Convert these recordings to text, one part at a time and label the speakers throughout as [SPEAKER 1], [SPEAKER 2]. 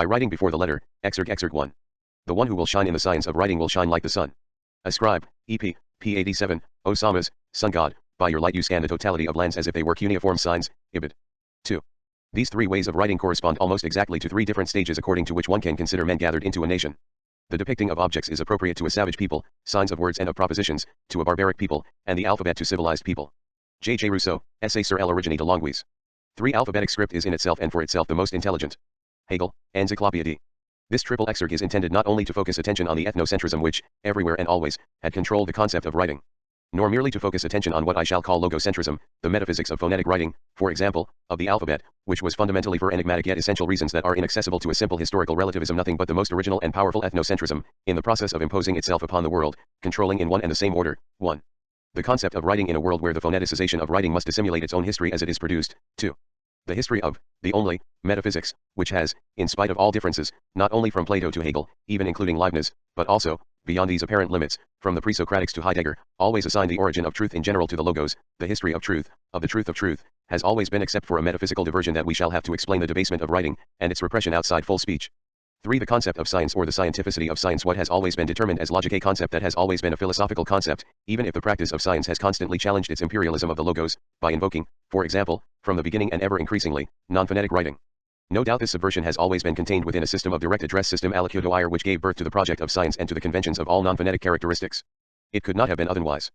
[SPEAKER 1] I writing before the letter, exerg 1. The one who will shine in the science of writing will shine like the sun. Ascribe, EP, P87, O Samas, sun god, by your light you scan the totality of lands as if they were cuneiform signs, Ibid. 2. These three ways of writing correspond almost exactly to three different stages according to which one can consider men gathered into a nation. The depicting of objects is appropriate to a savage people, signs of words and of propositions, to a barbaric people, and the alphabet to civilized people. J. Rousseau, Essay sur l'origine de langues. 3. Alphabetic script is in itself and for itself the most intelligent. Hegel, Encyclopédie. This triple exerg is intended not only to focus attention on the ethnocentrism which, everywhere and always, had controlled the concept of writing, nor merely to focus attention on what I shall call logocentrism, the metaphysics of phonetic writing, for example, of the alphabet, which was fundamentally for enigmatic yet essential reasons that are inaccessible to a simple historical relativism, nothing but the most original and powerful ethnocentrism, in the process of imposing itself upon the world, controlling in one and the same order, 1. The concept of writing in a world where the phoneticization of writing must dissimulate its own history as it is produced, 2. The history of, the only, metaphysics, which has, in spite of all differences, not only from Plato to Hegel, even including Leibniz, but also, beyond these apparent limits, from the pre-Socratics to Heidegger, always assigned the origin of truth in general to the logos, the history of truth, has always been except for a metaphysical diversion that we shall have to explain the debasement of writing, and its repression outside full speech. 3. The concept of science or the scientificity of science, what has always been determined as logic, a concept that has always been a philosophical concept, even if the practice of science has constantly challenged its imperialism of the logos, by invoking, for example, from the beginning and ever increasingly, non-phonetic writing. No doubt this subversion has always been contained within a system of direct address system aliquid oire which gave birth to the project of science and to the conventions of all non-phonetic characteristics. It could not have been otherwise.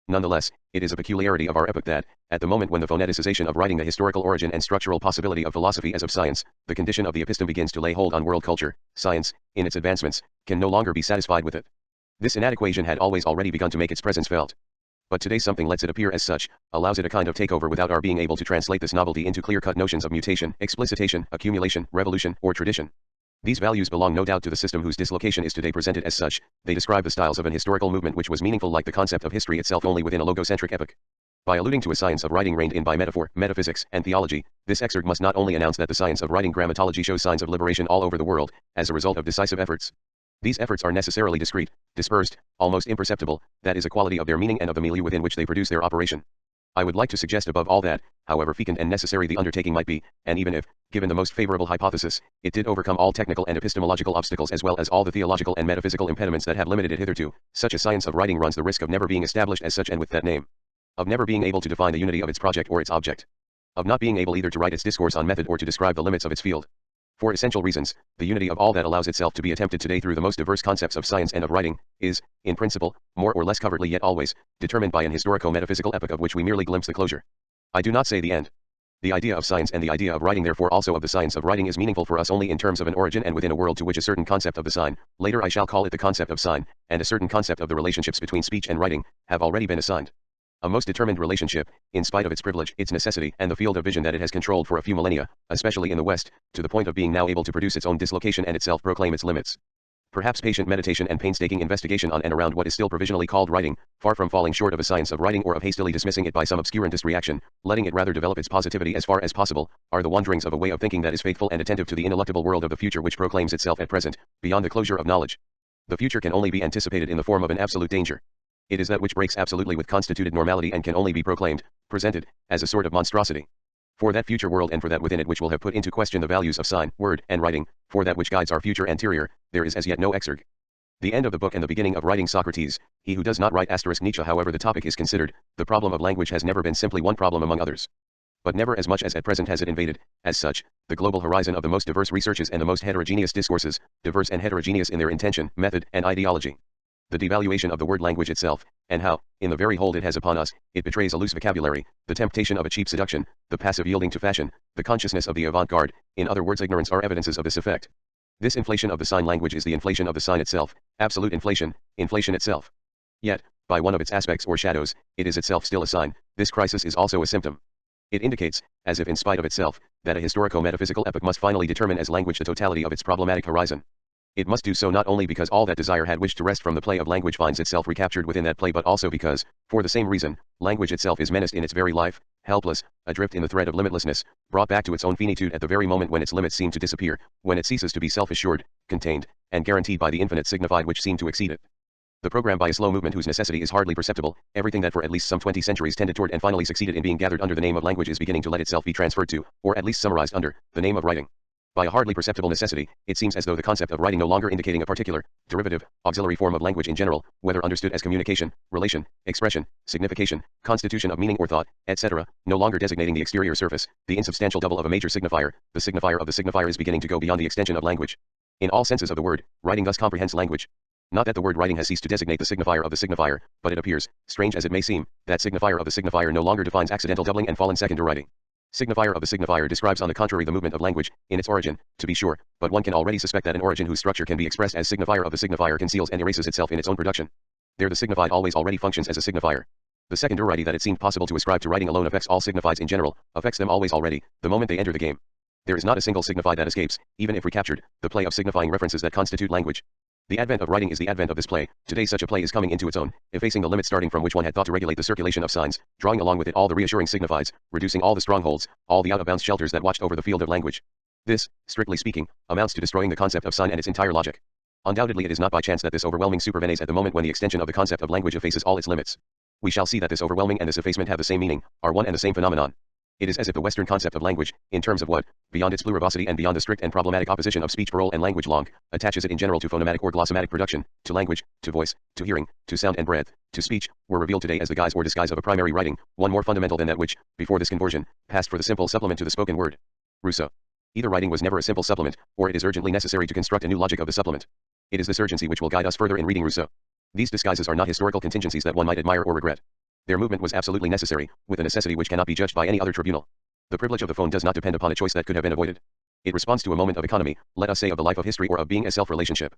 [SPEAKER 1] Nonetheless, it is a peculiarity of our epoch that, at the moment when the phoneticization of writing, the historical origin and structural possibility of philosophy as of science, the condition of the episteme begins to lay hold on world culture, science, in its advancements, can no longer be satisfied with it. This inadequation had already begun to make its presence felt. But today something lets it appear as such, allows it a kind of takeover without our being able to translate this novelty into clear-cut notions of mutation, explicitation, accumulation, revolution, or tradition. These values belong no doubt to the system whose dislocation is today presented as such. They describe the styles of an historical movement which was meaningful like the concept of history itself only within a logocentric epoch. By alluding to a science of writing reigned in by metaphor, metaphysics, and theology, this excerpt must not only announce that the science of writing grammatology shows signs of liberation all over the world, as a result of decisive efforts. These efforts are necessarily discrete, dispersed, almost imperceptible, that is a quality of their meaning and of the milieu within which they produce their operation. I would like to suggest above all that, however fecund and necessary the undertaking might be, and even if, given the most favorable hypothesis, it did overcome all technical and epistemological obstacles as well as all the theological and metaphysical impediments that have limited it hitherto, such a science of writing runs the risk of never being established as such and with that name. Of never being able to define the unity of its project or its object. Of not being able either to write its discourse on method or to describe the limits of its field. For essential reasons, the unity of all that allows itself to be attempted today through the most diverse concepts of science and of writing, is, in principle, more or less covertly yet always, determined by an historico-metaphysical epoch of which we merely glimpse the closure. I do not say the end. The idea of science and the idea of writing therefore also of the science of writing is meaningful for us only in terms of an origin and within a world to which a certain concept of the sign, later I shall call it the concept of sign, and a certain concept of the relationships between speech and writing, have already been assigned. A most determined relationship, in spite of its privilege, its necessity, and the field of vision that it has controlled for a few millennia, especially in the West, to the point of being now able to produce its own dislocation and itself proclaim its limits. Perhaps patient meditation and painstaking investigation on and around what is still provisionally called writing, far from falling short of a science of writing or of hastily dismissing it by some obscurantist reaction, letting it rather develop its positivity as far as possible, are the wanderings of a way of thinking that is faithful and attentive to the ineluctable world of the future which proclaims itself at present, beyond the closure of knowledge. The future can only be anticipated in the form of an absolute danger. It is that which breaks absolutely with constituted normality and can only be proclaimed, presented, as a sort of monstrosity. For that future world and for that within it which will have put into question the values of sign, word, and writing, for that which guides our future anterior, there is as yet no exerg. The end of the book and the beginning of writing Socrates, he who does not write Nietzsche however the topic is considered, the problem of language has never been simply one problem among others. But never as much as at present has it invaded, as such, the global horizon of the most diverse researches and the most heterogeneous discourses, diverse and heterogeneous in their intention, method, and ideology. The devaluation of the word language itself, and how, in the very hold it has upon us, it betrays a loose vocabulary, the temptation of a cheap seduction, the passive yielding to fashion, the consciousness of the avant-garde, in other words ignorance are evidences of this effect. This inflation of the sign language is the inflation of the sign itself, absolute inflation, inflation itself. Yet, by one of its aspects or shadows, it is itself still a sign. This crisis is also a symptom. It indicates, as if in spite of itself, that a historico-metaphysical epoch must finally determine as language the totality of its problematic horizon. It must do so not only because all that desire had wished to rest from the play of language finds itself recaptured within that play but also because, for the same reason, language itself is menaced in its very life, helpless, adrift in the thread of limitlessness, brought back to its own finitude at the very moment when its limits seem to disappear, when it ceases to be self-assured, contained, and guaranteed by the infinite signified which seem to exceed it. The program by a slow movement whose necessity is hardly perceptible, everything that for at least some 20 centuries tended toward and finally succeeded in being gathered under the name of language is beginning to let itself be transferred to, or at least summarized under, the name of writing. By a hardly perceptible necessity, it seems as though the concept of writing no longer indicating a particular, derivative, auxiliary form of language in general, whether understood as communication, relation, expression, signification, constitution of meaning or thought, etc., no longer designating the exterior surface, the insubstantial double of a major signifier, the signifier of the signifier is beginning to go beyond the extension of language. In all senses of the word, writing thus comprehends language. Not that the word writing has ceased to designate the signifier of the signifier, but it appears, strange as it may seem, that signifier of the signifier no longer defines accidental doubling and fallen second to writing. Signifier of the signifier describes on the contrary the movement of language, in its origin, to be sure, but one can already suspect that an origin whose structure can be expressed as signifier of the signifier conceals and erases itself in its own production. There the signified always already functions as a signifier. The secondariety that it seemed possible to ascribe to writing alone affects all signifieds in general, affects them always already, the moment they enter the game. There is not a single signified that escapes, even if recaptured, the play of signifying references that constitute language. The advent of writing is the advent of this play. Today such a play is coming into its own, effacing the limits starting from which one had thought to regulate the circulation of signs, drawing along with it all the reassuring signifieds, reducing all the strongholds, all the out-of-bounds shelters that watched over the field of language. This, strictly speaking, amounts to destroying the concept of sign and its entire logic. Undoubtedly it is not by chance that this overwhelming supervenes at the moment when the extension of the concept of language effaces all its limits. We shall see that this overwhelming and this effacement have the same meaning, are one and the same phenomenon. It is as if the Western concept of language, in terms of what, beyond its pluribosity and beyond the strict and problematic opposition of speech parole and language long, attaches it in general to phonematic or glossomatic production, to language, to voice, to hearing, to sound and breath, to speech, were revealed today as the guise or disguise of a primary writing, one more fundamental than that which, before this conversion, passed for the simple supplement to the spoken word. Rousseau. Either writing was never a simple supplement, or it is urgently necessary to construct a new logic of the supplement. It is this urgency which will guide us further in reading Rousseau. These disguises are not historical contingencies that one might admire or regret. Their movement was absolutely necessary, with a necessity which cannot be judged by any other tribunal. The privilege of the phone does not depend upon a choice that could have been avoided. It responds to a moment of economy, let us say of the life of history or of being as self-relationship.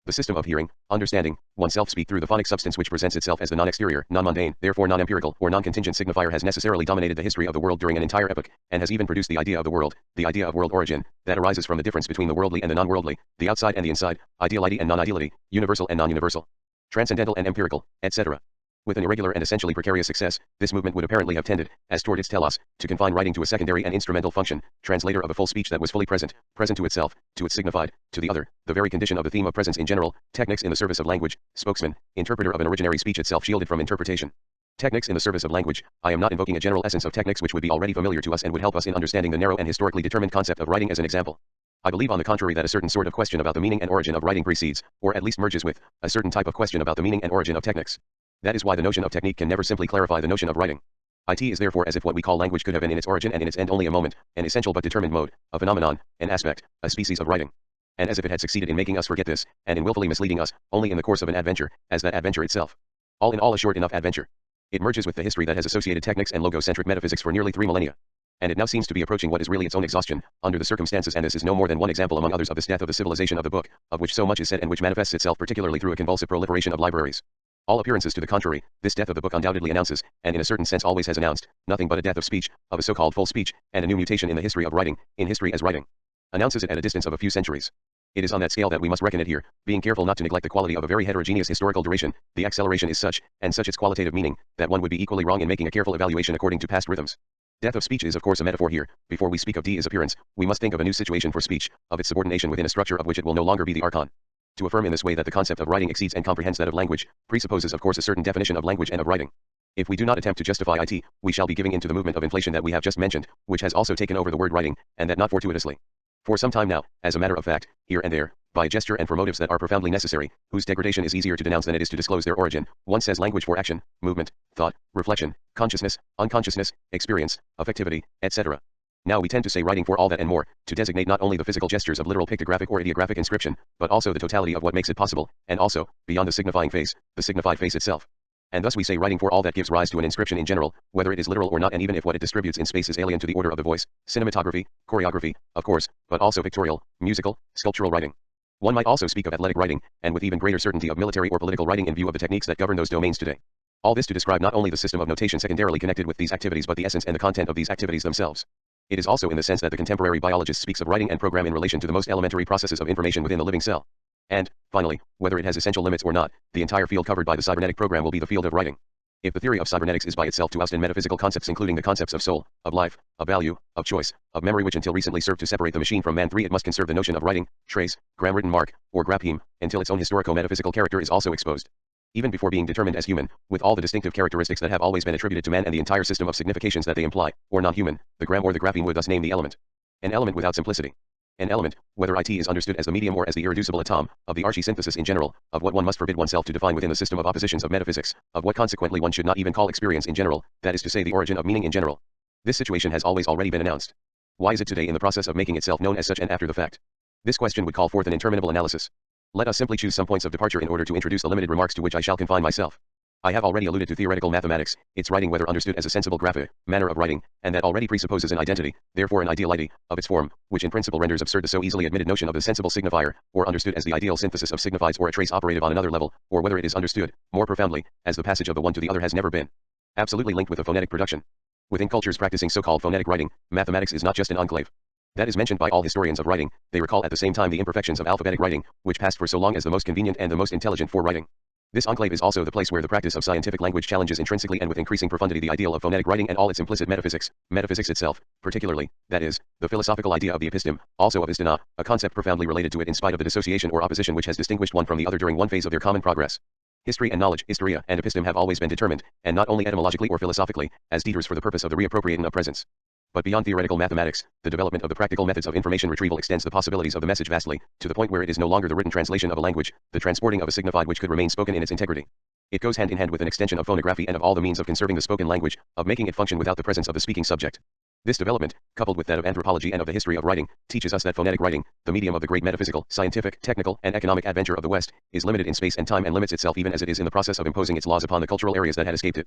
[SPEAKER 1] The system of hearing, understanding, oneself speak through the phonic substance which presents itself as the non-exterior, non-mundane, therefore non-empirical, or non-contingent signifier has necessarily dominated the history of the world during an entire epoch, and has even produced the idea of the world, the idea of world origin, that arises from the difference between the worldly and the non-worldly, the outside and the inside, ideality and non-ideality, universal and non-universal, transcendental and empirical, etc. With an irregular and essentially precarious success, this movement would apparently have tended, as toward its telos, to confine writing to a secondary and instrumental function, translator of a full speech that was fully present, present to itself, to its signified, to the other, the very condition of the theme of presence in general, technics in the service of language, spokesman, interpreter of an originary speech itself shielded from interpretation. Technics in the service of language, I am not invoking a general essence of techniques which would be already familiar to us and would help us in understanding the narrow and historically determined concept of writing as an example. I believe on the contrary that a certain sort of question about the meaning and origin of writing precedes, or at least merges with, a certain type of question about the meaning and origin of techniques. That is why the notion of technique can never simply clarify the notion of writing. It is therefore as if what we call language could have been in its origin and in its end only a moment, an essential but determined mode, a phenomenon, an aspect, a species of writing. And as if it had succeeded in making us forget this, and in willfully misleading us, only in the course of an adventure, as that adventure itself. All in all a short enough adventure. It merges with the history that has associated technics and logocentric metaphysics for nearly 3 millennia. And it now seems to be approaching what is really its own exhaustion, under the circumstances, and this is no more than one example among others of this death of the civilization of the book, of which so much is said and which manifests itself particularly through a convulsive proliferation of libraries. All appearances to the contrary, this death of the book undoubtedly announces, and in a certain sense always has announced, nothing but a death of speech, of a so-called full speech, and a new mutation in the history of writing, in history as writing. Announces it at a distance of a few centuries. It is on that scale that we must reckon it here, being careful not to neglect the quality of a very heterogeneous historical duration. The acceleration is such, and such its qualitative meaning, that one would be equally wrong in making a careful evaluation according to past rhythms. Death of speech is of course a metaphor here. Before we speak of D as appearance, we must think of a new situation for speech, of its subordination within a structure of which it will no longer be the archon. To affirm in this way that the concept of writing exceeds and comprehends that of language, presupposes of course a certain definition of language and of writing. If we do not attempt to justify it, we shall be giving in to the movement of inflation that we have just mentioned, which has also taken over the word writing, and that not fortuitously. For some time now, as a matter of fact, here and there, by gesture and for motives that are profoundly necessary, whose degradation is easier to denounce than it is to disclose their origin, one says language for action, movement, thought, reflection, consciousness, unconsciousness, experience, affectivity, etc. Now we tend to say writing for all that and more, to designate not only the physical gestures of literal pictographic or ideographic inscription, but also the totality of what makes it possible, and also, beyond the signifying face, the signified face itself. And thus we say writing for all that gives rise to an inscription in general, whether it is literal or not, and even if what it distributes in space is alien to the order of the voice, cinematography, choreography, of course, but also pictorial, musical, sculptural writing. One might also speak of athletic writing, and with even greater certainty of military or political writing in view of the techniques that govern those domains today. All this to describe not only the system of notation secondarily connected with these activities but the essence and the content of these activities themselves. It is also in the sense that the contemporary biologist speaks of writing and program in relation to the most elementary processes of information within the living cell. And, finally, whether it has essential limits or not, the entire field covered by the cybernetic program will be the field of writing. If the theory of cybernetics is by itself to oust in metaphysical concepts including the concepts of soul, of life, of value, of choice, of memory which until recently served to separate the machine from man, 3 it must conserve the notion of writing, trace, gram-written mark, or grapheme, until its own historico-metaphysical character is also exposed. Even before being determined as human, with all the distinctive characteristics that have always been attributed to man and the entire system of significations that they imply, or non-human, the gram or the grapheme would thus name the element. An element without simplicity. An element, whether it is understood as the medium or as the irreducible atom, of the archi-synthesis in general, of what one must forbid oneself to define within the system of oppositions of metaphysics, of what consequently one should not even call experience in general, that is to say the origin of meaning in general. This situation has already been announced. Why is it today in the process of making itself known as such and after the fact? This question would call forth an interminable analysis. Let us simply choose some points of departure in order to introduce the limited remarks to which I shall confine myself. I have already alluded to theoretical mathematics, its writing whether understood as a sensible graphic manner of writing, and that already presupposes an identity, therefore an ideality, of its form, which in principle renders absurd the so easily admitted notion of the sensible signifier, or understood as the ideal synthesis of signifieds or a trace operative on another level, or whether it is understood, more profoundly, as the passage of the one to the other has never been absolutely linked with a phonetic production. Within cultures practicing so-called phonetic writing, mathematics is not just an enclave. That is mentioned by all historians of writing. They recall at the same time the imperfections of alphabetic writing, which passed for so long as the most convenient and the most intelligent for writing. This enclave is also the place where the practice of scientific language challenges intrinsically and with increasing profundity the ideal of phonetic writing and all its implicit metaphysics, metaphysics itself, particularly, that is, the philosophical idea of the episteme, also of istana, a concept profoundly related to it in spite of the dissociation or opposition which has distinguished one from the other during one phase of their common progress. History and knowledge, historia and episteme have always been determined, and not only etymologically or philosophically, as deters for the purpose of the reappropriating of presence. But beyond theoretical mathematics, the development of the practical methods of information retrieval extends the possibilities of the message vastly, to the point where it is no longer the written translation of a language, the transporting of a signified which could remain spoken in its integrity. It goes hand in hand with an extension of phonography and of all the means of conserving the spoken language, of making it function without the presence of the speaking subject. This development, coupled with that of anthropology and of the history of writing, teaches us that phonetic writing, the medium of the great metaphysical, scientific, technical, and economic adventure of the West, is limited in space and time and limits itself even as it is in the process of imposing its laws upon the cultural areas that had escaped it.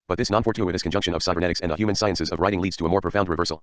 [SPEAKER 1] But this non-fortuitous conjunction of cybernetics and the human sciences of writing leads to a more profound reversal.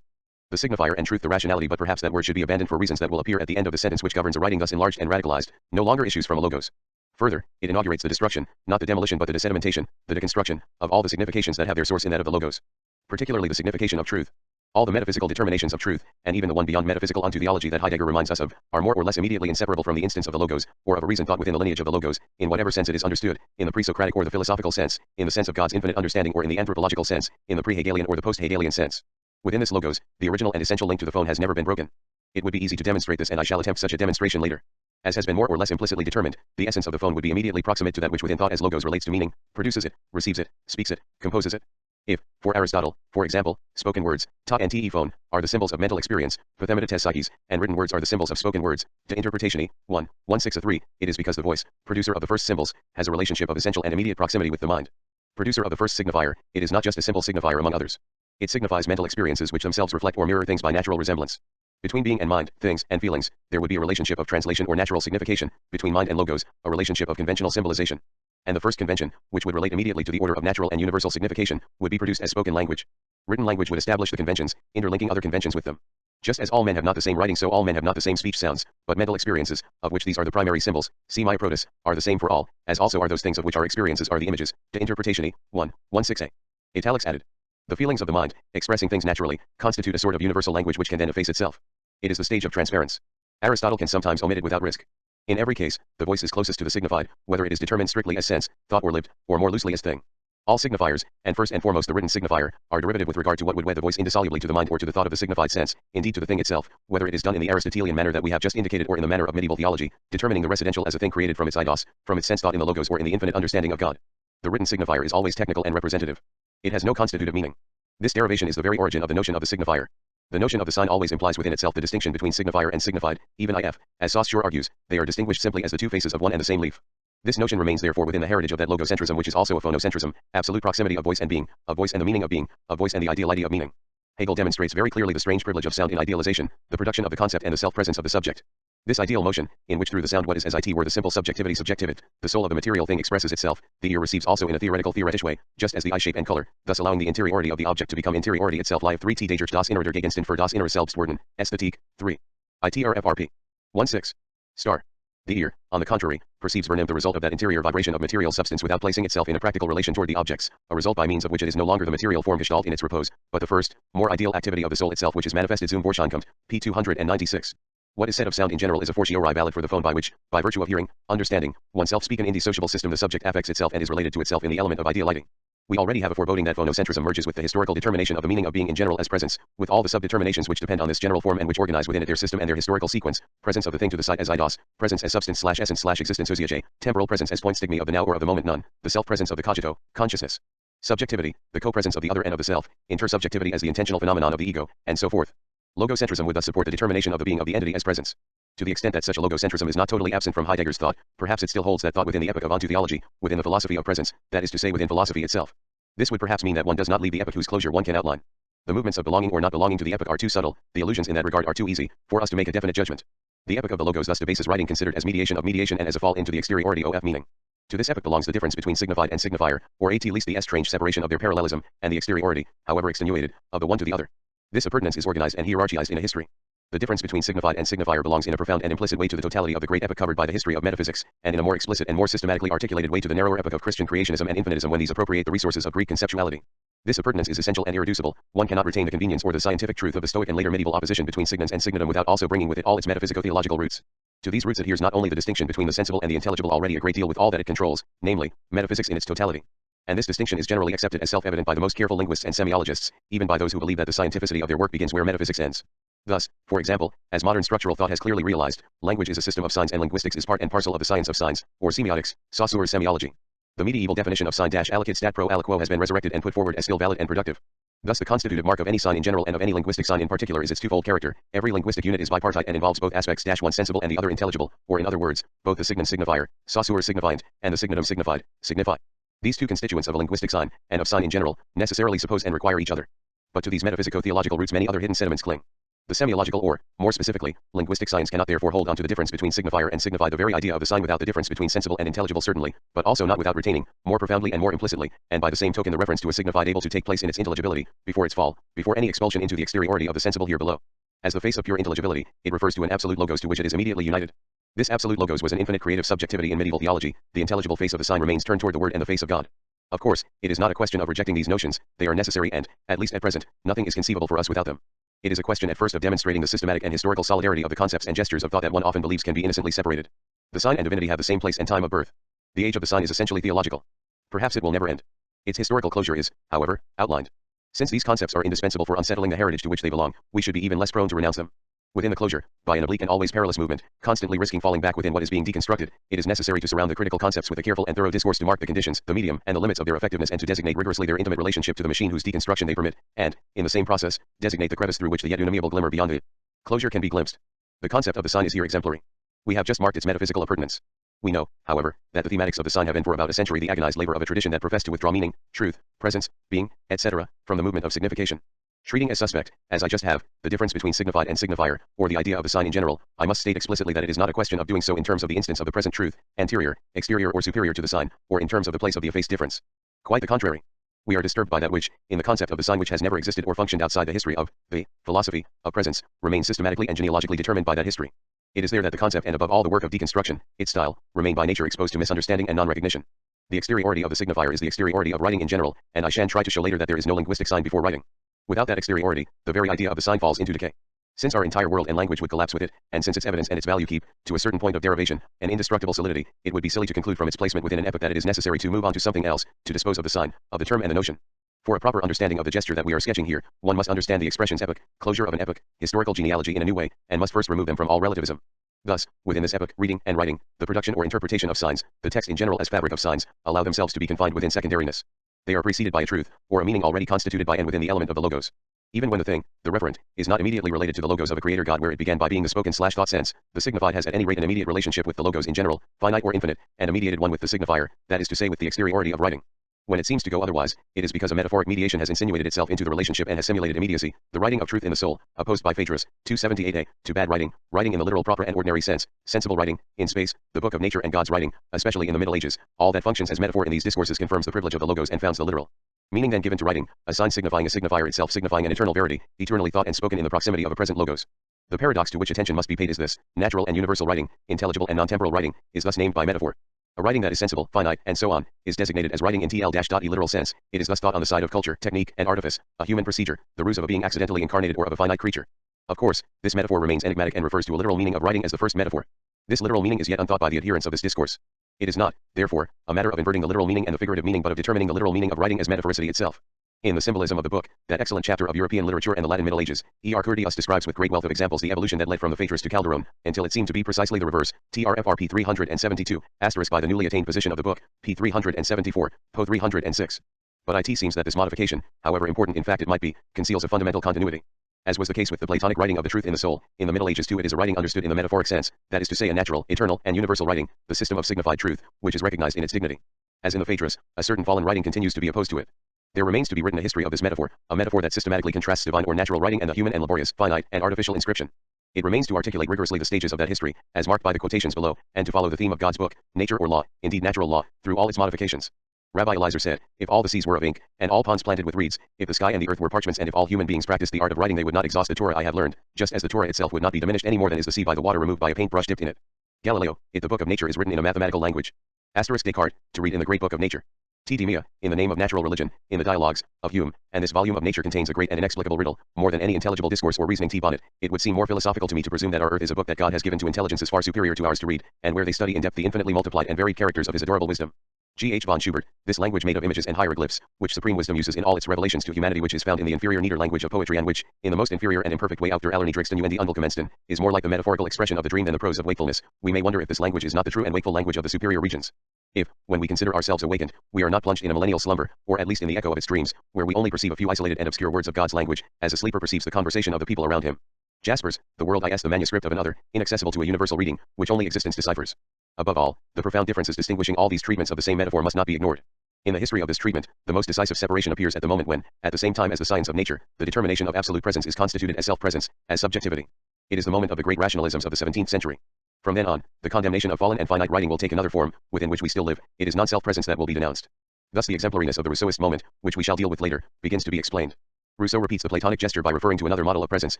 [SPEAKER 1] The signifier and truth the rationality, but perhaps that word should be abandoned for reasons that will appear at the end of the sentence which governs a writing thus enlarged and radicalized, no longer issues from a logos. Further, it inaugurates the destruction, not the demolition but the desedimentation, the deconstruction, of all the significations that have their source in that of the logos. Particularly the signification of truth. All the metaphysical determinations of truth, and even the one beyond metaphysical onto theology that Heidegger reminds us of, are more or less immediately inseparable from the instance of the logos, or of a reason thought within the lineage of the logos, in whatever sense it is understood, in the pre-Socratic or the philosophical sense, in the sense of God's infinite understanding or in the anthropological sense, in the pre-Hegelian or the post-Hegelian sense. Within this logos, the original and essential link to the phone has never been broken. It would be easy to demonstrate this and I shall attempt such a demonstration later. As has been more or less implicitly determined, the essence of the phone would be immediately proximate to that which within thought as logos relates to meaning, produces it, receives it, speaks it, composes it. If, for Aristotle, for example, spoken words, ta and te phone, are the symbols of mental experience, pathemata tes psyches, and written words are the symbols of spoken words, to interpretatione, 1:163, it is because the voice, producer of the first symbols, has a relationship of essential and immediate proximity with the mind. Producer of the first signifier, it is not just a simple signifier among others. It signifies mental experiences which themselves reflect or mirror things by natural resemblance. Between being and mind, things, and feelings, there would be a relationship of translation or natural signification, between mind and logos, a relationship of conventional symbolization. And the first convention, which would relate immediately to the order of natural and universal signification, would be produced as spoken language. Written language would establish the conventions, interlinking other conventions with them. Just as all men have not the same writing, so all men have not the same speech sounds, but mental experiences, of which these are the primary symbols, see my protus, are the same for all, as also are those things of which our experiences are the images, de interpretatione, 1:1:6a. Italics added. The feelings of the mind, expressing things naturally, constitute a sort of universal language which can then efface itself. It is the stage of transference. Aristotle can sometimes omit it without risk. In every case, the voice is closest to the signified, whether it is determined strictly as sense, thought or lived, or more loosely as thing. All signifiers, and first and foremost the written signifier, are derivative with regard to what would wed the voice indissolubly to the mind or to the thought of the signified sense, indeed to the thing itself, whether it is done in the Aristotelian manner that we have just indicated or in the manner of medieval theology, determining the residential as a thing created from its eidos, from its sense thought in the logos or in the infinite understanding of God. The written signifier is always technical and representative. It has no constitutive meaning. This derivation is the very origin of the notion of the signifier. The notion of the sign always implies within itself the distinction between signifier and signified, even if, as Saussure argues, they are distinguished simply as the two faces of one and the same leaf. This notion remains therefore within the heritage of that logocentrism which is also a phonocentrism, absolute proximity of voice and being, of voice and the meaning of being, of voice and the ideality of meaning. Hegel demonstrates very clearly the strange privilege of sound in idealization, the production of the concept and the self-presence of the subject. This ideal motion, in which through the sound what is as it were the simple subjectivity subjectivit, the soul of the material thing expresses itself, the ear receives also in a theoretical theoretisch way, just as the eye shape and color, thus allowing the interiority of the object to become interiority itself live 3t dagers das innere der Gegenstand für das innere Selbstwerden, Ästhetik, 3. ITRFRP. 1:6. Star. The ear, on the contrary, perceives Vernunft the result of that interior vibration of material substance without placing itself in a practical relation toward the objects, a result by means of which it is no longer the material form Gestalt in its repose, but the first, more ideal activity of the soul itself which is manifested zum Vorschein kommt, p. 296. What is said of sound in general is a fortiori valid for the phone by which, by virtue of hearing, understanding, oneself speaken in the sociable system the subject affects itself and is related to itself in the element of idealizing. We already have a foreboding that phonocentrism merges with the historical determination of the meaning of being in general as presence, with all the subdeterminations which depend on this general form and which organize within it their system and their historical sequence, presence of the thing to the sight as eidos, presence as substance / essence / existence j, temporal presence as point stigma of the now or of the moment none, the self-presence of the cogito, consciousness. Subjectivity, the co-presence of the other and of the self, intersubjectivity as the intentional phenomenon of the ego, and so forth. Logocentrism would thus support the determination of the being of the entity as presence. To the extent that such a logocentrism is not totally absent from Heidegger's thought, perhaps it still holds that thought within the epoch of ontotheology, within the philosophy of presence, that is to say within philosophy itself. This would perhaps mean that one does not leave the epoch whose closure one can outline. The movements of belonging or not belonging to the epoch are too subtle, the illusions in that regard are too easy, for us to make a definite judgment. The epoch of the logos thus debases writing considered as mediation of mediation and as a fall into the exteriority of meaning. To this epoch belongs the difference between signified and signifier, or at least the strange separation of their parallelism, and the exteriority, however extenuated, of the one to the other. This appurtenance is organized and hierarchized in a history. The difference between signified and signifier belongs in a profound and implicit way to the totality of the great epoch covered by the history of metaphysics, and in a more explicit and more systematically articulated way to the narrower epoch of Christian creationism and infinitism when these appropriate the resources of Greek conceptuality. This appurtenance is essential and irreducible. One cannot retain the convenience or the scientific truth of the Stoic and later medieval opposition between signans and signatum without also bringing with it all its metaphysico-theological roots. To these roots adheres not only the distinction between the sensible and the intelligible already a great deal with all that it controls, namely, metaphysics in its totality. And this distinction is generally accepted as self-evident by the most careful linguists and semiologists, even by those who believe that the scientificity of their work begins where metaphysics ends. Thus, for example, as modern structural thought has clearly realized, language is a system of signs and linguistics is part and parcel of the science of signs, or semiotics, Saussure's semiology. The medieval definition of sign-alicit stat pro aliquo has been resurrected and put forward as still valid and productive. Thus the constitutive mark of any sign in general and of any linguistic sign in particular is its twofold character. Every linguistic unit is bipartite and involves both aspects one sensible and the other intelligible, or in other words, both the signon signifier, Saussure signifiant, and the signatum signified, signify. These two constituents of a linguistic sign, and of sign in general, necessarily suppose and require each other. But to these metaphysico-theological roots many other hidden sediments cling. The semiological or, more specifically, linguistic science cannot therefore hold on to the difference between signifier and signify the very idea of the sign without the difference between sensible and intelligible certainly, but also not without retaining, more profoundly and more implicitly, and by the same token the reference to a signified able to take place in its intelligibility, before its fall, before any expulsion into the exteriority of the sensible here below. As the face of pure intelligibility, it refers to an absolute logos to which it is immediately united. This absolute logos was an infinite creative subjectivity in medieval theology. The intelligible face of the sign remains turned toward the word and the face of God. Of course, it is not a question of rejecting these notions, they are necessary and, at least at present, nothing is conceivable for us without them. It is a question at first of demonstrating the systematic and historical solidarity of the concepts and gestures of thought that one often believes can be innocently separated. The sign and divinity have the same place and time of birth. The age of the sign is essentially theological. Perhaps it will never end. Its historical closure is, however, outlined. Since these concepts are indispensable for unsettling the heritage to which they belong, we should be even less prone to renounce them. Within the closure, by an oblique and always perilous movement, constantly risking falling back within what is being deconstructed, it is necessary to surround the critical concepts with a careful and thorough discourse to mark the conditions, the medium, and the limits of their effectiveness and to designate rigorously their intimate relationship to the machine whose deconstruction they permit, and, in the same process, designate the crevice through which the yet unamiable glimmer beyond the closure can be glimpsed. The concept of the sign is here exemplary. We have just marked its metaphysical appurtenance. We know, however, that the thematics of the sign have been for about a century the agonized labor of a tradition that professed to withdraw meaning, truth, presence, being, etc., from the movement of signification. Treating as suspect, as I just have, the difference between signified and signifier, or the idea of the sign in general, I must state explicitly that it is not a question of doing so in terms of the instance of the present truth, anterior, exterior or superior to the sign, or in terms of the place of the effaced difference. Quite the contrary. We are disturbed by that which, in the concept of the sign which has never existed or functioned outside the history of, the philosophy, of presence, remains systematically and genealogically determined by that history. It is there that the concept and above all the work of deconstruction, its style, remain by nature exposed to misunderstanding and non-recognition. The exteriority of the signifier is the exteriority of writing in general, and I shall try to show later that there is no linguistic sign before writing. Without that exteriority, the very idea of the sign falls into decay. Since our entire world and language would collapse with it, and since its evidence and its value keep, to a certain point of derivation, an indestructible solidity, it would be silly to conclude from its placement within an epoch that it is necessary to move on to something else, to dispose of the sign, of the term and the notion. For a proper understanding of the gesture that we are sketching here, one must understand the expressions epoch, closure of an epoch, historical genealogy in a new way, and must first remove them from all relativism. Thus, within this epoch, reading and writing, the production or interpretation of signs, the text in general as fabric of signs, allow themselves to be confined within secondariness. They are preceded by a truth, or a meaning already constituted by and within the element of the logos. Even when the thing, the referent, is not immediately related to the logos of a creator God where it began by being the spoken/thought sense, the signified has at any rate an immediate relationship with the logos in general, finite or infinite, and a mediated one with the signifier, that is to say with the exteriority of writing. When it seems to go otherwise, it is because a metaphoric mediation has insinuated itself into the relationship and has simulated immediacy, the writing of truth in the soul, opposed by Phaedrus, 278a, to bad writing, writing in the literal proper and ordinary sense, sensible writing, in space, the book of nature and God's writing, especially in the Middle Ages, all that functions as metaphor in these discourses confirms the privilege of the logos and founds the literal meaning then given to writing, a sign signifying a signifier itself signifying an eternal verity, eternally thought and spoken in the proximity of a present logos. The paradox to which attention must be paid is this: natural and universal writing, intelligible and non-temporal writing, is thus named by metaphor. A writing that is sensible, finite, and so on, is designated as writing in TL-e literal sense. It is thus thought on the side of culture, technique, and artifice, a human procedure, the ruse of a being accidentally incarnated or of a finite creature. Of course, this metaphor remains enigmatic and refers to a literal meaning of writing as the first metaphor. This literal meaning is yet unthought by the adherents of this discourse. It is not, therefore, a matter of inverting the literal meaning and the figurative meaning but of determining the literal meaning of writing as metaphoricity itself. In the symbolism of the book, that excellent chapter of European literature and the Latin Middle Ages, E.R. Curtius describes with great wealth of examples the evolution that led from the Phaedrus to Calderon, until it seemed to be precisely the reverse, TRFR p. 372, asterisk by the newly attained position of the book, p. 374, po. 306. But it seems that this modification, however important in fact it might be, conceals a fundamental continuity. As was the case with the Platonic writing of the truth in the soul, in the Middle Ages too it is a writing understood in the metaphoric sense, that is to say a natural, eternal, and universal writing, the system of signified truth, which is recognized in its dignity. As in the Phaedrus, a certain fallen writing continues to be opposed to it. There remains to be written a history of this metaphor, a metaphor that systematically contrasts divine or natural writing and the human and laborious, finite, and artificial inscription. It remains to articulate rigorously the stages of that history, as marked by the quotations below, and to follow the theme of God's book, nature or law, indeed natural law, through all its modifications. Rabbi Eliezer said, if all the seas were of ink, and all ponds planted with reeds, if the sky and the earth were parchments, and if all human beings practiced the art of writing, they would not exhaust the Torah I have learned, just as the Torah itself would not be diminished any more than is the sea by the water removed by a paintbrush dipped in it. Galileo, it the book of nature is written in a mathematical language. Descartes, to read in the great book of nature. T. Demia, in the name of natural religion, in the dialogues of Hume, and this volume of nature contains a great and inexplicable riddle, more than any intelligible discourse or reasoning. T. Bonnet, it would seem more philosophical to me to presume that our earth is a book that God has given to intelligences far superior to ours to read, and where they study in depth the infinitely multiplied and varied characters of his adorable wisdom. G. H. von Schubert, this language made of images and hieroglyphs, which supreme wisdom uses in all its revelations to humanity, which is found in the inferior neater language of poetry, and which, in the most inferior and imperfect way outer allernidrigsten und die unwillkommensten, is more like the metaphorical expression of the dream than the prose of wakefulness. We may wonder if this language is not the true and wakeful language of the superior regions. If, when we consider ourselves awakened, we are not plunged in a millennial slumber, or at least in the echo of its dreams, where we only perceive a few isolated and obscure words of God's language, as a sleeper perceives the conversation of the people around him. Jaspers, the world is the manuscript of another, inaccessible to a universal reading, which only existence deciphers. Above all, the profound differences distinguishing all these treatments of the same metaphor must not be ignored. In the history of this treatment, the most decisive separation appears at the moment when, at the same time as the science of nature, the determination of absolute presence is constituted as self-presence, as subjectivity. It is the moment of the great rationalisms of the 17th century. From then on, the condemnation of fallen and finite writing will take another form, within which we still live. It is non-self-presence that will be denounced. Thus the exemplariness of the Rousseauist moment, which we shall deal with later, begins to be explained. Rousseau repeats the Platonic gesture by referring to another model of presence,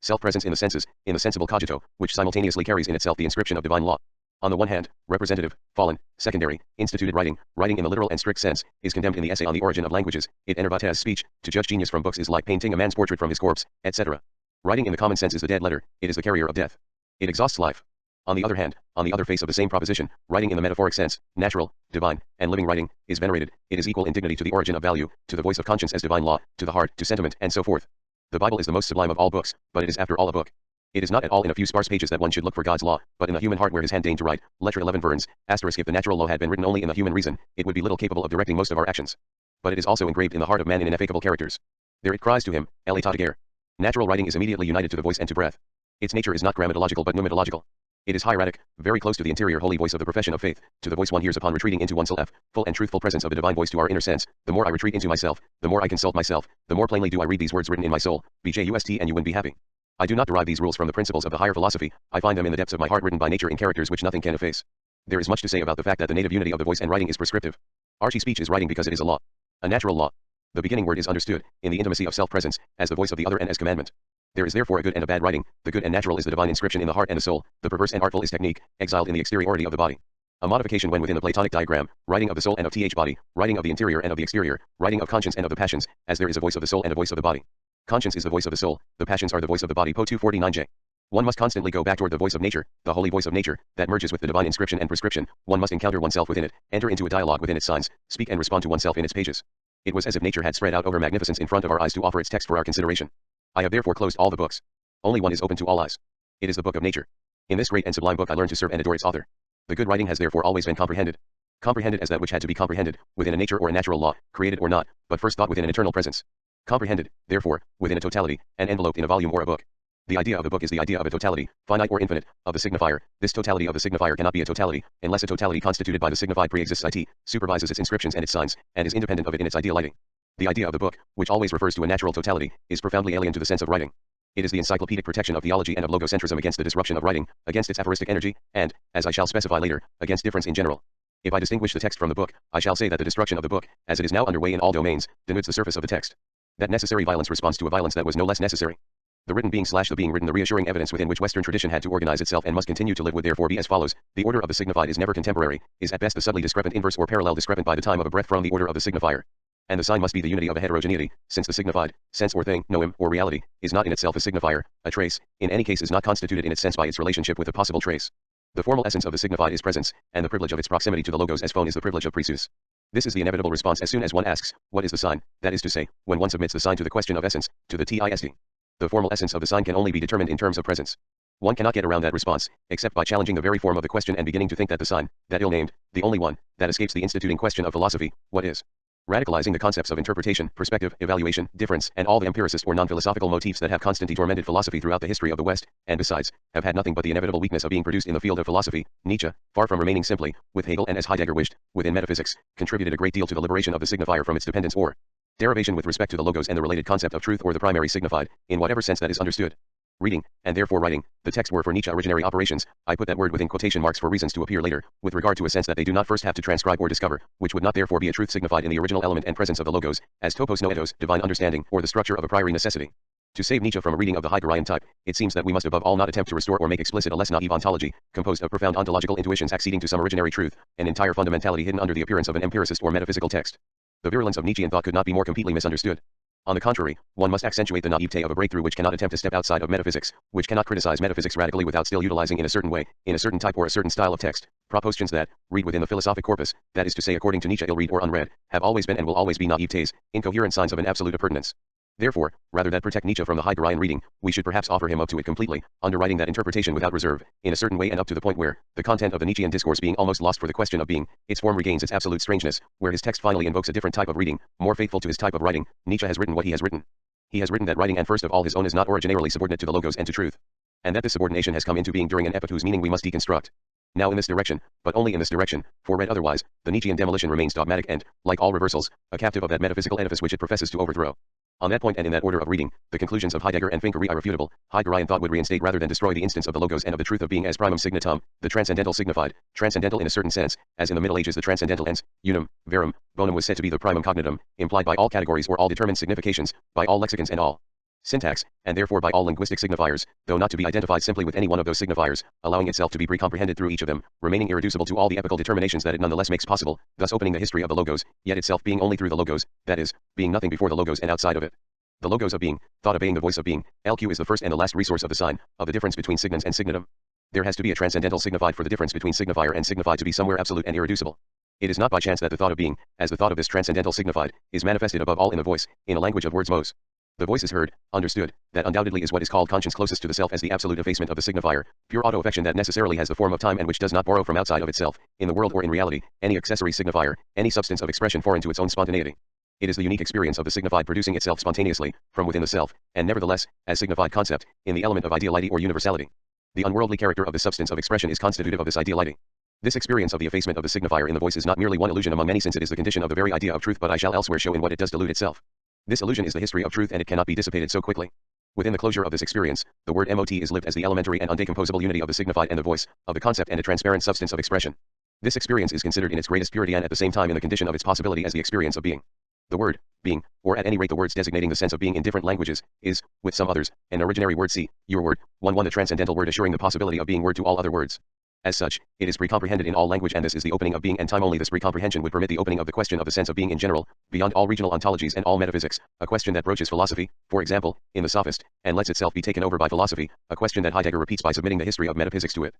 [SPEAKER 1] self-presence in the senses, in the sensible cogito, which simultaneously carries in itself the inscription of divine law. On the one hand, representative, fallen, secondary, instituted writing in the literal and strict sense, is condemned in the essay on the origin of languages. It enervates speech. To judge genius from books is like painting a man's portrait from his corpse, etc. Writing in the common sense is the dead letter. It is the carrier of death. It exhausts life. On the other hand, on the other face of the same proposition, writing in the metaphoric sense, natural, divine, and living writing, is venerated. It is equal in dignity to the origin of value, to the voice of conscience as divine law, to the heart, to sentiment, and so forth. The Bible is the most sublime of all books, but it is after all a book. It is not at all in a few sparse pages that one should look for God's law, but in the human heart where his hand deigned to write. Letter 11 Verns, asterisk if the natural law had been written only in the human reason, it would be little capable of directing most of our actions. But it is also engraved in the heart of man in ineffaceable characters. There it cries to him, Ele Tatager. Natural writing is immediately united to the voice and to breath. Its nature is not grammatological but pneumatological. It is hieratic, very close to the interior holy voice of the profession of faith, to the voice one hears upon retreating into oneself, full and truthful presence of the divine voice to our inner sense. The more I retreat into myself, the more I consult myself, the more plainly do I read these words written in my soul, BJUST and you wouldn't be happy. I do not derive these rules from the principles of the higher philosophy, I find them in the depths of my heart written by nature in characters which nothing can efface. There is much to say about the fact that the native unity of the voice and writing is prescriptive. Archie speech is writing because it is a law. A natural law. The beginning word is understood, in the intimacy of self-presence, as the voice of the other and as commandment. There is therefore a good and a bad writing. The good and natural is the divine inscription in the heart and the soul, the perverse and artful is technique, exiled in the exteriority of the body. A modification when within the Platonic diagram, writing of the soul and of th body, writing of the interior and of the exterior, writing of conscience and of the passions, as there is a voice of the soul and a voice of the body. Conscience is the voice of the soul, the passions are the voice of the body. Po 249j. One must constantly go back toward the voice of nature, the holy voice of nature, that merges with the divine inscription and prescription. One must encounter oneself within it, enter into a dialogue within its signs, speak and respond to oneself in its pages. It was as if nature had spread out over magnificence in front of our eyes to offer its text for our consideration. I have therefore closed all the books. Only one is open to all eyes. It is the book of nature. In this great and sublime book I learned to serve and adore its author. The good writing has therefore always been comprehended. Comprehended as that which had to be comprehended, within a nature or a natural law, created or not, but first thought within an eternal presence. Comprehended, therefore, within a totality, and enveloped in a volume or a book. The idea of a book is the idea of a totality, finite or infinite, of the signifier. This totality of the signifier cannot be a totality, unless a totality constituted by the signified pre-exists it, supervises its inscriptions and its signs, and is independent of it in its ideal lighting. The idea of the book, which always refers to a natural totality, is profoundly alien to the sense of writing. It is the encyclopedic protection of theology and of logocentrism against the disruption of writing, against its aphoristic energy, and, as I shall specify later, against difference in general. If I distinguish the text from the book, I shall say that the destruction of the book, as it is now underway in all domains, denudes the surface of the text. That necessary violence responds to a violence that was no less necessary. The written being / the being written, the reassuring evidence within which Western tradition had to organize itself and must continue to live would therefore be as follows. The order of the signified is never contemporary, is at best the subtly discrepant inverse or parallel discrepant by the time of a breath from the order of the signifier. And the sign must be the unity of a heterogeneity, since the signified, sense or thing, noem, or reality, is not in itself a signifier, a trace, in any case is not constituted in its sense by its relationship with a possible trace. The formal essence of the signified is presence, and the privilege of its proximity to the logos as phone is the privilege of presus. This is the inevitable response as soon as one asks, what is the sign, that is to say, when one submits the sign to the question of essence, to the TISD. The formal essence of the sign can only be determined in terms of presence. One cannot get around that response, except by challenging the very form of the question and beginning to think that the sign, that ill-named, the only one, that escapes the instituting question of philosophy, what is? radicalizing the concepts of interpretation, perspective, evaluation, difference, and all the empiricist or non-philosophical motifs that have constantly tormented philosophy throughout the history of the West, and besides, have had nothing but the inevitable weakness of being produced in the field of philosophy. Nietzsche, far from remaining simply, with Hegel and as Heidegger wished, within metaphysics, contributed a great deal to the liberation of the signifier from its dependence or derivation with respect to the logos and the related concept of truth or the primary signified, in whatever sense that is understood. Reading, and therefore writing, the text were for Nietzsche originary operations. I put that word within quotation marks for reasons to appear later, with regard to a sense that they do not first have to transcribe or discover, which would not therefore be a truth signified in the original element and presence of the logos, as topos noetos, divine understanding, or the structure of a priori necessity. To save Nietzsche from a reading of the Heideggerian type, it seems that we must above all not attempt to restore or make explicit a less naive ontology, composed of profound ontological intuitions acceding to some originary truth, an entire fundamentality hidden under the appearance of an empiricist or metaphysical text. The virulence of Nietzschean thought could not be more completely misunderstood. On the contrary, one must accentuate the naivete of a breakthrough which cannot attempt to step outside of metaphysics, which cannot criticize metaphysics radically without still utilizing in a certain way, in a certain type or a certain style of text, propositions that, read within the philosophic corpus, that is to say according to Nietzsche ill-read or unread, have always been and will always be naivetes, incoherent signs of an absolute appurtenance. Therefore, rather than protect Nietzsche from the Heideggerian reading, we should perhaps offer him up to it completely, underwriting that interpretation without reserve, in a certain way and up to the point where, the content of the Nietzschean discourse being almost lost for the question of being, its form regains its absolute strangeness, where his text finally invokes a different type of reading, more faithful to his type of writing. Nietzsche has written what he has written. He has written that writing and first of all his own is not originarily subordinate to the logos and to truth, and that this subordination has come into being during an epoch whose meaning we must deconstruct. Now in this direction, but only in this direction, for read otherwise, the Nietzschean demolition remains dogmatic and, like all reversals, a captive of that metaphysical edifice which it professes to overthrow. On that point and in that order of reading, the conclusions of Heidegger and Finck are irrefutable. Heideggerian thought would reinstate rather than destroy the instance of the logos and of the truth of being as primum signatum, the transcendental signified, transcendental in a certain sense, as in the Middle Ages the transcendental ens, unum, verum, bonum was said to be the primum cognitum, implied by all categories or all determined significations, by all lexicons and all syntax, and therefore by all linguistic signifiers, though not to be identified simply with any one of those signifiers, allowing itself to be precomprehended through each of them, remaining irreducible to all the epochal determinations that it nonetheless makes possible, thus opening the history of the logos, yet itself being only through the logos, that is, being nothing before the logos and outside of it. The logos of being, thought obeying the voice of being, LQ is the first and the last resource of the sign, of the difference between signans and signatum. There has to be a transcendental signified for the difference between signifier and signified to be somewhere absolute and irreducible. It is not by chance that the thought of being, as the thought of this transcendental signified, is manifested above all in the voice, in a language of words mos. The voice is heard, understood, that undoubtedly is what is called conscience closest to the self as the absolute effacement of the signifier, pure auto-affection that necessarily has the form of time and which does not borrow from outside of itself, in the world or in reality, any accessory signifier, any substance of expression foreign to its own spontaneity. It is the unique experience of the signified producing itself spontaneously, from within the self, and nevertheless, as signified concept, in the element of ideality or universality. The unworldly character of the substance of expression is constitutive of this ideality. This experience of the effacement of the signifier in the voice is not merely one illusion among many since it is the condition of the very idea of truth, but I shall elsewhere show in what it does delude itself. This illusion is the history of truth and it cannot be dissipated so quickly. Within the closure of this experience, the word MOT is lived as the elementary and undecomposable unity of the signified and the voice, of the concept and a transparent substance of expression. This experience is considered in its greatest purity and at the same time in the condition of its possibility as the experience of being. The word, being, or at any rate the words designating the sense of being in different languages, is, with some others, an originary word see, your word, the transcendental word assuring the possibility of being word to all other words. As such, it is precomprehended in all language and this is the opening of being and time only this precomprehension would permit the opening of the question of the sense of being in general, beyond all regional ontologies and all metaphysics, a question that broaches philosophy, for example, in the Sophist, and lets itself be taken over by philosophy, a question that Heidegger repeats by submitting the history of metaphysics to it.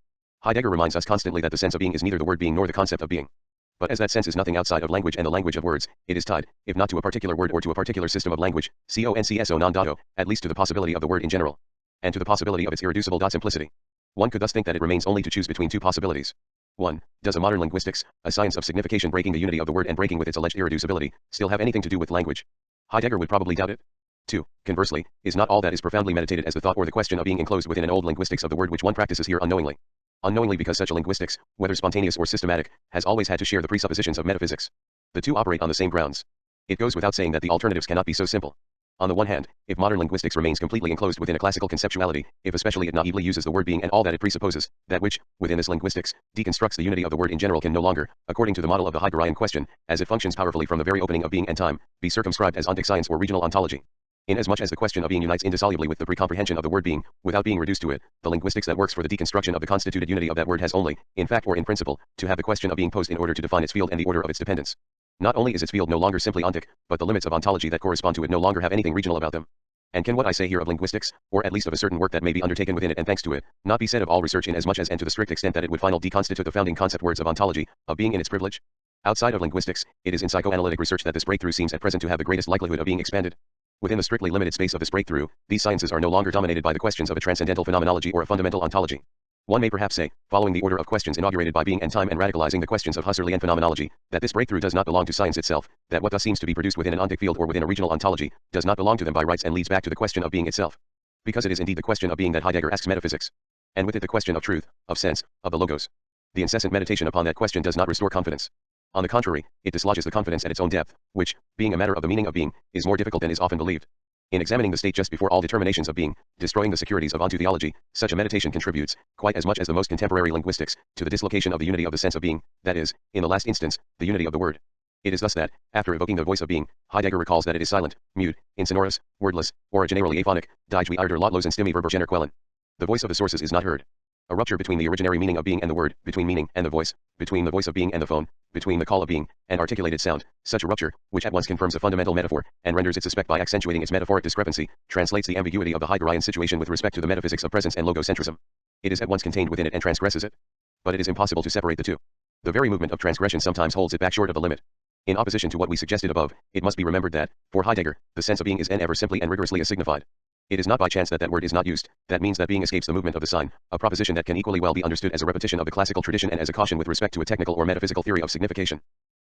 [SPEAKER 1] Heidegger reminds us constantly that the sense of being is neither the word being nor the concept of being. But as that sense is nothing outside of language and the language of words, it is tied, if not to a particular word or to a particular system of language, concso non dato, at least to the possibility of the word in general, and to the possibility of its irreducible simplicity. One could thus think that it remains only to choose between two possibilities. 1. Does a modern linguistics, a science of signification breaking the unity of the word and breaking with its alleged irreducibility, still have anything to do with language? Heidegger would probably doubt it. 2. Conversely, is not all that is profoundly meditated as the thought or the question of being enclosed within an old linguistics of the word which one practices here unknowingly? Unknowingly because such a linguistics, whether spontaneous or systematic, has always had to share the presuppositions of metaphysics. The two operate on the same grounds. It goes without saying that the alternatives cannot be so simple. On the one hand, if modern linguistics remains completely enclosed within a classical conceptuality, if especially it naively uses the word being and all that it presupposes, that which, within this linguistics, deconstructs the unity of the word in general can no longer, according to the model of the Heideggerian question, as it functions powerfully from the very opening of being and time, be circumscribed as ontic science or regional ontology. Inasmuch as the question of being unites indissolubly with the precomprehension of the word being, without being reduced to it, the linguistics that works for the deconstruction of the constituted unity of that word has only, in fact or in principle, to have the question of being posed in order to define its field and the order of its dependence. Not only is its field no longer simply ontic, but the limits of ontology that correspond to it no longer have anything regional about them. And can what I say here of linguistics, or at least of a certain work that may be undertaken within it and thanks to it, not be said of all research in as much as and to the strict extent that it would finally deconstitute the founding concept words of ontology, of being in its privilege? Outside of linguistics, it is in psychoanalytic research that this breakthrough seems at present to have the greatest likelihood of being expanded. Within the strictly limited space of this breakthrough, these sciences are no longer dominated by the questions of a transcendental phenomenology or a fundamental ontology. One may perhaps say, following the order of questions inaugurated by being and time and radicalizing the questions of Husserlian phenomenology, that this breakthrough does not belong to science itself, that what thus seems to be produced within an ontic field or within a regional ontology, does not belong to them by rights and leads back to the question of being itself. Because it is indeed the question of being that Heidegger asks metaphysics. And with it the question of truth, of sense, of the logos. The incessant meditation upon that question does not restore confidence. On the contrary, it dislodges the confidence at its own depth, which, being a matter of the meaning of being, is more difficult than is often believed. In examining the state just before all determinations of being, destroying the securities of ontotheology, such a meditation contributes, quite as much as the most contemporary linguistics, to the dislocation of the unity of the sense of being, that is, in the last instance, the unity of the word. It is thus that, after evoking the voice of being, Heidegger recalls that it is silent, mute, insonorous, wordless, or generally aphonic, die wie Eider lautlos and stimme verber quellen. The voice of the sources is not heard. A rupture between the originary meaning of being and the word, between meaning and the voice, between the voice of being and the phone, between the call of being, and articulated sound, such a rupture, which at once confirms a fundamental metaphor, and renders it suspect by accentuating its metaphoric discrepancy, translates the ambiguity of the Heideggerian situation with respect to the metaphysics of presence and logocentrism. It is at once contained within it and transgresses it. But it is impossible to separate the two. The very movement of transgression sometimes holds it back short of the limit. In opposition to what we suggested above, it must be remembered that, for Heidegger, the sense of being is and ever simply and rigorously as signified. It is not by chance that that word is not used, that means that being escapes the movement of the sign, a proposition that can equally well be understood as a repetition of the classical tradition and as a caution with respect to a technical or metaphysical theory of signification.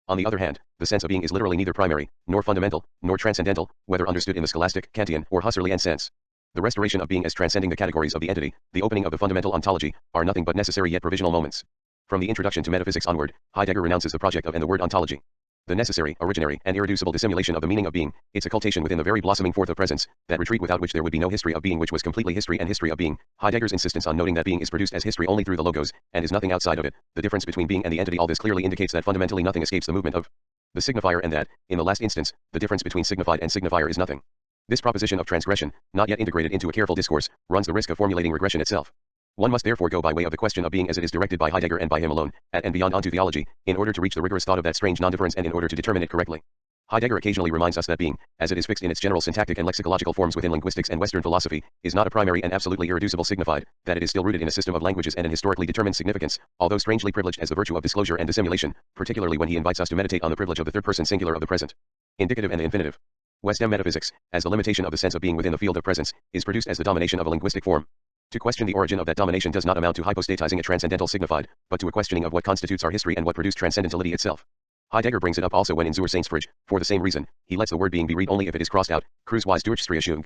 [SPEAKER 1] On the other hand, the sense of being is literally neither primary, nor fundamental, nor transcendental, whether understood in the scholastic, Kantian, or Husserlian sense. The restoration of being as transcending the categories of the entity, the opening of the fundamental ontology, are nothing but necessary yet provisional moments. From the introduction to metaphysics onward, Heidegger renounces the project of and the word ontology. The necessary, originary, and irreducible dissimulation of the meaning of being, its occultation within the very blossoming forth of presence, that retreat without which there would be no history of being which was completely history and history of being, Heidegger's insistence on noting that being is produced as history only through the logos, and is nothing outside of it, the difference between being and the entity, all this clearly indicates that fundamentally nothing escapes the movement of the signifier and that, in the last instance, the difference between signified and signifier is nothing. This proposition of transgression, not yet integrated into a careful discourse, runs the risk of formulating regression itself. One must therefore go by way of the question of being as it is directed by Heidegger and by him alone, at and beyond ontotheology, in order to reach the rigorous thought of that strange non-difference and in order to determine it correctly. Heidegger occasionally reminds us that being, as it is fixed in its general syntactic and lexicological forms within linguistics and Western philosophy, is not a primary and absolutely irreducible signified, that it is still rooted in a system of languages and an historically determined significance, although strangely privileged as the virtue of disclosure and dissimulation, particularly when he invites us to meditate on the privilege of the third person singular of the present, indicative and the infinitive. West M metaphysics, as the limitation of the sense of being within the field of presence, is produced as the domination of a linguistic form. To question the origin of that domination does not amount to hypostatizing a transcendental signified, but to a questioning of what constitutes our history and what produced transcendentality itself. Heidegger brings it up also when in Zur Seinsfrage, for the same reason, he lets the word being be read only if it is crossed out, Kreuzweise Durchstrichung.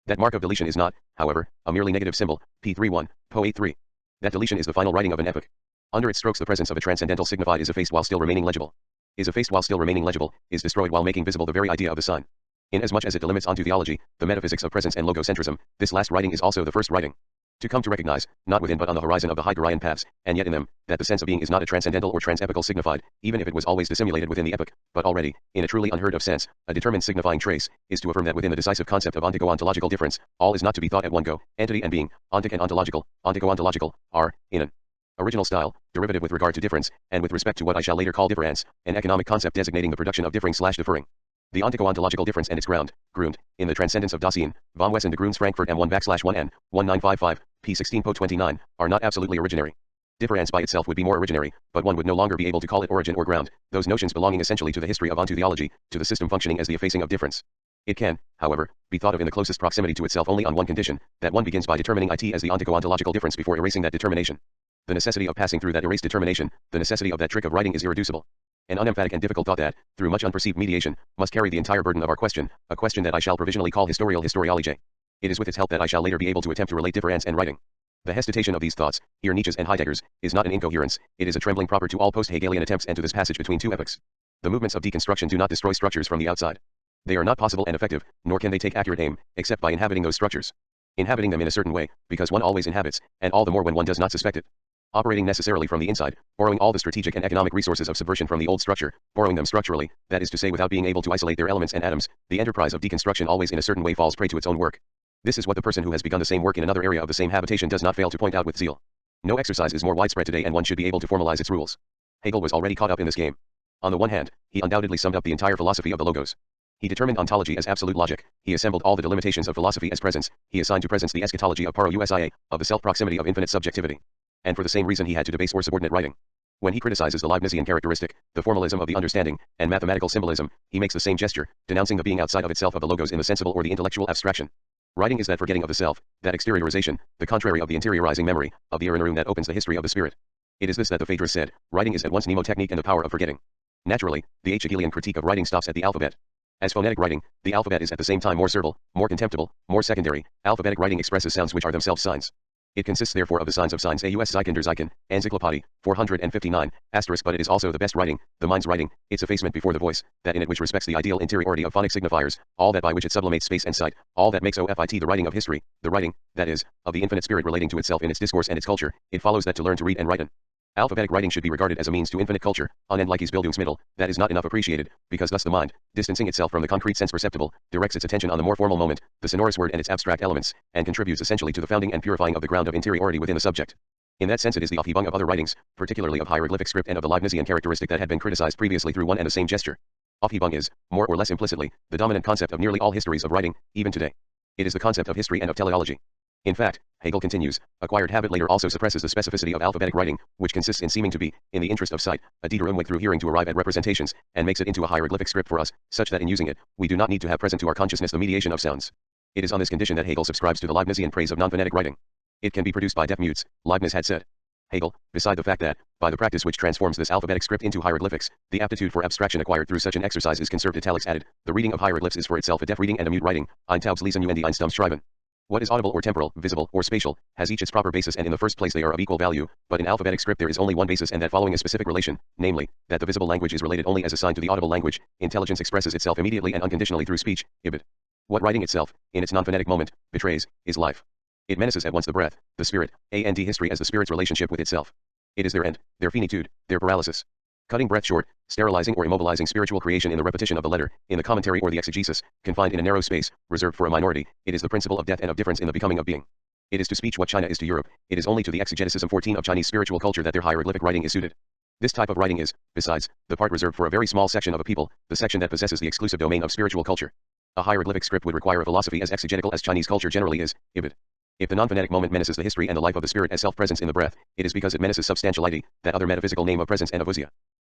[SPEAKER 1] That mark of deletion is not, however, a merely negative symbol, P31, Po 8.3. That deletion is the final writing of an epoch. Under its strokes the presence of a transcendental signified is effaced while still remaining legible. Is effaced while still remaining legible, is destroyed while making visible the very idea of the sign. Inasmuch as it delimits ontotheology, the metaphysics of presence and logocentrism, this last writing is also the first writing. To come to recognize, not within but on the horizon of the Heideggerian paths, and yet in them, that the sense of being is not a transcendental or transepical signified, even if it was always dissimulated within the epoch, but already, in a truly unheard of sense, a determined signifying trace, is to affirm that within the decisive concept of ontico-ontological difference, all is not to be thought at one go, entity and being, ontic and ontico-ontological, are, in an original style, derivative with regard to difference, and with respect to what I shall later call difference, an economic concept designating the production of differing/differing. The ontico-ontological difference and its Grund, in the transcendence of Dasein, vom Wesen de Grunds Frankfurt M1/1n, 1955, p16 po 29, are not absolutely originary. Difference by itself would be more originary, but one would no longer be able to call it origin or ground, those notions belonging essentially to the history of ontotheology, to the system functioning as the effacing of difference. It can, however, be thought of in the closest proximity to itself only on one condition, that one begins by determining it as the ontico-ontological difference before erasing that determination. The necessity of passing through that erased determination, the necessity of that trick of writing is irreducible. An unemphatic and difficult thought that, through much unperceived mediation, must carry the entire burden of our question, a question that I shall provisionally call historiology. It is with its help that I shall later be able to attempt to relate difference and writing. The hesitation of these thoughts, here Nietzsche's and Heidegger's, is not an incoherence, it is a trembling proper to all post-Hegelian attempts and to this passage between two epochs. The movements of deconstruction do not destroy structures from the outside. They are not possible and effective, nor can they take accurate aim, except by inhabiting those structures. Inhabiting them in a certain way, because one always inhabits, and all the more when one does not suspect it. Operating necessarily from the inside, borrowing all the strategic and economic resources of subversion from the old structure, borrowing them structurally, that is to say without being able to isolate their elements and atoms, the enterprise of deconstruction always in a certain way falls prey to its own work. This is what the person who has begun the same work in another area of the same habitation does not fail to point out with zeal. No exercise is more widespread today and one should be able to formalize its rules. Hegel was already caught up in this game. On the one hand, he undoubtedly summed up the entire philosophy of the logos. He determined ontology as absolute logic, he assembled all the delimitations of philosophy as presence, he assigned to presence the eschatology of parousia, of the self-proximity of infinite subjectivity. And for the same reason he had to debase or subordinate writing. When he criticizes the Leibnizian characteristic, the formalism of the understanding, and mathematical symbolism, he makes the same gesture, denouncing the being outside of itself of the logos in the sensible or the intellectual abstraction. Writing is that forgetting of the self, that exteriorization, the contrary of the interiorizing memory, of the room that opens the history of the spirit. It is this that the Phaedrus said, writing is at once mnemotechnique and the power of forgetting. Naturally, the Hegelian critique of writing stops at the alphabet. As phonetic writing, the alphabet is at the same time more servile, more contemptible, more secondary. Alphabetic writing expresses sounds which are themselves signs. It consists therefore of the signs of signs AUS Zeichen der Zeichen, Encyclopédie, 459, asterisk, but it is also the best writing, the mind's writing, its effacement before the voice, that in it which respects the ideal interiority of phonic signifiers, all that by which it sublimates space and sight, all that makes OFIT the writing of history, the writing, that is, of the infinite spirit relating to itself in its discourse and its culture. It follows that to learn to read and write an alphabetic writing should be regarded as a means to infinite culture, unendliches Bildungsmittel, that is not enough appreciated, because thus the mind, distancing itself from the concrete sense perceptible, directs its attention on the more formal moment, the sonorous word and its abstract elements, and contributes essentially to the founding and purifying of the ground of interiority within the subject. In that sense it is the Aufhebung of other writings, particularly of hieroglyphic script and of the Leibnizian characteristic that had been criticized previously through one and the same gesture. Aufhebung is, more or less implicitly, the dominant concept of nearly all histories of writing, even today. It is the concept of history and of teleology. In fact, Hegel continues, acquired habit later also suppresses the specificity of alphabetic writing, which consists in seeming to be, in the interest of sight, a Diederumweg through hearing to arrive at representations, and makes it into a hieroglyphic script for us, such that in using it, we do not need to have present to our consciousness the mediation of sounds. It is on this condition that Hegel subscribes to the Leibnizian praise of non-phonetic writing. It can be produced by deaf mutes, Leibniz had said. Hegel, beside the fact that, by the practice which transforms this alphabetic script into hieroglyphics, the aptitude for abstraction acquired through such an exercise is conserved, italics added, the reading of hieroglyphs is for itself a deaf reading and a mute writing, ein taubes lesen und ein stummes schreiben. What is audible or temporal, visible, or spatial, has each its proper basis, and in the first place they are of equal value, but in alphabetic script there is only one basis, and that following a specific relation, namely, that the visible language is related only as a sign to the audible language. Intelligence expresses itself immediately and unconditionally through speech, ibid. What writing itself, in its non-phonetic moment, betrays, is life. It menaces at once the breath, the spirit, and history as the spirit's relationship with itself. It is their end, their finitude, their paralysis. Cutting breath short, sterilizing or immobilizing spiritual creation in the repetition of the letter, in the commentary or the exegesis, confined in a narrow space, reserved for a minority, it is the principle of death and of difference in the becoming of being. It is to speech what China is to Europe, it is only to the exegeticism 14 of Chinese spiritual culture that their hieroglyphic writing is suited. This type of writing is, besides, the part reserved for a very small section of a people, the section that possesses the exclusive domain of spiritual culture. A hieroglyphic script would require a philosophy as exegetical as Chinese culture generally is, ibid. If the non-phonetic moment menaces the history and the life of the spirit as self-presence in the breath, it is because it menaces substantiality, that other metaphysical name of presence and of ousia.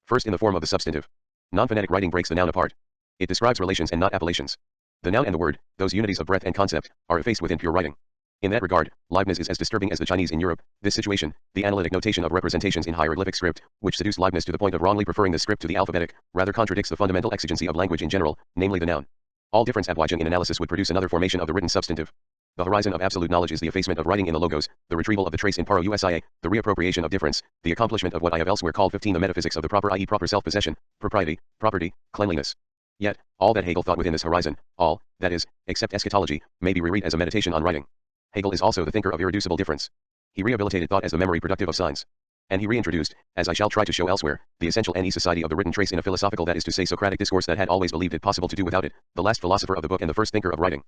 [SPEAKER 1] First in the form of the substantive. Non-phonetic writing breaks the noun apart. It describes relations and not appellations. The noun and the word, those unities of breath and concept, are effaced within pure writing. In that regard, Leibniz is as disturbing as the Chinese in Europe. This situation, the analytic notation of representations in hieroglyphic script, which seduced Leibniz to the point of wrongly preferring the script to the alphabetic, rather contradicts the fundamental exigency of language in general, namely the noun. All difference abweichung in analysis would produce another formation of the written substantive. The horizon of absolute knowledge is the effacement of writing in the logos, the retrieval of the trace in paro usia, the reappropriation of difference, the accomplishment of what I have elsewhere called 15 the metaphysics of the proper, i.e. proper self-possession, propriety, property, cleanliness. Yet, all that Hegel thought within this horizon, all, that is, except eschatology, may be reread as a meditation on writing. Hegel is also the thinker of irreducible difference. He rehabilitated thought as the memory productive of signs. And he reintroduced, as I shall try to show elsewhere, the essential necessity of the written trace in a philosophical, that is to say Socratic discourse that had always believed it possible to do without it, the last philosopher of the book and the first thinker of writing.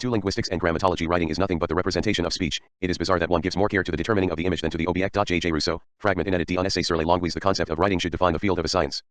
[SPEAKER 1] To linguistics and grammatology, writing is nothing but the representation of speech. It is bizarre that one gives more care to the determining of the image than to the object. J.J. Rousseau, fragment inédit d'un essai sur les langues. The concept of writing should define the field of a science.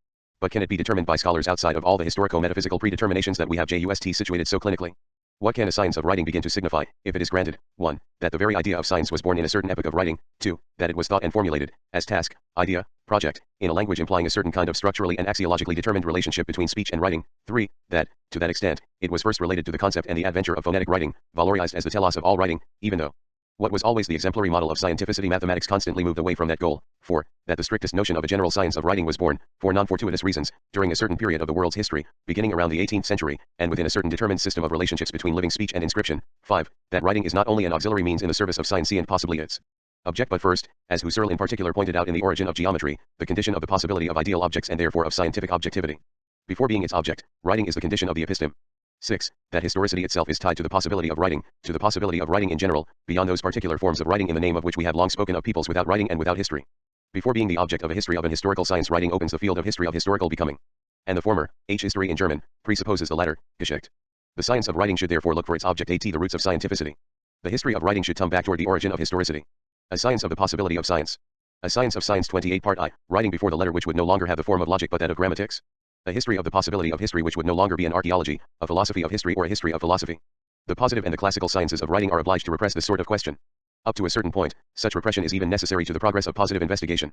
[SPEAKER 1] But can it be determined by scholars outside of all the historico-metaphysical predeterminations that we have just situated so clinically? What can a science of writing begin to signify, if it is granted, 1. That the very idea of science was born in a certain epoch of writing, 2. That it was thought and formulated, as task, idea, project, in a language implying a certain kind of structurally and axiologically determined relationship between speech and writing, 3. That, to that extent, it was first related to the concept and the adventure of phonetic writing, valorized as the telos of all writing, even though what was always the exemplary model of scientificity, mathematics, constantly moved away from that goal. 4. That the strictest notion of a general science of writing was born, for non-fortuitous reasons, during a certain period of the world's history, beginning around the 18th century, and within a certain determined system of relationships between living speech and inscription. 5. That writing is not only an auxiliary means in the service of science and possibly its object, but first, as Husserl in particular pointed out in The Origin of Geometry, the condition of the possibility of ideal objects and therefore of scientific objectivity. Before being its object, writing is the condition of the episteme. 6. That historicity itself is tied to the possibility of writing, to the possibility of writing in general, beyond those particular forms of writing in the name of which we have long spoken of peoples without writing and without history. Before being the object of a history of an historical science, writing opens the field of history of historical becoming. And the former, history in German, presupposes the latter, Geschichte. The science of writing should therefore look for its object at the roots of scientificity. The history of writing should come back toward the origin of historicity. A science of the possibility of science. A science of science 28 Part I, writing before the letter which would no longer have the form of logic but that of grammatics. A history of the possibility of history which would no longer be an archaeology, a philosophy of history or a history of philosophy. The positive and the classical sciences of writing are obliged to repress this sort of question. Up to a certain point, such repression is even necessary to the progress of positive investigation.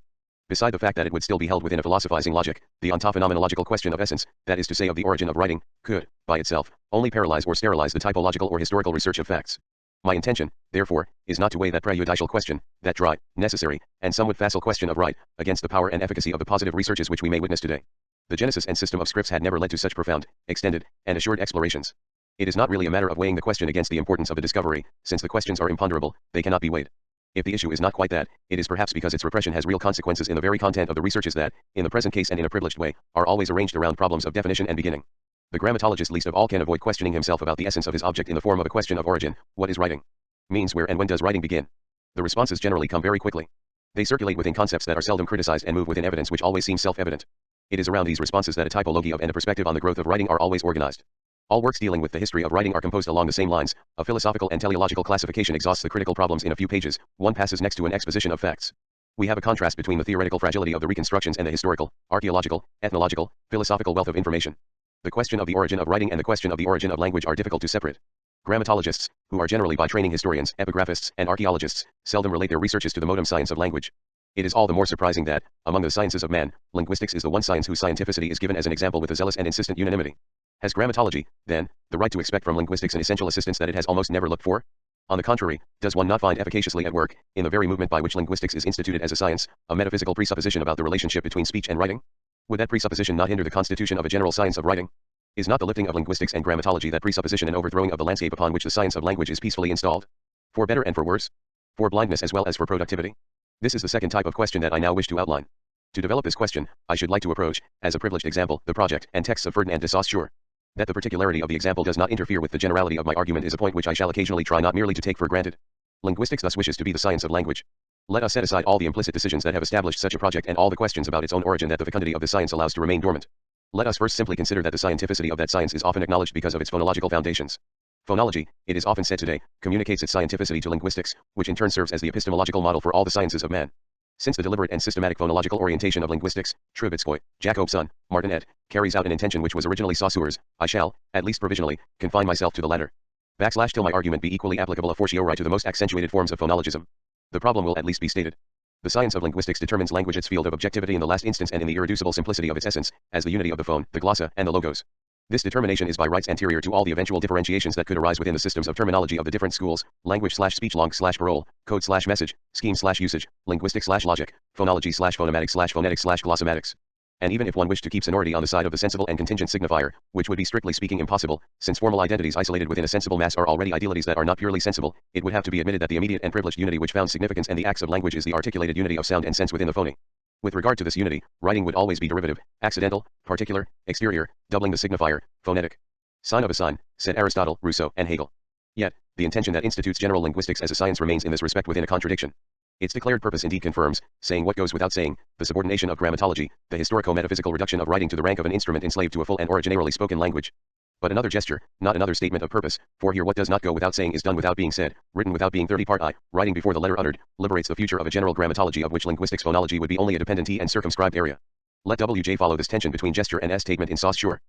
[SPEAKER 1] Beside the fact that it would still be held within a philosophizing logic, the ontophenomenological question of essence, that is to say of the origin of writing, could, by itself, only paralyze or sterilize the typological or historical research of facts. My intention, therefore, is not to weigh that prejudicial question, that dry, necessary, and somewhat facile question of right, against the power and efficacy of the positive researches which we may witness today. The genesis and system of scripts had never led to such profound, extended, and assured explorations. It is not really a matter of weighing the question against the importance of the discovery, since the questions are imponderable, they cannot be weighed. If the issue is not quite that, it is perhaps because its repression has real consequences in the very content of the researches that, in the present case and in a privileged way, are always arranged around problems of definition and beginning. The grammatologist least of all can avoid questioning himself about the essence of his object in the form of a question of origin: what is writing? Means where and when does writing begin? The responses generally come very quickly. They circulate within concepts that are seldom criticized and move within evidence which always seems self-evident. It is around these responses that a typology of and a perspective on the growth of writing are always organized. All works dealing with the history of writing are composed along the same lines. A philosophical and teleological classification exhausts the critical problems in a few pages. One passes next to an exposition of facts. We have a contrast between the theoretical fragility of the reconstructions and the historical, archaeological, ethnological, philosophical wealth of information. The question of the origin of writing and the question of the origin of language are difficult to separate. Grammatologists, who are generally by training historians, epigraphists, and archaeologists, seldom relate their researches to the modem science of language. It is all the more surprising that, among the sciences of man, linguistics is the one science whose scientificity is given as an example with a zealous and insistent unanimity. Has grammatology, then, the right to expect from linguistics an essential assistance that it has almost never looked for? On the contrary, does one not find efficaciously at work, in the very movement by which linguistics is instituted as a science, a metaphysical presupposition about the relationship between speech and writing? Would that presupposition not hinder the constitution of a general science of writing? Is not the lifting of linguistics and grammatology that presupposition an overthrowing of the landscape upon which the science of language is peacefully installed? For better and for worse? For blindness as well as for productivity? This is the second type of question that I now wish to outline. To develop this question, I should like to approach, as a privileged example, the project and texts of Ferdinand de Saussure. That the particularity of the example does not interfere with the generality of my argument is a point which I shall occasionally try not merely to take for granted. Linguistics thus wishes to be the science of language. Let us set aside all the implicit decisions that have established such a project and all the questions about its own origin that the fecundity of the science allows to remain dormant. Let us first simply consider that the scientificity of that science is often acknowledged because of its phonological foundations. Phonology, it is often said today, communicates its scientificity to linguistics, which in turn serves as the epistemological model for all the sciences of man. Since the deliberate and systematic phonological orientation of linguistics, Trubetskoy, Jacobson, Martin et, carries out an intention which was originally Saussure's, I shall, at least provisionally, confine myself to the latter. Till my argument be equally applicable a fortiori to the most accentuated forms of phonologism. The problem will at least be stated. The science of linguistics determines language its field of objectivity in the last instance and in the irreducible simplicity of its essence, as the unity of the phone, the glossa, and the logos. This determination is by rights anterior to all the eventual differentiations that could arise within the systems of terminology of the different schools, language/speech long/parole, code/message, scheme/usage, linguistics/logic, phonology/phonematic/phonetics/glossomatics. And even if one wished to keep sonority on the side of the sensible and contingent signifier, which would be strictly speaking impossible, since formal identities isolated within a sensible mass are already idealities that are not purely sensible, it would have to be admitted that the immediate and privileged unity which founds significance and the acts of language is the articulated unity of sound and sense within the phony. With regard to this unity, writing would always be derivative, accidental, particular, exterior, doubling the signifier, phonetic. Sign of a sign, said Aristotle, Rousseau, and Hegel. Yet, the intention that institutes general linguistics as a science remains in this respect within a contradiction. Its declared purpose indeed confirms, saying what goes without saying, the subordination of grammatology, the historico-metaphysical reduction of writing to the rank of an instrument enslaved to a full and originarily spoken language. But another gesture, not another statement of purpose, for here what does not go without saying is done without being said, written without being 30 part I, writing before the letter uttered, liberates the future of a general grammatology of which linguistics phonology would be only a dependent and circumscribed area. Let WJ follow this tension between gesture and statement in Saussure.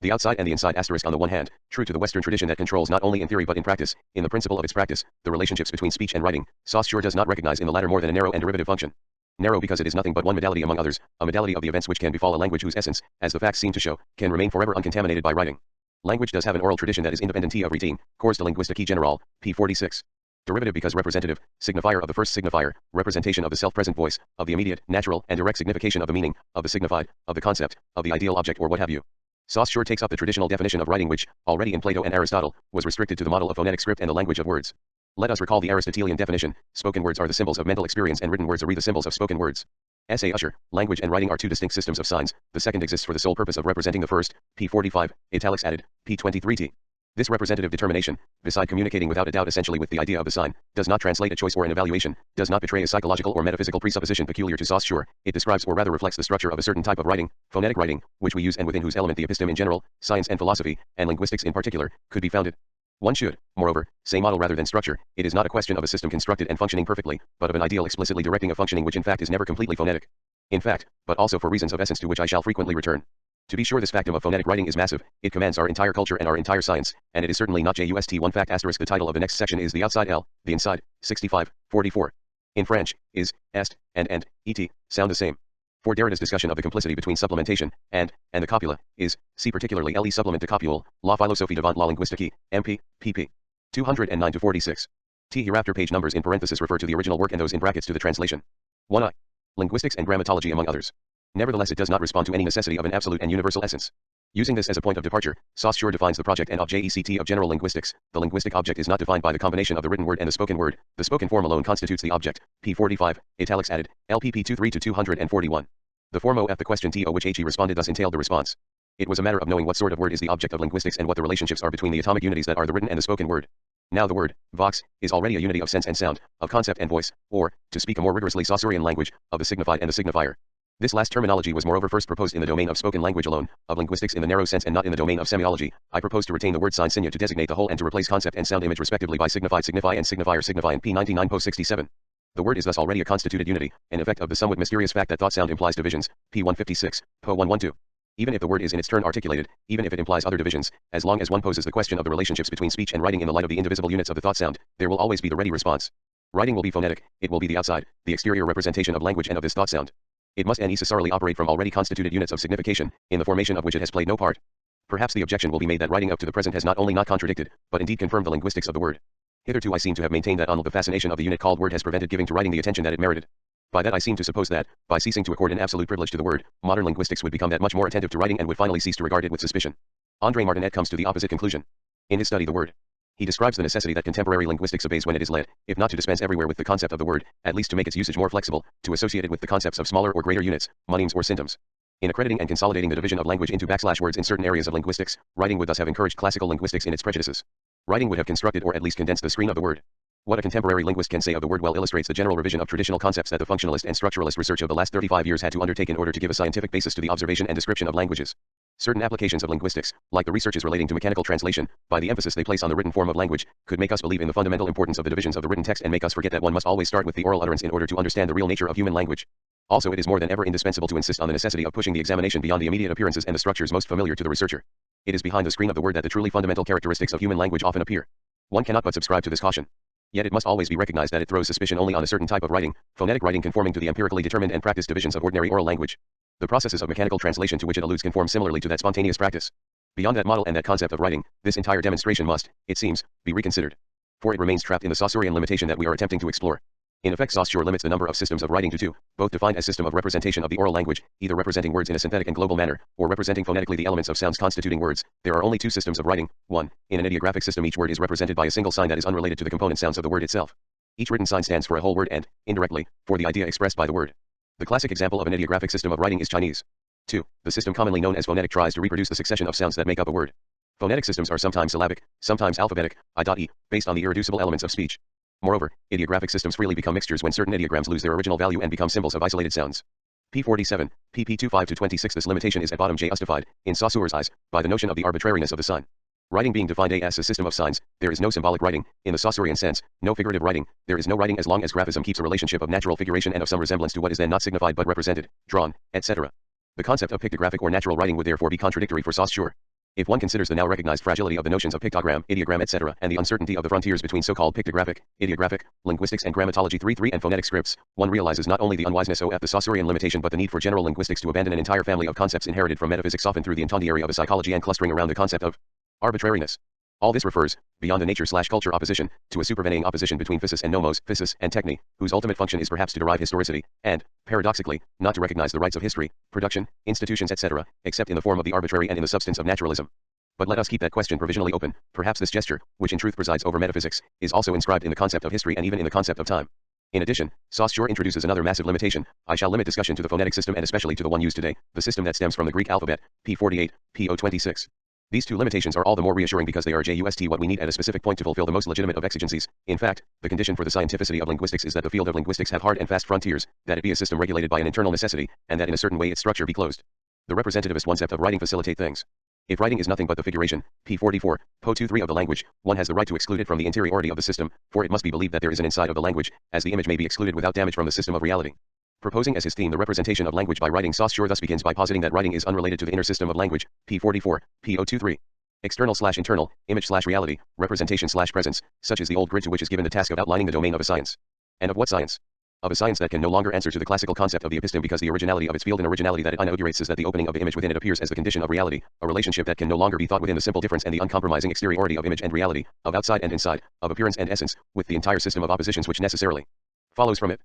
[SPEAKER 1] The outside and the inside asterisk on the one hand, true to the Western tradition that controls not only in theory but in practice, in the principle of its practice, the relationships between speech and writing, Saussure does not recognize in the latter more than a narrow and derivative function. Narrow because it is nothing but one modality among others, a modality of the events which can befall a language whose essence, as the facts seem to show, can remain forever uncontaminated by writing. Language does have an oral tradition that is independent of routine, Cours de linguistique générale, p. 46. Derivative because representative, signifier of the first signifier, representation of the self-present voice, of the immediate, natural, and direct signification of the meaning, of the signified, of the concept, of the ideal object or what have you. Saussure takes up the traditional definition of writing which, already in Plato and Aristotle, was restricted to the model of phonetic script and the language of words. Let us recall the Aristotelian definition: spoken words are the symbols of mental experience and written words are the symbols of spoken words. S.A. Usher, language and writing are two distinct systems of signs, the second exists for the sole purpose of representing the first, p. 45, italics added, p. 23t. This representative determination, beside communicating without a doubt essentially with the idea of the sign, does not translate a choice or an evaluation, does not betray a psychological or metaphysical presupposition peculiar to Saussure, it describes or rather reflects the structure of a certain type of writing, phonetic writing, which we use and within whose element the episteme in general, science and philosophy, and linguistics in particular, could be founded. One should, moreover, say model rather than structure. It is not a question of a system constructed and functioning perfectly, but of an ideal explicitly directing a functioning which in fact is never completely phonetic. In fact, but also for reasons of essence to which I shall frequently return. To be sure, this factum of phonetic writing is massive, it commands our entire culture and our entire science, and it is certainly not just one fact asterisk. The title of the next section is the outside L, the inside, 65, 44. In French, is, est, and et sound the same. For Derrida's discussion of the complicity between supplementation and the copula, is, see particularly Le Supplement de Copule, La Philosophie devant la Linguistique, MP, pp. 209-46. T hereafter page numbers in parenthesis refer to the original work and those in brackets to the translation. 1i. Linguistics and Grammatology among others. Nevertheless, it does not respond to any necessity of an absolute and universal essence. Using this as a point of departure, Saussure defines the project and object of general linguistics. The linguistic object is not defined by the combination of the written word and the spoken word. The spoken form alone constitutes the object. P 45, italics added, LPP 23-241. The form of the question to which he responded thus entailed the response. It was a matter of knowing what sort of word is the object of linguistics and what the relationships are between the atomic unities that are the written and the spoken word. Now the word, vox, is already a unity of sense and sound, of concept and voice, or, to speak a more rigorously Saussurian language, of the signified and the signifier. This last terminology was moreover first proposed in the domain of spoken language alone, of linguistics in the narrow sense and not in the domain of semiology. I propose to retain the word sign signa to designate the whole and to replace concept and sound image respectively by signified signify and signifier signify and P99 post 67. The word is thus already a constituted unity, an effect of the somewhat mysterious fact that thought sound implies divisions, P156, Po 112. Even if the word is in its turn articulated, even if it implies other divisions, as long as one poses the question of the relationships between speech and writing in the light of the indivisible units of the thought sound, there will always be the ready response. Writing will be phonetic, it will be the outside, the exterior representation of language and of this thought sound. It must necessarily operate from already constituted units of signification, in the formation of which it has played no part. Perhaps the objection will be made that writing up to the present has not only not contradicted, but indeed confirmed the linguistics of the word. Hitherto I seem to have maintained that the fascination of the unit called word has prevented giving to writing the attention that it merited. By that I seem to suppose that, by ceasing to accord an absolute privilege to the word, modern linguistics would become that much more attentive to writing and would finally cease to regard it with suspicion. André Martinet comes to the opposite conclusion. In his study The Word, he describes the necessity that contemporary linguistics obeys when it is led, if not to dispense everywhere with the concept of the word, at least to make its usage more flexible, to associate it with the concepts of smaller or greater units, monemes or synonyms. In accrediting and consolidating the division of language into words in certain areas of linguistics, writing would thus have encouraged classical linguistics in its prejudices. Writing would have constructed or at least condensed the screen of the word. What a contemporary linguist can say of the word well illustrates the general revision of traditional concepts that the functionalist and structuralist research of the last 35 years had to undertake in order to give a scientific basis to the observation and description of languages. Certain applications of linguistics, like the researches relating to mechanical translation, by the emphasis they place on the written form of language, could make us believe in the fundamental importance of the divisions of the written text and make us forget that one must always start with the oral utterance in order to understand the real nature of human language. Also, it is more than ever indispensable to insist on the necessity of pushing the examination beyond the immediate appearances and the structures most familiar to the researcher. It is behind the screen of the word that the truly fundamental characteristics of human language often appear. One cannot but subscribe to this caution. Yet it must always be recognized that it throws suspicion only on a certain type of writing, phonetic writing conforming to the empirically determined and practiced divisions of ordinary oral language. The processes of mechanical translation to which it alludes conform similarly to that spontaneous practice. Beyond that model and that concept of writing, this entire demonstration must, it seems, be reconsidered. For it remains trapped in the Saussurian limitation that we are attempting to explore. In effect, Saussure limits the number of systems of writing to two, both defined as system of representation of the oral language, either representing words in a synthetic and global manner, or representing phonetically the elements of sounds constituting words. There are only two systems of writing. 1. In an ideographic system each word is represented by a single sign that is unrelated to the component sounds of the word itself. Each written sign stands for a whole word and, indirectly, for the idea expressed by the word. The classic example of an ideographic system of writing is Chinese. 2. The system commonly known as phonetic tries to reproduce the succession of sounds that make up a word. Phonetic systems are sometimes syllabic, sometimes alphabetic, I.E., based on the irreducible elements of speech. Moreover, ideographic systems freely become mixtures when certain ideograms lose their original value and become symbols of isolated sounds. P47, pp 25-26. This limitation is at bottom justified, in Saussure's eyes, by the notion of the arbitrariness of the sign. Writing being defined as a system of signs, there is no symbolic writing, in the Saussurian sense, no figurative writing, there is no writing as long as graphism keeps a relationship of natural figuration and of some resemblance to what is then not signified but represented, drawn, etc. The concept of pictographic or natural writing would therefore be contradictory for Saussure. If one considers the now recognized fragility of the notions of pictogram, ideogram, etc., and the uncertainty of the frontiers between so-called pictographic, ideographic, linguistics and grammatology 3.3 and phonetic scripts, one realizes not only the unwiseness of the Saussurian limitation but the need for general linguistics to abandon an entire family of concepts inherited from metaphysics often through the incendiary of a psychology and clustering around the concept of arbitrariness. All this refers, beyond the nature/culture opposition, to a supervening opposition between physis and nomos, physis and techne, whose ultimate function is perhaps to derive historicity, and, paradoxically, not to recognize the rights of history, production, institutions etc., except in the form of the arbitrary and in the substance of naturalism. But let us keep that question provisionally open. Perhaps this gesture, which in truth presides over metaphysics, is also inscribed in the concept of history and even in the concept of time. In addition, Saussure introduces another massive limitation. I shall limit discussion to the phonetic system and especially to the one used today, the system that stems from the Greek alphabet, P48, P026. These two limitations are all the more reassuring because they are just what we need at a specific point to fulfill the most legitimate of exigencies. In fact, the condition for the scientificity of linguistics is that the field of linguistics have hard and fast frontiers, that it be a system regulated by an internal necessity, and that in a certain way its structure be closed. The representativist concept of writing facilitate things. If writing is nothing but the figuration, P44, Po 2.3 of the language, one has the right to exclude it from the interiority of the system, for it must be believed that there is an inside of the language, as the image may be excluded without damage from the system of reality. Proposing as his theme the representation of language by writing, Saussure thus begins by positing that writing is unrelated to the inner system of language, P44, Po 2.3. External/internal, image/reality, representation/presence, such is the old grid to which is given the task of outlining the domain of a science. And of what science? of a science that can no longer answer to the classical concept of the episteme because the originality of its field and originality that it inaugurates is that the opening of the image within it appears as the condition of reality, a relationship that can no longer be thought within the simple difference and the uncompromising exteriority of image and reality, of outside and inside, of appearance and essence, with the entire system of oppositions which necessarily follows from it.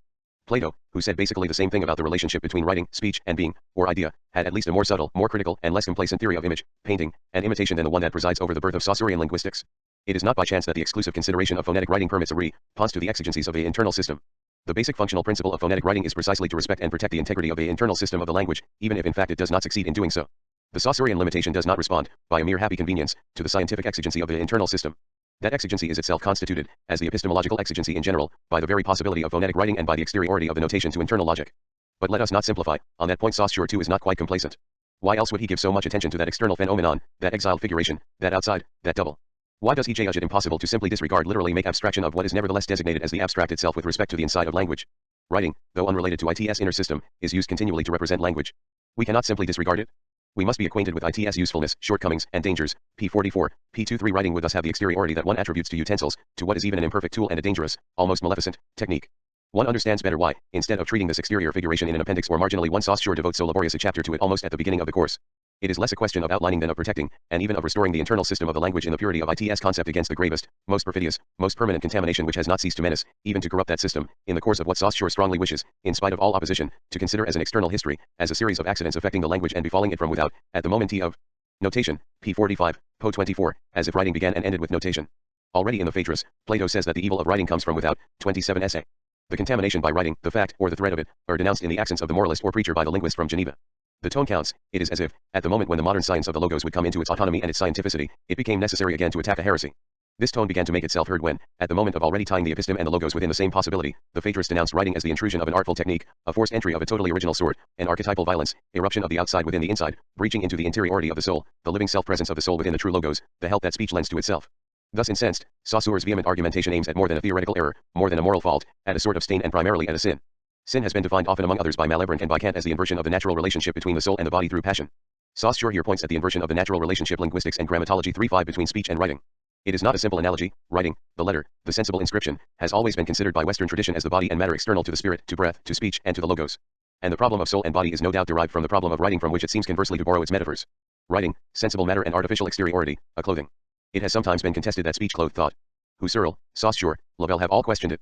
[SPEAKER 1] Plato, who said basically the same thing about the relationship between writing, speech, and being, or idea, had at least a more subtle, more critical, and less complacent theory of image, painting, and imitation than the one that presides over the birth of Saussurian linguistics. It is not by chance that the exclusive consideration of phonetic writing permits a response to the exigencies of an internal system. The basic functional principle of phonetic writing is precisely to respect and protect the integrity of the internal system of the language, even if in fact it does not succeed in doing so. The Saussurian limitation does not respond, by a mere happy convenience, to the scientific exigency of the internal system. That exigency is itself constituted, as the epistemological exigency in general, by the very possibility of phonetic writing and by the exteriority of the notation to internal logic. But let us not simplify, on that point Saussure too is not quite complacent. Why else would he give so much attention to that external phenomenon, that exiled figuration, that outside, that double? Why does he judge it impossible to simply disregard literally make abstraction of what is nevertheless designated as the abstract itself with respect to the inside of language? Writing, though unrelated to its inner system, is used continually to represent language. We cannot simply disregard it. We must be acquainted with its usefulness, shortcomings, and dangers. P44, P23 writing would thus have the exteriority that one attributes to utensils, to what is even an imperfect tool and a dangerous, almost maleficent, technique. One understands better why, instead of treating this exterior figuration in an appendix or marginally, one Saussure devotes so laborious a chapter to it almost at the beginning of the course. It is less a question of outlining than of protecting, and even of restoring the internal system of the language in the purity of its concept against the gravest, most perfidious, most permanent contamination which has not ceased to menace, even to corrupt that system, in the course of what Saussure strongly wishes, in spite of all opposition, to consider as an external history, as a series of accidents affecting the language and befalling it from without, at the moment of notation. P45, Po 24, as if writing began and ended with notation. Already in the Phaedrus, Plato says that the evil of writing comes from without. 27 essay. The contamination by writing, the fact, or the threat of it, are denounced in the accents of the moralist or preacher by the linguist from Geneva. The tone counts. It is as if, at the moment when the modern science of the logos would come into its autonomy and its scientificity, it became necessary again to attack a heresy. This tone began to make itself heard when, at the moment of already tying the episteme and the logos within the same possibility, the Phaedrus denounced writing as the intrusion of an artful technique, a forced entry of a totally original sort, an archetypal violence, eruption of the outside within the inside, breaching into the interiority of the soul, the living self-presence of the soul within the true logos, the help that speech lends to itself. Thus incensed, Saussure's vehement argumentation aims at more than a theoretical error, more than a moral fault, at a sort of stain and primarily at a sin. Sin has been defined often among others by Malebranche and by Kant as the inversion of the natural relationship between the soul and the body through passion. Saussure here points at the inversion of the natural relationship linguistics and Grammatology 3.5 between speech and writing. It is not a simple analogy. Writing, the letter, the sensible inscription, has always been considered by Western tradition as the body and matter external to the spirit, to breath, to speech, and to the logos. And the problem of soul and body is no doubt derived from the problem of writing, from which it seems conversely to borrow its metaphors. Writing, sensible matter and artificial exteriority, a clothing. It has sometimes been contested that speech clothed thought. Husserl, Saussure, Lavelle have all questioned it.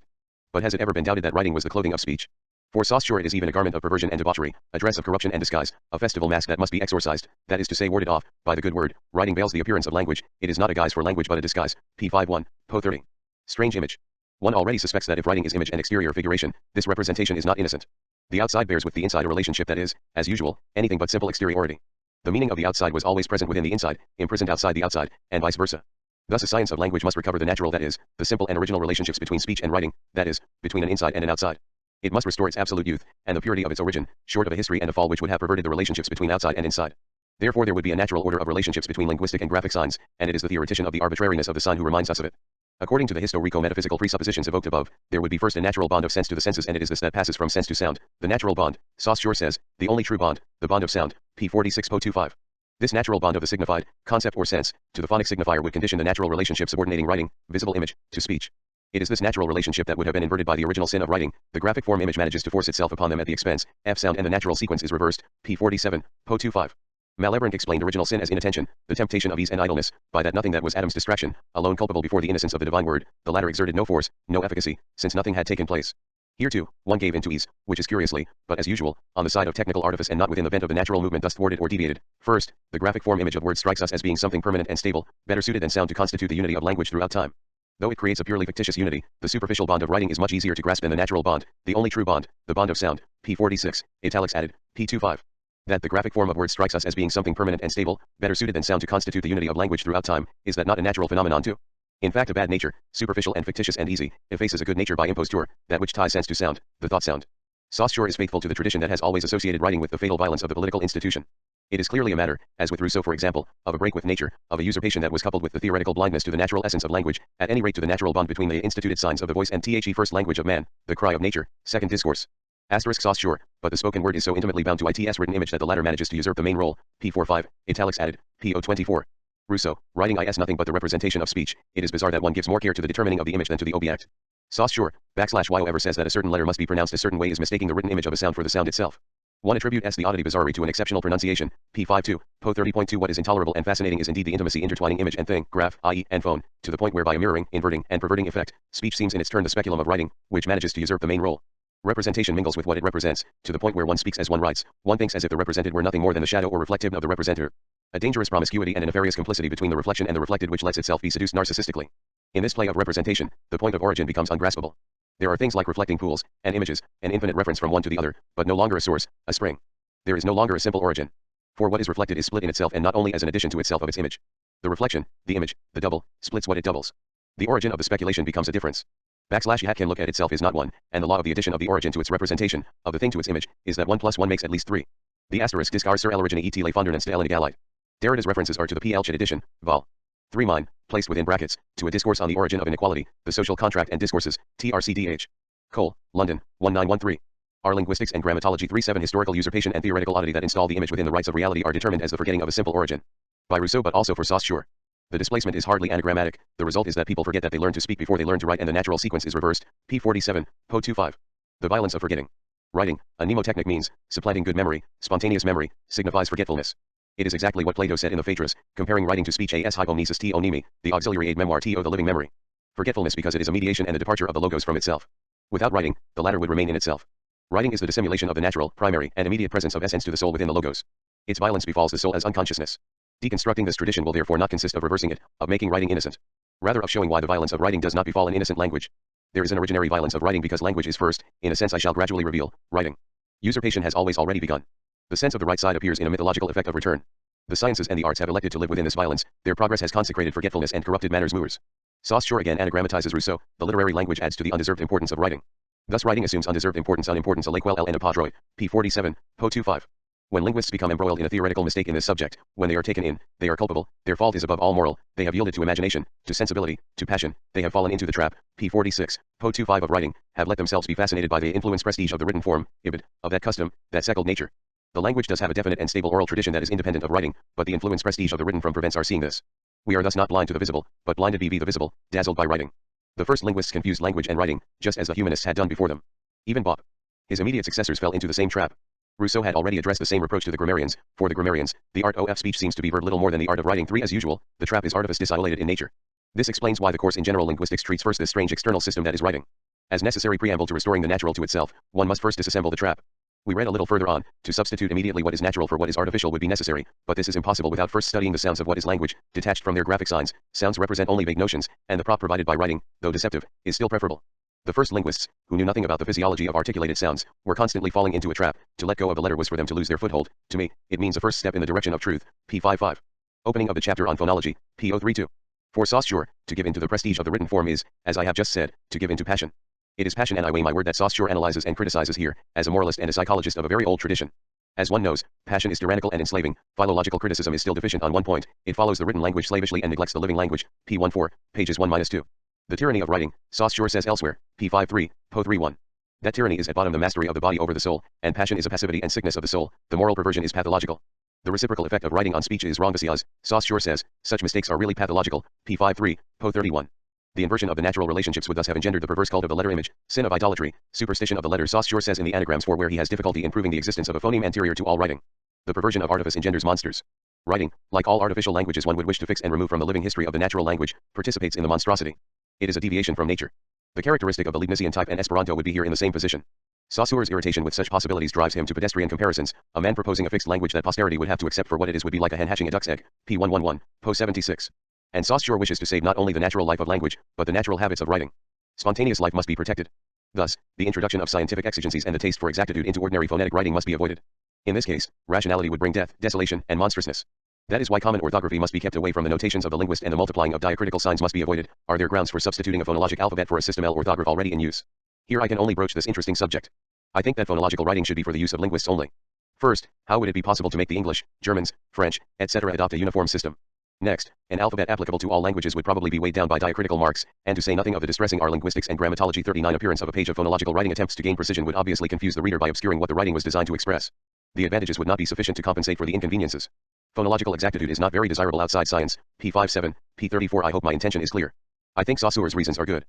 [SPEAKER 1] But has it ever been doubted that writing was the clothing of speech? For Saussure it is even a garment of perversion and debauchery, a dress of corruption and disguise, a festival mask that must be exorcised, that is to say warded off, by the good word. Writing veils the appearance of language, it is not a guise for language but a disguise. P51, Po 30. Strange image. One already suspects that if writing is image and exterior figuration, this representation is not innocent. The outside bears with the inside a relationship that is, as usual, anything but simple exteriority. The meaning of the outside was always present within the inside, imprisoned outside the outside, and vice versa. Thus a science of language must recover the natural, that is, the simple and original relationships between speech and writing, that is, between an inside and an outside. It must restore its absolute youth, and the purity of its origin, short of a history and a fall which would have perverted the relationships between outside and inside. Therefore there would be a natural order of relationships between linguistic and graphic signs, and it is the theoretician of the arbitrariness of the sign who reminds us of it. According to the historico-metaphysical presuppositions evoked above, there would be first a natural bond of sense to the senses, and it is this that passes from sense to sound, the natural bond. Saussure says, the only true bond, the bond of sound. P46 Po 25. This natural bond of the signified, concept or sense, to the phonic signifier would condition the natural relationship subordinating writing, visible image, to speech. It is this natural relationship that would have been inverted by the original sin of writing. The graphic form image manages to force itself upon them at the expense, F sound, and the natural sequence is reversed. P47, Po 25. Malebranche explained original sin as inattention, the temptation of ease and idleness, by that nothing that was Adam's distraction, alone culpable before the innocence of the divine word, the latter exerted no force, no efficacy, since nothing had taken place. Here too, one gave in to ease, which is curiously, but as usual, on the side of technical artifice and not within the bent of the natural movement thus thwarted or deviated. First, the graphic form image of word strikes us as being something permanent and stable, better suited than sound to constitute the unity of language throughout time. Though it creates a purely fictitious unity, the superficial bond of writing is much easier to grasp than the natural bond, the only true bond, the bond of sound. P46, italics added, P25. That the graphic form of word strikes us as being something permanent and stable, better suited than sound to constitute the unity of language throughout time, is that not a natural phenomenon too? In fact a bad nature, superficial and fictitious and easy, effaces a good nature by imposture, that which ties sense to sound, the thought sound. Saussure is faithful to the tradition that has always associated writing with the fatal violence of the political institution. It is clearly a matter, as with Rousseau for example, of a break with nature, of a usurpation that was coupled with the theoretical blindness to the natural essence of language, at any rate to the natural bond between the instituted signs of the voice and the first language of man, the cry of nature, second discourse. Asterisk Saussure, but the spoken word is so intimately bound to its written image that the latter manages to usurp the main role. P45, italics added, P024. Rousseau, writing is nothing but the representation of speech. It is bizarre that one gives more care to the determining of the image than to the object. Saussure, / whoever says that a certain letter must be pronounced a certain way is mistaking the written image of a sound for the sound itself. One attributes the oddity bizarre to an exceptional pronunciation, p52, po 30.2. What is intolerable and fascinating is indeed the intimacy intertwining image and thing, graph, i.e., and phone, to the point where by a mirroring, inverting, and perverting effect, speech seems in its turn the speculum of writing, which manages to usurp the main role. Representation mingles with what it represents, to the point where one speaks as one writes, one thinks as if the represented were nothing more than the shadow or reflective of the representer. A dangerous promiscuity and a nefarious complicity between the reflection and the reflected which lets itself be seduced narcissistically. In this play of representation, the point of origin becomes ungraspable. There are things like reflecting pools, and images, an infinite reference from one to the other, but no longer a source, a spring. There is no longer a simple origin. For what is reflected is split in itself and not only as an addition to itself of its image. The reflection, the image, the double, splits what it doubles. The origin of the speculation becomes a difference. / can look at itself is not one, and the law of the addition of the origin to its representation, of the thing to its image, is that 1 + 1 makes at least 3. The asterisk discar sur l'origine et les fondements de l'inégalité. Derrida's references are to the P.L. edition, vol. 3 mine, placed within brackets, to a discourse on the origin of inequality, the social contract and discourses, TRCDH. Cole, London, 1913. Our linguistics and grammatology 3.7 historical usurpation and theoretical oddity that install the image within the rights of reality are determined as the forgetting of a simple origin. By Rousseau but also for Saussure. The displacement is hardly anagrammatic, the result is that people forget that they learn to speak before they learn to write and the natural sequence is reversed, p47, po 25. The violence of forgetting. Writing, a mnemotechnic means, supplanting good memory, spontaneous memory, signifies forgetfulness. It is exactly what Plato said in the Phaedrus, comparing writing to speech as hypomnesis to onemi, the auxiliary aid memoir to the living memory. Forgetfulness because it is a mediation and the departure of the logos from itself. Without writing, the latter would remain in itself. Writing is the dissimulation of the natural, primary, and immediate presence of essence to the soul within the logos. Its violence befalls the soul as unconsciousness. Deconstructing this tradition will therefore not consist of reversing it, of making writing innocent. Rather of showing why the violence of writing does not befall an innocent language. There is an originary violence of writing because language is first, in a sense I shall gradually reveal, writing. Usurpation has already begun. The sense of the right side appears in a mythological effect of return. The sciences and the arts have elected to live within this violence, their progress has consecrated forgetfulness and corrupted manners moors. Saussure again anagrammatizes Rousseau, the literary language adds to the undeserved importance of writing. Thus writing assumes undeserved importance unimportance alaquel el padroy, p47, po 25. When linguists become embroiled in a theoretical mistake in this subject, when they are taken in, they are culpable, their fault is above all moral, they have yielded to imagination, to sensibility, to passion, they have fallen into the trap, p46, po 25 of writing, have let themselves be fascinated by the influence prestige of the written form, ibid, of that custom, that seckled nature. The language does have a definite and stable oral tradition that is independent of writing, but the influence prestige of the written form prevents our seeing this. We are thus not blind to the visible, but blinded bv the visible, dazzled by writing. The first linguists confused language and writing, just as the humanists had done before them. Even Bob. His immediate successors fell into the same trap. Rousseau had already addressed the same reproach to the grammarians. For the grammarians, the art of speech seems to be little more than the art of writing. 3 As usual, the trap is artifice dissimulated in nature. This explains why the course in general linguistics treats first this strange external system that is writing. As necessary preamble to restoring the natural to itself, one must first disassemble the trap. We read a little further on, to substitute immediately what is natural for what is artificial would be necessary, but this is impossible without first studying the sounds of what is language, detached from their graphic signs. Sounds represent only vague notions, and the prop provided by writing, though deceptive, is still preferable. The first linguists, who knew nothing about the physiology of articulated sounds, were constantly falling into a trap. To let go of the letter was for them to lose their foothold. To me, it means a first step in the direction of truth. p55. Opening of the chapter on phonology, p032. For Saussure, to give in to the prestige of the written form is, as I have just said, to give in to passion. It is passion and I weigh my word that Saussure analyzes and criticizes here, as a moralist and a psychologist of a very old tradition. As one knows, passion is tyrannical and enslaving. Philological criticism is still deficient on one point, it follows the written language slavishly and neglects the living language, p14, pages 1-2. The tyranny of writing, Saussure says elsewhere, p53, po 31. That tyranny is at bottom the mastery of the body over the soul, and passion is a passivity and sickness of the soul, the moral perversion is pathological. The reciprocal effect of writing on speech is wrong because, Saussure says, such mistakes are really pathological, p53, po 31. The inversion of the natural relationships would thus have engendered the perverse cult of the letter image, sin of idolatry, superstition of the letter. Saussure says in the anagrams for where he has difficulty in proving the existence of a phoneme anterior to all writing. The perversion of artifice engenders monsters. Writing, like all artificial languages one would wish to fix and remove from the living history of the natural language, participates in the monstrosity. It is a deviation from nature. The characteristic of the Leibnizian type and Esperanto would be here in the same position. Saussure's irritation with such possibilities drives him to pedestrian comparisons. A man proposing a fixed language that posterity would have to accept for what it is would be like a hen hatching a duck's egg, p111, po 76. And Saussure wishes to save not only the natural life of language, but the natural habits of writing. Spontaneous life must be protected. Thus, the introduction of scientific exigencies and the taste for exactitude into ordinary phonetic writing must be avoided. In this case, rationality would bring death, desolation, and monstrousness. That is why common orthography must be kept away from the notations of the linguist and the multiplying of diacritical signs must be avoided. Are there grounds for substituting a phonologic alphabet for a system L orthograph already in use? Here I can only broach this interesting subject. I think that phonological writing should be for the use of linguists only. First, how would it be possible to make the English, Germans, French, etc. adopt a uniform system? Next, an alphabet applicable to all languages would probably be weighed down by diacritical marks, and to say nothing of the distressing our linguistics and grammatology 39 appearance of a page of phonological writing attempts to gain precision would obviously confuse the reader by obscuring what the writing was designed to express. The advantages would not be sufficient to compensate for the inconveniences. Phonological exactitude is not very desirable outside science, p57, p34. I hope my intention is clear. I think Saussure's reasons are good.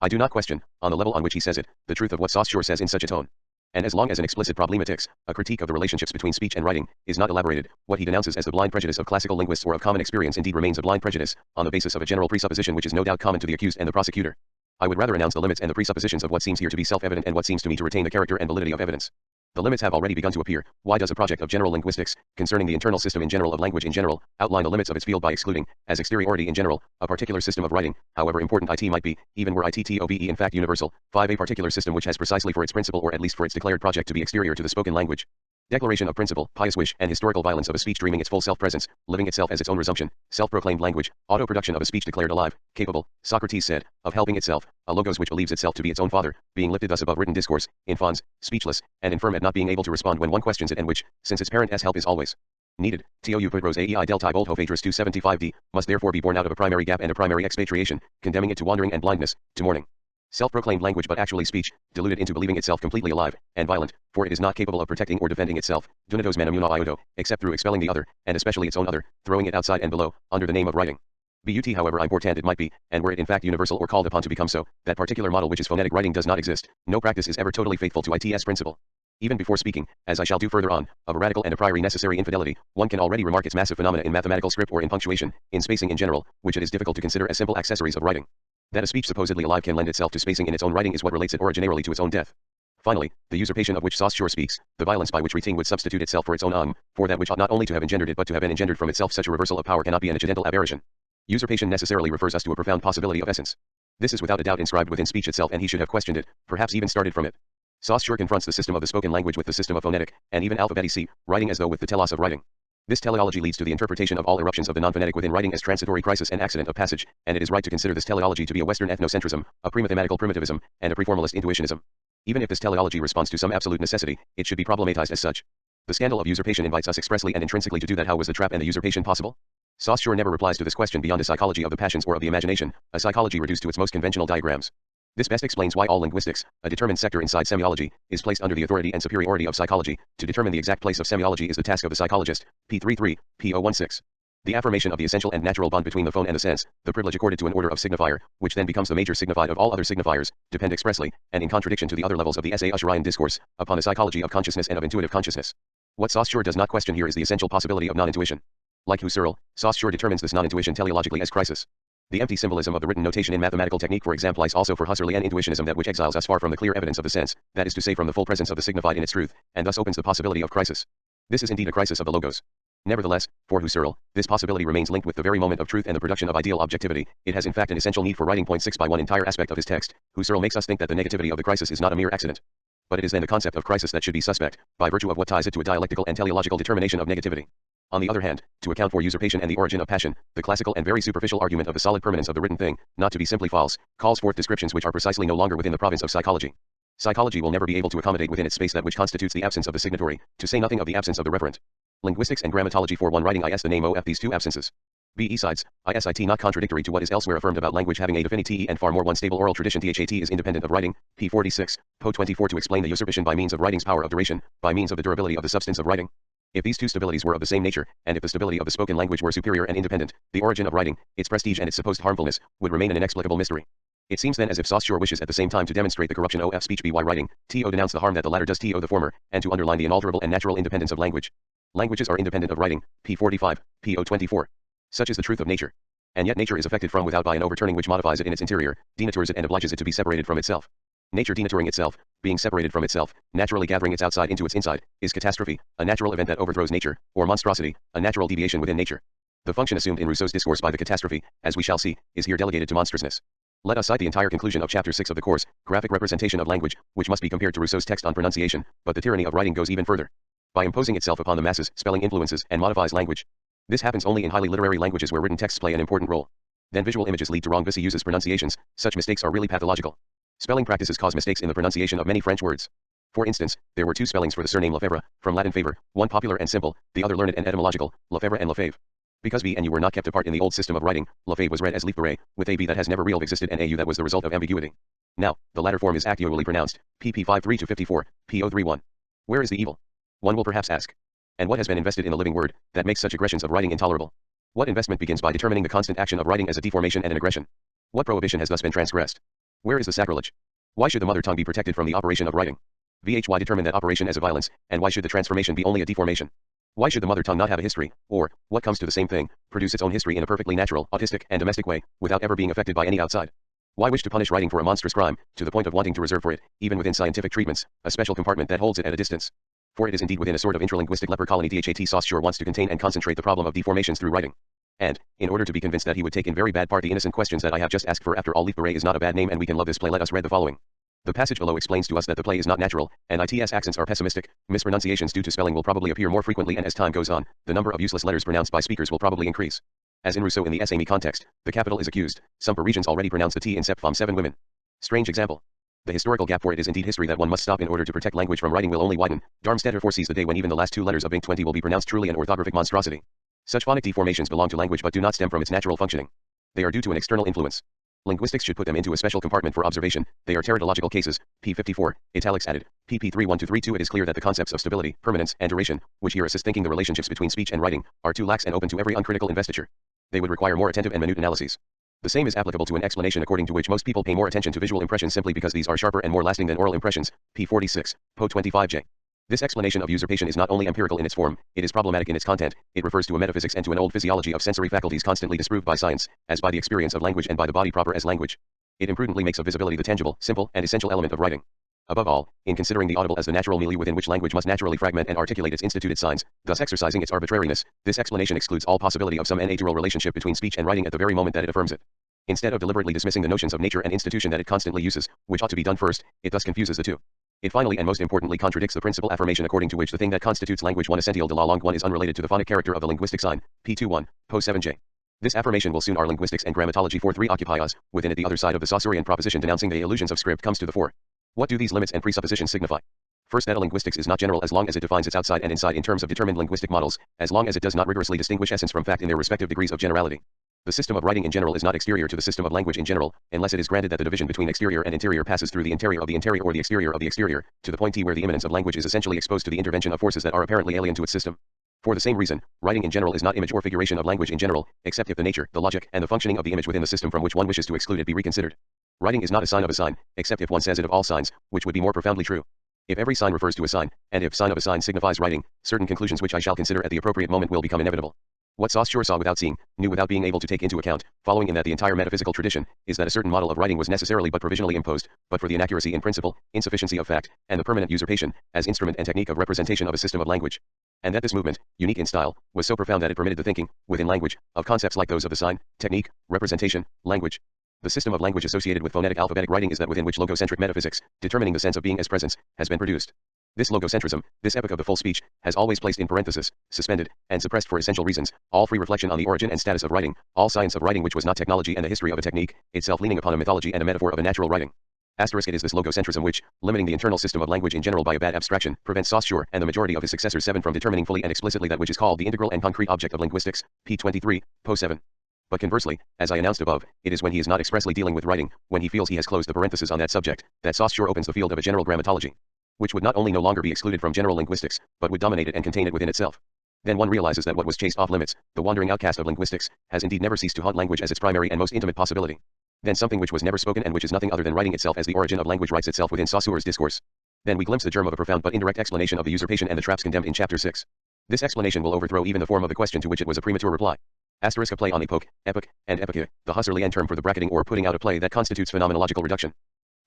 [SPEAKER 1] I do not question, on the level on which he says it, the truth of what Saussure says in such a tone. And as long as an explicit problematics, a critique of the relationships between speech and writing, is not elaborated, what he denounces as the blind prejudice of classical linguists or of common experience indeed remains a blind prejudice, on the basis of a general presupposition which is no doubt common to the accused and the prosecutor. I would rather announce the limits and the presuppositions of what seems here to be self-evident and what seems to me to retain the character and validity of evidence. The limits have already begun to appear. Why does a project of general linguistics, concerning the internal system in general of language in general, outline the limits of its field by excluding, as exteriority in general, a particular system of writing, however important it might be, even were ITTOBE in fact universal, 5. A particular system which has precisely for its principle or at least for its declared project to be exterior to the spoken language. Declaration of principle, pious wish, and historical violence of a speech dreaming its full self-presence, living itself as its own resumption, self-proclaimed language, auto-production of a speech declared alive, capable, Socrates said, of helping itself, a logos which believes itself to be its own father, being lifted thus above written discourse, in fons, speechless, and infirm at not being able to respond when one questions it and which, since its parent's help is always needed, tou pros aei delta bold hophatris 275d, must therefore be born out of a primary gap and a primary expatriation, condemning it to wandering and blindness, to mourning. Self-proclaimed language but actually speech, deluded into believing itself completely alive, and violent, for it is not capable of protecting or defending itself, dunatos manum una iodo, except through expelling the other, and especially its own other, throwing it outside and below, under the name of writing. But however important it might be, and were it in fact universal or called upon to become so, that particular model which is phonetic writing does not exist, no practice is ever totally faithful to its principle. Even before speaking, as I shall do further on, of a radical and a priori necessary infidelity, one can already remark its massive phenomena in mathematical script or in punctuation, in spacing in general, which it is difficult to consider as simple accessories of writing. That a speech supposedly alive can lend itself to spacing in its own writing is what relates it originarily to its own death. Finally, the usurpation of which Saussure speaks, the violence by which writing would substitute itself for its own for that which ought not only to have engendered it but to have been engendered from itself, such a reversal of power cannot be an accidental aberration. Usurpation necessarily refers us to a profound possibility of essence. This is without a doubt inscribed within speech itself, and he should have questioned it, perhaps even started from it. Saussure confronts the system of the spoken language with the system of phonetic, and even alphabetic writing as though with the telos of writing. This teleology leads to the interpretation of all eruptions of the non-phonetic within writing as transitory crisis and accident of passage, and it is right to consider this teleology to be a Western ethnocentrism, a premathematical primitivism, and a preformalist intuitionism. Even if this teleology responds to some absolute necessity, it should be problematized as such. The scandal of usurpation invites us expressly and intrinsically to do that. How was the trap and the usurpation possible? Saussure never replies to this question beyond a psychology of the passions or of the imagination, a psychology reduced to its most conventional diagrams. This best explains why all linguistics, a determined sector inside semiology, is placed under the authority and superiority of psychology. To determine the exact place of semiology is the task of the psychologist. P33, P016. The affirmation of the essential and natural bond between the phone and the sense, the privilege accorded to an order of signifier, which then becomes the major signified of all other signifiers, depend expressly, and in contradiction to the other levels of the essay Usherian discourse, upon the psychology of consciousness and of intuitive consciousness. What Saussure does not question here is the essential possibility of non-intuition. Like Husserl, Saussure determines this non-intuition teleologically as crisis. The empty symbolism of the written notation in mathematical technique, for example, lies also for Husserlian intuitionism, that which exiles us far from the clear evidence of the sense, that is to say from the full presence of the signified in its truth, and thus opens the possibility of crisis. This is indeed a crisis of the logos. Nevertheless, for Husserl, this possibility remains linked with the very moment of truth and the production of ideal objectivity. It has in fact an essential need for writing. Point 6 by one entire aspect of his text, Husserl makes us think that the negativity of the crisis is not a mere accident. But it is then the concept of crisis that should be suspect, by virtue of what ties it to a dialectical and teleological determination of negativity. On the other hand, to account for usurpation and the origin of passion, the classical and very superficial argument of the solid permanence of the written thing, not to be simply false, calls forth descriptions which are precisely no longer within the province of psychology. Psychology will never be able to accommodate within its space that which constitutes the absence of the signatory, to say nothing of the absence of the referent. Linguistics and grammatology for one writing is the name of these two absences. Besides, ISIT not contradictory to what is elsewhere affirmed about language having a definite and far more one stable oral tradition. THAT is independent of writing. P46, Po 24 to explain the usurpation by means of writing's power of duration, by means of the durability of the substance of writing. If these two stabilities were of the same nature, and if the stability of the spoken language were superior and independent, the origin of writing, its prestige and its supposed harmfulness, would remain an inexplicable mystery. It seems then as if Saussure wishes at the same time to demonstrate the corruption of speech by writing, to denounce the harm that the latter does to the former, and to underline the inalterable and natural independence of language. Languages are independent of writing, P45, P024. Such is the truth of nature. And yet nature is affected from without by an overturning which modifies it in its interior, denatures it and obliges it to be separated from itself. Nature denaturing itself, being separated from itself, naturally gathering its outside into its inside, is catastrophe, a natural event that overthrows nature, or monstrosity, a natural deviation within nature. The function assumed in Rousseau's discourse by the catastrophe, as we shall see, is here delegated to monstrousness. Let us cite the entire conclusion of chapter 6 of the course, graphic representation of language, which must be compared to Rousseau's text on pronunciation, but the tyranny of writing goes even further. By imposing itself upon the masses, spelling influences and modifies language. This happens only in highly literary languages where written texts play an important role. Then visual images lead to wrong uses pronunciations. Such mistakes are really pathological. Spelling practices cause mistakes in the pronunciation of many French words. For instance, there were two spellings for the surname Lefebvre, from Latin favor, one popular and simple, the other learned and etymological, Lefebvre and Lefebvre. Because B and U were not kept apart in the old system of writing, Lefebvre was read as Lefebvre, with a B that has never real existed and a U that was the result of ambiguity. Now, the latter form is actually pronounced, pp 53-54, P031. Where is the evil? One will perhaps ask. And what has been invested in the living word, that makes such aggressions of writing intolerable? What investment begins by determining the constant action of writing as a deformation and an aggression? What prohibition has thus been transgressed? Where is the sacrilege? Why should the mother tongue be protected from the operation of writing? Why determine that operation as a violence, and why should the transformation be only a deformation? Why should the mother tongue not have a history, or, what comes to the same thing, produce its own history in a perfectly natural, autistic, and domestic way, without ever being affected by any outside? Why wish to punish writing for a monstrous crime, to the point of wanting to reserve for it, even within scientific treatments, a special compartment that holds it at a distance? For it is indeed within a sort of intralinguistic leper colony that Saussure wants to contain and concentrate the problem of deformations through writing. And, in order to be convinced that he would take in very bad part the innocent questions that I have just asked for, after all, Leaf Beret is not a bad name and we can love this play, let us read the following. The passage below explains to us that the play is not natural, and its accents are pessimistic, mispronunciations due to spelling will probably appear more frequently, and as time goes on, the number of useless letters pronounced by speakers will probably increase. As in Rousseau in the essay Me context, the capital is accused, some Parisians already pronounce the T in sep femme 7 women. Strange example. The historical gap, for it is indeed history that one must stop in order to protect language from writing, will only widen. Darmstaedter foresees the day when even the last two letters of Ink 20 will be pronounced truly an orthographic monstrosity. Such phonic deformations belong to language but do not stem from its natural functioning. They are due to an external influence. Linguistics should put them into a special compartment for observation. They are teratological cases, p. 54, italics added, pp. 31-32. It is clear that the concepts of stability, permanence, and duration, which here assist thinking the relationships between speech and writing, are too lax and open to every uncritical investiture. They would require more attentive and minute analyses. The same is applicable to an explanation according to which most people pay more attention to visual impressions simply because these are sharper and more lasting than oral impressions, p. 46, po. 25j. This explanation of usurpation is not only empirical in its form, it is problematic in its content. It refers to a metaphysics and to an old physiology of sensory faculties constantly disproved by science, as by the experience of language and by the body proper as language. It imprudently makes of visibility the tangible, simple, and essential element of writing. Above all, in considering the audible as the natural milieu within which language must naturally fragment and articulate its instituted signs, thus exercising its arbitrariness, this explanation excludes all possibility of some natural relationship between speech and writing at the very moment that it affirms it. Instead of deliberately dismissing the notions of nature and institution that it constantly uses, which ought to be done first, it thus confuses the two. It finally and most importantly contradicts the principal affirmation according to which the thing that constitutes language one essential de la langue one is unrelated to the phonic character of the linguistic sign, p21, po 7j. This affirmation will soon our linguistics and grammatology 4.3 occupy us. Within it the other side of the Saussurian proposition denouncing the illusions of script comes to the fore. What do these limits and presuppositions signify? First, that a linguistics is not general as long as it defines its outside and inside in terms of determined linguistic models, as long as it does not rigorously distinguish essence from fact in their respective degrees of generality. The system of writing in general is not exterior to the system of language in general, unless it is granted that the division between exterior and interior passes through the interior of the interior or the exterior of the exterior, to the point where the immanence of language is essentially exposed to the intervention of forces that are apparently alien to its system. For the same reason, writing in general is not image or figuration of language in general, except if the nature, the logic, and the functioning of the image within the system from which one wishes to exclude it be reconsidered. Writing is not a sign of a sign, except if one says it of all signs, which would be more profoundly true. If every sign refers to a sign, and if sign of a sign signifies writing, certain conclusions which I shall consider at the appropriate moment will become inevitable. What Saussure saw without seeing, knew without being able to take into account, following in that the entire metaphysical tradition, is that a certain model of writing was necessarily but provisionally imposed, but for the inaccuracy in principle, insufficiency of fact, and the permanent usurpation, as instrument and technique of representation of a system of language. And that this movement, unique in style, was so profound that it permitted the thinking, within language, of concepts like those of the sign, technique, representation, language. The system of language associated with phonetic alphabetic writing is that within which logocentric metaphysics, determining the sense of being as presence, has been produced. This logocentrism, this epoch of the full speech, has always placed in parenthesis, suspended, and suppressed for essential reasons, all free reflection on the origin and status of writing, all science of writing which was not technology and the history of a technique, itself leaning upon a mythology and a metaphor of a natural writing. It is this logocentrism which, limiting the internal system of language in general by a bad abstraction, prevents Saussure and the majority of his successors 7 from determining fully and explicitly that which is called the integral and concrete object of linguistics, p. 23, po 7. But conversely, as I announced above, it is when he is not expressly dealing with writing, when he feels he has closed the parenthesis on that subject, that Saussure opens the field of a general grammatology, which would not only no longer be excluded from general linguistics, but would dominate it and contain it within itself. Then one realizes that what was chased off limits, the wandering outcast of linguistics, has indeed never ceased to haunt language as its primary and most intimate possibility. Then something which was never spoken and which is nothing other than writing itself as the origin of language writes itself within Saussure's discourse. Then we glimpse the germ of a profound but indirect explanation of the usurpation and the traps condemned in chapter 6. This explanation will overthrow even the form of the question to which it was a premature reply. Asterisk a play on epoch, epoch, and epoche, the Husserlian term for the bracketing or putting out a play that constitutes phenomenological reduction.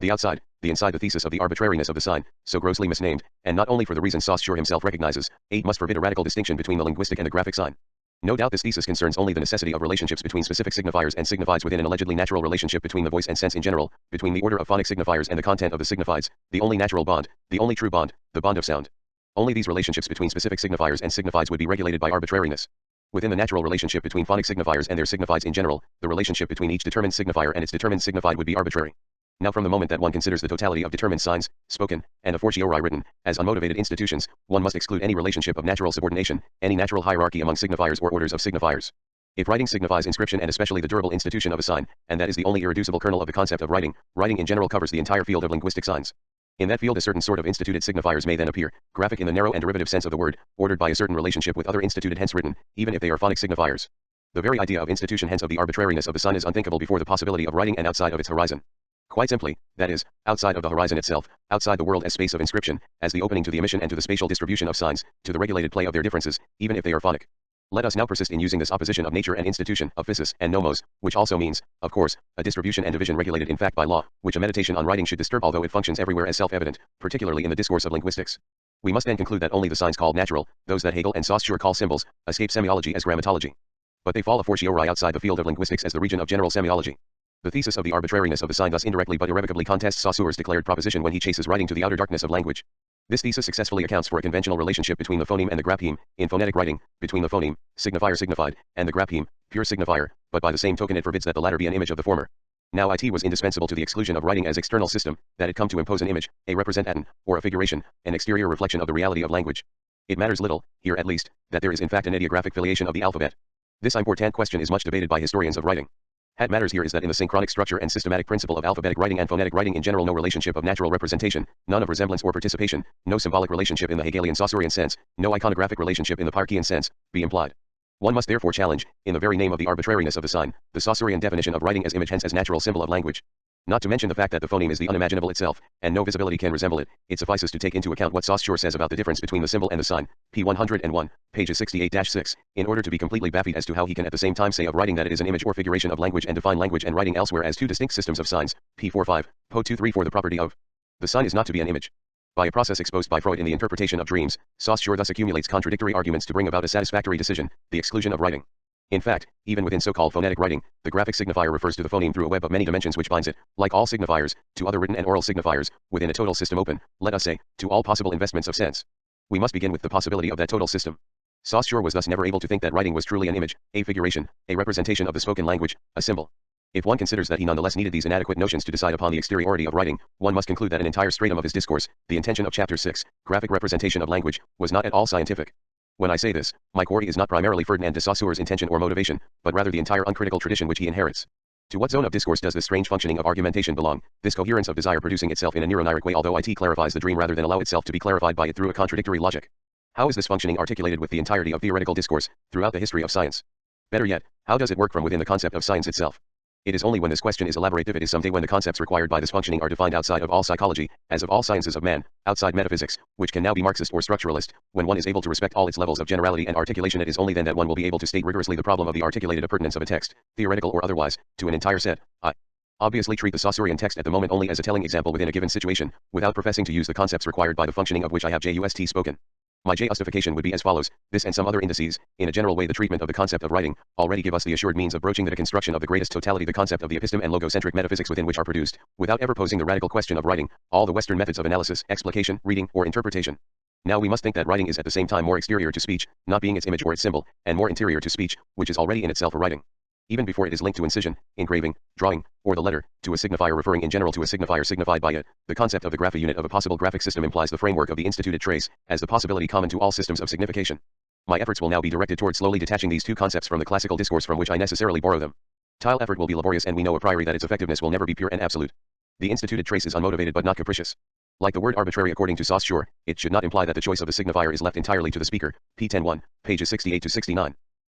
[SPEAKER 1] The outside, the inside, the thesis of the arbitrariness of the sign, so grossly misnamed, and not only for the reason Saussure himself recognizes, 8 must forbid a radical distinction between the linguistic and the graphic sign. No doubt this thesis concerns only the necessity of relationships between specific signifiers and signifieds within an allegedly natural relationship between the voice and sense in general, between the order of phonic signifiers and the content of the signifieds, the only natural bond, the only true bond, the bond of sound. Only these relationships between specific signifiers and signifieds would be regulated by arbitrariness. Within the natural relationship between phonic signifiers and their signifieds in general, the relationship between each determined signifier and its determined signified would be arbitrary. Now from the moment that one considers the totality of determined signs, spoken, and a fortiori written, as unmotivated institutions, one must exclude any relationship of natural subordination, any natural hierarchy among signifiers or orders of signifiers. If writing signifies inscription and especially the durable institution of a sign, and that is the only irreducible kernel of the concept of writing, writing in general covers the entire field of linguistic signs. In that field a certain sort of instituted signifiers may then appear, graphic in the narrow and derivative sense of the word, ordered by a certain relationship with other instituted hence written, even if they are phonic signifiers. The very idea of institution hence of the arbitrariness of the sign is unthinkable before the possibility of writing and outside of its horizon. Quite simply, that is, outside of the horizon itself, outside the world as space of inscription, as the opening to the emission and to the spatial distribution of signs, to the regulated play of their differences, even if they are phonic. Let us now persist in using this opposition of nature and institution, of physis and nomos, which also means, of course, a distribution and division regulated in fact by law, which a meditation on writing should disturb although it functions everywhere as self-evident, particularly in the discourse of linguistics. We must then conclude that only the signs called natural, those that Hegel and Saussure call symbols, escape semiology as grammatology. But they fall a fortiori outside the field of linguistics as the region of general semiology. The thesis of the arbitrariness of the sign thus indirectly but irrevocably contests Saussure's declared proposition when he chases writing to the outer darkness of language. This thesis successfully accounts for a conventional relationship between the phoneme and the grapheme, in phonetic writing, between the phoneme, signifier signified, and the grapheme, pure signifier, but by the same token it forbids that the latter be an image of the former. Now it was indispensable to the exclusion of writing as external system, that it come to impose an image, a representation, or a figuration, an exterior reflection of the reality of language. It matters little, here at least, that there is in fact an ideographic filiation of the alphabet. This important question is much debated by historians of writing. What matters here is that in the synchronic structure and systematic principle of alphabetic writing and phonetic writing in general no relationship of natural representation, none of resemblance or participation, no symbolic relationship in the Hegelian Saussurian sense, no iconographic relationship in the Parkian sense, be implied. One must therefore challenge, in the very name of the arbitrariness of the sign, the Saussurian definition of writing as image hence as natural symbol of language. Not to mention the fact that the phoneme is the unimaginable itself, and no visibility can resemble it, it suffices to take into account what Saussure says about the difference between the symbol and the sign, p. 101, pages 68-6, in order to be completely baffled as to how he can at the same time say of writing that it is an image or figuration of language and define language and writing elsewhere as two distinct systems of signs, p. 45, po. 234 the property of the sign is not to be an image. By a process exposed by Freud in the interpretation of dreams, Saussure thus accumulates contradictory arguments to bring about a satisfactory decision, the exclusion of writing. In fact, even within so-called phonetic writing, the graphic signifier refers to the phoneme through a web of many dimensions which binds it, like all signifiers, to other written and oral signifiers, within a total system open, let us say, to all possible investments of sense. We must begin with the possibility of that total system. Saussure was thus never able to think that writing was truly an image, a figuration, a representation of the spoken language, a symbol. If one considers that he nonetheless needed these inadequate notions to decide upon the exteriority of writing, one must conclude that an entire stratum of his discourse, the intention of chapter 6, graphic representation of language, was not at all scientific. When I say this, my query is not primarily Ferdinand de Saussure's intention or motivation, but rather the entire uncritical tradition which he inherits. To what zone of discourse does this strange functioning of argumentation belong, this coherence of desire producing itself in a neuroniric way although it clarifies the dream rather than allow itself to be clarified by it through a contradictory logic? How is this functioning articulated with the entirety of theoretical discourse, throughout the history of science? Better yet, how does it work from within the concept of science itself? It is only when this question is elaborated it is someday when the concepts required by this functioning are defined outside of all psychology, as of all sciences of man, outside metaphysics, which can now be Marxist or structuralist, when one is able to respect all its levels of generality and articulation it is only then that one will be able to state rigorously the problem of the articulated appurtenance of a text, theoretical or otherwise, to an entire set. I obviously treat the Saussurian text at the moment only as a telling example within a given situation, without professing to use the concepts required by the functioning of which I have just spoken. My justification would be as follows: this and some other indices, in a general way the treatment of the concept of writing, already give us the assured means of broaching the deconstruction of the greatest totality the concept of the episteme and logocentric metaphysics within which are produced, without ever posing the radical question of writing, all the Western methods of analysis, explication, reading, or interpretation. Now we must think that writing is at the same time more exterior to speech, not being its image or its symbol, and more interior to speech, which is already in itself a writing. Even before it is linked to incision, engraving, drawing, or the letter, to a signifier referring in general to a signifier signified by it, the concept of the graphic unit of a possible graphic system implies the framework of the instituted trace, as the possibility common to all systems of signification. My efforts will now be directed toward slowly detaching these two concepts from the classical discourse from which I necessarily borrow them. Tile effort will be laborious and we know a priori that its effectiveness will never be pure and absolute. The instituted trace is unmotivated but not capricious. Like the word arbitrary according to Saussure, it should not imply that the choice of the signifier is left entirely to the speaker, p. 10.1, pages 68-69.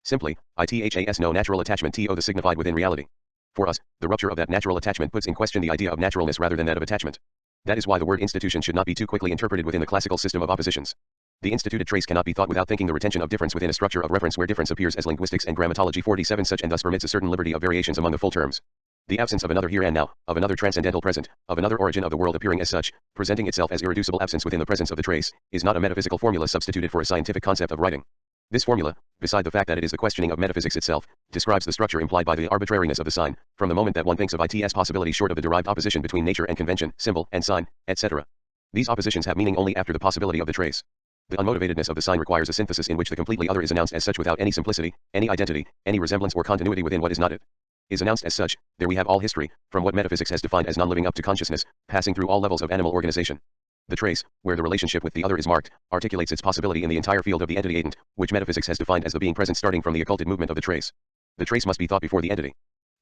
[SPEAKER 1] Simply, it has no natural attachment to the signified within reality. For us, the rupture of that natural attachment puts in question the idea of naturalness rather than that of attachment. That is why the word institution should not be too quickly interpreted within the classical system of oppositions. The instituted trace cannot be thought without thinking the retention of difference within a structure of reference where difference appears as linguistics and grammatology 47 such and thus permits a certain liberty of variations among the full terms. The absence of another here and now, of another transcendental present, of another origin of the world appearing as such, presenting itself as irreducible absence within the presence of the trace, is not a metaphysical formula substituted for a scientific concept of writing. This formula, beside the fact that it is the questioning of metaphysics itself, describes the structure implied by the arbitrariness of the sign, from the moment that one thinks of its possibility short of the derived opposition between nature and convention, symbol and sign, etc. These oppositions have meaning only after the possibility of the trace. The unmotivatedness of the sign requires a synthesis in which the completely other is announced as such without any simplicity, any identity, any resemblance or continuity within what is not it. Is announced as such, there we have all history, from what metaphysics has defined as non-living up to consciousness, passing through all levels of animal organization. The trace, where the relationship with the other is marked, articulates its possibility in the entire field of the entity atent, which metaphysics has defined as the being present starting from the occulted movement of the trace. The trace must be thought before the entity.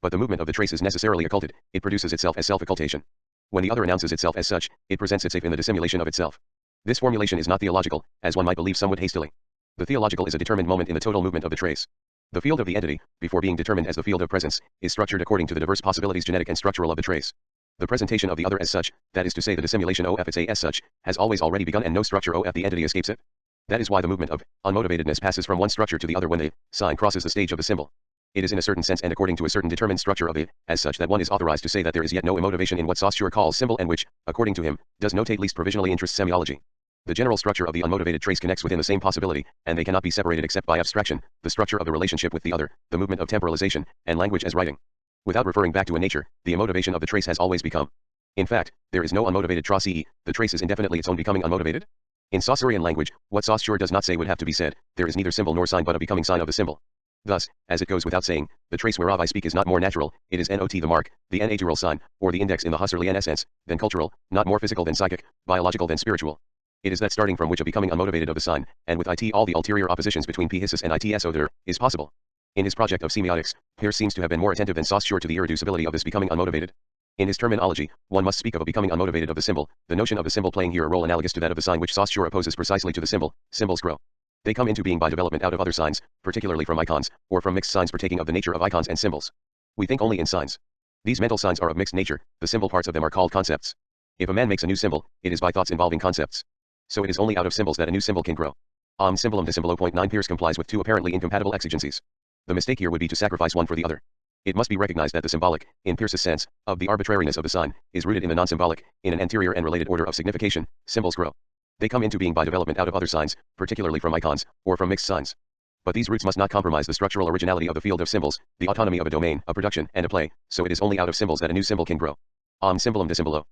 [SPEAKER 1] But the movement of the trace is necessarily occulted, it produces itself as self-occultation. When the other announces itself as such, it presents itself in the dissimulation of itself. This formulation is not theological, as one might believe somewhat hastily. The theological is a determined moment in the total movement of the trace. The field of the entity, before being determined as the field of presence, is structured according to the diverse possibilities genetic and structural of the trace. The presentation of the other as such, that is to say the dissimulation of its a as such, has always already begun and no structure of the entity escapes it. That is why the movement of unmotivatedness passes from one structure to the other when the sign crosses the stage of the symbol. It is in a certain sense and according to a certain determined structure of the as such that one is authorized to say that there is yet no immotivation in what Saussure calls symbol and which, according to him, does note at least provisionally interest semiology. The general structure of the unmotivated trace connects within the same possibility, and they cannot be separated except by abstraction, the structure of the relationship with the other, the movement of temporalization, and language as writing. Without referring back to a nature, the immotivation of the trace has always become. In fact, there is no unmotivated trace, the trace is indefinitely its own becoming unmotivated. In Saussurian language, what Saussure does not say would have to be said, there is neither symbol nor sign but a becoming sign of the symbol. Thus, as it goes without saying, the trace whereof I speak is not more natural, it is not the mark, the natural sign, or the index in the Husserlian sense, than cultural, not more physical than psychic, biological than spiritual. It is that starting from which a becoming unmotivated of the sign, and with it all the ulterior oppositions between Piscis and its other, is possible. In his project of semiotics, Peirce seems to have been more attentive than Saussure to the irreducibility of this becoming unmotivated. In his terminology, one must speak of a becoming unmotivated of the symbol, the notion of the symbol playing here a role analogous to that of the sign which Saussure opposes precisely to the symbol. Symbols grow. They come into being by development out of other signs, particularly from icons, or from mixed signs partaking of the nature of icons and symbols. We think only in signs. These mental signs are of mixed nature, the symbol parts of them are called concepts. If a man makes a new symbol, it is by thoughts involving concepts. So it is only out of symbols that a new symbol can grow. Symbolum dissymbolo. 9 Peirce complies with two apparently incompatible exigencies. The mistake here would be to sacrifice one for the other. It must be recognized that the symbolic, in Peirce's sense, of the arbitrariness of the sign, is rooted in the non-symbolic, in an anterior and related order of signification. Symbols grow. They come into being by development out of other signs, particularly from icons, or from mixed signs. But these roots must not compromise the structural originality of the field of symbols, the autonomy of a domain, a production, and a play, so it is only out of symbols that a new symbol can grow. Symbolum dissymbolo.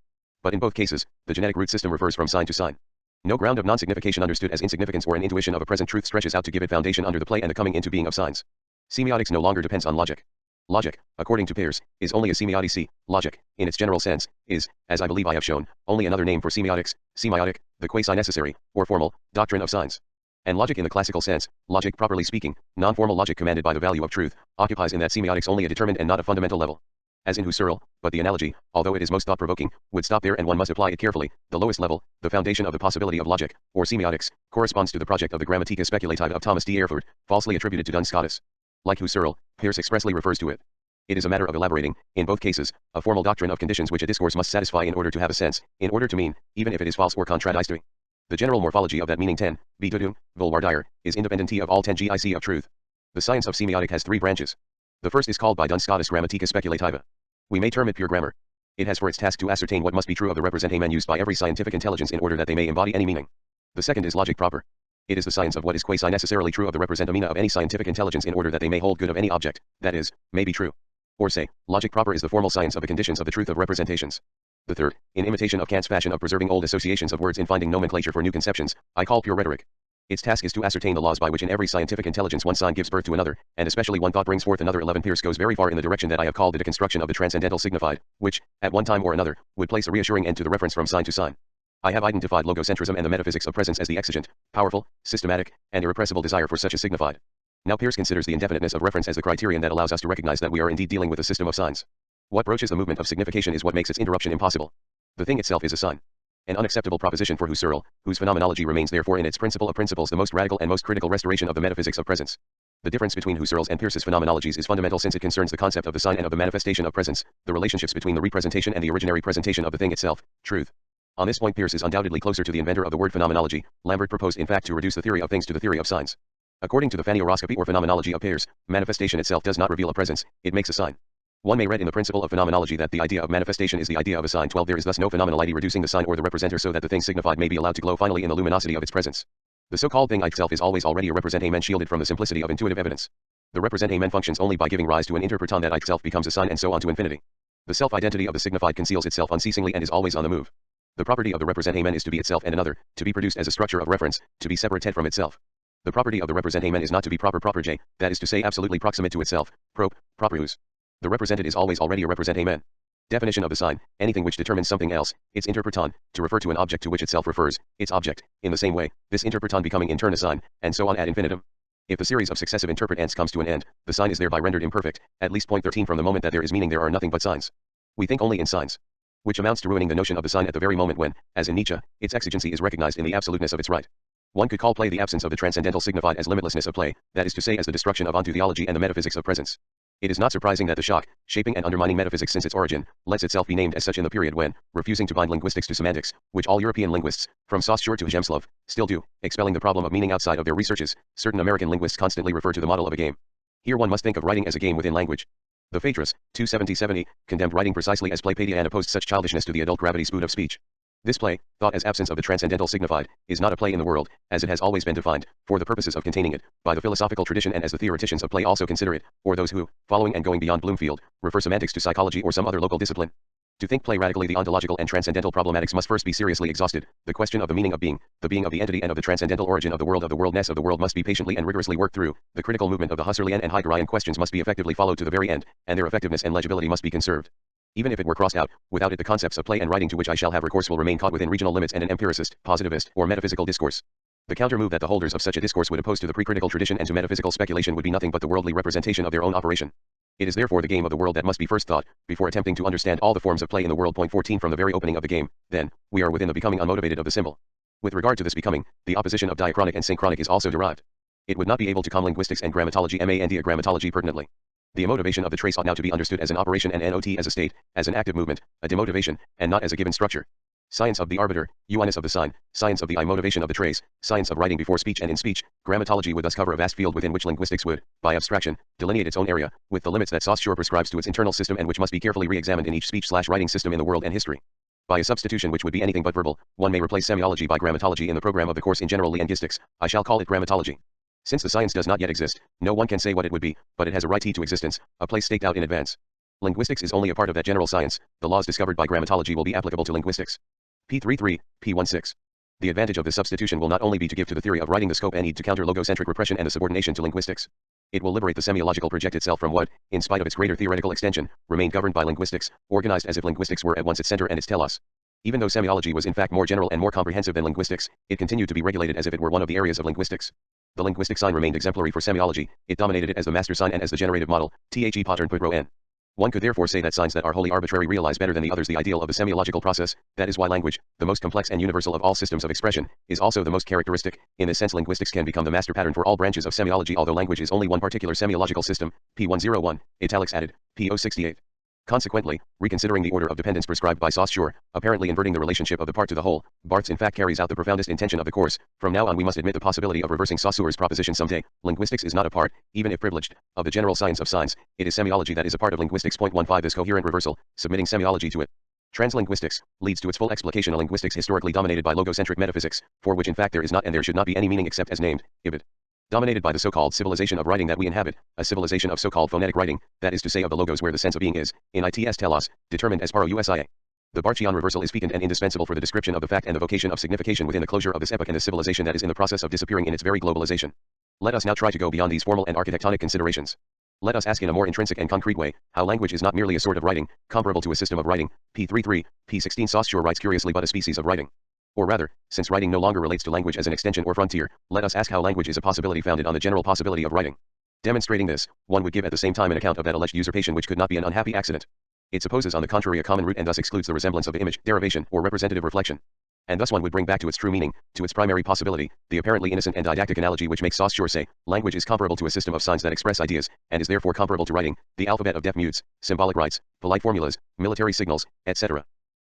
[SPEAKER 1] But in both cases, the genetic root system refers from sign to sign. No ground of non-signification understood as insignificance or an intuition of a present truth stretches out to give it foundation under the play and the coming into being of signs. Semiotics no longer depends on logic. Logic, according to Peirce, is only a semioticy. Logic, in its general sense, is, as I believe I have shown, only another name for semiotics, semiotic, the quasi-necessary, or formal, doctrine of signs. And logic in the classical sense, logic properly speaking, non-formal logic commanded by the value of truth, occupies in that semiotics only a determined and not a fundamental level. As in Husserl, but the analogy, although it is most thought-provoking, would stop there and one must apply it carefully. The lowest level, the foundation of the possibility of logic, or semiotics, corresponds to the project of the Grammatica Speculativa of Thomas D. Erfurt, falsely attributed to Duns Scotus. Like Husserl, Peirce expressly refers to it. It is a matter of elaborating, in both cases, a formal doctrine of conditions which a discourse must satisfy in order to have a sense, in order to mean, even if it is false or contradictory. The general morphology of that meaning 10, Betutum, Volwardire, is independent of all 10 gic of truth. The science of semiotic has three branches. The first is called by Duns Scotus Grammatica Speculativa. We may term it pure grammar. It has for its task to ascertain what must be true of the representamen used by every scientific intelligence in order that they may embody any meaning. The second is logic proper. It is the science of what is quasi-necessarily true of the representamina of any scientific intelligence in order that they may hold good of any object, that is, may be true. Or say, logic proper is the formal science of the conditions of the truth of representations. The third, in imitation of Kant's fashion of preserving old associations of words in finding nomenclature for new conceptions, I call pure rhetoric. Its task is to ascertain the laws by which in every scientific intelligence one sign gives birth to another, and especially one thought brings forth another. 11 Peirce goes very far in the direction that I have called the deconstruction of the transcendental signified, which, at one time or another, would place a reassuring end to the reference from sign to sign. I have identified logocentrism and the metaphysics of presence as the exigent, powerful, systematic, and irrepressible desire for such a signified. Now Peirce considers the indefiniteness of reference as the criterion that allows us to recognize that we are indeed dealing with a system of signs. What broaches the movement of signification is what makes its interruption impossible. The thing itself is a sign. An unacceptable proposition for Husserl, whose phenomenology remains therefore in its principle of principles the most radical and most critical restoration of the metaphysics of presence. The difference between Husserl's and Peirce's phenomenologies is fundamental since it concerns the concept of the sign and of the manifestation of presence, the relationships between the representation and the originary presentation of the thing itself, truth. On this point Peirce is undoubtedly closer to the inventor of the word phenomenology. Lambert proposed in fact to reduce the theory of things to the theory of signs. According to the phanioroscopy or phenomenology of Peirce, manifestation itself does not reveal a presence, it makes a sign. One may read in the principle of phenomenology that the idea of manifestation is the idea of a sign. 12 There is thus no phenomenality reducing the sign or the representer so that the thing signified may be allowed to glow finally in the luminosity of its presence. The so-called thing itself is always already a representamen shielded from the simplicity of intuitive evidence. The representamen functions only by giving rise to an interpreton that itself becomes a sign and so on to infinity. The self-identity of the signified conceals itself unceasingly and is always on the move. The property of the representamen is to be itself and another, to be produced as a structure of reference, to be separate from itself. The property of the representamen is not to be proper j, that is to say absolutely proximate to itself, proprius. The represented is always already a representamen. Definition of the sign, anything which determines something else, its interpreton, to refer to an object to which itself refers, its object, in the same way, this interpreton becoming in turn a sign, and so on ad infinitum. If the series of successive interpretants comes to an end, the sign is thereby rendered imperfect, at least point 13 from the moment that there is meaning there are nothing but signs. We think only in signs. Which amounts to ruining the notion of the sign at the very moment when, as in Nietzsche, its exigency is recognized in the absoluteness of its right. One could call play the absence of the transcendental signified as limitlessness of play, that is to say as the destruction of onto theology and the metaphysics of presence. It is not surprising that the shock, shaping and undermining metaphysics since its origin, lets itself be named as such in the period when, refusing to bind linguistics to semantics, which all European linguists, from Saussure to Hjelmslöv, still do, expelling the problem of meaning outside of their researches, certain American linguists constantly refer to the model of a game. Here one must think of writing as a game within language. The Phaedrus, 270-70, condemned writing precisely as playpedia and opposed such childishness to the adult gravity spood of speech. This play, thought as absence of the transcendental signified, is not a play in the world, as it has always been defined, for the purposes of containing it, by the philosophical tradition and as the theoreticians of play also consider it, or those who, following and going beyond Bloomfield, refer semantics to psychology or some other local discipline. To think play radically the ontological and transcendental problematics must first be seriously exhausted. The question of the meaning of being, the being of the entity and of the transcendental origin of the worldness of the world must be patiently and rigorously worked through. The critical movement of the Husserlian and Heideggerian questions must be effectively followed to the very end, and their effectiveness and legibility must be conserved. Even if it were crossed out, without it the concepts of play and writing to which I shall have recourse will remain caught within regional limits and an empiricist, positivist, or metaphysical discourse. The counter-move that the holders of such a discourse would oppose to the pre-critical tradition and to metaphysical speculation would be nothing but the worldly representation of their own operation. It is therefore the game of the world that must be first thought, before attempting to understand all the forms of play in the world. Point 14 From the very opening of the game, then, we are within the becoming unmotivated of the symbol. With regard to this becoming, the opposition of diachronic and synchronic is also derived. It would not be able to com linguistics and grammatology and grammatology pertinently. The immotivation of the trace ought now to be understood as an operation and not as a state, as an active movement, a demotivation, and not as a given structure. Science of the arbiter, uiness of the sign, science of the immotivation of the trace, science of writing before speech and in speech, grammatology would thus cover a vast field within which linguistics would, by abstraction, delineate its own area, with the limits that Saussure prescribes to its internal system and which must be carefully re-examined in each speech/writing system in the world and history. By a substitution which would be anything but verbal, one may replace semiology by grammatology in the program of the course in general linguistics. I shall call it grammatology. Since the science does not yet exist, no one can say what it would be, but it has a right to existence, a place staked out in advance. Linguistics is only a part of that general science. The laws discovered by grammatology will be applicable to linguistics. P33, P16. The advantage of this substitution will not only be to give to the theory of writing the scope and need to counter logocentric repression and the subordination to linguistics. It will liberate the semiological project itself from what, in spite of its greater theoretical extension, remained governed by linguistics, organized as if linguistics were at once its center and its telos. Even though semiology was in fact more general and more comprehensive than linguistics, it continued to be regulated as if it were one of the areas of linguistics. The linguistic sign remained exemplary for semiology, it dominated it as the master sign and as the generative model, the pattern put rho n. One could therefore say that signs that are wholly arbitrary realize better than the others the ideal of the semiological process. That is why language, the most complex and universal of all systems of expression, is also the most characteristic. In this sense linguistics can become the master pattern for all branches of semiology although language is only one particular semiological system, P101, italics added, P068. Consequently, reconsidering the order of dependence prescribed by Saussure, apparently inverting the relationship of the part to the whole, Barthes in fact carries out the profoundest intention of the course. From now on we must admit the possibility of reversing Saussure's proposition someday. Linguistics is not a part, even if privileged, of the general science of signs. It is semiology that is a part of linguistics. Point 15 This coherent reversal, submitting semiology to it, translinguistics, leads to its full explication. A linguistics historically dominated by logocentric metaphysics, for which in fact there is not and there should not be any meaning except as named, ibid. Dominated by the so-called civilization of writing that we inhabit, a civilization of so-called phonetic writing, that is to say of the logos where the sense of being is, in its telos, determined as paro usia. The Barthian reversal is fecund and indispensable for the description of the fact and the vocation of signification within the closure of this epoch and the civilization that is in the process of disappearing in its very globalization. Let us now try to go beyond these formal and architectonic considerations. Let us ask in a more intrinsic and concrete way, how language is not merely a sort of writing, comparable to a system of writing, P33, P16 Saussure writes curiously but a species of writing. Or rather, since writing no longer relates to language as an extension or frontier, let us ask how language is a possibility founded on the general possibility of writing. Demonstrating this, one would give at the same time an account of that alleged usurpation which could not be an unhappy accident. It supposes on the contrary a common root and thus excludes the resemblance of the image, derivation, or representative reflection. And thus one would bring back to its true meaning, to its primary possibility, the apparently innocent and didactic analogy which makes Saussure say, language is comparable to a system of signs that express ideas, and is therefore comparable to writing, the alphabet of deaf mutes, symbolic rites, polite formulas, military signals, etc.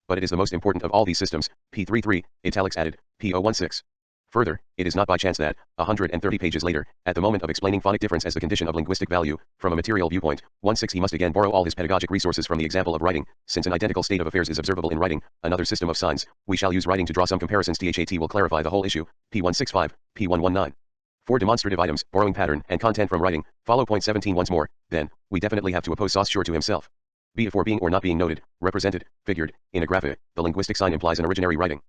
[SPEAKER 1] But it is the most important of all these systems, P33, italics added, P016. Further, it is not by chance that, 130 pages later, at the moment of explaining phonic difference as the condition of linguistic value, from a material viewpoint, 16 he must again borrow all his pedagogic resources from the example of writing. Since an identical state of affairs is observable in writing, another system of signs, we shall use writing to draw some comparisons. THAT will clarify the whole issue, P165, P119. For demonstrative items, borrowing pattern and content from writing, follow point 17 once more, then, we definitely have to oppose Saussure to himself. Be it for being or not being noted, represented, figured, in a graphic, the linguistic sign implies an originary writing.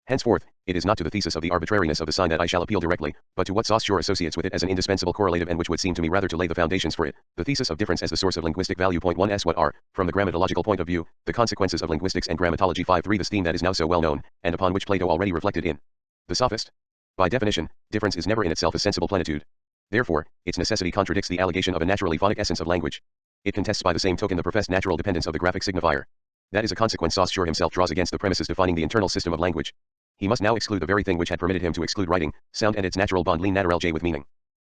[SPEAKER 1] Henceforth, it is not to the thesis of the arbitrariness of the sign that I shall appeal directly, but to what Saussure associates with it as an indispensable correlative and which would seem to me rather to lay the foundations for it, the thesis of difference as the source of linguistic value. Point 1s What are, from the grammatological point of view, the consequences of linguistics and grammatology? 5.3 This theme that is now so well known, and upon which Plato already reflected in The Sophist. By definition, difference is never in itself a sensible plenitude. Therefore, its necessity contradicts the allegation of a naturally phonic essence of language. It contests by the same token the professed natural dependence of the graphic signifier. That is a consequence Saussure himself draws against the premises defining the internal system of language. He must now exclude the very thing which had permitted him to exclude writing, sound and its natural bond lien naturel j with meaning.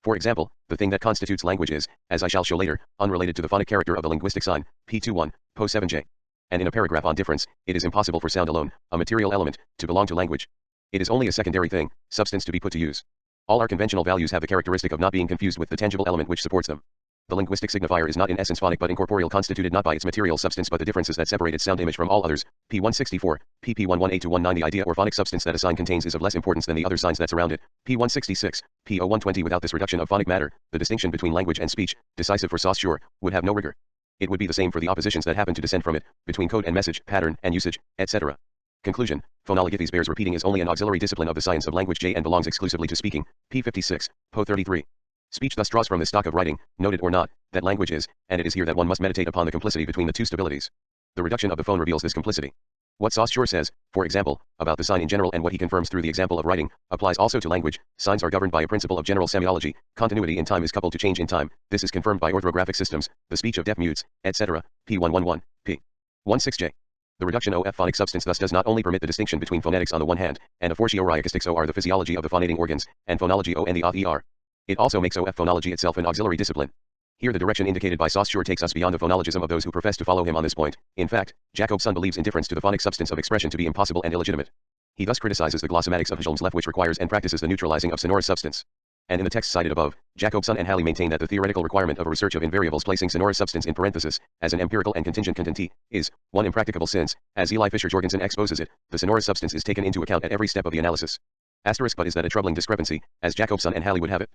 [SPEAKER 1] For example, the thing that constitutes language is, as I shall show later, unrelated to the phonic character of the linguistic sign, P21, Po7J. And in a paragraph on difference, it is impossible for sound alone, a material element, to belong to language. It is only a secondary thing, substance to be put to use. All our conventional values have the characteristic of not being confused with the tangible element which supports them. The linguistic signifier is not in essence phonic but incorporeal, constituted not by its material substance but the differences that separate its sound image from all others. P164, pp118219. The idea or phonic substance that a sign contains is of less importance than the other signs that surround it. P166, P0120. Without this reduction of phonic matter, the distinction between language and speech, decisive for Saussure, would have no rigor. It would be the same for the oppositions that happen to descend from it, between code and message, pattern and usage, etc. Conclusion: phonology bears repeating is only an auxiliary discipline of the science of language J and belongs exclusively to speaking. P56, Po33. Speech thus draws from the stock of writing, noted or not, that language is, and it is here that one must meditate upon the complicity between the two stabilities. The reduction of the phone reveals this complicity. What Saussure says, for example, about the sign in general and what he confirms through the example of writing, applies also to language. Signs are governed by a principle of general semiology. Continuity in time is coupled to change in time. This is confirmed by orthographic systems, the speech of deaf mutes, etc. P111, P16J. The reduction of phonic substance thus does not only permit the distinction between phonetics on the one hand, and aphoreoacoustics or the physiology of the phonating organs, and phonology and the er. It also makes phonology itself an auxiliary discipline. Here the direction indicated by Saussure takes us beyond the phonologism of those who profess to follow him on this point. In fact, Jacobson believes indifference to the phonic substance of expression to be impossible and illegitimate. He thus criticizes the glossomatics of Helm's left which requires and practices the neutralizing of sonorous substance. And in the text cited above, Jacobson and Halley maintain that the theoretical requirement of a research of invariables placing sonorous substance in parenthesis, as an empirical and contingent contentee, is, one, impracticable since, as Eli Fisher-Jorgensen exposes it, the sonorous substance is taken into account at every step of the analysis. But is that a troubling discrepancy, as Jacobson and Halley would have it?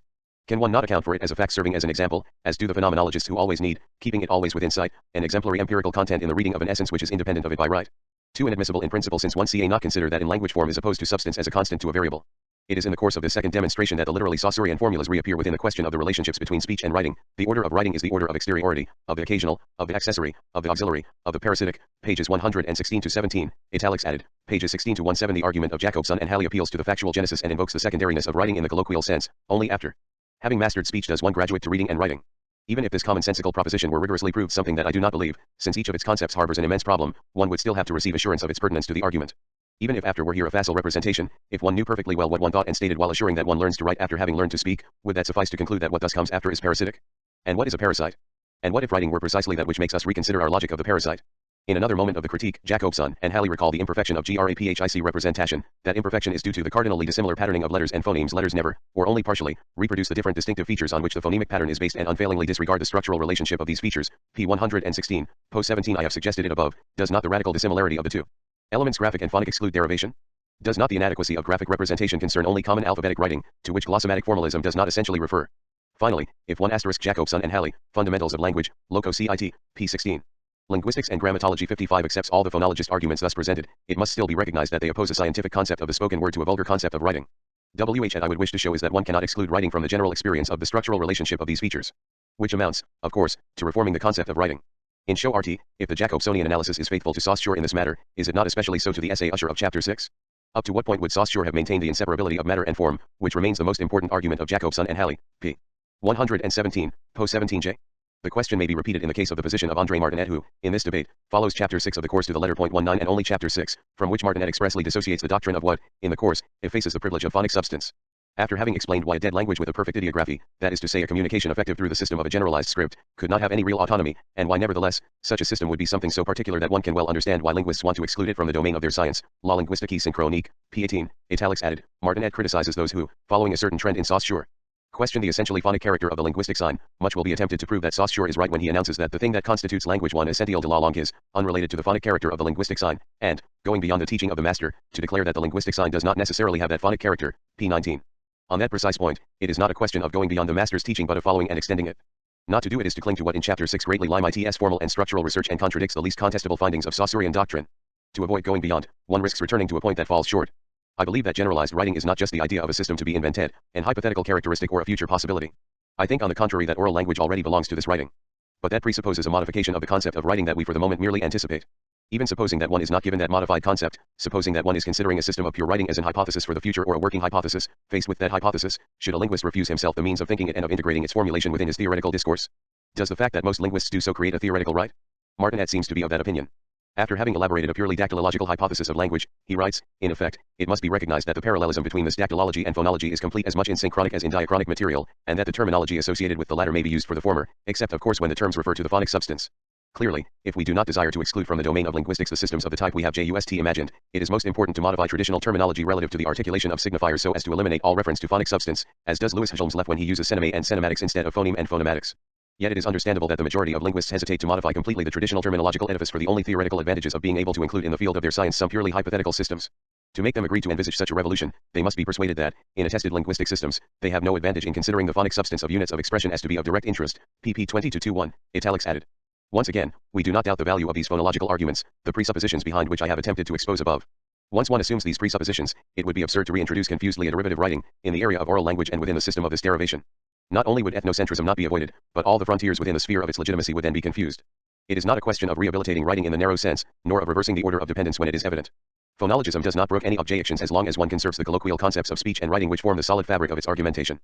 [SPEAKER 1] Can one not account for it as a fact serving as an example, as do the phenomenologists who always need, keeping it always within sight, an exemplary empirical content in the reading of an essence which is independent of it by right? 2. Inadmissible in principle since one ca not consider that in language form is opposed to substance as a constant to a variable. It is in the course of this second demonstration that the literally Saussurian formulas reappear within the question of the relationships between speech and writing. The order of writing is the order of exteriority, of the occasional, of the accessory, of the auxiliary, of the parasitic. Pages 116 to 17, italics added. Pages 16 to 170. The argument of Jacobson and Halley appeals to the factual genesis and invokes the secondariness of writing in the colloquial sense. Only after having mastered speech does one graduate to reading and writing. Even if this commonsensical proposition were rigorously proved, something that I do not believe, since each of its concepts harbors an immense problem, one would still have to receive assurance of its pertinence to the argument. Even if after were here a facile representation, if one knew perfectly well what one thought and stated while assuring that one learns to write after having learned to speak, would that suffice to conclude that what thus comes after is parasitic? And what is a parasite? And what if writing were precisely that which makes us reconsider our logic of the parasite? In another moment of the critique, Jacobson and Halley recall the imperfection of graphic representation. That imperfection is due to the cardinally dissimilar patterning of letters and phonemes. Letters never, or only partially, reproduce the different distinctive features on which the phonemic pattern is based and unfailingly disregard the structural relationship of these features. P116, Po17. I have suggested it above. Does not the radical dissimilarity of the two elements graphic and phonic exclude derivation? Does not the inadequacy of graphic representation concern only common alphabetic writing, to which glossomatic formalism does not essentially refer? Finally, if one asterisk Jacobson and Halley, Fundamentals of Language, Loco CIT, P16. Linguistics and Grammatology 55 accepts all the phonologist arguments thus presented, it must still be recognized that they oppose a scientific concept of the spoken word to a vulgar concept of writing. What I would wish to show is that one cannot exclude writing from the general experience of the structural relationship of these features. Which amounts, of course, to reforming the concept of writing. In show RT, if the Jacobsonian analysis is faithful to Saussure in this matter, is it not especially so to the essay Usher of chapter 6? Up to what point would Saussure have maintained the inseparability of matter and form, which remains the most important argument of Jacobson and Halley? P. 117, Po17J. The question may be repeated in the case of the position of André Martinet who, in this debate, follows chapter 6 of the course to the letter. 19 and only chapter 6, from which Martinet expressly dissociates the doctrine of what, in the course, effaces the privilege of phonic substance. After having explained why a dead language with a perfect ideography, that is to say a communication effective through the system of a generalized script, could not have any real autonomy, and why nevertheless, such a system would be something so particular that one can well understand why linguists want to exclude it from the domain of their science, La linguistique synchronique, P18, italics added, Martinet criticizes those who, following a certain trend in Saussure, question the essentially phonic character of the linguistic sign. Much will be attempted to prove that Saussure is right when he announces that the thing that constitutes language one essentiel de la langue is, unrelated to the phonic character of the linguistic sign, and, going beyond the teaching of the master, to declare that the linguistic sign does not necessarily have that phonic character, P19. On that precise point, it is not a question of going beyond the master's teaching but of following and extending it. Not to do it is to cling to what in chapter 6 greatly limits formal and structural research and contradicts the least contestable findings of Saussurian doctrine. To avoid going beyond, one risks returning to a point that falls short. I believe that generalized writing is not just the idea of a system to be invented, an hypothetical characteristic or a future possibility. I think on the contrary that oral language already belongs to this writing. But that presupposes a modification of the concept of writing that we for the moment merely anticipate. Even supposing that one is not given that modified concept, supposing that one is considering a system of pure writing as an hypothesis for the future or a working hypothesis, faced with that hypothesis, should a linguist refuse himself the means of thinking it and of integrating its formulation within his theoretical discourse? Does the fact that most linguists do so create a theoretical right? Martinet seems to be of that opinion. After having elaborated a purely dactylological hypothesis of language, he writes, in effect, it must be recognized that the parallelism between this dactylology and phonology is complete as much in synchronic as in diachronic material, and that the terminology associated with the latter may be used for the former, except of course when the terms refer to the phonic substance. Clearly, if we do not desire to exclude from the domain of linguistics the systems of the type we have just imagined, it is most important to modify traditional terminology relative to the articulation of signifiers so as to eliminate all reference to phonic substance, as does Louis Hjelmsleff when he uses synemy and cinematics instead of phoneme and phonematics. Yet it is understandable that the majority of linguists hesitate to modify completely the traditional terminological edifice for the only theoretical advantages of being able to include in the field of their science some purely hypothetical systems. To make them agree to envisage such a revolution, they must be persuaded that, in attested linguistic systems, they have no advantage in considering the phonic substance of units of expression as to be of direct interest, pp 20-21, italics added. Once again, we do not doubt the value of these phonological arguments, the presuppositions behind which I have attempted to expose above. Once one assumes these presuppositions, it would be absurd to reintroduce confusedly a derivative writing, in the area of oral language and within the system of this derivation. Not only would ethnocentrism not be avoided, but all the frontiers within the sphere of its legitimacy would then be confused. It is not a question of rehabilitating writing in the narrow sense, nor of reversing the order of dependence when it is evident. Phonologism does not brook any objections as long as one conserves the colloquial concepts of speech and writing which form the solid fabric of its argumentation.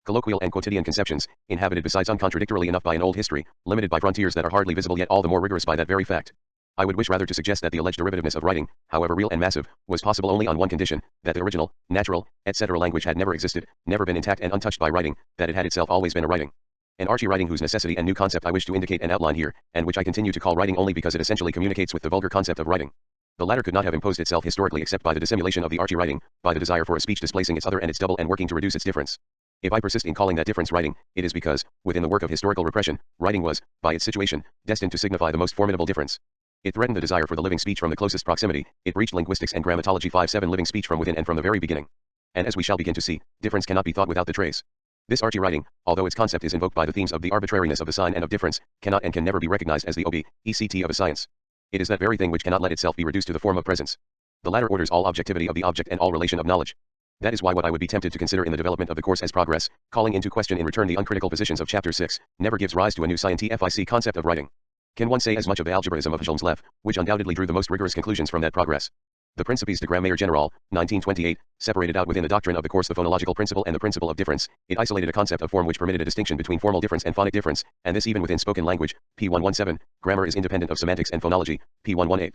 [SPEAKER 1] Colloquial and quotidian conceptions, inhabited besides uncontradictorily enough by an old history, limited by frontiers that are hardly visible yet all the more rigorous by that very fact. I would wish rather to suggest that the alleged derivativeness of writing, however real and massive, was possible only on one condition, that the original, natural, etc. language had never existed, never been intact and untouched by writing, that it had itself always been a writing. An archie-writing whose necessity and new concept I wish to indicate and outline here, and which I continue to call writing only because it essentially communicates with the vulgar concept of writing. The latter could not have imposed itself historically except by the dissimulation of the archie-writing, by the desire for a speech displacing its other and its double and working to reduce its difference. If I persist in calling that difference writing, it is because, within the work of historical repression, writing was, by its situation, destined to signify the most formidable difference. It threatened the desire for the living speech from the closest proximity, it breached linguistics and grammatology 5-7 living speech from within and from the very beginning. And as we shall begin to see, difference cannot be thought without the trace. This archie-writing, although its concept is invoked by the themes of the arbitrariness of the sign and of difference, cannot and can never be recognized as the object of a science. It is that very thing which cannot let itself be reduced to the form of presence. The latter orders all objectivity of the object and all relation of knowledge. That is why what I would be tempted to consider in the development of the course as progress, calling into question in return the uncritical positions of chapter 6, never gives rise to a new scientific concept of writing. Can one say as much of the algebraism of Hjelmsleff, which undoubtedly drew the most rigorous conclusions from that progress? The Principes de Grammaire Générale, 1928, separated out within the doctrine of the course the phonological principle and the principle of difference. It isolated a concept of form which permitted a distinction between formal difference and phonic difference, and this even within spoken language, p. 117, grammar is independent of semantics and phonology, p. 118.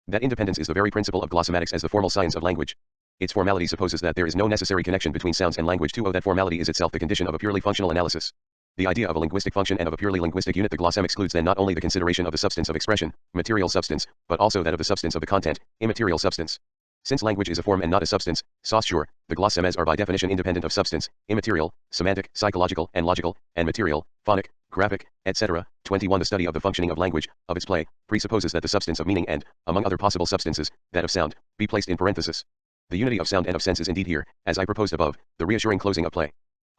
[SPEAKER 1] That independence is the very principle of glossomatics as the formal science of language. Its formality supposes that there is no necessary connection between sounds and language too, that formality is itself the condition of a purely functional analysis. The idea of a linguistic function and of a purely linguistic unit, the glossem, excludes then not only the consideration of the substance of expression, material substance, but also that of the substance of the content, immaterial substance. Since language is a form and not a substance, saussure, the glossemes are by definition independent of substance, immaterial, semantic, psychological, and logical, and material, phonic, graphic, etc. 21. The study of the functioning of language, of its play, presupposes that the substance of meaning and, among other possible substances, that of sound, be placed in parenthesis. The unity of sound and of sense is indeed here, as I proposed above, the reassuring closing of play.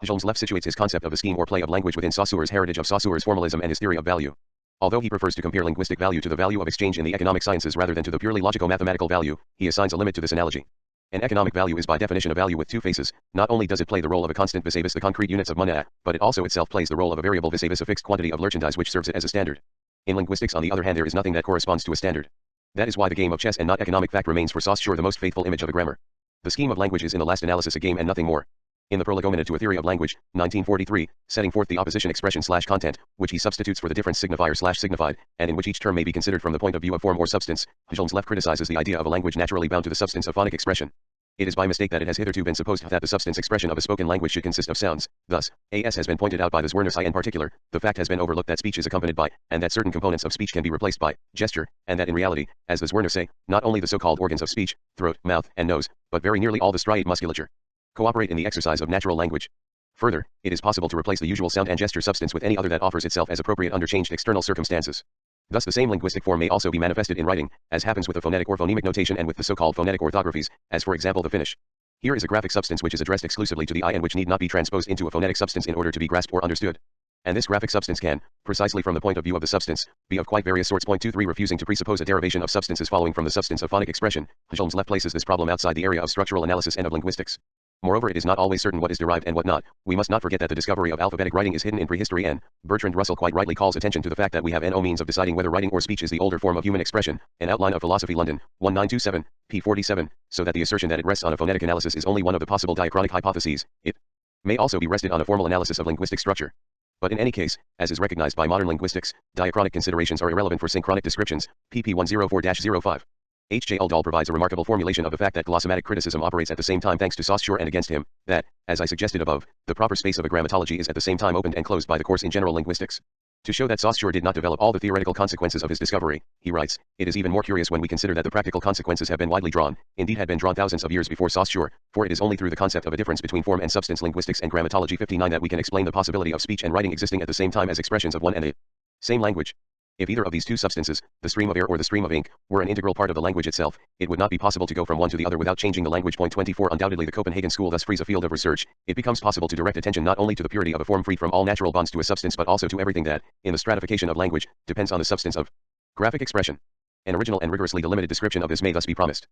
[SPEAKER 1] Hjelmsleff situates his concept of a scheme or play of language within Saussure's heritage of Saussure's formalism and his theory of value. Although he prefers to compare linguistic value to the value of exchange in the economic sciences rather than to the purely logico-mathematical value, he assigns a limit to this analogy. An economic value is by definition a value with two faces. Not only does it play the role of a constant vis-a-vis the concrete units of money, but it also itself plays the role of a variable vis-a-vis a fixed quantity of merchandise which serves it as a standard. In linguistics, on the other hand, there is nothing that corresponds to a standard. That is why the game of chess and not economic fact remains for Saussure the most faithful image of a grammar. The scheme of language is in the last analysis a game and nothing more. In the Prolegomena to a Theory of Language, 1943, setting forth the opposition expression/content, which he substitutes for the difference signifier/signified, and in which each term may be considered from the point of view of form or substance, Hjelmsleff criticizes the idea of a language naturally bound to the substance of phonic expression. It is by mistake that it has hitherto been supposed that the substance expression of a spoken language should consist of sounds. Thus, as has been pointed out by the Zwernersei in particular, the fact has been overlooked that speech is accompanied by, and that certain components of speech can be replaced by, gesture, and that in reality, as the Zwernersei, not only the so-called organs of speech, throat, mouth, and nose, but very nearly all the striate musculature, cooperate in the exercise of natural language. Further, it is possible to replace the usual sound and gesture substance with any other that offers itself as appropriate under changed external circumstances. Thus the same linguistic form may also be manifested in writing, as happens with the phonetic or phonemic notation and with the so-called phonetic orthographies, as for example the Finnish. Here is a graphic substance which is addressed exclusively to the eye and which need not be transposed into a phonetic substance in order to be grasped or understood. And this graphic substance can, precisely from the point of view of the substance, be of quite various sorts. 23. Refusing to presuppose a derivation of substances following from the substance of phonic expression, Hjelmsleff places this problem outside the area of structural analysis and of linguistics. Moreover, it is not always certain what is derived and what not. We must not forget that the discovery of alphabetic writing is hidden in prehistory, and Bertrand Russell quite rightly calls attention to the fact that we have no means of deciding whether writing or speech is the older form of human expression. An Outline of Philosophy, London, 1927, p. 47, so that the assertion that it rests on a phonetic analysis is only one of the possible diachronic hypotheses. It may also be rested on a formal analysis of linguistic structure. But in any case, as is recognized by modern linguistics, diachronic considerations are irrelevant for synchronic descriptions, pp 104-05. H.J. Aldal provides a remarkable formulation of the fact that glossomatic criticism operates at the same time thanks to Saussure and against him, that, as I suggested above, the proper space of a grammatology is at the same time opened and closed by the course in general linguistics. To show that Saussure did not develop all the theoretical consequences of his discovery, he writes, it is even more curious when we consider that the practical consequences have been widely drawn, indeed had been drawn thousands of years before Saussure, for it is only through the concept of a difference between form and substance linguistics and grammatology 59 that we can explain the possibility of speech and writing existing at the same time as expressions of one and the same language. If either of these two substances, the stream of air or the stream of ink, were an integral part of the language itself, it would not be possible to go from one to the other without changing the language. Point 24. Undoubtedly the Copenhagen school thus frees a field of research. It becomes possible to direct attention not only to the purity of a form freed from all natural bonds to a substance but also to everything that, in the stratification of language, depends on the substance of graphic expression. An original and rigorously delimited description of this may thus be promised.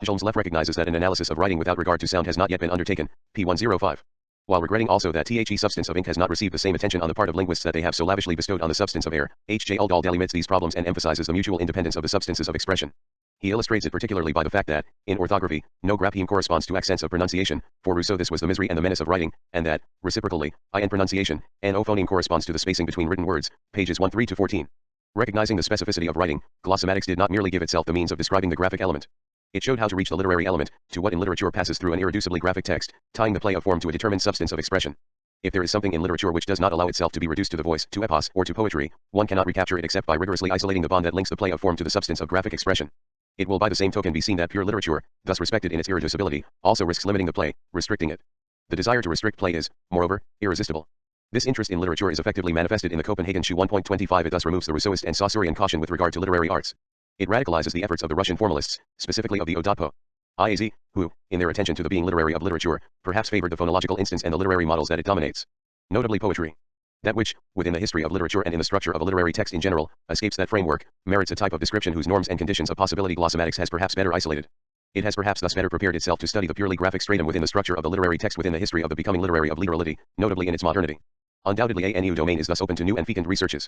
[SPEAKER 1] Holmes recognizes that an analysis of writing without regard to sound has not yet been undertaken, p. 105. While regretting also that the substance of ink has not received the same attention on the part of linguists that they have so lavishly bestowed on the substance of air, H.J. Aldal delimits these problems and emphasizes the mutual independence of the substances of expression. He illustrates it particularly by the fact that, in orthography, no grapheme corresponds to accents of pronunciation, for Rousseau this was the misery and the menace of writing, and that, reciprocally, in pronunciation, no phoneme corresponds to the spacing between written words, pages 13-14. Recognizing the specificity of writing, glossomatics did not merely give itself the means of describing the graphic element. It showed how to reach the literary element, to what in literature passes through an irreducibly graphic text, tying the play of form to a determined substance of expression. If there is something in literature which does not allow itself to be reduced to the voice, to epos, or to poetry, one cannot recapture it except by rigorously isolating the bond that links the play of form to the substance of graphic expression. It will by the same token be seen that pure literature, thus respected in its irreducibility, also risks limiting the play, restricting it. The desire to restrict play is, moreover, irresistible. This interest in literature is effectively manifested in the Copenhagen Shoe 1.25. It thus removes the Rousseauist and Saussurian caution with regard to literary arts. It radicalizes the efforts of the Russian formalists, specifically of the Odapo IAZ, who, in their attention to the being literary of literature, perhaps favored the phonological instance and the literary models that it dominates. Notably poetry. That which, within the history of literature and in the structure of a literary text in general, escapes that framework, merits a type of description whose norms and conditions of possibility glossomatics has perhaps better isolated. It has perhaps thus better prepared itself to study the purely graphic stratum within the structure of the literary text within the history of the becoming literary of literality, notably in its modernity. Undoubtedly a new domain is thus open to new and fecund researches.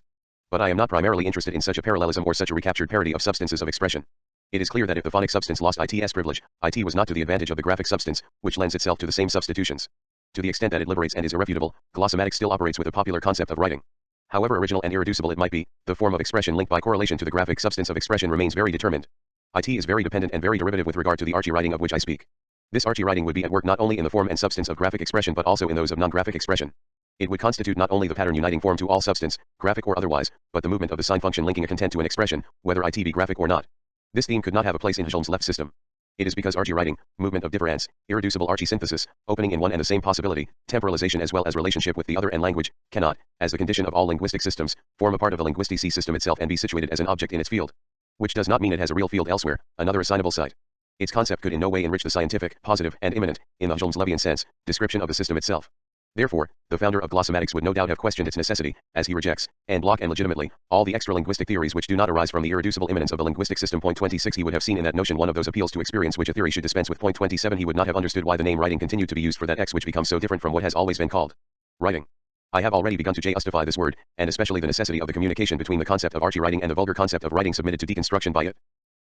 [SPEAKER 1] But I am not primarily interested in such a parallelism or such a recaptured parody of substances of expression. It is clear that if the phonic substance lost its privilege, it was not to the advantage of the graphic substance, which lends itself to the same substitutions. To the extent that it liberates and is irrefutable, glossomatics still operates with the popular concept of writing. However original and irreducible it might be, the form of expression linked by correlation to the graphic substance of expression remains very determined. It is very dependent and very derivative with regard to the Archie writing of which I speak. This Archie writing would be at work not only in the form and substance of graphic expression but also in those of non-graphic expression. It would constitute not only the pattern uniting form to all substance, graphic or otherwise, but the movement of the sign function linking a content to an expression, whether it be graphic or not. This theme could not have a place in Holmes' left system. It is because Archie writing, movement of difference, irreducible Archie synthesis, opening in one and the same possibility, temporalization as well as relationship with the other and language, cannot, as the condition of all linguistic systems, form a part of the linguistic system itself and be situated as an object in its field. Which does not mean it has a real field elsewhere, another assignable site. Its concept could in no way enrich the scientific, positive, and immanent, in the Holmes-Levian sense, description of the system itself. Therefore, the founder of glossomatics would no doubt have questioned its necessity, as he rejects, en bloc and legitimately, all the extra-linguistic theories which do not arise from the irreducible immanence of the linguistic system. Point 26. He would have seen in that notion one of those appeals to experience which a theory should dispense with. Point 27. He would not have understood why the name writing continued to be used for that X which becomes so different from what has always been called writing. I have already begun to justify this word, and especially the necessity of the communication between the concept of Archie writing and the vulgar concept of writing submitted to deconstruction by it.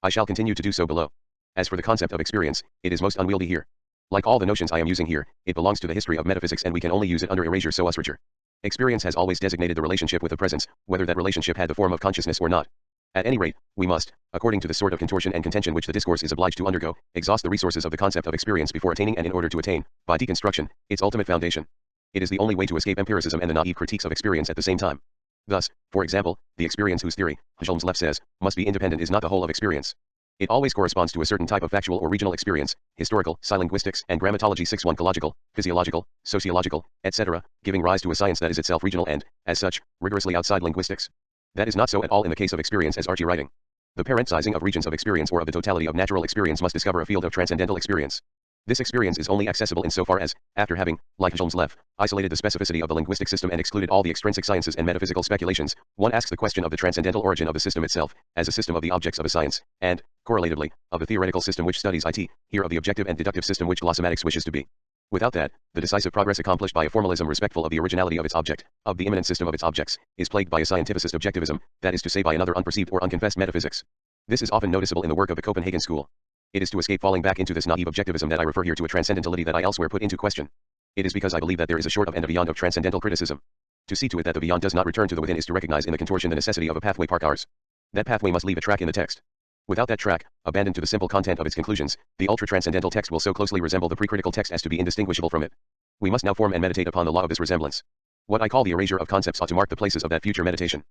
[SPEAKER 1] I shall continue to do so below. As for the concept of experience, it is most unwieldy here. Like all the notions I am using here, it belongs to the history of metaphysics and we can only use it under erasure so usrature. Experience has always designated the relationship with the presence, whether that relationship had the form of consciousness or not. At any rate, we must, according to the sort of contortion and contention which the discourse is obliged to undergo, exhaust the resources of the concept of experience before attaining and in order to attain, by deconstruction, its ultimate foundation. It is the only way to escape empiricism and the naive critiques of experience at the same time. Thus, for example, the experience whose theory, Holmes left says, must be independent is not the whole of experience. It always corresponds to a certain type of factual or regional experience, historical, psilinguistics, and grammatology 6.1 ecological, physiological, sociological, etc., giving rise to a science that is itself regional and, as such, rigorously outside linguistics. That is not so at all in the case of experience as Archie writing. The parenthesizing of regions of experience or of the totality of natural experience must discover a field of transcendental experience. This experience is only accessible insofar as, after having, like Holmes left, isolated the specificity of the linguistic system and excluded all the extrinsic sciences and metaphysical speculations, one asks the question of the transcendental origin of the system itself, as a system of the objects of a science, and, correlatively, of the theoretical system which studies it, here of the objective and deductive system which glossomatics wishes to be. Without that, the decisive progress accomplished by a formalism respectful of the originality of its object, of the immanent system of its objects, is plagued by a scientificist objectivism, that is to say by another unperceived or unconfessed metaphysics. This is often noticeable in the work of the Copenhagen school. It is to escape falling back into this naive objectivism that I refer here to a transcendentality that I elsewhere put into question. It is because I believe that there is a short of and a beyond of transcendental criticism. To see to it that the beyond does not return to the within is to recognize in the contortion the necessity of a pathway par cars. That pathway must leave a track in the text. Without that track, abandoned to the simple content of its conclusions, the ultra-transcendental text will so closely resemble the precritical text as to be indistinguishable from it. We must now form and meditate upon the law of this resemblance. What I call the erasure of concepts ought to mark the places of that future meditation.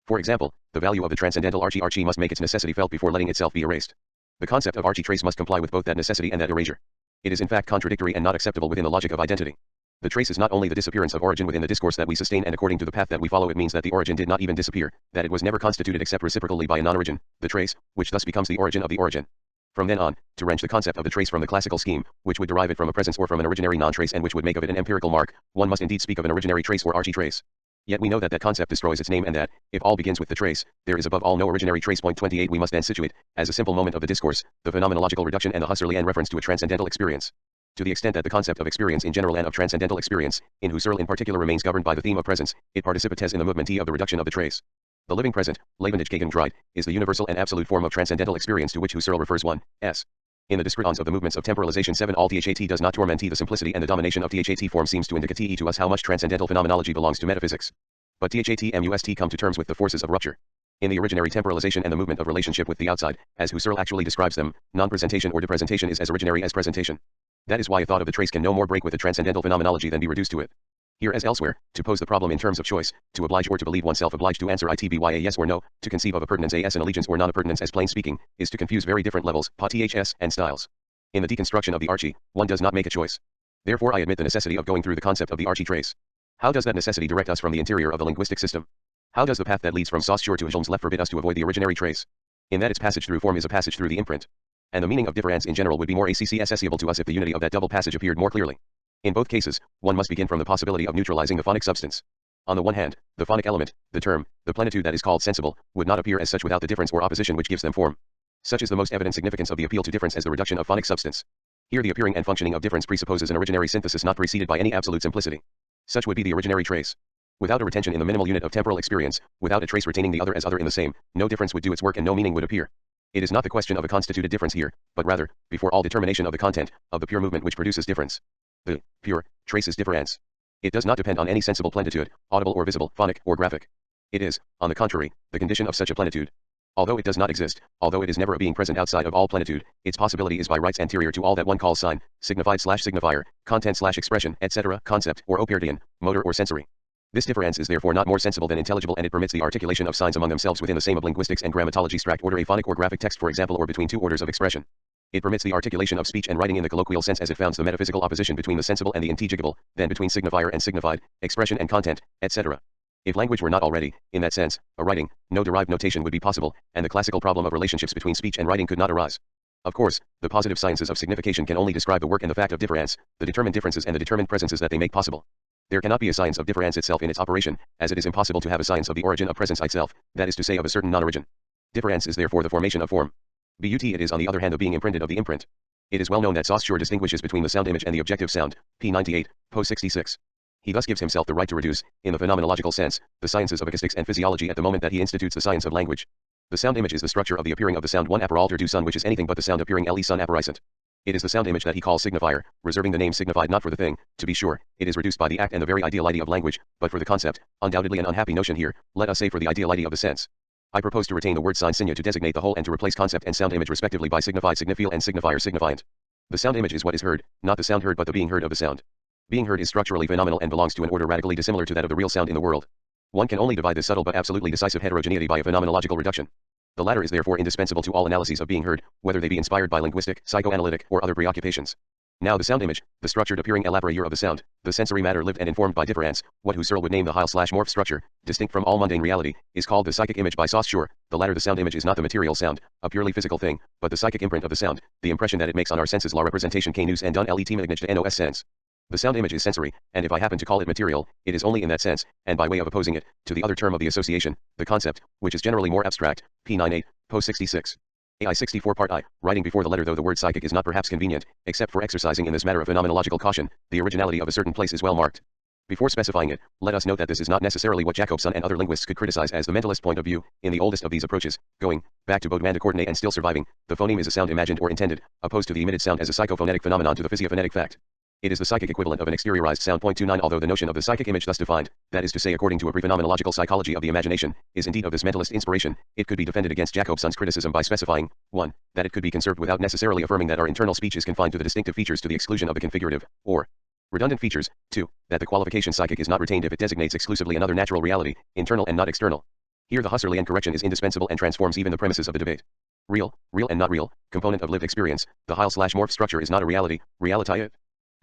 [SPEAKER 1] For example, the value of the transcendental archie must make its necessity felt before letting itself be erased. The concept of archie-trace must comply with both that necessity and that erasure. It is in fact contradictory and not acceptable within the logic of identity. The trace is not only the disappearance of origin within the discourse that we sustain, and according to the path that we follow it means that the origin did not even disappear, that it was never constituted except reciprocally by a non-origin, the trace, which thus becomes the origin of the origin. From then on, to wrench the concept of the trace from the classical scheme, which would derive it from a presence or from an originary non-trace and which would make of it an empirical mark, one must indeed speak of an originary trace or archie-trace. Yet we know that that concept destroys its name and that, if all begins with the trace, there is above all no originary trace. Point 28. We must then situate, as a simple moment of the discourse, the phenomenological reduction and the Husserlian reference to a transcendental experience. To the extent that the concept of experience in general and of transcendental experience, in Husserl in particular, remains governed by the theme of presence, it participates in the movement of the reduction of the trace. The living present, Lebendigkeitengreit, is the universal and absolute form of transcendental experience to which Husserl refers 1. S. In the discretons of the movements of temporalization 7. All That does not torment the simplicity and the domination of That form seems to indicate to us how much transcendental phenomenology belongs to metaphysics. But That must come to terms with the forces of rupture. In the originary temporalization and the movement of relationship with the outside, as Husserl actually describes them, non-presentation or depresentation is as originary as presentation. That is why a thought of the trace can no more break with the transcendental phenomenology than be reduced to it. Here as elsewhere, to pose the problem in terms of choice, to oblige or to believe oneself obliged to answer itby a yes or no, to conceive of appurtenance as an allegiance or non-appurtenance as plain speaking, is to confuse very different levels, ths, and styles. In the deconstruction of the archie, one does not make a choice. Therefore I admit the necessity of going through the concept of the archie trace. How does that necessity direct us from the interior of the linguistic system? How does the path that leads from Saussure to Hjelm's left forbid us to avoid the originary trace? In that its passage through form is a passage through the imprint. And the meaning of difference in general would be more accessible to us if the unity of that double passage appeared more clearly. In both cases, one must begin from the possibility of neutralizing the phonic substance. On the one hand, the phonic element, the term, the plenitude that is called sensible, would not appear as such without the difference or opposition which gives them form. Such is the most evident significance of the appeal to difference as the reduction of phonic substance. Here the appearing and functioning of difference presupposes an originary synthesis not preceded by any absolute simplicity. Such would be the originary trace. Without a retention in the minimal unit of temporal experience, without a trace retaining the other as other in the same, no difference would do its work and no meaning would appear. It is not the question of a constituted difference here, but rather, before all determination of the content, of the pure movement which produces difference. The pure trace is difference. It does not depend on any sensible plenitude, audible or visible, phonic or graphic. It is, on the contrary, the condition of such a plenitude. Although it does not exist, although it is never a being present outside of all plenitude, its possibility is by rights anterior to all that one calls sign, signified/signifier, content/expression, etc., concept, or opertian, motor or sensory. This difference is therefore not more sensible than intelligible, and it permits the articulation of signs among themselves within the same of linguistics and grammatology stract order, a phonic or graphic text for example, or between two orders of expression. It permits the articulation of speech and writing in the colloquial sense as it founds the metaphysical opposition between the sensible and the intelligible, then between signifier and signified, expression and content, etc. If language were not already, in that sense, a writing, no derived notation would be possible, and the classical problem of relationships between speech and writing could not arise. Of course, the positive sciences of signification can only describe the work and the fact of difference, the determined differences and the determined presences that they make possible. There cannot be a science of difference itself in its operation, as it is impossible to have a science of the origin of presence itself, that is to say of a certain non-origin. Difference is therefore the formation of form. But it is on the other hand the being imprinted of the imprint. It is well known that Saussure distinguishes between the sound image and the objective sound, p. 98, po. 66. He thus gives himself the right to reduce, in the phenomenological sense, the sciences of acoustics and physiology at the moment that he institutes the science of language. The sound image is the structure of the appearing of the sound 1 apparalter du son, which is anything but the sound appearing le son apparisant. It is the sound image that he calls signifier, reserving the name signified not for the thing, to be sure, it is reduced by the act and the very ideality of language, but for the concept, undoubtedly an unhappy notion here, let us say for the ideality of the sense. I propose to retain the word sign signa to designate the whole and to replace concept and sound image respectively by signified signifial and signifier signifiant. The sound image is what is heard, not the sound heard but the being heard of the sound. Being heard is structurally phenomenal and belongs to an order radically dissimilar to that of the real sound in the world. One can only divide this subtle but absolutely decisive heterogeneity by a phenomenological reduction. The latter is therefore indispensable to all analyses of being heard, whether they be inspired by linguistic, psychoanalytic, or other preoccupations. Now the sound image, the structured appearing elaborature of the sound, the sensory matter lived and informed by difference, what Husserl would name the Heil/morph structure, distinct from all mundane reality, is called the psychic image by Saussure. The latter, the sound image, is not the material sound, a purely physical thing, but the psychic imprint of the sound, the impression that it makes on our senses, la representation que nous en donne l'état de nos sens. The sound image is sensory, and if I happen to call it material, it is only in that sense, and by way of opposing it, to the other term of the association, the concept, which is generally more abstract, p. 98, po. 66. AI 64 part I, writing before the letter. Though the word psychic is not perhaps convenient, except for exercising in this matter of phenomenological caution, the originality of a certain place is well marked. Before specifying it, let us note that this is not necessarily what Jacobson and other linguists could criticize as the mentalist point of view. In the oldest of these approaches, going back to Baudouin de Courtenay and still surviving, the phoneme is a sound imagined or intended, opposed to the emitted sound as a psychophonetic phenomenon to the physiophonetic fact. It is the psychic equivalent of an exteriorized sound. 29. Although the notion of the psychic image thus defined, that is to say according to a pre-phenomenological psychology of the imagination, is indeed of this mentalist inspiration, it could be defended against Jacobson's criticism by specifying, 1. That it could be conserved without necessarily affirming that our internal speech is confined to the distinctive features to the exclusion of the configurative, or redundant features. 2. That the qualification psychic is not retained if it designates exclusively another natural reality, internal and not external. Here the Husserlian correction is indispensable and transforms even the premises of the debate. Real and not real, component of lived experience, the Heil/morph structure is not a reality, reality.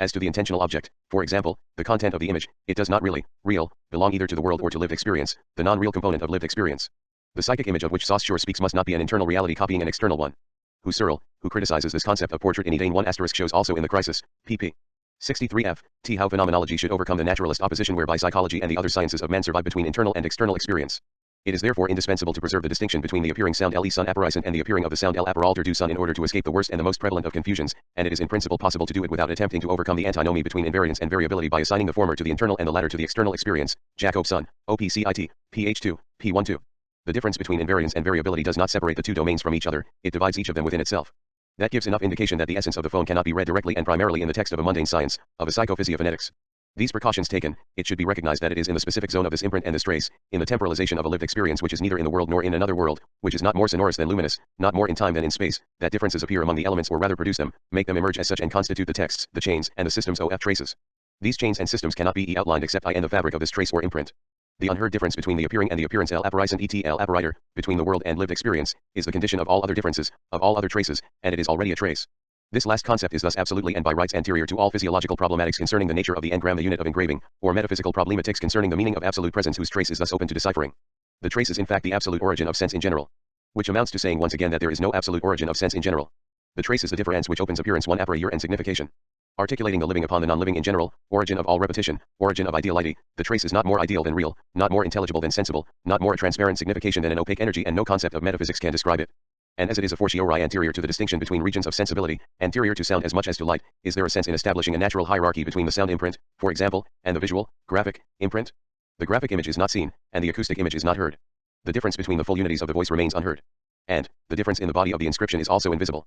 [SPEAKER 1] As to the intentional object, for example, the content of the image, it does not really, real, belong either to the world or to lived experience, the non-real component of lived experience. The psychic image of which Saussure speaks must not be an internal reality copying an external one. Husserl, who criticizes this concept of portrait in Ideen 1 * shows also in the Crisis, pp. 63f, how phenomenology should overcome the naturalist opposition whereby psychology and the other sciences of man survive between internal and external experience. It is therefore indispensable to preserve the distinction between the appearing sound le son apparisant and the appearing of the sound l apparalter du son in order to escape the worst and the most prevalent of confusions, and it is in principle possible to do it without attempting to overcome the antinomy between invariance and variability by assigning the former to the internal and the latter to the external experience. Jacobson, OPCIT, ph2, p12. The difference between invariance and variability does not separate the two domains from each other, it divides each of them within itself. That gives enough indication that the essence of the phone cannot be read directly and primarily in the text of a mundane science, of a psychophysiophonetics. These precautions taken, it should be recognized that it is in the specific zone of this imprint and this trace, in the temporalization of a lived experience which is neither in the world nor in another world, which is not more sonorous than luminous, not more in time than in space, that differences appear among the elements or rather produce them, make them emerge as such and constitute the texts, the chains, and the systems of traces. These chains and systems cannot be outlined except in the fabric of this trace or imprint. The unheard difference between the appearing and the appearance l apparisant et l apparator, between the world and lived experience, is the condition of all other differences, of all other traces, and it is already a trace. This last concept is thus absolutely and by rights anterior to all physiological problematics concerning the nature of the engram, the unit of engraving, or metaphysical problematics concerning the meaning of absolute presence whose trace is thus open to deciphering. The trace is in fact the absolute origin of sense in general. Which amounts to saying once again that there is no absolute origin of sense in general. The trace is the difference which opens appearance one apparire and signification. Articulating the living upon the non-living in general, origin of all repetition, origin of ideality, the trace is not more ideal than real, not more intelligible than sensible, not more a transparent signification than an opaque energy, and no concept of metaphysics can describe it. And as it is a fortiori anterior to the distinction between regions of sensibility, anterior to sound as much as to light, is there a sense in establishing a natural hierarchy between the sound imprint, for example, and the visual, graphic, imprint? The graphic image is not seen, and the acoustic image is not heard. The difference between the full unities of the voice remains unheard. And the difference in the body of the inscription is also invisible.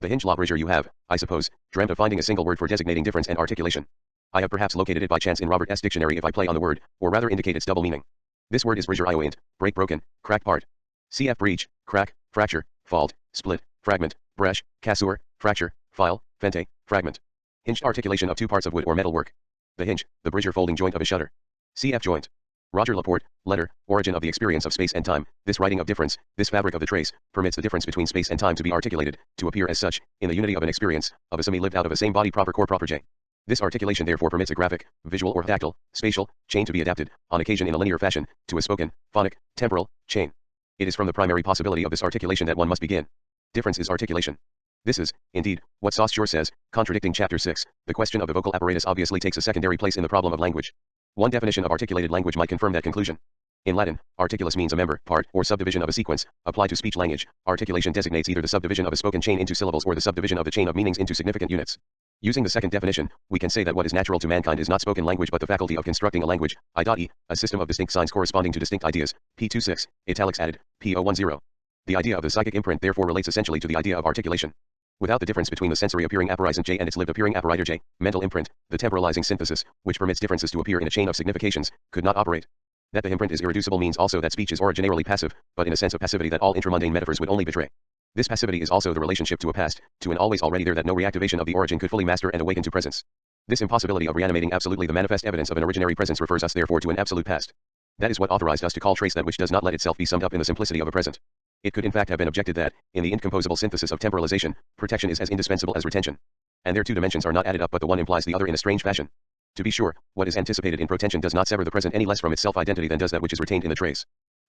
[SPEAKER 1] The hinge l'embrasure you have, I suppose, dreamt of finding a single word for designating difference and articulation. I have perhaps located it by chance in Robert's dictionary if I play on the word, or rather indicate its double meaning. This word is brasure ioint, break, broken, crack, part. Cf. breach, crack, fracture, fault, split, fragment, bresh, cassure, fracture, file, fente, fragment. Hinged articulation of two parts of wood or metal work. The hinge, the brasure folding joint of a shutter. Cf. joint. Roger Laporte, letter, origin of the experience of space and time, this writing of difference, this fabric of the trace, permits the difference between space and time to be articulated, to appear as such, in the unity of an experience, of a semi lived out of a same body proper core proper j. This articulation therefore permits a graphic, visual or tactile, spatial, chain to be adapted, on occasion in a linear fashion, to a spoken, phonic, temporal, chain. It is from the primary possibility of this articulation that one must begin. Difference is articulation. This is, indeed, what Saussure says, contradicting chapter 6, the question of the vocal apparatus obviously takes a secondary place in the problem of language. One definition of articulated language might confirm that conclusion. In Latin, articulus means a member, part, or subdivision of a sequence. Applied to speech language, articulation designates either the subdivision of a spoken chain into syllables or the subdivision of the chain of meanings into significant units. Using the second definition, we can say that what is natural to mankind is not spoken language but the faculty of constructing a language, i.e., a system of distinct signs corresponding to distinct ideas, p26, italics added, p010. The idea of the psychic imprint therefore relates essentially to the idea of articulation. Without the difference between the sensory appearing apparisant J and its lived appearing apparator J, mental imprint, the temporalizing synthesis, which permits differences to appear in a chain of significations, could not operate. That the imprint is irreducible means also that speech is originarily passive, but in a sense of passivity that all intramundane metaphors would only betray. This passivity is also the relationship to a past, to an always already there that no reactivation of the origin could fully master and awaken to presence. This impossibility of reanimating absolutely the manifest evidence of an originary presence refers us therefore to an absolute past. That is what authorized us to call trace that which does not let itself be summed up in the simplicity of a present. It could in fact have been objected that, in the incomposable synthesis of temporalization, protection is as indispensable as retention. And their two dimensions are not added up but the one implies the other in a strange fashion. To be sure, what is anticipated in protension does not sever the present any less from its self-identity than does that which is retained in the trace.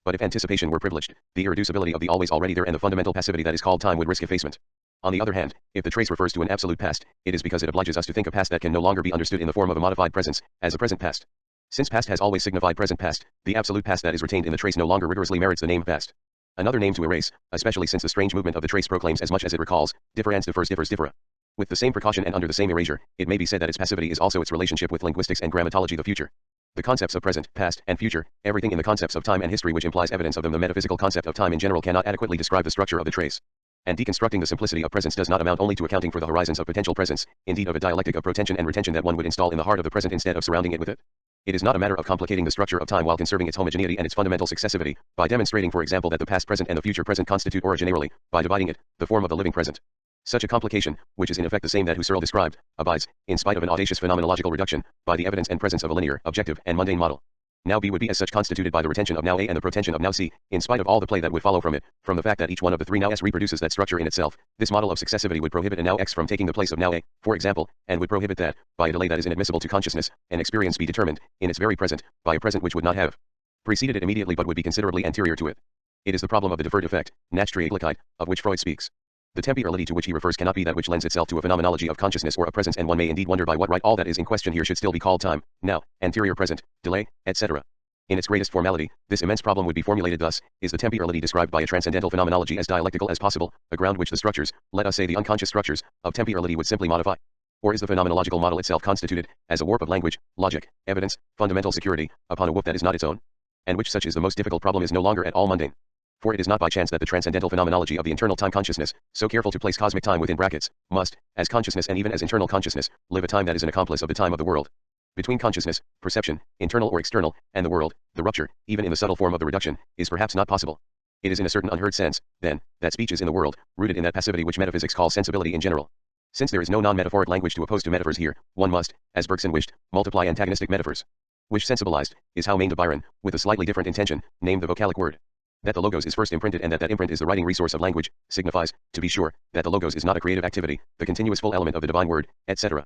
[SPEAKER 1] But if anticipation were privileged, the irreducibility of the always already there and the fundamental passivity that is called time would risk effacement. On the other hand, if the trace refers to an absolute past, it is because it obliges us to think a past that can no longer be understood in the form of a modified presence, as a present past. Since past has always signified present past, the absolute past that is retained in the trace no longer rigorously merits the name past. Another name to erase, especially since the strange movement of the trace proclaims as much as it recalls, differans differs differs differa. With the same precaution and under the same erasure, it may be said that its passivity is also its relationship with linguistics and grammatology the future. The concepts of present, past, and future, everything in the concepts of time and history which implies evidence of them the metaphysical concept of time in general cannot adequately describe the structure of the trace. And deconstructing the simplicity of presence does not amount only to accounting for the horizons of potential presence, indeed of a dialectic of protension and retention that one would install in the heart of the present instead of surrounding it with it. It is not a matter of complicating the structure of time while conserving its homogeneity and its fundamental successivity, by demonstrating for example that the past present and the future present constitute originarily, by dividing it, the form of the living present. Such a complication, which is in effect the same that Husserl described, abides, in spite of an audacious phenomenological reduction, by the evidence and presence of a linear, objective, and mundane model. Now B would be as such constituted by the retention of now A and the protension of now C, in spite of all the play that would follow from it, from the fact that each one of the three now S reproduces that structure in itself. This model of successivity would prohibit a now X from taking the place of now A, for example, and would prohibit that, by a delay that is inadmissible to consciousness, an experience be determined, in its very present, by a present which would not have preceded it immediately but would be considerably anterior to it. It is the problem of the deferred effect, Nachtraglichkeit, of which Freud speaks. The temporality to which he refers cannot be that which lends itself to a phenomenology of consciousness or a presence, and one may indeed wonder by what right all that is in question here should still be called time, now, anterior present, delay, etc. In its greatest formality, this immense problem would be formulated thus: is the temporality described by a transcendental phenomenology as dialectical as possible, a ground which the structures, let us say the unconscious structures, of temporality would simply modify? Or is the phenomenological model itself constituted, as a warp of language, logic, evidence, fundamental security, upon a woof that is not its own? And which such is the most difficult problem is no longer at all mundane. For it is not by chance that the transcendental phenomenology of the internal time consciousness, so careful to place cosmic time within brackets, must, as consciousness and even as internal consciousness, live a time that is an accomplice of the time of the world. Between consciousness, perception, internal or external, and the world, the rupture, even in the subtle form of the reduction, is perhaps not possible. It is in a certain unheard sense, then, that speech is in the world, rooted in that passivity which metaphysics calls sensibility in general. Since there is no non-metaphoric language to oppose to metaphors here, one must, as Bergson wished, multiply antagonistic metaphors. Which sensibilized, is how Maine de Byron, with a slightly different intention, named the vocalic word. That the logos is first imprinted and that imprint is the writing resource of language, signifies, to be sure, that the logos is not a creative activity, the continuous full element of the divine word, etc.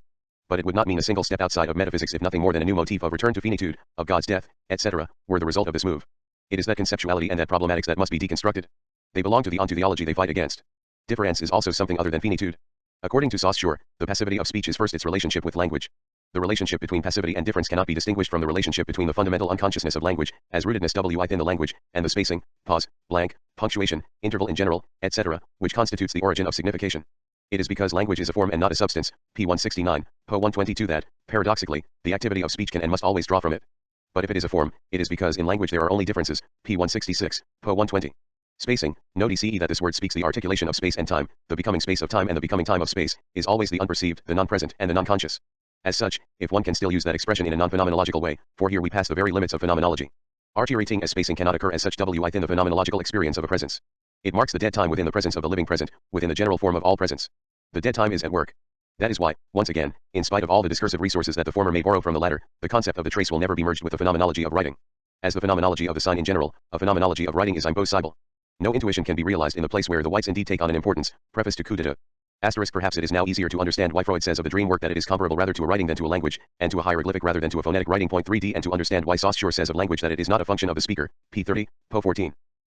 [SPEAKER 1] But it would not mean a single step outside of metaphysics if nothing more than a new motif of return to finitude, of God's death, etc., were the result of this move. It is that conceptuality and that problematics that must be deconstructed. They belong to the ontotheology they fight against. Difference is also something other than finitude. According to Saussure, the passivity of speech is first its relationship with language. The relationship between passivity and difference cannot be distinguished from the relationship between the fundamental unconsciousness of language, as rootedness within the language, and the spacing, pause, blank, punctuation, interval in general, etc., which constitutes the origin of signification. It is because language is a form and not a substance, p. 169, po. 122 that, paradoxically, the activity of speech can and must always draw from it. But if it is a form, it is because in language there are only differences, p. 166, po. 120. Spacing, notice that this word speaks the articulation of space and time, the becoming space of time and the becoming time of space, is always the unperceived, the non-present, and the non-conscious. As such, if one can still use that expression in a non-phenomenological way, for here we pass the very limits of phenomenology. Articulating as spacing cannot occur as such within the phenomenological experience of a presence. It marks the dead time within the presence of the living present, within the general form of all presence. The dead time is at work. That is why, once again, in spite of all the discursive resources that the former may borrow from the latter, the concept of the trace will never be merged with the phenomenology of writing. As the phenomenology of the sign in general, a phenomenology of writing is impossible. No intuition can be realized in the place where the whites indeed take on an importance. Preface to Coup d'etat. Asterisk. Perhaps it is now easier to understand why Freud says of the dream work that it is comparable rather to a writing than to a language, and to a hieroglyphic rather than to a phonetic writing. 3d, and to understand why Saussure says of language that it is not a function of the speaker, p. 30, po. 14.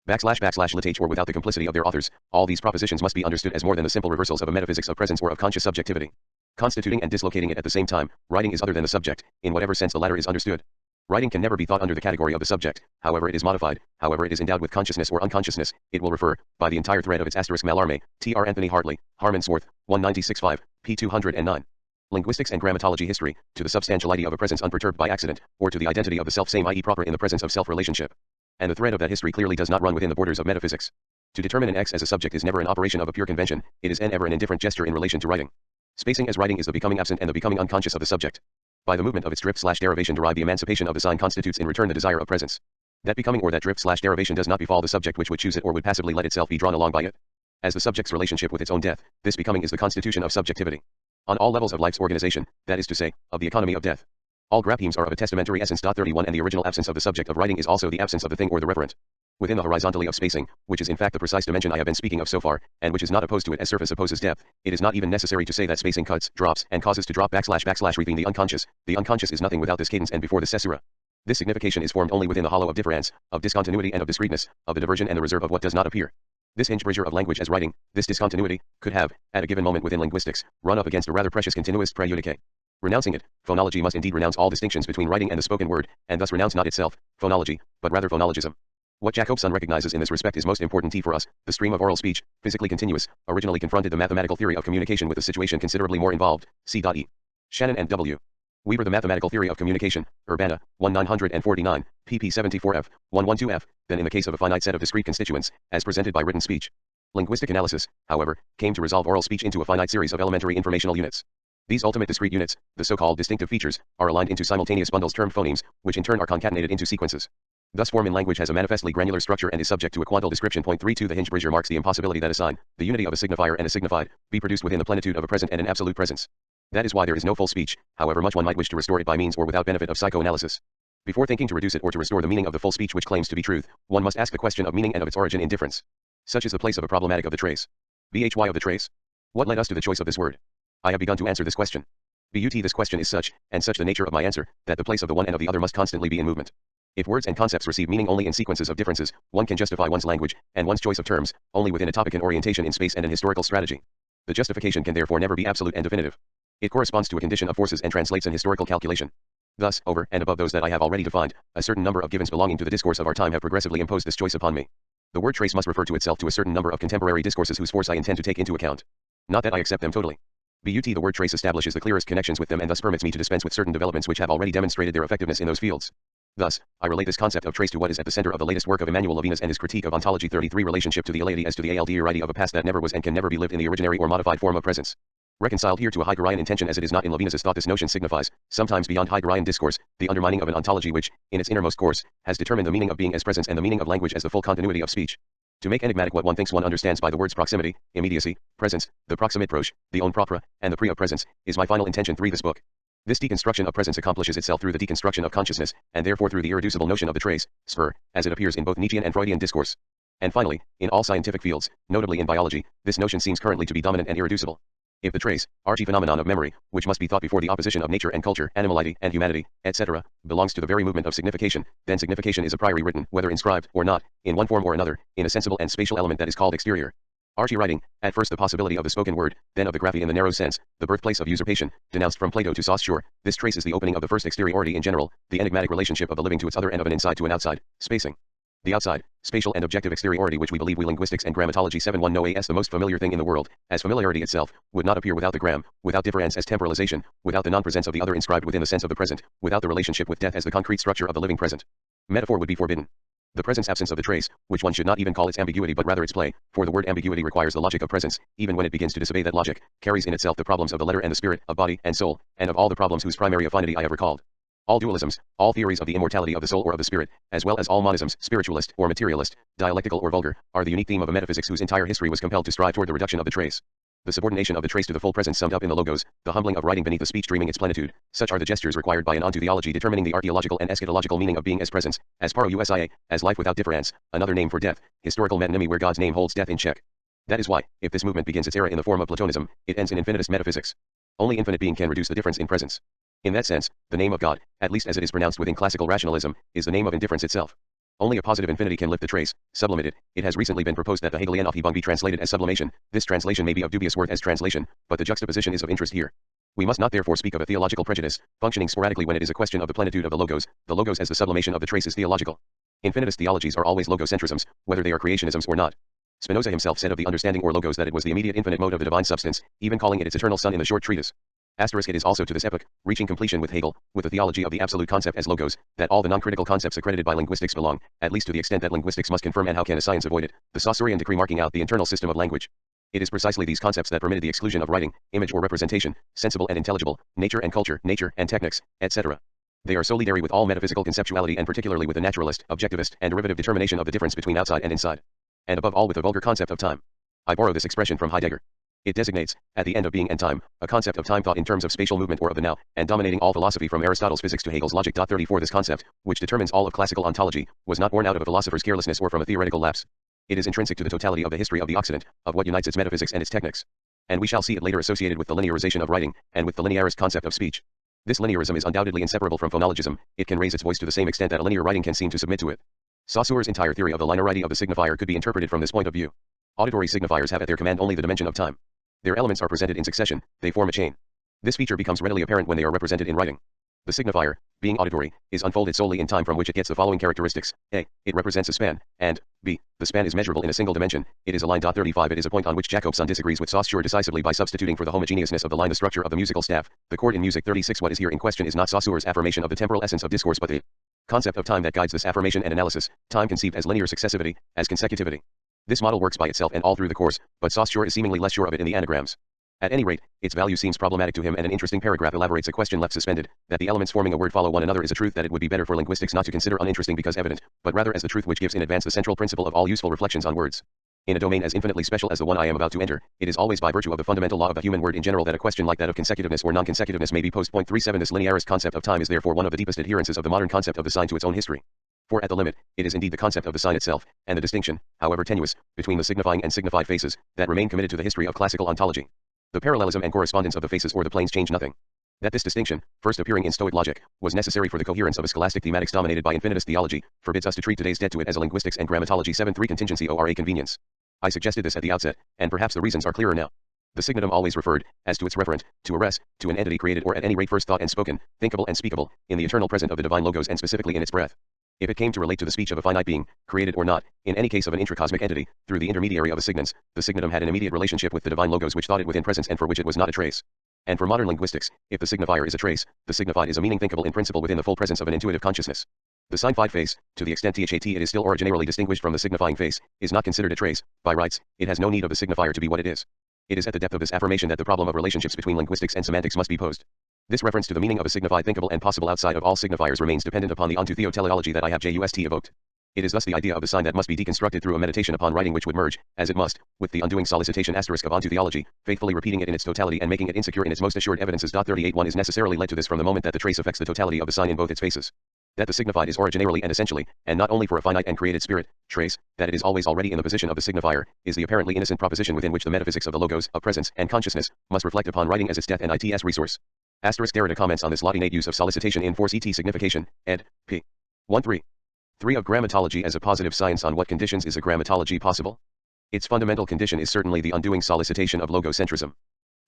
[SPEAKER 1] Literature without the complicity of their authors. All these propositions must be understood as more than the simple reversals of a metaphysics of presence or of conscious subjectivity. Constituting and dislocating it at the same time, writing is other than the subject, in whatever sense the latter is understood. Writing can never be thought under the category of the subject, however it is modified, however it is endowed with consciousness or unconsciousness, it will refer, by the entire thread of its asterisk Mallarmé, T.R. Anthony Hartley, Harman Swarth, 1965, p. 209. Linguistics and grammatology history, to the substantiality of a presence unperturbed by accident, or to the identity of the self-same i.e. proper in the presence of self-relationship. And the thread of that history clearly does not run within the borders of metaphysics. To determine an X as a subject is never an operation of a pure convention, it is ever an indifferent gesture in relation to writing. Spacing as writing is the becoming absent and the becoming unconscious of the subject. By the movement of its drift/derivation derived the emancipation of the sign constitutes in return the desire of presence. That becoming or that drift/derivation does not befall the subject which would choose it or would passively let itself be drawn along by it. As the subject's relationship with its own death, this becoming is the constitution of subjectivity. On all levels of life's organization, that is to say, of the economy of death. All graphemes are of a testamentary essence. 31 And the original absence of the subject of writing is also the absence of the thing or the referent. Within the horizontally of spacing, which is in fact the precise dimension I have been speaking of so far, and which is not opposed to it as surface opposes depth, it is not even necessary to say that spacing cuts, drops, and causes to drop // reaping the unconscious. The unconscious is nothing without this cadence and before the caesura. This signification is formed only within the hollow of difference, of discontinuity and of discreteness, of the diversion and the reserve of what does not appear. This hinge bridger of language as writing, this discontinuity, could have, at a given moment within linguistics, run up against a rather precious continuous prejudice. Renouncing it, phonology must indeed renounce all distinctions between writing and the spoken word, and thus renounce not itself, phonology, but rather phonologism. What Jacobson recognizes in this respect is most important for us. The stream of oral speech, physically continuous, originally confronted the mathematical theory of communication with a situation considerably more involved. C.E. Shannon and W. Weaver. The mathematical theory of communication, Urbana, 1949, pp. 74f, 112f, than in the case of a finite set of discrete constituents, as presented by written speech. Linguistic analysis, however, came to resolve oral speech into a finite series of elementary informational units. These ultimate discrete units, the so-called distinctive features, are aligned into simultaneous bundles termed phonemes, which in turn are concatenated into sequences. Thus form in language has a manifestly granular structure and is subject to a quantal description. Point 32 The Hinge-Bridger marks the impossibility that a sign, the unity of a signifier and a signified, be produced within the plenitude of a present and an absolute presence. That is why there is no full speech, however much one might wish to restore it by means or without benefit of psychoanalysis. Before thinking to reduce it or to restore the meaning of the full speech which claims to be truth, one must ask the question of meaning and of its origin in difference. Such is the place of a problematic of the trace. Bhy of the trace? What led us to the choice of this word? I have begun to answer this question. But this question is such, and such the nature of my answer, that the place of the one and of the other must constantly be in movement. If words and concepts receive meaning only in sequences of differences, one can justify one's language, and one's choice of terms, only within a topic and orientation in space and an historical strategy. The justification can therefore never be absolute and definitive. It corresponds to a condition of forces and translates an historical calculation. Thus, over and above those that I have already defined, a certain number of givens belonging to the discourse of our time have progressively imposed this choice upon me. The word trace must refer to itself to a certain number of contemporary discourses whose force I intend to take into account. Not that I accept them totally. But the word trace establishes the clearest connections with them and thus permits me to dispense with certain developments which have already demonstrated their effectiveness in those fields. Thus, I relate this concept of trace to what is at the center of the latest work of Emmanuel Levinas and his critique of ontology 33 relationship to the Aleity as to the aldeity of a past that never was and can never be lived in the originary or modified form of presence. Reconciled here to a Heideggerian intention as it is not in Levinas's thought, this notion signifies, sometimes beyond Heideggerian discourse, the undermining of an ontology which, in its innermost course, has determined the meaning of being as presence and the meaning of language as the full continuity of speech. To make enigmatic what one thinks one understands by the words proximity, immediacy, presence, the proximate proche, the own propre, and the pre of presence, is my final intention. 3 This book. This deconstruction of presence accomplishes itself through the deconstruction of consciousness, and therefore through the irreducible notion of the trace, spur, as it appears in both Nietzschean and Freudian discourse. And finally, in all scientific fields, notably in biology, this notion seems currently to be dominant and irreducible. If the trace, archie-phenomenon of memory, which must be thought before the opposition of nature and culture, animality and humanity, etc., belongs to the very movement of signification, then signification is a priori written, whether inscribed or not, in one form or another, in a sensible and spatial element that is called exterior. Archie-writing, at first the possibility of the spoken word, then of the graphy in the narrow sense, the birthplace of usurpation, denounced from Plato to Saussure, this trace is the opening of the first exteriority in general, the enigmatic relationship of the living to its other and of an inside to an outside, spacing. The outside, spatial and objective exteriority which we believe we linguistics and grammatology 7.1 know as the most familiar thing in the world, as familiarity itself, would not appear without the gram, without difference as temporalization, without the non-presence of the other inscribed within the sense of the present, without the relationship with death as the concrete structure of the living present. Metaphor would be forbidden. The presence absence of the trace, which one should not even call its ambiguity but rather its play, for the word ambiguity requires the logic of presence, even when it begins to disobey that logic, carries in itself the problems of the letter and the spirit, of body and soul, and of all the problems whose primary affinity I have recalled. All dualisms, all theories of the immortality of the soul or of the spirit, as well as all monisms, spiritualist or materialist, dialectical or vulgar, are the unique theme of a metaphysics whose entire history was compelled to strive toward the reduction of the trace. The subordination of the trace to the full presence summed up in the logos, the humbling of writing beneath the speech dreaming its plenitude, such are the gestures required by an onto theology determining the archaeological and eschatological meaning of being as presence, as parousia, as life without difference, another name for death, historical metonymy where God's name holds death in check. That is why, if this movement begins its era in the form of Platonism, it ends in infinitist metaphysics. Only infinite being can reduce the difference in presence. In that sense, the name of God, at least as it is pronounced within classical rationalism, is the name of indifference itself. Only a positive infinity can lift the trace, sublimate it. It has recently been proposed that the Hegelian Aufhebung be translated as sublimation. This translation may be of dubious worth as translation, but the juxtaposition is of interest here. We must not therefore speak of a theological prejudice, functioning sporadically when it is a question of the plenitude of the logos as the sublimation of the trace is theological. Infinitist theologies are always logocentrisms, whether they are creationisms or not. Spinoza himself said of the understanding or logos that it was the immediate infinite mode of the divine substance, even calling it its eternal son in the short treatise. It is also to this epoch, reaching completion with Hegel, with the theology of the absolute concept as logos, that all the non-critical concepts accredited by linguistics belong, at least to the extent that linguistics must confirm, and how can a science avoid it, the Saussurian decree marking out the internal system of language. It is precisely these concepts that permitted the exclusion of writing, image or representation, sensible and intelligible, nature and culture, nature and technics, etc. They are solidary with all metaphysical conceptuality and particularly with the naturalist, objectivist, and derivative determination of the difference between outside and inside. And above all with the vulgar concept of time. I borrow this expression from Heidegger. It designates, at the end of being and time, a concept of time thought in terms of spatial movement or of the now, and dominating all philosophy from Aristotle's physics to Hegel's logic. 34 This concept, which determines all of classical ontology, was not born out of a philosopher's carelessness or from a theoretical lapse. It is intrinsic to the totality of the history of the Occident, of what unites its metaphysics and its techniques. And we shall see it later associated with the linearization of writing, and with the linearist concept of speech. This linearism is undoubtedly inseparable from phonologism. It can raise its voice to the same extent that a linear writing can seem to submit to it. Saussure's entire theory of the linearity of the signifier could be interpreted from this point of view. Auditory signifiers have at their command only the dimension of time. Their elements are presented in succession, they form a chain. This feature becomes readily apparent when they are represented in writing. The signifier, being auditory, is unfolded solely in time from which it gets the following characteristics. A. It represents a span, and B. The span is measurable in a single dimension. It is a line. 35 It is a point on which Jacobson disagrees with Saussure decisively by substituting for the homogeneousness of the line the structure of the musical staff, the chord in music. 36 What is here in question is not Saussure's affirmation of the temporal essence of discourse but the concept of time that guides this affirmation and analysis, time conceived as linear successivity, as consecutivity. This model works by itself and all through the course, but Saussure is seemingly less sure of it in the anagrams. At any rate, its value seems problematic to him, and an interesting paragraph elaborates a question left suspended, that the elements forming a word follow one another is a truth that it would be better for linguistics not to consider uninteresting because evident, but rather as the truth which gives in advance the central principle of all useful reflections on words. In a domain as infinitely special as the one I am about to enter, it is always by virtue of the fundamental law of the human word in general that a question like that of consecutiveness or non-consecutiveness may be posed. 37 This linearist concept of time is therefore one of the deepest adherences of the modern concept of the sign to its own history. For at the limit, it is indeed the concept of the sign itself, and the distinction, however tenuous, between the signifying and signified faces, that remain committed to the history of classical ontology. The parallelism and correspondence of the faces or the planes change nothing. That this distinction, first appearing in Stoic logic, was necessary for the coherence of a scholastic thematics dominated by infinitist theology, forbids us to treat today's debt to it as a linguistics and grammatology 7.3 contingency or a convenience. I suggested this at the outset, and perhaps the reasons are clearer now. The signatum always referred, as to its referent, to a res, to an entity created or at any rate first thought and spoken, thinkable and speakable, in the eternal present of the divine logos and specifically in its breath. If it came to relate to the speech of a finite being, created or not, in any case of an intracosmic entity, through the intermediary of a signans, the signatum had an immediate relationship with the divine logos which thought it within presence and for which it was not a trace. And for modern linguistics, if the signifier is a trace, the signified is a meaning thinkable in principle within the full presence of an intuitive consciousness. The signified face, to the extent that it is still originarily distinguished from the signifying face, is not considered a trace. By rights, it has no need of the signifier to be what it is. It is at the depth of this affirmation that the problem of relationships between linguistics and semantics must be posed. This reference to the meaning of a signified thinkable and possible outside of all signifiers remains dependent upon the onto theoteleology that I have just evoked. It is thus the idea of the sign that must be deconstructed through a meditation upon writing which would merge, as it must, with the undoing solicitation asterisk of onto theology, faithfully repeating it in its totality and making it insecure in its most assured evidences. 38 1 is necessarily led to this from the moment that the trace affects the totality of the sign in both its faces. That the signified is originarily and essentially, and not only for a finite and created spirit, trace, that it is always already in the position of the signifier, is the apparently innocent proposition within which the metaphysics of the logos, of presence, and consciousness, must reflect upon writing as its death and its resource. Asterisk Derrida comments on this latinate use of solicitation in force et signification, ed. p. 1-3. 3 of Grammatology as a positive science. On what conditions is a grammatology possible? Its fundamental condition is certainly the undoing solicitation of logocentrism.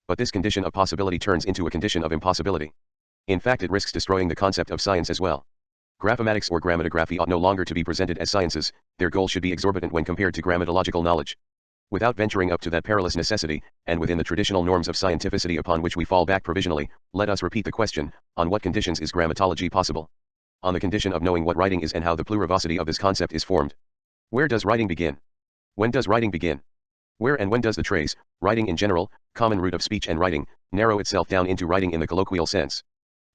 [SPEAKER 1] But this condition of possibility turns into a condition of impossibility. In fact, it risks destroying the concept of science as well. Graphematics or grammatography ought no longer to be presented as sciences, their goal should be exorbitant when compared to grammatological knowledge. Without venturing up to that perilous necessity, and within the traditional norms of scientificity upon which we fall back provisionally, let us repeat the question, on what conditions is grammatology possible? On the condition of knowing what writing is and how the plurivocity of this concept is formed. Where does writing begin? When does writing begin? Where and when does the trace, writing in general, common root of speech and writing, narrow itself down into writing in the colloquial sense?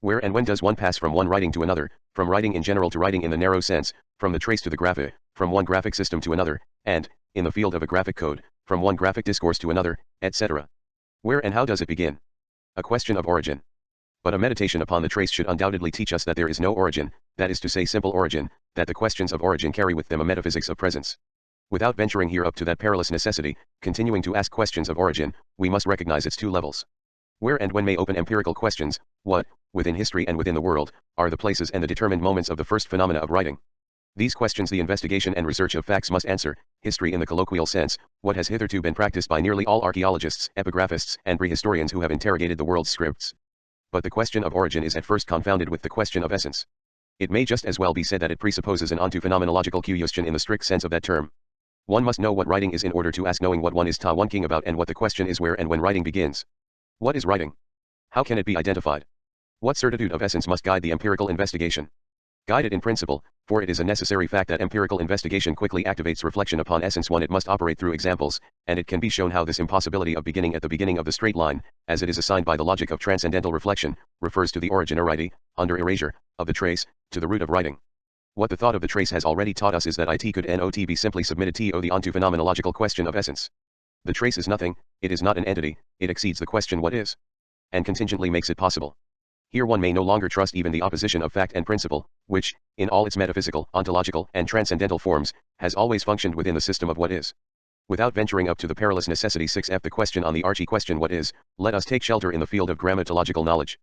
[SPEAKER 1] Where and when does one pass from one writing to another, from writing in general to writing in the narrow sense, from the trace to the graphe, from one graphic system to another, and, in the field of a graphic code, from one graphic discourse to another, etc.? Where and how does it begin? A question of origin. But a meditation upon the trace should undoubtedly teach us that there is no origin, that is to say simple origin, that the questions of origin carry with them a metaphysics of presence. Without venturing here up to that perilous necessity, continuing to ask questions of origin, we must recognize its two levels. Where and when may open empirical questions, what, within history and within the world, are the places and the determined moments of the first phenomena of writing? These questions the investigation and research of facts must answer. History in the colloquial sense, what has hitherto been practiced by nearly all archaeologists, epigraphists, and prehistorians who have interrogated the world's scripts. But the question of origin is at first confounded with the question of essence. It may just as well be said that it presupposes an onto phenomenological question in the strict sense of that term. One must know what writing is in order to ask, knowing what one is thinking about, and what the question is where and when writing begins. What is writing? How can it be identified? What certitude of essence must guide the empirical investigation? Guide it in principle, for it is a necessary fact that empirical investigation quickly activates reflection upon essence. One, it must operate through examples, and it can be shown how this impossibility of beginning at the beginning of the straight line, as it is assigned by the logic of transcendental reflection, refers to the origin ority, under erasure, of the trace, to the root of writing. What the thought of the trace has already taught us is that it could not be simply submitted to the onto phenomenological question of essence. The trace is nothing, it is not an entity, it exceeds the question what is, and contingently makes it possible. Here one may no longer trust even the opposition of fact and principle, which, in all its metaphysical, ontological, and transcendental forms, has always functioned within the system of what is. Without venturing up to the perilous necessity 6f, the question on the archy question what is, let us take shelter in the field of grammatological knowledge.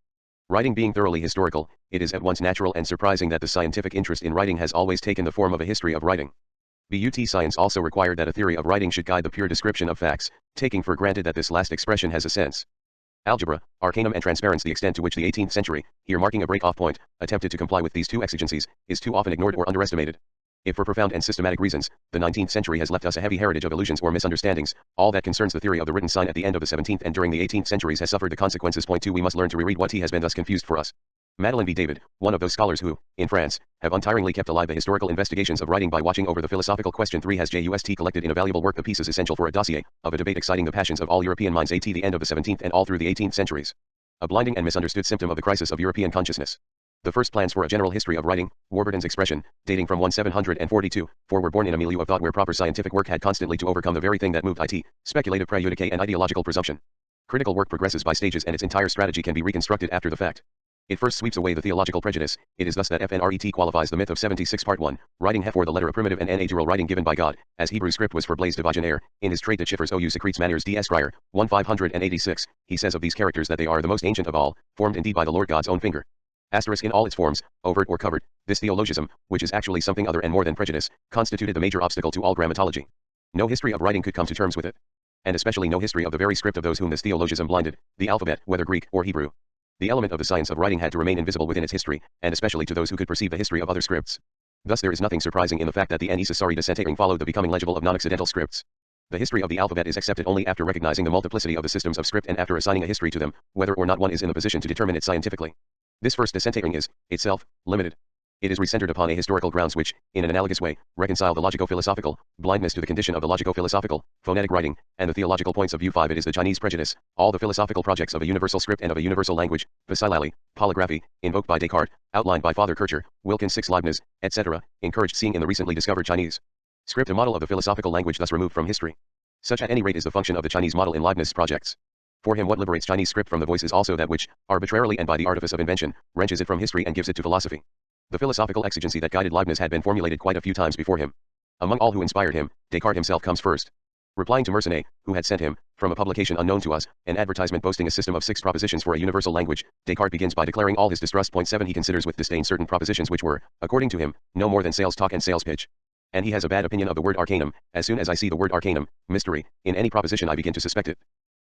[SPEAKER 1] Writing being thoroughly historical, it is at once natural and surprising that the scientific interest in writing has always taken the form of a history of writing. But science also required that a theory of writing should guide the pure description of facts, taking for granted that this last expression has a sense. Algebra, arcanum and transparence, the extent to which the 18th century, here marking a break-off point, attempted to comply with these two exigencies, is too often ignored or underestimated. If for profound and systematic reasons, the 19th century has left us a heavy heritage of illusions or misunderstandings, all that concerns the theory of the written sign at the end of the 17th and during the 18th centuries has suffered the consequences. Point 2, we must learn to reread what has been thus confused for us. Madeleine B. David, one of those scholars who, in France, have untiringly kept alive the historical investigations of writing by watching over the philosophical question 3 has just collected in a valuable work the pieces essential for a dossier of a debate exciting the passions of all European minds at the end of the 17th and all through the 18th centuries. A blinding and misunderstood symptom of the crisis of European consciousness. The first plans for a general history of writing, Warburton's expression, dating from 1742, for were born in a milieu of thought where proper scientific work had constantly to overcome the very thing that moved speculative praejudice and ideological presumption. Critical work progresses by stages and its entire strategy can be reconstructed after the fact. It first sweeps away the theological prejudice. It is thus that FNRET qualifies the myth of 76 Part 1, writing for the letter a primitive and natural writing given by God, as Hebrew script was for Blaise de Vigenère, in his trait de chiffres ou secrets manières d'escrire, 1586, he says of these characters that they are the most ancient of all, formed indeed by the Lord God's own finger. Asterisk in all its forms, overt or covert, this theologism, which is actually something other and more than prejudice, constituted the major obstacle to all grammatology. No history of writing could come to terms with it. And especially no history of the very script of those whom this theologism blinded, the alphabet, whether Greek or Hebrew. The element of the science of writing had to remain invisible within its history, and especially to those who could perceive the history of other scripts. Thus there is nothing surprising in the fact that the necessary descending followed the becoming legible of non-occidental scripts. The history of the alphabet is accepted only after recognizing the multiplicity of the systems of script and after assigning a history to them, whether or not one is in the position to determine it scientifically. This first descending is, itself, limited. It is recentered upon a historical grounds which, in an analogous way, reconcile the logico-philosophical blindness to the condition of the logico-philosophical phonetic writing, and the theological points of view. 5. It is the Chinese prejudice. All the philosophical projects of a universal script and of a universal language, facility, polygraphy, invoked by Descartes, outlined by Father Kircher, Wilkins 6 Leibniz, etc., encouraged seeing in the recently discovered Chinese script a model of the philosophical language thus removed from history. Such at any rate is the function of the Chinese model in Leibniz's projects. For him what liberates Chinese script from the voice is also that which, arbitrarily and by the artifice of invention, wrenches it from history and gives it to philosophy. The philosophical exigency that guided Leibniz had been formulated quite a few times before him. Among all who inspired him, Descartes himself comes first. Replying to Mersenne, who had sent him, from a publication unknown to us, an advertisement boasting a system of 6 propositions for a universal language, Descartes begins by declaring all his distrust. 7. He considers with disdain certain propositions which were, according to him, no more than sales talk and sales pitch. And he has a bad opinion of the word arcanum. As soon as I see the word arcanum, mystery, in any proposition I begin to suspect it.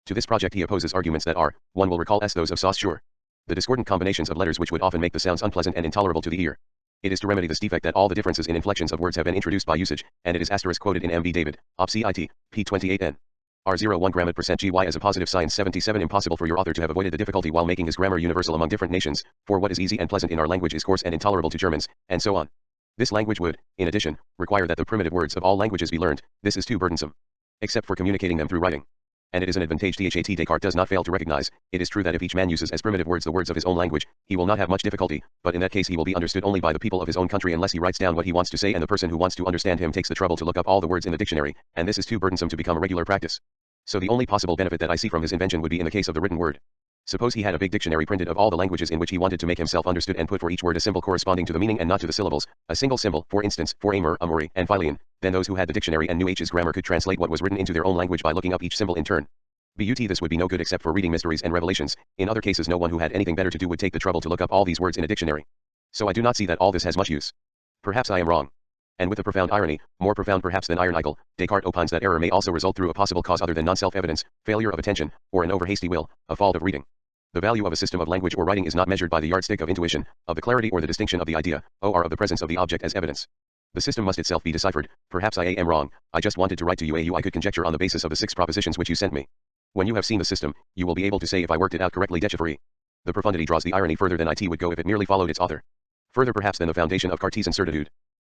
[SPEAKER 1] To this project he opposes arguments that are, one will recall those of Saussure. The discordant combinations of letters which would often make the sounds unpleasant and intolerable to the ear. It is to remedy this defect that all the differences in inflections of words have been introduced by usage, and it is asterisk quoted in M.B. David, Op. Cit. P. 28n. R01 grammar% GY as a positive science 77. Impossible for your author to have avoided the difficulty while making his grammar universal among different nations, for what is easy and pleasant in our language is coarse and intolerable to Germans, and so on. This language would, in addition, require that the primitive words of all languages be learned. This is too burdensome. Except for communicating them through writing. And it is an advantage that Descartes does not fail to recognize. It is true that if each man uses as primitive words the words of his own language, he will not have much difficulty, but in that case he will be understood only by the people of his own country unless he writes down what he wants to say and the person who wants to understand him takes the trouble to look up all the words in the dictionary, and this is too burdensome to become a regular practice. So the only possible benefit that I see from his invention would be in the case of the written word. Suppose he had a big dictionary printed of all the languages in which he wanted to make himself understood and put for each word a symbol corresponding to the meaning and not to the syllables, a single symbol, for instance, for amor, amori, and philion, then those who had the dictionary and knew H's grammar could translate what was written into their own language by looking up each symbol in turn. But this would be no good except for reading mysteries and revelations. In other cases no one who had anything better to do would take the trouble to look up all these words in a dictionary. So I do not see that all this has much use. Perhaps I am wrong. And with a profound irony, more profound perhaps than ironical, Descartes opines that error may also result through a possible cause other than non-self-evidence, failure of attention, or an over-hasty will, a fault of reading. The value of a system of language or writing is not measured by the yardstick of intuition, of the clarity or the distinction of the idea, or of the presence of the object as evidence. The system must itself be deciphered. Perhaps I am wrong. I just wanted to write to you I could conjecture on the basis of the 6 propositions which you sent me. When you have seen the system, you will be able to say if I worked it out correctly. Dechiffre. The profundity draws the irony further than it would go if it merely followed its author. Further perhaps than the foundation of Cartesian certitude.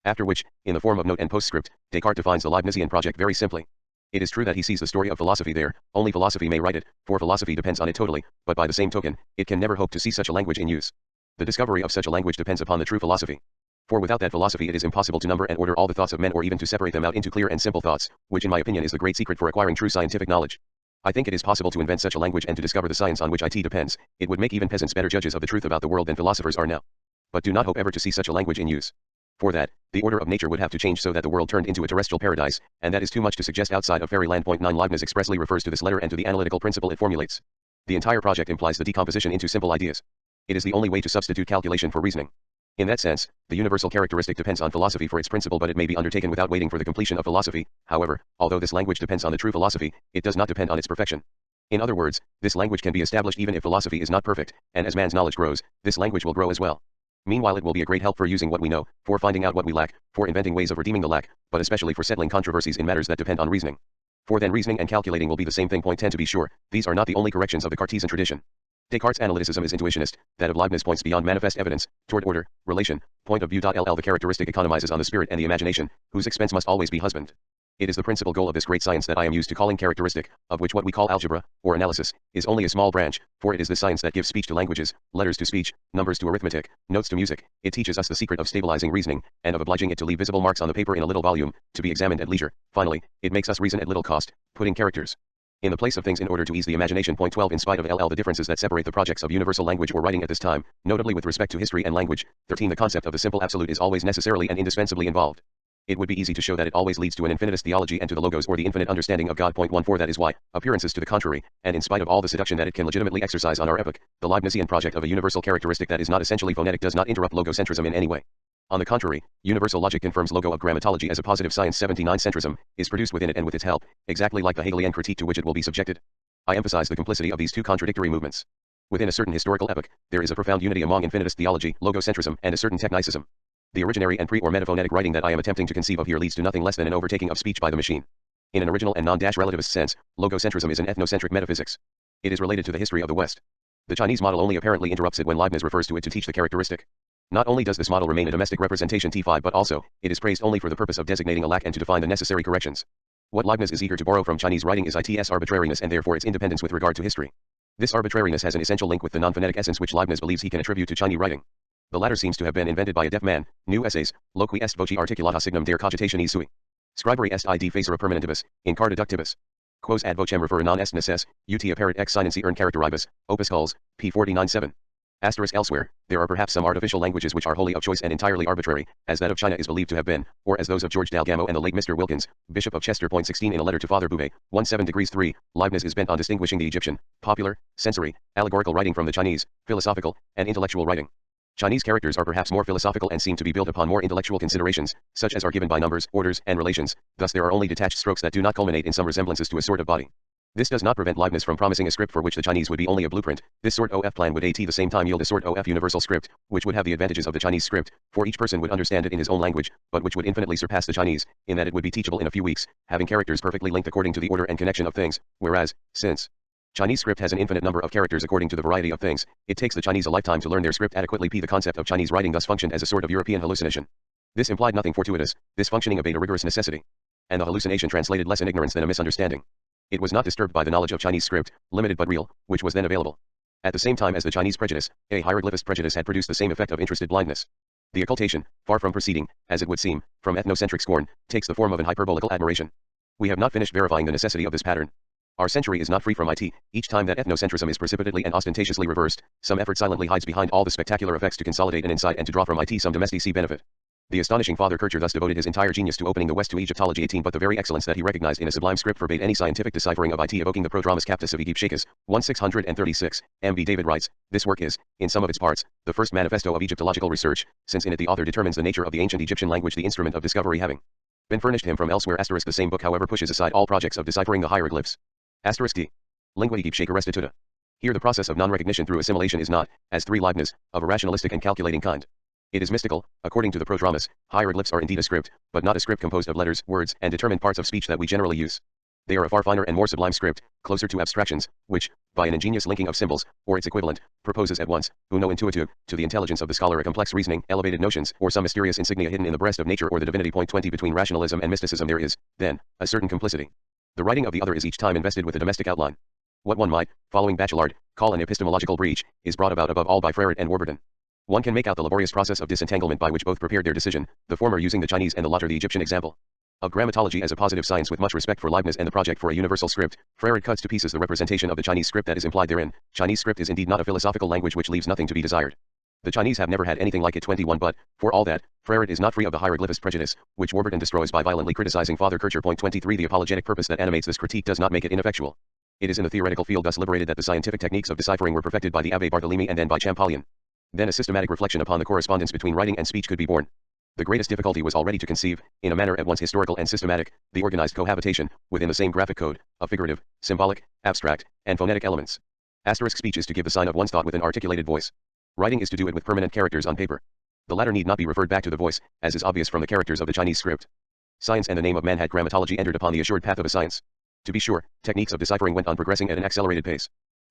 [SPEAKER 1] After which, in the form of note and postscript, Descartes defines the Leibnizian project very simply. It is true that he sees the story of philosophy there, only philosophy may write it, for philosophy depends on it totally, but by the same token, it can never hope to see such a language in use. The discovery of such a language depends upon the true philosophy. For without that philosophy it is impossible to number and order all the thoughts of men or even to separate them out into clear and simple thoughts, which in my opinion is the great secret for acquiring true scientific knowledge. I think it is possible to invent such a language and to discover the science on which it depends. It would make even peasants better judges of the truth about the world than philosophers are now. But do not hope ever to see such a language in use. For that, the order of nature would have to change so that the world turned into a terrestrial paradise, and that is too much to suggest outside of fairyland. 9 Leibniz expressly refers to this letter and to the analytical principle it formulates. The entire project implies the decomposition into simple ideas. It is the only way to substitute calculation for reasoning. In that sense, the universal characteristic depends on philosophy for its principle, but it may be undertaken without waiting for the completion of philosophy. However, although this language depends on the true philosophy, it does not depend on its perfection. In other words, this language can be established even if philosophy is not perfect, and as man's knowledge grows, this language will grow as well. Meanwhile it will be a great help for using what we know, for finding out what we lack, for inventing ways of redeeming the lack, but especially for settling controversies in matters that depend on reasoning. For then reasoning and calculating will be the same thing. Point 10 To be sure, these are not the only corrections of the Cartesian tradition. Descartes' analyticism is intuitionist, that of Leibniz points beyond manifest evidence, toward order, relation, point of view. The characteristic economizes on the spirit and the imagination, whose expense must always be husband. It is the principal goal of this great science that I am used to calling characteristic, of which what we call algebra, or analysis, is only a small branch, for it is the science that gives speech to languages, letters to speech, numbers to arithmetic, notes to music. It teaches us the secret of stabilizing reasoning, and of obliging it to leave visible marks on the paper in a little volume, to be examined at leisure. Finally, it makes us reason at little cost, putting characters in the place of things in order to ease the imagination. Point 12. In spite of the differences that separate the projects of universal language or writing at this time, notably with respect to history and language. 13. The concept of the simple absolute is always necessarily and indispensably involved. It would be easy to show that it always leads to an infinitist theology and to the logos or the infinite understanding of God. 14. That is why, appearances to the contrary, and in spite of all the seduction that it can legitimately exercise on our epoch, the Leibnizian project of a universal characteristic that is not essentially phonetic does not interrupt logocentrism in any way. On the contrary, universal logic confirms logo of grammatology as a positive science. 79. Centrism is produced within it and with its help, exactly like the Hegelian critique to which it will be subjected. I emphasize the complicity of these two contradictory movements. Within a certain historical epoch, there is a profound unity among infinitist theology, logocentrism, and a certain technicism. The originary and pre- or metaphonetic writing that I am attempting to conceive of here leads to nothing less than an overtaking of speech by the machine. In an original and non-relativist sense, logocentrism is an ethnocentric metaphysics. It is related to the history of the West. The Chinese model only apparently interrupts it when Leibniz refers to it to teach the characteristic. Not only does this model remain a domestic representation T5, but also, it is praised only for the purpose of designating a lack and to define the necessary corrections. What Leibniz is eager to borrow from Chinese writing is its arbitrariness and therefore its independence with regard to history. This arbitrariness has an essential link with the non-phonetic essence which Leibniz believes he can attribute to Chinese writing. The latter seems to have been invented by a deaf man. New essays, loqui est voci articulata signum der cogitatione sui. Scribere est id facere permanentibus, in car deductibus. Quos ad vocem refer non est necess, ut apparet ex sinensi ern characteribus, opus Hulls, p. 49-7. Asterisk elsewhere, there are perhaps some artificial languages which are wholly of choice and entirely arbitrary, as that of China is believed to have been, or as those of George Dalgamo and the late Mr. Wilkins, Bishop of Chester. 16. In a letter to Father Bouvet, 17°3, Leibniz is bent on distinguishing the Egyptian, popular, sensory, allegorical writing from the Chinese, philosophical, and intellectual writing. Chinese characters are perhaps more philosophical and seem to be built upon more intellectual considerations, such as are given by numbers, orders, and relations, thus there are only detached strokes that do not culminate in some resemblances to a sort of body. This does not prevent Leibniz from promising a script for which the Chinese would be only a blueprint. This sort of plan would at the same time yield a sort of universal script, which would have the advantages of the Chinese script, for each person would understand it in his own language, but which would infinitely surpass the Chinese, in that it would be teachable in a few weeks, having characters perfectly linked according to the order and connection of things, whereas, since Chinese script has an infinite number of characters according to the variety of things, it takes the Chinese a lifetime to learn their script adequately. The concept of Chinese writing thus functioned as a sort of European hallucination. This implied nothing fortuitous, this functioning obeyed a rigorous necessity. And the hallucination translated less in ignorance than a misunderstanding. It was not disturbed by the knowledge of Chinese script, limited but real, which was then available. At the same time as the Chinese prejudice, a hieroglyphist prejudice had produced the same effect of interested blindness. The occultation, far from proceeding, as it would seem, from ethnocentric scorn, takes the form of an hyperbolical admiration. We have not finished verifying the necessity of this pattern. Our century is not free from it. Each time that ethnocentrism is precipitately and ostentatiously reversed, some effort silently hides behind all the spectacular effects to consolidate an insight and to draw from it some domestic benefit. The astonishing Father Kircher thus devoted his entire genius to opening the West to Egyptology. 18. But the very excellence that he recognized in a sublime script forbade any scientific deciphering of it, evoking the prodromus captus of Egypt Shakes, 1636. M.B. David writes, this work is, in some of its parts, the first manifesto of Egyptological research, since in it the author determines the nature of the ancient Egyptian language, the instrument of discovery having been furnished him from elsewhere. Asterisk the same book however pushes aside all projects of deciphering the hieroglyphs. Asterisk D. Lingua Egypt Shaker restituta. Here the process of non-recognition through assimilation is not, as 3 Leibniz, of a rationalistic and calculating kind. It is mystical. According to the prodromus, hieroglyphs are indeed a script, but not a script composed of letters, words, and determined parts of speech that we generally use. They are a far finer and more sublime script, closer to abstractions, which, by an ingenious linking of symbols, or its equivalent, proposes at once, uno intuitu, to the intelligence of the scholar a complex reasoning, elevated notions, or some mysterious insignia hidden in the breast of nature or the divinity. 20. Between rationalism and mysticism there is, then, a certain complicity. The writing of the other is each time invested with a domestic outline. What one might, following Bachelard, call an epistemological breach, is brought about above all by Freret and Warburton. One can make out the laborious process of disentanglement by which both prepared their decision, the former using the Chinese and the latter the Egyptian example. Of grammatology as a positive science with much respect for Leibniz and the project for a universal script, Freret cuts to pieces the representation of the Chinese script that is implied therein. Chinese script is indeed not a philosophical language which leaves nothing to be desired. The Chinese have never had anything like it. 21. But, for all that, Freret is not free of the hieroglyphist prejudice, which Warburton destroys by violently criticizing Father Kircher. 23. The apologetic purpose that animates this critique does not make it ineffectual. It is in the theoretical field thus liberated that the scientific techniques of deciphering were perfected by the Abbé Barthélemy and then by Champollion. Then a systematic reflection upon the correspondence between writing and speech could be born. The greatest difficulty was already to conceive, in a manner at once historical and systematic, the organized cohabitation, within the same graphic code, of figurative, symbolic, abstract, and phonetic elements. Asterisk speech is to give the sign of one's thought with an articulated voice. Writing is to do it with permanent characters on paper. The latter need not be referred back to the voice, as is obvious from the characters of the Chinese script. Science and the name of man had grammatology entered upon the assured path of a science. To be sure, techniques of deciphering went on progressing at an accelerated pace.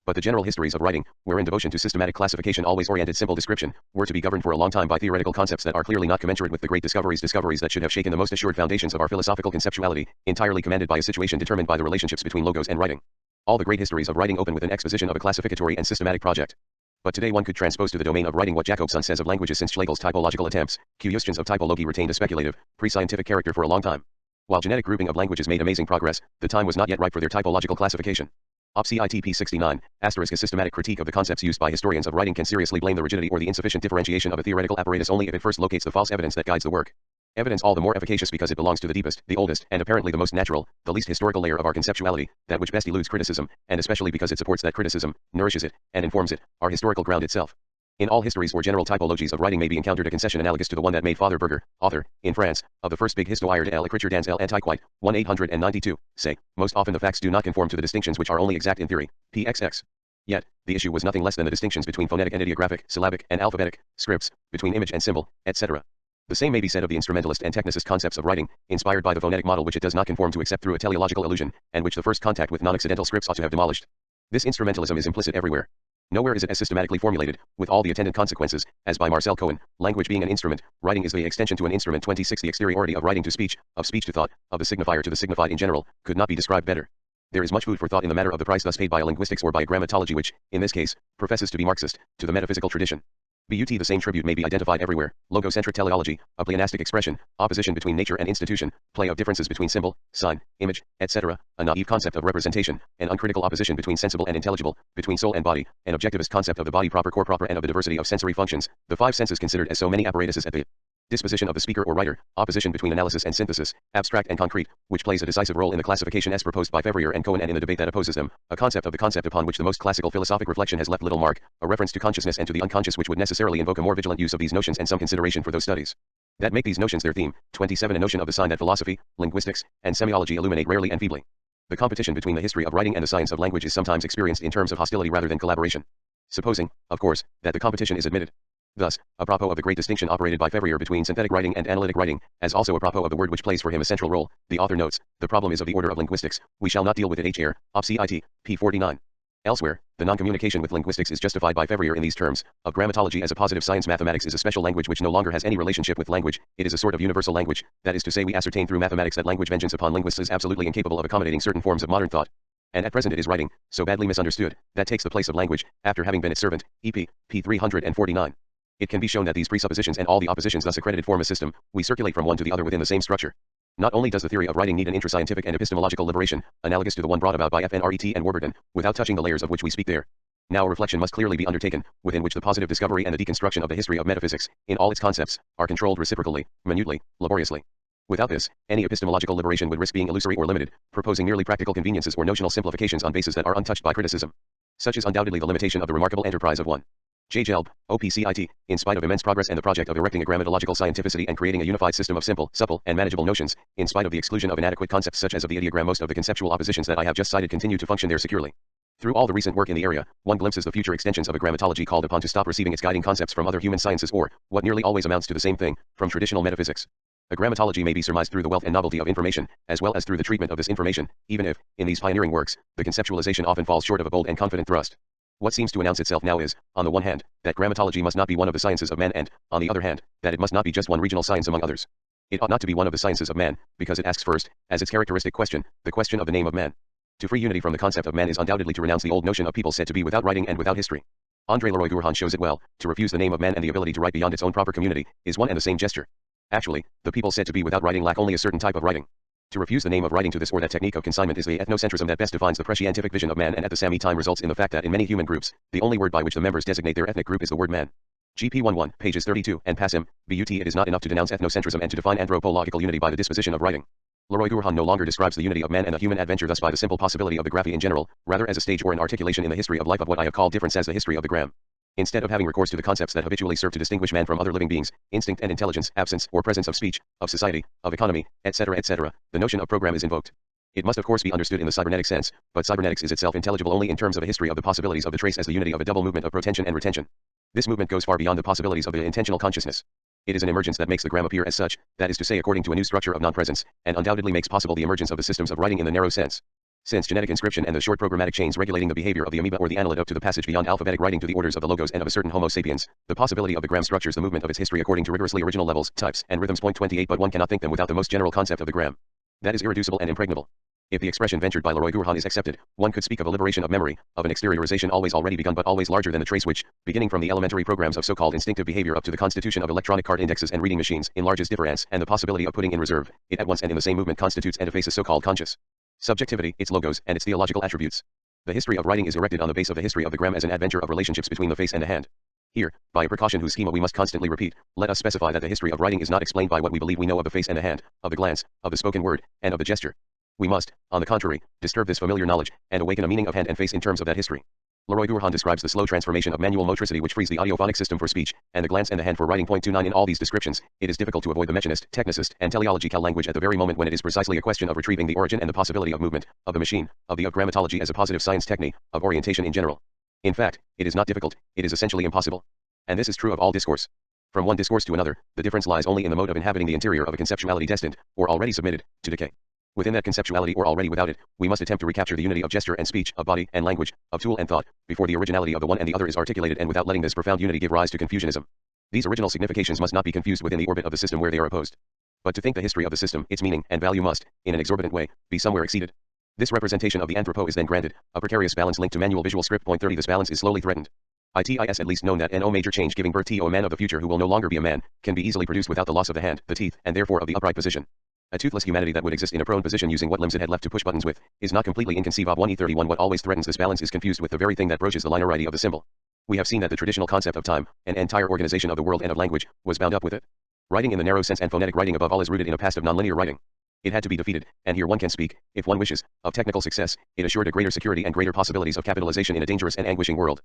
[SPEAKER 1] But the general histories of writing, wherein devotion to systematic classification always oriented simple description, were to be governed for a long time by theoretical concepts that are clearly not commensurate with the great discoveries that should have shaken the most assured foundations of our philosophical conceptuality, entirely commanded by a situation determined by the relationships between logos and writing. All the great histories of writing open with an exposition of a classificatory and systematic project. But today one could transpose to the domain of writing what Jacobson says of languages since Schlegel's typological attempts, questions of typology retained a speculative, pre-scientific character for a long time. While genetic grouping of languages made amazing progress, the time was not yet ripe for their typological classification. OPCITP 69, **A systematic critique of the concepts used by historians of writing can seriously blame the rigidity or the insufficient differentiation of a theoretical apparatus only if it first locates the false evidence that guides the work. Evidence all the more efficacious because it belongs to the deepest, the oldest, and apparently the most natural, the least historical layer of our conceptuality, that which best eludes criticism, and especially because it supports that criticism, nourishes it, and informs it, our historical ground itself. In all histories or general typologies of writing may be encountered a concession analogous to the one that made Father Berger, author, in France, of the first big Histoire de l'écriture dans l'Antiquité, 1892, say, most often the facts do not conform to the distinctions which are only exact in theory, pxx. Yet, the issue was nothing less than the distinctions between phonetic and ideographic, syllabic, and alphabetic, scripts, between image and symbol, etc. The same may be said of the instrumentalist and technicist concepts of writing, inspired by the phonetic model which it does not conform to except through a teleological illusion, and which the first contact with non-occidental scripts ought to have demolished. This instrumentalism is implicit everywhere. Nowhere is it as systematically formulated, with all the attendant consequences, as by Marcel Cohen, language being an instrument, writing is the extension to an instrument. 26 The exteriority of writing to speech, of speech to thought, of the signifier to the signified in general, could not be described better. There is much food for thought in the matter of the price thus paid by a linguistics or by a grammatology which, in this case, professes to be Marxist, to the metaphysical tradition. But the same tribute may be identified everywhere, logocentric teleology, a pleonastic expression, opposition between nature and institution, play of differences between symbol, sign, image, etc., a naive concept of representation, an uncritical opposition between sensible and intelligible, between soul and body, an objectivist concept of the body proper, core proper, and of the diversity of sensory functions, the five senses considered as so many apparatuses at the disposition of the speaker or writer, opposition between analysis and synthesis, abstract and concrete, which plays a decisive role in the classification as proposed by Fevrier and Cohen and in the debate that opposes them, a concept of the concept upon which the most classical philosophic reflection has left little mark, a reference to consciousness and to the unconscious which would necessarily invoke a more vigilant use of these notions and some consideration for those studies that make these notions their theme. 27 A notion of the sign that philosophy, linguistics, and semiology illuminate rarely and feebly. The competition between the history of writing and the science of language is sometimes experienced in terms of hostility rather than collaboration. Supposing, of course, that the competition is admitted. Thus, apropos of the great distinction operated by Fevrier between synthetic writing and analytic writing, as also apropos of the word which plays for him a central role, the author notes, the problem is of the order of linguistics, we shall not deal with it here, OPCIT, p. 49. Elsewhere, the non-communication with linguistics is justified by Fevrier in these terms, of grammatology as a positive science. Mathematics is a special language which no longer has any relationship with language, it is a sort of universal language, that is to say we ascertain through mathematics that language vengeance upon linguists is absolutely incapable of accommodating certain forms of modern thought. And at present it is writing, so badly misunderstood, that takes the place of language, after having been its servant, EP, p. 349. It can be shown that these presuppositions and all the oppositions thus accredited form a system, we circulate from one to the other within the same structure. Not only does the theory of writing need an intrascientific and epistemological liberation, analogous to the one brought about by Fnret and Warburton, without touching the layers of which we speak there. Now a reflection must clearly be undertaken, within which the positive discovery and the deconstruction of the history of metaphysics, in all its concepts, are controlled reciprocally, minutely, laboriously. Without this, any epistemological liberation would risk being illusory or limited, proposing merely practical conveniences or notional simplifications on bases that are untouched by criticism. Such is undoubtedly the limitation of the remarkable enterprise of one. J. Gelb, OPCIT, in spite of immense progress and the project of erecting a grammatological scientificity and creating a unified system of simple, supple, and manageable notions, in spite of the exclusion of inadequate concepts such as of the ideogram, most of the conceptual oppositions that I have just cited continue to function there securely. Through all the recent work in the area, one glimpses the future extensions of a grammatology called upon to stop receiving its guiding concepts from other human sciences or, what nearly always amounts to the same thing, from traditional metaphysics. A grammatology may be surmised through the wealth and novelty of information, as well as through the treatment of this information, even if, in these pioneering works, the conceptualization often falls short of a bold and confident thrust. What seems to announce itself now is, on the one hand, that grammatology must not be one of the sciences of man and, on the other hand, that it must not be just one regional science among others. It ought not to be one of the sciences of man, because it asks first, as its characteristic question, the question of the name of man. To free unity from the concept of man is undoubtedly to renounce the old notion of people said to be without writing and without history. André Leroy-Gourhan shows it well, to refuse the name of man and the ability to write beyond its own proper community, is one and the same gesture. Actually, the people said to be without writing lack only a certain type of writing. To refuse the name of writing to this or that technique of consignment is the ethnocentrism that best defines the prescientific vision of man and at the same time results in the fact that in many human groups, the only word by which the members designate their ethnic group is the word man. GP 11, pages 32 and passim, but it is not enough to denounce ethnocentrism and to define anthropological unity by the disposition of writing. Leroy-Gourhan no longer describes the unity of man and the human adventure thus by the simple possibility of the graphy in general, rather as a stage or an articulation in the history of life of what I have called difference as the history of the gram. Instead of having recourse to the concepts that habitually serve to distinguish man from other living beings, instinct and intelligence, absence or presence of speech, of society, of economy, etc., the notion of program is invoked. It must of course be understood in the cybernetic sense, but cybernetics is itself intelligible only in terms of a history of the possibilities of the trace as the unity of a double movement of protension and retention. This movement goes far beyond the possibilities of the intentional consciousness. It is an emergence that makes the gram appear as such, that is to say according to a new structure of non-presence, and undoubtedly makes possible the emergence of the systems of writing in the narrow sense. Since genetic inscription and the short programmatic chains regulating the behavior of the amoeba or the annelid up to the passage beyond alphabetic writing to the orders of the logos and of a certain Homo sapiens, the possibility of the gram structures the movement of its history according to rigorously original levels, types, and rhythms. Point 28. But one cannot think them without the most general concept of the gram. That is irreducible and impregnable. If the expression ventured by Leroy-Gourhan is accepted, one could speak of a liberation of memory, of an exteriorization already begun but always larger than the trace which, beginning from the elementary programs of so-called instinctive behavior up to the constitution of electronic card indexes and reading machines, enlarges difference and the possibility of putting in reserve, it at once and in the same movement constitutes and effaces so-called conscious subjectivity, its logos, and its theological attributes. The history of writing is erected on the base of the history of the gram as an adventure of relationships between the face and the hand. Here, by a precaution whose schema we must constantly repeat, let us specify that the history of writing is not explained by what we believe we know of the face and the hand, of the glance, of the spoken word, and of the gesture. We must, on the contrary, disturb this familiar knowledge, and awaken a meaning of hand and face in terms of that history. Leroy-Gourhan describes the slow transformation of manual motricity which frees the audiophonic system for speech, and the glance and the hand for writing. Point 29. In all these descriptions, it is difficult to avoid the mechanist, technicist, and teleological language at the very moment when it is precisely a question of retrieving the origin and the possibility of movement, of the machine, of grammatology as a positive science technique, of orientation in general. In fact, it is not difficult, it is essentially impossible. And this is true of all discourse. From one discourse to another, the difference lies only in the mode of inhabiting the interior of a conceptuality destined, or already submitted, to decay. Within that conceptuality or already without it, we must attempt to recapture the unity of gesture and speech, of body and language, of tool and thought, before the originality of the one and the other is articulated and without letting this profound unity give rise to confusionism. These original significations must not be confused within the orbit of the system where they are opposed. But to think the history of the system, its meaning and value must, in an exorbitant way, be somewhere exceeded. This representation of the anthropo is then granted, a precarious balance linked to manual visual script. Point 30. This balance is slowly threatened. It is at least known that no major change giving birth to a man of the future who will no longer be a man, can be easily produced without the loss of the hand, the teeth, and therefore of the upright position. A toothless humanity that would exist in a prone position using what limbs it had left to push buttons with, is not completely inconceivable. 1E31. What always threatens this balance is confused with the very thing that broaches the linearity of the symbol. We have seen that the traditional concept of time, an entire organization of the world and of language, was bound up with it. Writing in the narrow sense and phonetic writing above all is rooted in a past of nonlinear writing. It had to be defeated, and here one can speak, if one wishes, of technical success. It assured a greater security and greater possibilities of capitalization in a dangerous and anguishing world.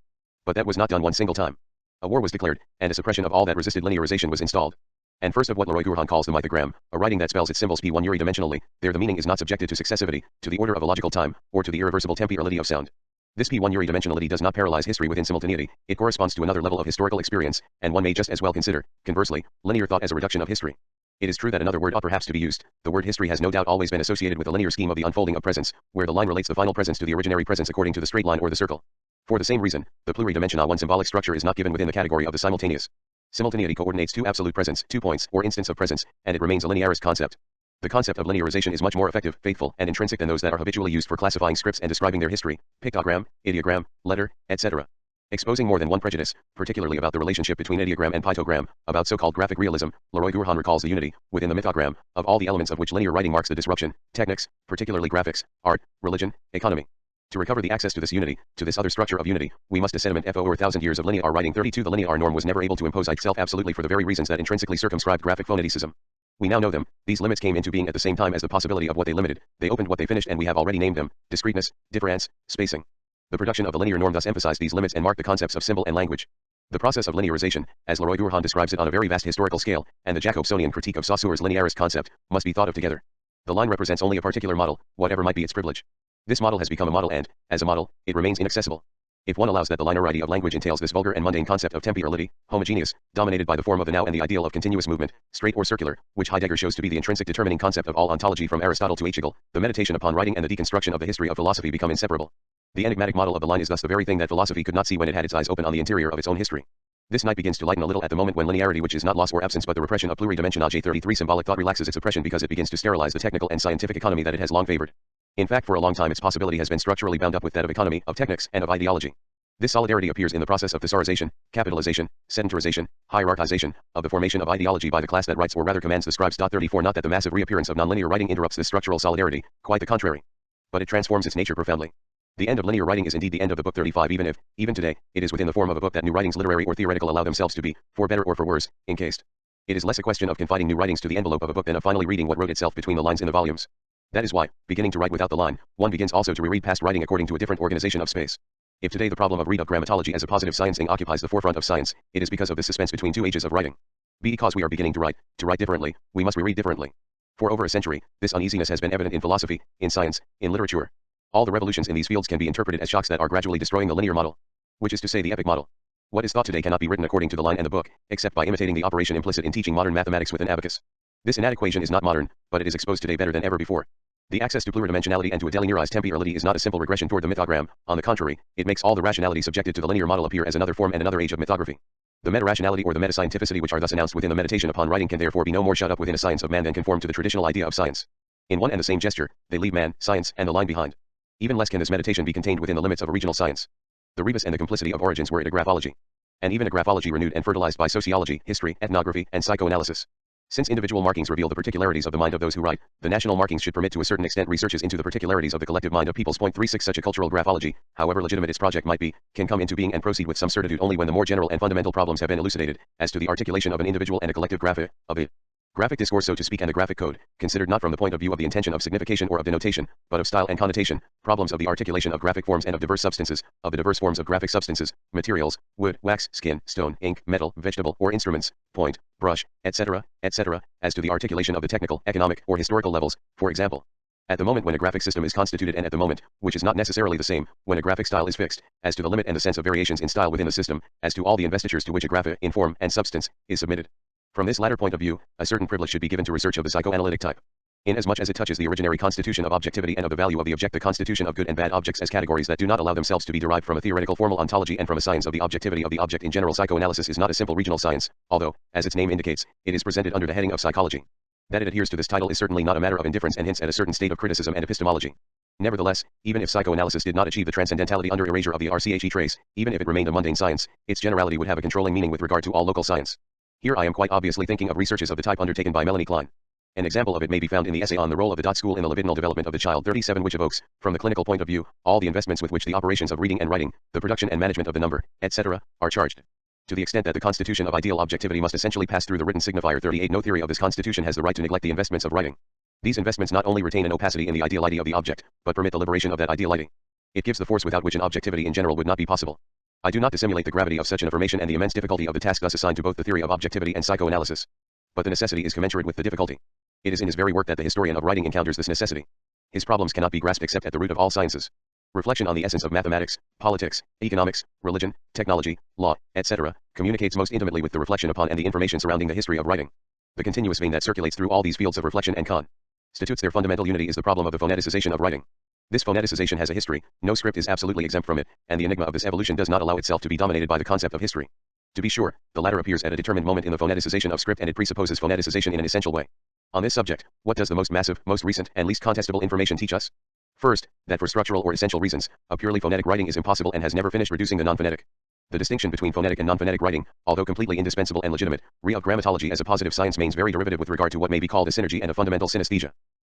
[SPEAKER 1] But that was not done one single time. A war was declared, and a suppression of all that resisted linearization was installed. And first of what Leroy-Gourhan calls the mythogram, a writing that spells its symbols P1 unidimensionally, there the meaning is not subjected to successivity, to the order of a logical time, or to the irreversible temporality of sound. This P1 unidimensionality does not paralyze history within simultaneity, it corresponds to another level of historical experience, and one may just as well consider, conversely, linear thought as a reduction of history. It is true that another word ought perhaps to be used. The word history has no doubt always been associated with a linear scheme of the unfolding of presence, where the line relates the final presence to the originary presence according to the straight line or the circle. For the same reason, the pluridimensional one symbolic structure is not given within the category of the simultaneous. Simultaneity coordinates two absolute presence, 2 points, or instants of presence, and it remains a linearist concept. The concept of linearization is much more effective, faithful, and intrinsic than those that are habitually used for classifying scripts and describing their history, pictogram, ideogram, letter, etc. Exposing more than one prejudice, particularly about the relationship between ideogram and pictogram, about so-called graphic realism, Leroy-Gourhan recalls the unity, within the mythogram, of all the elements of which linear writing marks the disruption, techniques, particularly graphics, art, religion, economy. To recover the access to this unity, to this other structure of unity, we must sediment over 1,000 years of linear writing. 32. The linear norm was never able to impose itself absolutely for the very reasons that intrinsically circumscribed graphic phoneticism. We now know them. These limits came into being at the same time as the possibility of what they limited. They opened what they finished, and we have already named them: discreteness, difference, spacing. The production of the linear norm thus emphasized these limits and marked the concepts of symbol and language. The process of linearization, as Leroy-Gourhan describes it on a very vast historical scale, and the Jacobsonian critique of Saussure's linearist concept, must be thought of together. The line represents only a particular model, whatever might be its privilege. This model has become a model and, as a model, it remains inaccessible. If one allows that the linearity of language entails this vulgar and mundane concept of temporality, homogeneous, dominated by the form of the now and the ideal of continuous movement, straight or circular, which Heidegger shows to be the intrinsic determining concept of all ontology from Aristotle to Hegel, the meditation upon writing and the deconstruction of the history of philosophy become inseparable. The enigmatic model of the line is thus the very thing that philosophy could not see when it had its eyes open on the interior of its own history. This night begins to lighten a little at the moment when linearity, which is not loss or absence but the repression of pluridimensionality. 33. Symbolic thought relaxes its oppression because it begins to sterilize the technical and scientific economy that it has long favored. In fact, for a long time its possibility has been structurally bound up with that of economy, of technics, and of ideology. This solidarity appears in the process of thesaurization, capitalization, sedentarization, hierarchization, of the formation of ideology by the class that writes or rather commands the scribes. 34. Not that the massive reappearance of nonlinear writing interrupts this structural solidarity, quite the contrary. But it transforms its nature profoundly. The end of linear writing is indeed the end of the book. 35. Even if, even today, it is within the form of a book that new writings, literary or theoretical, allow themselves to be, for better or for worse, encased. It is less a question of confiding new writings to the envelope of a book than of finally reading what wrote itself between the lines in the volumes. That is why, beginning to write without the line, one begins also to reread past writing according to a different organization of space. If today the problem of grammatology as a positive sciencing occupies the forefront of science, it is because of this suspense between two ages of writing. Because we are beginning to write differently, we must reread differently. For over a century, this uneasiness has been evident in philosophy, in science, in literature. All the revolutions in these fields can be interpreted as shocks that are gradually destroying the linear model, which is to say the epic model. What is thought today cannot be written according to the line and the book, except by imitating the operation implicit in teaching modern mathematics with an abacus. This inadequation is not modern, but it is exposed today better than ever before. The access to pluridimensionality and to a delinearized temporality is not a simple regression toward the mythogram. On the contrary, it makes all the rationality subjected to the linear model appear as another form and another age of mythography. The meta-rationality or the meta-scientificity which are thus announced within the meditation upon writing can therefore be no more shut up within a science of man than conform to the traditional idea of science. In one and the same gesture, they leave man, science, and the line behind. Even less can this meditation be contained within the limits of a regional science. The rebus and the complicity of origins were it a graphology. And even a graphology renewed and fertilized by sociology, history, ethnography, and psychoanalysis. Since individual markings reveal the particularities of the mind of those who write, the national markings should permit to a certain extent researches into the particularities of the collective mind of peoples. 36 Such a cultural graphology, however legitimate its project might be, can come into being and proceed with some certitude only when the more general and fundamental problems have been elucidated, as to the articulation of an individual and a collective of a graphic discourse, so to speak, and the graphic code, considered not from the point of view of the intention of signification or of denotation, but of style and connotation, problems of the articulation of graphic forms and of diverse substances, of the diverse forms of graphic substances, materials, wood, wax, skin, stone, ink, metal, vegetable, or instruments, point, brush, etc., as to the articulation of the technical, economic, or historical levels, for example. At the moment when a graphic system is constituted and at the moment, which is not necessarily the same, when a graphic style is fixed, as to the limit and the sense of variations in style within the system, as to all the investitures to which a graphic, in form and substance, is submitted. From this latter point of view, a certain privilege should be given to research of the psychoanalytic type. Inasmuch as it touches the originary constitution of objectivity and of the value of the object, the constitution of good and bad objects as categories that do not allow themselves to be derived from a theoretical formal ontology and from a science of the objectivity of the object in general. Psychoanalysis is not a simple regional science, although, as its name indicates, it is presented under the heading of psychology. That it adheres to this title is certainly not a matter of indifference and hints at a certain state of criticism and epistemology. Nevertheless, even if psychoanalysis did not achieve the transcendentality under erasure of the RCHE trace, even if it remained a mundane science, its generality would have a controlling meaning with regard to all local science. Here I am quite obviously thinking of researches of the type undertaken by Melanie Klein. An example of it may be found in the essay on the role of the dot school in the libidinal development of the child 37, which evokes, from the clinical point of view, all the investments with which the operations of reading and writing, the production and management of the number, etc., are charged. To the extent that the constitution of ideal objectivity must essentially pass through the written signifier 38, no theory of this constitution has the right to neglect the investments of writing. These investments not only retain an opacity in the ideality of the object, but permit the liberation of that ideality. It gives the force without which an objectivity in general would not be possible. I do not dissimulate the gravity of such an affirmation and the immense difficulty of the task thus assigned to both the theory of objectivity and psychoanalysis. But the necessity is commensurate with the difficulty. It is in his very work that the historian of writing encounters this necessity. His problems cannot be grasped except at the root of all sciences. Reflection on the essence of mathematics, politics, economics, religion, technology, law, etc., communicates most intimately with the reflection upon and the information surrounding the history of writing. The continuous vein that circulates through all these fields of reflection and constitutes their fundamental unity is the problem of the phoneticization of writing. This phoneticization has a history, no script is absolutely exempt from it, and the enigma of this evolution does not allow itself to be dominated by the concept of history. To be sure, the latter appears at a determined moment in the phoneticization of script, and it presupposes phoneticization in an essential way. On this subject, what does the most massive, most recent, and least contestable information teach us? First, that for structural or essential reasons, a purely phonetic writing is impossible and has never finished reducing the non-phonetic. The distinction between phonetic and non-phonetic writing, although completely indispensable and legitimate, of grammatology as a positive science remains very derivative with regard to what may be called a synergy and a fundamental synesthesia.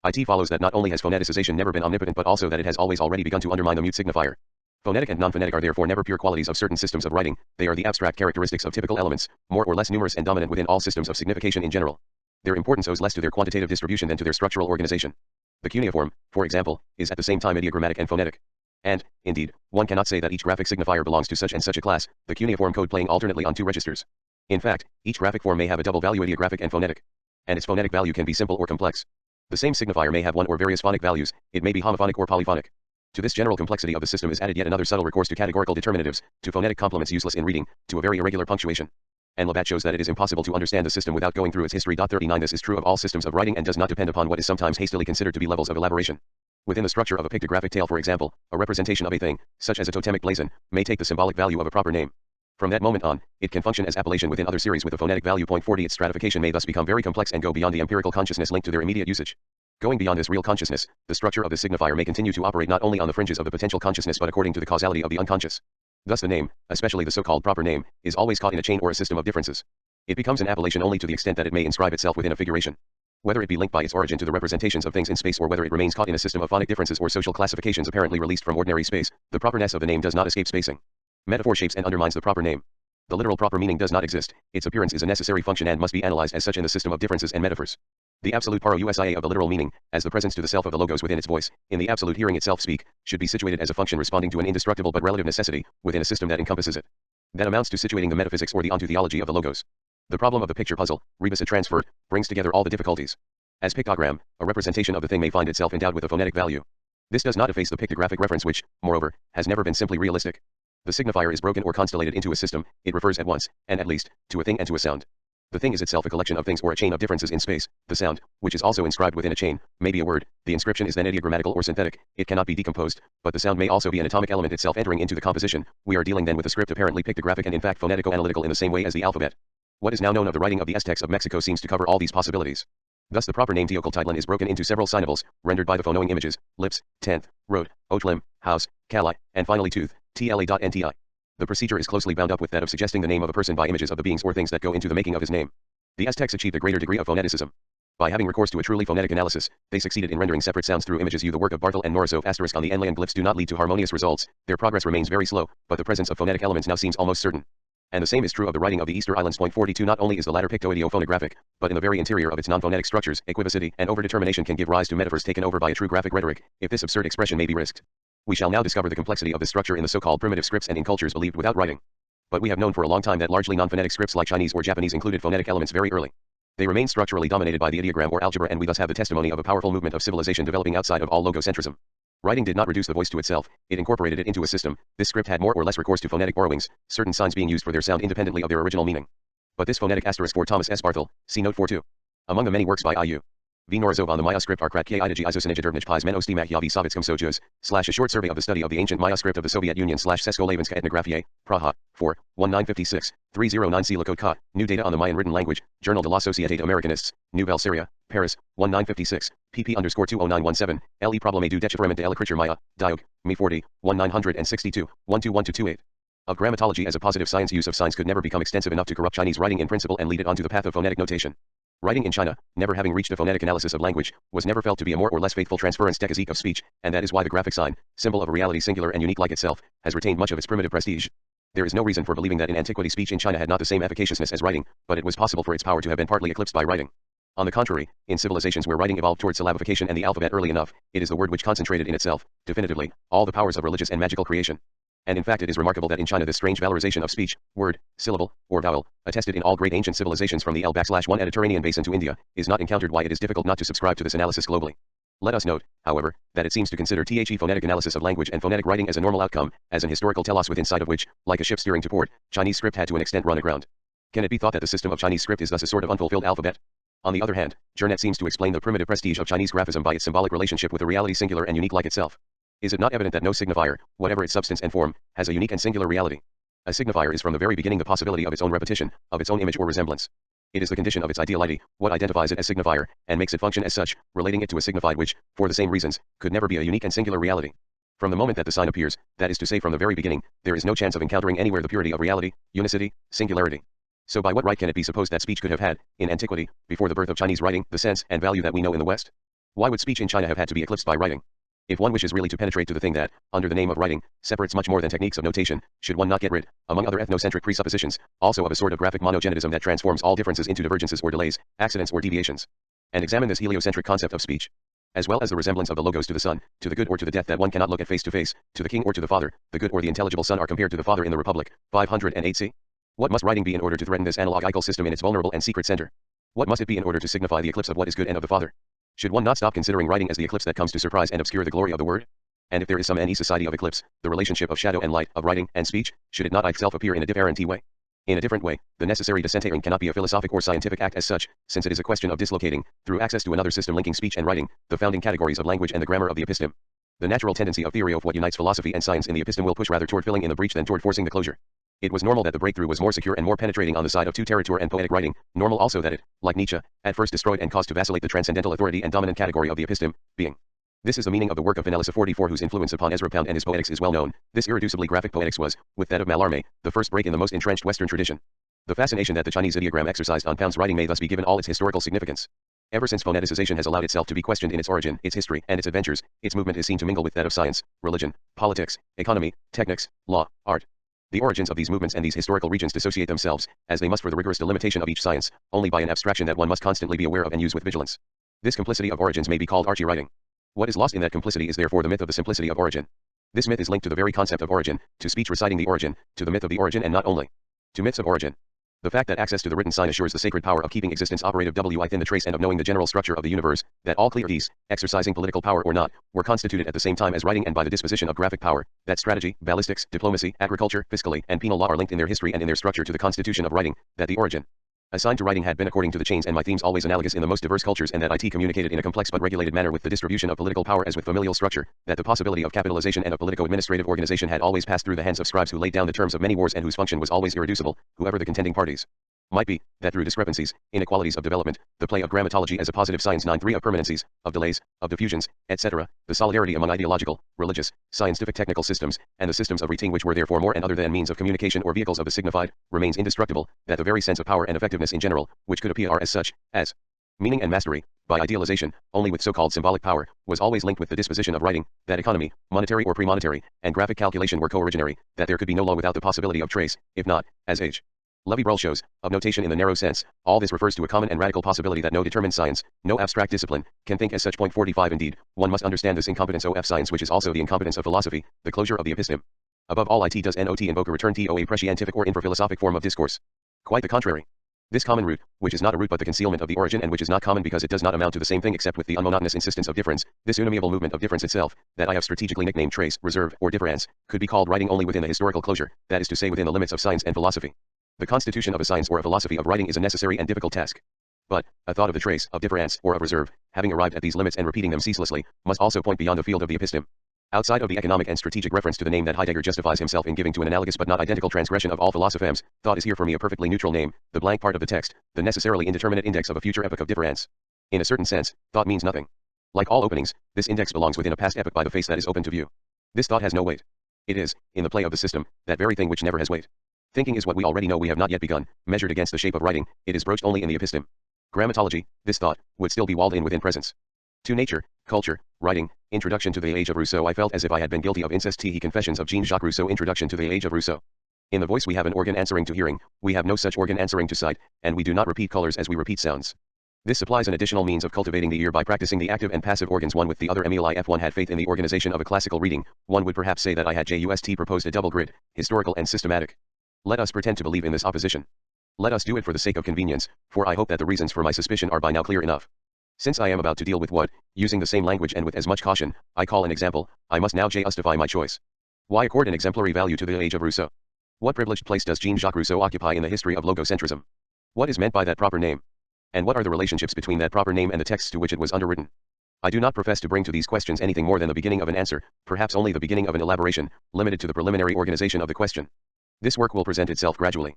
[SPEAKER 1] It follows that not only has phoneticization never been omnipotent but also that it has always already begun to undermine the mute signifier. Phonetic and non-phonetic are therefore never pure qualities of certain systems of writing, they are the abstract characteristics of typical elements, more or less numerous and dominant within all systems of signification in general. Their importance owes less to their quantitative distribution than to their structural organization. The cuneiform, for example, is at the same time ideogrammatic and phonetic. And, indeed, one cannot say that each graphic signifier belongs to such and such a class, the cuneiform code playing alternately on two registers. In fact, each graphic form may have a double value, ideographic and phonetic. And its phonetic value can be simple or complex. The same signifier may have one or various phonic values, it may be homophonic or polyphonic. To this general complexity of the system is added yet another subtle recourse to categorical determinatives, to phonetic complements useless in reading, to a very irregular punctuation. And Labat shows that it is impossible to understand the system without going through its history. 39 This is true of all systems of writing and does not depend upon what is sometimes hastily considered to be levels of elaboration. Within the structure of a pictographic tale, for example, a representation of a thing, such as a totemic blazon, may take the symbolic value of a proper name. From that moment on, it can function as appellation within other series with a phonetic value. 40 Its stratification may thus become very complex and go beyond the empirical consciousness linked to their immediate usage. Going beyond this real consciousness, the structure of the signifier may continue to operate not only on the fringes of the potential consciousness but according to the causality of the unconscious. Thus the name, especially the so-called proper name, is always caught in a chain or a system of differences. It becomes an appellation only to the extent that it may inscribe itself within a figuration. Whether it be linked by its origin to the representations of things in space or whether it remains caught in a system of phonic differences or social classifications apparently released from ordinary space, the properness of the name does not escape spacing. Metaphor shapes and undermines the proper name. The literal proper meaning does not exist, its appearance is a necessary function and must be analyzed as such in the system of differences and metaphors. The absolute parousia of the literal meaning, as the presence to the self of the logos within its voice, in the absolute hearing itself speak, should be situated as a function responding to an indestructible but relative necessity, within a system that encompasses it. That amounts to situating the metaphysics or the ontotheology of the logos. The problem of the picture puzzle, rebus et transferred, brings together all the difficulties. As pictogram, a representation of the thing may find itself endowed with a phonetic value. This does not efface the pictographic reference which, moreover, has never been simply realistic. The signifier is broken or constellated into a system, it refers at once, and at least, to a thing and to a sound. The thing is itself a collection of things or a chain of differences in space. The sound, which is also inscribed within a chain, may be a word. The inscription is then ideogrammatical or synthetic. It cannot be decomposed, but the sound may also be an atomic element itself entering into the composition. We are dealing then with a script apparently pictographic and in fact phonetico-analytical in the same way as the alphabet. What is now known of the writing of the Aztecs of Mexico seems to cover all these possibilities. Thus the proper name Teocaltitlan is broken into several signables, rendered by the phonoing images, lips, tenth, road, oatlim, house, cali, and finally tooth, tla.nti. The procedure is closely bound up with that of suggesting the name of a person by images of the beings or things that go into the making of his name. The Aztecs achieved a greater degree of phoneticism. By having recourse to a truly phonetic analysis, they succeeded in rendering separate sounds through images. The work of Bartel and Norisov * on the Enlil glyphs do not lead to harmonious results. Their progress remains very slow, but the presence of phonetic elements now seems almost certain. And the same is true of the writing of the Easter Islands. 42. Not only is the latter pictoidiophonographic, but in the very interior of its non-phonetic structures, equivocity and overdetermination can give rise to metaphors taken over by a true graphic rhetoric, if this absurd expression may be risked. We shall now discover the complexity of this structure in the so-called primitive scripts and in cultures believed without writing. But we have known for a long time that largely non-phonetic scripts like Chinese or Japanese included phonetic elements very early. They remain structurally dominated by the ideogram or algebra, and we thus have the testimony of a powerful movement of civilization developing outside of all logocentrism. Writing did not reduce the voice to itself, it incorporated it into a system. This script had more or less recourse to phonetic borrowings, certain signs being used for their sound independently of their original meaning. But this phonetic asterisk for Thomas S. Barthel, see note 4.2. Among the many works by I.U. V. Norisov on the Maya script are Kratky Idagi Isosinijadurvnich Pies Men Ostimach Yavi Sovietskom Sojus, / a short survey of the study of the ancient Maya script of the Soviet Union / Sesko-Lavinska Ethnographiae, Praha, 4, 1956, 309 Silakot Kot, New Data on the Mayan Written Language, Journal de la Société Americanists, Nouvelle Syria, Paris, 1956, pp_20917, Le Problème du déchiffrement de l'écriture Maya, Diog, Me 40, 1962, 121228. Of grammatology as a positive science. Use of signs could never become extensive enough to corrupt Chinese writing in principle and lead it onto the path of phonetic notation. Writing in China, never having reached a phonetic analysis of language, was never felt to be a more or less faithful transference technique of speech, and that is why the graphic sign, symbol of a reality singular and unique like itself, has retained much of its primitive prestige. There is no reason for believing that in antiquity speech in China had not the same efficaciousness as writing, but it was possible for its power to have been partly eclipsed by writing. On the contrary, in civilizations where writing evolved towards syllabification and the alphabet early enough, it is the word which concentrated in itself, definitively, all the powers of religious and magical creation. And in fact it is remarkable that in China this strange valorization of speech, word, syllable, or vowel, attested in all great ancient civilizations from the L/1 Mediterranean basin to India, is not encountered. Why it is difficult not to subscribe to this analysis globally. Let us note, however, that it seems to consider the phonetic analysis of language and phonetic writing as a normal outcome, as an historical telos within sight of which, like a ship steering to port, Chinese script had to an extent run aground. Can it be thought that the system of Chinese script is thus a sort of unfulfilled alphabet? On the other hand, Jernet seems to explain the primitive prestige of Chinese graphism by its symbolic relationship with a reality singular and unique like itself. Is it not evident that no signifier, whatever its substance and form, has a unique and singular reality? A signifier is from the very beginning the possibility of its own repetition, of its own image or resemblance. It is the condition of its ideality, what identifies it as signifier, and makes it function as such, relating it to a signified which, for the same reasons, could never be a unique and singular reality. From the moment that the sign appears, that is to say from the very beginning, there is no chance of encountering anywhere the purity of reality, unicity, singularity. So by what right can it be supposed that speech could have had, in antiquity, before the birth of Chinese writing, the sense and value that we know in the West? Why would speech in China have had to be eclipsed by writing? If one wishes really to penetrate to the thing that, under the name of writing, separates much more than techniques of notation, should one not get rid, among other ethnocentric presuppositions, also of a sort of graphic monogenitism that transforms all differences into divergences or delays, accidents or deviations? And examine this heliocentric concept of speech, as well as the resemblance of the logos to the sun, to the good or to the death that one cannot look at face to face, to the king or to the father, the good or the intelligible son are compared to the father in the Republic, 508c. What must writing be in order to threaten this analogical system in its vulnerable and secret center? What must it be in order to signify the eclipse of what is good and of the father? Should one not stop considering writing as the eclipse that comes to surprise and obscure the glory of the word? And if there is some any society of eclipse, the relationship of shadow and light, of writing and speech, should it not itself appear in a different way? In a different way, the necessary disentering cannot be a philosophic or scientific act as such, since it is a question of dislocating, through access to another system linking speech and writing, the founding categories of language and the grammar of the episteme. The natural tendency of theory of what unites philosophy and science in the episteme will push rather toward filling in the breach than toward forcing the closure. It was normal that the breakthrough was more secure and more penetrating on the side of two-territour and poetic writing, normal also that it, like Nietzsche, at first destroyed and caused to vacillate the transcendental authority and dominant category of the episteme, being. This is the meaning of the work of Vanellus 44, whose influence upon Ezra Pound and his poetics is well known. This irreducibly graphic poetics was, with that of Mallarmé, the first break in the most entrenched Western tradition. The fascination that the Chinese ideogram exercised on Pound's writing may thus be given all its historical significance. Ever since phoneticization has allowed itself to be questioned in its origin, its history, and its adventures, its movement is seen to mingle with that of science, religion, politics, economy, technics, law, art. The origins of these movements and these historical regions dissociate themselves, as they must for the rigorous delimitation of each science, only by an abstraction that one must constantly be aware of and use with vigilance. This complicity of origins may be called archie-writing. What is lost in that complicity is therefore the myth of the simplicity of origin. This myth is linked to the very concept of origin, to speech reciting the origin, to the myth of the origin and not only to myths of origin. The fact that access to the written sign assures the sacred power of keeping existence operative within the trace and of knowing the general structure of the universe, that all clearties, exercising political power or not, were constituted at the same time as writing and by the disposition of graphic power, that strategy, ballistics, diplomacy, agriculture, fiscally, and penal law are linked in their history and in their structure to the constitution of writing, that the origin Assigned to writing had been according to the chains and my themes always analogous in the most diverse cultures, and that IT communicated in a complex but regulated manner with the distribution of political power as with familial structure, that the possibility of capitalization and of politico-administrative organization had always passed through the hands of scribes who laid down the terms of many wars and whose function was always irreducible, whoever the contending parties might be, that through discrepancies, inequalities of development, the play of grammatology as a positive science 9.3 of permanencies, of delays, of diffusions, etc., the solidarity among ideological, religious, scientific technical systems, and the systems of reading which were therefore more and other than means of communication or vehicles of the signified, remains indestructible, that the very sense of power and effectiveness in general, which could appear as such, as meaning and mastery, by idealization, only with so-called symbolic power, was always linked with the disposition of writing, that economy, monetary or pre-monetary, and graphic calculation were co-originary, that there could be no law without the possibility of trace, if not, as H. Levy-Bruhl shows, of notation in the narrow sense. All this refers to a common and radical possibility that no determined science, no abstract discipline, can think as such. Point 45. Indeed, one must understand this incompetence of science, which is also the incompetence of philosophy, the closure of the episteme. Above all, it does not invoke a return to a prescientific or infraphilosophic form of discourse. Quite the contrary. This common root, which is not a root but the concealment of the origin, and which is not common because it does not amount to the same thing except with the unmonotonous insistence of difference, this unamiable movement of difference itself, that I have strategically nicknamed trace, reserve, or difference, could be called writing only within the historical closure, that is to say within the limits of science and philosophy. The constitution of a science or a philosophy of writing is a necessary and difficult task. But, a thought of the trace, of difference, or of reserve, having arrived at these limits and repeating them ceaselessly, must also point beyond the field of the episteme. Outside of the economic and strategic reference to the name that Heidegger justifies himself in giving to an analogous but not identical transgression of all philosophemes, thought is here for me a perfectly neutral name, the blank part of the text, the necessarily indeterminate index of a future epoch of difference. In a certain sense, thought means nothing. Like all openings, this index belongs within a past epoch by the face that is open to view. This thought has no weight. It is, in the play of the system, that very thing which never has weight. Thinking is what we already know we have not yet begun, measured against the shape of writing, it is broached only in the episteme. Grammatology, this thought, would still be walled in within presence. To nature, culture, writing, Introduction to the Age of Rousseau. I felt as if I had been guilty of incest. T. Confessions of Jean-Jacques Rousseau. Introduction to the Age of Rousseau. In the voice we have an organ answering to hearing, we have no such organ answering to sight, and we do not repeat colors as we repeat sounds. This supplies an additional means of cultivating the ear by practicing the active and passive organs one with the other. If one had faith in the organization of a classical reading, one would perhaps say that I had just proposed a double grid, historical and systematic. Let us pretend to believe in this opposition. Let us do it for the sake of convenience, for I hope that the reasons for my suspicion are by now clear enough. Since I am about to deal with what, using the same language and with as much caution, I call an example, I must now justify my choice. Why accord an exemplary value to the Age of Rousseau? What privileged place does Jean-Jacques Rousseau occupy in the history of logocentrism? What is meant by that proper name? And what are the relationships between that proper name and the texts to which it was underwritten? I do not profess to bring to these questions anything more than the beginning of an answer, perhaps only the beginning of an elaboration, limited to the preliminary organization of the question. This work will present itself gradually.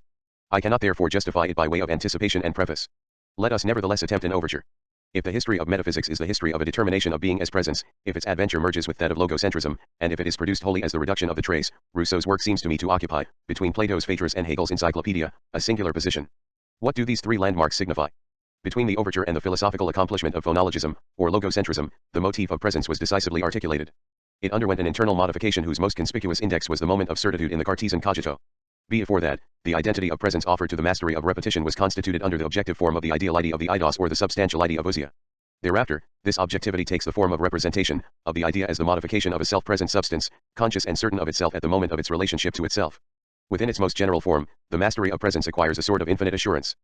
[SPEAKER 1] I cannot therefore justify it by way of anticipation and preface. Let us nevertheless attempt an overture. If the history of metaphysics is the history of a determination of being as presence, if its adventure merges with that of logocentrism, and if it is produced wholly as the reduction of the trace, Rousseau's work seems to me to occupy, between Plato's Phaedrus and Hegel's Encyclopedia, a singular position. What do these three landmarks signify? Between the overture and the philosophical accomplishment of phonologism, or logocentrism, the motif of presence was decisively articulated. It underwent an internal modification whose most conspicuous index was the moment of certitude in the Cartesian cogito. Before that, the identity of presence offered to the mastery of repetition was constituted under the objective form of the ideality of the eidos or the substantiality of ousia. Thereafter, this objectivity takes the form of representation, of the idea as the modification of a self-present substance, conscious and certain of itself at the moment of its relationship to itself. Within its most general form, the mastery of presence acquires a sort of infinite assurance.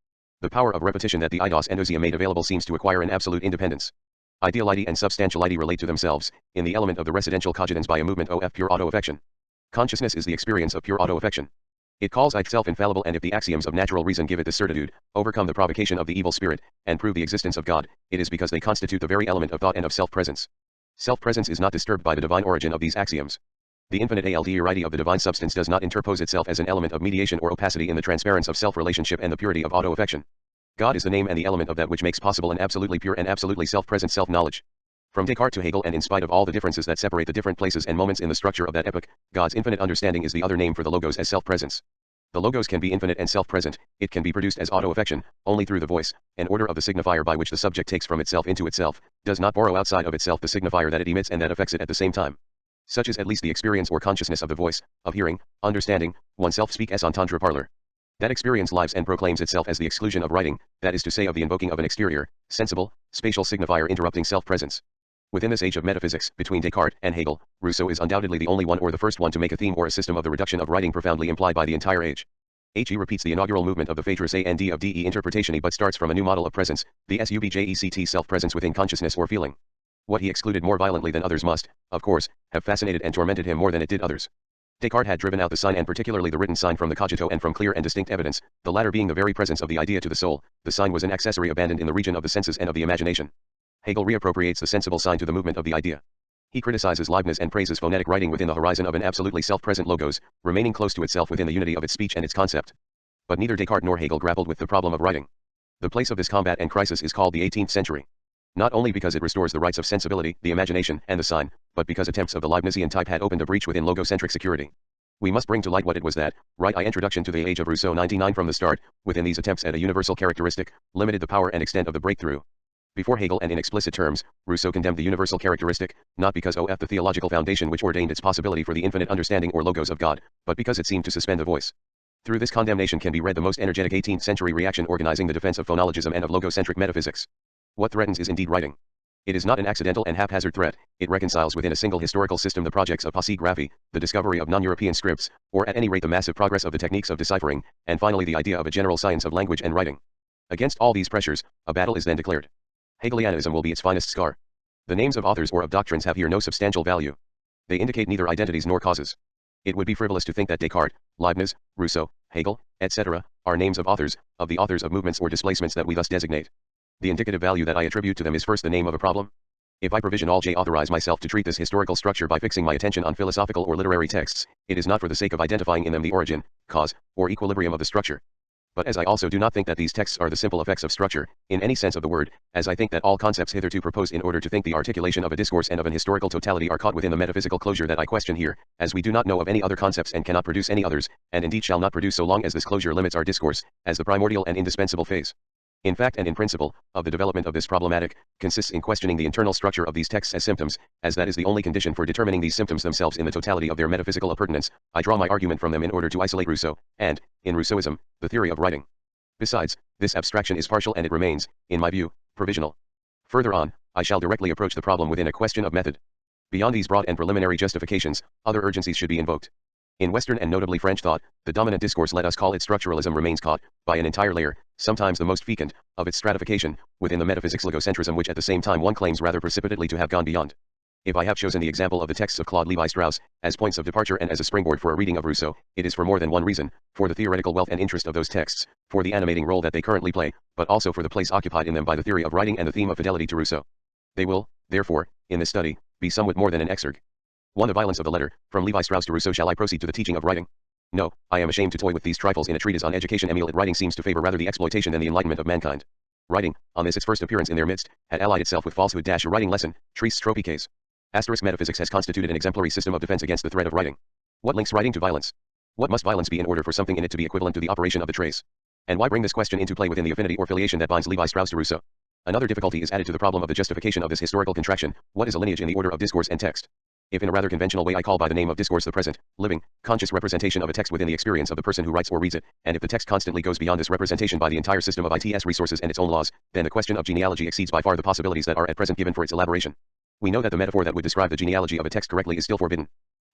[SPEAKER 1] The power of repetition that the eidos and ousia made available seems to acquire an absolute independence. Ideality and substantiality relate to themselves, in the element of the residential cogitans by a movement of pure auto-affection. Consciousness is the experience of pure auto-affection. It calls itself infallible, and if the axioms of natural reason give it this certitude, overcome the provocation of the evil spirit, and prove the existence of God, it is because they constitute the very element of thought and of self-presence. Self-presence is not disturbed by the divine origin of these axioms. The infinite alderity of the divine substance does not interpose itself as an element of mediation or opacity in the transparence of self-relationship and the purity of auto-affection. God is the name and the element of that which makes possible an absolutely pure and absolutely self-present self-knowledge. From Descartes to Hegel, and in spite of all the differences that separate the different places and moments in the structure of that epoch, God's infinite understanding is the other name for the logos as self-presence. The logos can be infinite and self-present, it can be produced as auto-affection, only through the voice, an order of the signifier by which the subject takes from itself into itself, does not borrow outside of itself the signifier that it emits and that affects it at the same time. Such is at least the experience or consciousness of the voice, of hearing, understanding, oneself speak as entendre parler. That experience lives and proclaims itself as the exclusion of writing, that is to say of the invoking of an exterior, sensible, spatial signifier interrupting self-presence. Within this age of metaphysics, between Descartes and Hegel, Rousseau is undoubtedly the only one or the first one to make a theme or a system of the reduction of writing profoundly implied by the entire age. He repeats the inaugural movement of the Phaedrus and of de interpretation, but starts from a new model of presence, the subject self-presence within consciousness or feeling. What he excluded more violently than others must, of course, have fascinated and tormented him more than it did others. Descartes had driven out the sign and particularly the written sign from the cogito and from clear and distinct evidence, the latter being the very presence of the idea to the soul, the sign was an accessory abandoned in the region of the senses and of the imagination. Hegel reappropriates the sensible sign to the movement of the idea. He criticizes Leibniz and praises phonetic writing within the horizon of an absolutely self-present logos, remaining close to itself within the unity of its speech and its concept. But neither Descartes nor Hegel grappled with the problem of writing. The place of this combat and crisis is called the 18th century. Not only because it restores the rights of sensibility, the imagination, and the sign, but because attempts of the Leibnizian type had opened a breach within logocentric security. We must bring to light what it was that, right I Introduction to the Age of Rousseau 99 from the start, within these attempts at a universal characteristic, limited the power and extent of the breakthrough. Before Hegel and in explicit terms, Rousseau condemned the universal characteristic, not because of the theological foundation which ordained its possibility for the infinite understanding or logos of God, but because it seemed to suspend the voice. Through this condemnation can be read the most energetic 18th century reaction organizing the defense of phonologism and of logocentric metaphysics. What threatens is indeed writing. It is not an accidental and haphazard threat, it reconciles within a single historical system the projects of hagiography, the discovery of non-European scripts, or at any rate the massive progress of the techniques of deciphering, and finally the idea of a general science of language and writing. Against all these pressures, a battle is then declared. Hegelianism will be its finest scar. The names of authors or of doctrines have here no substantial value. They indicate neither identities nor causes. It would be frivolous to think that Descartes, Leibniz, Rousseau, Hegel, etc., are names of the authors of movements or displacements that we thus designate. The indicative value that I attribute to them is first the name of a problem. If I provision all J authorize myself to treat this historical structure by fixing my attention on philosophical or literary texts, it is not for the sake of identifying in them the origin, cause, or equilibrium of the structure. But as I also do not think that these texts are the simple effects of structure, in any sense of the word, as I think that all concepts hitherto proposed in order to think the articulation of a discourse and of an historical totality are caught within the metaphysical closure that I question here, as we do not know of any other concepts and cannot produce any others, and indeed shall not produce so long as this closure limits our discourse, as the primordial and indispensable phase. In fact and in principle, of the development of this problematic, consists in questioning the internal structure of these texts as symptoms, as that is the only condition for determining these symptoms themselves in the totality of their metaphysical appurtenance. I draw my argument from them in order to isolate Rousseau, and, in Rousseauism, the theory of writing. Besides, this abstraction is partial and it remains, in my view, provisional. Further on, I shall directly approach the problem within a question of method. Beyond these broad and preliminary justifications, other urgencies should be invoked. In Western and notably French thought, the dominant discourse, let us call it structuralism, remains caught, by an entire layer, sometimes the most fecund, of its stratification, within the metaphysics logocentrism which at the same time one claims rather precipitately to have gone beyond. If I have chosen the example of the texts of Claude Lévi-Strauss, as points of departure and as a springboard for a reading of Rousseau, it is for more than one reason, for the theoretical wealth and interest of those texts, for the animating role that they currently play, but also for the place occupied in them by the theory of writing and the theme of fidelity to Rousseau. They will, therefore, in this study, be somewhat more than an exergue. 1. The violence of the letter, from Lévi-Strauss to Rousseau. Shall I proceed to the teaching of writing? No, I am ashamed to toy with these trifles in a treatise on education. Emile, writing seems to favor rather the exploitation than the enlightenment of mankind. Writing, on this its first appearance in their midst, had allied itself with falsehood. A writing lesson, Tristes Tropiques. Metaphysics has constituted an exemplary system of defense against the threat of writing. What links writing to violence? What must violence be in order for something in it to be equivalent to the operation of the trace? And why bring this question into play within the affinity or filiation that binds Lévi-Strauss to Rousseau? Another difficulty is added to the problem of the justification of this historical contraction. What is a lineage in the order of discourse and text? If in a rather conventional way I call by the name of discourse the present, living, conscious representation of a text within the experience of the person who writes or reads it, and if the text constantly goes beyond this representation by the entire system of its resources and its own laws, then the question of genealogy exceeds by far the possibilities that are at present given for its elaboration. We know that the metaphor that would describe the genealogy of a text correctly is still forbidden.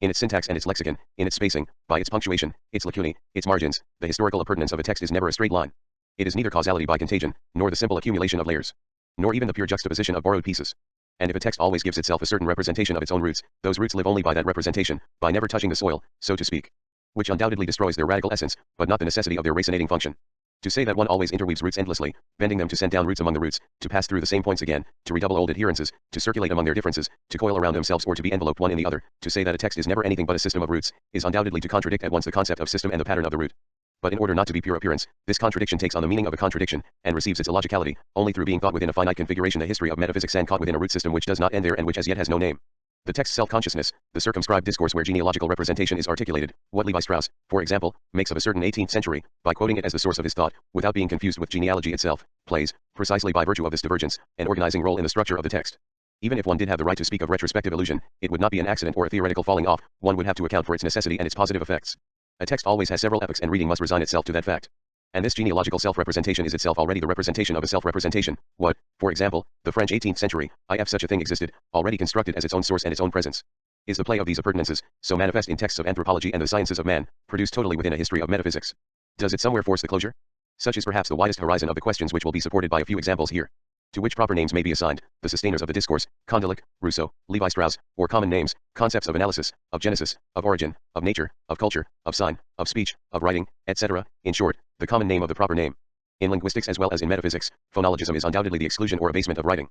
[SPEAKER 1] In its syntax and its lexicon, in its spacing, by its punctuation, its lacunae, its margins, the historical appurtenance of a text is never a straight line. It is neither causality by contagion, nor the simple accumulation of layers, nor even the pure juxtaposition of borrowed pieces. And if a text always gives itself a certain representation of its own roots, those roots live only by that representation, by never touching the soil, so to speak. Which undoubtedly destroys their radical essence, but not the necessity of their racinating function. To say that one always interweaves roots endlessly, bending them to send down roots among the roots, to pass through the same points again, to redouble old adherences, to circulate among their differences, to coil around themselves or to be enveloped one in the other, to say that a text is never anything but a system of roots, is undoubtedly to contradict at once the concept of system and the pattern of the root. But in order not to be pure appearance, this contradiction takes on the meaning of a contradiction, and receives its illogicality, only through being thought within a finite configuration. The history of metaphysics and caught within a root system which does not end there and which as yet has no name. The text's self-consciousness, the circumscribed discourse where genealogical representation is articulated, what Lévi-Strauss, for example, makes of a certain 18th century, by quoting it as the source of his thought, without being confused with genealogy itself, plays, precisely by virtue of this divergence, an organizing role in the structure of the text. Even if one did have the right to speak of retrospective illusion, it would not be an accident or a theoretical falling off, one would have to account for its necessity and its positive effects. A text always has several epochs and reading must resign itself to that fact. And this genealogical self-representation is itself already the representation of a self-representation. What, for example, the French 18th century, if such a thing existed, already constructed as its own source and its own presence. Is the play of these appurtenances, so manifest in texts of anthropology and the sciences of man, produced totally within a history of metaphysics? Does it somewhere force the closure? Such is perhaps the widest horizon of the questions which will be supported by a few examples here. to which proper names may be assigned, the sustainers of the discourse, Condillac, Rousseau, Levi-Strauss, or common names, concepts of analysis, of genesis, of origin, of nature, of culture, of sign, of speech, of writing, etc., in short, the common name of the proper name. In linguistics as well as in metaphysics, phonologism is undoubtedly the exclusion or abasement of writing.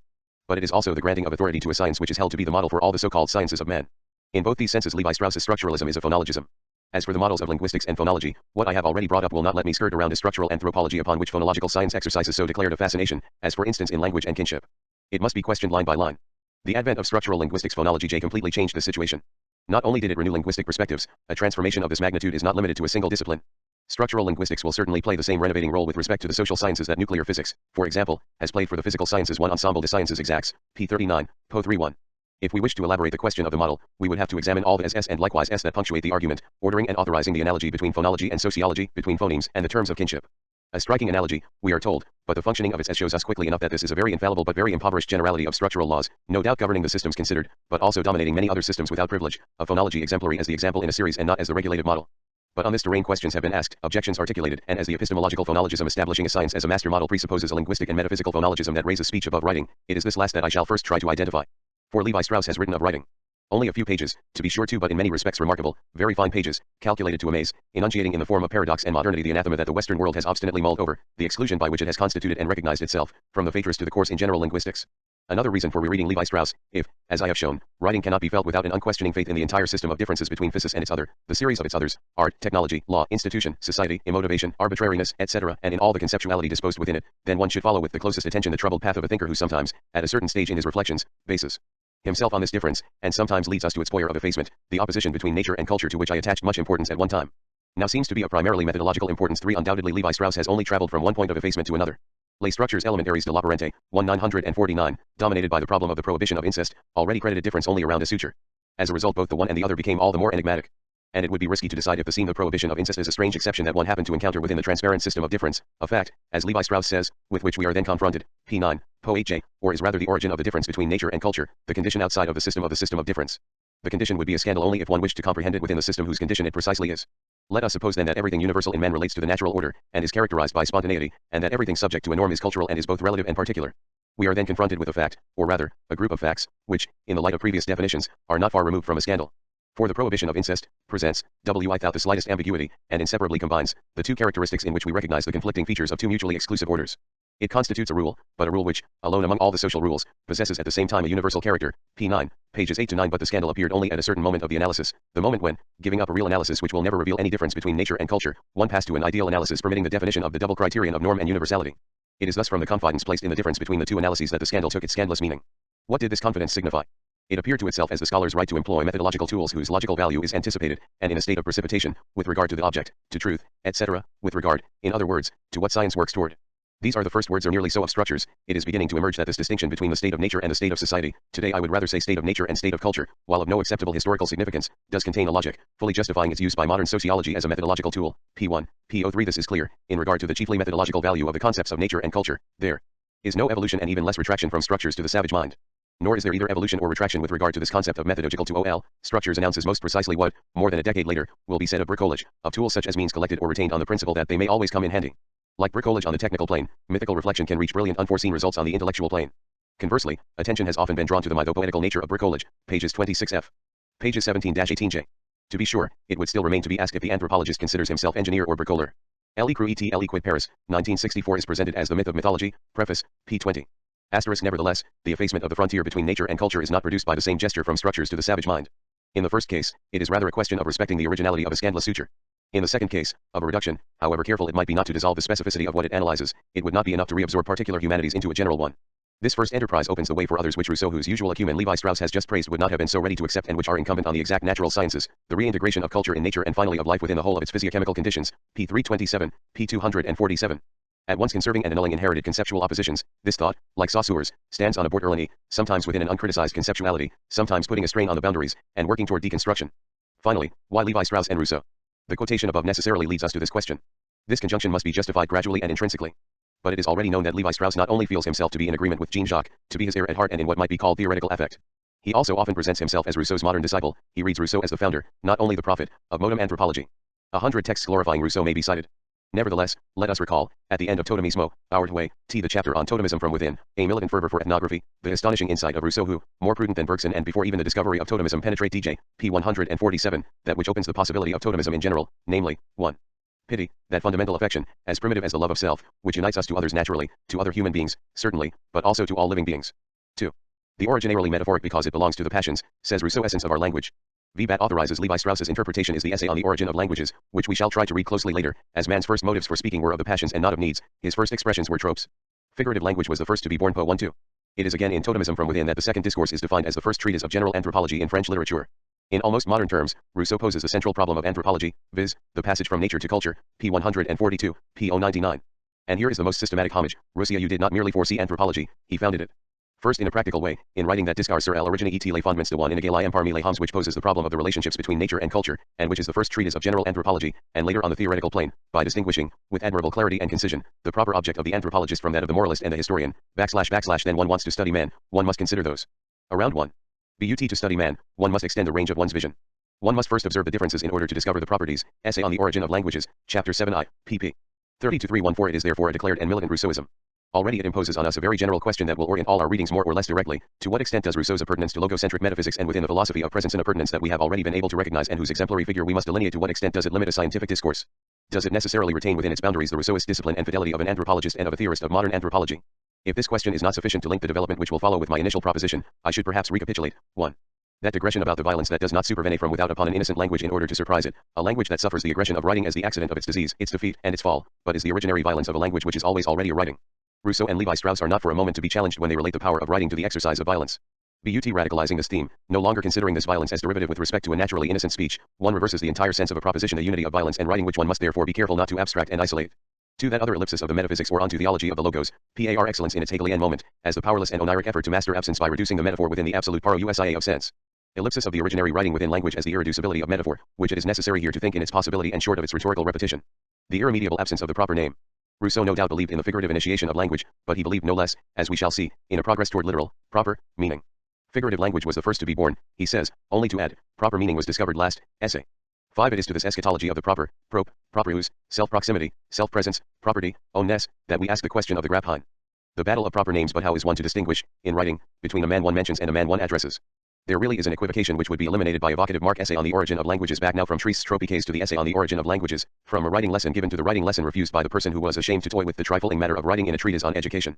[SPEAKER 1] But it is also the granting of authority to a science which is held to be the model for all the so-called sciences of man. In both these senses, Levi-Strauss's structuralism is a phonologism. As for the models of linguistics and phonology, what I have already brought up will not let me skirt around a structural anthropology upon which phonological science exercises so declared a fascination, as for instance in language and kinship. It must be questioned line by line. The advent of structural linguistics phonology completely changed the situation. Not only did it renew linguistic perspectives, a transformation of this magnitude is not limited to a single discipline. Structural linguistics will certainly play the same renovating role with respect to the social sciences that nuclear physics, for example, has played for the physical sciences. 1 Ensemble des sciences exactes, p. 39, po. 31. If we wish to elaborate the question of the model, we would have to examine all the s and likewise s that punctuate the argument, ordering and authorizing the analogy between phonology and sociology, between phonemes and the terms of kinship. A striking analogy, we are told, but the functioning of its s shows us quickly enough that this is a very infallible but very impoverished generality of structural laws, no doubt governing the systems considered, but also dominating many other systems without privilege, of phonology exemplary as the example in a series and not as the regulated model. But on this terrain questions have been asked, objections articulated, and as the epistemological phonologism establishing a science as a master model presupposes a linguistic and metaphysical phonologism that raises speech above writing, it is this last that I shall first try to identify. For Levi-Strauss has written of writing. Only a few pages, to be sure too, but in many respects remarkable, very fine pages, calculated to amaze, enunciating in the form of paradox and modernity the anathema that the Western world has obstinately mulled over, the exclusion by which it has constituted and recognized itself, from the phaedrus to the course in general linguistics. Another reason for rereading Levi-Strauss, if, as I have shown, writing cannot be felt without an unquestioning faith in the entire system of differences between physis and its other, the series of its others, art, technology, law, institution, society, immotivation, arbitrariness, etc., and in all the conceptuality disposed within it, then one should follow with the closest attention the troubled path of a thinker who sometimes, at a certain stage in his reflections, bases himself on this difference, and sometimes leads us to its spoiler of effacement, the opposition between nature and culture, to which I attached much importance at one time. Now seems to be of primarily methodological importance. 3 Undoubtedly Levi-Strauss has only traveled from one point of effacement to another. Les structures élémentaires de l'apparente, 1949, dominated by the problem of the prohibition of incest, already credited difference only around a suture. As a result, both the one and the other became all the more enigmatic. And it would be risky to decide if the scene of prohibition of incest is a strange exception that one happened to encounter within the transparent system of difference, a fact, as Levi-Strauss says, with which we are then confronted, p. 9, po. 8j, or is rather the origin of the difference between nature and culture, the condition outside of the system of difference. The condition would be a scandal only if one wished to comprehend it within the system whose condition it precisely is. Let us suppose then that everything universal in man relates to the natural order, and is characterized by spontaneity, and that everything subject to a norm is cultural and is both relative and particular. We are then confronted with a fact, or rather, a group of facts, which, in the light of previous definitions, are not far removed from a scandal. For the prohibition of incest presents, without the slightest ambiguity, and inseparably combines, the two characteristics in which we recognize the conflicting features of two mutually exclusive orders. It constitutes a rule, but a rule which, alone among all the social rules, possesses at the same time a universal character, p. 9, pages 8 to 9. But the scandal appeared only at a certain moment of the analysis, the moment when, giving up a real analysis which will never reveal any difference between nature and culture, one passed to an ideal analysis permitting the definition of the double criterion of norm and universality. It is thus from the confidence placed in the difference between the two analyses that the scandal took its scandalous meaning. What did this confidence signify? It appeared to itself as the scholar's right to employ methodological tools whose logical value is anticipated, and in a state of precipitation, with regard to the object, to truth, etc., with regard, in other words, to what science works toward. These are the first words are nearly so of structures. It is beginning to emerge that this distinction between the state of nature and the state of society, today I would rather say state of nature and state of culture, while of no acceptable historical significance, does contain a logic, fully justifying its use by modern sociology as a methodological tool, p1, p03. This is clear, in regard to the chiefly methodological value of the concepts of nature and culture, there is no evolution and even less retraction from structures to the savage mind. Nor is there either evolution or retraction with regard to this concept of methodological to OL. Structures announces most precisely what, more than a decade later, will be said of bricolage, of tools such as means collected or retained on the principle that they may always come in handy. Like bricolage on the technical plane, mythical reflection can reach brilliant unforeseen results on the intellectual plane. Conversely, attention has often been drawn to the mythopoetical nature of bricolage, pages 26f. Pages 17-18j. To be sure, it would still remain to be asked if the anthropologist considers himself engineer or bricoler. L. Creux et L. Quid Paris, 1964 is presented as the myth of mythology, preface, p. 20. Nevertheless, the effacement of the frontier between nature and culture is not produced by the same gesture from structures to the savage mind. In the first case, it is rather a question of respecting the originality of a scandalous suture. In the second case, of a reduction, however careful it might be not to dissolve the specificity of what it analyzes, it would not be enough to reabsorb particular humanities into a general one. This first enterprise opens the way for others which Rousseau, whose usual acumen Levi-Strauss has just praised, would not have been so ready to accept, and which are incumbent on the exact natural sciences, the reintegration of culture in nature and finally of life within the whole of its physiochemical conditions, p. 327, p. 247. At once conserving and annulling inherited conceptual oppositions, this thought, like Saussure's, stands on a borderline, sometimes within an uncriticized conceptuality, sometimes putting a strain on the boundaries, and working toward deconstruction. Finally, why Levi-Strauss and Rousseau? The quotation above necessarily leads us to this question. This conjunction must be justified gradually and intrinsically. But it is already known that Levi-Strauss not only feels himself to be in agreement with Jean-Jacques, to be his heir at heart and in what might be called theoretical affect. He also often presents himself as Rousseau's modern disciple. He reads Rousseau as the founder, not only the prophet, of modern anthropology. 100 texts glorifying Rousseau may be cited. Nevertheless, let us recall, at the end of Totemismo, our way, the chapter on totemism from within, a militant fervor for ethnography, the astonishing insight of Rousseau who, more prudent than Bergson and before even the discovery of totemism penetrate DJ, p. 147, that which opens the possibility of totemism in general, namely, 1. Pity, that fundamental affection, as primitive as the love of self, which unites us to others naturally, to other human beings, certainly, but also to all living beings. 2. The origin merely metaphoric because it belongs to the passions, says Rousseau. Essence of our language. Bat authorizes Levi Strauss's interpretation is the essay on the origin of languages, which we shall try to read closely later, as man's first motives for speaking were of the passions and not of needs, his first expressions were tropes. Figurative language was the first to be born. Po 1-2. It is again in Totemism from within that the second discourse is defined as the first treatise of general anthropology in French literature. In almost modern terms, Rousseau poses the central problem of anthropology, viz., the passage from nature to culture, p. 142, p. 099. And here is the most systematic homage. Rousseau did not merely foresee anthropology, he founded it. First, in a practical way, in writing that discourse sur l'origine et les fondements de l'inégalité parmi les hommes, which poses the problem of the relationships between nature and culture, and which is the first treatise of general anthropology, and later on the theoretical plane, by distinguishing, with admirable clarity and concision, the proper object of the anthropologist from that of the moralist and the historian, then one wants to study man, one must consider those around one. To study man, one must extend the range of one's vision. One must first observe the differences in order to discover the properties. Essay on the Origin of Languages, Chapter 7I, pp. 30-314. It is therefore a declared and militant Rousseauism. Already it imposes on us a very general question that will orient all our readings more or less directly. To what extent does Rousseau's appurtenance to logocentric metaphysics and within the philosophy of presence an appurtenance that we have already been able to recognize and whose exemplary figure we must delineate? To what extent does it limit a scientific discourse? Does it necessarily retain within its boundaries the Rousseauist discipline and fidelity of an anthropologist and of a theorist of modern anthropology? If this question is not sufficient to link the development which will follow with my initial proposition, I should perhaps recapitulate. 1. That digression about the violence that does not supervene from without upon an innocent language in order to surprise it, a language that suffers the aggression of writing as the accident of its disease, its defeat, and its fall, but is the originary violence of a language which is always already a writing. Rousseau and Levi Strauss are not for a moment to be challenged when they relate the power of writing to the exercise of violence. Radicalizing this theme, no longer considering this violence as derivative with respect to a naturally innocent speech, one reverses the entire sense of a proposition, the unity of violence and writing, which one must therefore be careful not to abstract and isolate. To that other ellipsis of the metaphysics or onto theology of the logos, par excellence in its Hegelian moment, as the powerless and oniric effort to master absence by reducing the metaphor within the absolute paro usia of sense. Ellipsis of the originary writing within language as the irreducibility of metaphor, which it is necessary here to think in its possibility and short of its rhetorical repetition. The irremediable absence of the proper name. Rousseau no doubt believed in the figurative initiation of language, but he believed no less, as we shall see, in a progress toward literal, proper, meaning. Figurative language was the first to be born, he says, only to add, proper meaning was discovered last. Essay 5. It is to this eschatology of the proper use, self-proximity, self-presence, property, ownness, that we ask the question of the Graphine. The battle of proper names. But how is one to distinguish, in writing, between a man one mentions and a man one addresses? There really is an equivocation which would be eliminated by evocative mark. Essay on the Origin of Languages. Back now from Tristes Tropiques to the Essay on the Origin of Languages, from a writing lesson given to the writing lesson refused by the person who was ashamed to toy with the trifling matter of writing in a treatise on education.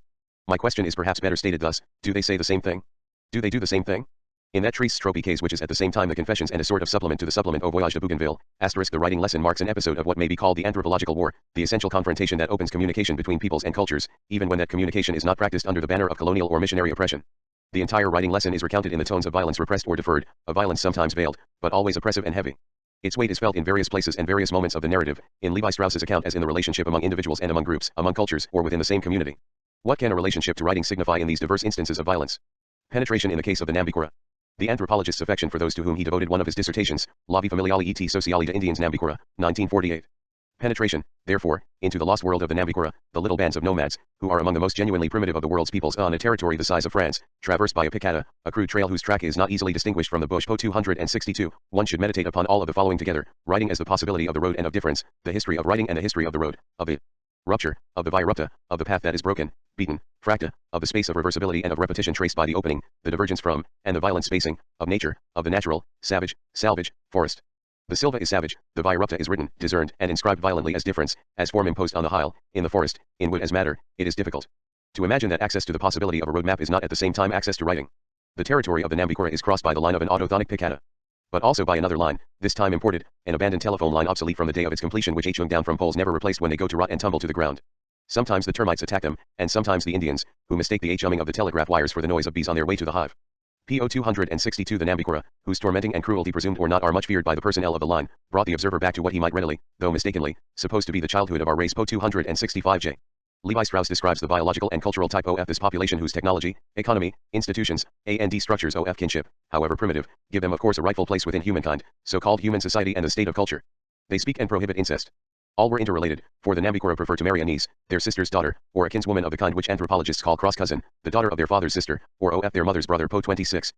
[SPEAKER 1] My question is perhaps better stated thus: do they say the same thing? Do they do the same thing? In that Tristes Tropiques, which is at the same time the Confessions and a sort of supplement to the supplement au Voyage de Bougainville, the writing lesson marks an episode of what may be called the anthropological war, the essential confrontation that opens communication between peoples and cultures, even when that communication is not practiced under the banner of colonial or missionary oppression. The entire writing lesson is recounted in the tones of violence repressed or deferred, a violence sometimes veiled, but always oppressive and heavy. Its weight is felt in various places and various moments of the narrative, in Levi Strauss's account as in the relationship among individuals and among groups, among cultures, or within the same community. What can a relationship to writing signify in these diverse instances of violence? Penetration in the case of the Nambicura. The anthropologist's affection for those to whom he devoted one of his dissertations, La vie familiale et sociale de Indiens Nambicura, 1948. Penetration, therefore, into the lost world of the Nambicura, the little bands of nomads, who are among the most genuinely primitive of the world's peoples on a territory the size of France, traversed by a picada, a crude trail whose track is not easily distinguished from the bush. Po 262, one should meditate upon all of the following together: writing as the possibility of the road and of difference, the history of writing and the history of the road, of it. Rupture, of the via rupta, of the path that is broken, beaten, fracta, of the space of reversibility and of repetition traced by the opening, the divergence from, and the violent spacing, of nature, of the natural, savage, salvage, forest. The Silva is savage, the via rupta is written, discerned, and inscribed violently as difference, as form imposed on the hile, in the forest, in wood as matter. It is difficult to imagine that access to the possibility of a road map is not at the same time access to writing. The territory of the Nambicura is crossed by the line of an autochthonic picada, but also by another line, this time imported, an abandoned telephone line obsolete from the day of its completion, which hung down from poles never replaced when they go to rot and tumble to the ground. Sometimes the termites attack them, and sometimes the Indians, who mistake the humming of the telegraph wires for the noise of bees on their way to the hive. Po 262 The Nambicura, whose tormenting and cruelty presumed or not are much feared by the personnel of the line, brought the observer back to what he might readily, though mistakenly, suppose to be the childhood of our race. Po 265 Levi Strauss describes the biological and cultural type of this population whose technology, economy, institutions, and structures of kinship, however primitive, give them of course a rightful place within humankind, so-called human society and the state of culture. They speak and prohibit incest. All were interrelated, for the Nambicura prefer to marry a niece, their sister's daughter, or a kinswoman of the kind which anthropologists call cross-cousin, the daughter of their father's sister, or their mother's brother. Po 26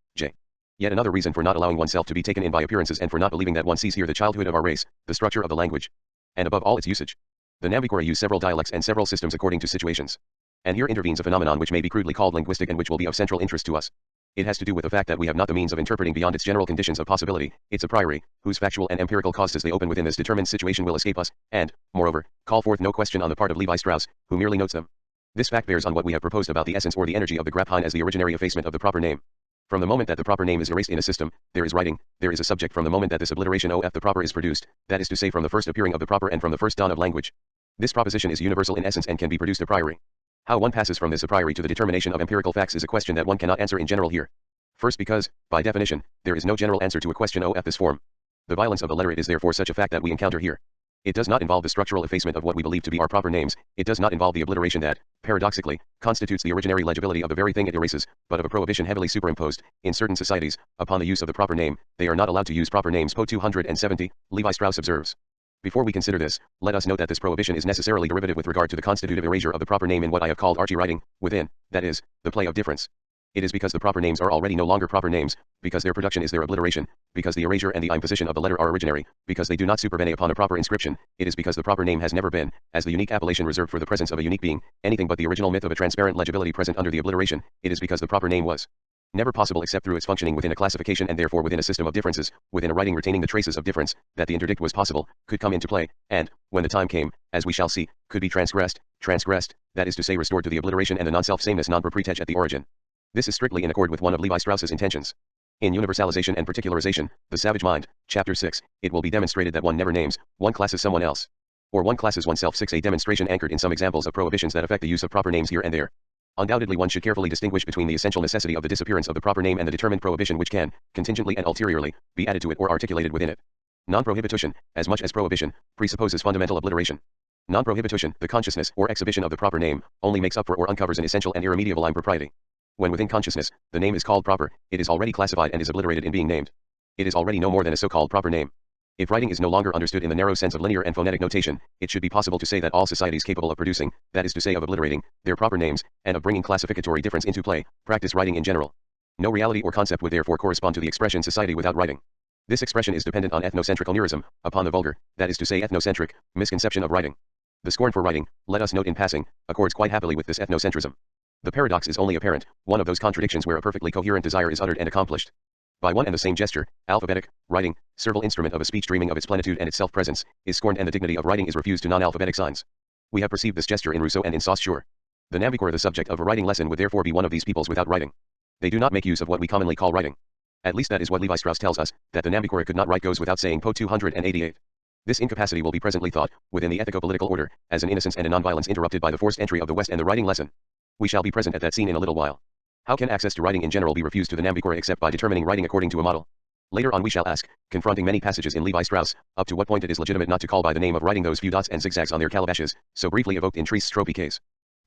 [SPEAKER 1] Yet another reason for not allowing oneself to be taken in by appearances and for not believing that one sees here the childhood of our race, the structure of the language, and above all its usage. The Nambikora use several dialects and several systems according to situations. And here intervenes a phenomenon which may be crudely called linguistic and which will be of central interest to us. It has to do with the fact that we have not the means of interpreting beyond its general conditions of possibility, its a priori, whose factual and empirical causes they open within this determined situation will escape us, and, moreover, call forth no question on the part of Levi Strauss, who merely notes them. This fact bears on what we have proposed about the essence or the energy of the Graphein as the originary effacement of the proper name. From the moment that the proper name is erased in a system, there is writing, there is a subject from the moment that this obliteration of the proper is produced, that is to say from the first appearing of the proper and from the first dawn of language. This proposition is universal in essence and can be produced a priori. How one passes from this a priori to the determination of empirical facts is a question that one cannot answer in general here. First because, by definition, there is no general answer to a question of this form. The violence of the letter it is therefore such a fact that we encounter here. It does not involve the structural effacement of what we believe to be our proper names, it does not involve the obliteration that, paradoxically, constitutes the originary legibility of the very thing it erases, but of a prohibition heavily superimposed, in certain societies, upon the use of the proper name. They are not allowed to use proper names. Po 270, Levi Strauss observes. Before we consider this, let us note that this prohibition is necessarily derivative with regard to the constitutive erasure of the proper name in what I have called archie-writing, within, that is, the play of difference. It is because the proper names are already no longer proper names, because their production is their obliteration, because the erasure and the imposition of the letter are originary, because they do not supervene upon a proper inscription, it is because the proper name has never been, as the unique appellation reserved for the presence of a unique being, anything but the original myth of a transparent legibility present under the obliteration, it is because the proper name was never possible except through its functioning within a classification and therefore within a system of differences, within a writing retaining the traces of difference, that the interdict was possible, could come into play, and, when the time came, as we shall see, could be transgressed, that is to say restored to the obliteration and the non-self-sameness non-proprietary at the origin. This is strictly in accord with one of Levi Strauss's intentions. In Universalization and Particularization, The Savage Mind, Chapter 6, it will be demonstrated that one never names, one classes someone else. Or one classes oneself. 6. A demonstration anchored in some examples of prohibitions that affect the use of proper names here and there. Undoubtedly one should carefully distinguish between the essential necessity of the disappearance of the proper name and the determined prohibition which can, contingently and ulteriorly, be added to it or articulated within it. Non-prohibition, as much as prohibition, presupposes fundamental obliteration. Non-prohibition, the consciousness or exhibition of the proper name, only makes up for or uncovers an essential and irremediable impropriety. When within consciousness, the name is called proper, it is already classified and is obliterated in being named. It is already no more than a so-called proper name. If writing is no longer understood in the narrow sense of linear and phonetic notation, it should be possible to say that all societies capable of producing, that is to say of obliterating, their proper names, and of bringing classificatory difference into play, practice writing in general. No reality or concept would therefore correspond to the expression society without writing. This expression is dependent on ethnocentric onerism, upon the vulgar, that is to say ethnocentric, misconception of writing. The scorn for writing, let us note in passing, accords quite happily with this ethnocentrism. The paradox is only apparent, one of those contradictions where a perfectly coherent desire is uttered and accomplished. By one and the same gesture, alphabetic, writing, servile instrument of a speech dreaming of its plenitude and its self-presence, is scorned and the dignity of writing is refused to non-alphabetic signs. We have perceived this gesture in Rousseau and in Saussure. The Nambikora, the subject of a writing lesson, would therefore be one of these peoples without writing. They do not make use of what we commonly call writing. At least that is what Levi Strauss tells us, that the Nambikora could not write goes without saying. Po 288. This incapacity will be presently thought, within the ethico-political order, as an innocence and a non-violence interrupted by the forced entry of the West and the writing lesson. We shall be present at that scene in a little while. How can access to writing in general be refused to the Nambikora except by determining writing according to a model? Later on we shall ask, confronting many passages in Levi Strauss, up to what point it is legitimate not to call by the name of writing those few dots and zigzags on their calabashes, so briefly evoked in Treece Tropiques.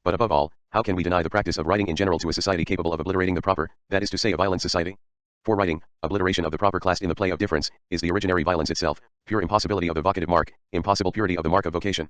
[SPEAKER 1] But above all, how can we deny the practice of writing in general to a society capable of obliterating the proper, that is to say a violent society? For writing, obliteration of the proper classed in the play of difference, is the originary violence itself, pure impossibility of the vocative mark, impossible purity of the mark of vocation.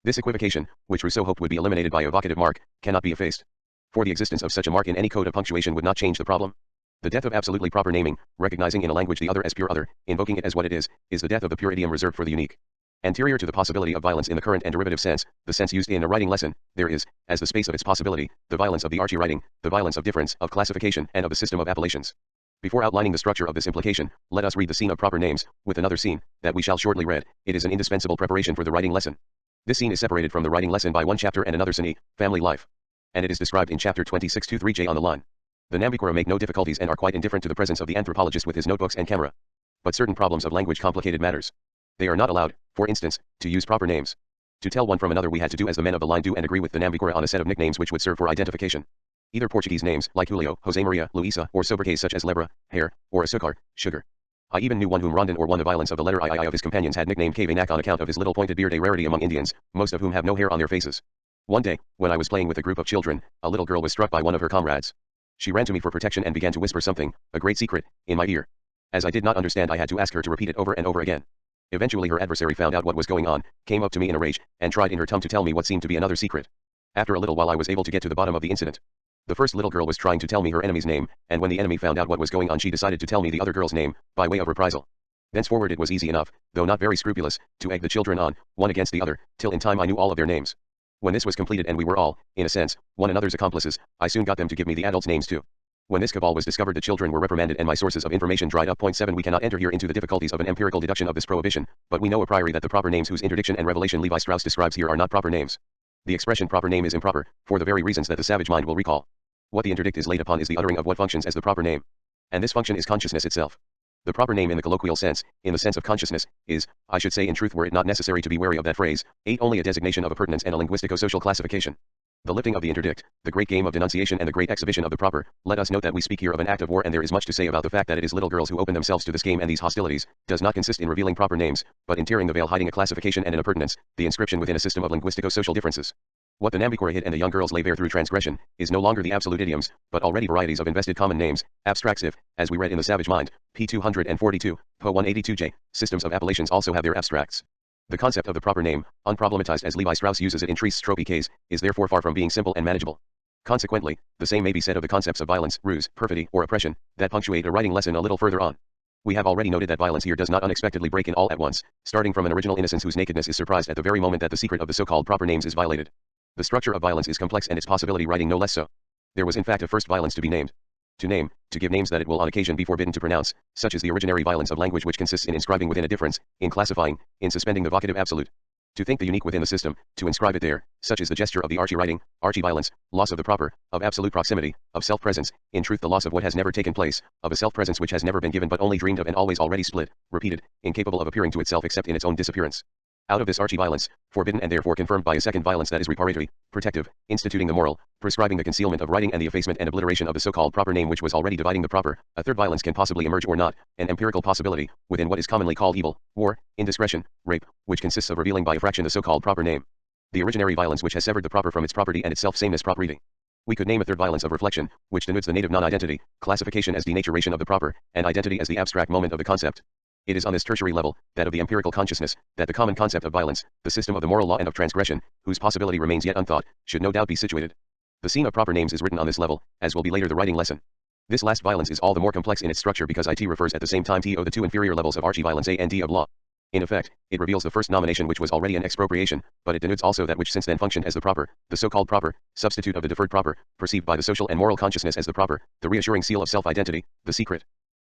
[SPEAKER 1] This equivocation, which Rousseau hoped would be eliminated by a vocative mark, cannot be effaced. For the existence of such a mark in any code of punctuation would not change the problem. The death of absolutely proper naming, recognizing in a language the other as pure other, invoking it as what it is the death of the pure idiom reserved for the unique. Anterior to the possibility of violence in the current and derivative sense, the sense used in a writing lesson, there is, as the space of its possibility, the violence of the archie-writing, the violence of difference, of classification, and of the system of appellations. Before outlining the structure of this implication, let us read the scene of proper names, with another scene, that we shall shortly read. It is an indispensable preparation for the writing lesson. This scene is separated from the writing lesson by one chapter and another scene, family life. And it is described in chapter 26 to 3J on the line. The Nambikora make no difficulties and are quite indifferent to the presence of the anthropologist with his notebooks and camera. But certain problems of language complicated matters. They are not allowed, for instance, to use proper names. To tell one from another we had to do as the men of the line do and agree with the Nambikora on a set of nicknames which would serve for identification. Either Portuguese names, like Julio, Jose Maria, Luisa, or sobriquets such as Lebra, hair, or Açúcar, sugar. I even knew one whom Rondon or one the violence of the letter II of his companions had nicknamed Kavanak on account of his little pointed beard, a rarity among Indians, most of whom have no hair on their faces. One day, when I was playing with a group of children, a little girl was struck by one of her comrades. She ran to me for protection and began to whisper something, a great secret, in my ear. As I did not understand, I had to ask her to repeat it over and over again. Eventually her adversary found out what was going on, came up to me in a rage, and tried in her tongue to tell me what seemed to be another secret. After a little while I was able to get to the bottom of the incident. The first little girl was trying to tell me her enemy's name, and when the enemy found out what was going on she decided to tell me the other girl's name, by way of reprisal. Thenceforward it was easy enough, though not very scrupulous, to egg the children on, one against the other, till in time I knew all of their names. When this was completed and we were all, in a sense, one another's accomplices, I soon got them to give me the adults' names too. When this cabal was discovered, the children were reprimanded and my sources of information dried up. 7 We cannot enter here into the difficulties of an empirical deduction of this prohibition, but we know a priori that the proper names whose interdiction and revelation Levi Strauss describes here are not proper names. The expression proper name is improper, for the very reasons that the savage mind will recall. What the interdict is laid upon is the uttering of what functions as the proper name. And this function is consciousness itself. The proper name in the colloquial sense, in the sense of consciousness, is, I should say in truth were it not necessary to be wary of that phrase, 8 only a designation of appurtenance and a linguistico-social classification. The lifting of the interdict, the great game of denunciation and the great exhibition of the proper, let us note that we speak here of an act of war and there is much to say about the fact that it is little girls who open themselves to this game, and these hostilities, does not consist in revealing proper names, but in tearing the veil hiding a classification and an appurtenance, the inscription within a system of linguistico-social differences. What the Nambicora hit and the young girls lay bare through transgression, is no longer the absolute idioms, but already varieties of invested common names, abstracts if, as we read in The Savage Mind, p. 242, po. 182j, systems of appellations also have their abstracts. The concept of the proper name, unproblematized as Levi Strauss uses it in Trees Strophe case, is therefore far from being simple and manageable. Consequently, the same may be said of the concepts of violence, ruse, perfidy, or oppression, that punctuate a writing lesson a little further on. We have already noted that violence here does not unexpectedly break in all at once, starting from an original innocence whose nakedness is surprised at the very moment that the secret of the so-called proper names is violated. The structure of violence is complex and its possibility writing no less so. There was in fact a first violence to be named. To name, to give names that it will on occasion be forbidden to pronounce, such is the originary violence of language, which consists in inscribing within a difference, in classifying, in suspending the vocative absolute. To think the unique within the system, to inscribe it there, such is the gesture of the archie-writing, archie-violence, loss of the proper, of absolute proximity, of self-presence, in truth the loss of what has never taken place, of a self-presence which has never been given but only dreamed of and always already split, repeated, incapable of appearing to itself except in its own disappearance. Out of this archie-violence, forbidden and therefore confirmed by a second violence that is reparatory, protective, instituting the moral, prescribing the concealment of writing and the effacement and obliteration of the so-called proper name which was already dividing the proper, a third violence can possibly emerge or not, an empirical possibility, within what is commonly called evil, war, indiscretion, rape, which consists of revealing by a fraction the so-called proper name. The originary violence which has severed the proper from its property and its self-sameness property. We could name a third violence of reflection, which denotes the native non-identity, classification as denaturation of the proper, and identity as the abstract moment of the concept. It is on this tertiary level, that of the empirical consciousness, that the common concept of violence, the system of the moral law and of transgression, whose possibility remains yet unthought, should no doubt be situated. The scene of proper names is written on this level, as will be later the writing lesson. This last violence is all the more complex in its structure because it refers at the same time to the two inferior levels of archie-violence A and D of law. In effect, it reveals the first nomination which was already an expropriation, but it denotes also that which since then functioned as the proper, the so-called proper, substitute of the deferred proper, perceived by the social and moral consciousness as the proper, the reassuring seal of self-identity, the secret.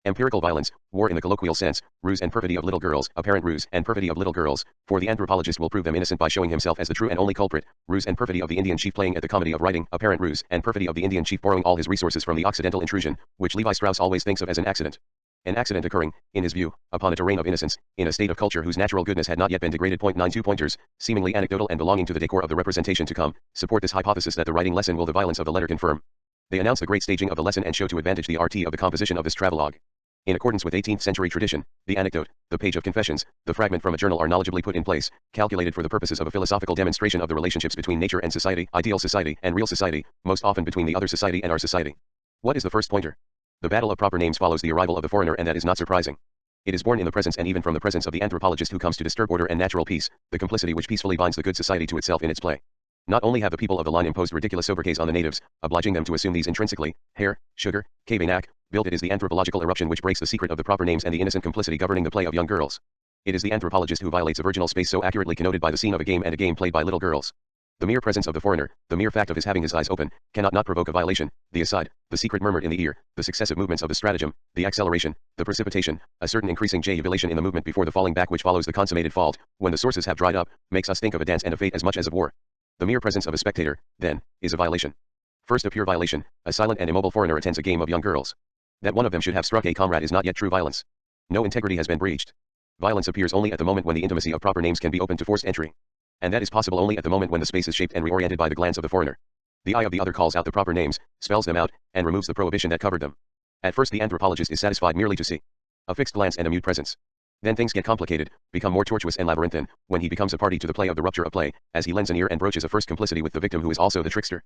[SPEAKER 1] Empirical violence, war in the colloquial sense, ruse and perfidy of little girls, apparent ruse and perfidy of little girls, for the anthropologist will prove them innocent by showing himself as the true and only culprit, ruse and perfidy of the Indian chief playing at the comedy of writing, apparent ruse and perfidy of the Indian chief borrowing all his resources from the Occidental intrusion, which Levi Strauss always thinks of as an accident. An accident occurring, in his view, upon a terrain of innocence, in a state of culture whose natural goodness had not yet been degraded. 92 pointers, seemingly anecdotal and belonging to the decor of the representation to come, support this hypothesis that the writing lesson will the violence of the letter confirm. They announce the great staging of the lesson and show to advantage the RT of the composition of this travelogue. In accordance with 18th century tradition, the anecdote, the page of confessions, the fragment from a journal are knowledgeably put in place, calculated for the purposes of a philosophical demonstration of the relationships between nature and society, ideal society and real society, most often between the other society and our society. What is the first pointer? The battle of proper names follows the arrival of the foreigner, and that is not surprising. It is born in the presence and even from the presence of the anthropologist who comes to disturb order and natural peace, the complicity which peacefully binds the good society to itself in its play. Not only have the people of the line imposed ridiculous sobriquets on the natives, obliging them to assume these intrinsically, hair, sugar, cavanak, build, it is the anthropological eruption which breaks the secret of the proper names and the innocent complicity governing the play of young girls. It is the anthropologist who violates a virginal space so accurately connoted by the scene of a game and a game played by little girls. The mere presence of the foreigner, the mere fact of his having his eyes open, cannot not provoke a violation, the aside, the secret murmured in the ear, the successive movements of the stratagem, the acceleration, the precipitation, a certain increasing jubilation in the movement before the falling back which follows the consummated fault, when the sources have dried up, makes us think of a dance and a fate as much as of war. The mere presence of a spectator, then, is a violation. First a pure violation, a silent and immobile foreigner attends a game of young girls. That one of them should have struck a comrade is not yet true violence. No integrity has been breached. Violence appears only at the moment when the intimacy of proper names can be opened to forced entry. And that is possible only at the moment when the space is shaped and reoriented by the glance of the foreigner. The eye of the other calls out the proper names, spells them out, and removes the prohibition that covered them. At first the anthropologist is satisfied merely to see a fixed glance and a mute presence. Then things get complicated, become more tortuous and labyrinthine, when he becomes a party to the play of the rupture of play, as he lends an ear and broaches a first complicity with the victim who is also the trickster.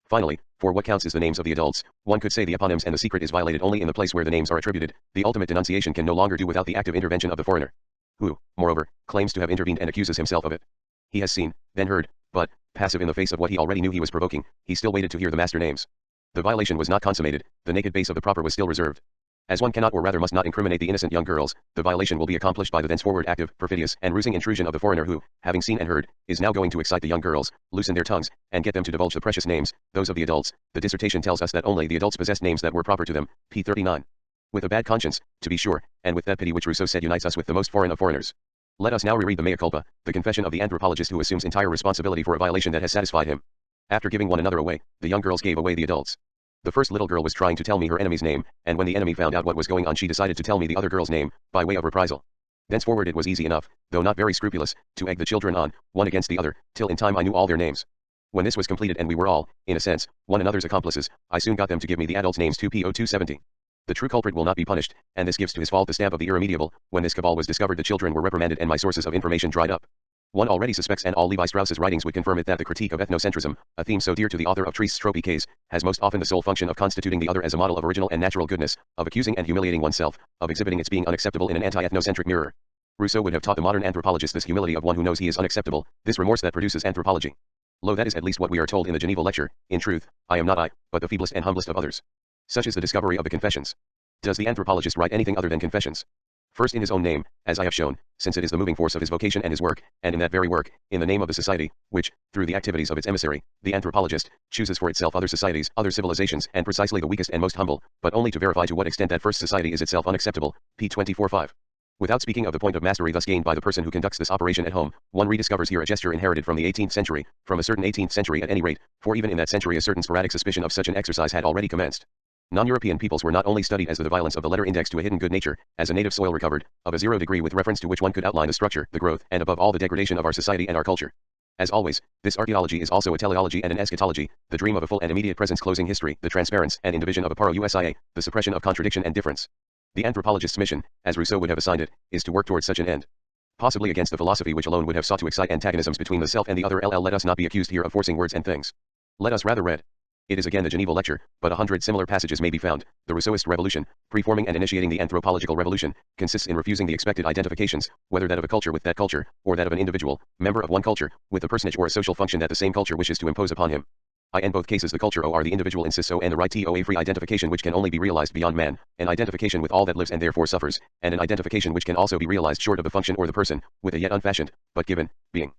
[SPEAKER 1] Finally, for what counts is the names of the adults, one could say the eponyms and the secret is violated only in the place where the names are attributed, the ultimate denunciation can no longer do without the active intervention of the foreigner, who, moreover, claims to have intervened and accuses himself of it. He has seen, then heard, but, passive in the face of what he already knew he was provoking, he still waited to hear the master names. The violation was not consummated, the naked base of the proper was still reserved. As one cannot or rather must not incriminate the innocent young girls, the violation will be accomplished by the thenceforward active, perfidious, and rusing intrusion of the foreigner who, having seen and heard, is now going to excite the young girls, loosen their tongues, and get them to divulge the precious names, those of the adults. The dissertation tells us that only the adults possessed names that were proper to them, p. 39. With a bad conscience, to be sure, and with that pity which Rousseau said unites us with the most foreign of foreigners. Let us now reread the mea culpa, the confession of the anthropologist who assumes entire responsibility for a violation that has satisfied him. After giving one another away, the young girls gave away the adults. The first little girl was trying to tell me her enemy's name, and when the enemy found out what was going on she decided to tell me the other girl's name, by way of reprisal. Thenceforward it was easy enough, though not very scrupulous, to egg the children on, one against the other, till in time I knew all their names. When this was completed and we were all, in a sense, one another's accomplices, I soon got them to give me the adults' names 2po270. The true culprit will not be punished, and this gives to his fault the stamp of the irremediable. When this cabal was discovered the children were reprimanded and my sources of information dried up. One already suspects, and all Levi Strauss's writings would confirm it, that the critique of ethnocentrism, a theme so dear to the author of Tristes Tropiques, has most often the sole function of constituting the other as a model of original and natural goodness, of accusing and humiliating oneself, of exhibiting its being unacceptable in an anti-ethnocentric mirror. Rousseau would have taught the modern anthropologist this humility of one who knows he is unacceptable, this remorse that produces anthropology. Lo, that is at least what we are told in the Geneva lecture. In truth, I am not I, but the feeblest and humblest of others. Such is the discovery of the Confessions. Does the anthropologist write anything other than confessions? First in his own name, as I have shown, since it is the moving force of his vocation and his work, and in that very work, in the name of the society, which, through the activities of its emissary, the anthropologist, chooses for itself other societies, other civilizations, and precisely the weakest and most humble, but only to verify to what extent that first society is itself unacceptable, p. 24.5. Without speaking of the point of mastery thus gained by the person who conducts this operation at home, one rediscovers here a gesture inherited from the 18th century, from a certain 18th century at any rate, for even in that century a certain sporadic suspicion of such an exercise had already commenced. Non-European peoples were not only studied as the violence of the letter index to a hidden good nature, as a native soil recovered, of a 0 degree with reference to which one could outline the structure, the growth, and above all the degradation of our society and our culture. As always, this archaeology is also a teleology and an eschatology, the dream of a full and immediate presence closing history, the transparence and indivision of a paro-usia, the suppression of contradiction and difference. The anthropologist's mission, as Rousseau would have assigned it, is to work towards such an end. Possibly against the philosophy which alone would have sought to excite antagonisms between the self and the other. Let us not be accused here of forcing words and things. Let us rather read. It is again the Geneva lecture, but 100 similar passages may be found. The Rousseauist revolution, preforming and initiating the anthropological revolution, consists in refusing the expected identifications, whether that of a culture with that culture, or that of an individual, member of one culture, with a personage or a social function that the same culture wishes to impose upon him. In both cases the culture or the individual insists and the right to a free identification which can only be realized beyond man, an identification with all that lives and therefore suffers, and an identification which can also be realized short of the function or the person, with a yet unfashioned, but given, being.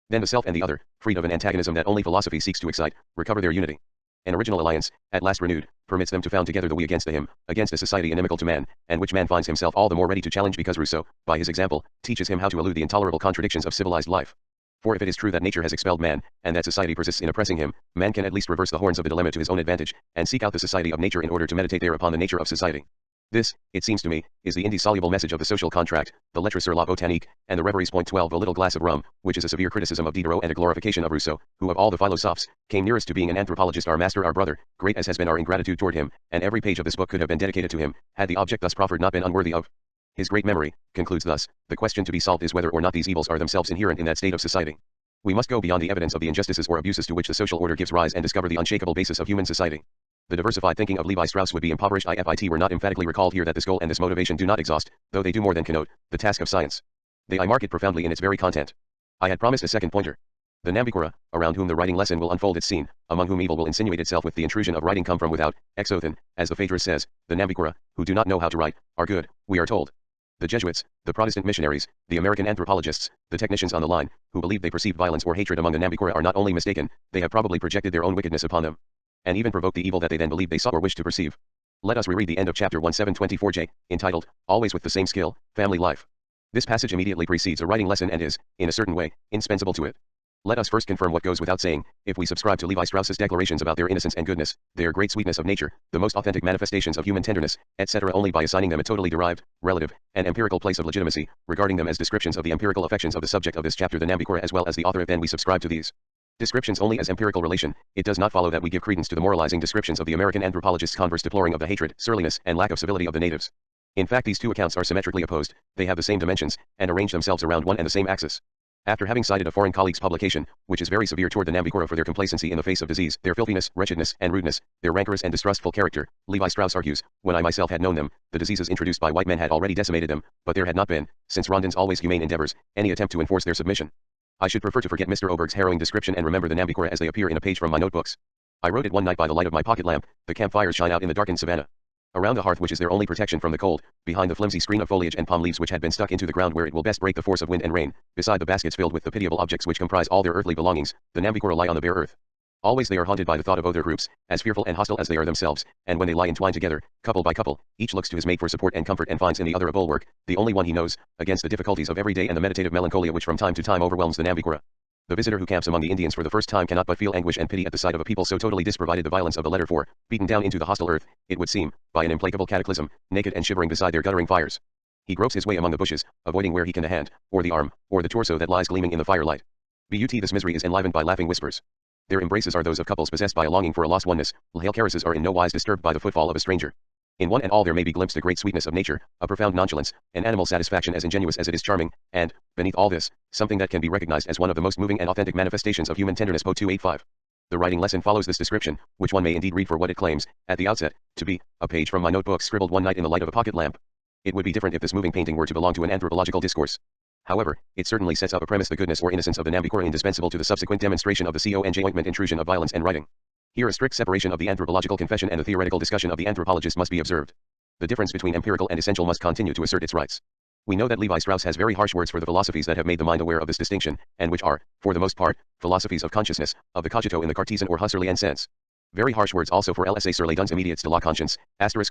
[SPEAKER 1] Then the self and the other, freed of an antagonism that only philosophy seeks to excite, recover their unity. An original alliance, at last renewed, permits them to found together the we against the him, against a society inimical to man, and which man finds himself all the more ready to challenge because Rousseau, by his example, teaches him how to elude the intolerable contradictions of civilized life. For if it is true that nature has expelled man, and that society persists in oppressing him, man can at least reverse the horns of the dilemma to his own advantage, and seek out the society of nature in order to meditate there upon the nature of society. This, it seems to me, is the indissoluble message of the social contract, the lettre sur la botanique, and the reveries. Point 12. A little glass of rum, which is a severe criticism of Diderot and a glorification of Rousseau, who of all the philosophes, came nearest to being an anthropologist, our master, our brother, great as has been our ingratitude toward him, and every page of this book could have been dedicated to him, had the object thus proffered not been unworthy of his great memory, concludes thus, the question to be solved is whether or not these evils are themselves inherent in that state of society. We must go beyond the evidence of the injustices or abuses to which the social order gives rise and discover the unshakable basis of human society. The diversified thinking of Levi Strauss would be impoverished if it were not emphatically recalled here that this goal and this motivation do not exhaust, though they do more than connote, the task of science. They mark it profoundly in its very content. I had promised a second pointer. The Nambicura, around whom the writing lesson will unfold its scene, among whom evil will insinuate itself with the intrusion of writing come from without, exothen, as the Phaedrus says, the Nambicura, who do not know how to write, are good, we are told. The Jesuits, the Protestant missionaries, the American anthropologists, the technicians on the line, who believe they perceive violence or hatred among the Nambicura are not only mistaken, they have probably projected their own wickedness upon them, and even provoked the evil that they then believed they saw or wished to perceive. Let us reread the end of chapter 1724J, entitled, Always with the Same Skill, Family Life. This passage immediately precedes a writing lesson and is, in a certain way, indispensable to it. Let us first confirm what goes without saying. If we subscribe to Levi Strauss's declarations about their innocence and goodness, their great sweetness of nature, the most authentic manifestations of human tenderness, etc., only by assigning them a totally derived, relative, and empirical place of legitimacy, regarding them as descriptions of the empirical affections of the subject of this chapter, the Nambicura, as well as the author, if then we subscribe to these descriptions only as empirical relation, it does not follow that we give credence to the moralizing descriptions of the American anthropologist's converse deploring of the hatred, surliness, and lack of civility of the natives. In fact, these two accounts are symmetrically opposed, they have the same dimensions, and arrange themselves around one and the same axis. After having cited a foreign colleague's publication, which is very severe toward the Nambicura for their complacency in the face of disease, their filthiness, wretchedness, and rudeness, their rancorous and distrustful character, Levi Strauss argues, when I myself had known them, the diseases introduced by white men had already decimated them, but there had not been, since Rondon's always humane endeavors, any attempt to enforce their submission. I should prefer to forget Mr. Oberg's harrowing description and remember the Nambicura as they appear in a page from my notebooks. I wrote it one night by the light of my pocket lamp, the campfires shine out in the darkened savannah. Around the hearth, which is their only protection from the cold, behind the flimsy screen of foliage and palm leaves which had been stuck into the ground where it will best break the force of wind and rain, beside the baskets filled with the pitiable objects which comprise all their earthly belongings, the Nambikora lie on the bare earth. Always they are haunted by the thought of other groups, as fearful and hostile as they are themselves, and when they lie entwined together, couple by couple, each looks to his mate for support and comfort and finds in the other a bulwark, the only one he knows, against the difficulties of every day and the meditative melancholia which from time to time overwhelms the Nambikora. The visitor who camps among the Indians for the first time cannot but feel anguish and pity at the sight of a people so totally disprovided the violence of the letter for, beaten down into the hostile earth, it would seem, by an implacable cataclysm, naked and shivering beside their guttering fires. He gropes his way among the bushes, avoiding where he can the hand, or the arm, or the torso that lies gleaming in the firelight. But this misery is enlivened by laughing whispers. Their embraces are those of couples possessed by a longing for a lost oneness, pale caresses are in no wise disturbed by the footfall of a stranger. In one and all there may be glimpsed a great sweetness of nature, a profound nonchalance, an animal satisfaction as ingenuous as it is charming, and, beneath all this, something that can be recognized as one of the most moving and authentic manifestations of human tenderness. Po 285. The writing lesson follows this description, which one may indeed read for what it claims, at the outset, to be, a page from my notebook scribbled one night in the light of a pocket lamp. It would be different if this moving painting were to belong to an anthropological discourse. However, it certainly sets up a premise: the goodness or innocence of the Nambikora indispensable to the subsequent demonstration of the conjoint intrusion of violence and writing. Here a strict separation of the anthropological confession and the theoretical discussion of the anthropologist must be observed. The difference between empirical and essential must continue to assert its rights. We know that Levi Strauss has very harsh words for the philosophies that have made the mind aware of this distinction, and which are, for the most part, philosophies of consciousness, of the cogito in the Cartesian or Husserlian sense. Very harsh words also for l'essai sur les dons immédiats de la conscience,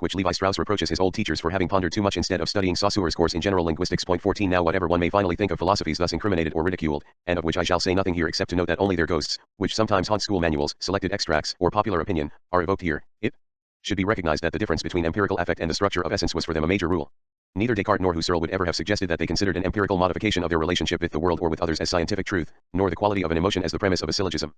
[SPEAKER 1] which Levi Strauss reproaches his old teachers for having pondered too much instead of studying Saussure's course in general linguistics. Point 14. Now whatever one may finally think of philosophies thus incriminated or ridiculed, and of which I shall say nothing here except to note that only their ghosts, which sometimes haunt school manuals, selected extracts, or popular opinion, are evoked here, it should be recognized that the difference between empirical affect and the structure of essence was for them a major rule. Neither Descartes nor Husserl would ever have suggested that they considered an empirical modification of their relationship with the world or with others as scientific truth, nor the quality of an emotion as the premise of a syllogism.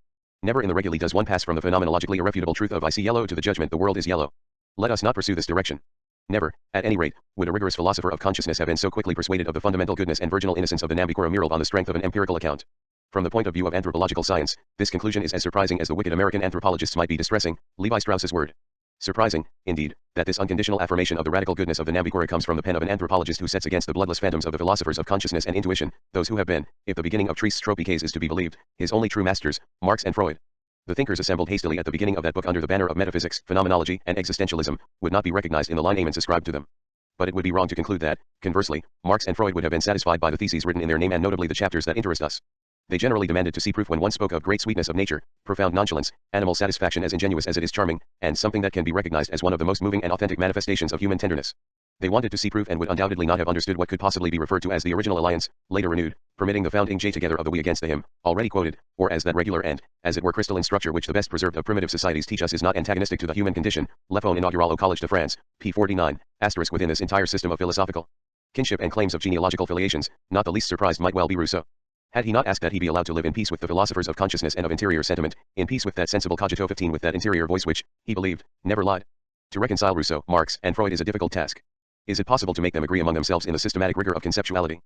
[SPEAKER 1] Never in the reguli does one pass from the phenomenologically irrefutable truth of I see yellow to the judgment the world is yellow. Let us not pursue this direction. Never, at any rate, would a rigorous philosopher of consciousness have been so quickly persuaded of the fundamental goodness and virginal innocence of the Nambikora mural on the strength of an empirical account. From the point of view of anthropological science, this conclusion is as surprising as the wicked American anthropologists might be distressing. Levi Strauss's word. Surprising, indeed, that this unconditional affirmation of the radical goodness of the Nambikora comes from the pen of an anthropologist who sets against the bloodless phantoms of the philosophers of consciousness and intuition, those who have been, if the beginning of Tristes Tropiques is to be believed, his only true masters, Marx and Freud. The thinkers assembled hastily at the beginning of that book under the banner of metaphysics, phenomenology, and existentialism, would not be recognized in the line amens ascribed to them. But it would be wrong to conclude that, conversely, Marx and Freud would have been satisfied by the theses written in their name and notably the chapters that interest us. They generally demanded to see proof when one spoke of great sweetness of nature, profound nonchalance, animal satisfaction as ingenuous as it is charming, and something that can be recognized as one of the most moving and authentic manifestations of human tenderness. They wanted to see proof and would undoubtedly not have understood what could possibly be referred to as the original alliance, later renewed, permitting the founding J together of the we against the him, already quoted, or as that regular and, as it were crystalline structure which the best preserved of primitive societies teach us is not antagonistic to the human condition. Lefon inaugural au Collège de France, p. 49, asterisk. Within this entire system of philosophical kinship and claims of genealogical filiations, not the least surprised might well be Rousseau. Had he not asked that he be allowed to live in peace with the philosophers of consciousness and of interior sentiment, in peace with that sensible cogito 15 with that interior voice which, he believed, never lied? To reconcile Rousseau, Marx, and Freud is a difficult task. Is it possible to make them agree among themselves in the systematic rigor of conceptuality?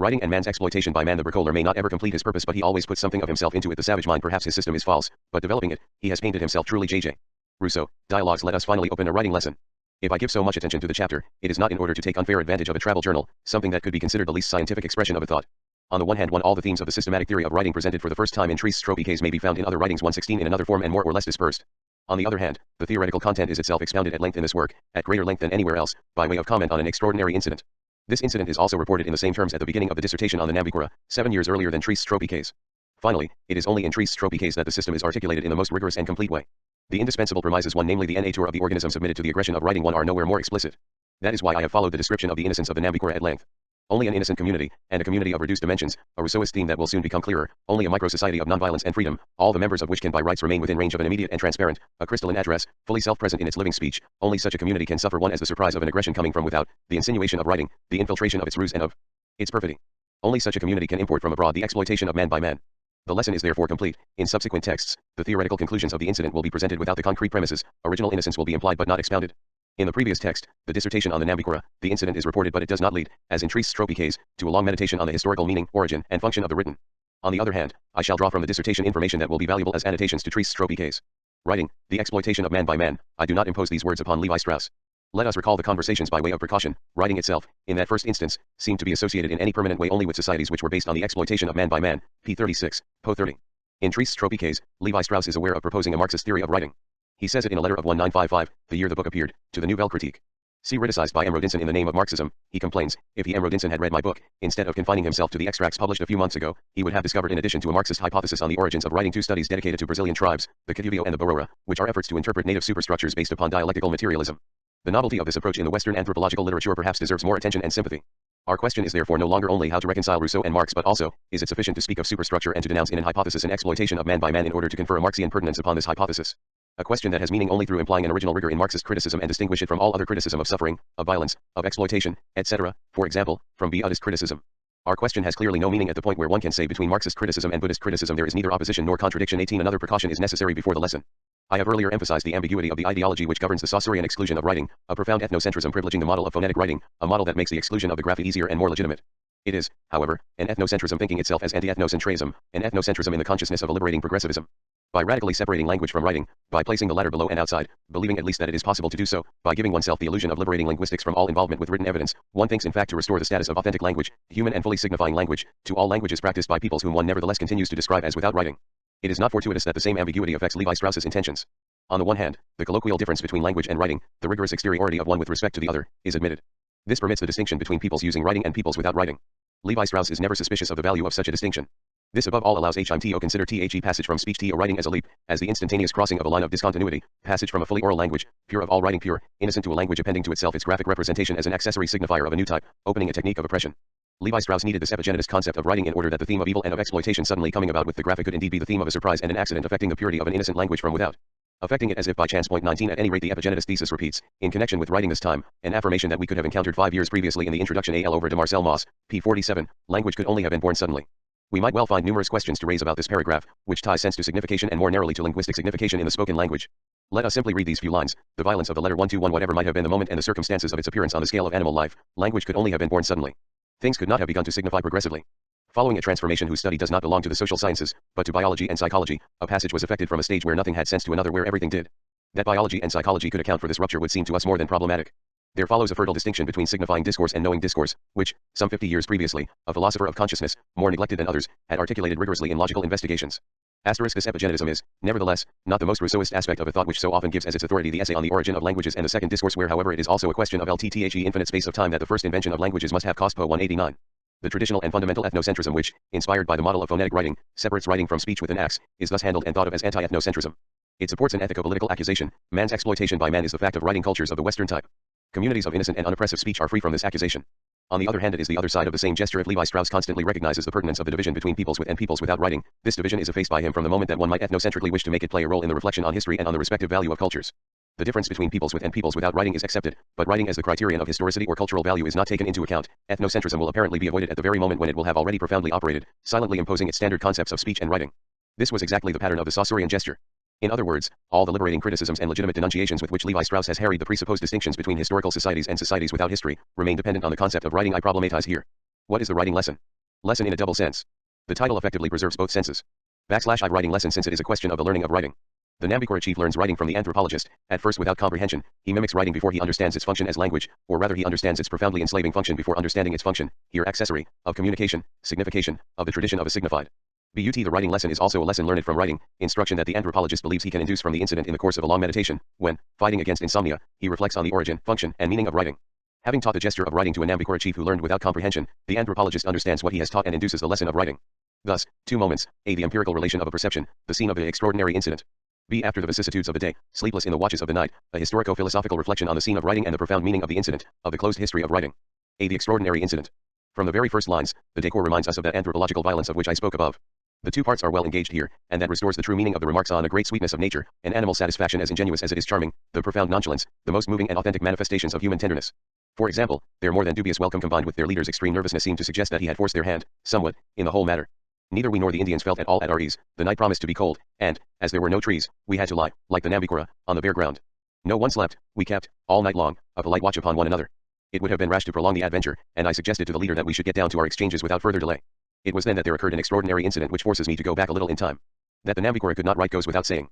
[SPEAKER 1] Writing and man's exploitation by man, the bricoler may not ever complete his purpose, but he always puts something of himself into it. The savage mind, perhaps his system is false, but developing it, he has painted himself truly. J.J. Rousseau, Dialogues. Let us finally open a writing lesson. If I give so much attention to the chapter, it is not in order to take unfair advantage of a travel journal, something that could be considered the least scientific expression of a thought. On the one hand, all the themes of the systematic theory of writing presented for the first time in Tristes Tropiques may be found in other writings 116 in another form and more or less dispersed. On the other hand, the theoretical content is itself expounded at length in this work, at greater length than anywhere else, by way of comment on an extraordinary incident. This incident is also reported in the same terms at the beginning of the dissertation on the Nambikora, 7 years earlier than Tristes Tropiques. Finally, it is only in Tristes Tropiques that the system is articulated in the most rigorous and complete way. The indispensable premises one, namely the nature of the organism submitted to the aggression of writing one, are nowhere more explicit. That is why I have followed the description of the innocence of the Nambikora at length. Only an innocent community, and a community of reduced dimensions, a Rousseauist theme that will soon become clearer, only a micro-society of nonviolence and freedom, all the members of which can by rights remain within range of an immediate and transparent, a crystalline address, fully self-present in its living speech. Only such a community can suffer one as the surprise of an aggression coming from without, the insinuation of writing, the infiltration of its ruse and of its perfidy. Only such a community can import from abroad the exploitation of man by man. The lesson is therefore complete. In subsequent texts, the theoretical conclusions of the incident will be presented without the concrete premises, original innocence will be implied but not expounded. In the previous text, the dissertation on the Nambikora, the incident is reported but it does not lead, as in Tristes Tropiques, to a long meditation on the historical meaning, origin, and function of the written. On the other hand, I shall draw from the dissertation information that will be valuable as annotations to Tristes Tropiques. Writing, the exploitation of man by man, I do not impose these words upon Levi Strauss. Let us recall the conversations by way of precaution. Writing itself, in that first instance, seemed to be associated in any permanent way only with societies which were based on the exploitation of man by man, p. 36, po. 30. In Tristes Tropiques, Levi Strauss is aware of proposing a Marxist theory of writing. He says it in a letter of 1955, the year the book appeared, to the Nouvelle Critique. See criticized by M. Rodinson in the name of Marxism, he complains, if he M. Rodinson had read my book, instead of confining himself to the extracts published a few months ago, he would have discovered in addition to a Marxist hypothesis on the origins of writing 2 studies dedicated to Brazilian tribes, the Kivio and the Borora, which are efforts to interpret native superstructures based upon dialectical materialism. The novelty of this approach in the Western anthropological literature perhaps deserves more attention and sympathy. Our question is therefore no longer only how to reconcile Rousseau and Marx but also, is it sufficient to speak of superstructure and to denounce in an hypothesis an exploitation of man by man in order to confer a Marxian pertinence upon this hypothesis? A question that has meaning only through implying an original rigor in Marxist criticism and distinguish it from all other criticism of suffering, of violence, of exploitation, etc., for example, from Buddhist criticism. Our question has clearly no meaning at the point where one can say between Marxist criticism and Buddhist criticism there is neither opposition nor contradiction. 18 Another precaution is necessary before the lesson. I have earlier emphasized the ambiguity of the ideology which governs the Saussurian exclusion of writing, a profound ethnocentrism privileging the model of phonetic writing, a model that makes the exclusion of the graphy easier and more legitimate. It is, however, an ethnocentrism thinking itself as anti-ethnocentrism, an ethnocentrism in the consciousness of a liberating progressivism. By radically separating language from writing, by placing the latter below and outside, believing at least that it is possible to do so, by giving oneself the illusion of liberating linguistics from all involvement with written evidence, one thinks in fact to restore the status of authentic language, human and fully signifying language, to all languages practiced by peoples whom one nevertheless continues to describe as without writing. It is not fortuitous that the same ambiguity affects Levi Strauss's intentions. On the one hand, the colloquial difference between language and writing, the rigorous exteriority of one with respect to the other, is admitted. This permits the distinction between peoples using writing and peoples without writing. Levi Strauss is never suspicious of the value of such a distinction. This above all allows him to consider the passage from speech to writing as a leap, as the instantaneous crossing of a line of discontinuity, passage from a fully oral language, pure of all writing pure, innocent to a language appending to itself its graphic representation as an accessory signifier of a new type, opening a technique of oppression. Levi Strauss needed this epigenetist concept of writing in order that the theme of evil and of exploitation suddenly coming about with the graphic could indeed be the theme of a surprise and an accident affecting the purity of an innocent language from without. Affecting it as if by chance. 19 At any rate the epigenetist thesis repeats, in connection with writing this time, an affirmation that we could have encountered 5 years previously in the introduction al over de Marcel Mauss, p. 47, language could only have been born suddenly. We might well find numerous questions to raise about this paragraph, which ties sense to signification and more narrowly to linguistic signification in the spoken language. Let us simply read these few lines. The violence of the letter 121 whatever might have been the moment and the circumstances of its appearance on the scale of animal life, language could only have been born suddenly. Things could not have begun to signify progressively. Following a transformation whose study does not belong to the social sciences, but to biology and psychology, a passage was effected from a stage where nothing had sense to another where everything did. That biology and psychology could account for this rupture would seem to us more than problematic. There follows a fertile distinction between signifying discourse and knowing discourse, which, some 50 years previously, a philosopher of consciousness, more neglected than others, had articulated rigorously in logical investigations. This epigenetism is, nevertheless, not the most Rousseauist aspect of a thought which so often gives as its authority the essay on the origin of languages and the second discourse where however it is also a question of LTTHE infinite space of time that the first invention of languages must have cost po 189. The traditional and fundamental ethnocentrism which, inspired by the model of phonetic writing, separates writing from speech with an axe, is thus handled and thought of as anti-ethnocentrism. It supports an ethico-political accusation, man's exploitation by man is the fact of writing cultures of the Western type. Communities of innocent and unoppressive speech are free from this accusation. On the other hand it is the other side of the same gesture if Levi Strauss constantly recognizes the pertinence of the division between peoples with and peoples without writing, this division is effaced by him from the moment that one might ethnocentrically wish to make it play a role in the reflection on history and on the respective value of cultures. The difference between peoples with and peoples without writing is accepted, but writing as the criterion of historicity or cultural value is not taken into account. Ethnocentrism will apparently be avoided at the very moment when it will have already profoundly operated, silently imposing its standard concepts of speech and writing. This was exactly the pattern of the Saussurian gesture. In other words, all the liberating criticisms and legitimate denunciations with which Levi Strauss has harried the presupposed distinctions between historical societies and societies without history, remain dependent on the concept of writing. I problematize here. What is the writing lesson? Lesson in a double sense. The title effectively preserves both senses. / writing lesson since it is a question of the learning of writing. The Nambicora chief learns writing from the anthropologist, at first without comprehension, he mimics writing before he understands its function as language, or rather he understands its profoundly enslaving function before understanding its function, here accessory, of communication, signification, of the tradition of a signified. The writing lesson is also a lesson learned from writing, instruction that the anthropologist believes he can induce from the incident in the course of a long meditation, when, fighting against insomnia, he reflects on the origin, function, and meaning of writing. Having taught the gesture of writing to a Nambicora chief who learned without comprehension, the anthropologist understands what he has taught and induces the lesson of writing. Thus, 2 moments, A. The empirical relation of a perception, the scene of the extraordinary incident. B. After the vicissitudes of the day, sleepless in the watches of the night, a historico-philosophical reflection on the scene of writing and the profound meaning of the incident, of the closed history of writing. A. The extraordinary incident. From the very first lines, the decor reminds us of that anthropological violence of which I spoke above. The two parts are well engaged here, and that restores the true meaning of the remarks on a great sweetness of nature, an animal satisfaction as ingenuous as it is charming, the profound nonchalance, the most moving and authentic manifestations of human tenderness. For example, their more than dubious welcome combined with their leader's extreme nervousness seemed to suggest that he had forced their hand, somewhat, in the whole matter. Neither we nor the Indians felt at all at our ease, the night promised to be cold, and, as there were no trees, we had to lie, like the Nambicora, on the bare ground. No one slept, we kept, all night long, a polite watch upon one another. It would have been rash to prolong the adventure, and I suggested to the leader that we should get down to our exchanges without further delay. It was then that there occurred an extraordinary incident which forces me to go back a little in time. That the Nambicora could not write goes without saying.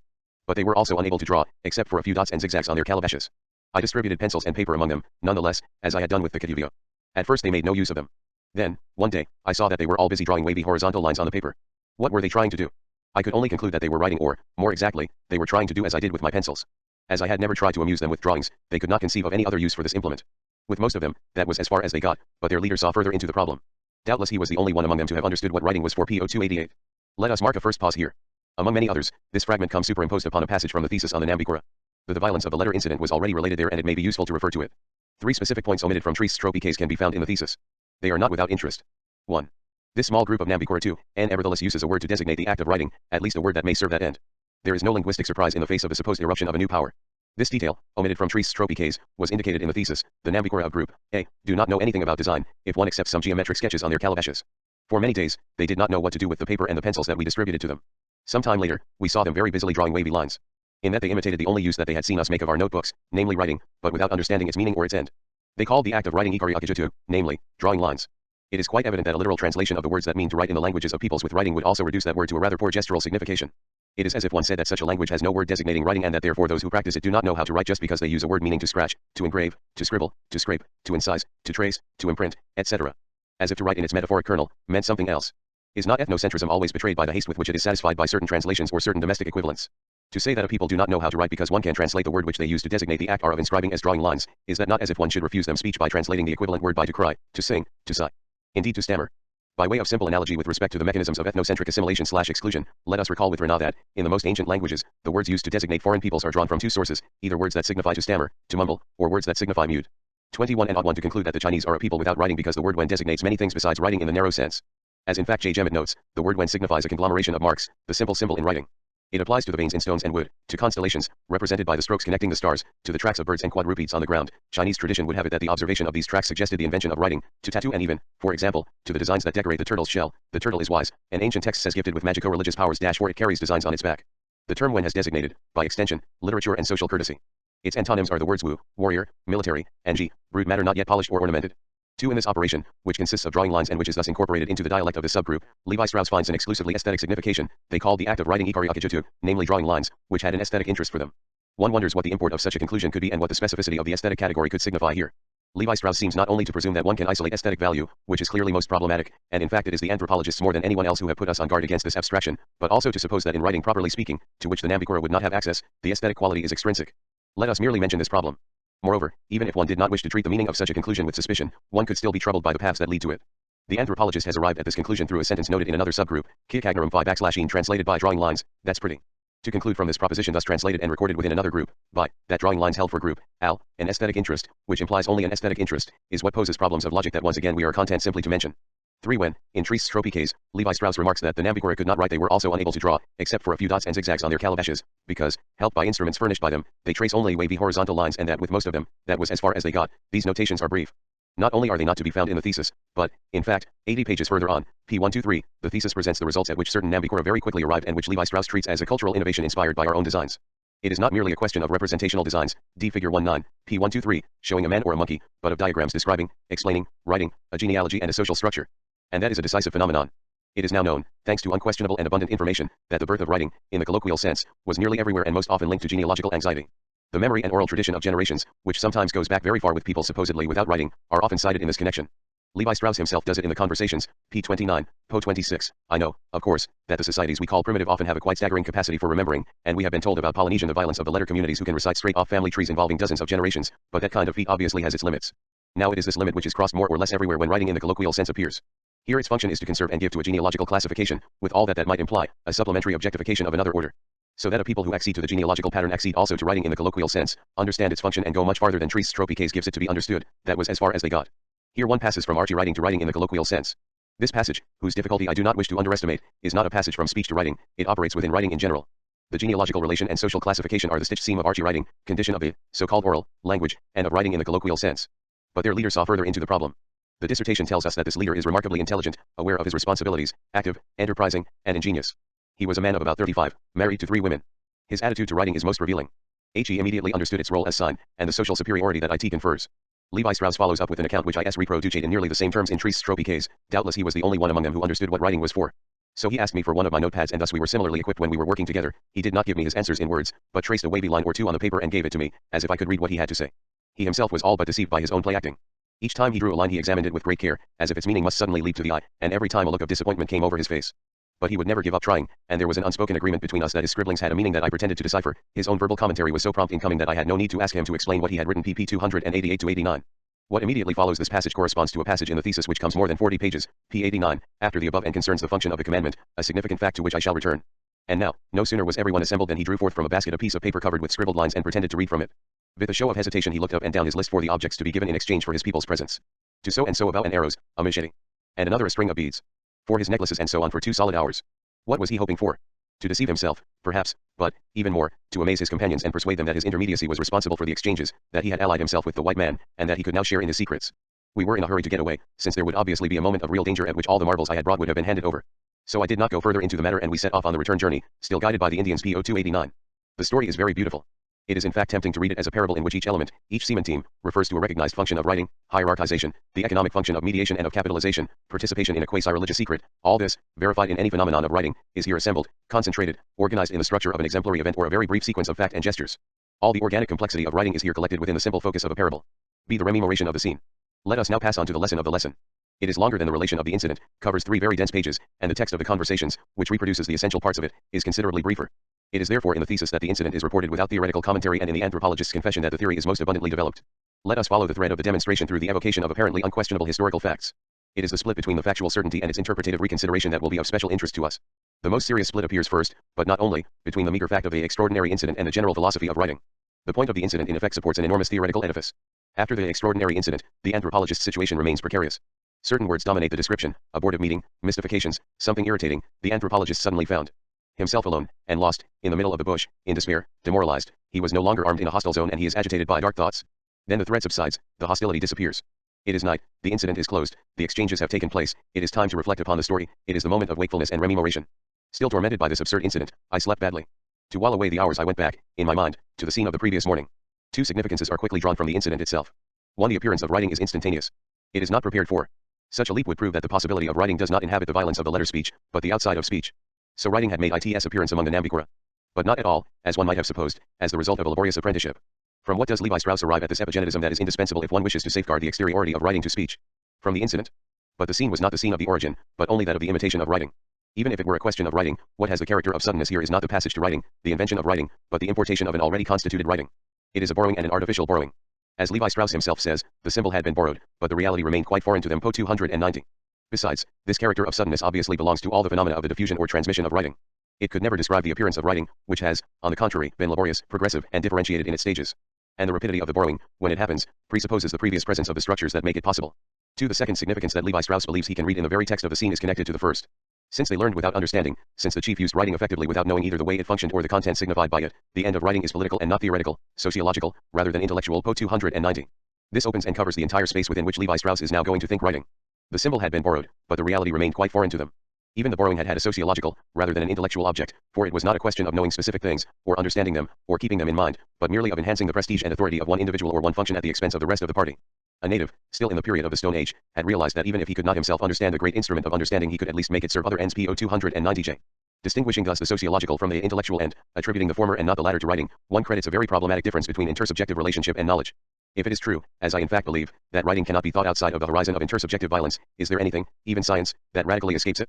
[SPEAKER 1] But they were also unable to draw, except for a few dots and zigzags on their calabashes. I distributed pencils and paper among them, nonetheless, as I had done with the Kivio. At first they made no use of them. Then, one day, I saw that they were all busy drawing wavy horizontal lines on the paper. What were they trying to do? I could only conclude that they were writing or, more exactly, they were trying to do as I did with my pencils. As I had never tried to amuse them with drawings, they could not conceive of any other use for this implement. With most of them, that was as far as they got, but their leader saw further into the problem. Doubtless he was the only one among them to have understood what writing was for. PO 288. Let us mark a first pause here. Among many others, this fragment comes superimposed upon a passage from the thesis on the Nambikora. The violence of the letter incident was already related there, and it may be useful to refer to it. 3 specific points omitted from Trees/Tropicase can be found in the thesis. They are not without interest. 1. This small group of Nambikora 2, and nevertheless uses a word to designate the act of writing, at least a word that may serve that end. There is no linguistic surprise in the face of the supposed eruption of a new power. This detail, omitted from Trees/Tropicase, was indicated in the thesis. The Nambikora of group A do not know anything about design, if one accepts some geometric sketches on their calabashes. For many days, they did not know what to do with the paper and the pencils that we distributed to them. Some time later, we saw them very busily drawing wavy lines. In that they imitated the only use that they had seen us make of our notebooks, namely writing, but without understanding its meaning or its end. They called the act of writing ikari akijutu, namely, drawing lines. It is quite evident that a literal translation of the words that mean to write in the languages of peoples with writing would also reduce that word to a rather poor gestural signification. It is as if one said that such a language has no word designating writing, and that therefore those who practice it do not know how to write just because they use a word meaning to scratch, to engrave, to scribble, to scrape, to incise, to trace, to imprint, etc. As if to write in its metaphoric kernel meant something else. Is not ethnocentrism always betrayed by the haste with which it is satisfied by certain translations or certain domestic equivalents? To say that a people do not know how to write because one can translate the word which they use to designate the act of inscribing as drawing lines, is that not as if one should refuse them speech by translating the equivalent word by to cry, to sing, to sigh, indeed to stammer? By way of simple analogy with respect to the mechanisms of ethnocentric assimilation/exclusion, let us recall with Renan that, in the most ancient languages, the words used to designate foreign peoples are drawn from 2 sources, either words that signify to stammer, to mumble, or words that signify mute. 21 and ought one to conclude that the Chinese are a people without writing because the word when designates many things besides writing in the narrow sense. As in fact J. Jemmett notes, the word when signifies a conglomeration of marks, the simple symbol in writing. It applies to the veins in stones and wood, to constellations, represented by the strokes connecting the stars, to the tracks of birds and quadrupeds on the ground. Chinese tradition would have it that the observation of these tracks suggested the invention of writing, to tattoo, and even, for example, to the designs that decorate the turtle's shell. The turtle is wise, an ancient text says gifted with magico-religious powers for it carries designs on its back. The term when has designated, by extension, literature and social courtesy. Its antonyms are the words wu, warrior, military, and ji, brute matter not yet polished or ornamented. 2. In this operation, which consists of drawing lines and which is thus incorporated into the dialect of this subgroup, Levi-Strauss finds an exclusively aesthetic signification. They called the act of writing ikari akijutu, namely drawing lines, which had an aesthetic interest for them. One wonders what the import of such a conclusion could be and what the specificity of the aesthetic category could signify here. Levi-Strauss seems not only to presume that one can isolate aesthetic value, which is clearly most problematic, and in fact it is the anthropologists more than anyone else who have put us on guard against this abstraction, but also to suppose that in writing properly speaking, to which the Nambikora would not have access, the aesthetic quality is extrinsic. Let us merely mention this problem. Moreover, even if one did not wish to treat the meaning of such a conclusion with suspicion, one could still be troubled by the paths that lead to it. The anthropologist has arrived at this conclusion through a sentence noted in another subgroup, Kikagnarum 5 / translated by drawing lines, that's pretty. To conclude from this proposition thus translated and recorded within another group, by, that drawing lines held for group, al, an aesthetic interest, which implies only an aesthetic interest, is what poses problems of logic that once again we are content simply to mention. 3. When, in Trees/Tropicase, Levi-Strauss remarks that the Nambikora could not write, they were also unable to draw, except for a few dots and zigzags on their calabashes, because, helped by instruments furnished by them, they trace only wavy horizontal lines, and that with most of them, that was as far as they got. These notations are brief. Not only are they not to be found in the thesis, but, in fact, 80 pages further on, p. 123, the thesis presents the results at which certain Nambikora very quickly arrived and which Levi-Strauss treats as a cultural innovation inspired by our own designs. It is not merely a question of representational designs, d. Figure 19, p. 123, showing a man or a monkey, but of diagrams describing, explaining, writing, a genealogy and a social structure. And that is a decisive phenomenon. It is now known, thanks to unquestionable and abundant information, that the birth of writing, in the colloquial sense, was nearly everywhere and most often linked to genealogical anxiety. The memory and oral tradition of generations, which sometimes goes back very far with people supposedly without writing, are often cited in this connection. Levi-Strauss himself does it in the Conversations, p. 29, po. 26. I know, of course, that the societies we call primitive often have a quite staggering capacity for remembering, and we have been told about Polynesian the violence of the letter communities who can recite straight-off family trees involving dozens of generations, but that kind of feat obviously has its limits. Now it is this limit which is crossed more or less everywhere when writing in the colloquial sense appears. Here its function is to conserve and give to a genealogical classification, with all that that might imply, a supplementary objectification of another order. So that a people who accede to the genealogical pattern accede also to writing in the colloquial sense, understand its function and go much farther than Trees/Tropicase gives it to be understood. That was as far as they got. Here one passes from archie writing to writing in the colloquial sense. This passage, whose difficulty I do not wish to underestimate, is not a passage from speech to writing, it operates within writing in general. The genealogical relation and social classification are the stitched seam of archie writing, condition of the so-called oral language, and of writing in the colloquial sense. But their leader saw further into the problem. The dissertation tells us that this leader is remarkably intelligent, aware of his responsibilities, active, enterprising, and ingenious. He was a man of about 35, married to 3 women. His attitude to writing is most revealing. He immediately understood its role as sign, and the social superiority that it confers. Levi-Strauss follows up with an account which is reproduced in nearly the same terms in Trees/Tropicase. Doubtless he was the only one among them who understood what writing was for. So he asked me for one of my notepads, and thus we were similarly equipped when we were working together. He did not give me his answers in words, but traced a wavy line or two on the paper and gave it to me, as if I could read what he had to say. He himself was all but deceived by his own play acting. Each time he drew a line he examined it with great care, as if its meaning must suddenly leap to the eye, and every time a look of disappointment came over his face. But he would never give up trying, and there was an unspoken agreement between us that his scribblings had a meaning that I pretended to decipher. His own verbal commentary was so prompt in coming that I had no need to ask him to explain what he had written. pp. 288-89. What immediately follows this passage corresponds to a passage in the thesis which comes more than 40 pages, p. 89, after the above and concerns the function of the commandment, a significant fact to which I shall return. And now, no sooner was everyone assembled than he drew forth from a basket a piece of paper covered with scribbled lines and pretended to read from it. With a show of hesitation he looked up and down his list for the objects to be given in exchange for his people's presents. To so and so a bow and arrows, a machete. And another a string of beads. For his necklaces and so on for 2 solid hours. What was he hoping for? To deceive himself, perhaps, but, even more, to amaze his companions and persuade them that his intermediacy was responsible for the exchanges, that he had allied himself with the white man, and that he could now share in his secrets. We were in a hurry to get away, since there would obviously be a moment of real danger at which all the marvels I had brought would have been handed over. So I did not go further into the matter and we set off on the return journey, still guided by the Indians. po. 289. The story is very beautiful. It is in fact tempting to read it as a parable in which each element, each semen team, refers to a recognized function of writing, hierarchization, the economic function of mediation and of capitalization, participation in a quasi-religious secret. All this, verified in any phenomenon of writing, is here assembled, concentrated, organized in the structure of an exemplary event or a very brief sequence of fact and gestures. All the organic complexity of writing is here collected within the simple focus of a parable. Be the rememoration of the scene. Let us now pass on to the lesson of the lesson. It is longer than the relation of the incident, covers 3 very dense pages, and the text of the conversations, which reproduces the essential parts of it, is considerably briefer. It is therefore in the thesis that the incident is reported without theoretical commentary and in the anthropologist's confession that the theory is most abundantly developed. Let us follow the thread of the demonstration through the evocation of apparently unquestionable historical facts. It is the split between the factual certainty and its interpretative reconsideration that will be of special interest to us. The most serious split appears first, but not only, between the meager fact of the extraordinary incident and the general philosophy of writing. The point of the incident in effect supports an enormous theoretical edifice. After the extraordinary incident, the anthropologist's situation remains precarious. Certain words dominate the description: abortive meeting, mystifications, something irritating. The anthropologist suddenly found himself alone, and lost, in the middle of the bush, in despair, demoralized. He was no longer armed in a hostile zone and he is agitated by dark thoughts. Then the threat subsides, the hostility disappears. It is night, the incident is closed, the exchanges have taken place, it is time to reflect upon the story, it is the moment of wakefulness and rememoration. Still tormented by this absurd incident, I slept badly. To while away the hours I went back, in my mind, to the scene of the previous morning. 2 significances are quickly drawn from the incident itself. 1. The appearance of writing is instantaneous. It is not prepared for. Such a leap would prove that the possibility of writing does not inhabit the violence of the letter speech, but the outside of speech. So writing had made its appearance among the Nambikura. But not at all, as one might have supposed, as the result of a laborious apprenticeship. From what does Levi Strauss arrive at this epigenetism that is indispensable if one wishes to safeguard the exteriority of writing to speech? From the incident. But the scene was not the scene of the origin, but only that of the imitation of writing. Even if it were a question of writing, what has the character of suddenness here is not the passage to writing, the invention of writing, but the importation of an already constituted writing. It is a borrowing and an artificial borrowing. As Levi Strauss himself says, the symbol had been borrowed, but the reality remained quite foreign to them. po. 290. Besides, this character of suddenness obviously belongs to all the phenomena of the diffusion or transmission of writing. It could never describe the appearance of writing, which has, on the contrary, been laborious, progressive, and differentiated in its stages. And the rapidity of the borrowing, when it happens, presupposes the previous presence of the structures that make it possible. 2. The second significance that Levi Strauss believes he can read in the very text of the scene is connected to the first. Since they learned without understanding, since the chief used writing effectively without knowing either the way it functioned or the content signified by it, the end of writing is political and not theoretical, sociological, rather than intellectual. po. 290. This opens and covers the entire space within which Levi Strauss is now going to think writing. The symbol had been borrowed, but the reality remained quite foreign to them. Even the borrowing had a sociological, rather than an intellectual object, for it was not a question of knowing specific things, or understanding them, or keeping them in mind, but merely of enhancing the prestige and authority of one individual or one function at the expense of the rest of the party. A native, still in the period of the Stone Age, had realized that even if he could not himself understand the great instrument of understanding he could at least make it serve other ends. po. 290j. Distinguishing thus the sociological from the intellectual end, attributing the former and not the latter to writing, one credits a very problematic difference between intersubjective relationship and knowledge. If it is true, as I in fact believe, that writing cannot be thought outside of the horizon of intersubjective violence, is there anything, even science, that radically escapes it?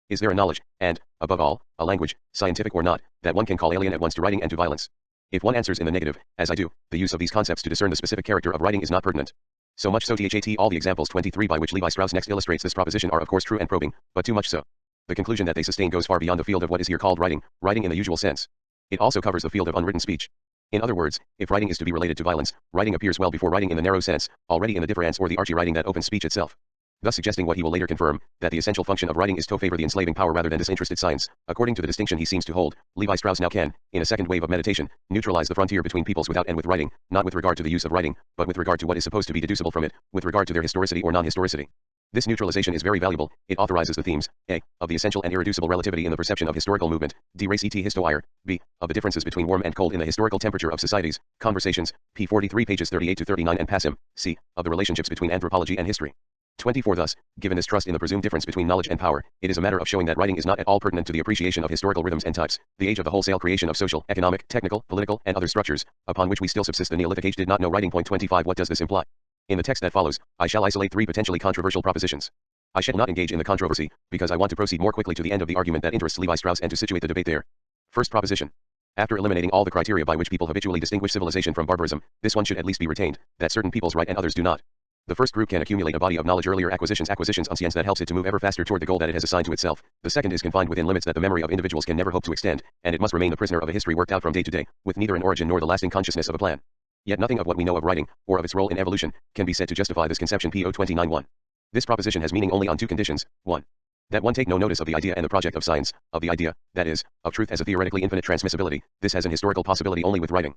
[SPEAKER 1] Is there a knowledge, and, above all, a language, scientific or not, that one can call alien at once to writing and to violence? If one answers in the negative, as I do, the use of these concepts to discern the specific character of writing is not pertinent. So much so that all the examples 23 by which Levi Strauss next illustrates this proposition are of course true and probing, but too much so. The conclusion that they sustain goes far beyond the field of what is here called writing, writing in the usual sense. It also covers the field of unwritten speech. In other words, if writing is to be related to violence, writing appears well before writing in the narrow sense, already in the difference or the archie-writing that opens speech itself. Thus suggesting what he will later confirm, that the essential function of writing is to favor the enslaving power rather than disinterested science. According to the distinction he seems to hold, Levi Strauss now can, in a second wave of meditation, neutralize the frontier between peoples without and with writing, not with regard to the use of writing, but with regard to what is supposed to be deducible from it, with regard to their historicity or non-historicity. This neutralization is very valuable. It authorizes the themes, a. of the essential and irreducible relativity in the perception of historical movement, d. res et histo-ire, b. of the differences between warm and cold in the historical temperature of societies, conversations, p. 43 pages 38 to 39 and passim, c. of the relationships between anthropology and history. 24. Thus, given this trust in the presumed difference between knowledge and power, it is a matter of showing that writing is not at all pertinent to the appreciation of historical rhythms and types. The age of the wholesale creation of social, economic, technical, political, and other structures, upon which we still subsist, the Neolithic age, did not know writing. 25. What does this imply? In the text that follows, I shall isolate 3 potentially controversial propositions. I shall not engage in the controversy, because I want to proceed more quickly to the end of the argument that interests Levi Strauss and to situate the debate there. First proposition. After eliminating all the criteria by which people habitually distinguish civilization from barbarism, this one should at least be retained, that certain peoples right and others do not. The first group can accumulate a body of knowledge earlier acquisitions on science that helps it to move ever faster toward the goal that it has assigned to itself. The second is confined within limits that the memory of individuals can never hope to extend, and it must remain the prisoner of a history worked out from day to day, with neither an origin nor the lasting consciousness of a plan. Yet nothing of what we know of writing, or of its role in evolution, can be said to justify this conception. PO 29.1. This proposition has meaning only on two conditions. 1. That one take no notice of the idea and the project of science, of the idea, that is, of truth as a theoretically infinite transmissibility. This has an historical possibility only with writing.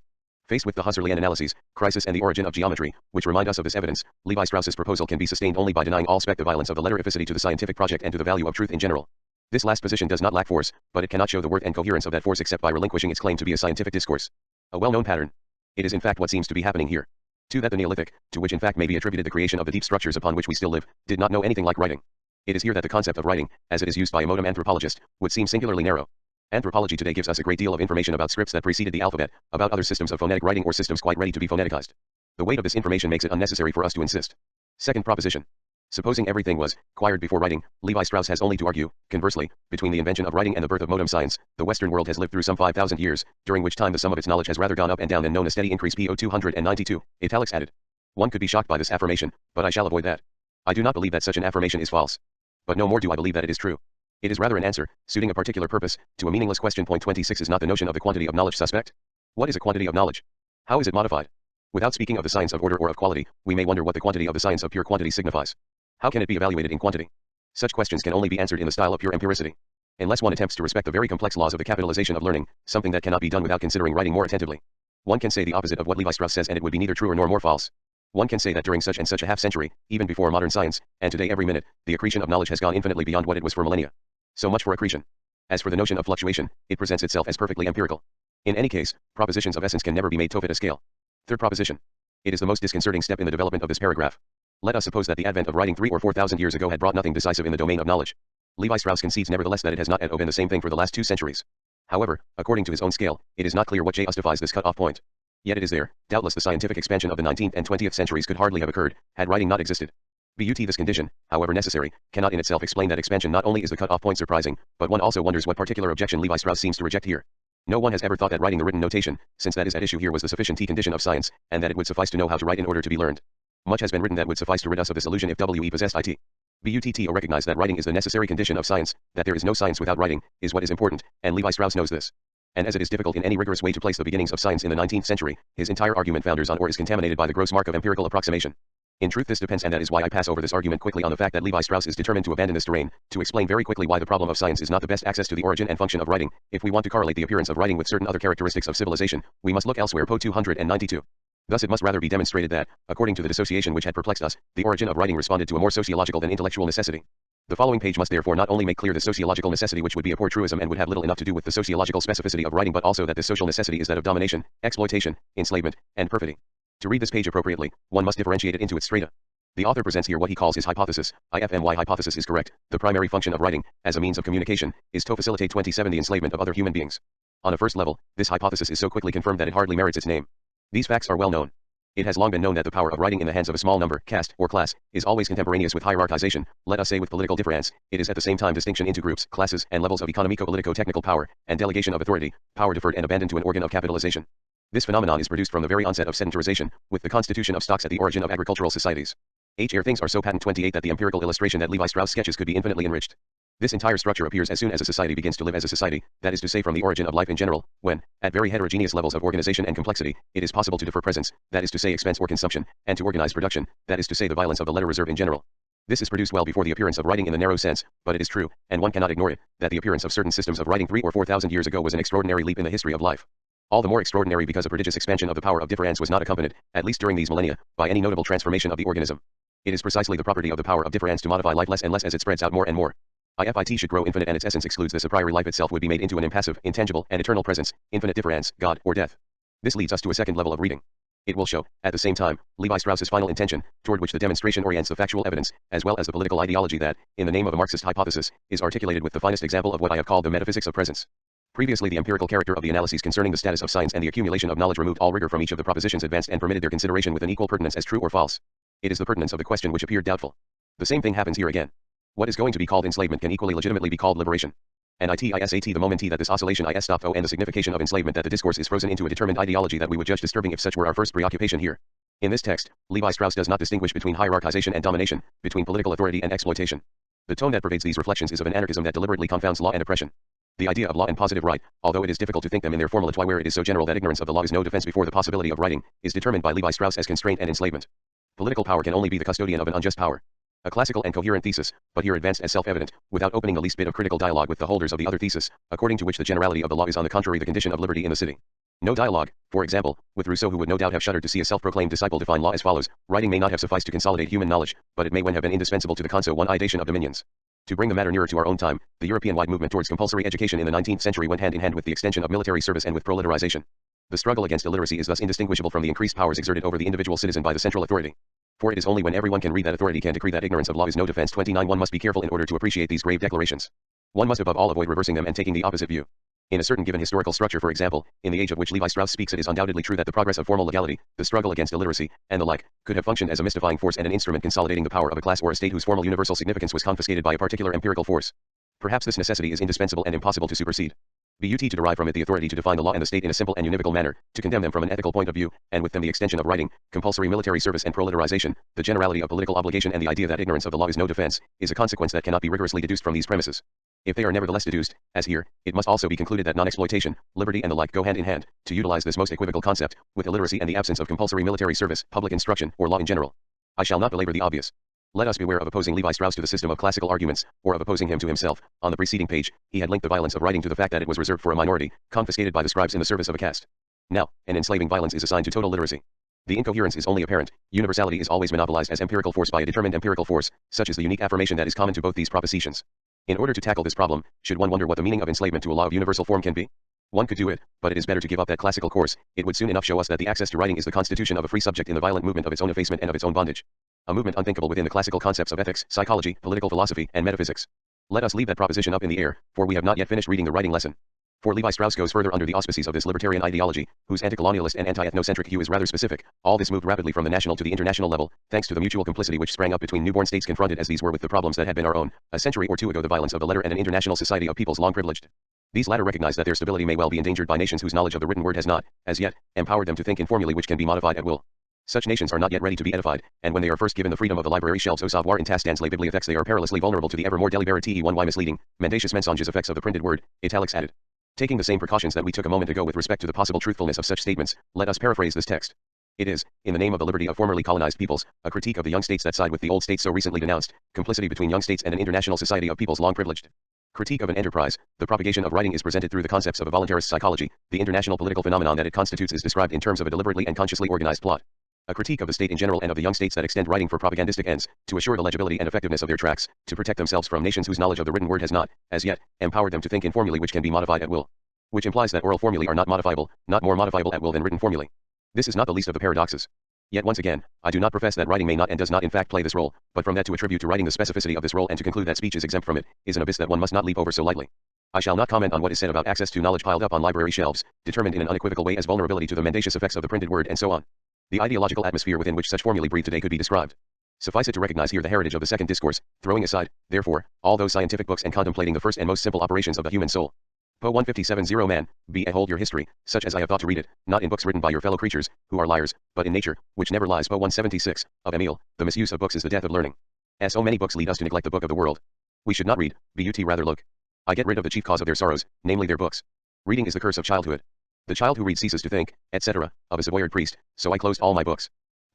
[SPEAKER 1] Faced with the Husserlian analyses, crisis and the origin of geometry, which remind us of this evidence, Levi Strauss's proposal can be sustained only by denying all the violence of the letterificity to the scientific project and to the value of truth in general. This last position does not lack force, but it cannot show the worth and coherence of that force except by relinquishing its claim to be a scientific discourse. A well-known pattern. It is in fact what seems to be happening here. 2. That the Neolithic, to which in fact may be attributed the creation of the deep structures upon which we still live, did not know anything like writing. It is here that the concept of writing, as it is used by a modern anthropologist, would seem singularly narrow. Anthropology today gives us a great deal of information about scripts that preceded the alphabet, about other systems of phonetic writing or systems quite ready to be phoneticized. The weight of this information makes it unnecessary for us to insist. Second proposition. Supposing everything was acquired before writing, Levi Strauss has only to argue, conversely, between the invention of writing and the birth of modern science, the Western world has lived through some 5,000 years, during which time the sum of its knowledge has rather gone up and down than known a steady increase. PO 292, italics added. One could be shocked by this affirmation, but I shall avoid that. I do not believe that such an affirmation is false. But no more do I believe that it is true. It is rather an answer, suiting a particular purpose, to a meaningless question. Point 26 is not the notion of the quantity of knowledge suspect? What is a quantity of knowledge? How is it modified? Without speaking of the science of order or of quality, we may wonder what the quantity of the science of pure quantity signifies. How can it be evaluated in quantity? Such questions can only be answered in the style of pure empiricity. Unless one attempts to respect the very complex laws of the capitalization of learning, something that cannot be done without considering writing more attentively. One can say the opposite of what Levi Strauss says and it would be neither truer nor more false. One can say that during such and such a half-century, even before modern science, and today every minute, the accretion of knowledge has gone infinitely beyond what it was for millennia. So much for accretion. As for the notion of fluctuation, it presents itself as perfectly empirical. In any case, propositions of essence can never be made to fit a scale. Third proposition. It is the most disconcerting step in the development of this paragraph. Let us suppose that the advent of writing 3,000 or 4,000 years ago had brought nothing decisive in the domain of knowledge. Levi Strauss concedes nevertheless that it has not at all been the same thing for the last 2 centuries. However, according to his own scale, it is not clear what justifies this cut-off point. Yet it is there. Doubtless the scientific expansion of the 19th and 20th centuries could hardly have occurred, had writing not existed. But this condition, however necessary, cannot in itself explain that expansion. Not only is the cut-off point surprising, but one also wonders what particular objection Levi Strauss seems to reject here. No one has ever thought that writing the written notation, since that is at issue here, was the sufficient condition of science, and that it would suffice to know how to write in order to be learned. Much has been written that would suffice to rid us of this illusion if we possessed it. But recognize that writing is the necessary condition of science, that there is no science without writing, is what is important, and Levi Strauss knows this. And as it is difficult in any rigorous way to place the beginnings of science in the 19th century, his entire argument founders on or is contaminated by the gross mark of empirical approximation. In truth this depends, and that is why I pass over this argument quickly, on the fact that Levi Strauss is determined to abandon this terrain, to explain very quickly why the problem of science is not the best access to the origin and function of writing. If we want to correlate the appearance of writing with certain other characteristics of civilization, we must look elsewhere. Po 292. Thus it must rather be demonstrated that, according to the dissociation which had perplexed us, the origin of writing responded to a more sociological than intellectual necessity. The following page must therefore not only make clear the sociological necessity, which would be a poor truism and would have little enough to do with the sociological specificity of writing, but also that this social necessity is that of domination, exploitation, enslavement, and perfidy. To read this page appropriately, one must differentiate it into its strata. The author presents here what he calls his hypothesis. IFMY hypothesis is correct. The primary function of writing, as a means of communication, is to facilitate 27 the enslavement of other human beings. On a first level, this hypothesis is so quickly confirmed that it hardly merits its name. These facts are well known. It has long been known that the power of writing in the hands of a small number, caste, or class, is always contemporaneous with hierarchization, let us say with political difference. It is at the same time distinction into groups, classes, and levels of economico-politico-technical power, and delegation of authority, power deferred and abandoned to an organ of capitalization. This phenomenon is produced from the very onset of sedentarization, with the constitution of stocks at the origin of agricultural societies. Here things are so patent 28 that the empirical illustration that Levi Strauss sketches could be infinitely enriched. This entire structure appears as soon as a society begins to live as a society, that is to say from the origin of life in general, when, at very heterogeneous levels of organization and complexity, it is possible to defer presence, that is to say expense or consumption, and to organize production, that is to say the violence of the letter reserve in general. This is produced well before the appearance of writing in the narrow sense, but it is true, and one cannot ignore it, that the appearance of certain systems of writing 3,000 or 4,000 years ago was an extraordinary leap in the history of life. All the more extraordinary because a prodigious expansion of the power of difference was not accompanied, at least during these millennia, by any notable transformation of the organism. It is precisely the property of the power of difference to modify life less and less as it spreads out more and more. If it should grow infinite and its essence excludes this, a priori life itself would be made into an impassive, intangible, and eternal presence, infinite difference, God, or death. This leads us to a second level of reading. It will show, at the same time, Levi Strauss's final intention, toward which the demonstration orients the factual evidence, as well as the political ideology that, in the name of a Marxist hypothesis, is articulated with the finest example of what I have called the metaphysics of presence. Previously the empirical character of the analyses concerning the status of science and the accumulation of knowledge removed all rigor from each of the propositions advanced and permitted their consideration with an equal pertinence as true or false. It is the pertinence of the question which appeared doubtful. The same thing happens here again. What is going to be called enslavement can equally legitimately be called liberation. And ITISAT the moment that this oscillation is stopped and the signification of enslavement that the discourse is frozen into a determined ideology that we would judge disturbing if such were our first preoccupation here. In this text, Levi Strauss does not distinguish between hierarchization and domination, between political authority and exploitation. The tone that pervades these reflections is of an anarchism that deliberately confounds law and oppression. The idea of law and positive right, although it is difficult to think them in their formula where it is so general that ignorance of the law is no defense before the possibility of writing, is determined by Levi Strauss as constraint and enslavement. Political power can only be the custodian of an unjust power. A classical and coherent thesis, but here advanced as self-evident, without opening the least bit of critical dialogue with the holders of the other thesis, according to which the generality of the law is on the contrary the condition of liberty in the city. No dialogue, for example, with Rousseau, who would no doubt have shuddered to see a self-proclaimed disciple define law as follows: writing may not have sufficed to consolidate human knowledge, but it may well have been indispensable to the consolidation of dominions. To bring the matter nearer to our own time, the European-wide movement towards compulsory education in the 19th century went hand in hand with the extension of military service and with proletarialization. The struggle against illiteracy is thus indistinguishable from the increased powers exerted over the individual citizen by the central authority. For it is only when everyone can read that authority can decree that ignorance of law is no defense. 29 One must be careful in order to appreciate these grave declarations. One must above all avoid reversing them and taking the opposite view. In a certain given historical structure, for example, in the age of which Levi Strauss speaks, it is undoubtedly true that the progress of formal legality, the struggle against illiteracy, and the like, could have functioned as a mystifying force and an instrument consolidating the power of a class or a state whose formal universal significance was confiscated by a particular empirical force. Perhaps this necessity is indispensable and impossible to supersede. But to derive from it the authority to define the law and the state in a simple and univocal manner, to condemn them from an ethical point of view, and with them the extension of writing, compulsory military service and proletarialization, the generality of political obligation and the idea that ignorance of the law is no defense, is a consequence that cannot be rigorously deduced from these premises. If they are nevertheless deduced, as here, it must also be concluded that non-exploitation, liberty and the like go hand in hand, to utilize this most equivocal concept, with illiteracy and the absence of compulsory military service, public instruction, or law in general. I shall not belabor the obvious. Let us beware of opposing Levi Strauss to the system of classical arguments, or of opposing him to himself. On the preceding page, he had linked the violence of writing to the fact that it was reserved for a minority, confiscated by the scribes in the service of a caste. Now, an enslaving violence is assigned to total literacy. The incoherence is only apparent. Universality is always monopolized as empirical force by a determined empirical force, such is the unique affirmation that is common to both these propositions. In order to tackle this problem, should one wonder what the meaning of enslavement to a law of universal form can be? One could do it, but it is better to give up that classical course. It would soon enough show us that the access to writing is the constitution of a free subject in the violent movement of its own effacement and of its own bondage. A movement unthinkable within the classical concepts of ethics, psychology, political philosophy, and metaphysics. Let us leave that proposition up in the air, for we have not yet finished reading the writing lesson. For Levi Strauss goes further under the auspices of this libertarian ideology, whose anti-colonialist and anti-ethnocentric hue is rather specific. All this moved rapidly from the national to the international level, thanks to the mutual complicity which sprang up between newborn states confronted as these were with the problems that had been our own, a century or two ago, the violence of the letter and an international society of peoples long privileged. These latter recognize that their stability may well be endangered by nations whose knowledge of the written word has not, as yet, empowered them to think in formulae which can be modified at will. Such nations are not yet ready to be edified, and when they are first given the freedom of the library shelves au savoir in tas dans les bibliothèques, they are perilously vulnerable to the ever more deliberate one misleading, mendacious mensonges effects of the printed word, italics added. Taking the same precautions that we took a moment ago with respect to the possible truthfulness of such statements, let us paraphrase this text. It is, in the name of the liberty of formerly colonized peoples, a critique of the young states that side with the old states so recently denounced, complicity between young states and an international society of peoples long privileged. Critique of an enterprise. The propagation of writing is presented through the concepts of a voluntarist psychology. The international political phenomenon that it constitutes is described in terms of a deliberately and consciously organized plot. A critique of the state in general and of the young states that extend writing for propagandistic ends, to assure the legibility and effectiveness of their tracts, to protect themselves from nations whose knowledge of the written word has not, as yet, empowered them to think in formulae which can be modified at will. Which implies that oral formulae are not modifiable, not more modifiable at will than written formulae. This is not the least of the paradoxes. Yet once again, I do not profess that writing may not and does not in fact play this role, but from that to attribute to writing the specificity of this role and to conclude that speech is exempt from it, is an abyss that one must not leap over so lightly. I shall not comment on what is said about access to knowledge piled up on library shelves, determined in an unequivocal way as vulnerability to the mendacious effects of the printed word and so on. The ideological atmosphere within which such formulae breathe today could be described. Suffice it to recognize here the heritage of the second discourse, throwing aside, therefore, all those scientific books and contemplating the first and most simple operations of the human soul. Po 157 Man, behold your history, such as I have thought to read it, not in books written by your fellow creatures, who are liars, but in nature, which never lies. Po 176, of Emile, the misuse of books is the death of learning. As so many books lead us to neglect the book of the world. We should not read, but rather look. I get rid of the chief cause of their sorrows, namely their books. Reading is the curse of childhood. The child who reads ceases to think, etc., of a Savoyard priest, so I closed all my books.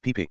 [SPEAKER 1] pp.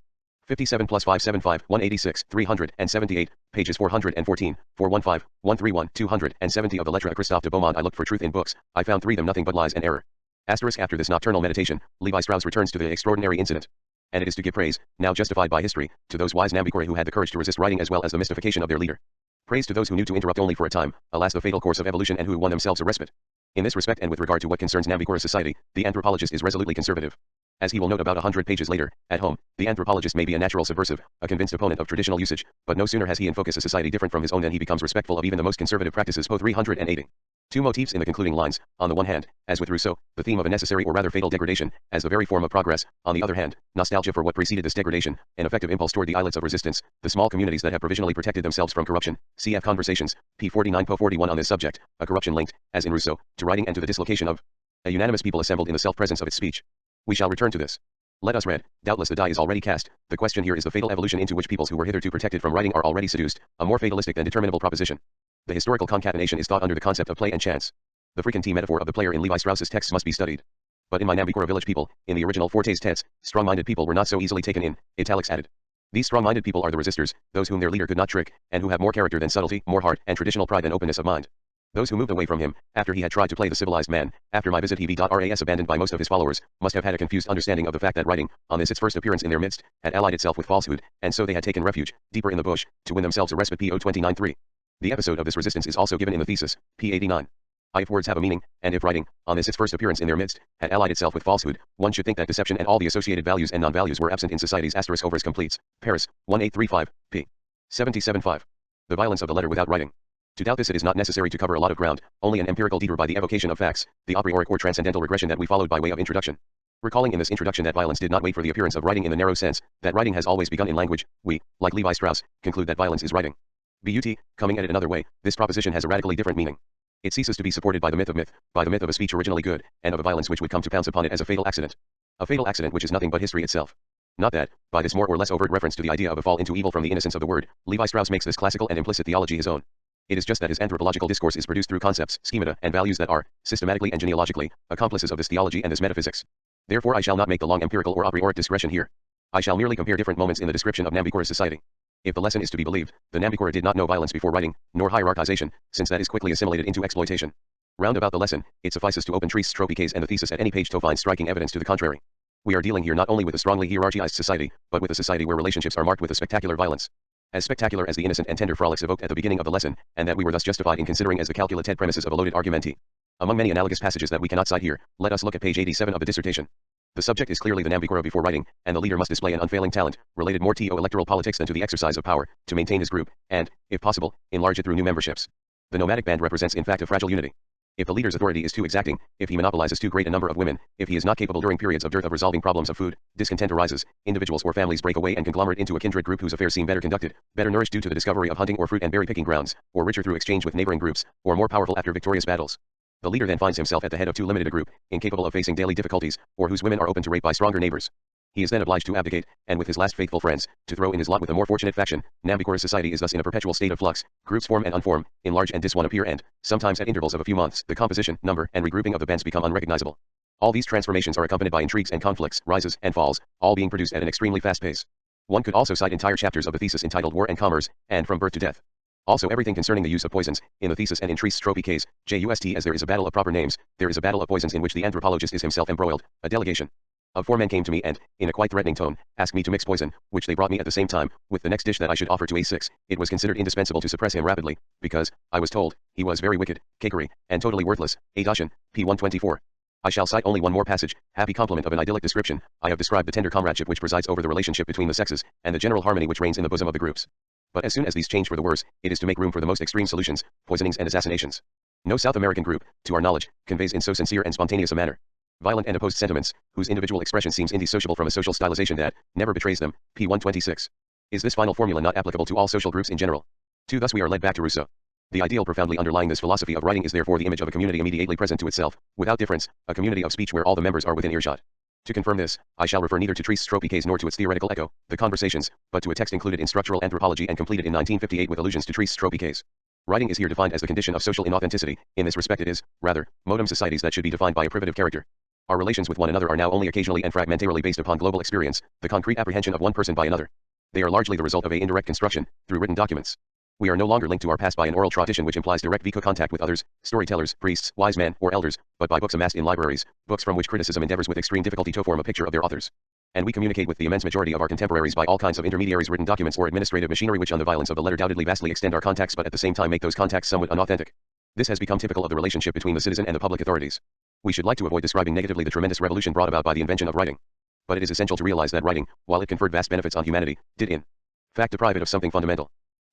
[SPEAKER 1] 57 plus 575, 186, 378, pages 414, 415, 131, 270 of the Lettre à Christophe de Beaumont. I looked for truth in books, I found them nothing but lies and error. Asterisk. After this nocturnal meditation, Levi Strauss returns to the extraordinary incident. And it is to give praise, now justified by history, to those wise Nambiquae who had the courage to resist writing as well as the mystification of their leader. Praise to those who knew to interrupt only for a time, alas the fatal course of evolution, and who won themselves a respite. In this respect and with regard to what concerns Nambiquae society, the anthropologist is resolutely conservative. As he will note about 100 pages later, at home, the anthropologist may be a natural subversive, a convinced opponent of traditional usage, but no sooner has he in focus a society different from his own than he becomes respectful of even the most conservative practices. Po 380. Two motifs in the concluding lines: on the one hand, as with Rousseau, the theme of a necessary or rather fatal degradation, as the very form of progress; on the other hand, nostalgia for what preceded this degradation, an effective impulse toward the islets of resistance, the small communities that have provisionally protected themselves from corruption. Cf. Conversations, p. 49 po. 41 on this subject, a corruption linked, as in Rousseau, to writing and to the dislocation of a unanimous people assembled in the self-presence of its speech. We shall return to this. Let us read. Doubtless the die is already cast. The question here is the fatal evolution into which peoples who were hitherto protected from writing are already seduced, a more fatalistic than determinable proposition. The historical concatenation is thought under the concept of play and chance. The frequent metaphor of the player in Levi Strauss's texts must be studied. But in my Nambikora village people, in the original Fortes Tets, strong-minded people were not so easily taken in, italics added. These strong-minded people are the resistors, those whom their leader could not trick, and who have more character than subtlety, more heart and traditional pride than openness of mind. Those who moved away from him, after he had tried to play the civilized man, after my visit Ras abandoned by most of his followers, must have had a confused understanding of the fact that writing, on this its first appearance in their midst, had allied itself with falsehood, and so they had taken refuge, deeper in the bush, to win themselves a respite. P. 29.3. The episode of this resistance is also given in the thesis, p. 89. If words have a meaning, and if writing, on this its first appearance in their midst, had allied itself with falsehood, one should think that deception and all the associated values and non-values were absent in society's * overs completes. Paris, 1835, p. 77.5. The violence of the letter without writing. To doubt this, it is not necessary to cover a lot of ground, only an empirical detour by the evocation of facts, the a priori or transcendental regression that we followed by way of introduction. Recalling in this introduction that violence did not wait for the appearance of writing in the narrow sense, that writing has always begun in language, we, like Levi Strauss, conclude that violence is writing. But, coming at it another way, this proposition has a radically different meaning. It ceases to be supported by the myth, by the myth of a speech originally good, and of a violence which would come to pounce upon it as a fatal accident. A fatal accident which is nothing but history itself. Not that, by this more or less overt reference to the idea of a fall into evil from the innocence of the word, Levi Strauss makes this classical and implicit theology his own. It is just that his anthropological discourse is produced through concepts, schemata, and values that are, systematically and genealogically, accomplices of this theology and this metaphysics. Therefore I shall not make the long empirical or a priori digression here. I shall merely compare different moments in the description of Nambikora's society. If the lesson is to be believed, the Nambikora did not know violence before writing, nor hierarchization, since that is quickly assimilated into exploitation. Round about the lesson, it suffices to open Treece Tropiques and the thesis at any page to find striking evidence to the contrary. We are dealing here not only with a strongly hierarchized society, but with a society where relationships are marked with a spectacular violence. As spectacular as the innocent and tender frolics evoked at the beginning of the lesson, and that we were thus justified in considering as the calculated premises of a loaded argumentee. Among many analogous passages that we cannot cite here, let us look at page 87 of the dissertation. The subject is clearly the Nambikora before writing, and the leader must display an unfailing talent, related more to electoral politics than to the exercise of power, to maintain his group, and, if possible, enlarge it through new memberships. The nomadic band represents in fact a fragile unity. If the leader's authority is too exacting, if he monopolizes too great a number of women, if he is not capable during periods of dearth of resolving problems of food, discontent arises, individuals or families break away and conglomerate into a kindred group whose affairs seem better conducted, better nourished due to the discovery of hunting or fruit and berry picking grounds, or richer through exchange with neighboring groups, or more powerful after victorious battles. The leader then finds himself at the head of too limited a group, incapable of facing daily difficulties, or whose women are open to rape by stronger neighbors. He is then obliged to abdicate, and with his last faithful friends, to throw in his lot with a more fortunate faction. Nambikora's society is thus in a perpetual state of flux. Groups form and unform, enlarge and disone appear, and, sometimes at intervals of a few months, the composition, number, and regrouping of the bands become unrecognizable. All these transformations are accompanied by intrigues and conflicts, rises and falls, all being produced at an extremely fast pace. One could also cite entire chapters of the thesis entitled War and Commerce, and From Birth to Death. Also everything concerning the use of poisons, in the thesis and in Treece Tropiques, just as there is a battle of proper names, there is a battle of poisons in which the anthropologist is himself embroiled. A delegation of 4 men came to me and, in a quite threatening tone, asked me to mix poison, which they brought me at the same time, with the next dish that I should offer to A6. It was considered indispensable to suppress him rapidly, because, I was told, he was very wicked, cakery, and totally worthless. A. Doshin, p. 124. I shall cite only one more passage, happy compliment of an idyllic description. I have described the tender comradeship which presides over the relationship between the sexes, and the general harmony which reigns in the bosom of the groups. But as soon as these change for the worse, it is to make room for the most extreme solutions, poisonings and assassinations. No South American group, to our knowledge, conveys in so sincere and spontaneous a manner violent and opposed sentiments, whose individual expression seems indissociable from a social stylization that never betrays them. P. 126. Is this final formula not applicable to all social groups in general? Thus we are led back to Rousseau. The ideal profoundly underlying this philosophy of writing is therefore the image of a community immediately present to itself, without difference, a community of speech where all the members are within earshot. To confirm this, I shall refer neither to Treece Tropiques nor to its theoretical echo, the Conversations, but to a text included in Structural Anthropology and completed in 1958 with allusions to Treece Tropiques. Writing is here defined as the condition of social inauthenticity. In this respect it is, rather, modem societies that should be defined by a privative character. Our relations with one another are now only occasionally and fragmentarily based upon global experience, the concrete apprehension of one person by another. They are largely the result of a indirect construction, through written documents. We are no longer linked to our past by an oral tradition which implies direct vico contact with others, storytellers, priests, wise men, or elders, but by books amassed in libraries, books from which criticism endeavors with extreme difficulty to form a picture of their authors. And we communicate with the immense majority of our contemporaries by all kinds of intermediaries, written documents or administrative machinery which on the violence of the letter doubtedly vastly extend our contacts but at the same time make those contacts somewhat unauthentic. This has become typical of the relationship between the citizen and the public authorities. We should like to avoid describing negatively the tremendous revolution brought about by the invention of writing. But it is essential to realize that writing, while it conferred vast benefits on humanity, did in fact deprive it of something fundamental.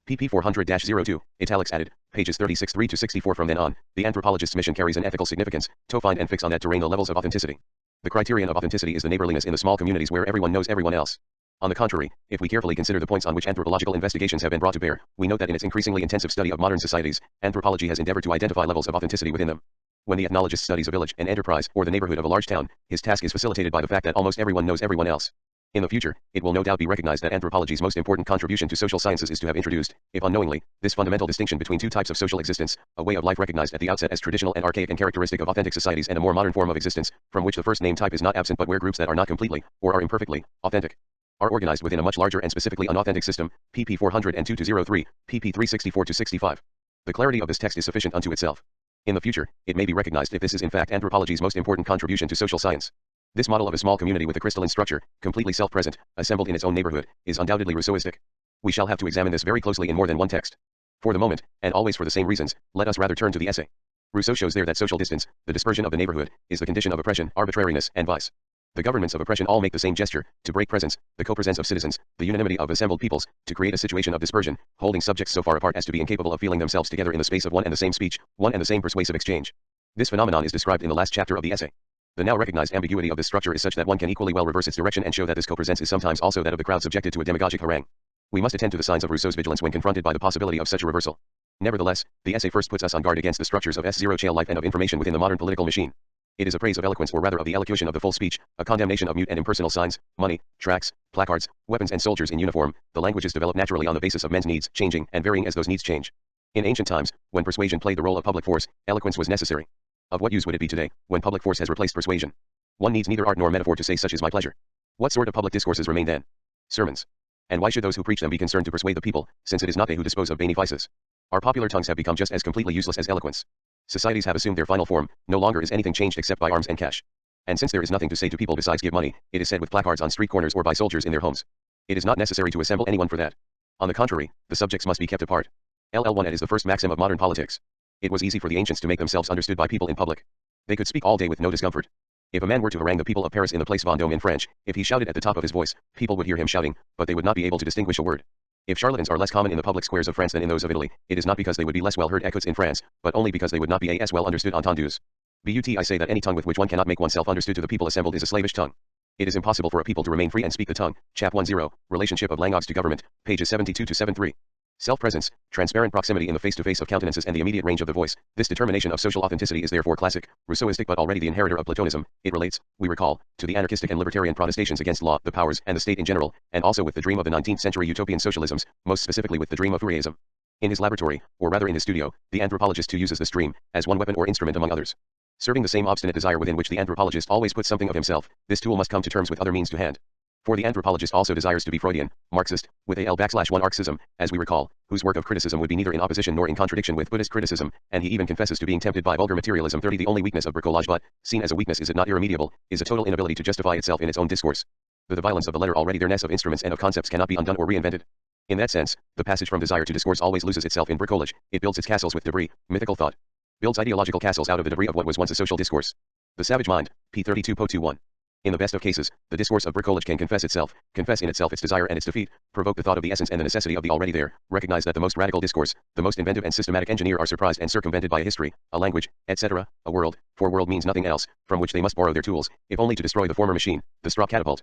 [SPEAKER 1] pp. 400-02, italics added, pages 36-3 to 64. From then on, the anthropologist's mission carries an ethical significance, to find and fix on that terrain the levels of authenticity. The criterion of authenticity is the neighborliness in the small communities where everyone knows everyone else. On the contrary, if we carefully consider the points on which anthropological investigations have been brought to bear, we note that in its increasingly intensive study of modern societies, anthropology has endeavored to identify levels of authenticity within them. When the ethnologist studies a village, an enterprise, or the neighborhood of a large town, his task is facilitated by the fact that almost everyone knows everyone else. In the future, it will no doubt be recognized that anthropology's most important contribution to social sciences is to have introduced, if unknowingly, this fundamental distinction between two types of social existence, a way of life recognized at the outset as traditional and archaic and characteristic of authentic societies, and a more modern form of existence, from which the first named type is not absent but where groups that are not completely, or are imperfectly, authentic, are organized within a much larger and specifically unauthentic system, pp. 402-03, pp. 364-65. The clarity of this text is sufficient unto itself. In the future, it may be recognized if this is in fact anthropology's most important contribution to social science. This model of a small community with a crystalline structure, completely self-present, assembled in its own neighborhood, is undoubtedly Rousseauistic. We shall have to examine this very closely in more than one text. For the moment, and always for the same reasons, let us rather turn to the essay. Rousseau shows there that social distance, the dispersion of the neighborhood, is the condition of oppression, arbitrariness, and vice. The governments of oppression all make the same gesture, to break presence, the co-presence of citizens, the unanimity of assembled peoples, to create a situation of dispersion, holding subjects so far apart as to be incapable of feeling themselves together in the space of one and the same speech, one and the same persuasive exchange. This phenomenon is described in the last chapter of the essay. The now recognized ambiguity of this structure is such that one can equally well reverse its direction and show that this co-presence is sometimes also that of the crowd subjected to a demagogic harangue. We must attend to the signs of Rousseau's vigilance when confronted by the possibility of such a reversal. Nevertheless, the essay first puts us on guard against the structures of S0 chain life and of information within the modern political machine. It is a praise of eloquence, or rather of the elocution of the full speech, a condemnation of mute and impersonal signs, money, tracts, placards, weapons and soldiers in uniform. The languages develop naturally on the basis of men's needs, changing and varying as those needs change. In ancient times, when persuasion played the role of public force, eloquence was necessary. Of what use would it be today, when public force has replaced persuasion? One needs neither art nor metaphor to say such is my pleasure. What sort of public discourses remain then? Sermons. And why should those who preach them be concerned to persuade the people, since it is not they who dispose of benefices? Our popular tongues have become just as completely useless as eloquence. Societies have assumed their final form, no longer is anything changed except by arms and cash. And since there is nothing to say to people besides give money, it is said with placards on street corners or by soldiers in their homes. It is not necessary to assemble anyone for that. On the contrary, the subjects must be kept apart. LL1 is the first maxim of modern politics. It was easy for the ancients to make themselves understood by people in public. They could speak all day with no discomfort. If a man were to harangue the people of Paris in the Place Vendôme in French, if he shouted at the top of his voice, people would hear him shouting, but they would not be able to distinguish a word. If charlatans are less common in the public squares of France than in those of Italy, it is not because they would be less well heard écoutes in France, but only because they would not be as well understood entendus. But I say that any tongue with which one cannot make oneself understood to the people assembled is a slavish tongue. It is impossible for a people to remain free and speak the tongue. Chap 10, Relationship of Languages to Government, pages 72-73. Self-presence, transparent proximity in the face-to-face of countenances and the immediate range of the voice. This determination of social authenticity is therefore classic, Rousseauistic, but already the inheritor of Platonism. It relates, we recall, to the anarchistic and libertarian protestations against law, the powers, and the state in general, and also with the dream of the 19th century utopian socialisms, most specifically with the dream of Fourierism. In his laboratory, or rather in his studio, the anthropologist too uses this dream, as one weapon or instrument among others. Serving the same obstinate desire within which the anthropologist always puts something of himself, this tool must come to terms with other means to hand. For the anthropologist also desires to be Freudian, Marxist, with a L1 Marxism, as we recall, whose work of criticism would be neither in opposition nor in contradiction with Buddhist criticism, and he even confesses to being tempted by vulgar materialism. 30 The only weakness of bricolage, but, seen as a weakness, is it not irremediable, is a total inability to justify itself in its own discourse. The violence of the letter already there-ness of instruments and of concepts cannot be undone or reinvented. In that sense, the passage from desire to discourse always loses itself in bricolage. It builds its castles with debris, mythical thought. Builds ideological castles out of the debris of what was once a social discourse. The Savage Mind, p. 32 po. 21. In the best of cases, the discourse of bricolage can confess in itself its desire and its defeat, provoke the thought of the essence and the necessity of the already there, recognize that the most radical discourse, the most inventive and systematic engineer are surprised and circumvented by a history, a language, etc., a world, for world means nothing else, from which they must borrow their tools, if only to destroy the former machine, the straw catapult.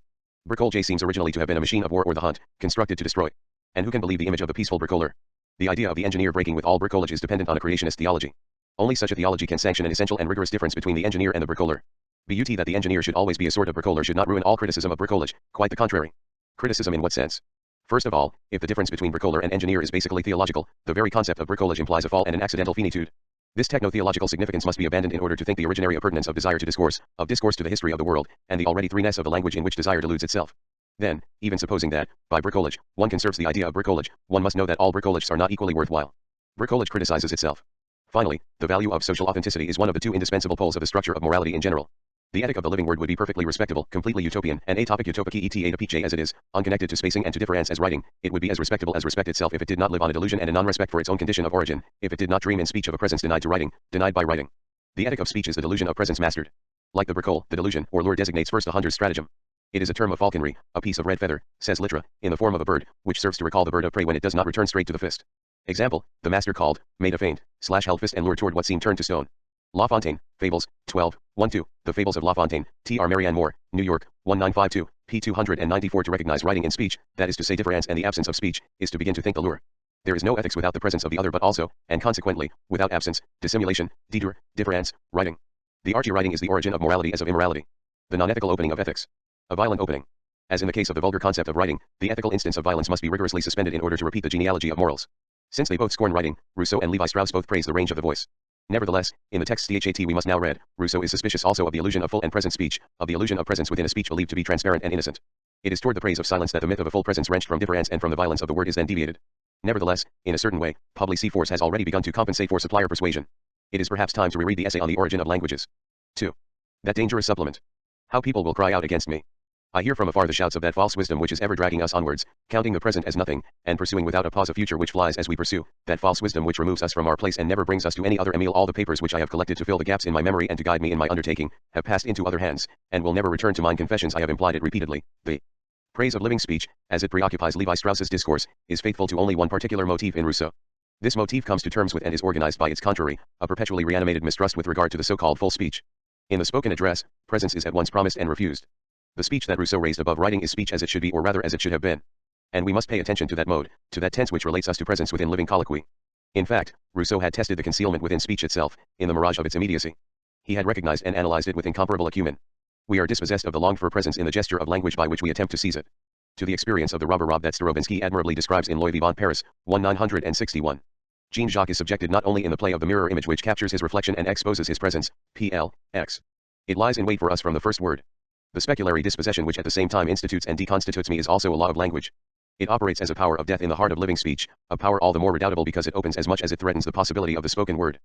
[SPEAKER 1] Bricolage seems originally to have been a machine of war or the hunt, constructed to destroy. And who can believe the image of the peaceful bricoler? The idea of the engineer breaking with all bricolage is dependent on a creationist theology. Only such a theology can sanction an essential and rigorous difference between the engineer and the bricoler. But that the engineer should always be a sort of bricoler should not ruin all criticism of bricolage, quite the contrary. Criticism in what sense? First of all, if the difference between bricoler and engineer is basically theological, the very concept of bricolage implies a fall and an accidental finitude. This techno-theological significance must be abandoned in order to think the originary appurtenance of desire to discourse, of discourse to the history of the world, and the already three-ness of the language in which desire deludes itself. Then, even supposing that, by bricolage, one conserves the idea of bricolage, one must know that all bricolages are not equally worthwhile. Bricolage criticizes itself. Finally, the value of social authenticity is one of the two indispensable poles of the structure of morality in general. The ethic of the living word would be perfectly respectable, completely utopian, and atopic utopic eta to pj as it is, unconnected to spacing and to difference as writing. It would be as respectable as respect itself if it did not live on a delusion and a non-respect for its own condition of origin, if it did not dream in speech of a presence denied to writing, denied by writing. The ethic of speech is the delusion of presence mastered. Like the bricole, the delusion, or lure designates first a hunter's stratagem. It is a term of falconry, a piece of red feather, says Littra, in the form of a bird, which serves to recall the bird of prey when it does not return straight to the fist. Example, the master called, made a feint, held fist and lured toward what seemed turned to stone. La Fontaine, Fables, 12, 1-2, The Fables of La Fontaine, T.R. Marianne Moore, New York, 1952, p. 294. To recognize writing in speech, that is to say difference and the absence of speech, is to begin to think the lure. There is no ethics without the presence of the other but also, and consequently, without absence, dissimulation, detour, difference, writing. The archy writing is the origin of morality as of immorality. The non-ethical opening of ethics. A violent opening. As in the case of the vulgar concept of writing, the ethical instance of violence must be rigorously suspended in order to repeat the genealogy of morals. Since they both scorn writing, Rousseau and Levi-Strauss both praise the range of the voice. Nevertheless, in the text that we must now read, Rousseau is suspicious also of the illusion of full and present speech, of the illusion of presence within a speech believed to be transparent and innocent. It is toward the praise of silence that the myth of a full presence wrenched from difference and from the violence of the word is then deviated. Nevertheless, in a certain way, public force has already begun to compensate for supplier persuasion. It is perhaps time to reread the essay on the origin of languages. 2. That dangerous supplement. How people will cry out against me. I hear from afar the shouts of that false wisdom which is ever dragging us onwards, counting the present as nothing, and pursuing without a pause a future which flies as we pursue, that false wisdom which removes us from our place and never brings us to any other. Emile, all the papers which I have collected to fill the gaps in my memory and to guide me in my undertaking, have passed into other hands, and will never return to mine. Confessions. I have implied it repeatedly. The praise of living speech, as it preoccupies Levi-Strauss's discourse, is faithful to only one particular motif in Rousseau. This motif comes to terms with and is organized by its contrary, a perpetually reanimated mistrust with regard to the so-called full speech. In the spoken address, presence is at once promised and refused. The speech that Rousseau raised above writing is speech as it should be, or rather as it should have been. And we must pay attention to that mode, to that tense which relates us to presence within living colloquy. In fact, Rousseau had tested the concealment within speech itself, in the mirage of its immediacy. He had recognized and analyzed it with incomparable acumen. We are dispossessed of the longed-for presence in the gesture of language by which we attempt to seize it. To the experience of the robber Rob that Stravinsky admirably describes in L'Oeil Vivant Paris, 1961. Jean-Jacques is subjected not only in the play of the mirror image which captures his reflection and exposes his presence, P.L.X. It lies in wait for us from the first word. The speculary dispossession which at the same time institutes and deconstitutes me is also a law of language. It operates as a power of death in the heart of living speech, a power all the more redoubtable because it opens as much as it threatens the possibility of the spoken word.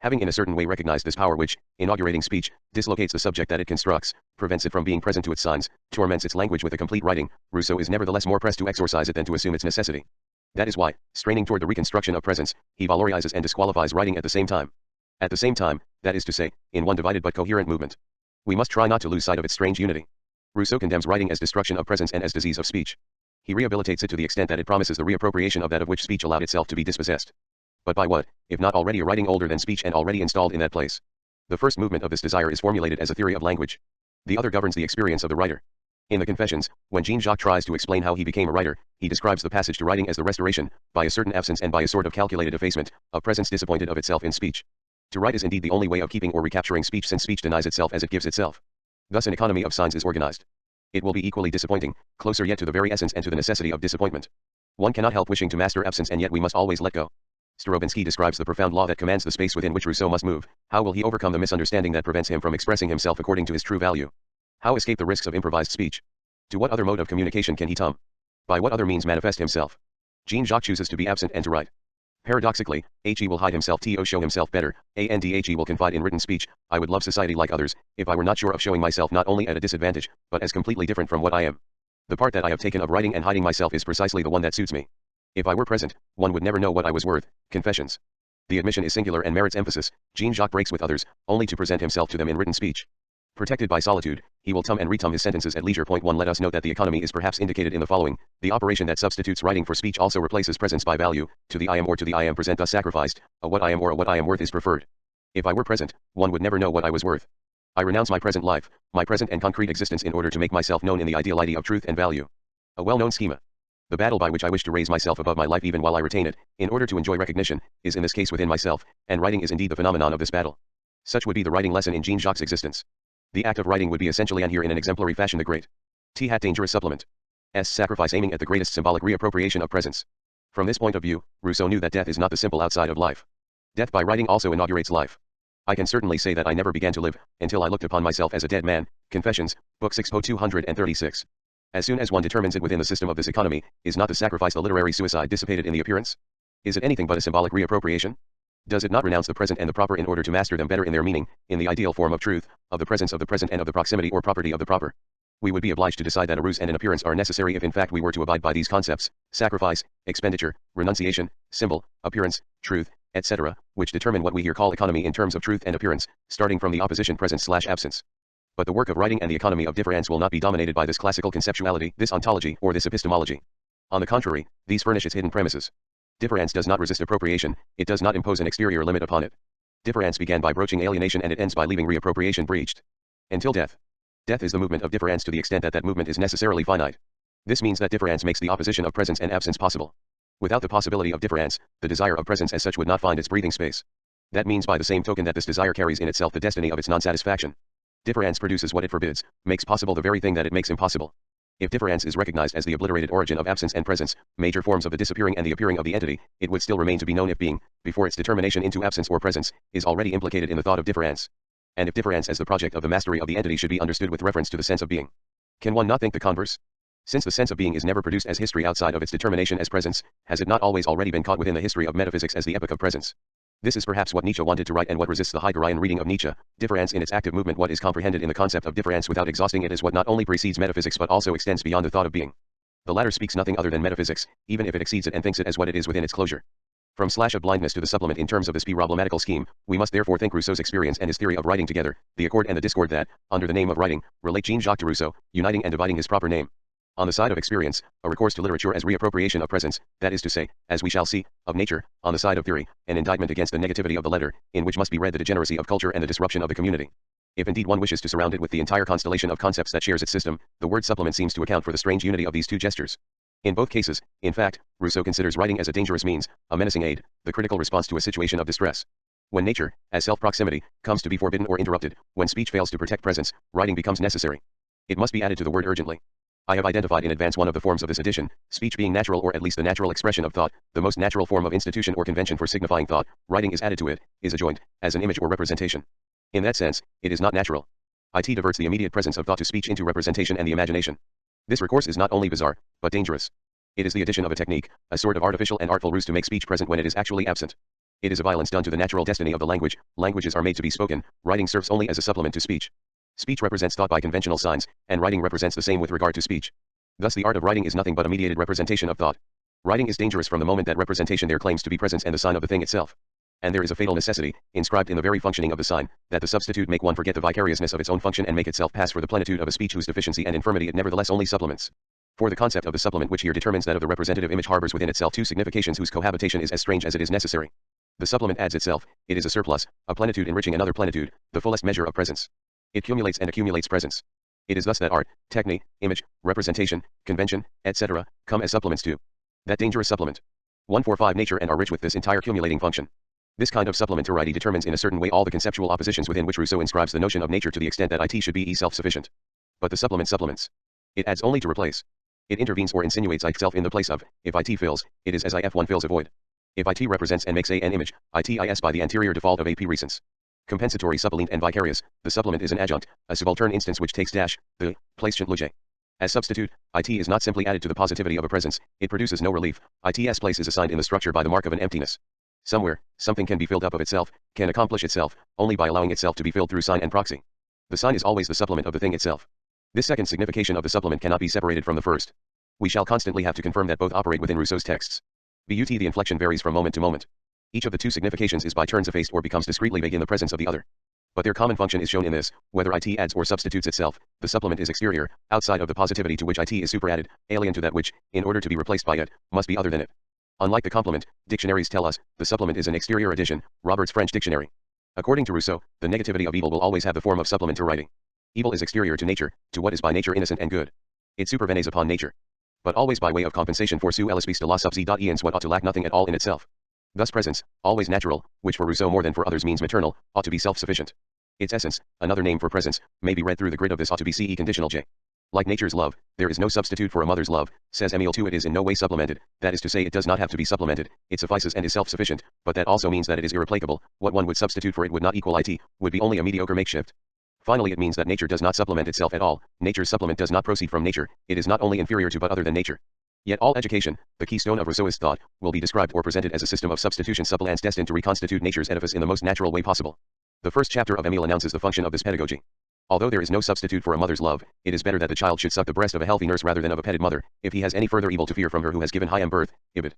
[SPEAKER 1] Having in a certain way recognized this power which, inaugurating speech, dislocates the subject that it constructs, prevents it from being present to its signs, torments its language with a complete writing, Rousseau is nevertheless more pressed to exorcise it than to assume its necessity. That is why, straining toward the reconstruction of presence, he valorizes and disqualifies writing at the same time. At the same time, that is to say, in one divided but coherent movement. We must try not to lose sight of its strange unity. Rousseau condemns writing as destruction of presence and as disease of speech. He rehabilitates it to the extent that it promises the reappropriation of that of which speech allowed itself to be dispossessed. But by what, if not already a writing older than speech and already installed in that place? The first movement of this desire is formulated as a theory of language. The other governs the experience of the writer. In the Confessions, when Jean-Jacques tries to explain how he became a writer, he describes the passage to writing as the restoration, by a certain absence and by a sort of calculated effacement, of presence disappointed of itself in speech. To write is indeed the only way of keeping or recapturing speech, since speech denies itself as it gives itself. Thus an economy of signs is organized. It will be equally disappointing, closer yet to the very essence and to the necessity of disappointment. One cannot help wishing to master absence, and yet we must always let go. Stravinsky describes the profound law that commands the space within which Rousseau must move. How will he overcome the misunderstanding that prevents him from expressing himself according to his true value? How escape the risks of improvised speech? To what other mode of communication can he come? By what other means manifest himself? Jean-Jacques chooses to be absent and to write. Paradoxically, he will hide himself, to show himself better, and he will confide in written speech. I would love society like others, if I were not sure of showing myself not only at a disadvantage, but as completely different from what I am. The part that I have taken of writing and hiding myself is precisely the one that suits me. If I were present, one would never know what I was worth. Confessions. The admission is singular and merits emphasis. Jean-Jacques breaks with others, only to present himself to them in written speech. Protected by solitude, he will tum and retum his sentences at leisure. Point 1. Let us note that the economy is perhaps indicated in the following. The operation that substitutes writing for speech also replaces presence by value. To the I am or to the I am present thus sacrificed, a what I am or a what I am worth is preferred. If I were present, one would never know what I was worth. I renounce my present life, my present and concrete existence in order to make myself known in the ideal idea of truth and value. A well-known schema. The battle by which I wish to raise myself above my life even while I retain it, in order to enjoy recognition, is in this case within myself, and writing is indeed the phenomenon of this battle. Such would be the writing lesson in Jean-Jacques' existence. The act of writing would be essentially and here in an exemplary fashion the great dangerous supplement. Sacrifice aiming at the greatest symbolic reappropriation of presence. From this point of view, Rousseau knew that death is not the simple outside of life. Death by writing also inaugurates life. I can certainly say that I never began to live, until I looked upon myself as a dead man. Confessions, Book 6, 236. As soon as one determines it within the system of this economy, is not the sacrifice the literary suicide dissipated in the appearance? Is it anything but a symbolic reappropriation? Does it not renounce the present and the proper in order to master them better in their meaning, in the ideal form of truth, of the presence of the present and of the proximity or property of the proper? We would be obliged to decide that a ruse and an appearance are necessary if in fact we were to abide by these concepts: sacrifice, expenditure, renunciation, symbol, appearance, truth, etc., which determine what we here call economy in terms of truth and appearance, starting from the opposition presence/absence. But the work of writing and the economy of difference will not be dominated by this classical conceptuality, this ontology, or this epistemology. On the contrary, these furnish its hidden premises. Difference does not resist appropriation, it does not impose an exterior limit upon it. Difference began by broaching alienation and it ends by leaving reappropriation breached. Until death. Death is the movement of difference to the extent that that movement is necessarily finite. This means that difference makes the opposition of presence and absence possible. Without the possibility of difference, the desire of presence as such would not find its breathing space. That means by the same token that this desire carries in itself the destiny of its non-satisfaction. Difference produces what it forbids, makes possible the very thing that it makes impossible. If difference is recognized as the obliterated origin of absence and presence, major forms of the disappearing and the appearing of the entity, it would still remain to be known if being, before its determination into absence or presence, is already implicated in the thought of difference. And if difference as the project of the mastery of the entity should be understood with reference to the sense of being. Can one not think the converse? Since the sense of being is never produced as history outside of its determination as presence, has it not always already been caught within the history of metaphysics as the epoch of presence? This is perhaps what Nietzsche wanted to write and what resists the Heideggerian reading of Nietzsche. Difference in its active movement. What is comprehended in the concept of difference without exhausting it is what not only precedes metaphysics but also extends beyond the thought of being. The latter speaks nothing other than metaphysics, even if it exceeds it and thinks it as what it is within its closure. From Slash of Blindness to the supplement in terms of this problematical scheme, we must therefore think Rousseau's experience and his theory of writing together, the accord and the discord that, under the name of writing, relate Jean-Jacques to Rousseau, uniting and dividing his proper name. On the side of experience, a recourse to literature as reappropriation of presence, that is to say, as we shall see, of nature; on the side of theory, an indictment against the negativity of the letter, in which must be read the degeneracy of culture and the disruption of the community. If indeed one wishes to surround it with the entire constellation of concepts that shares its system, the word supplement seems to account for the strange unity of these two gestures. In both cases, in fact, Rousseau considers writing as a dangerous means, a menacing aid, the critical response to a situation of distress. When nature, as self-proximity, comes to be forbidden or interrupted, when speech fails to protect presence, writing becomes necessary. It must be added to the word urgently. I have identified in advance one of the forms of this addition, speech being natural or at least the natural expression of thought, the most natural form of institution or convention for signifying thought, writing is added to it, is adjoined, as an image or representation. In that sense, it is not natural. It diverts the immediate presence of thought to speech into representation and the imagination. This recourse is not only bizarre, but dangerous. It is the addition of a technique, a sort of artificial and artful ruse to make speech present when it is actually absent. It is a violence done to the natural destiny of the language. Languages are made to be spoken, writing serves only as a supplement to speech. Speech represents thought by conventional signs, and writing represents the same with regard to speech. Thus the art of writing is nothing but a mediated representation of thought. Writing is dangerous from the moment that representation there claims to be presence and the sign of the thing itself. And there is a fatal necessity, inscribed in the very functioning of the sign, that the substitute make one forget the vicariousness of its own function and make itself pass for the plenitude of a speech whose deficiency and infirmity it nevertheless only supplements. For the concept of the supplement which here determines that of the representative image harbors within itself two significations whose cohabitation is as strange as it is necessary. The supplement adds itself, it is a surplus, a plenitude enriching another plenitude, the fullest measure of presence. It cumulates and accumulates presence. It is thus that art, technique, image, representation, convention, etc., come as supplements to that dangerous supplement. 145 nature and are rich with this entire cumulating function. This kind of supplementarity determines in a certain way all the conceptual oppositions within which Rousseau inscribes the notion of nature to the extent that it should be self-sufficient. But the supplement supplements. It adds only to replace. It intervenes or insinuates itself in the place of. If it fills, it is as if one fills a void. If it represents and makes an image, it is by the anterior default of a presence. Compensatory supplement and vicarious, the supplement is an adjunct, a subaltern instance which takes the place loge. As substitute, it is not simply added to the positivity of a presence, it produces no relief, its place is assigned in the structure by the mark of an emptiness. Somewhere, something can be filled up of itself, can accomplish itself, only by allowing itself to be filled through sign and proxy. The sign is always the supplement of the thing itself. This second signification of the supplement cannot be separated from the first. We shall constantly have to confirm that both operate within Rousseau's texts. But the inflection varies from moment to moment. Each of the two significations is by turns effaced or becomes discreetly vague in the presence of the other. But their common function is shown in this: whether it adds or substitutes itself, the supplement is exterior, outside of the positivity to which it is superadded, alien to that which, in order to be replaced by it, must be other than it. Unlike the complement, dictionaries tell us, the supplement is an exterior addition, Robert's French Dictionary. According to Rousseau, the negativity of evil will always have the form of supplement to writing. Evil is exterior to nature, to what is by nature innocent and good. It supervenes upon nature. But always by way of compensation for su elis vista la sub z.ens what ought to lack nothing at all in itself. Thus presence, always natural, which for Rousseau more than for others means maternal, ought to be self-sufficient. Its essence, another name for presence, may be read through the grid of this ought to be ce conditional j. Like nature's love, there is no substitute for a mother's love, says Emile too. It is in no way supplemented, that is to say it does not have to be supplemented, it suffices and is self-sufficient, but that also means that it is irreplaceable, what one would substitute for it would not equal it, would be only a mediocre makeshift. Finally it means that nature does not supplement itself at all, nature's supplement does not proceed from nature, it is not only inferior to but other than nature. Yet all education, the keystone of Rousseauist thought, will be described or presented as a system of substitution supplements destined to reconstitute nature's edifice in the most natural way possible. The first chapter of Emile announces the function of this pedagogy. Although there is no substitute for a mother's love, it is better that the child should suck the breast of a healthy nurse rather than of a petted mother, if he has any further evil to fear from her who has given him birth. Ibid.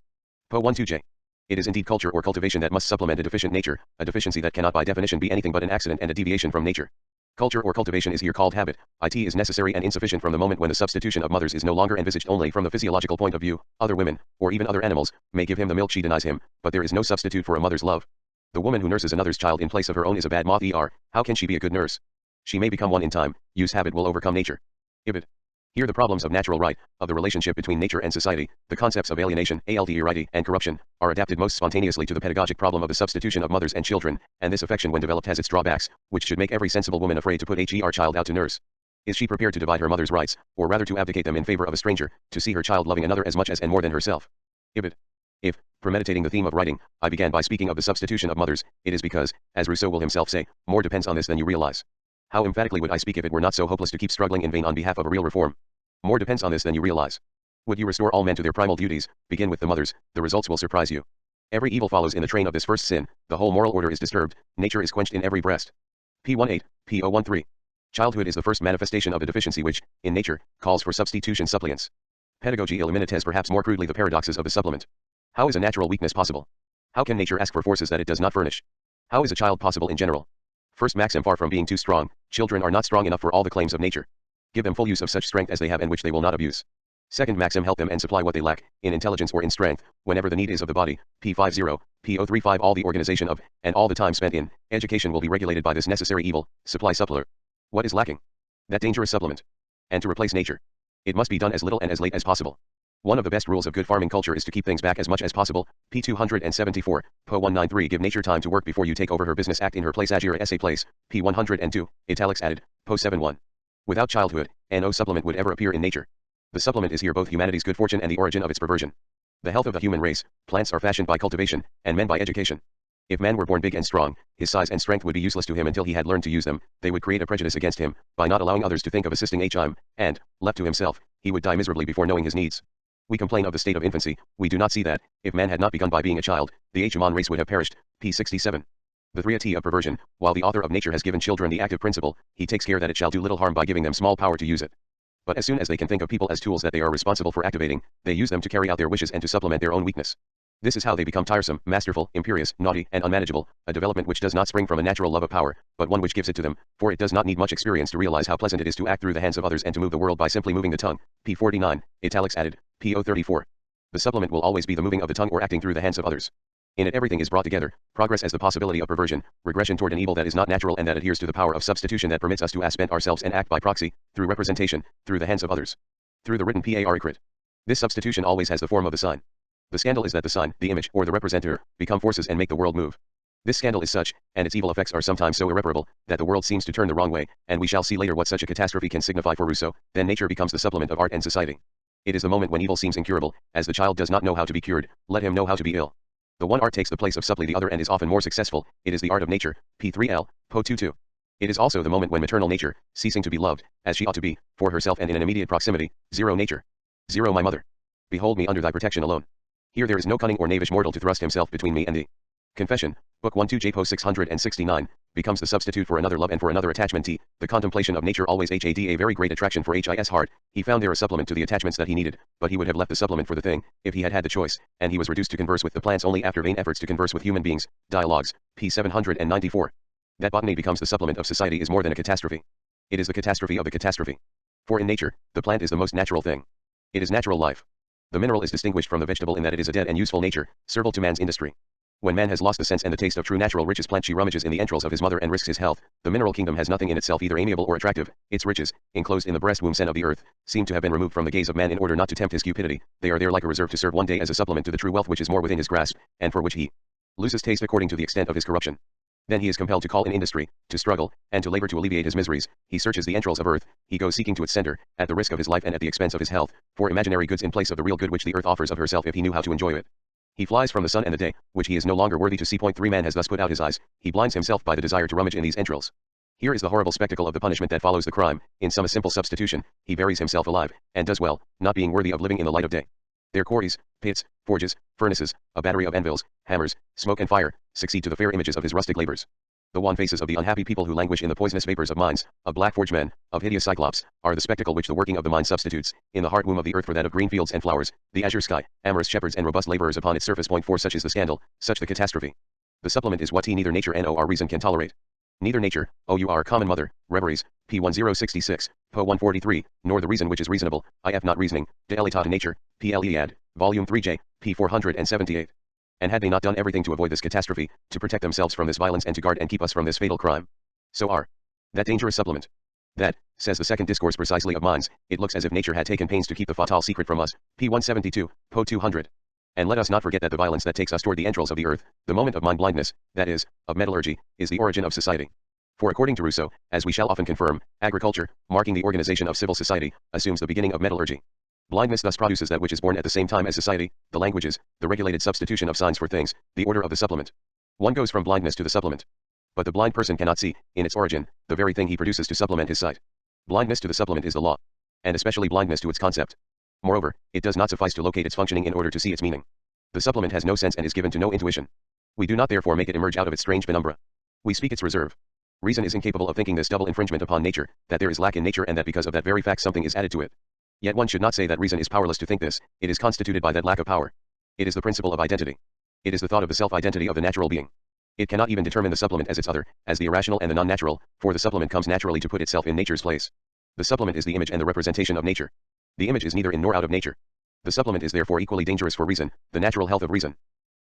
[SPEAKER 1] Po 12j. It is indeed culture or cultivation that must supplement a deficient nature, a deficiency that cannot by definition be anything but an accident and a deviation from nature. Culture or cultivation is here called habit. It is necessary and insufficient from the moment when the substitution of mothers is no longer envisaged only from the physiological point of view. Other women, or even other animals, may give him the milk she denies him, but there is no substitute for a mother's love. The woman who nurses another's child in place of her own is a bad moth. How can she be a good nurse? She may become one in time. Use habit will overcome nature. Ibid. Here the problems of natural right, of the relationship between nature and society, the concepts of alienation, and corruption, are adapted most spontaneously to the pedagogic problem of the substitution of mothers and children, and this affection when developed has its drawbacks, which should make every sensible woman afraid to put her child out to nurse. Is she prepared to divide her mother's rights, or rather to abdicate them in favor of a stranger, to see her child loving another as much as and more than herself? Ibid. If, premeditating the theme of writing, I began by speaking of the substitution of mothers, it is because, as Rousseau will himself say, more depends on this than you realize. How emphatically would I speak if it were not so hopeless to keep struggling in vain on behalf of a real reform? More depends on this than you realize. Would you restore all men to their primal duties, begin with the mothers, the results will surprise you. Every evil follows in the train of this first sin, the whole moral order is disturbed, nature is quenched in every breast. P18, P013. Childhood is the first manifestation of the deficiency which, in nature, calls for substitution suppliants. Pedagogy eliminates perhaps more crudely the paradoxes of the supplement. How is a natural weakness possible? How can nature ask for forces that it does not furnish? How is a child possible in general? First maxim: far from being too strong, children are not strong enough for all the claims of nature. Give them full use of such strength as they have and which they will not abuse. Second maxim: help them and supply what they lack, in intelligence or in strength, whenever the need is of the body. P50, P035. All the organization of, and all the time spent in, education will be regulated by this necessary evil, supply suppler. What is lacking? That dangerous supplement. And to replace nature. It must be done as little and as late as possible. One of the best rules of good farming culture is to keep things back as much as possible. P274, Po193. Give nature time to work before you take over her business. Act in her place. Agir essay place. P102, italics added, Po71. Without childhood, no supplement would ever appear in nature. The supplement is here both humanity's good fortune and the origin of its perversion. The health of the human race, plants are fashioned by cultivation, and men by education. If man were born big and strong, his size and strength would be useless to him until he had learned to use them. They would create a prejudice against him, by not allowing others to think of assisting him, and, left to himself, he would die miserably before knowing his needs. We complain of the state of infancy. We do not see that, if man had not begun by being a child, the human race would have perished. P67. The 3 of perversion. While the author of nature has given children the active principle, he takes care that it shall do little harm by giving them small power to use it. But as soon as they can think of people as tools that they are responsible for activating, they use them to carry out their wishes and to supplement their own weakness. This is how they become tiresome, masterful, imperious, naughty, and unmanageable, a development which does not spring from a natural love of power, but one which gives it to them, for it does not need much experience to realize how pleasant it is to act through the hands of others and to move the world by simply moving the tongue. P49, italics added, P034. The supplement will always be the moving of the tongue or acting through the hands of others. In it everything is brought together, progress as the possibility of perversion, regression toward an evil that is not natural and that adheres to the power of substitution that permits us to aspend ourselves and act by proxy, through representation, through the hands of others. Through the written paracrit. This substitution always has the form of the sign. The scandal is that the sign, the image, or the representator, become forces and make the world move. This scandal is such, and its evil effects are sometimes so irreparable, that the world seems to turn the wrong way, and we shall see later what such a catastrophe can signify for Rousseau. Then nature becomes the supplement of art and society. It is the moment when evil seems incurable, as the child does not know how to be cured, let him know how to be ill. The one art takes the place of supply the other and is often more successful. It is the art of nature. P3L, Po22. It is also the moment when maternal nature, ceasing to be loved, as she ought to be, for herself and in an immediate proximity, 0 nature. 0 my mother. Behold me under thy protection alone. Here there is no cunning or knavish mortal to thrust himself between me and thee. Confession, Book 1 2 J Po 669, becomes the substitute for another love and for another attachment. The contemplation of nature always had a very great attraction for his heart. He found there a supplement to the attachments that he needed, but he would have left the supplement for the thing, if he had had the choice, and he was reduced to converse with the plants only after vain efforts to converse with human beings. Dialogues, p. 794. That botany becomes the supplement of society is more than a catastrophe. It is the catastrophe of the catastrophe. For in nature, the plant is the most natural thing. It is natural life. The mineral is distinguished from the vegetable in that it is a dead and useful nature, servile to man's industry. When man has lost the sense and the taste of true natural riches, plant she rummages in the entrails of his mother and risks his health. The mineral kingdom has nothing in itself either amiable or attractive. Its riches, enclosed in the breast womb of the earth, seem to have been removed from the gaze of man in order not to tempt his cupidity. They are there like a reserve to serve one day as a supplement to the true wealth which is more within his grasp, and for which he loses taste according to the extent of his corruption. Then he is compelled to call in industry, to struggle, and to labor to alleviate his miseries. He searches the entrails of earth, he goes seeking to its center, at the risk of his life and at the expense of his health, for imaginary goods in place of the real good which the earth offers of herself if he knew how to enjoy it. He flies from the sun and the day, which he is no longer worthy to see. 3 Man has thus put out his eyes, he blinds himself by the desire to rummage in these entrails. Here is the horrible spectacle of the punishment that follows the crime. In some simple substitution, he buries himself alive, and does well, not being worthy of living in the light of day. Their quarries, pits, forges, furnaces, a battery of anvils, hammers, smoke and fire, succeed to the fair images of his rustic labors. The wan faces of the unhappy people who languish in the poisonous vapors of mines, of black forge men, of hideous cyclops, are the spectacle which the working of the mine substitutes, in the heart womb of the earth for that of green fields and flowers, the azure sky, amorous shepherds and robust laborers upon its surface. 4 Such is the scandal, such the catastrophe. The supplement is what neither nature nor reason can tolerate. Neither nature, our common mother, reveries, p. 1066, po. 143, nor the reason which is reasonable, if not reasoning, de elitate nature, p. Eliad, volume 3j, p. 478. And had they not done everything to avoid this catastrophe, to protect themselves from this violence and to guard and keep us from this fatal crime? So are that dangerous supplement. That, says the second discourse precisely of minds, it looks as if nature had taken pains to keep the fatal secret from us, p. 172, po. 200. And let us not forget that the violence that takes us toward the entrails of the earth, the moment of mind blindness, that is, of metallurgy, is the origin of society. For according to Rousseau, as we shall often confirm, agriculture, marking the organization of civil society, assumes the beginning of metallurgy. Blindness thus produces that which is born at the same time as society, the languages, the regulated substitution of signs for things, the order of the supplement. One goes from blindness to the supplement. But the blind person cannot see, in its origin, the very thing he produces to supplement his sight. Blindness to the supplement is the law. And especially blindness to its concept. Moreover, it does not suffice to locate its functioning in order to see its meaning. The supplement has no sense and is given to no intuition. We do not therefore make it emerge out of its strange penumbra. We speak its reserve. Reason is incapable of thinking this double infringement upon nature, that there is lack in nature and that because of that very fact something is added to it. Yet one should not say that reason is powerless to think this, it is constituted by that lack of power. It is the principle of identity. It is the thought of the self-identity of the natural being. It cannot even determine the supplement as its other, as the irrational and the non-natural, for the supplement comes naturally to put itself in nature's place. The supplement is the image and the representation of nature. The image is neither in nor out of nature. The supplement is therefore equally dangerous for reason, the natural health of reason.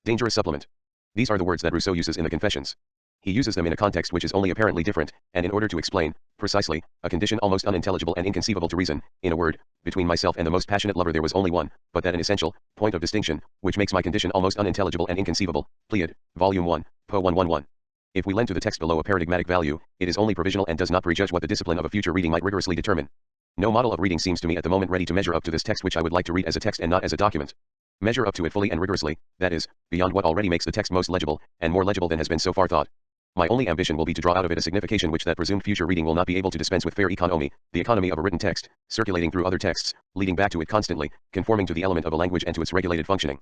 [SPEAKER 1] Dangerous supplement. These are the words that Rousseau uses in the Confessions. He uses them in a context which is only apparently different, and in order to explain, precisely, a condition almost unintelligible and inconceivable to reason. In a word, between myself and the most passionate lover there was only one, but that an essential point of distinction, which makes my condition almost unintelligible and inconceivable. Pleiad, Volume 1, po. 111. If we lend to the text below a paradigmatic value, it is only provisional and does not prejudge what the discipline of a future reading might rigorously determine. No model of reading seems to me at the moment ready to measure up to this text which I would like to read as a text and not as a document. Measure up to it fully and rigorously, that is, beyond what already makes the text most legible, and more legible than has been so far thought. My only ambition will be to draw out of it a signification which that presumed future reading will not be able to dispense with fair economy, the economy of a written text, circulating through other texts, leading back to it constantly, conforming to the element of a language and to its regulated functioning.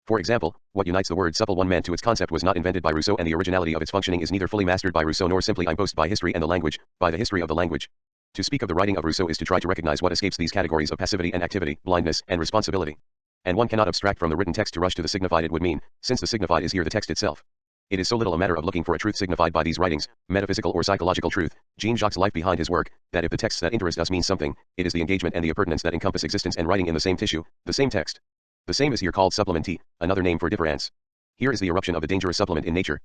[SPEAKER 1] For example, what unites the word supple one man to its concept was not invented by Rousseau and the originality of its functioning is neither fully mastered by Rousseau nor simply imposed by history and the language, by the history of the language. To speak of the writing of Rousseau is to try to recognize what escapes these categories of passivity and activity, blindness and responsibility. And one cannot abstract from the written text to rush to the signified it would mean, since the signified is here the text itself. It is so little a matter of looking for a truth signified by these writings, metaphysical or psychological truth, Jean-Jacques' life behind his work, that if the texts that interest us mean something, it is the engagement and the appurtenance that encompass existence and writing in the same tissue, the same text. The same is here called supplementee, another name for difference. Here is the eruption of the dangerous supplement in nature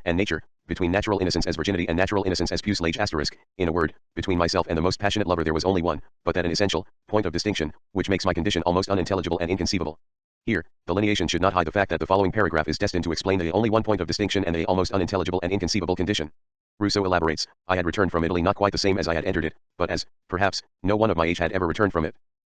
[SPEAKER 1] and nature, between natural innocence as virginity and natural innocence as pucelage asterisk, in a word, between myself and the most passionate lover there was only one, but that an essential point of distinction, which makes my condition almost unintelligible and inconceivable. Here, delineation should not hide the fact that the following paragraph is destined to explain the only one point of distinction and the almost unintelligible and inconceivable condition. Rousseau elaborates, I had returned from Italy not quite the same as I had entered it, but as, perhaps, no one of my age had ever returned from it.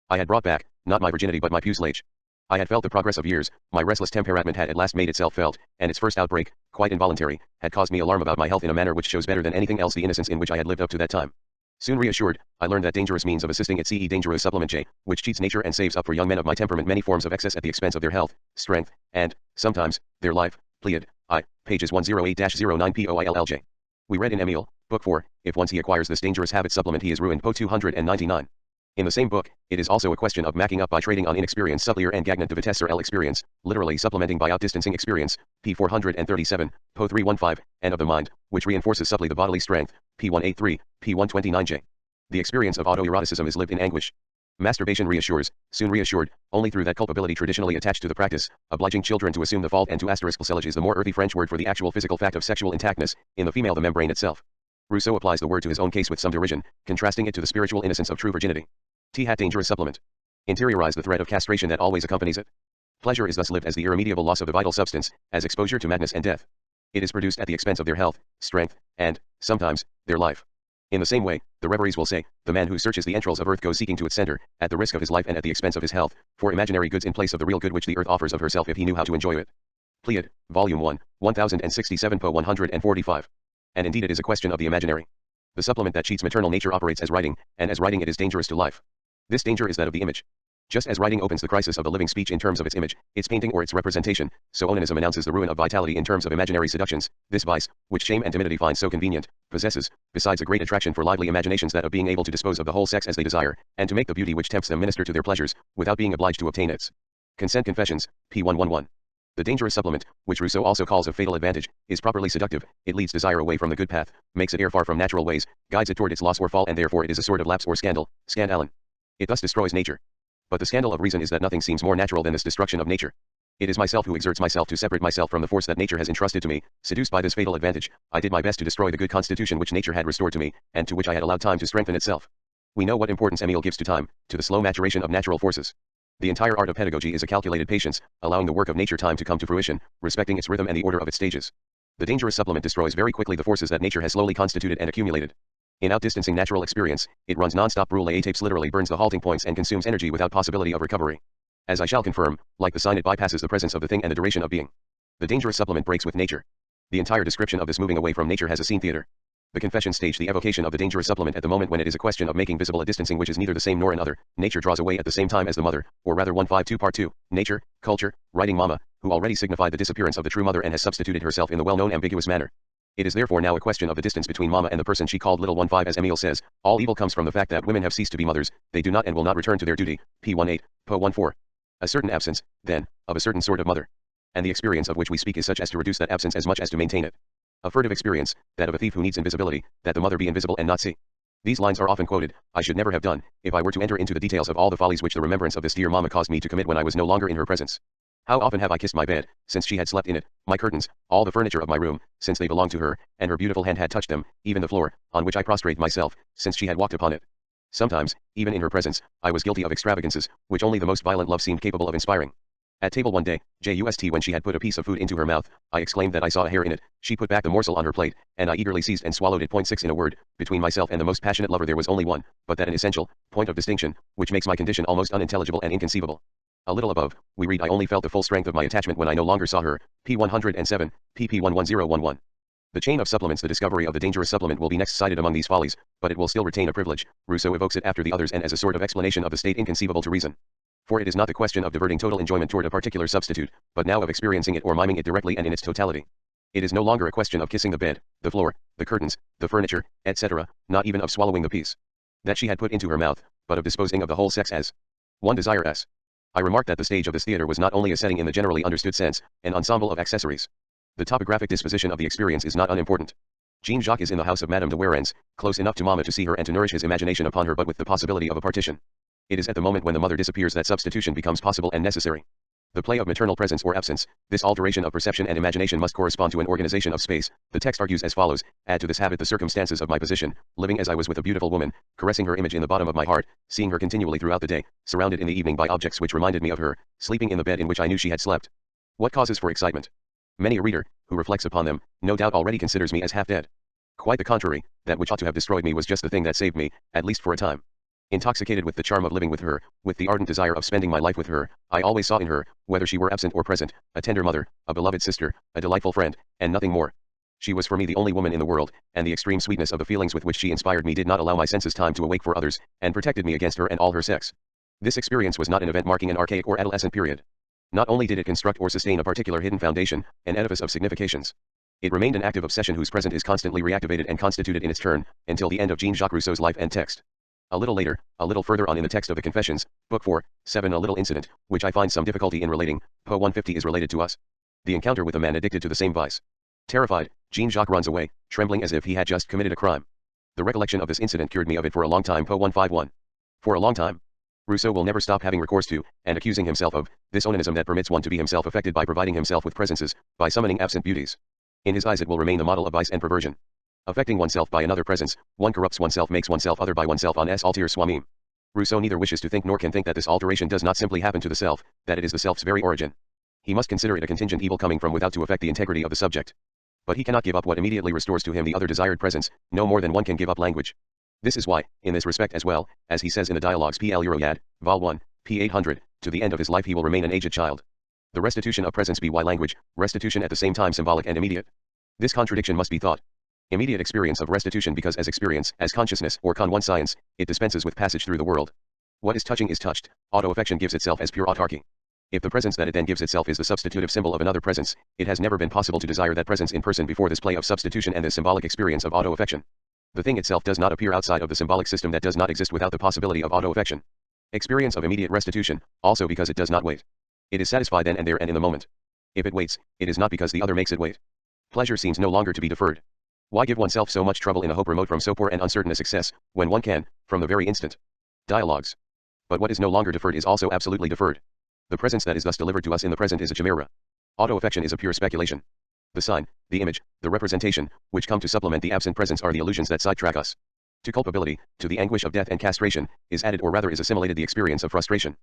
[SPEAKER 1] I had brought back, not my virginity but my pucelage. I had felt the progress of years, my restless temperament had at last made itself felt, and its first outbreak, quite involuntary, had caused me alarm about my health in a manner which shows better than anything else the innocence in which I had lived up to that time. Soon reassured, I learned that dangerous means of assisting at CE dangerous supplement J, which cheats nature and saves up for young men of my temperament many forms of excess at the expense of their health, strength, and, sometimes, their life. Pleiad, pages 108-09 POILLJ. We read in Emile, Book 4, if once he acquires this dangerous habit supplement he is ruined po. 299. In the same book, it is also a question of macking up by trading on inexperience supplier and gagnant de vitesse or experience, literally supplementing by outdistancing experience, p. 437, po. 315, and of the mind, which reinforces supply the bodily strength, p. 183, p. 129j. The experience of autoeroticism is lived in anguish. Masturbation reassures, soon reassured, only through that culpability traditionally attached to the practice, obliging children to assume the fault and to asterisk selage is the more earthy French word for the actual physical fact of sexual intactness, in the female the membrane itself. Rousseau applies the word to his own case with some derision, contrasting it to the spiritual innocence of true virginity. T-hat dangerous supplement. Interiorize the threat of castration that always accompanies it. Pleasure is thus lived as the irremediable loss of the vital substance, as exposure to madness and death. It is produced at the expense of their health, strength, and, sometimes, their life. In the same way, the reveries will say, the man who searches the entrails of earth goes seeking to its center, at the risk of his life and at the expense of his health, for imaginary goods in place of the real good which the earth offers of herself if he knew how to enjoy it. Pleiad, Volume 1, 1067 po. 145. And indeed it is a question of the imaginary. The supplement that cheats maternal nature operates as writing, and as writing it is dangerous to life. This danger is that of the image. Just as writing opens the crisis of the living speech in terms of its image, its painting or its representation, so onanism announces the ruin of vitality in terms of imaginary seductions. This vice, which shame and timidity find so convenient, possesses, besides a great attraction for lively imaginations that of being able to dispose of the whole sex as they desire, and to make the beauty which tempts them minister to their pleasures, without being obliged to obtain its consent. Confessions, p. 111. The dangerous supplement, which Rousseau also calls a fatal advantage, is properly seductive. It leads desire away from the good path, makes it err far from natural ways, guides it toward its loss or fall, and therefore it is a sort of lapse or scandal. Scandalon. It thus destroys nature. But the scandal of reason is that nothing seems more natural than this destruction of nature. It is myself who exerts myself to separate myself from the force that nature has entrusted to me. Seduced by this fatal advantage, I did my best to destroy the good constitution which nature had restored to me, and to which I had allowed time to strengthen itself. We know what importance Emile gives to time, to the slow maturation of natural forces. The entire art of pedagogy is a calculated patience, allowing the work of nature time to come to fruition, respecting its rhythm and the order of its stages. The dangerous supplement destroys very quickly the forces that nature has slowly constituted and accumulated. In outdistancing natural experience, it runs non-stop brule tapes, literally burns the halting points and consumes energy without possibility of recovery. As I shall confirm, like the sign, it bypasses the presence of the thing and the duration of being. The dangerous supplement breaks with nature. The entire description of this moving away from nature has a scene theater. The confession stage, the evocation of the dangerous supplement at the moment when it is a question of making visible a distancing which is neither the same nor another. Nature draws away at the same time as the mother, or rather 152 Part 2, Nature, Culture, Writing Mama, who already signified the disappearance of the true mother and has substituted herself in the well-known ambiguous manner. It is therefore now a question of the distance between Mama and the person she called Little 15. As Emile says, all evil comes from the fact that women have ceased to be mothers, they do not and will not return to their duty, p. 18, po. 14. A certain absence, then, of a certain sort of mother. And the experience of which we speak is such as to reduce that absence as much as to maintain it. A furtive experience, that of a thief who needs invisibility, that the mother be invisible and not see. These lines are often quoted. I should never have done, if I were to enter into the details of all the follies which the remembrance of this dear Mama caused me to commit when I was no longer in her presence. How often have I kissed my bed, since she had slept in it, my curtains, all the furniture of my room, since they belonged to her, and her beautiful hand had touched them, even the floor, on which I prostrate myself, since she had walked upon it. Sometimes, even in her presence, I was guilty of extravagances, which only the most violent love seemed capable of inspiring. At table one day, just when she had put a piece of food into her mouth, I exclaimed that I saw a hair in it. She put back the morsel on her plate, and I eagerly seized and swallowed it. 6 In a word, between myself and the most passionate lover there was only one, but that an essential point of distinction, which makes my condition almost unintelligible and inconceivable. A little above, we read, I only felt the full strength of my attachment when I no longer saw her, p. 107, pp. 11011. The chain of supplements. The discovery of the dangerous supplement will be next cited among these follies, but it will still retain a privilege. Rousseau evokes it after the others and as a sort of explanation of the state inconceivable to reason. For it is not the question of diverting total enjoyment toward a particular substitute, but now of experiencing it or miming it directly and in its totality. It is no longer a question of kissing the bed, the floor, the curtains, the furniture, etc., not even of swallowing the piece that she had put into her mouth, but of disposing of the whole sex as one desire s. I remarked that the stage of this theater was not only a setting in the generally understood sense, an ensemble of accessories. The topographic disposition of the experience is not unimportant. Jean-Jacques is in the house of Madame de Warens, close enough to Mama to see her and to nourish his imagination upon her, but with the possibility of a partition. It is at the moment when the mother disappears that substitution becomes possible and necessary. The play of maternal presence or absence, this alteration of perception and imagination must correspond to an organization of space. The text argues as follows: add to this habit the circumstances of my position, living as I was with a beautiful woman, caressing her image in the bottom of my heart, seeing her continually throughout the day, surrounded in the evening by objects which reminded me of her, sleeping in the bed in which I knew she had slept. What causes for excitement? Many a reader, who reflects upon them, no doubt already considers me as half dead. Quite the contrary, that which ought to have destroyed me was just the thing that saved me, at least for a time. Intoxicated with the charm of living with her, with the ardent desire of spending my life with her, I always saw in her, whether she were absent or present, a tender mother, a beloved sister, a delightful friend, and nothing more. She was for me the only woman in the world, and the extreme sweetness of the feelings with which she inspired me did not allow my senses time to awake for others, and protected me against her and all her sex. This experience was not an event marking an archaic or adolescent period. Not only did it construct or sustain a particular hidden foundation, an edifice of significations. It remained an active obsession whose present is constantly reactivated and constituted in its turn, until the end of Jean-Jacques Rousseau's life and text. A little later, a little further on in the text of the Confessions, Book 4, 7, a little incident, which I find some difficulty in relating, po. 150 is related to us. The encounter with a man addicted to the same vice. Terrified, Jean-Jacques runs away, trembling as if he had just committed a crime. The recollection of this incident cured me of it for a long time, po. 151. For a long time. Rousseau will never stop having recourse to, and accusing himself of, this onanism that permits one to be himself affected by providing himself with presences, by summoning absent beauties. In his eyes it will remain the model of vice and perversion. Affecting oneself by another presence, one corrupts oneself, makes oneself other by oneself en alter soi-même. Rousseau neither wishes to think nor can think that this alteration does not simply happen to the self, that it is the self's very origin. He must consider it a contingent evil coming from without to affect the integrity of the subject. But he cannot give up what immediately restores to him the other desired presence, no more than one can give up language. This is why, in this respect as well, as he says in the Dialogues P. L. Euroyad, Vol. 1, p. 800, to the end of his life he will remain an aged child. The restitution of presence be why language, restitution at the same time symbolic and immediate. This contradiction must be thought. Immediate experience of restitution because as experience, as consciousness, or conscience, it dispenses with passage through the world. What is touching is touched, auto-affection gives itself as pure autarky. If the presence that it then gives itself is the substitutive symbol of another presence, it has never been possible to desire that presence in person before this play of substitution and this symbolic experience of auto-affection. The thing itself does not appear outside of the symbolic system that does not exist without the possibility of auto-affection. Experience of immediate restitution, also because it does not wait. It is satisfied then and there and in the moment. If it waits, it is not because the other makes it wait. Pleasure seems no longer to be deferred. Why give oneself so much trouble in a hope remote from so poor and uncertain a success, when one can, from the very instant? Dialogues. But what is no longer deferred is also absolutely deferred. The presence that is thus delivered to us in the present is a chimera. Auto-affection is a pure speculation. The sign, the image, the representation, which come to supplement the absent presence are the illusions that sidetrack us. To culpability, to the anguish of death and castration, is added or rather is assimilated the experience of frustration.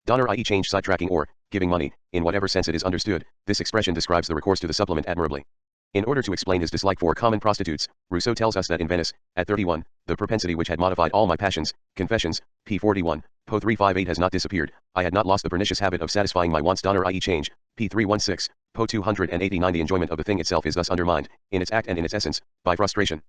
[SPEAKER 1] Donner i.e. change sidetracking or, giving money, in whatever sense it is understood, this expression describes the recourse to the supplement admirably. In order to explain his dislike for common prostitutes, Rousseau tells us that in Venice, at 31, the propensity which had modified all my passions, Confessions, p. 41, po. 358 has not disappeared, I had not lost the pernicious habit of satisfying my wants. Donner i.e. change, p. 316, po. 289. The enjoyment of the thing itself is thus undermined, in its act and in its essence, by frustration.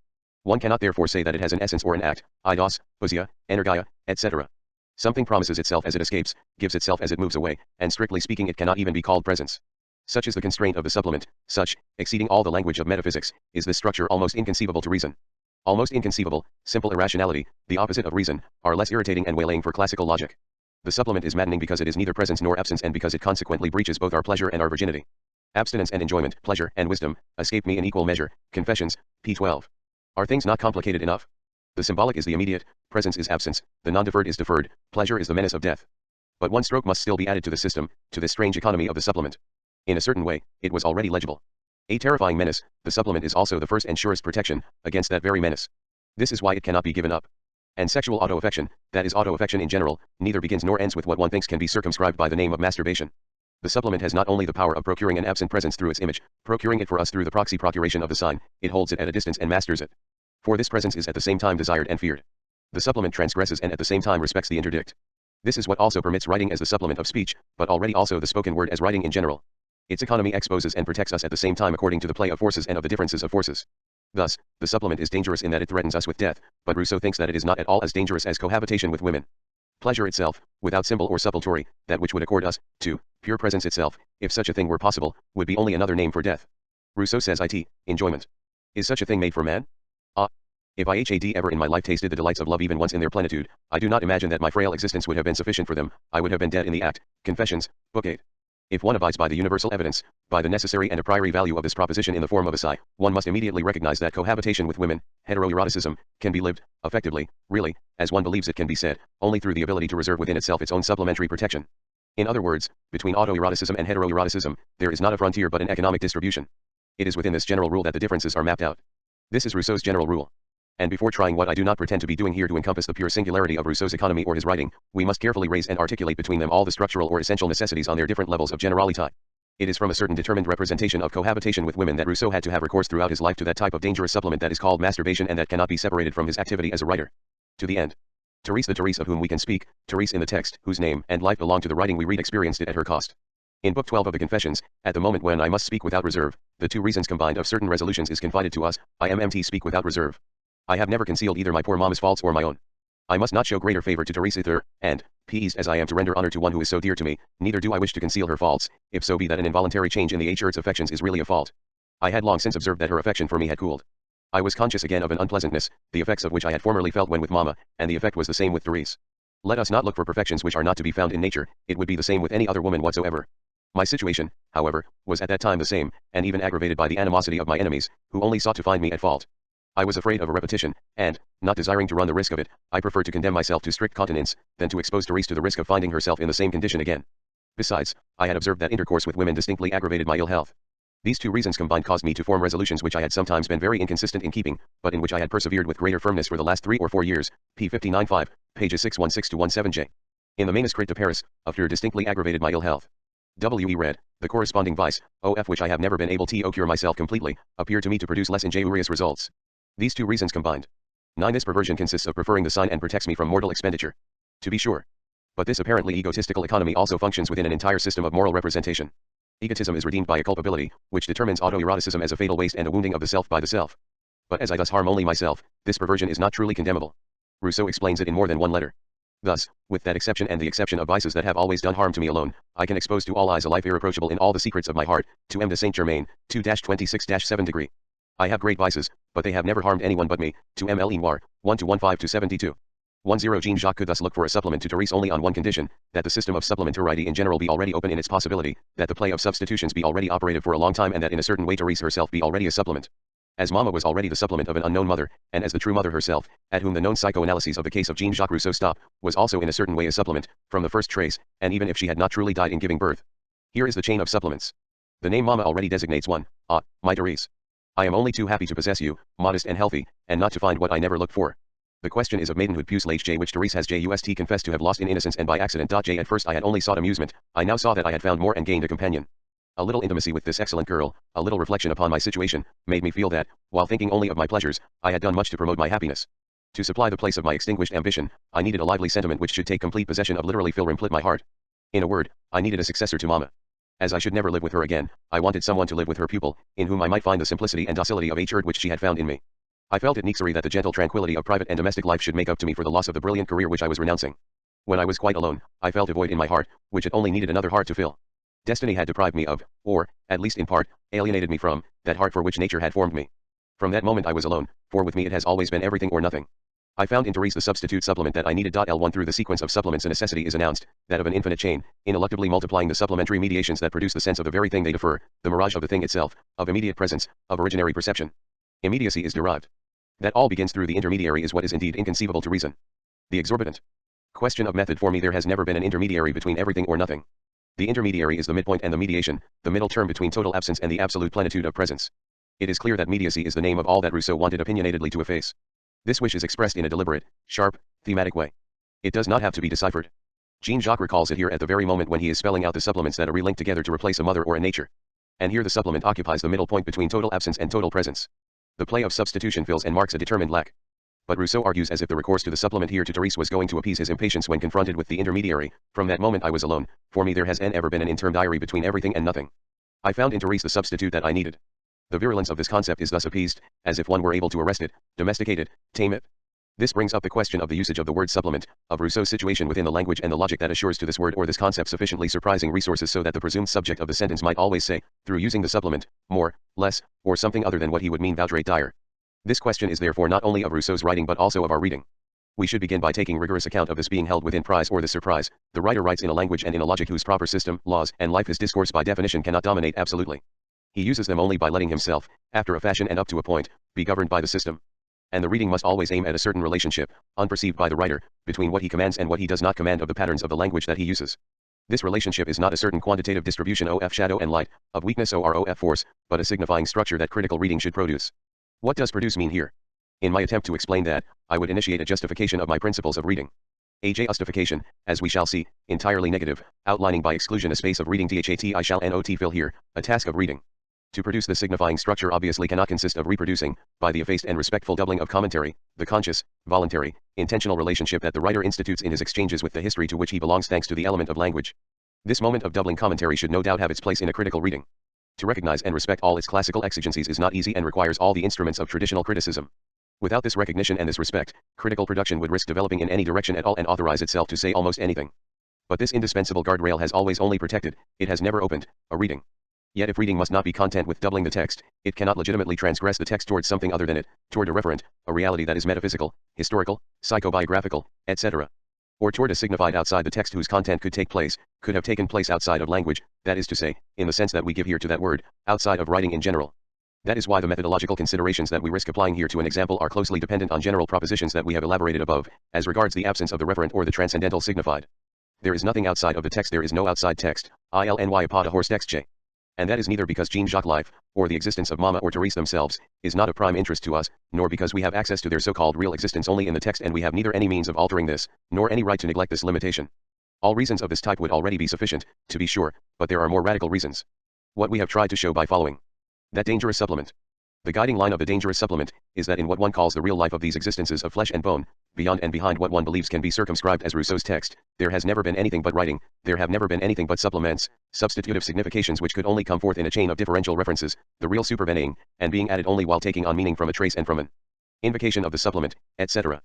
[SPEAKER 1] One cannot therefore say that it has an essence or an act, eidos, ousia, energia, etc. Something promises itself as it escapes, gives itself as it moves away, and strictly speaking it cannot even be called presence. Such is the constraint of the supplement, such, exceeding all the language of metaphysics, is this structure almost inconceivable to reason. Almost inconceivable, simple irrationality, the opposite of reason, are less irritating and waylaying for classical logic. The supplement is maddening because it is neither presence nor absence and because it consequently breaches both our pleasure and our virginity. Abstinence and enjoyment, pleasure and wisdom, escape me in equal measure, Confessions, p. 12. Are things not complicated enough? The symbolic is the immediate, presence is absence, the non-deferred is deferred, pleasure is the menace of death. But one stroke must still be added to the system, to this strange economy of the supplement. In a certain way, it was already legible. A terrifying menace, the supplement is also the first and surest protection, against that very menace. This is why it cannot be given up. And sexual auto-affection, that is auto-affection in general, neither begins nor ends with what one thinks can be circumscribed by the name of masturbation. The supplement has not only the power of procuring an absent presence through its image, procuring it for us through the proxy procuration of the sign, it holds it at a distance and masters it. For this presence is at the same time desired and feared. The supplement transgresses and at the same time respects the interdict. This is what also permits writing as the supplement of speech, but already also the spoken word as writing in general. Its economy exposes and protects us at the same time according to the play of forces and of the differences of forces. Thus, the supplement is dangerous in that it threatens us with death, but Rousseau thinks that it is not at all as dangerous as cohabitation with women. Pleasure itself, without symbol or subtletory, that which would accord us, to, pure presence itself, if such a thing were possible, would be only another name for death. Rousseau says enjoyment. Is such a thing made for man? If I had ever in my life tasted the delights of love even once in their plenitude, I do not imagine that my frail existence would have been sufficient for them, I would have been dead in the act. Confessions, book 8. If one abides by the universal evidence, by the necessary and a priori value of this proposition in the form of a sigh, one must immediately recognize that cohabitation with women, heteroeroticism, can be lived, effectively, really, as one believes it can be said, only through the ability to reserve within itself its own supplementary protection. In other words, between autoeroticism and heteroeroticism, there is not a frontier but an economic distribution. It is within this general rule that the differences are mapped out. This is Rousseau's general rule. And before trying what I do not pretend to be doing here to encompass the pure singularity of Rousseau's economy or his writing, we must carefully raise and articulate between them all the structural or essential necessities on their different levels of generality. It is from a certain determined representation of cohabitation with women that Rousseau had to have recourse throughout his life to that type of dangerous supplement that is called masturbation and that cannot be separated from his activity as a writer. To the end. Therese, the Therese of whom we can speak, Therese in the text, whose name and life belong to the writing we read, experienced it at her cost. In Book 12 of the Confessions, at the moment when I must speak without reserve, the two reasons combined of certain resolutions is confided to us, speak without reserve. I have never concealed either my poor mamma's faults or my own. I must not show greater favor to Therese either, and, pleased as I am to render honor to one who is so dear to me, neither do I wish to conceal her faults, if so be that an involuntary change in the H. affections is really a fault. I had long since observed that her affection for me had cooled. I was conscious again of an unpleasantness, the effects of which I had formerly felt when with mamma, and the effect was the same with Therese. Let us not look for perfections which are not to be found in nature, it would be the same with any other woman whatsoever. My situation, however, was at that time the same, and even aggravated by the animosity of my enemies, who only sought to find me at fault. I was afraid of a repetition, and, not desiring to run the risk of it, I preferred to condemn myself to strict continence, than to expose Therese to the risk of finding herself in the same condition again. Besides, I had observed that intercourse with women distinctly aggravated my ill health. These two reasons combined caused me to form resolutions which I had sometimes been very inconsistent in keeping, but in which I had persevered with greater firmness for the last 3 or 4 years, p. 59-5, pages 616-17j. In the manuscript to Paris, a fear distinctly aggravated my ill health. W.E. read, the corresponding vice, O.F. which I have never been able to cure myself completely, appeared to me to produce less injurious results. These two reasons combined. 9. This perversion consists of preferring the sign and protects me from mortal expenditure. To be sure. But this apparently egotistical economy also functions within an entire system of moral representation. Egotism is redeemed by a culpability, which determines autoeroticism as a fatal waste and a wounding of the self by the self. But as I thus harm only myself, this perversion is not truly condemnable. Rousseau explains it in more than one letter. Thus, with that exception and the exception of vices that have always done harm to me alone, I can expose to all eyes a life irreproachable in all the secrets of my heart, to M. de Saint Germain, 2-26-7 I have great vices, but they have never harmed anyone but me, to M. L. Noir, 1-15-72. 10 Jean-Jacques could thus look for a supplement to Therese only on one condition, that the system of supplementarity in general be already open in its possibility, that the play of substitutions be already operated for a long time, and that in a certain way Therese herself be already a supplement. As Mama was already the supplement of an unknown mother, and as the true mother herself, at whom the known psychoanalyses of the case of Jean-Jacques Rousseau stop, was also in a certain way a supplement, from the first trace, and even if she had not truly died in giving birth. Here is the chain of supplements. The name Mama already designates one. Ah, my Therese. I am only too happy to possess you, modest and healthy, and not to find what I never looked for. The question is of maidenhood pucelage J, which Therese has just confessed to have lost in innocence and by accident. J, at first I had only sought amusement, I now saw that I had found more and gained a companion. A little intimacy with this excellent girl, a little reflection upon my situation, made me feel that, while thinking only of my pleasures, I had done much to promote my happiness. To supply the place of my extinguished ambition, I needed a lively sentiment which should take complete possession of literally fill my heart. In a word, I needed a successor to Mama. As I should never live with her again, I wanted someone to live with her pupil, in whom I might find the simplicity and docility of H which she had found in me. I felt it necessary that the gentle tranquility of private and domestic life should make up to me for the loss of the brilliant career which I was renouncing. When I was quite alone, I felt a void in my heart, which it only needed another heart to fill. Destiny had deprived me of, or, at least in part, alienated me from, that heart for which nature had formed me. From that moment I was alone, for with me it has always been everything or nothing. I found in Therese the substitute supplement that I needed. L1 Through the sequence of supplements a necessity is announced, that of an infinite chain, ineluctably multiplying the supplementary mediations that produce the sense of the very thing they defer, the mirage of the thing itself, of immediate presence, of originary perception. Immediacy is derived. That all begins through the intermediary is what is indeed inconceivable to reason. The exorbitant question of method: for me there has never been an intermediary between everything or nothing. The intermediary is the midpoint and the mediation, the middle term between total absence and the absolute plenitude of presence. It is clear that mediacy is the name of all that Rousseau wanted opinionatedly to efface. This wish is expressed in a deliberate, sharp, thematic way. It does not have to be deciphered. Jean-Jacques recalls it here at the very moment when he is spelling out the supplements that are relinked together to replace a mother or a nature. And here the supplement occupies the middle point between total absence and total presence. The play of substitution fills and marks a determined lack. But Rousseau argues as if the recourse to the supplement here to Therese was going to appease his impatience when confronted with the intermediary. From that moment I was alone, for me there has ever been an intermediary between everything and nothing. I found in Therese the substitute that I needed. The virulence of this concept is thus appeased, as if one were able to arrest it, domesticate it, tame it. This brings up the question of the usage of the word supplement, of Rousseau's situation within the language and the logic that assures to this word or this concept sufficiently surprising resources so that the presumed subject of the sentence might always say, through using the supplement, more, less, or something other than what he would mean vouchrait dire. This question is therefore not only of Rousseau's writing but also of our reading. We should begin by taking rigorous account of this being held within prize or the surprise. The writer writes in a language and in a logic whose proper system, laws, and life his discourse by definition cannot dominate absolutely. He uses them only by letting himself, after a fashion and up to a point, be governed by the system. And the reading must always aim at a certain relationship, unperceived by the writer, between what he commands and what he does not command of the patterns of the language that he uses. This relationship is not a certain quantitative distribution of shadow and light, of weakness or force, but a signifying structure that critical reading should produce. What does produce mean here? In my attempt to explain that, I would initiate a justification of my principles of reading. A justification, as we shall see, entirely negative, outlining by exclusion a space of reading. I shall not fill here, a task of reading. To produce the signifying structure obviously cannot consist of reproducing, by the effaced and respectful doubling of commentary, the conscious, voluntary, intentional relationship that the writer institutes in his exchanges with the history to which he belongs thanks to the element of language. This moment of doubling commentary should no doubt have its place in a critical reading. To recognize and respect all its classical exigencies is not easy and requires all the instruments of traditional criticism. Without this recognition and this respect, critical production would risk developing in any direction at all and authorize itself to say almost anything. But this indispensable guardrail has always only protected, it has never opened, a reading. Yet if reading must not be content with doubling the text, it cannot legitimately transgress the text towards something other than it, toward a referent, a reality that is metaphysical, historical, psychobiographical, etc. Or toward a signified outside the text whose content could have taken place outside of language, that is to say, in the sense that we give here to that word, outside of writing in general. That is why the methodological considerations that we risk applying here to an example are closely dependent on general propositions that we have elaborated above, as regards the absence of the referent or the transcendental signified. There is nothing outside of the text, there is no outside text, ilny apod a horse text j. And that is neither because Jean-Jacques' life, or the existence of Mama or Therese themselves, is not of prime interest to us, nor because we have access to their so-called real existence only in the text and we have neither any means of altering this, nor any right to neglect this limitation. All reasons of this type would already be sufficient, to be sure, but there are more radical reasons. What we have tried to show by following that dangerous supplement. The guiding line of the dangerous supplement is that in what one calls the real life of these existences of flesh and bone, beyond and behind what one believes can be circumscribed as Rousseau's text, there has never been anything but writing, there have never been anything but supplements, substitutive significations which could only come forth in a chain of differential references, the real supervening, and being added only while taking on meaning from a trace and from an invocation of the supplement, etc.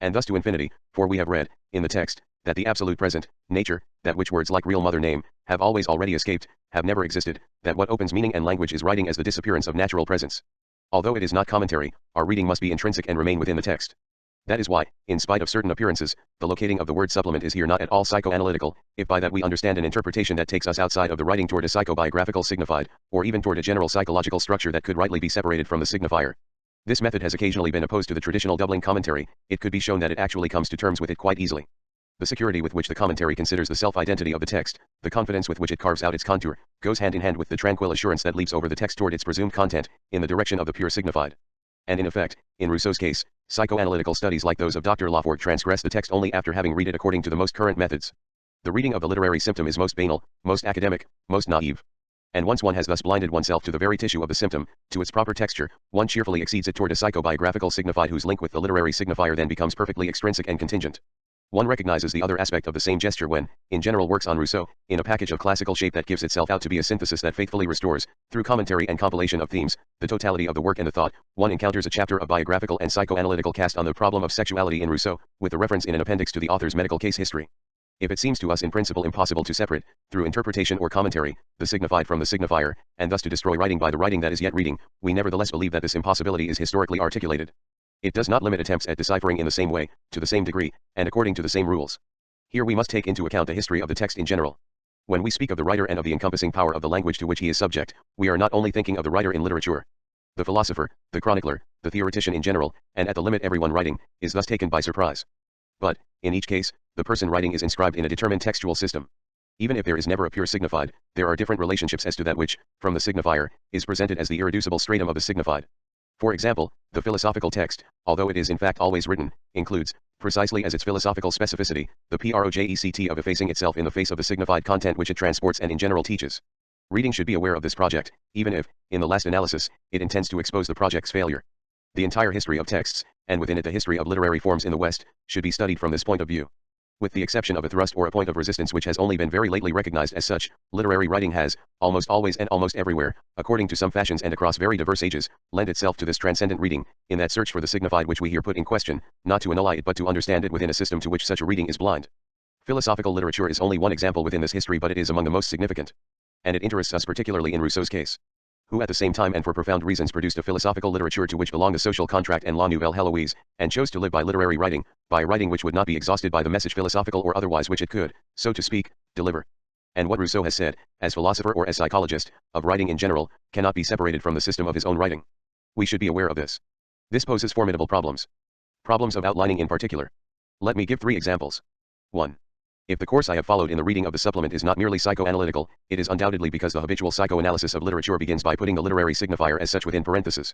[SPEAKER 1] And thus to infinity, for we have read, in the text, that the absolute present, nature, that which words like real mother name, have always already escaped, have never existed, that what opens meaning and language is writing as the disappearance of natural presence. Although it is not commentary, our reading must be intrinsic and remain within the text. That is why, in spite of certain appearances, the locating of the word supplement is here not at all psychoanalytical, if by that we understand an interpretation that takes us outside of the writing toward a psychobiographical signified, or even toward a general psychological structure that could rightly be separated from the signifier. This method has occasionally been opposed to the traditional doubling commentary. It could be shown that it actually comes to terms with it quite easily. The security with which the commentary considers the self-identity of the text, the confidence with which it carves out its contour, goes hand in hand with the tranquil assurance that leaps over the text toward its presumed content, in the direction of the pure signified. And in effect, in Rousseau's case, psychoanalytical studies like those of Dr. Lafort transgress the text only after having read it according to the most current methods. The reading of the literary symptom is most banal, most academic, most naive. And once one has thus blinded oneself to the very tissue of the symptom, to its proper texture, one cheerfully exceeds it toward a psychobiographical signified whose link with the literary signifier then becomes perfectly extrinsic and contingent. One recognizes the other aspect of the same gesture when, in general works on Rousseau, in a package of classical shape that gives itself out to be a synthesis that faithfully restores, through commentary and compilation of themes, the totality of the work and the thought, one encounters a chapter of biographical and psychoanalytical cast on the problem of sexuality in Rousseau, with a reference in an appendix to the author's medical case history. If it seems to us in principle impossible to separate, through interpretation or commentary, the signified from the signifier, and thus to destroy writing by the writing that is yet reading, we nevertheless believe that this impossibility is historically articulated. It does not limit attempts at deciphering in the same way, to the same degree, and according to the same rules. Here we must take into account the history of the text in general. When we speak of the writer and of the encompassing power of the language to which he is subject, we are not only thinking of the writer in literature. The philosopher, the chronicler, the theoretician in general, and at the limit everyone writing, is thus taken by surprise. But, in each case, the person writing is inscribed in a determined textual system. Even if there is never a pure signified, there are different relationships as to that which, from the signifier, is presented as the irreducible stratum of the signified. For example, the philosophical text, although it is in fact always written, includes, precisely as its philosophical specificity, the project of effacing itself in the face of the signified content which it transports and in general teaches. Reading should be aware of this project, even if, in the last analysis, it intends to expose the project's failure. The entire history of texts, and within it the history of literary forms in the West, should be studied from this point of view. With the exception of a thrust or a point of resistance which has only been very lately recognized as such, literary writing has, almost always and almost everywhere, according to some fashions and across very diverse ages, lent itself to this transcendent reading, in that search for the signified which we here put in question, not to annul it but to understand it within a system to which such a reading is blind. Philosophical literature is only one example within this history, but it is among the most significant. And it interests us particularly in Rousseau's case, who at the same time and for profound reasons produced a philosophical literature to which belong the social contract and La Nouvelle Heloise, and chose to live by literary writing, by writing which would not be exhausted by the message philosophical or otherwise which it could, so to speak, deliver. And what Rousseau has said, as philosopher or as psychologist, of writing in general, cannot be separated from the system of his own writing. We should be aware of this. This poses formidable problems. Problems of outlining in particular. Let me give 3 examples. 1. If the course I have followed in the reading of the supplement is not merely psychoanalytical, it is undoubtedly because the habitual psychoanalysis of literature begins by putting the literary signifier as such within parentheses.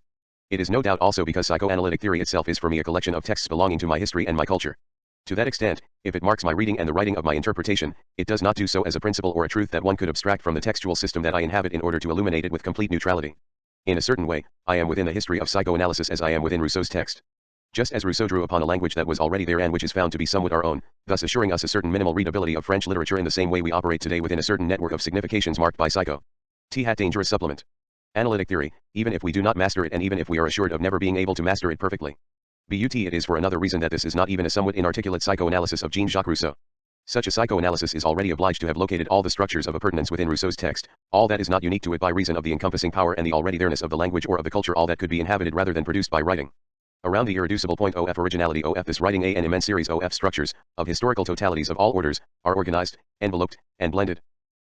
[SPEAKER 1] It is no doubt also because psychoanalytic theory itself is for me a collection of texts belonging to my history and my culture. To that extent, if it marks my reading and the writing of my interpretation, it does not do so as a principle or a truth that one could abstract from the textual system that I inhabit in order to illuminate it with complete neutrality. In a certain way, I am within the history of psychoanalysis as I am within Rousseau's text. Just as Rousseau drew upon a language that was already there and which is found to be somewhat our own, thus assuring us a certain minimal readability of French literature, in the same way we operate today within a certain network of significations marked by psycho. Dangerous supplement. Analytic theory, even if we do not master it and even if we are assured of never being able to master it perfectly. But it is for another reason that this is not even a somewhat inarticulate psychoanalysis of Jean-Jacques Rousseau. Such a psychoanalysis is already obliged to have located all the structures of appurtenance within Rousseau's text, all that is not unique to it by reason of the encompassing power and the already there-ness of the language or of the culture, all that could be inhabited rather than produced by writing. Around the irreducible point of originality of this writing an immense series of structures, of historical totalities of all orders, are organized, enveloped, and blended.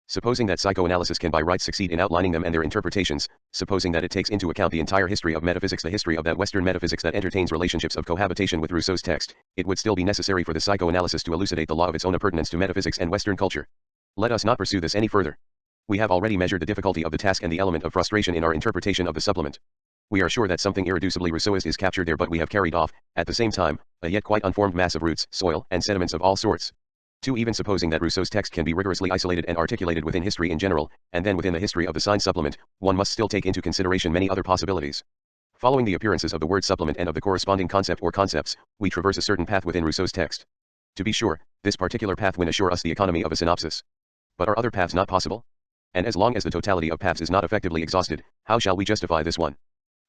[SPEAKER 1] Supposing that psychoanalysis can by rights succeed in outlining them and their interpretations, supposing that it takes into account the entire history of metaphysics, the history of that Western metaphysics that entertains relationships of cohabitation with Rousseau's text, it would still be necessary for the psychoanalysis to elucidate the law of its own appurtenance to metaphysics and Western culture. Let us not pursue this any further. We have already measured the difficulty of the task and the element of frustration in our interpretation of the supplement. We are sure that something irreducibly Rousseauist is captured there, but we have carried off, at the same time, a yet quite unformed mass of roots, soil, and sediments of all sorts. 2. Even supposing that Rousseau's text can be rigorously isolated and articulated within history in general, and then within the history of the signed supplement, one must still take into consideration many other possibilities. Following the appearances of the word supplement and of the corresponding concept or concepts, we traverse a certain path within Rousseau's text. To be sure, this particular path will assure us the economy of a synopsis. But are other paths not possible? And as long as the totality of paths is not effectively exhausted, how shall we justify this one?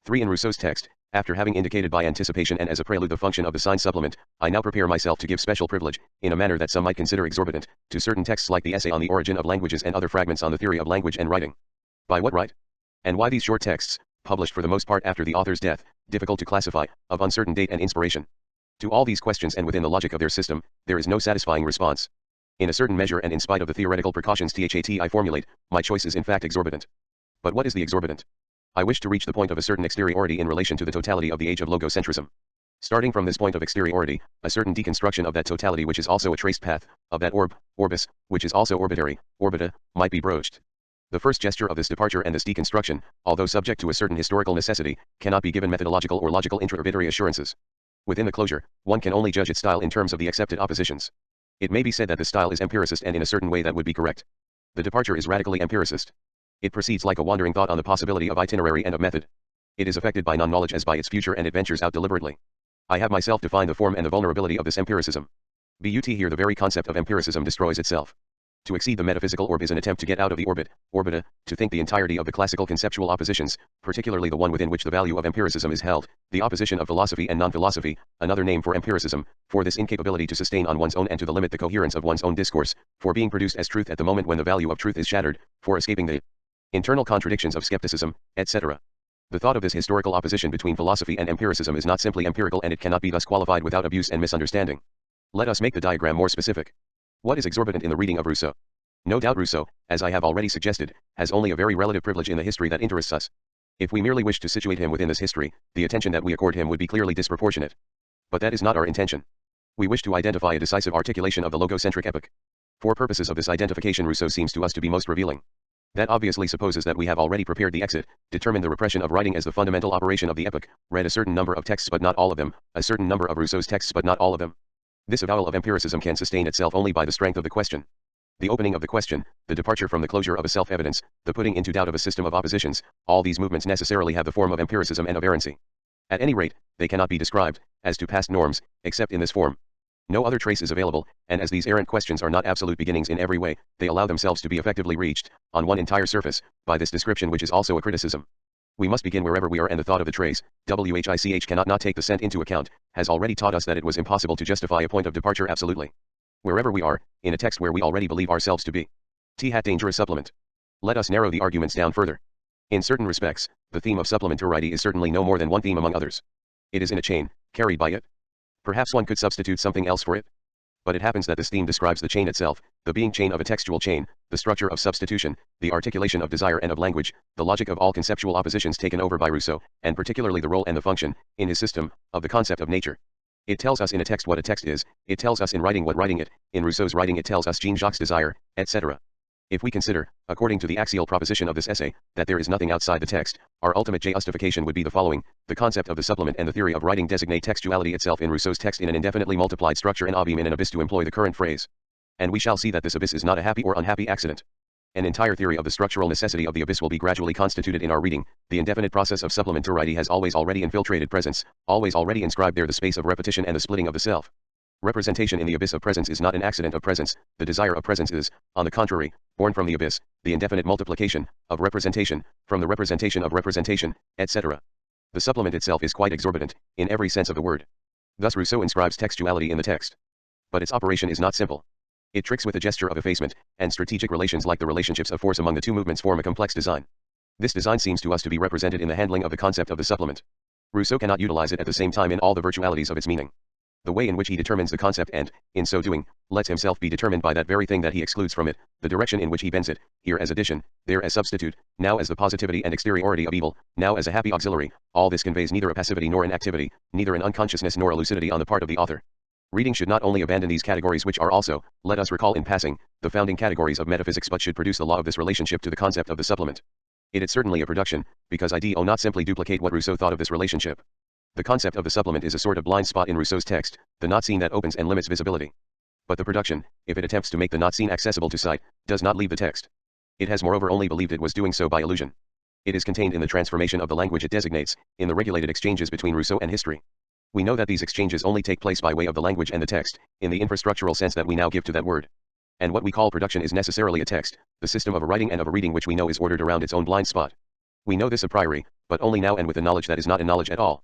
[SPEAKER 1] 3. In Rousseau's text, after having indicated by anticipation and as a prelude the function of the signed supplement, I now prepare myself to give special privilege, in a manner that some might consider exorbitant, to certain texts like the essay on the origin of languages and other fragments on the theory of language and writing. By what right? And why these short texts, published for the most part after the author's death, difficult to classify, of uncertain date and inspiration? To all these questions and within the logic of their system, there is no satisfying response. In a certain measure and in spite of the theoretical precautions I formulate, my choice is in fact exorbitant. But what is the exorbitant? I wish to reach the point of a certain exteriority in relation to the totality of the age of logocentrism. Starting from this point of exteriority, a certain deconstruction of that totality which is also a traced path, of that orb, orbis, which is also orbitary, orbita, might be broached. The first gesture of this departure and this deconstruction, although subject to a certain historical necessity, cannot be given methodological or logical intra-orbitary assurances. Within the closure, one can only judge its style in terms of the accepted oppositions. It may be said that the style is empiricist, and in a certain way that would be correct. The departure is radically empiricist. It proceeds like a wandering thought on the possibility of itinerary and of method. It is affected by non-knowledge as by its future, and it ventures out deliberately. I have myself defined the form and the vulnerability of this empiricism. But here the very concept of empiricism destroys itself. To exceed the metaphysical orb is an attempt to get out of the orbit, orbita, to think the entirety of the classical conceptual oppositions, particularly the one within which the value of empiricism is held, the opposition of philosophy and non-philosophy, another name for empiricism, for this incapability to sustain on one's own and to the limit the coherence of one's own discourse, for being produced as truth at the moment when the value of truth is shattered, for escaping the internal contradictions of skepticism, etc. The thought of this historical opposition between philosophy and empiricism is not simply empirical, and it cannot be thus qualified without abuse and misunderstanding. Let us make the diagram more specific. What is exorbitant in the reading of Rousseau? No doubt Rousseau, as I have already suggested, has only a very relative privilege in the history that interests us. If we merely wish to situate him within this history, the attention that we accord him would be clearly disproportionate. But that is not our intention. We wish to identify a decisive articulation of the logocentric epoch. For purposes of this identification, Rousseau seems to us to be most revealing. That obviously supposes that we have already prepared the exit, determined the repression of writing as the fundamental operation of the epoch, read a certain number of texts but not all of them, a certain number of Rousseau's texts but not all of them. This avowal of empiricism can sustain itself only by the strength of the question. The opening of the question, the departure from the closure of a self-evidence, the putting into doubt of a system of oppositions, all these movements necessarily have the form of empiricism and of errancy. At any rate, they cannot be described, as to past norms, except in this form. No other trace is available, and as these errant questions are not absolute beginnings in every way, they allow themselves to be effectively reached, on one entire surface, by this description which is also a criticism. We must begin wherever we are, and the thought of the trace, which cannot not take the scent into account, has already taught us that it was impossible to justify a point of departure absolutely. Wherever we are, in a text where we already believe ourselves to be. Dangerous supplement. Let us narrow the arguments down further. In certain respects, the theme of supplementarity is certainly no more than one theme among others. It is in a chain, carried by it. Perhaps one could substitute something else for it. But it happens that this theme describes the chain itself, the being chain of a textual chain, the structure of substitution, the articulation of desire and of language, the logic of all conceptual oppositions taken over by Rousseau, and particularly the role and the function, in his system, of the concept of nature. It tells us in a text what a text is, it tells us in writing what writing it, in Rousseau's writing it tells us Jean-Jacques' desire, etc. If we consider, according to the axial proposition of this essay, that there is nothing outside the text, our ultimate justification would be the following: the concept of the supplement and the theory of writing designate textuality itself in Rousseau's text in an indefinitely multiplied structure, an abîme in an abyss, to employ the current phrase. And we shall see that this abyss is not a happy or unhappy accident. An entire theory of the structural necessity of the abyss will be gradually constituted in our reading. The indefinite process of supplementarity has already infiltrated presence, already inscribed there the space of repetition and the splitting of the self. Representation in the abyss of presence is not an accident of presence, the desire of presence is, on the contrary, born from the abyss, the indefinite multiplication, of representation, from the representation of representation, etc. The supplement itself is quite exorbitant, in every sense of the word. Thus Rousseau inscribes textuality in the text. But its operation is not simple. It tricks with a gesture of effacement, and strategic relations like the relationships of force among the two movements form a complex design. This design seems to us to be represented in the handling of the concept of the supplement. Rousseau cannot utilize it at the same time in all the virtualities of its meaning. The way in which he determines the concept and, in so doing, lets himself be determined by that very thing that he excludes from it, the direction in which he bends it, here as addition, there as substitute, now as the positivity and exteriority of evil, now as a happy auxiliary, all this conveys neither a passivity nor an activity, neither an unconsciousness nor a lucidity on the part of the author. Reading should not only abandon these categories, which are also, let us recall in passing, the founding categories of metaphysics, but should produce the law of this relationship to the concept of the supplement. It is certainly a production, because I do not simply duplicate what Rousseau thought of this relationship. The concept of the supplement is a sort of blind spot in Rousseau's text, the not seen that opens and limits visibility. But the production, if it attempts to make the not seen accessible to sight, does not leave the text. It has moreover only believed it was doing so by illusion. It is contained in the transformation of the language it designates, in the regulated exchanges between Rousseau and history. We know that these exchanges only take place by way of the language and the text, in the infrastructural sense that we now give to that word. And what we call production is necessarily a text, the system of a writing and of a reading which we know is ordered around its own blind spot. We know this a priori, but only now and with a knowledge that is not a knowledge at all.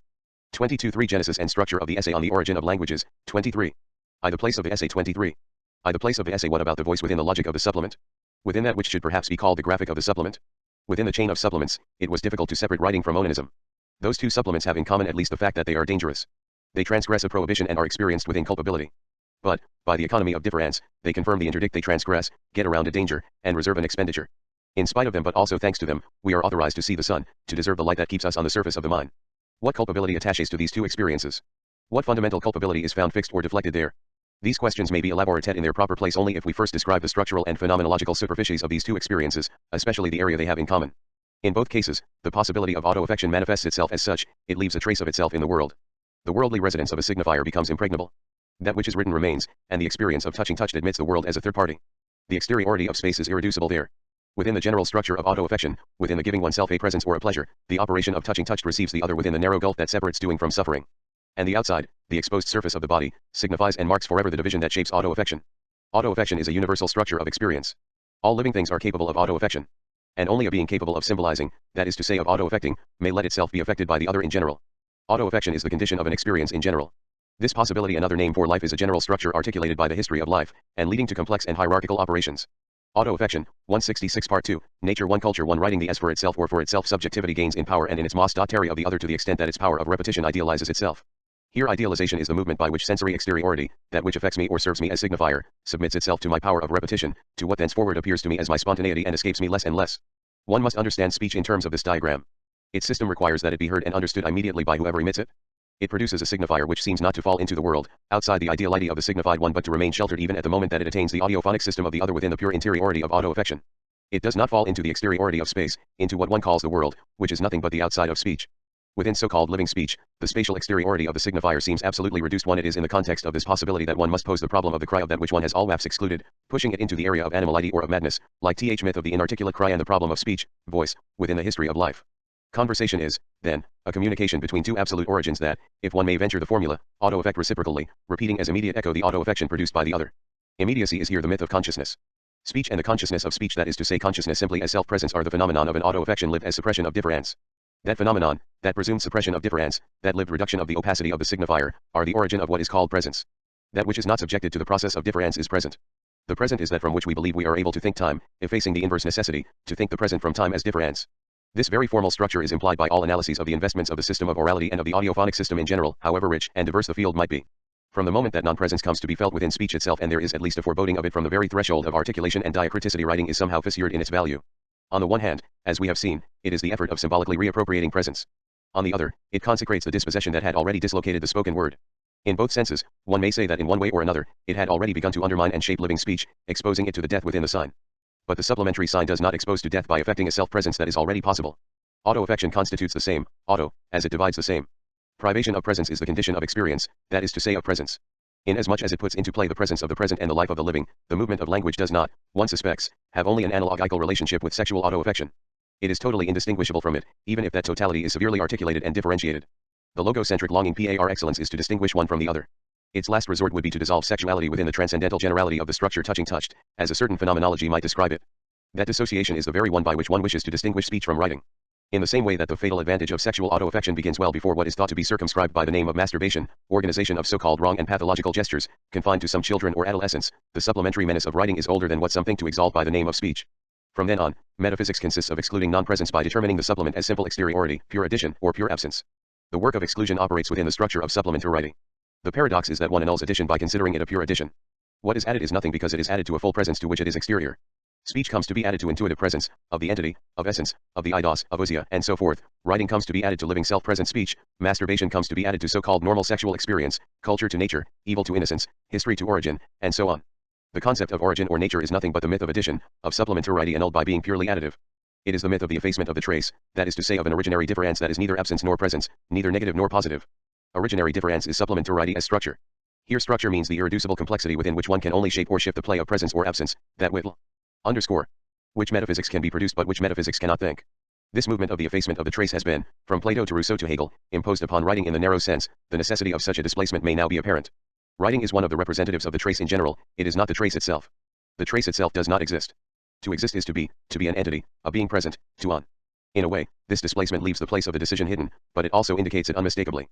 [SPEAKER 1] 22.3 Genesis and structure of the essay on the origin of languages, 23. I. The place of the essay, 23. I. The place of the essay. What about the voice within the logic of the supplement? Within that which should perhaps be called the graphic of the supplement? Within the chain of supplements, it was difficult to separate writing from onanism. Those two supplements have in common at least the fact that they are dangerous. They transgress a prohibition and are experienced within culpability. But, by the economy of difference, they confirm the interdict they transgress, get around a danger, and reserve an expenditure. In spite of them but also thanks to them, we are authorized to see the sun, to deserve the light that keeps us on the surface of the mind. What culpability attaches to these two experiences? What fundamental culpability is found fixed or deflected there? These questions may be elaborated in their proper place only if we first describe the structural and phenomenological superficies of these two experiences, especially the area they have in common. In both cases, the possibility of auto-affection manifests itself as such, it leaves a trace of itself in the world. The worldly residence of a signifier becomes impregnable. That which is written remains, and the experience of touching touched admits the world as a third party. The exteriority of space is irreducible there. Within the general structure of auto-affection, within the giving oneself a presence or a pleasure, the operation of touching touched receives the other within the narrow gulf that separates doing from suffering. And the outside, the exposed surface of the body, signifies and marks forever the division that shapes auto-affection. Auto-affection is a universal structure of experience. All living things are capable of auto-affection. And only a being capable of symbolizing, that is to say of auto-affecting, may let itself be affected by the other in general. Auto-affection is the condition of an experience in general. This possibility, another name for life, is a general structure articulated by the history of life, and leading to complex and hierarchical operations. Auto-affection, 166 Part 2, Nature 1 Culture 1 Writing the as for itself or for itself subjectivity gains in power and in its mas.terry of the other to the extent that its power of repetition idealizes itself. Here idealization is the movement by which sensory exteriority, that which affects me or serves me as signifier, submits itself to my power of repetition, to what thenceforward appears to me as my spontaneity and escapes me less and less. One must understand speech in terms of this diagram. Its system requires that it be heard and understood immediately by whoever emits it. It produces a signifier which seems not to fall into the world, outside the ideality of the signified one, but to remain sheltered even at the moment that it attains the audiophonic system of the other within the pure interiority of auto-affection. It does not fall into the exteriority of space, into what one calls the world, which is nothing but the outside of speech. Within so-called living speech, the spatial exteriority of the signifier seems absolutely reduced. It is in the context of this possibility that one must pose the problem of the cry of that which one has always excluded, pushing it into the area of animality or of madness, like th myth of the inarticulate cry and the problem of speech, voice, within the history of life. Conversation is, then, a communication between two absolute origins that, if one may venture the formula, auto-affect reciprocally, repeating as immediate echo the auto-affection produced by the other. Immediacy is here the myth of consciousness. Speech and the consciousness of speech, that is to say consciousness simply as self-presence, are the phenomenon of an auto-affection lived as suppression of difference. That phenomenon, that presumed suppression of difference, that lived reduction of the opacity of the signifier, are the origin of what is called presence. That which is not subjected to the process of difference is present. The present is that from which we believe we are able to think time, effacing the inverse necessity, to think the present from time as difference. This very formal structure is implied by all analyses of the investments of the system of orality and of the audiophonic system in general, however rich and diverse the field might be. From the moment that non-presence comes to be felt within speech itself, and there is at least a foreboding of it from the very threshold of articulation and diacriticity, writing is somehow fissured in its value. On the one hand, as we have seen, it is the effort of symbolically reappropriating presence. On the other, it consecrates the dispossession that had already dislocated the spoken word. In both senses, one may say that in one way or another, it had already begun to undermine and shape living speech, exposing it to the death within the sign. But the supplementary sign does not expose to death by affecting a self-presence that is already possible. Auto-affection constitutes the same, auto, as it divides the same. Privation of presence is the condition of experience, that is to say of presence. Inasmuch as it puts into play the presence of the present and the life of the living, the movement of language does not, one suspects, have only an analogical relationship with sexual auto-affection. It is totally indistinguishable from it, even if that totality is severely articulated and differentiated. The logocentric longing par excellence is to distinguish one from the other. Its last resort would be to dissolve sexuality within the transcendental generality of the structure touching touched, as a certain phenomenology might describe it. That dissociation is the very one by which one wishes to distinguish speech from writing. In the same way that the fatal advantage of sexual auto-affection begins well before what is thought to be circumscribed by the name of masturbation, organization of so-called wrong and pathological gestures, confined to some children or adolescents, the supplementary menace of writing is older than what some think to exalt by the name of speech. From then on, metaphysics consists of excluding non-presence by determining the supplement as simple exteriority, pure addition, or pure absence. The work of exclusion operates within the structure of supplementary writing. The paradox is that one annuls addition by considering it a pure addition. What is added is nothing because it is added to a full presence to which it is exterior. Speech comes to be added to intuitive presence, of the entity, of essence, of the eidos, of ousia, and so forth. Writing comes to be added to living self-present speech. Masturbation comes to be added to so-called normal sexual experience, culture to nature, evil to innocence, history to origin, and so on. The concept of origin or nature is nothing but the myth of addition, of supplementarity annulled by being purely additive. It is the myth of the effacement of the trace, that is to say of an originary difference that is neither absence nor presence, neither negative nor positive. Originary difference is supplementarity as structure. Here structure means the irreducible complexity within which one can only shape or shift the play of presence or absence, that will. Which metaphysics can be produced but which metaphysics cannot think. This movement of the effacement of the trace has been, from Plato to Rousseau to Hegel, imposed upon writing in the narrow sense. The necessity of such a displacement may now be apparent. Writing is one of the representatives of the trace in general, it is not the trace itself. The trace itself does not exist. To exist is to be an entity, a being present, to on. In a way, this displacement leaves the place of the decision hidden, but it also indicates it unmistakably.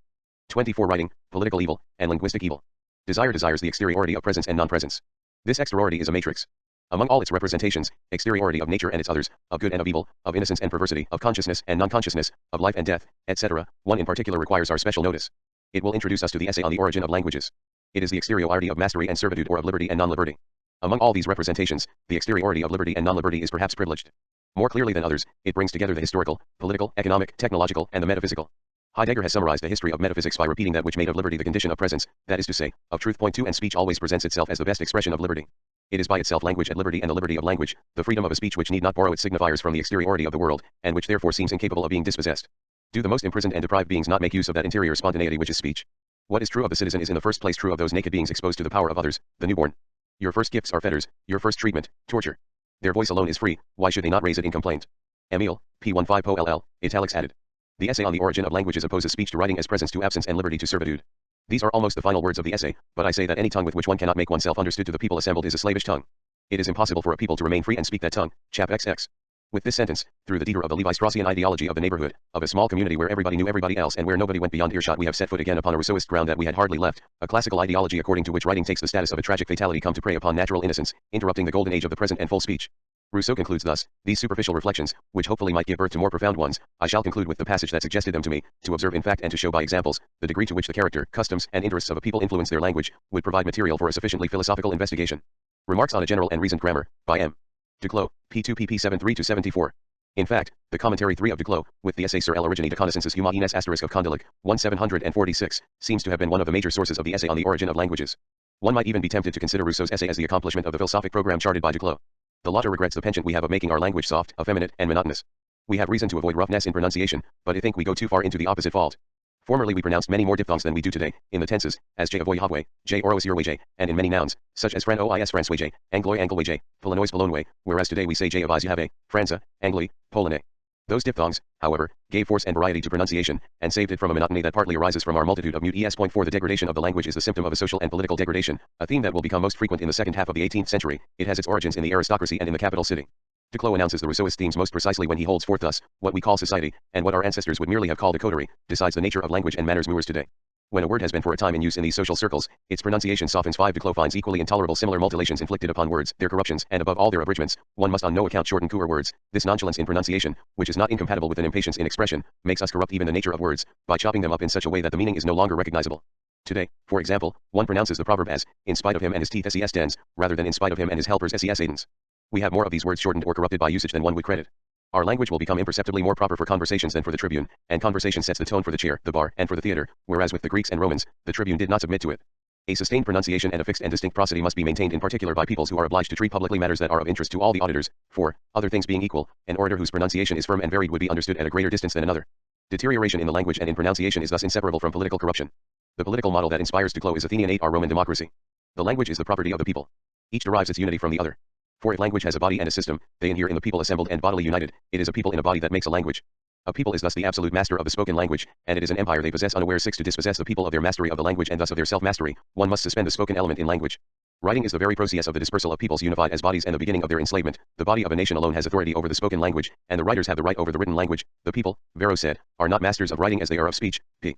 [SPEAKER 1] 24 Writing, political evil, and linguistic evil. Desire desires the exteriority of presence and non-presence. This exteriority is a matrix. Among all its representations, exteriority of nature and its others, of good and of evil, of innocence and perversity, of consciousness and non-consciousness, of life and death, etc., one in particular requires our special notice. It will introduce us to the essay on the origin of languages. It is the exteriority of mastery and servitude, or of liberty and non-liberty. Among all these representations, the exteriority of liberty and non-liberty is perhaps privileged. More clearly than others, it brings together the historical, political, economic, technological, and the metaphysical. Heidegger has summarized the history of metaphysics by repeating that which made of liberty the condition of presence, that is to say, of truth. Point 2. And speech always presents itself as the best expression of liberty. It is by itself language at liberty, and the liberty of language, the freedom of a speech which need not borrow its signifiers from the exteriority of the world, and which therefore seems incapable of being dispossessed. Do the most imprisoned and deprived beings not make use of that interior spontaneity which is speech? What is true of the citizen is in the first place true of those naked beings exposed to the power of others, the newborn. Your first gifts are fetters, your first treatment, torture. Their voice alone is free, why should they not raise it in complaint? Emile, p. 15 poll, italics added. The essay on the origin of languages opposes speech to writing as presence to absence and liberty to servitude. These are almost the final words of the essay, but I say that any tongue with which one cannot make oneself understood to the people assembled is a slavish tongue. It is impossible for a people to remain free and speak that tongue, chap XX. With this sentence, through the detour of the Levi-Straussian ideology of the neighborhood, of a small community where everybody knew everybody else and where nobody went beyond earshot, we have set foot again upon a Rousseauist ground that we had hardly left, a classical ideology according to which writing takes the status of a tragic fatality come to prey upon natural innocence, interrupting the golden age of the present and full speech. Rousseau concludes thus: these superficial reflections, which hopefully might give birth to more profound ones, I shall conclude with the passage that suggested them to me, to observe in fact and to show by examples, the degree to which the character, customs, and interests of a people influence their language, would provide material for a sufficiently philosophical investigation. Remarks on a General and Reasoned Grammar, by M. Duclos, p2 pp 73-74. In fact, the commentary 3 of Duclos, with the essay Sur l'origine de connaissances humaines * of Condillac, 1746, seems to have been one of the major sources of the essay on the origin of languages. One might even be tempted to consider Rousseau's essay as the accomplishment of the philosophic program charted by Duclos. The latter regrets the penchant we have of making our language soft, effeminate, and monotonous. We have reason to avoid roughness in pronunciation, but I think we go too far into the opposite fault. Formerly we pronounced many more diphthongs than we do today, in the tenses, as j avoy havwe, j oros irwe, and in many nouns, such as fran ois franswe, angloy angloy, polonois polonwe, whereas today we say j avise have, franza, angli, polone. Those diphthongs, however, gave force and variety to pronunciation, and saved it from a monotony that partly arises from our multitude of mute es. Point 4. The degradation of the language is the symptom of a social and political degradation, a theme that will become most frequent in the second half of the 18th century. It has its origins in the aristocracy and in the capital city. Duclos announces the Rousseauist themes most precisely when he holds forth thus: what we call society, and what our ancestors would merely have called a coterie, decides the nature of language and manners moors today. When a word has been for a time in use in these social circles, its pronunciation softens. 5. Duclos finds equally intolerable similar mutilations inflicted upon words, their corruptions, and above all their abridgments. One must on no account shorten coeur words. This nonchalance in pronunciation, which is not incompatible with an impatience in expression, makes us corrupt even the nature of words, by chopping them up in such a way that the meaning is no longer recognizable. Today, for example, one pronounces the proverb as, in spite of him and his teeth ses dens, rather than in spite of him and his helpers ses adens. We have more of these words shortened or corrupted by usage than one would credit. Our language will become imperceptibly more proper for conversations than for the tribune, and conversation sets the tone for the chair, the bar, and for the theater, whereas with the Greeks and Romans, the tribune did not submit to it. A sustained pronunciation and a fixed and distinct prosody must be maintained in particular by peoples who are obliged to treat publicly matters that are of interest to all the auditors, for, other things being equal, an orator whose pronunciation is firm and varied would be understood at a greater distance than another. Deterioration in the language and in pronunciation is thus inseparable from political corruption. The political model that inspires Duclos is Athenian 8. Our Roman democracy. The language is the property of the people. Each derives its unity from the other. For if language has a body and a system, they inhere in the people assembled and bodily united. It is a people in a body that makes a language. A people is thus the absolute master of the spoken language, and it is an empire they possess unawares. 6. To dispossess the people of their mastery of the language and thus of their self-mastery, one must suspend the spoken element in language. Writing is the very process of the dispersal of peoples unified as bodies and the beginning of their enslavement. The body of a nation alone has authority over the spoken language, and the writers have the right over the written language. The people, Varro said, are not masters of writing as they are of speech. p.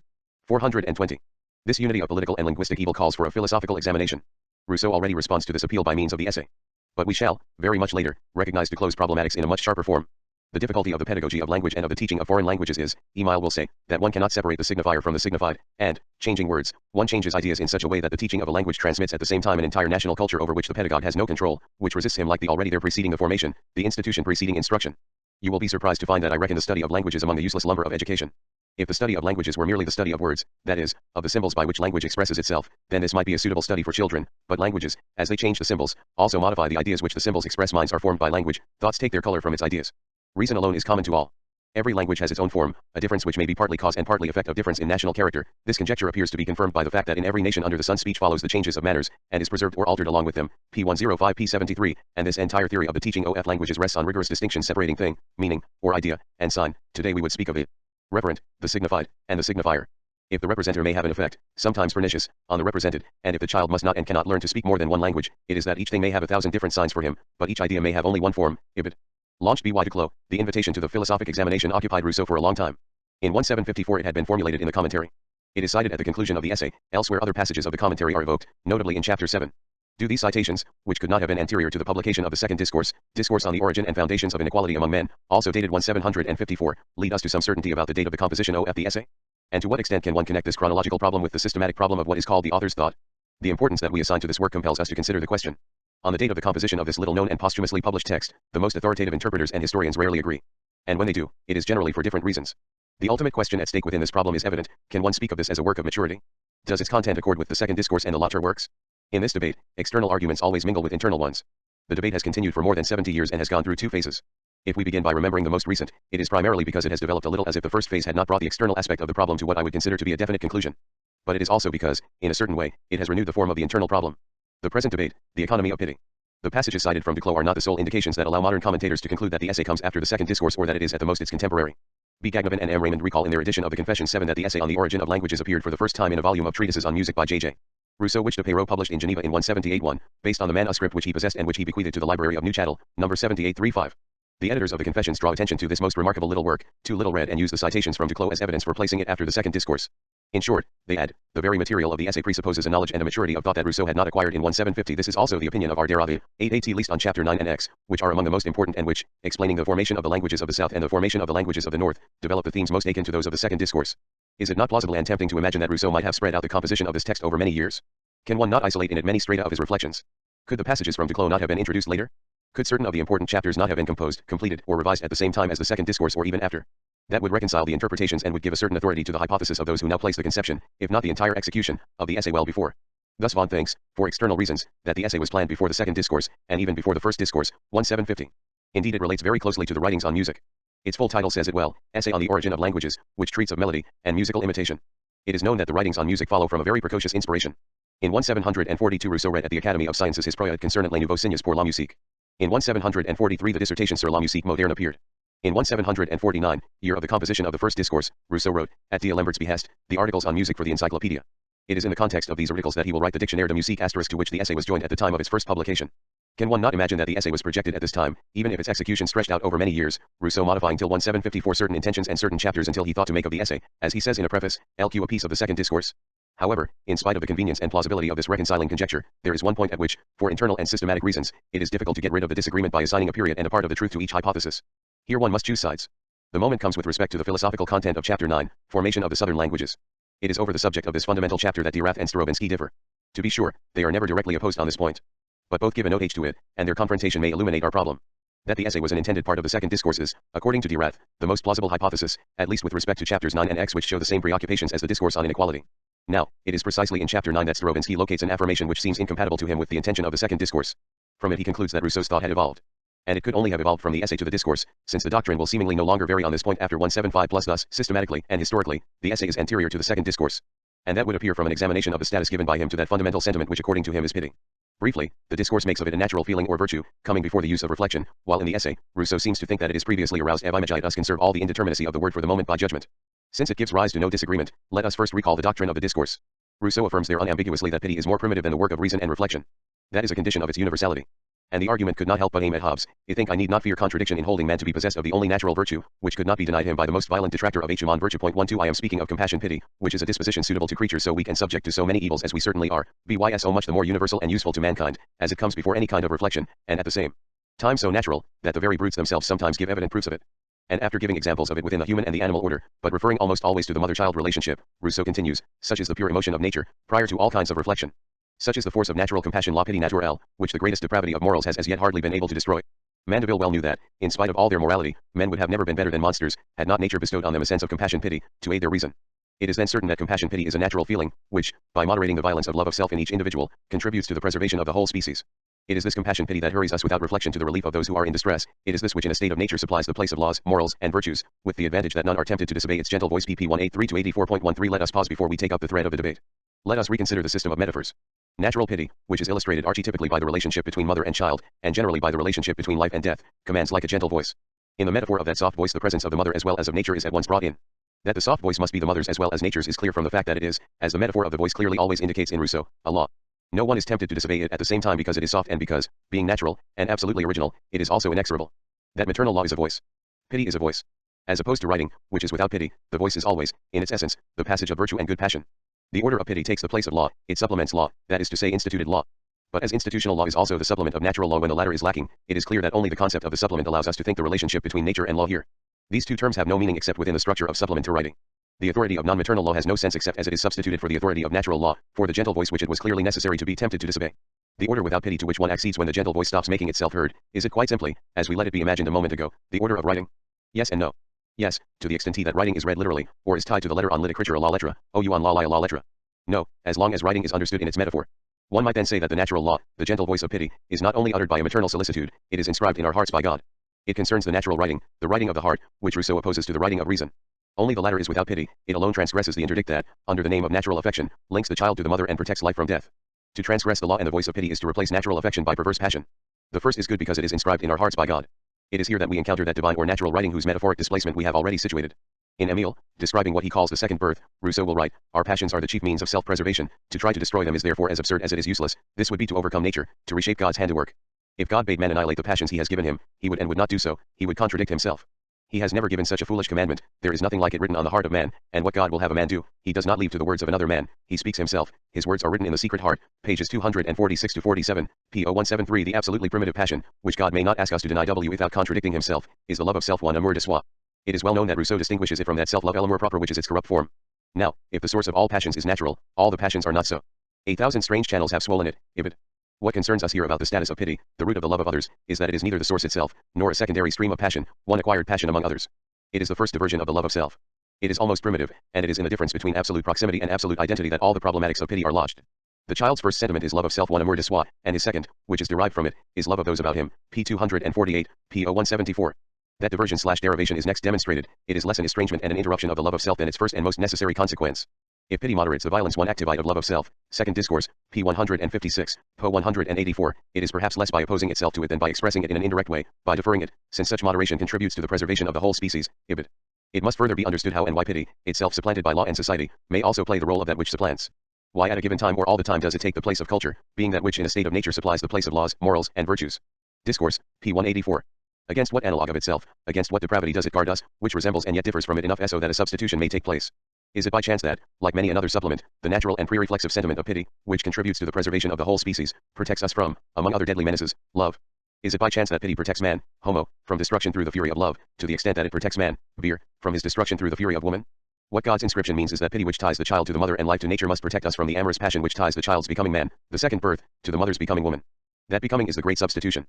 [SPEAKER 1] 420. This unity of political and linguistic evil calls for a philosophical examination. Rousseau already responds to this appeal by means of the essay. But we shall, very much later, recognize Duclos' problematics in a much sharper form. The difficulty of the pedagogy of language and of the teaching of foreign languages is, Emile will say, that one cannot separate the signifier from the signified, and, changing words, one changes ideas in such a way that the teaching of a language transmits at the same time an entire national culture over which the pedagogue has no control, which resists him like the already there preceding the formation, the institution preceding instruction. You will be surprised to find that I reckon the study of languages among the useless lumber of education. If the study of languages were merely the study of words, that is, of the symbols by which language expresses itself, then this might be a suitable study for children, but languages, as they change the symbols, also modify the ideas which the symbols express. Minds are formed by language, thoughts take their color from its ideas. Reason alone is common to all. Every language has its own form, a difference which may be partly cause and partly effect of difference in national character. This conjecture appears to be confirmed by the fact that in every nation under the sun speech follows the changes of manners, and is preserved or altered along with them, p. 105 p. 73, and this entire theory of the teaching of languages rests on rigorous distinction separating thing, meaning, or idea, and sign. Today we would speak of it. Referent, the signified, and the signifier. If the representer may have an effect, sometimes pernicious, on the represented, and if the child must not and cannot learn to speak more than one language, it is that each thing may have 1,000 different signs for him, but each idea may have only one form, if it. Launched by Duclos, the invitation to the philosophic examination occupied Rousseau for a long time. In 1754 it had been formulated in the commentary. It is cited at the conclusion of the essay, elsewhere other passages of the commentary are evoked, notably in chapter 7. Do these citations, which could not have been anterior to the publication of the second discourse on the origin and foundations of inequality among men, also dated 1754, lead us to some certainty about the date of the composition of the essay? And to what extent can one connect this chronological problem with the systematic problem of what is called the author's thought? The importance that we assign to this work compels us to consider the question. On the date of the composition of this little-known and posthumously published text, the most authoritative interpreters and historians rarely agree. And when they do, it is generally for different reasons. The ultimate question at stake within this problem is evident: can one speak of this as a work of maturity? Does its content accord with the second discourse and the later works? In this debate, external arguments always mingle with internal ones. The debate has continued for more than 70 years and has gone through two phases. If we begin by remembering the most recent, it is primarily because it has developed a little as if the first phase had not brought the external aspect of the problem to what I would consider to be a definite conclusion. But it is also because, in a certain way, it has renewed the form of the internal problem. The present debate, the economy of pity. The passages cited from Duclos are not the sole indications that allow modern commentators to conclude that the essay comes after the second discourse or that it is at the most its contemporary. B. Gagnovan and M. Raymond recall in their edition of the Confession 7 that the essay on the origin of languages appeared for the first time in a volume of treatises on music by J.J. Rousseau, which de Perrault published in Geneva in 178-1, based on the manuscript which he possessed and which he bequeathed to the Library of Neuchâtel, number 7835. The editors of the Confessions draw attention to this most remarkable little work, too little read, and use the citations from Duclos as evidence for placing it after the second discourse. In short, they add, the very material of the essay presupposes a knowledge and a maturity of thought that Rousseau had not acquired in 1750. This is also the opinion of R. Derrida, 8 least on chapter 9 and X, which are among the most important and which, explaining the formation of the languages of the South and the formation of the languages of the North, develop the themes most akin to those of the second discourse. Is it not plausible and tempting to imagine that Rousseau might have spread out the composition of this text over many years? Can one not isolate in it many strata of his reflections? Could the passages from Duclos not have been introduced later? Could certain of the important chapters not have been composed, completed, or revised at the same time as the second discourse or even after? That would reconcile the interpretations and would give a certain authority to the hypothesis of those who now place the conception, if not the entire execution, of the essay well before. Thus Vaughan thinks, for external reasons, that the essay was planned before the second discourse, and even before the first discourse, 1750. Indeed, it relates very closely to the writings on music. Its full title says it well, Essay on the Origin of Languages, which treats of melody and musical imitation. It is known that the writings on music follow from a very precocious inspiration. In 1742 Rousseau read at the Academy of Sciences his Proyecte concernant les nouveaux signes pour la musique. In 1743 the dissertation sur la musique moderne appeared. In 1749, year of the composition of the first discourse, Rousseau wrote, at D'Alembert's behest, the articles on music for the Encyclopedia. It is in the context of these articles that he will write the Dictionnaire de musique * to which the essay was joined at the time of its first publication. Can one not imagine that the essay was projected at this time, even if its execution stretched out over many years, Rousseau modifying till 1754 certain intentions and certain chapters until he thought to make of the essay, as he says in a preface, LQ a piece of the second discourse? However, in spite of the convenience and plausibility of this reconciling conjecture, there is one point at which, for internal and systematic reasons, it is difficult to get rid of the disagreement by assigning a period and a part of the truth to each hypothesis. Here one must choose sides. The moment comes with respect to the philosophical content of chapter 9, formation of the southern languages. It is over the subject of this fundamental chapter that Dirac and Stravinsky differ. To be sure, they are never directly opposed on this point. But both give a note H to it, and their confrontation may illuminate our problem. That the essay was an intended part of the second discourse is, according to Dirac, the most plausible hypothesis, at least with respect to chapters 9 and X, which show the same preoccupations as the discourse on inequality. Now, it is precisely in chapter 9 that Stravinsky locates an affirmation which seems incompatible to him with the intention of the second discourse. From it he concludes that Rousseau's thought had evolved. And it could only have evolved from the essay to the discourse, since the doctrine will seemingly no longer vary on this point after 175 plus. Thus, systematically and historically, the essay is anterior to the second discourse. And that would appear from an examination of the status given by him to that fundamental sentiment which according to him is pity. Briefly, the discourse makes of it a natural feeling or virtue, coming before the use of reflection, while in the essay, Rousseau seems to think that it is previously aroused. Ev imagite us conserve all the indeterminacy of the word for the moment by judgment. Since it gives rise to no disagreement, let us first recall the doctrine of the discourse. Rousseau affirms there unambiguously that pity is more primitive than the work of reason and reflection. That is a condition of its universality. And the argument could not help but aim at Hobbes. I think I need not fear contradiction in holding man to be possessed of the only natural virtue, which could not be denied him by the most violent detractor of human virtue. 12 I am speaking of compassion pity, which is a disposition suitable to creatures so weak and subject to so many evils as we certainly are, bys so much the more universal and useful to mankind, as it comes before any kind of reflection, and at the same time so natural, that the very brutes themselves sometimes give evident proofs of it. And after giving examples of it within the human and the animal order, but referring almost always to the mother-child relationship, Rousseau continues, such is the pure emotion of nature, prior to all kinds of reflection. Such is the force of natural compassion, la pitié naturelle, which the greatest depravity of morals has as yet hardly been able to destroy. Mandeville well knew that, in spite of all their morality, men would have never been better than monsters, had not nature bestowed on them a sense of compassion pity, to aid their reason. It is then certain that compassion pity is a natural feeling, which, by moderating the violence of love of self in each individual, contributes to the preservation of the whole species. It is this compassion pity that hurries us without reflection to the relief of those who are in distress. It is this which in a state of nature supplies the place of laws, morals, and virtues, with the advantage that none are tempted to disobey its gentle voice. pp. 183-84.13. Let us pause before we take up the thread of the debate. Let us reconsider the system of metaphors. Natural pity, which is illustrated archetypically by the relationship between mother and child, and generally by the relationship between life and death, commands like a gentle voice. In the metaphor of that soft voice the presence of the mother as well as of nature is at once brought in. That the soft voice must be the mother's as well as nature's is clear from the fact that it is, as the metaphor of the voice clearly always indicates in Rousseau, a law. No one is tempted to disobey it at the same time because it is soft and because, being natural, and absolutely original, it is also inexorable. That maternal law is a voice. Pity is a voice. As opposed to writing, which is without pity, the voice is always, in its essence, the passage of virtue and good passion. The order of pity takes the place of law, it supplements law, that is to say instituted law. But as institutional law is also the supplement of natural law when the latter is lacking, it is clear that only the concept of the supplement allows us to think the relationship between nature and law here. These two terms have no meaning except within the structure of supplement to writing. The authority of non-maternal law has no sense except as it is substituted for the authority of natural law, for the gentle voice which it was clearly necessary to be tempted to disobey. The order without pity to which one accedes when the gentle voice stops making itself heard, is it quite simply, as we let it be imagined a moment ago, the order of writing? Yes and no. Yes, to the extent that writing is read literally, or is tied to the letter on lit écriture la lettre, ou on la lettre. No, as long as writing is understood in its metaphor. One might then say that the natural law, the gentle voice of pity, is not only uttered by a maternal solicitude, it is inscribed in our hearts by God. It concerns the natural writing, the writing of the heart, which Rousseau opposes to the writing of reason. Only the latter is without pity, it alone transgresses the interdict that, under the name of natural affection, links the child to the mother and protects life from death. To transgress the law and the voice of pity is to replace natural affection by perverse passion. The first is good because it is inscribed in our hearts by God. It is here that we encounter that divine or natural writing whose metaphoric displacement we have already situated. In Emile, describing what he calls the second birth, Rousseau will write, "Our passions are the chief means of self-preservation, to try to destroy them is therefore as absurd as it is useless, this would be to overcome nature, to reshape God's handiwork. If God bade man annihilate the passions he has given him, he would and would not do so, he would contradict himself. He has never given such a foolish commandment, there is nothing like it written on the heart of man, and what God will have a man do, he does not leave to the words of another man, he speaks himself, his words are written in the secret heart," pages 246-47, p. 0173. The absolutely primitive passion, which God may not ask us to deny without contradicting himself, is the love of self, one amour de soi. It is well known that Rousseau distinguishes it from that self-love l'amour propre which is its corrupt form. Now, if the source of all passions is natural, all the passions are not so. 1,000 strange channels have swollen it, ibid. What concerns us here about the status of pity, the root of the love of others, is that it is neither the source itself, nor a secondary stream of passion, one acquired passion among others. It is the first diversion of the love of self. It is almost primitive, and it is in the difference between absolute proximity and absolute identity that all the problematics of pity are lodged. The child's first sentiment is love of self, one amour de soi, and his second, which is derived from it, is love of those about him, p. 248, p. 0174. That diversion/derivation is next demonstrated, it is less an estrangement and an interruption of the love of self than its first and most necessary consequence. If pity moderates the violence one activite of love of self, second discourse, p. 156, po 184, it is perhaps less by opposing itself to it than by expressing it in an indirect way, by deferring it, since such moderation contributes to the preservation of the whole species, ibid. It must further be understood how and why pity, itself supplanted by law and society, may also play the role of that which supplants. Why at a given time or all the time does it take the place of culture, being that which in a state of nature supplies the place of laws, morals, and virtues? Discourse, p. 184. Against what analogue of itself, against what depravity does it guard us, which resembles and yet differs from it enough so that a substitution may take place? Is it by chance that, like many another supplement, the natural and pre-reflexive sentiment of pity, which contributes to the preservation of the whole species, protects us from, among other deadly menaces, love? Is it by chance that pity protects man, homo, from destruction through the fury of love, to the extent that it protects man, vir, from his destruction through the fury of woman? What God's inscription means is that pity which ties the child to the mother and life to nature must protect us from the amorous passion which ties the child's becoming man, the second birth, to the mother's becoming woman. That becoming is the great substitution.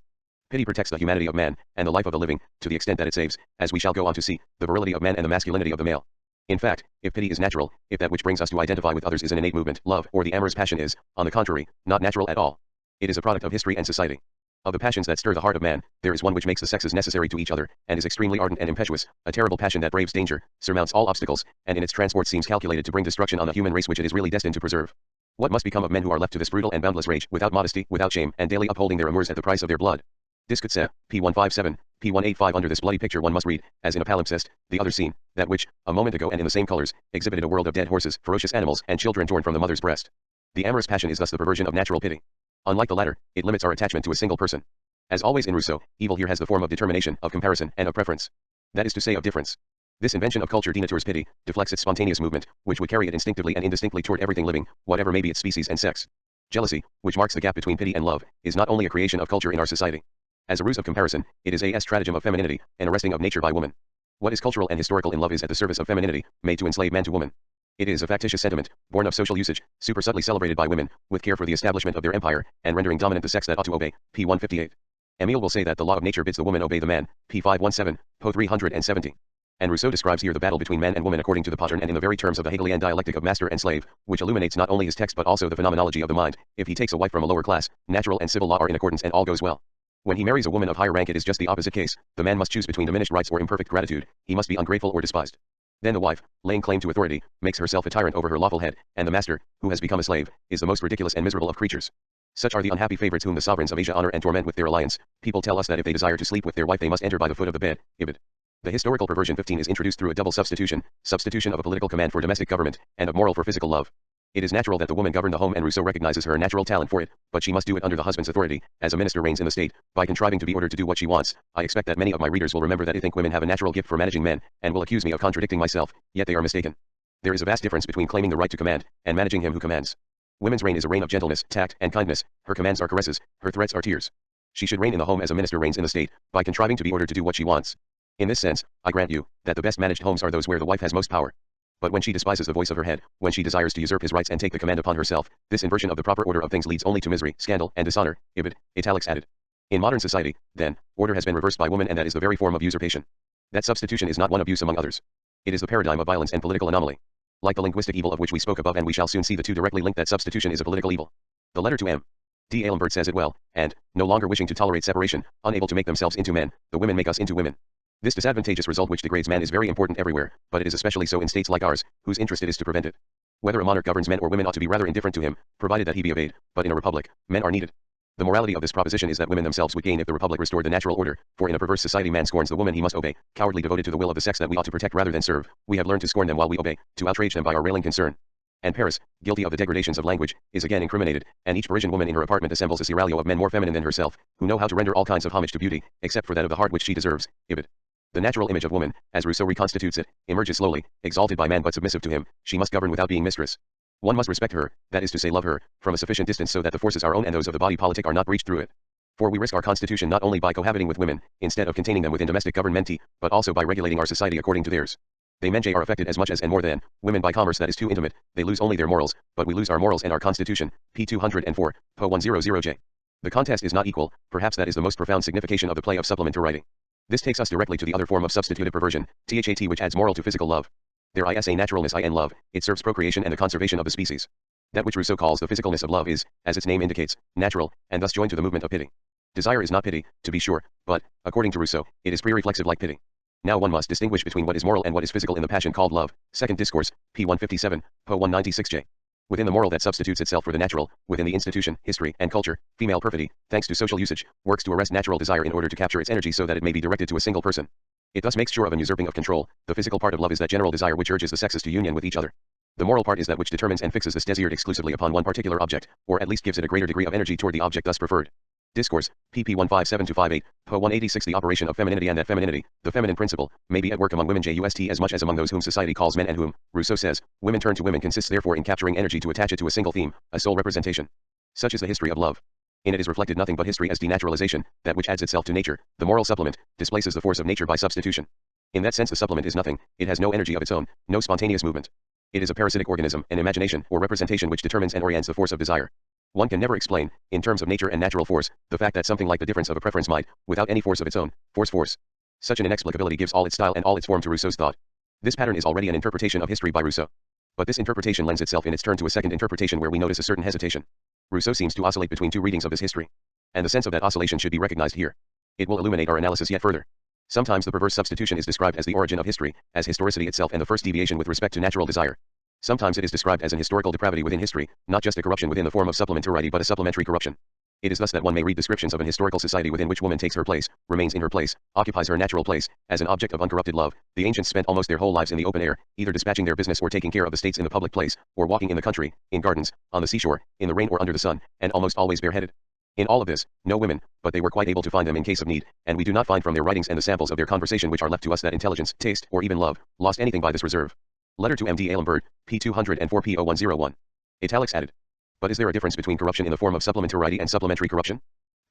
[SPEAKER 1] Pity protects the humanity of man, and the life of the living, to the extent that it saves, as we shall go on to see, the virility of man and the masculinity of the male. In fact, if pity is natural, if that which brings us to identify with others is an innate movement, love, or the amorous passion is, on the contrary, not natural at all. It is a product of history and society. Of the passions that stir the heart of man, there is one which makes the sexes necessary to each other, and is extremely ardent and impetuous, a terrible passion that braves danger, surmounts all obstacles, and in its transport seems calculated to bring destruction on the human race which it is really destined to preserve. What must become of men who are left to this brutal and boundless rage, without modesty, without shame, and daily upholding their amours at the price of their blood? Discourse, p. 157, p. 185. Under this bloody picture one must read, as in a palimpsest, the other scene, that which, a moment ago and in the same colors, exhibited a world of dead horses, ferocious animals, and children torn from the mother's breast. The amorous passion is thus the perversion of natural pity. Unlike the latter, it limits our attachment to a single person. As always in Rousseau, evil here has the form of determination, of comparison, and of preference. That is to say, of difference. This invention of culture denatures pity, deflects its spontaneous movement, which would carry it instinctively and indistinctly toward everything living, whatever may be its species and sex. Jealousy, which marks the gap between pity and love, is not only a creation of culture in our society. As a ruse of comparison, it is a stratagem of femininity, an arresting of nature by woman. What is cultural and historical in love is at the service of femininity, made to enslave man to woman. It is a factitious sentiment, born of social usage, supersubtly celebrated by women, with care for the establishment of their empire, and rendering dominant the sex that ought to obey, p. 158. Emile will say that the law of nature bids the woman obey the man, p. 517, po 370. And Rousseau describes here the battle between man and woman according to the pattern and in the very terms of the Hegelian dialectic of master and slave, which illuminates not only his text but also the phenomenology of the mind. If he takes a wife from a lower class, natural and civil law are in accordance and all goes well. When he marries a woman of higher rank it is just the opposite case, the man must choose between diminished rights or imperfect gratitude, he must be ungrateful or despised. Then the wife, laying claim to authority, makes herself a tyrant over her lawful head, and the master, who has become a slave, is the most ridiculous and miserable of creatures. Such are the unhappy favorites whom the sovereigns of Asia honor and torment with their alliance. People tell us that if they desire to sleep with their wife they must enter by the foot of the bed, ibid. The historical perversion 15 is introduced through a double substitution of a political command for domestic government, and of moral for physical love. It is natural that the woman govern the home and Rousseau recognizes her natural talent for it, but she must do it under the husband's authority, as a minister reigns in the state, by contriving to be ordered to do what she wants. I expect that many of my readers will remember that I think women have a natural gift for managing men, and will accuse me of contradicting myself, yet they are mistaken. There is a vast difference between claiming the right to command, and managing him who commands. Women's reign is a reign of gentleness, tact, and kindness, her commands are caresses, her threats are tears. She should reign in the home as a minister reigns in the state, by contriving to be ordered to do what she wants. In this sense, I grant you, that the best managed homes are those where the wife has most power. But when she despises the voice of her head, when she desires to usurp his rights and take the command upon herself, this inversion of the proper order of things leads only to misery, scandal, and dishonor. Ibid. Italics added. In modern society, then, order has been reversed by woman, and that is the very form of usurpation. That substitution is not one abuse among others. It is the paradigm of violence and political anomaly. Like the linguistic evil of which we spoke above, and we shall soon see the two directly linked, that substitution is a political evil. The letter to M.D. Alembert says it well, and, no longer wishing to tolerate separation, unable to make themselves into men, the women make us into women. This disadvantageous result which degrades man is very important everywhere, but it is especially so in states like ours, whose interest it is to prevent it. Whether a monarch governs men or women ought to be rather indifferent to him, provided that he be obeyed, but in a republic, men are needed. The morality of this proposition is that women themselves would gain if the republic restored the natural order, for in a perverse society man scorns the woman he must obey, cowardly devoted to the will of the sex that we ought to protect rather than serve. We have learned to scorn them while we obey, to outrage them by our railing concern. And Paris, guilty of the degradations of language, is again incriminated, and each Parisian woman in her apartment assembles a seraglio of men more feminine than herself, who know how to render all kinds of homage to beauty, except for that of the heart which she deserves. Ibid. The natural image of woman, as Rousseau reconstitutes it, emerges slowly, exalted by man but submissive to him. She must govern without being mistress. One must respect her, that is to say love her, from a sufficient distance so that the forces our own and those of the body politic are not breached through it. For we risk our constitution not only by cohabiting with women, instead of containing them within domestic governmenti, but also by regulating our society according to theirs. They men are affected as much as and more than women by commerce that is too intimate. They lose only their morals, but we lose our morals and our constitution. P. 204, Po 100J. The contest is not equal, perhaps that is the most profound signification of the play of supplement to writing. This takes us directly to the other form of substitutive perversion, THAT, which adds moral to physical love. There is a naturalness in love, it serves procreation and the conservation of the species. That which Rousseau calls the physicalness of love is, as its name indicates, natural, and thus joined to the movement of pity. Desire is not pity, to be sure, but, according to Rousseau, it is pre-reflexive like pity. Now one must distinguish between what is moral and what is physical in the passion called love. Second Discourse, p. 157, po. 196j. Within the moral that substitutes itself for the natural, within the institution, history, and culture, female perfidy, thanks to social usage, works to arrest natural desire in order to capture its energy so that it may be directed to a single person. It thus makes sure of an usurping of control. The physical part of love is that general desire which urges the sexes to union with each other. The moral part is that which determines and fixes this desire exclusively upon one particular object, or at least gives it a greater degree of energy toward the object thus preferred. Discourse, pp. 157-58, po. 186. The operation of femininity, and that femininity, the feminine principle, may be at work among women just as much as among those whom society calls men and whom, Rousseau says, women turn to women, consists therefore in capturing energy to attach it to a single theme, a sole representation. Such is the history of love. In it is reflected nothing but history as denaturalization, that which adds itself to nature, the moral supplement, displaces the force of nature by substitution. In that sense the supplement is nothing, it has no energy of its own, no spontaneous movement. It is a parasitic organism, an imagination or representation which determines and orients the force of desire. One can never explain, in terms of nature and natural force, the fact that something like the difference of a preference might, without any force of its own, force. Such an inexplicability gives all its style and all its form to Rousseau's thought. This pattern is already an interpretation of history by Rousseau. But this interpretation lends itself in its turn to a second interpretation where we notice a certain hesitation. Rousseau seems to oscillate between two readings of this history. And the sense of that oscillation should be recognized here. It will illuminate our analysis yet further. Sometimes the perverse substitution is described as the origin of history, as historicity itself and the first deviation with respect to natural desire. Sometimes it is described as an historical depravity within history, not just a corruption within the form of supplementarity but a supplementary corruption. It is thus that one may read descriptions of an historical society within which woman takes her place, remains in her place, occupies her natural place, as an object of uncorrupted love. The ancients spent almost their whole lives in the open air, either dispatching their business or taking care of the states in the public place, or walking in the country, in gardens, on the seashore, in the rain or under the sun, and almost always bareheaded. In all of this, no women, but they were quite able to find them in case of need, and we do not find from their writings and the samples of their conversation which are left to us that intelligence, taste, or even love, lost anything by this reserve. Letter to M.D. Alembert, p. 204 p. 101. Italics added. But is there a difference between corruption in the form of supplementarity and supplementary corruption?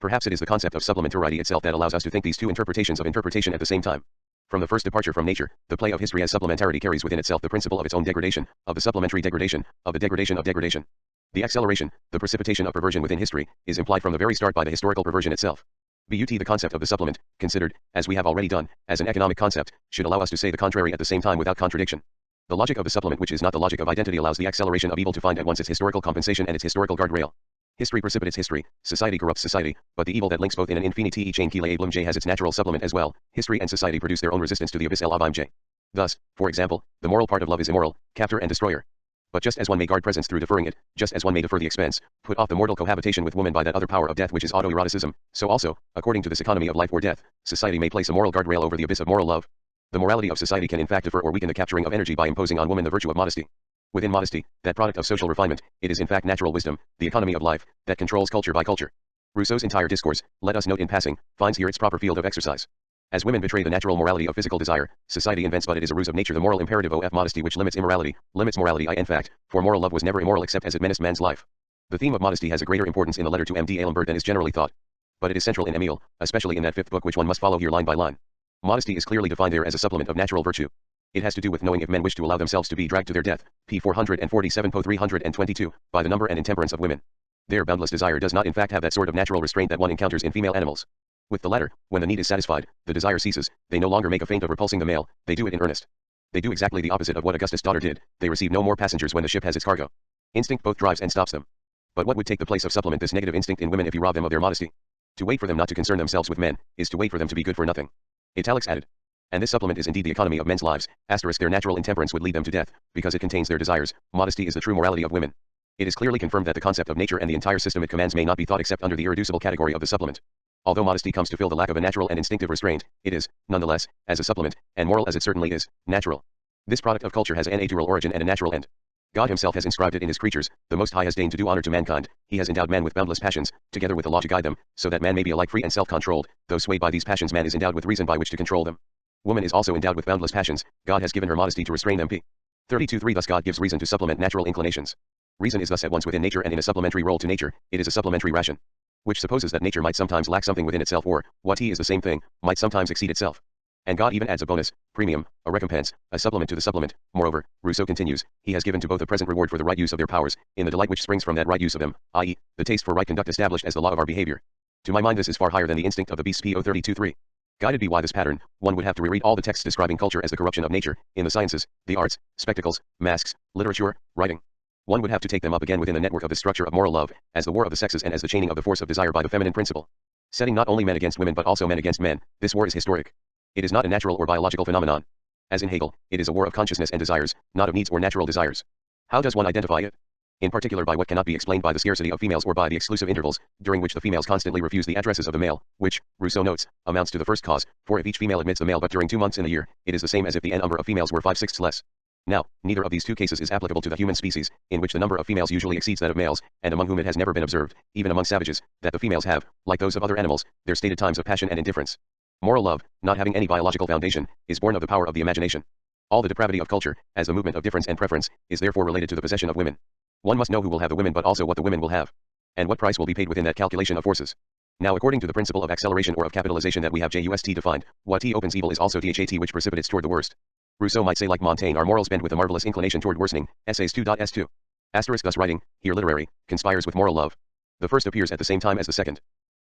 [SPEAKER 1] Perhaps it is the concept of supplementarity itself that allows us to think these two interpretations of interpretation at the same time. From the first departure from nature, the play of history as supplementarity carries within itself the principle of its own degradation, of the supplementary degradation, of the degradation of degradation. The acceleration, the precipitation of perversion within history, is implied from the very start by the historical perversion itself. But the concept of the supplement, considered, as we have already done, as an economic concept, should allow us to say the contrary at the same time without contradiction. The logic of the supplement, which is not the logic of identity, allows the acceleration of evil to find at once its historical compensation and its historical guardrail. History precipitates history, society corrupts society, but the evil that links both in an infinity chain qu'il ablum j has its natural supplement as well. History and society produce their own resistance to the abyss el abim j. Thus, for example, the moral part of love is immoral, captor and destroyer. But just as one may guard presence through deferring it, just as one may defer the expense, put off the mortal cohabitation with woman by that other power of death which is autoeroticism, so also, according to this economy of life or death, society may place a moral guardrail over the abyss of moral love. The morality of society can in fact defer or weaken the capturing of energy by imposing on woman the virtue of modesty. Within modesty, that product of social refinement, it is in fact natural wisdom, the economy of life, that controls culture by culture. Rousseau's entire discourse, let us note in passing, finds here its proper field of exercise. As women betray the natural morality of physical desire, society invents, but it is a ruse of nature, the moral imperative of modesty which limits immorality, limits morality in fact, for moral love was never immoral except as it menaced man's life. The theme of modesty has a greater importance in the letter to M.D. Alembert than is generally thought. But it is central in Emile, especially in that fifth book which one must follow here line by line. Modesty is clearly defined there as a supplement of natural virtue. It has to do with knowing if men wish to allow themselves to be dragged to their death, p. 447 po 322, by the number and intemperance of women. Their boundless desire does not in fact have that sort of natural restraint that one encounters in female animals. With the latter, when the need is satisfied, the desire ceases, they no longer make a feint of repulsing the male, they do it in earnest. They do exactly the opposite of what Augustus' daughter did, they receive no more passengers when the ship has its cargo. Instinct both drives and stops them. But what would take the place of supplement this negative instinct in women if you rob them of their modesty? To wait for them not to concern themselves with men, is to wait for them to be good for nothing. Italics added. And this supplement is indeed the economy of men's lives, * their natural intemperance would lead them to death, because it contains their desires, modesty is the true morality of women. It is clearly confirmed that the concept of nature and the entire system it commands may not be thought except under the irreducible category of the supplement. Although modesty comes to fill the lack of a natural and instinctive restraint, it is, nonetheless, as a supplement, and moral as it certainly is, natural. This product of culture has an natural origin and a natural end. God himself has inscribed it in his creatures, the Most High has deigned to do honor to mankind, he has endowed man with boundless passions, together with the law to guide them, so that man may be alike free and self-controlled, though swayed by these passions man is endowed with reason by which to control them. Woman is also endowed with boundless passions, God has given her modesty to restrain them. P. 32:3 Thus God gives reason to supplement natural inclinations. Reason is thus at once within nature and in a supplementary role to nature, it is a supplementary ration. Which supposes that nature might sometimes lack something within itself or, what he is the same thing, might sometimes exceed itself. And God even adds a bonus, premium, a recompense, a supplement to the supplement. Moreover, Rousseau continues, he has given to both a present reward for the right use of their powers, in the delight which springs from that right use of them, i.e., the taste for right conduct established as the law of our behavior. To my mind this is far higher than the instinct of the beasts. P. 32:3. Guided by this pattern, one would have to reread all the texts describing culture as the corruption of nature, in the sciences, the arts, spectacles, masks, literature, writing. One would have to take them up again within the network of the structure of moral love, as the war of the sexes and as the chaining of the force of desire by the feminine principle. Setting not only men against women but also men against men, this war is historic. It is not a natural or biological phenomenon. As in Hegel, it is a war of consciousness and desires, not of needs or natural desires. How does one identify it? In particular by what cannot be explained by the scarcity of females or by the exclusive intervals, during which the females constantly refuse the addresses of the male, which, Rousseau notes, amounts to the first cause, for if each female admits the male but during 2 months in the year, it is the same as if the number of females were 5/6 less. Now, neither of these two cases is applicable to the human species, in which the number of females usually exceeds that of males, and among whom it has never been observed, even among savages, that the females have, like those of other animals, their stated times of passion and indifference. Moral love, not having any biological foundation, is born of the power of the imagination. All the depravity of culture, as the movement of difference and preference, is therefore related to the possession of women. One must know who will have the women but also what the women will have. And what price will be paid within that calculation of forces. Now according to the principle of acceleration or of capitalization that we have just defined, what T opens evil is also Dhat which precipitates toward the worst. Rousseau might say like Montaigne our morals bend with a marvelous inclination toward worsening, essays 2.s2. Asterisk thus writing, here literary, conspires with moral love. The first appears at the same time as the second.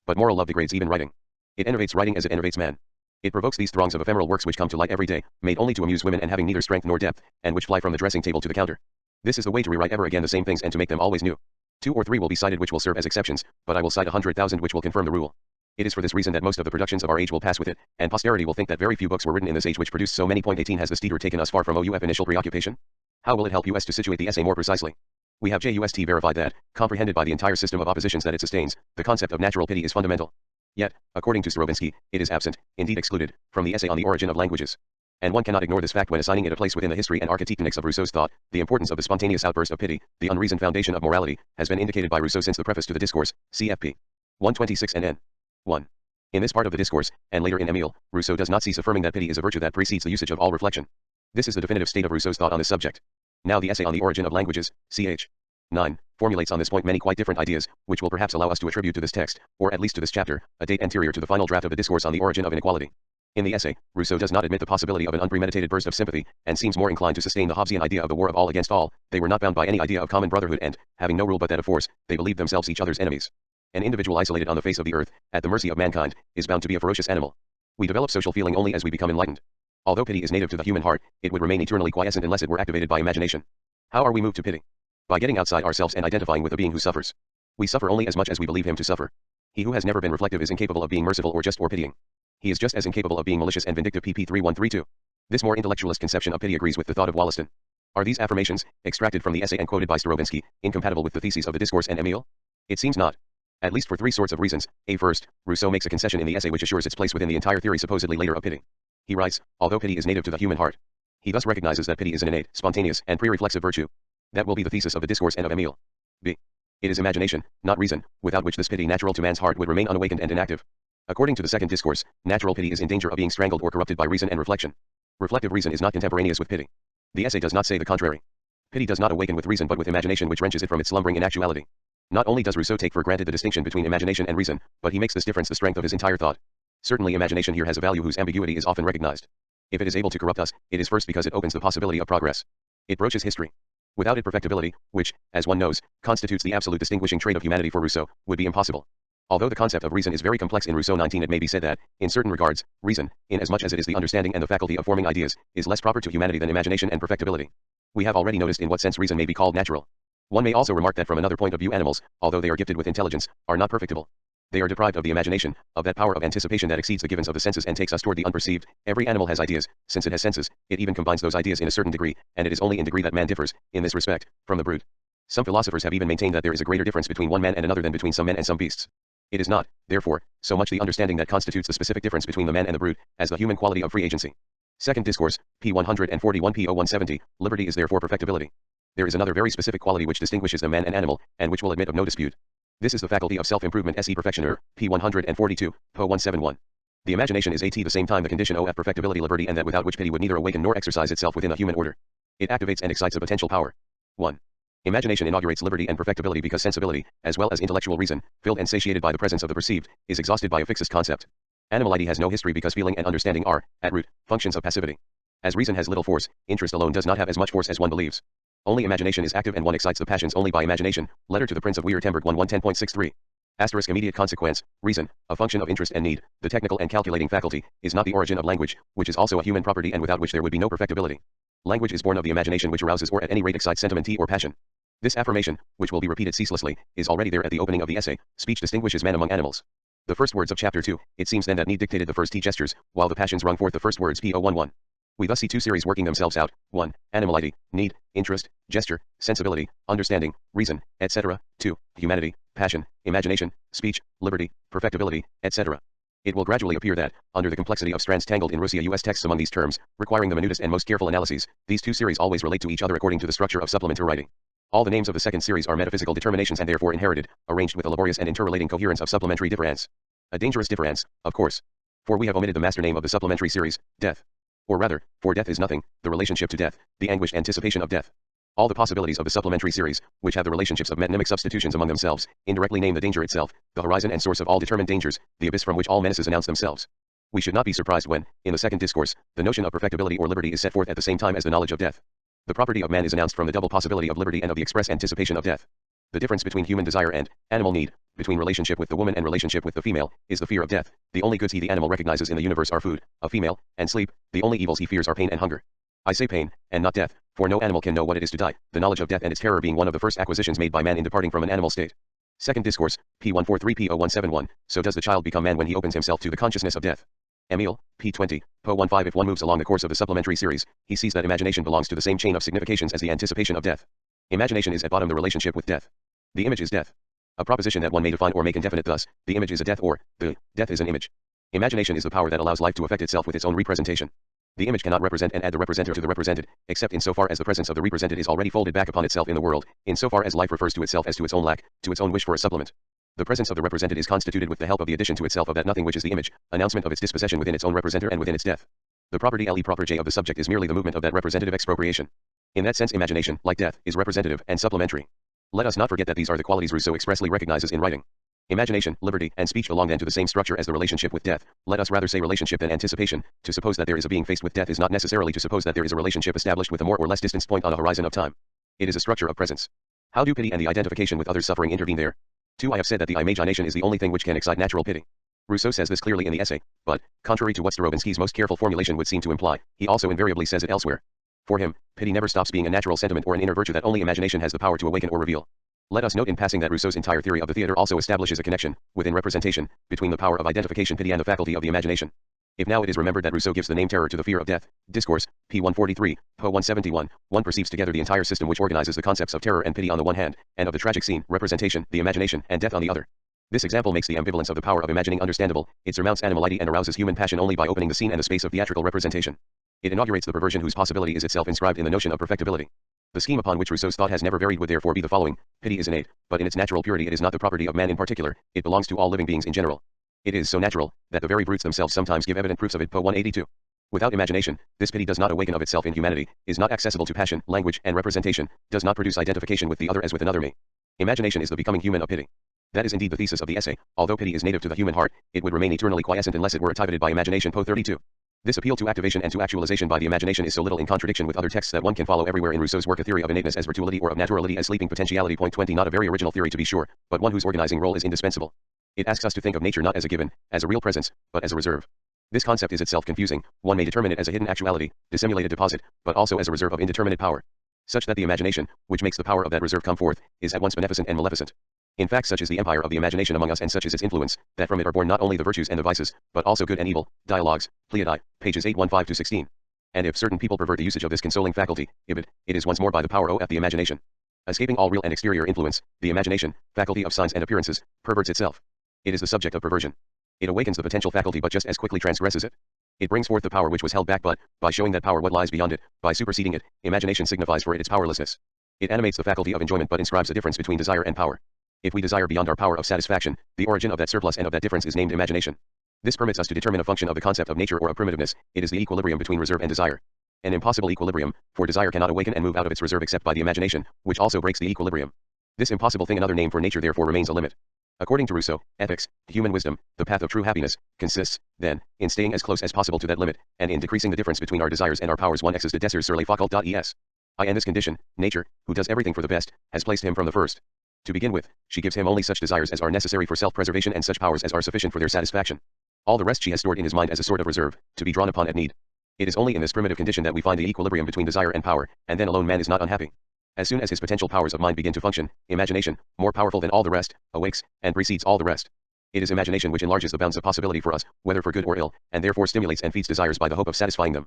[SPEAKER 1] But moral love degrades even writing. It enervates writing as it enervates man. It provokes these throngs of ephemeral works which come to light every day, made only to amuse women and having neither strength nor depth, and which fly from the dressing table to the counter. This is the way to rewrite ever again the same things and to make them always new. 2 or 3 will be cited which will serve as exceptions, but I will cite 100,000 which will confirm the rule. It is for this reason that most of the productions of our age will pass with it, and posterity will think that very few books were written in this age which produced so many. 18 Has the Steeder taken us far from OUF initial preoccupation? How will it help us to situate the essay more precisely? We have just verified that, comprehended by the entire system of oppositions that it sustains, the concept of natural pity is fundamental. Yet, according to Stravinsky, it is absent, indeed excluded, from the essay on the origin of languages. And one cannot ignore this fact when assigning it a place within the history and architectonics of Rousseau's thought. The importance of the spontaneous outburst of pity, the unreasoned foundation of morality, has been indicated by Rousseau since the preface to the discourse, cfp. 126 and n. 1. In this part of the discourse, and later in Emile, Rousseau does not cease affirming that pity is a virtue that precedes the usage of all reflection. This is the definitive state of Rousseau's thought on this subject. Now the essay on the origin of languages, ch. 9, formulates on this point many quite different ideas, which will perhaps allow us to attribute to this text, or at least to this chapter, a date anterior to the final draft of the discourse on the origin of inequality. In the essay, Rousseau does not admit the possibility of an unpremeditated burst of sympathy, and seems more inclined to sustain the Hobbesian idea of the war of all against all. They were not bound by any idea of common brotherhood and, having no rule but that of force, they believed themselves each other's enemies. An individual isolated on the face of the earth, at the mercy of mankind, is bound to be a ferocious animal. We develop social feeling only as we become enlightened. Although pity is native to the human heart, it would remain eternally quiescent unless it were activated by imagination. How are we moved to pity? By getting outside ourselves and identifying with a being who suffers. We suffer only as much as we believe him to suffer. He who has never been reflective is incapable of being merciful or just or pitying. He is just as incapable of being malicious and vindictive. pp. 3132. This more intellectualist conception of pity agrees with the thought of Wollaston. Are these affirmations, extracted from the essay and quoted by Stravinsky, incompatible with the theses of the discourse and Emile? It seems not. At least for 3 sorts of reasons. A. First, Rousseau makes a concession in the essay which assures its place within the entire theory supposedly later of pity. He writes, although pity is native to the human heart, he thus recognizes that pity is an innate, spontaneous, and pre-reflexive virtue. That will be the thesis of the discourse and of Emile. B. It is imagination, not reason, without which this pity natural to man's heart would remain unawakened and inactive. According to the second discourse, natural pity is in danger of being strangled or corrupted by reason and reflection. Reflective reason is not contemporaneous with pity. The essay does not say the contrary. Pity does not awaken with reason but with imagination which wrenches it from its slumbering inactuality. Not only does Rousseau take for granted the distinction between imagination and reason, but he makes this difference the strength of his entire thought. Certainly imagination here has a value whose ambiguity is often recognized. If it is able to corrupt us, it is first because it opens the possibility of progress. It broaches history. Without it, perfectibility, which, as one knows, constitutes the absolute distinguishing trait of humanity for Rousseau, would be impossible. Although the concept of reason is very complex in Rousseau 19, it may be said that, in certain regards, reason, inasmuch as it is the understanding and the faculty of forming ideas, is less proper to humanity than imagination and perfectibility. We have already noticed in what sense reason may be called natural. One may also remark that from another point of view, animals, although they are gifted with intelligence, are not perfectible. They are deprived of the imagination, of that power of anticipation that exceeds the givens of the senses and takes us toward the unperceived. Every animal has ideas. Since it has senses, it even combines those ideas in a certain degree, and it is only in degree that man differs, in this respect, from the brute. Some philosophers have even maintained that there is a greater difference between one man and another than between some men and some beasts. It is not, therefore, so much the understanding that constitutes the specific difference between the man and the brute, as the human quality of free agency. Second Discourse, p. 141 p. 170, liberty is therefore perfectibility. There is another very specific quality which distinguishes the man and animal, and which will admit of no dispute. This is the faculty of self-improvement se perfectioner, p. 142, po 171. The imagination is at the same time the condition of perfectibility liberty, and that without which pity would neither awaken nor exercise itself within the human order. It activates and excites a potential power. 1. Imagination inaugurates liberty and perfectibility because sensibility, as well as intellectual reason, filled and satiated by the presence of the perceived, is exhausted by a fixed concept. Animality has no history because feeling and understanding are, at root, functions of passivity. As reason has little force, interest alone does not have as much force as one believes. Only imagination is active, and one excites the passions only by imagination. Letter to the Prince of Wiertemberg 1:110.63. Asterisk immediate consequence, reason, a function of interest and need, the technical and calculating faculty, is not the origin of language, which is also a human property and without which there would be no perfectibility. Language is born of the imagination which arouses or at any rate excites sentiment or passion. This affirmation, which will be repeated ceaselessly, is already there at the opening of the essay. Speech distinguishes man among animals. The first words of chapter 2, it seems then that need dictated the first T gestures, while the passions rung forth the first words P011. We thus see two series working themselves out. 1. Animality, need, interest, gesture, sensibility, understanding, reason, etc. 2. Humanity, passion, imagination, speech, liberty, perfectibility, etc. It will gradually appear that, under the complexity of strands tangled in Russia US texts among these terms, requiring the minutest and most careful analyses, these two series always relate to each other according to the structure of supplementary writing. All the names of the second series are metaphysical determinations and therefore inherited, arranged with a laborious and interrelating coherence of supplementary difference. A dangerous difference, of course. For we have omitted the master name of the supplementary series, death. Or rather, for death is nothing, the relationship to death, the anguished anticipation of death. All the possibilities of the supplementary series, which have the relationships of metonymic substitutions among themselves, indirectly name the danger itself, the horizon and source of all determined dangers, the abyss from which all menaces announce themselves. We should not be surprised when, in the second discourse, the notion of perfectibility or liberty is set forth at the same time as the knowledge of death. The property of man is announced from the double possibility of liberty and of the express anticipation of death. The difference between human desire and animal need, between relationship with the woman and relationship with the female, is the fear of death. The only goods the animal recognizes in the universe are food, a female, and sleep. The only evils he fears are pain and hunger. I say pain, and not death, for no animal can know what it is to die, the knowledge of death and its terror being one of the first acquisitions made by man in departing from an animal state. Second discourse, p. 143 p. 0171, so does the child become man when he opens himself to the consciousness of death. Emile, p. 20, po 15. If one moves along the course of the supplementary series, he sees that imagination belongs to the same chain of significations as the anticipation of death. Imagination is at bottom the relationship with death. The image is death. A proposition that one may define or make indefinite thus, the image is a death, or, the death is an image. Imagination is the power that allows life to affect itself with its own representation. The image cannot represent and add the representer to the represented, except in so far as the presence of the represented is already folded back upon itself in the world, in so far as life refers to itself as to its own lack, to its own wish for a supplement. The presence of the represented is constituted with the help of the addition to itself of that nothing which is the image, announcement of its dispossession within its own representer and within its death. The property le proper j of the subject is merely the movement of that representative expropriation. In that sense imagination, like death, is representative and supplementary. Let us not forget that these are the qualities Rousseau expressly recognizes in writing. Imagination, liberty, and speech belong then to the same structure as the relationship with death. Let us rather say relationship than anticipation. To suppose that there is a being faced with death is not necessarily to suppose that there is a relationship established with a more or less distant point on a horizon of time. It is a structure of presence. How do pity and the identification with others' suffering intervene there? 2. I have said that the imagination is the only thing which can excite natural pity. Rousseau says this clearly in the essay, but, contrary to what Starobinsky's most careful formulation would seem to imply, he also invariably says it elsewhere. For him, pity never stops being a natural sentiment or an inner virtue that only imagination has the power to awaken or reveal. Let us note in passing that Rousseau's entire theory of the theatre also establishes a connection, within representation, between the power of identification pity and the faculty of the imagination. If now it is remembered that Rousseau gives the name terror to the fear of death, Discourse, p. 143, po 171, one perceives together the entire system which organizes the concepts of terror and pity on the one hand, and of the tragic scene, representation, the imagination, and death on the other. This example makes the ambivalence of the power of imagining understandable, it surmounts animality and arouses human passion only by opening the scene and the space of theatrical representation. It inaugurates the perversion whose possibility is itself inscribed in the notion of perfectibility. The scheme upon which Rousseau's thought has never varied would therefore be the following: pity is innate, but in its natural purity it is not the property of man in particular, it belongs to all living beings in general. It is so natural, that the very brutes themselves sometimes give evident proofs of it. Po 182. Without imagination, this pity does not awaken of itself in humanity, is not accessible to passion, language, and representation, does not produce identification with the other as with another may. Imagination is the becoming human of pity. That is indeed the thesis of the essay. Although pity is native to the human heart, it would remain eternally quiescent unless it were attivated by imagination. Po 32. This appeal to activation and to actualization by the imagination is so little in contradiction with other texts that one can follow everywhere in Rousseau's work, a theory of innateness as virtuality or of naturality as sleeping potentiality. Point 20. Not a very original theory to be sure, but one whose organizing role is indispensable. It asks us to think of nature not as a given, as a real presence, but as a reserve. This concept is itself confusing. One may determine it as a hidden actuality, dissimulated deposit, but also as a reserve of indeterminate power, such that the imagination, which makes the power of that reserve come forth, is at once beneficent and maleficent. In fact, such is the empire of the imagination among us, and such is its influence, that from it are born not only the virtues and the vices, but also good and evil. Dialogues, Pleiadi, pages 815-16. And if certain people pervert the usage of this consoling faculty, it is once more by the power of the imagination. Escaping all real and exterior influence, the imagination, faculty of signs and appearances, perverts itself. It is the subject of perversion. It awakens the potential faculty but just as quickly transgresses it. It brings forth the power which was held back, but, by showing that power what lies beyond it, by superseding it, imagination signifies for it its powerlessness. It animates the faculty of enjoyment but inscribes a difference between desire and power. If we desire beyond our power of satisfaction, the origin of that surplus and of that difference is named imagination. This permits us to determine a function of the concept of nature or of primitiveness. It is the equilibrium between reserve and desire. An impossible equilibrium, for desire cannot awaken and move out of its reserve except by the imagination, which also breaks the equilibrium. This impossible thing, another name for nature, therefore remains a limit. According to Rousseau, ethics, human wisdom, the path of true happiness, consists, then, in staying as close as possible to that limit, and in decreasing the difference between our desires and our powers. 1 Exes de desir sur les facultés. In this condition, nature, who does everything for the best, has placed him from the first. To begin with, she gives him only such desires as are necessary for self-preservation and such powers as are sufficient for their satisfaction. All the rest she has stored in his mind as a sort of reserve, to be drawn upon at need. It is only in this primitive condition that we find the equilibrium between desire and power, and then alone man is not unhappy. As soon as his potential powers of mind begin to function, imagination, more powerful than all the rest, awakes, and precedes all the rest. It is imagination which enlarges the bounds of possibility for us, whether for good or ill, and therefore stimulates and feeds desires by the hope of satisfying them.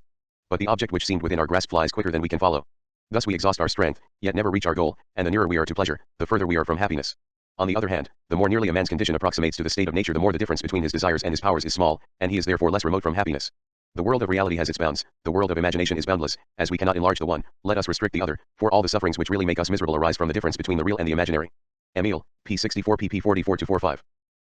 [SPEAKER 1] But the object which seemed within our grasp flies quicker than we can follow. Thus we exhaust our strength, yet never reach our goal, and the nearer we are to pleasure, the further we are from happiness. On the other hand, the more nearly a man's condition approximates to the state of nature, the more the difference between his desires and his powers is small, and he is therefore less remote from happiness. The world of reality has its bounds, the world of imagination is boundless. As we cannot enlarge the one, let us restrict the other, for all the sufferings which really make us miserable arise from the difference between the real and the imaginary. Emile, p. 64 pp. 44-45.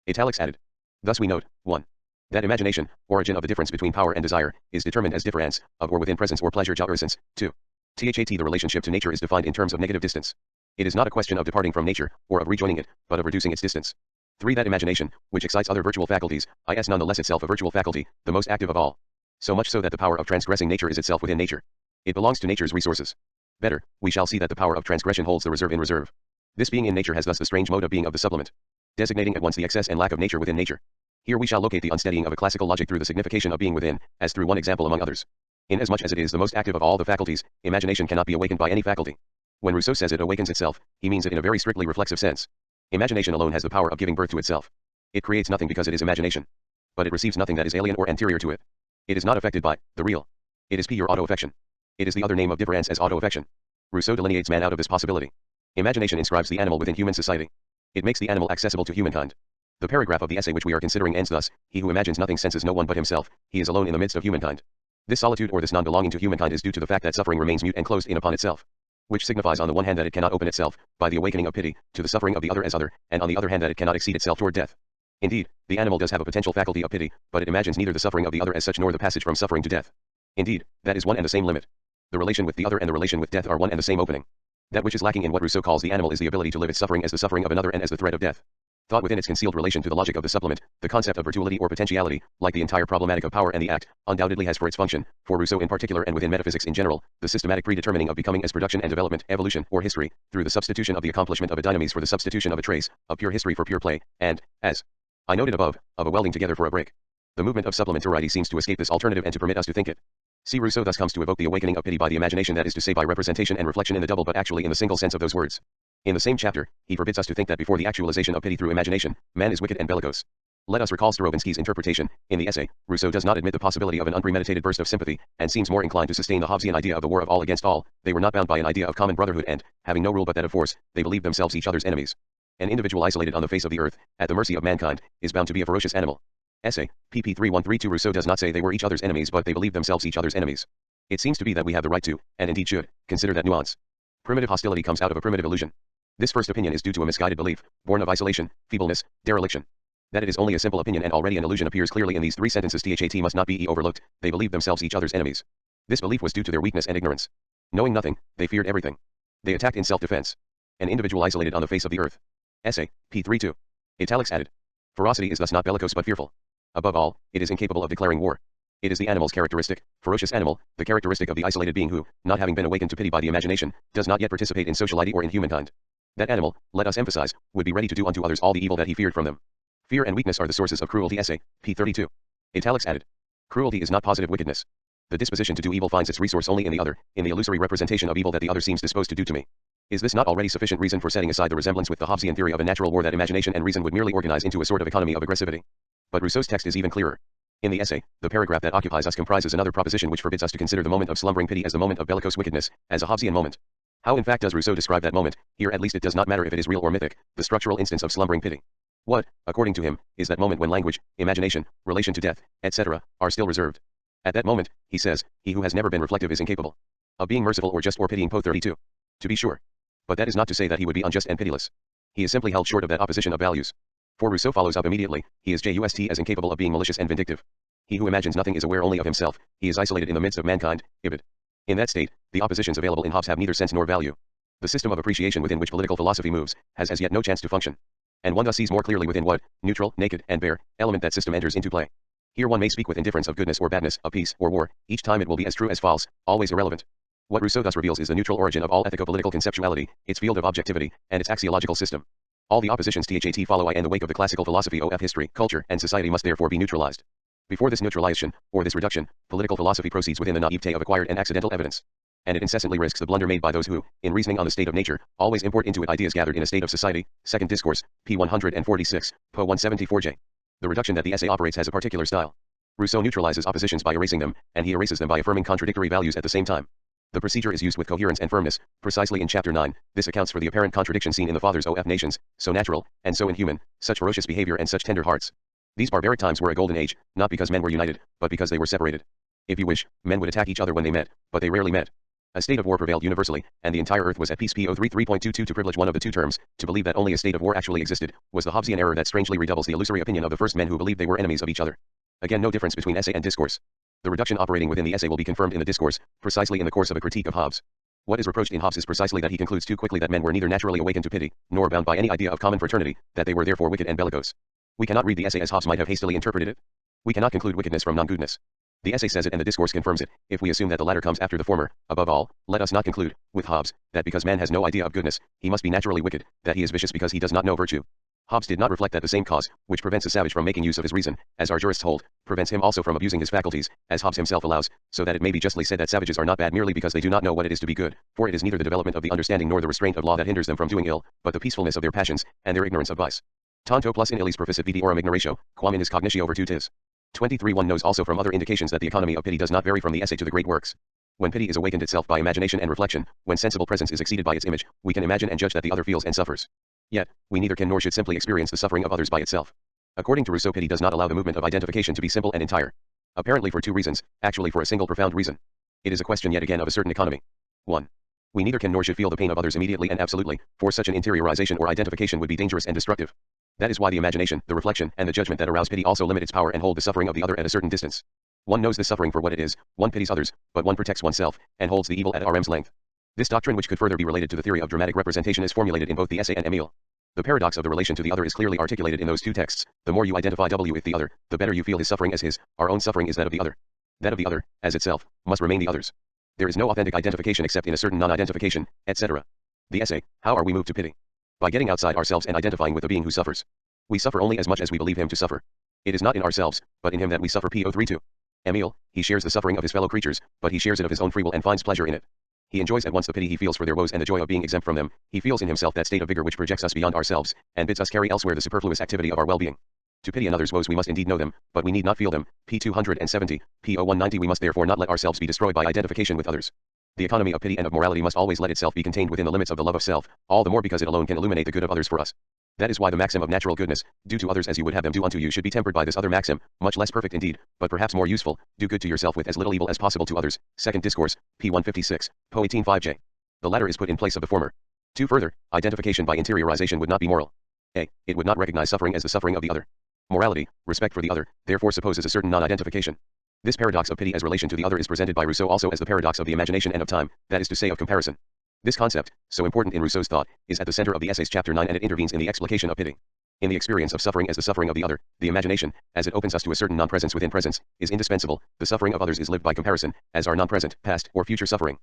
[SPEAKER 1] Italics added. Thus we note, 1. That imagination, origin of the difference between power and desire, is determined as difference, of or within presence or pleasure jouissance. 2. That the relationship to nature is defined in terms of negative distance. It is not a question of departing from nature, or of rejoining it, but of reducing its distance. 3. That imagination, which excites other virtual faculties, is nonetheless itself a virtual faculty, the most active of all. So much so that the power of transgressing nature is itself within nature. It belongs to nature's resources. Better, we shall see that the power of transgression holds the reserve in reserve. This being in nature has thus the strange mode of being of the supplement, designating at once the excess and lack of nature within nature. Here we shall locate the unsteadying of a classical logic through the signification of being within, as through one example among others. Inasmuch as it is the most active of all the faculties, imagination cannot be awakened by any faculty. When Rousseau says it awakens itself, he means it in a very strictly reflexive sense. Imagination alone has the power of giving birth to itself. It creates nothing because it is imagination. But it receives nothing that is alien or anterior to it. It is not affected by the real. It is pure auto-affection. It is the other name of difference as auto-affection. Rousseau delineates man out of this possibility. Imagination inscribes the animal within human society. It makes the animal accessible to humankind. The paragraph of the essay which we are considering ends thus: he who imagines nothing senses no one but himself, he is alone in the midst of humankind. This solitude or this non-belonging to humankind is due to the fact that suffering remains mute and closed in upon itself. Which signifies on the one hand that it cannot open itself, by the awakening of pity, to the suffering of the other as other, and on the other hand that it cannot exceed itself toward death. Indeed, the animal does have a potential faculty of pity, but it imagines neither the suffering of the other as such nor the passage from suffering to death. Indeed, that is one and the same limit. The relation with the other and the relation with death are one and the same opening. That which is lacking in what Rousseau calls the animal is the ability to live its suffering as the suffering of another and as the threat of death. Thought within its concealed relation to the logic of the supplement, the concept of virtuality or potentiality, like the entire problematic of power and the act, undoubtedly has for its function, for Rousseau in particular and within metaphysics in general, the systematic predetermining of becoming as production and development, evolution, or history, through the substitution of the accomplishment of a dynamis for the substitution of a trace, of pure history for pure play, and, as I noted above, of a welding together for a break. The movement of supplementarity seems to escape this alternative and to permit us to think it. See, Rousseau thus comes to evoke the awakening of pity by the imagination, that is to say by representation and reflection in the double but actually in the single sense of those words. In the same chapter, he forbids us to think that before the actualization of pity through imagination, man is wicked and bellicose. Let us recall Stravinsky's interpretation. In the essay, Rousseau does not admit the possibility of an unpremeditated burst of sympathy, and seems more inclined to sustain the Hobbesian idea of the war of all against all. They were not bound by an idea of common brotherhood and, having no rule but that of force, they believed themselves each other's enemies. An individual isolated on the face of the earth, at the mercy of mankind, is bound to be a ferocious animal. Essay, pp. 3132. Rousseau does not say they were each other's enemies but they believed themselves each other's enemies. It seems to be that we have the right to, and indeed should, consider that nuance. Primitive hostility comes out of a primitive illusion. This first opinion is due to a misguided belief, born of isolation, feebleness, dereliction. That it is only a simple opinion and already an illusion appears clearly in these three sentences. That must not be overlooked. They believed themselves each other's enemies. This belief was due to their weakness and ignorance. Knowing nothing, they feared everything. They attacked in self-defense. An individual isolated on the face of the earth. Essay, p. 32. Italics added. Ferocity is thus not bellicose but fearful. Above all, it is incapable of declaring war. It is the animal's characteristic, ferocious animal, the characteristic of the isolated being who, not having been awakened to pity by the imagination, does not yet participate in sociality or in humankind. That animal, let us emphasize, would be ready to do unto others all the evil that he feared from them. Fear and weakness are the sources of cruelty. Essay, p. 32. Italics added. Cruelty is not positive wickedness. The disposition to do evil finds its resource only in the other, in the illusory representation of evil that the other seems disposed to do to me. Is this not already sufficient reason for setting aside the resemblance with the Hobbesian theory of a natural war that imagination and reason would merely organize into a sort of economy of aggressivity? But Rousseau's text is even clearer. In the essay, the paragraph that occupies us comprises another proposition which forbids us to consider the moment of slumbering pity as the moment of bellicose wickedness, as a Hobbesian moment. How in fact does Rousseau describe that moment? Here at least it does not matter if it is real or mythic, the structural instance of slumbering pity. What, according to him, is that moment when language, imagination, relation to death, etc., are still reserved? At that moment, he says, he who has never been reflective is incapable of being merciful or just or pitying. Po 32. To be sure. But that is not to say that he would be unjust and pitiless. He is simply held short of that opposition of values. For Rousseau follows up immediately, he is just as incapable of being malicious and vindictive. He who imagines nothing is aware only of himself, he is isolated in the midst of mankind, ibid. In that state, the oppositions available in Hobbes have neither sense nor value. The system of appreciation within which political philosophy moves, has as yet no chance to function. And one thus sees more clearly within what, neutral, naked, and bare, element that system enters into play. Here one may speak with indifference of goodness or badness, of peace or war, each time it will be as true as false, always irrelevant. What Rousseau thus reveals is the neutral origin of all ethico-political conceptuality, its field of objectivity, and its axiological system. All the oppositions that follow in the wake of the classical philosophy of history, culture, and society must therefore be neutralized. Before this neutralization, or this reduction, political philosophy proceeds within the naivete of acquired and accidental evidence. And it incessantly risks the blunder made by those who, in reasoning on the state of nature, always import into it ideas gathered in a state of society. Second Discourse, p. 146, po 174j. The reduction that the essay operates has a particular style. Rousseau neutralizes oppositions by erasing them, and he erases them by affirming contradictory values at the same time. The procedure is used with coherence and firmness, precisely in chapter 9, this accounts for the apparent contradiction seen in the fathers of nations, so natural, and so inhuman, such ferocious behavior and such tender hearts. These barbaric times were a golden age, not because men were united, but because they were separated. If you wish, men would attack each other when they met, but they rarely met. A state of war prevailed universally, and the entire earth was at peace. Po 33.22. To privilege one of the two terms, to believe that only a state of war actually existed, was the Hobbesian error that strangely redoubles the illusory opinion of the first men who believed they were enemies of each other. Again, no difference between essay and discourse. The reduction operating within the essay will be confirmed in the discourse, precisely in the course of a critique of Hobbes. What is reproached in Hobbes is precisely that he concludes too quickly that men were neither naturally awakened to pity, nor bound by any idea of common fraternity, that they were therefore wicked and bellicose. We cannot read the essay as Hobbes might have hastily interpreted it. We cannot conclude wickedness from non-goodness. The essay says it and the discourse confirms it. If we assume that the latter comes after the former, above all, let us not conclude, with Hobbes, that because man has no idea of goodness, he must be naturally wicked, that he is vicious because he does not know virtue. Hobbes did not reflect that the same cause, which prevents a savage from making use of his reason, as our jurists hold, prevents him also from abusing his faculties, as Hobbes himself allows, so that it may be justly said that savages are not bad merely because they do not know what it is to be good, for it is neither the development of the understanding nor the restraint of law that hinders them from doing ill, but the peacefulness of their passions, and their ignorance of vice. Tanto plus in illis perficit vidi aurum ignoratio, quam in his cognitio virtutis. 23. One knows also from other indications that the economy of pity does not vary from the essay to the great works. When pity is awakened itself by imagination and reflection, when sensible presence is exceeded by its image, we can imagine and judge that the other feels and suffers. Yet, we neither can nor should simply experience the suffering of others by itself. According to Rousseau, pity does not allow the movement of identification to be simple and entire. Apparently for two reasons, actually for a single profound reason. It is a question yet again of a certain economy. 1. We neither can nor should feel the pain of others immediately and absolutely, for such an interiorization or identification would be dangerous and destructive. That is why the imagination, the reflection, and the judgment that arouse pity also limit its power and hold the suffering of the other at a certain distance. One knows the suffering for what it is, one pities others, but one protects oneself, and holds the evil at arm's length. This doctrine, which could further be related to the theory of dramatic representation, is formulated in both the essay and Émile. The paradox of the relation to the other is clearly articulated in those two texts. The more you identify with the other, the better you feel his suffering as his. Our own suffering is that of the other. That of the other, as itself, must remain the other's. There is no authentic identification except in a certain non-identification, etc. The essay, how are we moved to pity? By getting outside ourselves and identifying with the being who suffers. We suffer only as much as we believe him to suffer. It is not in ourselves, but in him that we suffer. Po 32. Émile, he shares the suffering of his fellow creatures, but he shares it of his own free will and finds pleasure in it. He enjoys at once the pity he feels for their woes and the joy of being exempt from them. He feels in himself that state of vigor which projects us beyond ourselves, and bids us carry elsewhere the superfluous activity of our well-being. To pity another's woes we must indeed know them, but we need not feel them. P 270, P 190. We must therefore not let ourselves be destroyed by identification with others. The economy of pity and of morality must always let itself be contained within the limits of the love of self, all the more because it alone can illuminate the good of others for us. That is why the maxim of natural goodness, do to others as you would have them do unto you, should be tempered by this other maxim, much less perfect indeed, but perhaps more useful: do good to yourself with as little evil as possible to others. Second Discourse, p. 156, po 18.5j. The latter is put in place of the former. 2. Further, identification by interiorization would not be moral. A. It would not recognize suffering as the suffering of the other. Morality, respect for the other, therefore supposes a certain non-identification. This paradox of pity as relation to the other is presented by Rousseau also as the paradox of the imagination and of time, that is to say of comparison. This concept, so important in Rousseau's thought, is at the center of the essay's chapter 9, and it intervenes in the explication of pity. In the experience of suffering as the suffering of the other, the imagination, as it opens us to a certain non-presence within presence, is indispensable. The suffering of others is lived by comparison, as are non-present, past, or future suffering.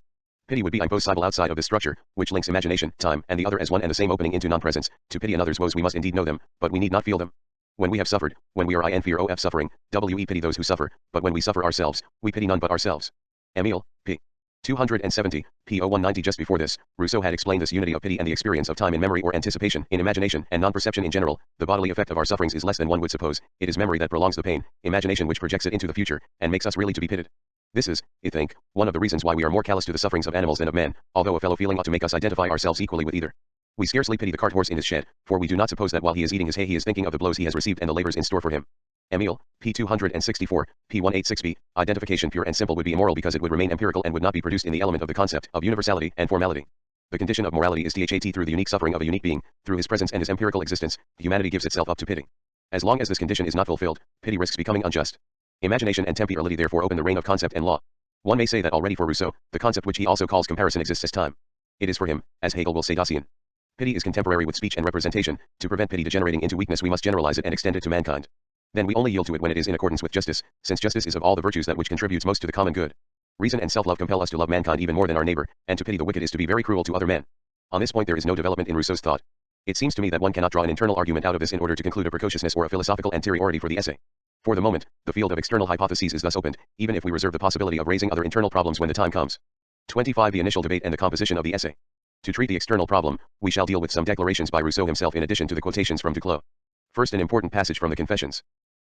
[SPEAKER 1] Pity would be impossible outside of this structure, which links imagination, time, and the other as one and the same opening into non-presence. To pity another's woes we must indeed know them, but we need not feel them. When we have suffered, when we are in fear of suffering, we pity those who suffer, but when we suffer ourselves, we pity none but ourselves. Emile, p. 270, p. 190. Just before this, Rousseau had explained this unity of pity and the experience of time in memory or anticipation, in imagination, and non-perception in general. The bodily effect of our sufferings is less than one would suppose. It is memory that prolongs the pain, imagination which projects it into the future, and makes us really to be pitied. This is, I think, one of the reasons why we are more callous to the sufferings of animals than of men, although a fellow feeling ought to make us identify ourselves equally with either. We scarcely pity the cart horse in his shed, for we do not suppose that while he is eating his hay he is thinking of the blows he has received and the labors in store for him. Emile, p. 264, p. 186b. Identification pure and simple would be immoral because it would remain empirical and would not be produced in the element of the concept of universality and formality. The condition of morality is that through the unique suffering of a unique being, through his presence and his empirical existence, humanity gives itself up to pity. As long as this condition is not fulfilled, pity risks becoming unjust. Imagination and temporality therefore open the reign of concept and law. One may say that already for Rousseau, the concept which he also calls comparison exists as time. It is for him, as Hegel will say, Dasein. Pity is contemporary with speech and representation. To prevent pity degenerating into weakness we must generalize it and extend it to mankind. Then we only yield to it when it is in accordance with justice, since justice is of all the virtues that which contributes most to the common good. Reason and self-love compel us to love mankind even more than our neighbor, and to pity the wicked is to be very cruel to other men. On this point there is no development in Rousseau's thought. It seems to me that one cannot draw an internal argument out of this in order to conclude a precociousness or a philosophical anteriority for the essay. For the moment, the field of external hypotheses is thus opened, even if we reserve the possibility of raising other internal problems when the time comes. 25. The initial debate and the composition of the essay. To treat the external problem, we shall deal with some declarations by Rousseau himself in addition to the quotations from Duclos. First, an important passage from the Confessions.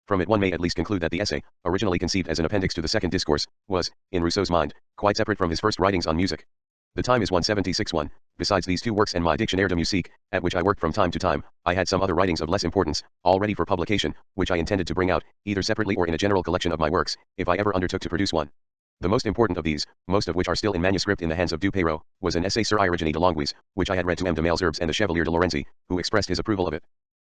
[SPEAKER 1] From it one may at least conclude that the essay, originally conceived as an appendix to the second discourse, was, in Rousseau's mind, quite separate from his first writings on music. The time is 176-1. Besides these two works and my Dictionnaire de Musique, at which I worked from time to time, I had some other writings of less importance, all ready for publication, which I intended to bring out, either separately or in a general collection of my works, if I ever undertook to produce one. The most important of these, most of which are still in manuscript in the hands of Du Perrot, was an essay sur Origine de Langues, which I had read to M. de Malesherbes and the Chevalier de Lorenzi, who expressed his approval of it.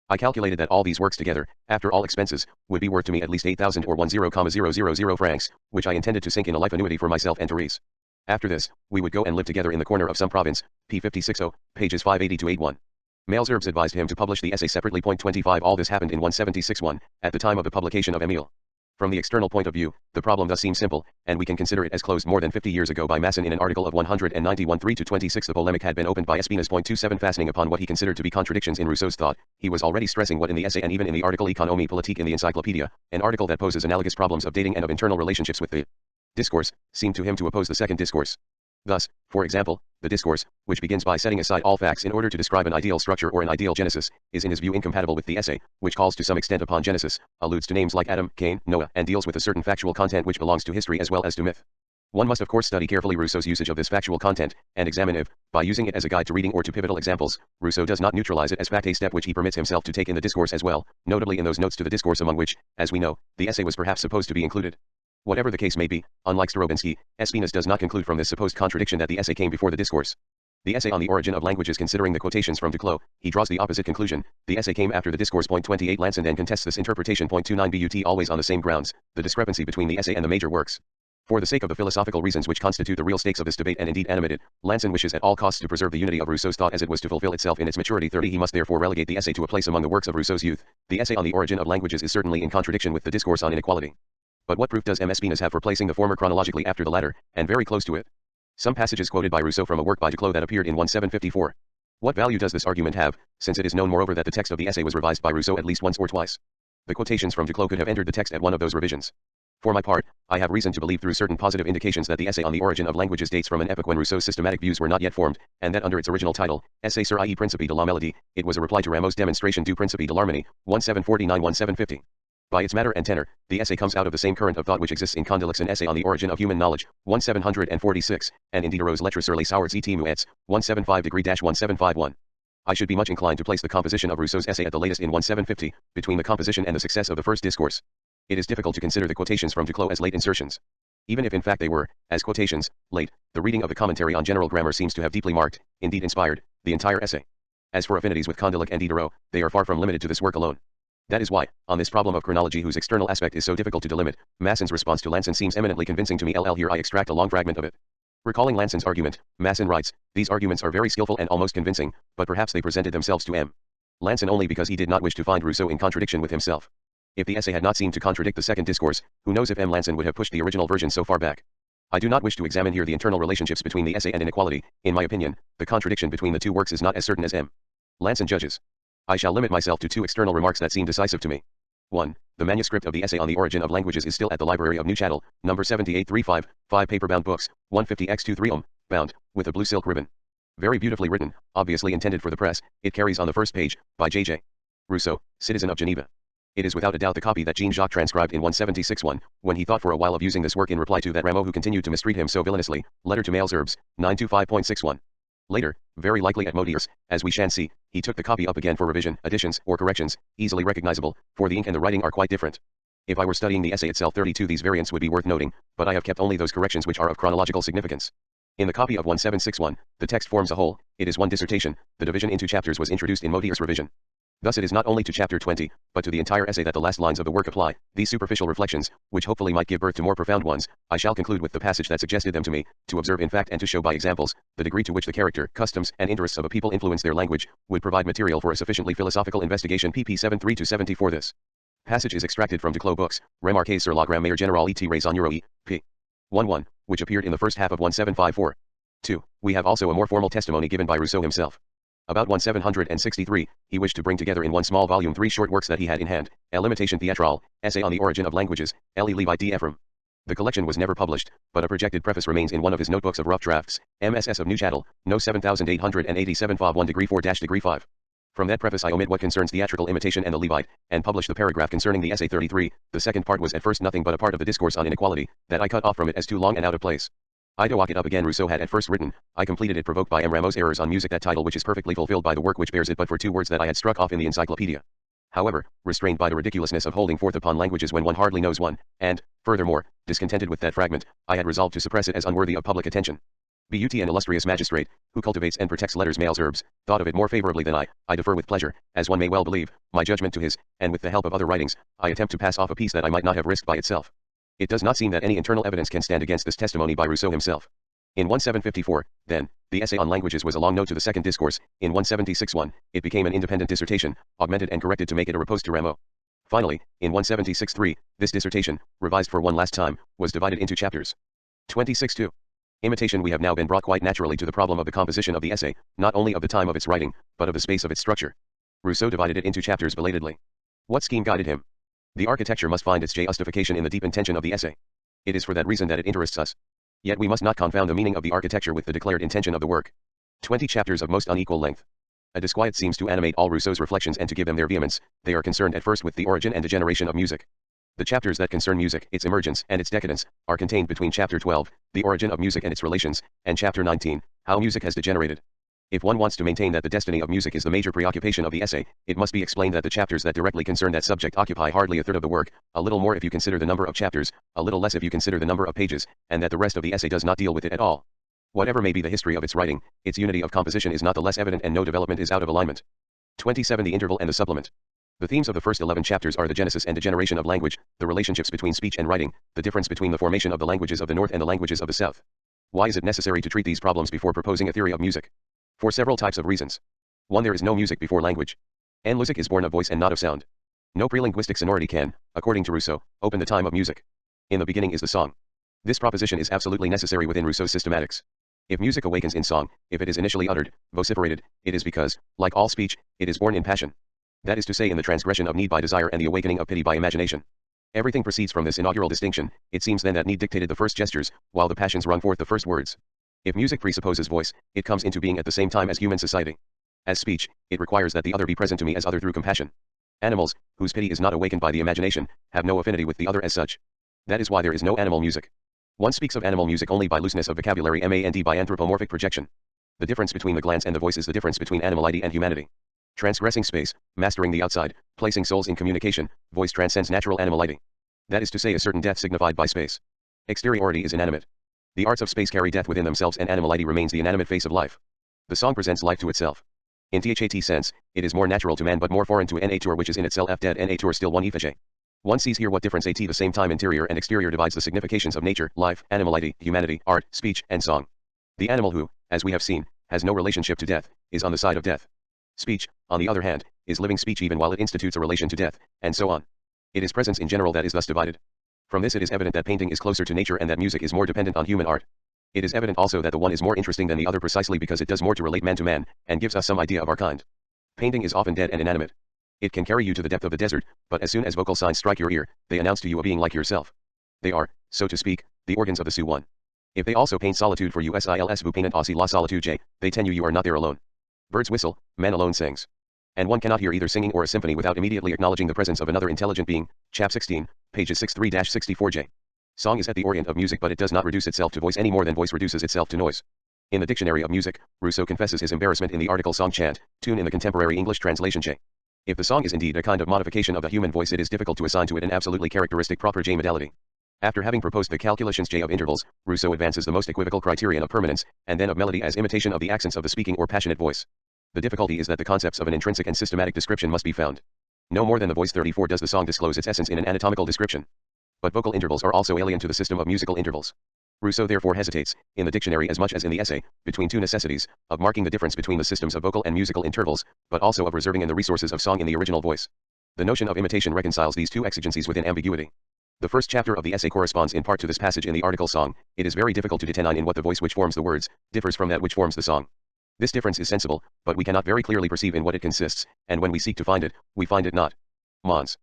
[SPEAKER 1] I calculated that all these works together, after all expenses, would be worth to me at least 8,000 or 10,000 francs, which I intended to sink in a life annuity for myself and Therese. After this, we would go and live together in the corner of some province, p. 560, pages 580-81. Malesherbes advised him to publish the essay separately. 25. All this happened in 176-1, at the time of the publication of Emile. From the external point of view, the problem thus seems simple, and we can consider it as closed more than 50 years ago by Masson in an article of 191. 3-26. The polemic had been opened by Espina's. 27. Fastening upon what he considered to be contradictions in Rousseau's thought, he was already stressing what in the essay and even in the article Économie politique in the Encyclopedia, an article that poses analogous problems of dating and of internal relationships with the discourse, seemed to him to oppose the second discourse. Thus, for example, the discourse, which begins by setting aside all facts in order to describe an ideal structure or an ideal genesis, is in his view incompatible with the essay, which calls to some extent upon genesis, alludes to names like Adam, Cain, Noah, and deals with a certain factual content which belongs to history as well as to myth. One must of course study carefully Rousseau's usage of this factual content, and examine if, by using it as a guide to reading or to pivotal examples, Rousseau does not neutralize it as fact, a step which he permits himself to take in the discourse as well, notably in those notes to the discourse among which, as we know, the essay was perhaps supposed to be included. Whatever the case may be, unlike Starobinsky, Espina's does not conclude from this supposed contradiction that the essay came before the discourse. The essay on the origin of languages considering the quotations from Duclos, he draws the opposite conclusion. The essay came after the discourse. 28. Lanson then contests this interpretation. 29. But always on the same grounds, the discrepancy between the essay and the major works. For the sake of the philosophical reasons which constitute the real stakes of this debate and indeed animate it, Lanson wishes at all costs to preserve the unity of Rousseau's thought as it was to fulfill itself in its maturity. 30. He must therefore relegate the essay to a place among the works of Rousseau's youth. The essay on the origin of languages is certainly in contradiction with the discourse on inequality. But what proof does M. Espina's have for placing the former chronologically after the latter, and very close to it? Some passages quoted by Rousseau from a work by Duclos that appeared in 1754. What value does this argument have, since it is known moreover that the text of the essay was revised by Rousseau at least once or twice? The quotations from Duclos could have entered the text at one of those revisions. For my part, I have reason to believe through certain positive indications that the essay on the origin of languages dates from an epoch when Rousseau's systematic views were not yet formed, and that under its original title, Essai sur I Principe de la Mélodie, it was a reply to Rameau's demonstration du Principe de l'Harmonie, 1749-1750. By its matter and tenor, the essay comes out of the same current of thought which exists in Condillac, an essay on the origin of human knowledge, 1746, and in Diderot's Lettres sur les sourds et muettes, 175-1751. I should be much inclined to place the composition of Rousseau's essay at the latest in 1750, between the composition and the success of the first discourse. It is difficult to consider the quotations from Duclos as late insertions. Even if in fact they were, as quotations, late, the reading of the commentary on general grammar seems to have deeply marked, indeed inspired, the entire essay. As for affinities with Condillac and Diderot, they are far from limited to this work alone. That is why, on this problem of chronology whose external aspect is so difficult to delimit, Masson's response to Lanson seems eminently convincing to me. Here I extract a long fragment of it. Recalling Lanson's argument, Masson writes, these arguments are very skillful and almost convincing, but perhaps they presented themselves to M. Lanson only because he did not wish to find Rousseau in contradiction with himself. If the essay had not seemed to contradict the second discourse, who knows if M. Lanson would have pushed the original version so far back. I do not wish to examine here the internal relationships between the essay and inequality. In my opinion, the contradiction between the two works is not as certain as M. Lanson judges. I shall limit myself to two external remarks that seem decisive to me. 1. The manuscript of the essay on the origin of languages is still at the Library of New Chattel, number 7835, 5 paper-bound books, 150x23 bound, with a blue silk ribbon. Very beautifully written, obviously intended for the press, it carries on the first page, by J.J. Rousseau, citizen of Geneva. It is without a doubt the copy that Jean-Jacques transcribed in 176-1, when he thought for a while of using this work in reply to that Rameau who continued to mistreat him so villainously, letter to Malesherbes, 925.61. Later, very likely at Modi'er's, as we shall see, he took the copy up again for revision, additions, or corrections, easily recognizable, for the ink and the writing are quite different. If I were studying the essay itself 32 these variants would be worth noting, but I have kept only those corrections which are of chronological significance. In the copy of 1761, the text forms a whole, it is one dissertation, the division into chapters was introduced in Modi'er's revision. Thus it is not only to chapter 20, but to the entire essay that the last lines of the work apply. These superficial reflections, which hopefully might give birth to more profound ones, I shall conclude with the passage that suggested them to me, to observe in fact and to show by examples, the degree to which the character, customs, and interests of a people influence their language, would provide material for a sufficiently philosophical investigation pp 73-74. This passage is extracted from Duclos books, Remarques sur la grammaire générale et raison euro e, p. 11, which appeared in the first half of 1754. 2. We have also a more formal testimony given by Rousseau himself. About 1763, he wished to bring together in one small volume 3 short works that he had in hand, A l'imitation théâtrale, Essay on the Origin of Languages, Elie Levi d'Ephraim. The collection was never published, but a projected preface remains in one of his notebooks of rough drafts, MSS of New Chattel, No 7887 Fov 1°4-5. From that preface I omit what concerns theatrical imitation and the Levite, and publish the paragraph concerning the essay 33, the second part was at first nothing but a part of the discourse on inequality, that I cut off from it as too long and out of place. I do walk it up again Rousseau had at first written, I completed it provoked by M. Rameau's errors on music that title which is perfectly fulfilled by the work which bears it but for 2 words that I had struck off in the encyclopedia. However, restrained by the ridiculousness of holding forth upon languages when one hardly knows one, and, furthermore, discontented with that fragment, I had resolved to suppress it as unworthy of public attention. But an illustrious magistrate, who cultivates and protects letters Malesherbes, thought of it more favorably than I defer with pleasure, as one may well believe, my judgment to his, and with the help of other writings, I attempt to pass off a piece that I might not have risked by itself. It does not seem that any internal evidence can stand against this testimony by Rousseau himself. In 1754, then, the essay on languages was a long note to the second discourse. In 176-1, it became an independent dissertation, augmented and corrected to make it a riposte to Rameau. Finally, in 176-3, this dissertation, revised for one last time, was divided into chapters. 26-2. Imitation. We have now been brought quite naturally to the problem of the composition of the essay, not only of the time of its writing, but of the space of its structure. Rousseau divided it into chapters belatedly. What scheme guided him? The architecture must find its justification in the deep intention of the essay. It is for that reason that it interests us. Yet we must not confound the meaning of the architecture with the declared intention of the work. 20 chapters of most unequal length. A disquiet seems to animate all Rousseau's reflections and to give them their vehemence. They are concerned at first with the origin and degeneration of music. The chapters that concern music, its emergence, and its decadence, are contained between chapter 12, the origin of music and its relations, and chapter 19, how music has degenerated. If one wants to maintain that the destiny of music is the major preoccupation of the essay, it must be explained that the chapters that directly concern that subject occupy hardly a third of the work, a little more if you consider the number of chapters, a little less if you consider the number of pages, and that the rest of the essay does not deal with it at all. Whatever may be the history of its writing, its unity of composition is not the less evident and no development is out of alignment. 27. The interval and the supplement. The themes of the first 11 chapters are the genesis and degeneration of language, the relationships between speech and writing, the difference between the formation of the languages of the North and the languages of the South. Why is it necessary to treat these problems before proposing a theory of music? For several types of reasons. 1. There is no music before language. And music is born of voice and not of sound. No prelinguistic sonority can, according to Rousseau, open the time of music. In the beginning is the song. This proposition is absolutely necessary within Rousseau's systematics. If music awakens in song, if it is initially uttered, vociferated, it is because, like all speech, it is born in passion. That is to say in the transgression of need by desire and the awakening of pity by imagination. Everything proceeds from this inaugural distinction. It seems then that need dictated the first gestures, while the passions rung forth the first words. If music presupposes voice, it comes into being at the same time as human society. As speech, it requires that the other be present to me as other through compassion. Animals, whose pity is not awakened by the imagination, have no affinity with the other as such. That is why there is no animal music. One speaks of animal music only by looseness of vocabulary and by anthropomorphic projection. The difference between the glands and the voice is the difference between animality and humanity. Transgressing space, mastering the outside, placing souls in communication, voice transcends natural animality. That is to say a certain death signified by space. Exteriority is inanimate. The arts of space carry death within themselves and animality remains the inanimate face of life. The song presents life to itself. In that sense, it is more natural to man but more foreign to a nature which is in itself dead and nature still one effigy. One sees here what difference at the same time interior and exterior divides the significations of nature, life, animality, humanity, art, speech, and song. The animal who, as we have seen, has no relationship to death, is on the side of death. Speech, on the other hand, is living speech even while it institutes a relation to death, and so on. It is presence in general that is thus divided. From this it is evident that painting is closer to nature and that music is more dependent on human art. It is evident also that the one is more interesting than the other precisely because it does more to relate man to man, and gives us some idea of our kind. Painting is often dead and inanimate. It can carry you to the depth of the desert, but as soon as vocal signs strike your ear, they announce to you a being like yourself. They are, so to speak, the organs of the Sioux one. If they also paint solitude for you SILS vous paintent aussi la solitude J, they tell you are not there alone. Birds whistle, man alone sings. And one cannot hear either singing or a symphony without immediately acknowledging the presence of another intelligent being, chap 16, pages 63-64J. Song is at the orient of music, but it does not reduce itself to voice any more than voice reduces itself to noise. In the Dictionary of Music, Rousseau confesses his embarrassment in the article song chant, tune in the contemporary English translation J. If the song is indeed a kind of modification of the human voice, it is difficult to assign to it an absolutely characteristic proper J modality. After having proposed the calculations J of intervals, Rousseau advances the most equivocal criterion of permanence, and then of melody as imitation of the accents of the speaking or passionate voice. The difficulty is that the concepts of an intrinsic and systematic description must be found. No more than the voice 34 does the song disclose its essence in an anatomical description. But vocal intervals are also alien to the system of musical intervals. Rousseau therefore hesitates, in the dictionary as much as in the essay, between two necessities, of marking the difference between the systems of vocal and musical intervals, but also of reserving in the resources of song in the original voice. The notion of imitation reconciles these two exigencies within ambiguity. The first chapter of the essay corresponds in part to this passage in the article song. It is very difficult to determine in what the voice which forms the words, differs from that which forms the song. This difference is sensible, but we cannot very clearly perceive in what it consists, and when we seek to find it, we find it not. Mons.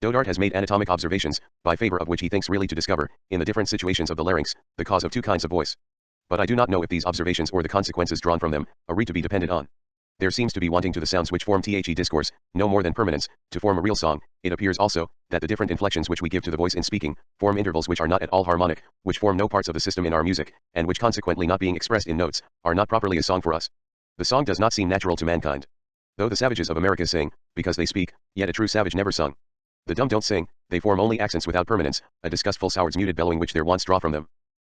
[SPEAKER 1] Dodart has made anatomic observations, by favor of which he thinks really to discover, in the different situations of the larynx, the cause of two kinds of voice. But I do not know if these observations or the consequences drawn from them, are to be depended on. There seems to be wanting to the sounds which form the discourse, no more than permanence, to form a real song. It appears also, that the different inflections which we give to the voice in speaking, form intervals which are not at all harmonic, which form no parts of the system in our music, and which consequently not being expressed in notes, are not properly a song for us. The song does not seem natural to mankind. Though the savages of America sing, because they speak, yet a true savage never sung. The dumb don't sing, they form only accents without permanence, a disgustful soward's muted bellowing which their wants draw from them.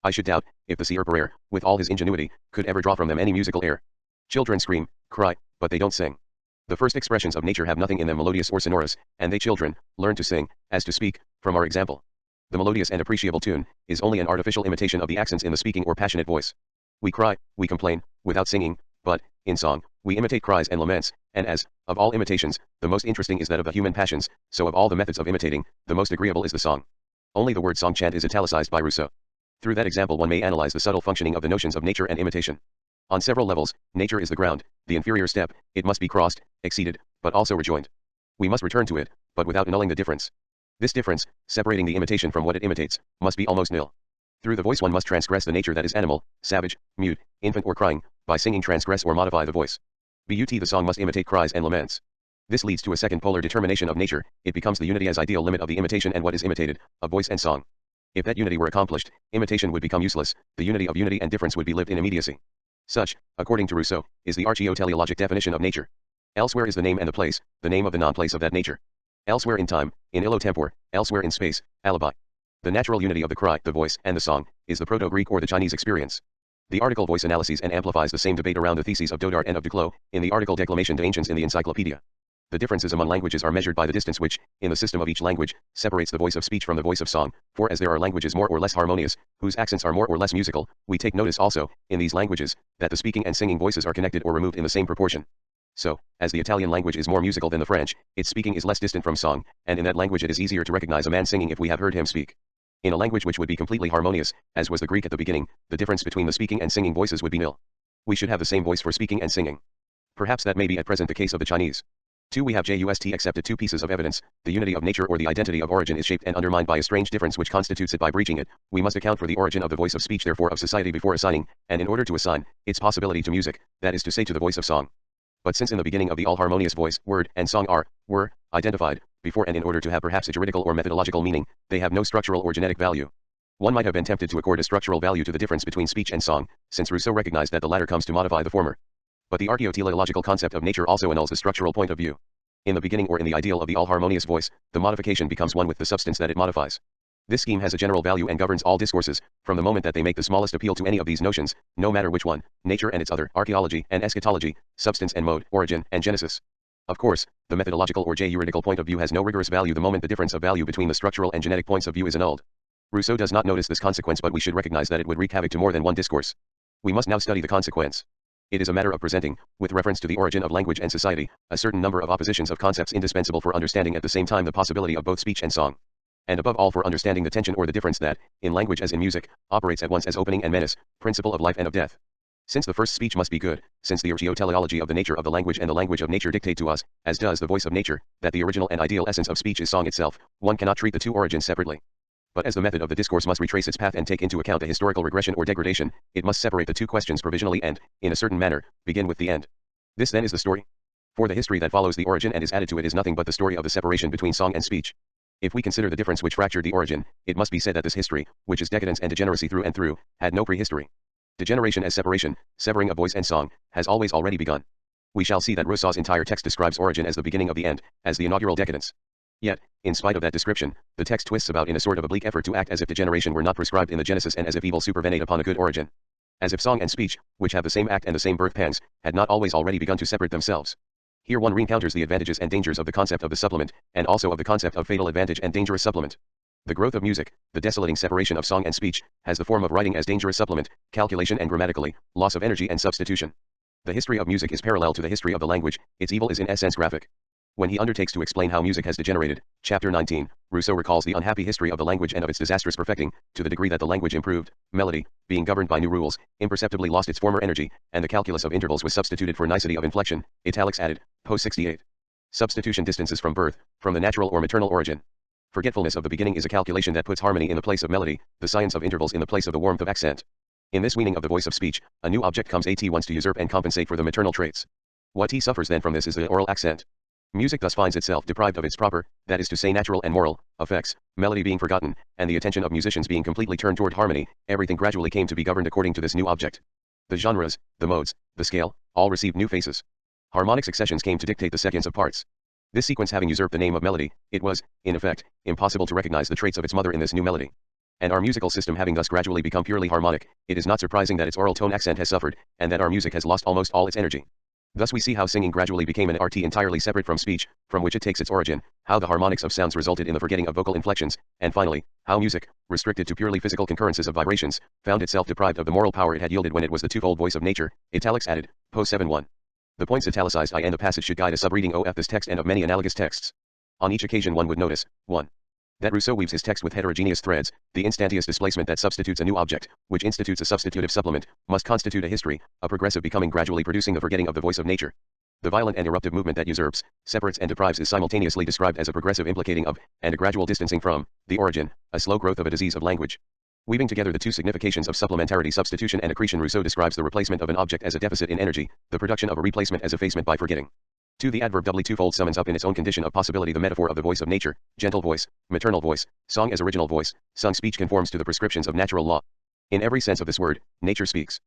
[SPEAKER 1] I should doubt, if the Sierra, with all his ingenuity, could ever draw from them any musical air. Children scream, cry, but they don't sing. The first expressions of nature have nothing in them melodious or sonorous, and they children, learn to sing, as to speak, from our example. The melodious and appreciable tune, is only an artificial imitation of the accents in the speaking or passionate voice. We cry, we complain, without singing, but, in song, we imitate cries and laments, and as, of all imitations, the most interesting is that of the human passions, so of all the methods of imitating, the most agreeable is the song. Only the word song chant is italicized by Rousseau. Through that example one may analyze the subtle functioning of the notions of nature and imitation. On several levels, nature is the ground, the inferior step, it must be crossed, exceeded, but also rejoined. We must return to it, but without annulling the difference. This difference, separating the imitation from what it imitates, must be almost nil. Through the voice one must transgress the nature that is animal, savage, mute, infant or crying, by singing transgress or modify the voice. But the song must imitate cries and laments. This leads to a second polar determination of nature, it becomes the unity as ideal limit of the imitation and what is imitated, of voice and song. If that unity were accomplished, imitation would become useless, the unity of unity and difference would be lived in immediacy. Such, according to Rousseau, is the archaeoteleologic definition of nature. Elsewhere is the name and the place, the name of the non-place of that nature. Elsewhere in time, in illo tempore, elsewhere in space, alibi. The natural unity of the cry, the voice, and the song, is the Proto-Greek or the Chinese experience. The article voice analyses and amplifies the same debate around the theses of Dodart and of Duclos, in the article Declamation d'Ancients in the Encyclopedia. The differences among languages are measured by the distance which, in the system of each language, separates the voice of speech from the voice of song, for as there are languages more or less harmonious, whose accents are more or less musical, we take notice also, in these languages, that the speaking and singing voices are connected or removed in the same proportion. So, as the Italian language is more musical than the French, its speaking is less distant from song, and in that language it is easier to recognize a man singing if we have heard him speak. In a language which would be completely harmonious, as was the Greek at the beginning, the difference between the speaking and singing voices would be nil. We should have the same voice for speaking and singing. Perhaps that may be at present the case of the Chinese. 2. We have just accepted two pieces of evidence, the unity of nature or the identity of origin is shaped and undermined by a strange difference which constitutes it by breaching it. We must account for the origin of the voice of speech therefore of society before assigning, and in order to assign, its possibility to music, that is to say to the voice of song. But since in the beginning of the all-harmonious voice, word, and song were, identified, before and in order to have perhaps a juridical or methodological meaning, they have no structural or genetic value. One might have been tempted to accord a structural value to the difference between speech and song, since Rousseau recognized that the latter comes to modify the former. But the archaeoteleological concept of nature also annuls the structural point of view. In the beginning or in the ideal of the all-harmonious voice, the modification becomes one with the substance that it modifies. This scheme has a general value and governs all discourses, from the moment that they make the smallest appeal to any of these notions, no matter which one, nature and its other, archaeology and eschatology, substance and mode, origin and genesis. Of course, the methodological or juridical point of view has no rigorous value the moment the difference of value between the structural and genetic points of view is annulled. Rousseau does not notice this consequence, but we should recognize that it would wreak havoc to more than one discourse. We must now study the consequence. It is a matter of presenting, with reference to the origin of language and society, a certain number of oppositions of concepts indispensable for understanding at the same time the possibility of both speech and song. And above all for understanding the tension or the difference that, in language as in music, operates at once as opening and menace, principle of life and of death. Since the first speech must be good, since the geoteleology of the nature of the language and the language of nature dictate to us, as does the voice of nature, that the original and ideal essence of speech is song itself, one cannot treat the two origins separately. But as the method of the discourse must retrace its path and take into account the historical regression or degradation, it must separate the two questions provisionally and, in a certain manner, begin with the end. This then is the story. For the history that follows the origin and is added to it is nothing but the story of the separation between song and speech. If we consider the difference which fractured the origin, it must be said that this history, which is decadence and degeneracy through and through, had no prehistory. Degeneration as separation, severing of voice and song, has always already begun. We shall see that Rousseau's entire text describes origin as the beginning of the end, as the inaugural decadence. Yet, in spite of that description, the text twists about in a sort of oblique effort to act as if degeneration were not prescribed in the Genesis and as if evil supervenate upon a good origin. As if song and speech, which have the same act and the same birth pangs, had not always already begun to separate themselves. Here one re-encounters the advantages and dangers of the concept of the supplement, and also of the concept of fatal advantage and dangerous supplement. The growth of music, the desolating separation of song and speech, has the form of writing as dangerous supplement, calculation and grammatically, loss of energy and substitution. The history of music is parallel to the history of the language, its evil is in essence graphic. When he undertakes to explain how music has degenerated, chapter 19, Rousseau recalls the unhappy history of the language and of its disastrous perfecting, to the degree that the language improved, melody, being governed by new rules, imperceptibly lost its former energy, and the calculus of intervals was substituted for nicety of inflection, italics added, post 68. Substitution distances from birth, from the natural or maternal origin. Forgetfulness of the beginning is a calculation that puts harmony in the place of melody, the science of intervals in the place of the warmth of accent. In this weaning of the voice of speech, a new object comes at once to usurp and compensate for the maternal traits. What he suffers then from this is the oral accent. Music thus finds itself deprived of its proper, that is to say natural and moral, effects, melody being forgotten, and the attention of musicians being completely turned toward harmony, everything gradually came to be governed according to this new object. The genres, the modes, the scale, all received new faces. Harmonic successions came to dictate the sequence of parts. This sequence having usurped the name of melody, it was, in effect, impossible to recognize the traits of its mother in this new melody. And our musical system having thus gradually become purely harmonic, it is not surprising that its oral tone accent has suffered, and that our music has lost almost all its energy. Thus we see how singing gradually became an art entirely separate from speech, from which it takes its origin, how the harmonics of sounds resulted in the forgetting of vocal inflections, and finally, how music, restricted to purely physical concurrences of vibrations, found itself deprived of the moral power it had yielded when it was the twofold voice of nature, italics added, post 71. The points italicized I and the passage should guide a sub-reading of this text and of many analogous texts. On each occasion one would notice, 1. That Rousseau weaves his text with heterogeneous threads, the instantaneous displacement that substitutes a new object, which institutes a substitutive supplement, must constitute a history, a progressive becoming gradually producing the forgetting of the voice of nature. The violent and eruptive movement that usurps, separates and deprives is simultaneously described as a progressive implicating of, and a gradual distancing from, the origin, a slow growth of a disease of language. Weaving together the two significations of supplementarity substitution and accretion, Rousseau describes the replacement of an object as a deficit in energy, the production of a replacement as effacement by forgetting. 2. The adverb doubly twofold summons up in its own condition of possibility the metaphor of the voice of nature, gentle voice, maternal voice, song as original voice, sung speech conforms to the prescriptions of natural law. In every sense of this word, nature speaks.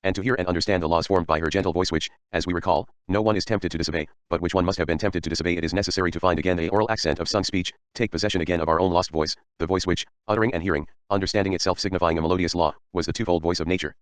[SPEAKER 1] And to hear and understand the laws formed by her gentle voice which, as we recall, no one is tempted to disobey, but which one must have been tempted to disobey, it is necessary to find again the oral accent of sung speech, take possession again of our own lost voice, the voice which, uttering and hearing, understanding itself signifying a melodious law, was the twofold voice of nature.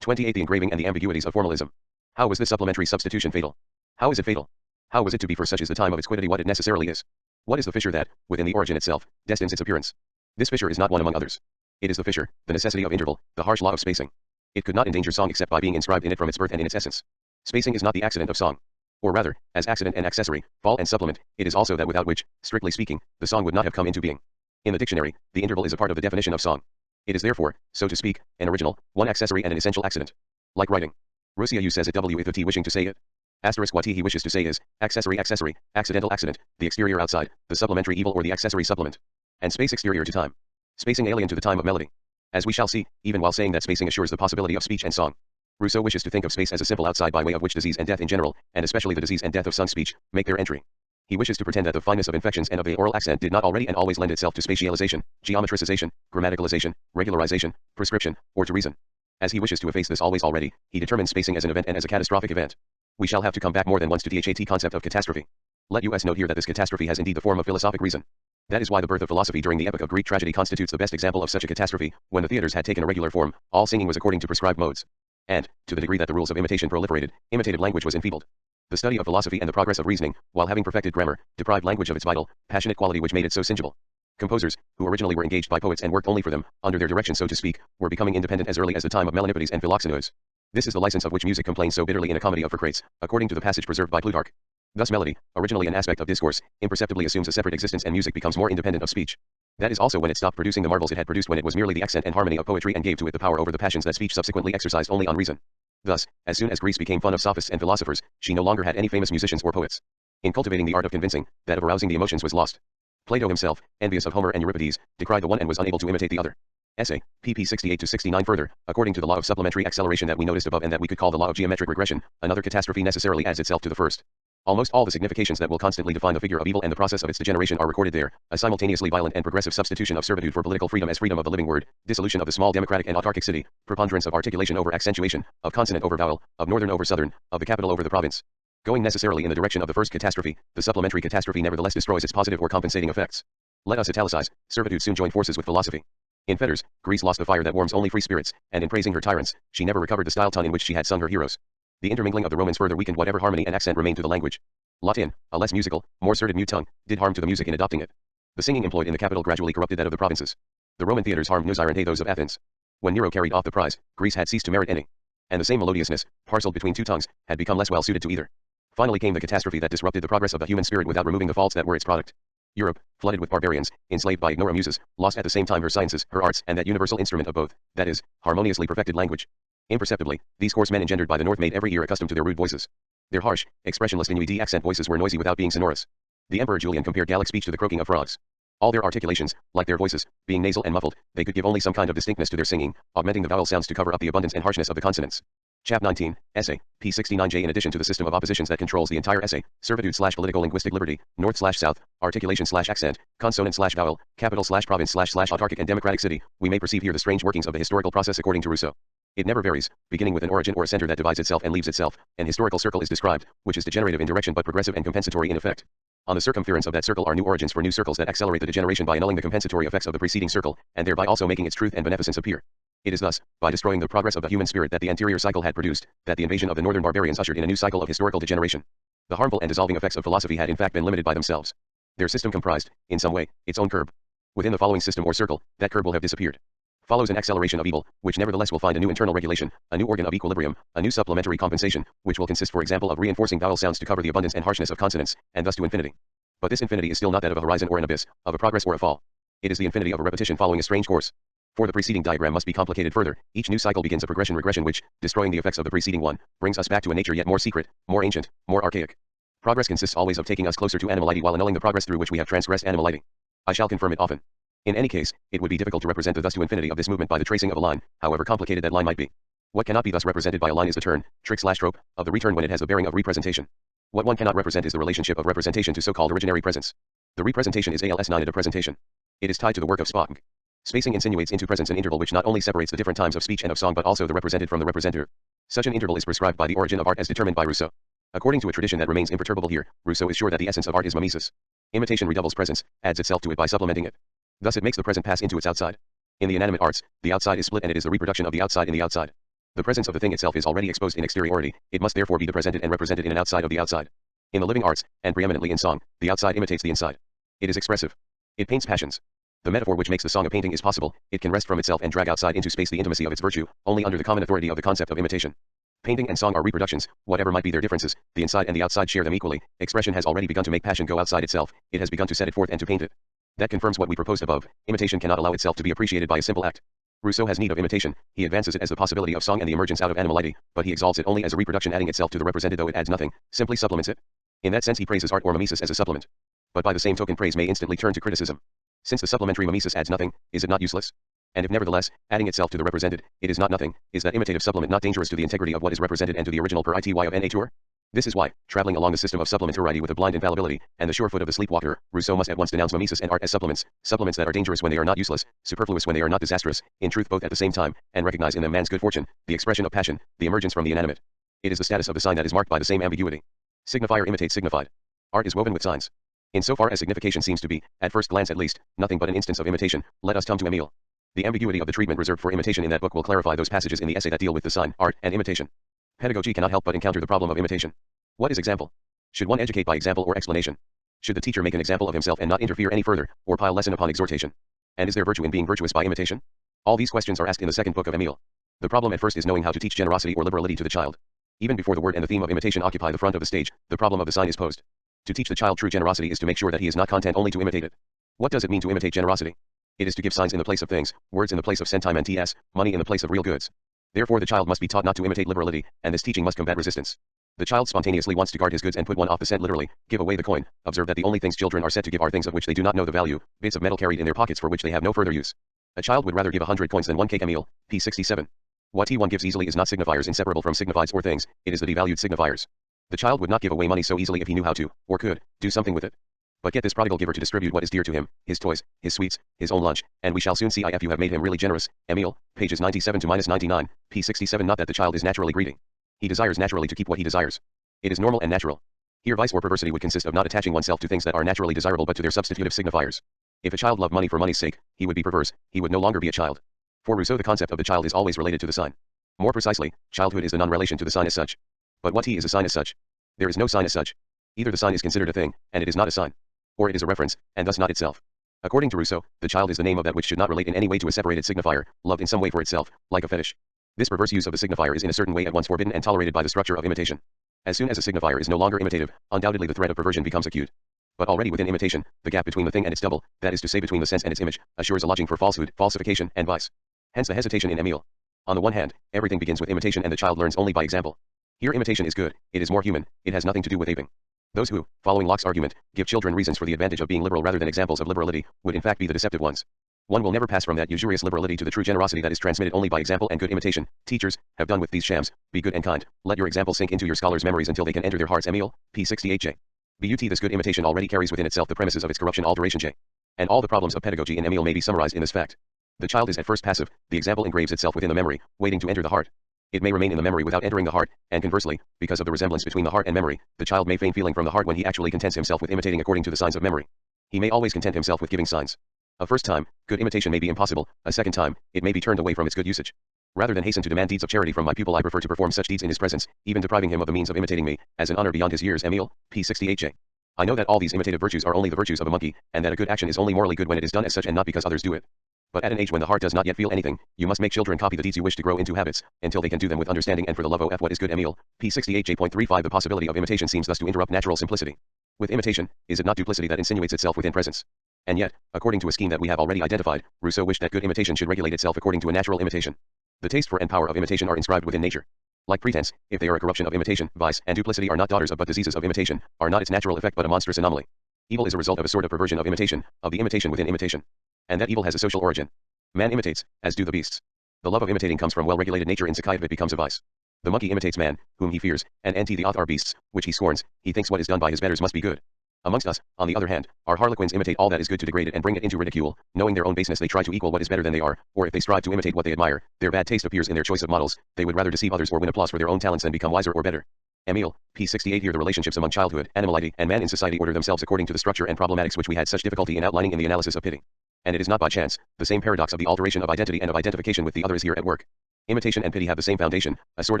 [SPEAKER 1] 28. The engraving and the ambiguities of formalism. How was this supplementary substitution fatal? How is it fatal? How was it to be, for such is the time of its quiddity what it necessarily is? What is the fissure that, within the origin itself, destines its appearance? This fissure is not one among others. It is the fissure, the necessity of interval, the harsh law of spacing. It could not endanger song except by being inscribed in it from its birth and in its essence. Spacing is not the accident of song. Or rather, as accident and accessory, fall and supplement, it is also that without which, strictly speaking, the song would not have come into being. In the dictionary, the interval is a part of the definition of song. It is therefore, so to speak, an original, one accessory and an essential accident. Like writing. Rousseau says it with the t wishing to say it. Asterisk what he wishes to say is, accessory, accidental accident, the exterior outside, the supplementary evil or the accessory supplement. And space exterior to time. Spacing alien to the time of melody. As we shall see, even while saying that spacing assures the possibility of speech and song. Rousseau wishes to think of space as a simple outside by way of which disease and death in general, and especially the disease and death of sung speech, make their entry. He wishes to pretend that the fineness of inflections and of the oral accent did not already and always lend itself to spatialization, geometricization, grammaticalization, regularization, prescription, or to reason. As he wishes to efface this always already, he determines spacing as an event and as a catastrophic event. We shall have to come back more than once to the HAT concept of catastrophe. Let us note here that this catastrophe has indeed the form of philosophic reason. That is why the birth of philosophy during the epoch of Greek tragedy constitutes the best example of such a catastrophe, when the theatres had taken a regular form, all singing was according to prescribed modes. And, to the degree that the rules of imitation proliferated, imitative language was enfeebled. The study of philosophy and the progress of reasoning, while having perfected grammar, deprived language of its vital, passionate quality which made it so singeable. Composers, who originally were engaged by poets and worked only for them, under their direction so to speak, were becoming independent as early as the time of Melanipodes and Philoxenus. This is the license of which music complains so bitterly in a comedy of Socrates, according to the passage preserved by Plutarch. Thus melody, originally an aspect of discourse, imperceptibly assumes a separate existence and music becomes more independent of speech. That is also when it stopped producing the marvels it had produced when it was merely the accent and harmony of poetry and gave to it the power over the passions that speech subsequently exercised only on reason. Thus, as soon as Greece became fun of sophists and philosophers, she no longer had any famous musicians or poets. In cultivating the art of convincing, that of arousing the emotions was lost. Plato himself, envious of Homer and Euripides, decried the one and was unable to imitate the other. Essay, pp 68-69. Further, according to the law of supplementary acceleration that we noticed above and that we could call the law of geometric regression, another catastrophe necessarily adds itself to the first. Almost all the significations that will constantly define the figure of evil and the process of its degeneration are recorded there, a simultaneously violent and progressive substitution of servitude for political freedom as freedom of the living word, dissolution of the small democratic and autarchic city, preponderance of articulation over accentuation, of consonant over vowel, of northern over southern, of the capital over the province. Going necessarily in the direction of the first catastrophe, the supplementary catastrophe nevertheless destroys its positive or compensating effects. Let us italicize, servitude soon joined forces with philosophy. In fetters, Greece lost the fire that warms only free spirits, and in praising her tyrants, she never recovered the style tone in which she had sung her heroes. The intermingling of the Romans further weakened whatever harmony and accent remained to the language. Latin, a less musical, more certed mute tongue, did harm to the music in adopting it. The singing employed in the capital gradually corrupted that of the provinces. The Roman theatres harmed Nusirente those of Athens. When Nero carried off the prize, Greece had ceased to merit any. And the same melodiousness, parcelled between two tongues, had become less well suited to either. Finally came the catastrophe that disrupted the progress of the human spirit without removing the faults that were its product. Europe, flooded with barbarians, enslaved by ignoramuses, lost at the same time her sciences, her arts, and that universal instrument of both, that is, harmoniously perfected language. Imperceptibly, these coarse men engendered by the north made every ear accustomed to their rude voices. Their harsh, expressionless inuit accent voices were noisy without being sonorous. The Emperor Julian compared Gallic speech to the croaking of frogs. All their articulations, like their voices, being nasal and muffled, they could give only some kind of distinctness to their singing, augmenting the vowel sounds to cover up the abundance and harshness of the consonants. Chap 19, Essay, p 69j. In addition to the system of oppositions that controls the entire essay, servitude/political linguistic liberty, north/south, articulation/accent, consonant/vowel, capital/province/autarchic and democratic city, we may perceive here the strange workings of the historical process according to Rousseau. It never varies, beginning with an origin or a center that divides itself and leaves itself. An historical circle is described, which is degenerative in direction but progressive and compensatory in effect. On the circumference of that circle are new origins for new circles that accelerate the degeneration by annulling the compensatory effects of the preceding circle, and thereby also making its truth and beneficence appear. It is thus, by destroying the progress of the human spirit that the anterior cycle had produced, that the invasion of the northern barbarians ushered in a new cycle of historical degeneration. The harmful and dissolving effects of philosophy had in fact been limited by themselves. Their system comprised, in some way, its own curb. Within the following system or circle, that curb will have disappeared. Follows an acceleration of evil, which nevertheless will find a new internal regulation, a new organ of equilibrium, a new supplementary compensation, which will consist for example of reinforcing vowel sounds to cover the abundance and harshness of consonants, and thus to infinity. But this infinity is still not that of a horizon or an abyss, of a progress or a fall. It is the infinity of a repetition following a strange course. For the preceding diagram must be complicated further, each new cycle begins a progression-regression which, destroying the effects of the preceding one, brings us back to a nature yet more secret, more ancient, more archaic. Progress consists always of taking us closer to animality while annulling the progress through which we have transgressed animality. I shall confirm it often. In any case, it would be difficult to represent the thus to infinity of this movement by the tracing of a line, however complicated that line might be. What cannot be thus represented by a line is the turn, trick/trope, of the return when it has the bearing of representation. What one cannot represent is the relationship of representation to so-called originary presence. The representation is ALS9 at a presentation. It is tied to the work of Spock. Spacing insinuates into presence an interval which not only separates the different times of speech and of song but also the represented from the representer. Such an interval is prescribed by the origin of art as determined by Rousseau. According to a tradition that remains imperturbable here, Rousseau is sure that the essence of art is mimesis. Imitation redoubles presence, adds itself to it by supplementing it. Thus it makes the present pass into its outside. In the inanimate arts, the outside is split and it is the reproduction of the outside in the outside. The presence of the thing itself is already exposed in exteriority, it must therefore be presented and represented in an outside of the outside. In the living arts, and preeminently in song, the outside imitates the inside. It is expressive. It paints passions. The metaphor which makes the song a painting is possible, it can wrest from itself and drag outside into space the intimacy of its virtue, only under the common authority of the concept of imitation. Painting and song are reproductions, whatever might be their differences, the inside and the outside share them equally. Expression has already begun to make passion go outside itself, it has begun to set it forth and to paint it. That confirms what we proposed above, imitation cannot allow itself to be appreciated by a simple act. Rousseau has need of imitation, he advances it as the possibility of song and the emergence out of animality, but he exalts it only as a reproduction adding itself to the represented though it adds nothing, simply supplements it. In that sense he praises art or mimesis as a supplement. But by the same token praise may instantly turn to criticism. Since the supplementary mimesis adds nothing, is it not useless? And if nevertheless, adding itself to the represented, it is not nothing, is that imitative supplement not dangerous to the integrity of what is represented and to the original per ity of nature? This is why, traveling along the system of supplementarity with a blind infallibility, and the sure foot of the sleepwalker, Rousseau must at once denounce mimesis and art as supplements, supplements that are dangerous when they are not useless, superfluous when they are not disastrous, in truth both at the same time, and recognize in them man's good fortune, the expression of passion, the emergence from the inanimate. It is the status of the sign that is marked by the same ambiguity. Signifier imitates signified. Art is woven with signs. In so far as signification seems to be, at first glance at least, nothing but an instance of imitation, let us come to Emile. The ambiguity of the treatment reserved for imitation in that book will clarify those passages in the essay that deal with the sign, art, and imitation. Pedagogy cannot help but encounter the problem of imitation. What is example? Should one educate by example or explanation? Should the teacher make an example of himself and not interfere any further, or pile lesson upon exhortation? And is there virtue in being virtuous by imitation? All these questions are asked in the second book of Emile. The problem at first is knowing how to teach generosity or liberality to the child. Even before the word and the theme of imitation occupy the front of the stage, the problem of the sign is posed. To teach the child true generosity is to make sure that he is not content only to imitate it. What does it mean to imitate generosity? It is to give signs in the place of things, words in the place of sentiments, money in the place of real goods. Therefore the child must be taught not to imitate liberality, and this teaching must combat resistance. The child spontaneously wants to guard his goods and put 1 off the cent literally, give away the coin. Observe that the only things children are said to give are things of which they do not know the value, bits of metal carried in their pockets for which they have no further use. A child would rather give 100 coins than 1 cake. Emile, p. 67. What one gives easily is not signifiers inseparable from signifieds or things, it is the devalued signifiers. The child would not give away money so easily if he knew how to, or could, do something with it. But get this prodigal giver to distribute what is dear to him, his toys, his sweets, his own lunch, and we shall soon see if you have made him really generous. Emile, pages 97 to -99, p. 67. Not that the child is naturally greedy. He desires naturally to keep what he desires. It is normal and natural. Here vice or perversity would consist of not attaching oneself to things that are naturally desirable but to their substitutive signifiers. If a child loved money for money's sake, he would be perverse, he would no longer be a child. For Rousseau the concept of the child is always related to the sign. More precisely, childhood is the non-relation to the sign as such. But what is a sign as such? There is no sign as such. Either the sign is considered a thing, and it is not a sign. Or it is a reference, and thus not itself. According to Rousseau, the child is the name of that which should not relate in any way to a separated signifier, loved in some way for itself, like a fetish. This perverse use of the signifier is in a certain way at once forbidden and tolerated by the structure of imitation. As soon as a signifier is no longer imitative, undoubtedly the threat of perversion becomes acute. But already within imitation, the gap between the thing and its double, that is to say between the sense and its image, assures a lodging for falsehood, falsification, and vice. Hence the hesitation in Emile. On the one hand, everything begins with imitation and the child learns only by example. Here imitation is good, it is more human, it has nothing to do with aping. Those who, following Locke's argument, give children reasons for the advantage of being liberal rather than examples of liberality, would in fact be the deceptive ones. One will never pass from that usurious liberality to the true generosity that is transmitted only by example and good imitation. Teachers, have done with these shams, be good and kind, let your example sink into your scholars' memories until they can enter their hearts. Emile, p. 68j. But this good imitation already carries within itself the premises of its corruption alteration j. And all the problems of pedagogy in Emile may be summarized in this fact. The child is at first passive, the example engraves itself within the memory, waiting to enter the heart. It may remain in the memory without entering the heart, and conversely, because of the resemblance between the heart and memory, the child may feign feeling from the heart when he actually contents himself with imitating according to the signs of memory. He may always content himself with giving signs. A first time, good imitation may be impossible, a second time, it may be turned away from its good usage. Rather than hasten to demand deeds of charity from my pupil, I prefer to perform such deeds in his presence, even depriving him of the means of imitating me, as an honor beyond his years. Emile, p. 68j. I know that all these imitative virtues are only the virtues of a monkey, and that a good action is only morally good when it is done as such and not because others do it. But at an age when the heart does not yet feel anything, you must make children copy the deeds you wish to grow into habits, until they can do them with understanding and for the love of what is good. Emile, p. 68j.35. The possibility of imitation seems thus to interrupt natural simplicity. With imitation, is it not duplicity that insinuates itself within presence? And yet, according to a scheme that we have already identified, Rousseau wished that good imitation should regulate itself according to a natural imitation. The taste for and power of imitation are inscribed within nature. Like pretense, if they are a corruption of imitation, vice and duplicity are not daughters of but diseases of imitation, are not its natural effect but a monstrous anomaly. Evil is a result of a sort of perversion of imitation, of the imitation within imitation. And that evil has a social origin. Man imitates, as do the beasts. The love of imitating comes from well-regulated nature. In Sakayev it becomes a vice. The monkey imitates man, whom he fears, and the oth are beasts, which he scorns. He thinks what is done by his betters must be good. Amongst us, on the other hand, our harlequins imitate all that is good to degrade it and bring it into ridicule. Knowing their own baseness, they try to equal what is better than they are, or if they strive to imitate what they admire, their bad taste appears in their choice of models. They would rather deceive others or win applause for their own talents than become wiser or better. Emile, p. 68. Here the relationships among childhood, animality, and man in society order themselves according to the structure and problematics which we had such difficulty in outlining in the analysis of pity. And it is not by chance, the same paradox of the alteration of identity and of identification with the other is here at work. Imitation and pity have the same foundation, a sort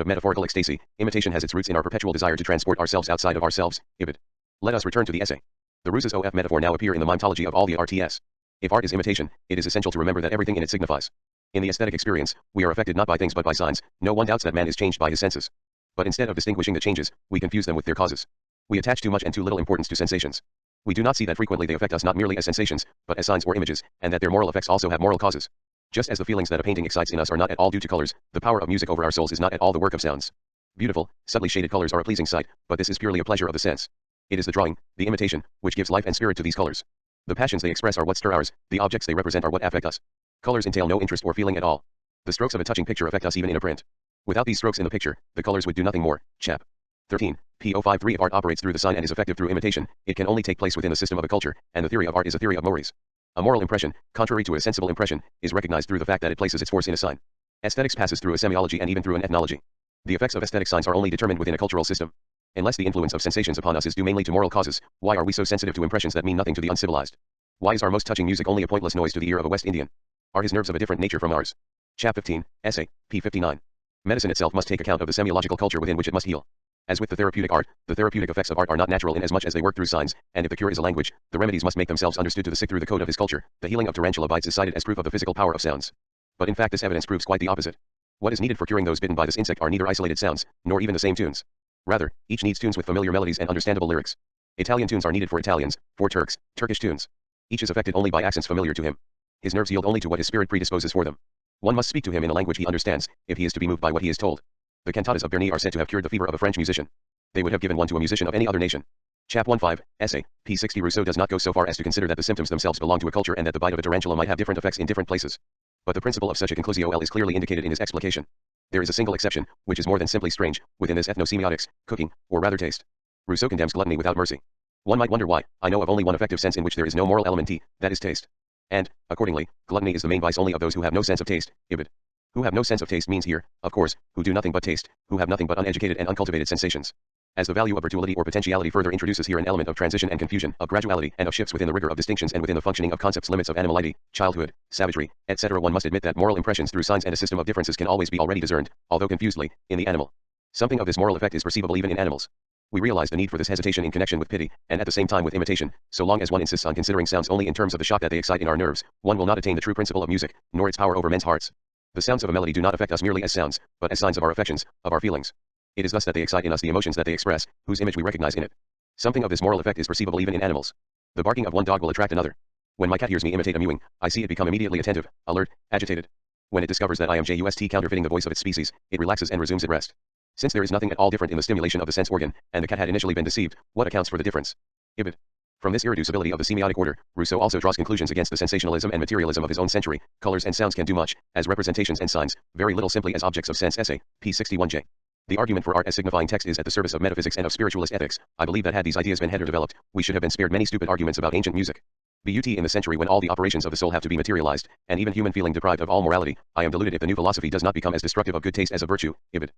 [SPEAKER 1] of metaphorical ecstasy. Imitation has its roots in our perpetual desire to transport ourselves outside of ourselves. Ibid. Let us return to the essay. The ruses of metaphor now appear in the mimetology of all the arts. If art is imitation, it is essential to remember that everything in it signifies. In the aesthetic experience, we are affected not by things but by signs. No one doubts that man is changed by his senses. But instead of distinguishing the changes, we confuse them with their causes. We attach too much and too little importance to sensations. We do not see that frequently they affect us not merely as sensations, but as signs or images, and that their moral effects also have moral causes. Just as the feelings that a painting excites in us are not at all due to colors, the power of music over our souls is not at all the work of sounds. Beautiful, subtly shaded colors are a pleasing sight, but this is purely a pleasure of the sense. It is the drawing, the imitation, which gives life and spirit to these colors. The passions they express are what stir ours, the objects they represent are what affect us. Colors entail no interest or feeling at all. The strokes of a touching picture affect us even in a print. Without these strokes in the picture, the colors would do nothing more. Chap. 13. p. 053. If art operates through the sign and is effective through imitation, it can only take place within the system of a culture, and the theory of art is a theory of mores. A moral impression, contrary to a sensible impression, is recognized through the fact that it places its force in a sign. Aesthetics passes through a semiology and even through an ethnology. The effects of aesthetic signs are only determined within a cultural system. Unless the influence of sensations upon us is due mainly to moral causes, why are we so sensitive to impressions that mean nothing to the uncivilized? Why is our most touching music only a pointless noise to the ear of a West Indian? Are his nerves of a different nature from ours? Chap 15, Essay, p. 59. Medicine itself must take account of the semiological culture within which it must heal. As with the therapeutic art, the therapeutic effects of art are not natural in as much as they work through signs, and if the cure is a language, the remedies must make themselves understood to the sick through the code of his culture. The healing of tarantula bites is cited as proof of the physical power of sounds. But in fact this evidence proves quite the opposite. What is needed for curing those bitten by this insect are neither isolated sounds, nor even the same tunes. Rather, each needs tunes with familiar melodies and understandable lyrics. Italian tunes are needed for Italians, for Turks, Turkish tunes. Each is affected only by accents familiar to him. His nerves yield only to what his spirit predisposes for them. One must speak to him in a language he understands, if he is to be moved by what he is told. The cantatas of Berni are said to have cured the fever of a French musician. They would have given one to a musician of any other nation. Chap 1.5, Essay, p. 60. Rousseau does not go so far as to consider that the symptoms themselves belong to a culture and that the bite of a tarantula might have different effects in different places. But the principle of such a conclusio is clearly indicated in his explication. There is a single exception, which is more than simply strange, within this ethnosemiotics, cooking, or rather taste. Rousseau condemns gluttony without mercy. One might wonder why. I know of only one effective sense in which there is no moral element, that is taste. And, accordingly, gluttony is the main vice only of those who have no sense of taste, ibid. Who have no sense of taste means here, of course, who do nothing but taste, who have nothing but uneducated and uncultivated sensations. As the value of virtuality or potentiality further introduces here an element of transition and confusion, of graduality, and of shifts within the rigor of distinctions and within the functioning of concepts, limits of animality, childhood, savagery, etc., one must admit that moral impressions through signs and a system of differences can always be already discerned, although confusedly, in the animal. Something of this moral effect is perceivable even in animals. We realize the need for this hesitation in connection with pity, and at the same time with imitation. So long as one insists on considering sounds only in terms of the shock that they excite in our nerves, one will not attain the true principle of music, nor its power over men's hearts. The sounds of a melody do not affect us merely as sounds, but as signs of our affections, of our feelings. It is thus that they excite in us the emotions that they express, whose image we recognize in it. Something of this moral effect is perceivable even in animals. The barking of one dog will attract another. When my cat hears me imitate a mewing, I see it become immediately attentive, alert, agitated. When it discovers that I am just counterfeiting the voice of its species, it relaxes and resumes at rest. Since there is nothing at all different in the stimulation of the sense organ, and the cat had initially been deceived, what accounts for the difference? Ibid. From this irreducibility of the semiotic order, Rousseau also draws conclusions against the sensationalism and materialism of his own century. Colors and sounds can do much, as representations and signs, very little simply as objects of sense. Essay, p. 61j. The argument for art as signifying text is at the service of metaphysics and of spiritualist ethics. I believe that had these ideas been better developed, we should have been spared many stupid arguments about ancient music. But in the century when all the operations of the soul have to be materialized, and even human feeling deprived of all morality, I am deluded if the new philosophy does not become as destructive of good taste as of virtue. Ibid.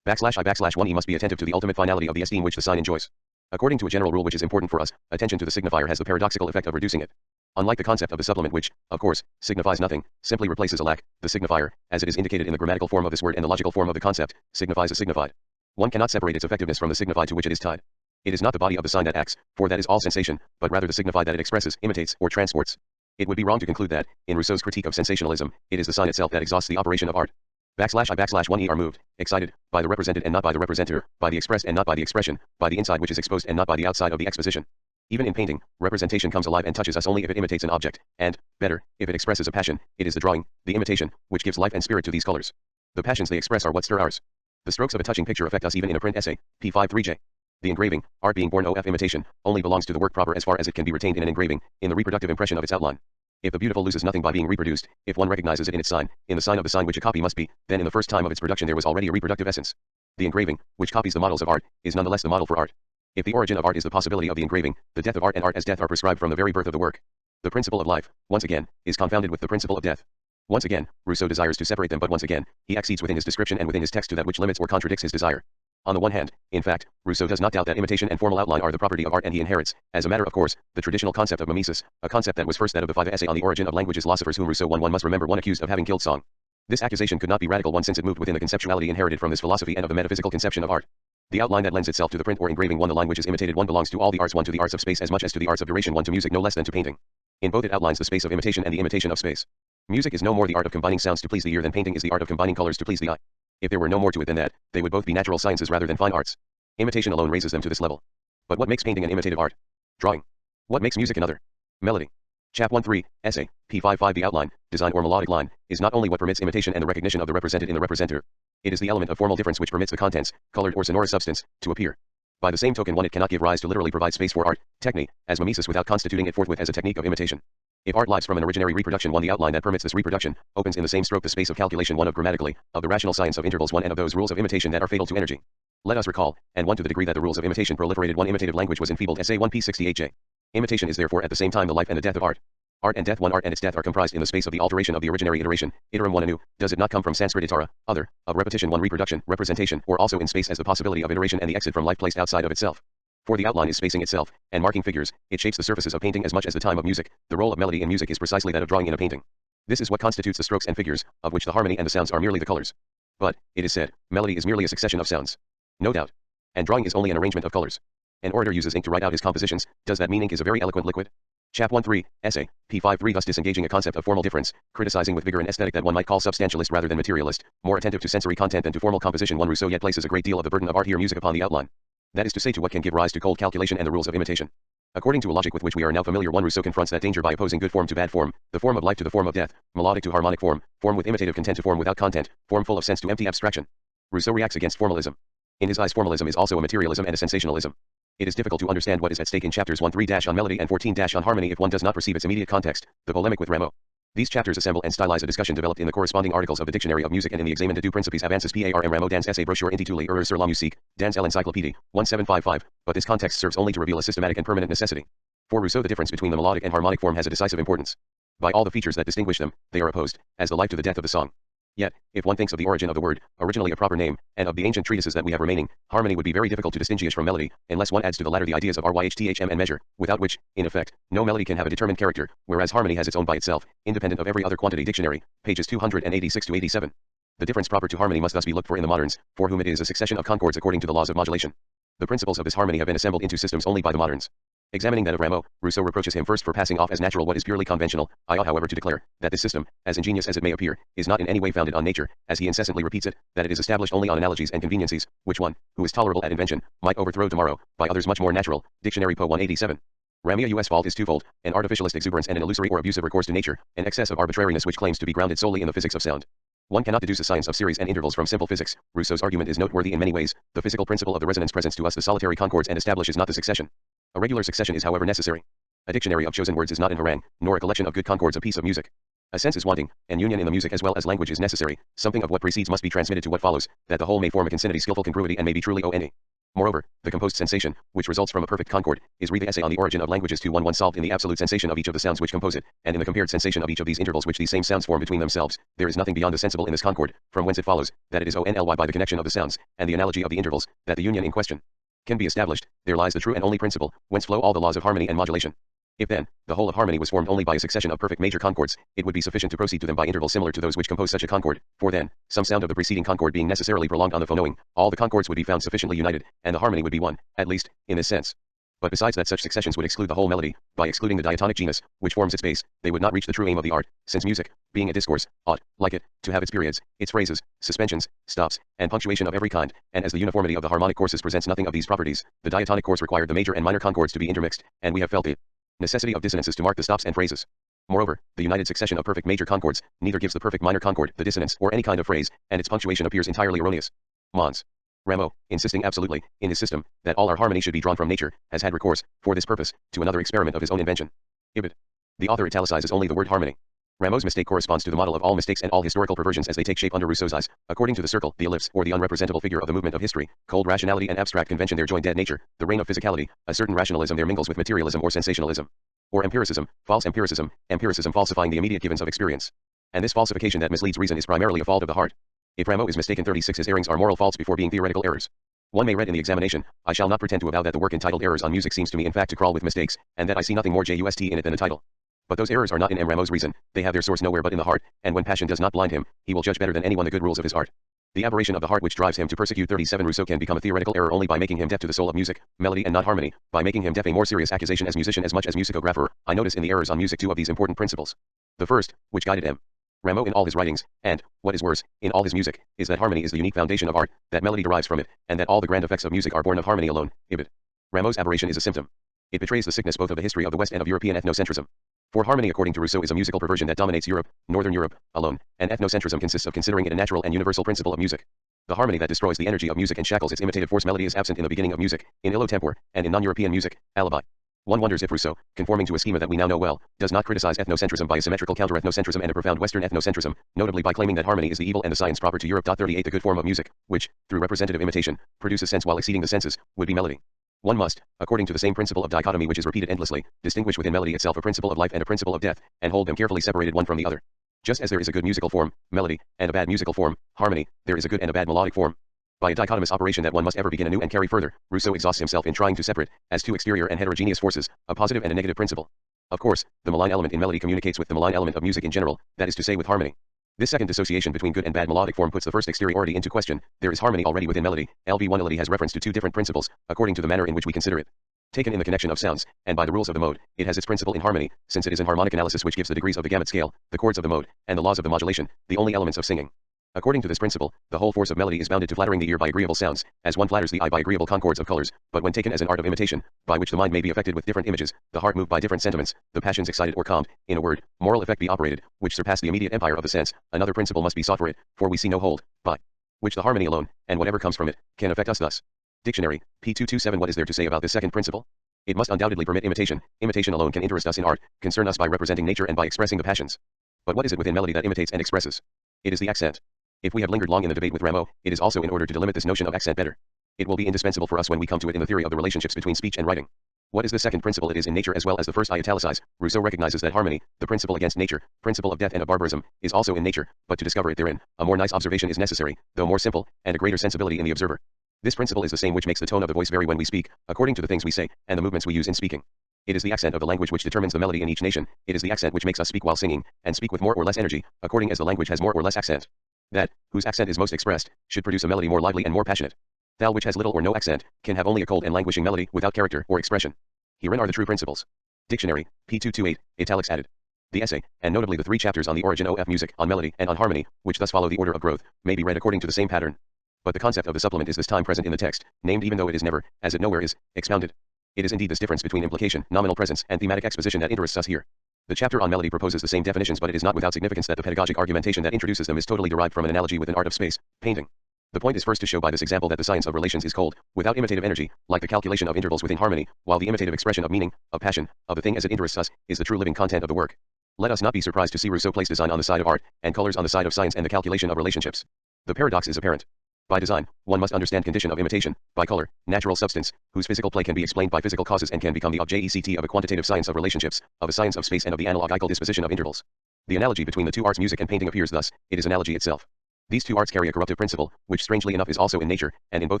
[SPEAKER 1] /I/1 E must be attentive to the ultimate finality of the esteem which the sign enjoys. According to a general rule which is important for us, attention to the signifier has the paradoxical effect of reducing it. Unlike the concept of the supplement which, of course, signifies nothing, simply replaces a lack, the signifier, as it is indicated in the grammatical form of this word and the logical form of the concept, signifies a signified. One cannot separate its effectiveness from the signified to which it is tied. It is not the body of the sign that acts, for that is all sensation, but rather the signified that it expresses, imitates, or transports. It would be wrong to conclude that, in Rousseau's critique of sensationalism, it is the sign itself that exhausts the operation of art. /I/1 E are moved, excited, by the represented and not by the representer, by the expressed and not by the expression, by the inside which is exposed and not by the outside of the exposition. Even in painting, representation comes alive and touches us only if it imitates an object, and, better, if it expresses a passion. It is the drawing, the imitation, which gives life and spirit to these colors. The passions they express are what stir ours. The strokes of a touching picture affect us even in a print essay, p. 53j. The engraving, art being born of imitation, only belongs to the work proper as far as it can be retained in an engraving, in the reproductive impression of its outline. If the beautiful loses nothing by being reproduced, if one recognizes it in its sign, in the sign of the sign which a copy must be, then in the first time of its production there was already a reproductive essence. The engraving, which copies the models of art, is nonetheless the model for art. If the origin of art is the possibility of the engraving, the death of art and art as death are prescribed from the very birth of the work. The principle of life, once again, is confounded with the principle of death. Once again, Rousseau desires to separate them, but once again, he accedes within his description and within his text to that which limits or contradicts his desire. On the one hand, in fact, Rousseau does not doubt that imitation and formal outline are the property of art, and he inherits, as a matter of course, the traditional concept of mimesis, a concept that was first that of the 5 essay on the origin of languages philosophers whom Rousseau one must remember one accused of having killed song. This accusation could not be radical one since it moved within the conceptuality inherited from this philosophy and of the metaphysical conception of art. The outline that lends itself to the print or engraving one the language is imitated one belongs to all the arts one to the arts of space as much as to the arts of duration one to music no less than to painting. In both it outlines the space of imitation and the imitation of space. Music is no more the art of combining sounds to please the ear than painting is the art of combining colors to please the eye. If there were no more to it than that, they would both be natural sciences rather than fine arts. Imitation alone raises them to this level. But what makes painting an imitative art? Drawing. What makes music another? Melody. Chap 1.3, Essay, p. 5.5 The outline, design or melodic line, is not only what permits imitation and the recognition of the represented in the representer. It is the element of formal difference which permits the contents, colored or sonorous substance, to appear. By the same token one it cannot give rise to literally provide space for art, technique, as mimesis without constituting it forthwith as a technique of imitation. If art lives from an originary reproduction one the outline that permits this reproduction, opens in the same stroke the space of calculation one of grammatically, of the rational science of intervals one and of those rules of imitation that are fatal to energy. Let us recall, and one to the degree that the rules of imitation proliferated one imitative language was enfeebled. Essay 1 p. 68j. Imitation is therefore at the same time the life and the death of art. Art and death one art and its death are comprised in the space of the alteration of the originary iteration, iterum one anew, does it not come from Sanskrit itara, other, of repetition one reproduction, representation, or also in space as the possibility of iteration and the exit from life placed outside of itself. For the outline is spacing itself, and marking figures, it shapes the surfaces of painting as much as the time of music, the role of melody in music is precisely that of drawing in a painting. This is what constitutes the strokes and figures, of which the harmony and the sounds are merely the colors. But, it is said, melody is merely a succession of sounds. No doubt. And drawing is only an arrangement of colors. An orator uses ink to write out his compositions, does that mean ink is a very eloquent liquid? Chap 1.3, Essay, p. 5.3. Thus disengaging a concept of formal difference, criticizing with vigor an aesthetic that one might call substantialist rather than materialist, more attentive to sensory content than to formal composition, one Rousseau yet places a great deal of the burden of art here music upon the outline. That is to say, to what can give rise to cold calculation and the rules of imitation. According to a logic with which we are now familiar, one Rousseau confronts that danger by opposing good form to bad form, the form of life to the form of death, melodic to harmonic form, form with imitative content to form without content, form full of sense to empty abstraction. Rousseau reacts against formalism. In his eyes, formalism is also a materialism and a sensationalism. It is difficult to understand what is at stake in chapters 1.3 on melody and 14 on harmony if one does not perceive its immediate context, the polemic with Rameau. These chapters assemble and stylize a discussion developed in the corresponding articles of the Dictionary of Music and in the Examen de deux Principes Avances par Rameau dans essai brochure intitulé Erreurs sur la musique, dans l'encyclopédie, 1755, but this context serves only to reveal a systematic and permanent necessity. For Rousseau, the difference between the melodic and harmonic form has a decisive importance. By all the features that distinguish them, they are opposed, as the life to the death of the song. Yet, if one thinks of the origin of the word, originally a proper name, and of the ancient treatises that we have remaining, harmony would be very difficult to distinguish from melody, unless one adds to the latter the ideas of ryhthm and measure, without which, in effect, no melody can have a determined character, whereas harmony has its own by itself, independent of every other quantity. Dictionary, pages 286-87. The difference proper to harmony must thus be looked for in the moderns, for whom it is a succession of concords according to the laws of modulation. The principles of this harmony have been assembled into systems only by the moderns. Examining that of Rameau, Rousseau reproaches him first for passing off as natural what is purely conventional. I ought, however, to declare that this system, as ingenious as it may appear, is not in any way founded on nature, as he incessantly repeats it, that it is established only on analogies and conveniencies, which one, who is tolerable at invention, might overthrow tomorrow, by others much more natural. Dictionary po 187. Rameau's fault is twofold, an artificialist exuberance and an illusory or abusive recourse to nature, an excess of arbitrariness which claims to be grounded solely in the physics of sound. One cannot deduce a science of series and intervals from simple physics. Rousseau's argument is noteworthy in many ways. The physical principle of the resonance presents to us the solitary concords and establishes not the succession. A regular succession is, however, necessary. A dictionary of chosen words is not an harangue, nor a collection of good concords a piece of music. A sense is wanting, and union in the music as well as language is necessary. Something of what precedes must be transmitted to what follows, that the whole may form a consonancy skillful congruity and may be truly one. Moreover, the composed sensation, which results from a perfect concord, is the essay on the origin of languages 2.1 solved in the absolute sensation of each of the sounds which compose it, and in the compared sensation of each of these intervals which these same sounds form between themselves. There is nothing beyond the sensible in this concord, from whence it follows, that it is only by the connection of the sounds, and the analogy of the intervals, that the union in question can be established. There lies the true and only principle, whence flow all the laws of harmony and modulation. If then, the whole of harmony was formed only by a succession of perfect major concords, it would be sufficient to proceed to them by intervals similar to those which compose such a concord, for then, some sound of the preceding concord being necessarily prolonged on the phonoing, all the concords would be found sufficiently united, and the harmony would be one, at least, in this sense. But besides that such successions would exclude the whole melody, by excluding the diatonic genus, which forms its base, they would not reach the true aim of the art, since music, being a discourse, ought, like it, to have its periods, its phrases, suspensions, stops, and punctuation of every kind, and as the uniformity of the harmonic courses presents nothing of these properties, the diatonic course required the major and minor concords to be intermixed, and we have felt the necessity of dissonances to mark the stops and phrases. Moreover, the united succession of perfect major concords neither gives the perfect minor concord, the dissonance, or any kind of phrase, and its punctuation appears entirely erroneous. Mons. Rameau, insisting absolutely, in his system, that all our harmony should be drawn from nature, has had recourse, for this purpose, to another experiment of his own invention. Ibid. The author italicizes only the word harmony. Rameau's mistake corresponds to the model of all mistakes and all historical perversions as they take shape under Rousseau's eyes. According to the circle, the ellipse, or the unrepresentable figure of the movement of history, cold rationality and abstract convention there join dead nature, the reign of physicality, a certain rationalism there mingles with materialism or sensationalism. Or empiricism, false empiricism, empiricism falsifying the immediate givens of experience. And this falsification that misleads reason is primarily a fault of the heart. If Rameau is mistaken, 36 his errings are moral faults before being theoretical errors. One may read in the examination, I shall not pretend to avow that the work entitled Errors on Music seems to me in fact to crawl with mistakes, and that I see nothing more just in it than the title. But those errors are not in M. Rameau's reason, they have their source nowhere but in the heart, and when passion does not blind him, he will judge better than anyone the good rules of his art. The aberration of the heart which drives him to persecute 37 Rousseau can become a theoretical error only by making him deaf to the soul of music, melody and not harmony, by making him deaf a more serious accusation as musician as much as musicographer. I notice in the Errors on Music two of these important principles. The first, which guided M. Rameau in all his writings, and, what is worse, in all his music, is that harmony is the unique foundation of art, that melody derives from it, and that all the grand effects of music are born of harmony alone. Ibid. Rameau's aberration is a symptom. It betrays the sickness both of the history of the West and of European ethnocentrism. For harmony according to Rousseau is a musical perversion that dominates Europe, Northern Europe, alone, and ethnocentrism consists of considering it a natural and universal principle of music. The harmony that destroys the energy of music and shackles its imitative force. Melody is absent in the beginning of music, in illo tempore, and in non-European music, alibi. One wonders if Rousseau, conforming to a schema that we now know well, does not criticize ethnocentrism by a symmetrical counter-ethnocentrism and a profound Western ethnocentrism, notably by claiming that harmony is the evil and the science proper to Europe. 38 The good form of music, which, through representative imitation, produces sense while exceeding the senses, would be melody. One must, according to the same principle of dichotomy which is repeated endlessly, distinguish within melody itself a principle of life and a principle of death, and hold them carefully separated one from the other. Just as there is a good musical form, melody, and a bad musical form, harmony, there is a good and a bad melodic form. By a dichotomous operation that one must ever begin anew and carry further, Rousseau exhausts himself in trying to separate, as two exterior and heterogeneous forces, a positive and a negative principle. Of course, the malign element in melody communicates with the malign element of music in general, that is to say with harmony. This second dissociation between good and bad melodic form puts the first exteriority into question. There is harmony already within melody. LV1 melody has reference to two different principles, according to the manner in which we consider it. Taken in the connection of sounds, and by the rules of the mode, it has its principle in harmony, since it is in harmonic analysis which gives the degrees of the gamut scale, the chords of the mode, and the laws of the modulation, the only elements of singing. According to this principle, the whole force of melody is bounded to flattering the ear by agreeable sounds, as one flatters the eye by agreeable concords of colors, but when taken as an art of imitation, by which the mind may be affected with different images, the heart moved by different sentiments, the passions excited or calmed, in a word, moral effect be operated, which surpass the immediate empire of the sense, another principle must be sought for it, for we see no hold, by which the harmony alone, and whatever comes from it, can affect us thus. Dictionary, p. 227. What is there to say about this second principle? It must undoubtedly permit imitation. Imitation alone can interest us in art, concern us by representing nature and by expressing the passions. But what is it within melody that imitates and expresses? It is the accent. If we have lingered long in the debate with Rameau, it is also in order to delimit this notion of accent better. It will be indispensable for us when we come to it in the theory of the relationships between speech and writing. What is the second principle? It is in nature as well as the first. I italicize. Rousseau recognizes that harmony, the principle against nature, principle of death and of barbarism, is also in nature, but to discover it therein, a more nice observation is necessary, though more simple, and a greater sensibility in the observer. This principle is the same which makes the tone of the voice vary when we speak, according to the things we say, and the movements we use in speaking. It is the accent of the language which determines the melody in each nation. It is the accent which makes us speak while singing, and speak with more or less energy, according as the language has more or less accent. That, whose accent is most expressed, should produce a melody more lively and more passionate. That which has little or no accent, can have only a cold and languishing melody, without character or expression. Herein are the true principles. Dictionary, p. 228, italics added. The essay, and notably the 3 chapters on the origin of music, on melody, and on harmony, which thus follow the order of growth, may be read according to the same pattern. But the concept of the supplement is this time present in the text, named even though it is never, as it nowhere is, expounded. It is indeed this difference between implication, nominal presence, and thematic exposition that interests us here. The chapter on melody proposes the same definitions, but it is not without significance that the pedagogic argumentation that introduces them is totally derived from an analogy with an art of space, painting. The point is first to show by this example that the science of relations is cold, without imitative energy, like the calculation of intervals within harmony, while the imitative expression of meaning, of passion, of the thing as it interests us, is the true living content of the work. Let us not be surprised to see Rousseau place design on the side of art, and colors on the side of science and the calculation of relationships. The paradox is apparent. By design, one must understand condition of imitation; by color, natural substance, whose physical play can be explained by physical causes and can become the object of a quantitative science of relationships, of a science of space and of the analogical disposition of intervals. The analogy between the two arts, music and painting, appears thus: it is analogy itself. These two arts carry a corruptive principle, which strangely enough is also in nature, and in both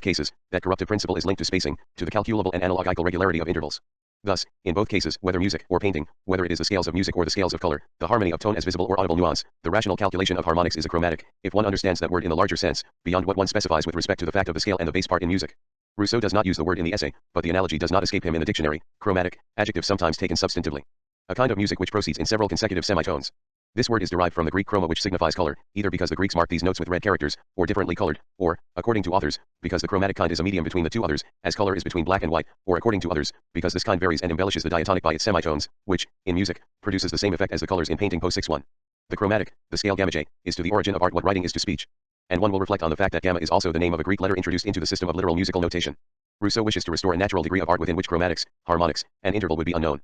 [SPEAKER 1] cases, that corruptive principle is linked to spacing, to the calculable and analogical regularity of intervals. Thus, in both cases, whether music or painting, whether it is the scales of music or the scales of color, the harmony of tone as visible or audible nuance, the rational calculation of harmonics is a chromatic, if one understands that word in the larger sense, beyond what one specifies with respect to the fact of the scale and the bass part in music. Rousseau does not use the word in the essay, but the analogy does not escape him in the dictionary. Chromatic, adjective sometimes taken substantively. A kind of music which proceeds in several consecutive semitones. This word is derived from the Greek chroma, which signifies color, either because the Greeks mark these notes with red characters, or differently colored, or, according to authors, because the chromatic kind is a medium between the two others, as color is between black and white, or according to others, because this kind varies and embellishes the diatonic by its semitones, which, in music, produces the same effect as the colors in painting. Post 6.1. The chromatic, the scale gamma J, is to the origin of art what writing is to speech. And one will reflect on the fact that gamma is also the name of a Greek letter introduced into the system of literal musical notation. Rousseau wishes to restore a natural degree of art within which chromatics, harmonics, and interval would be unknown.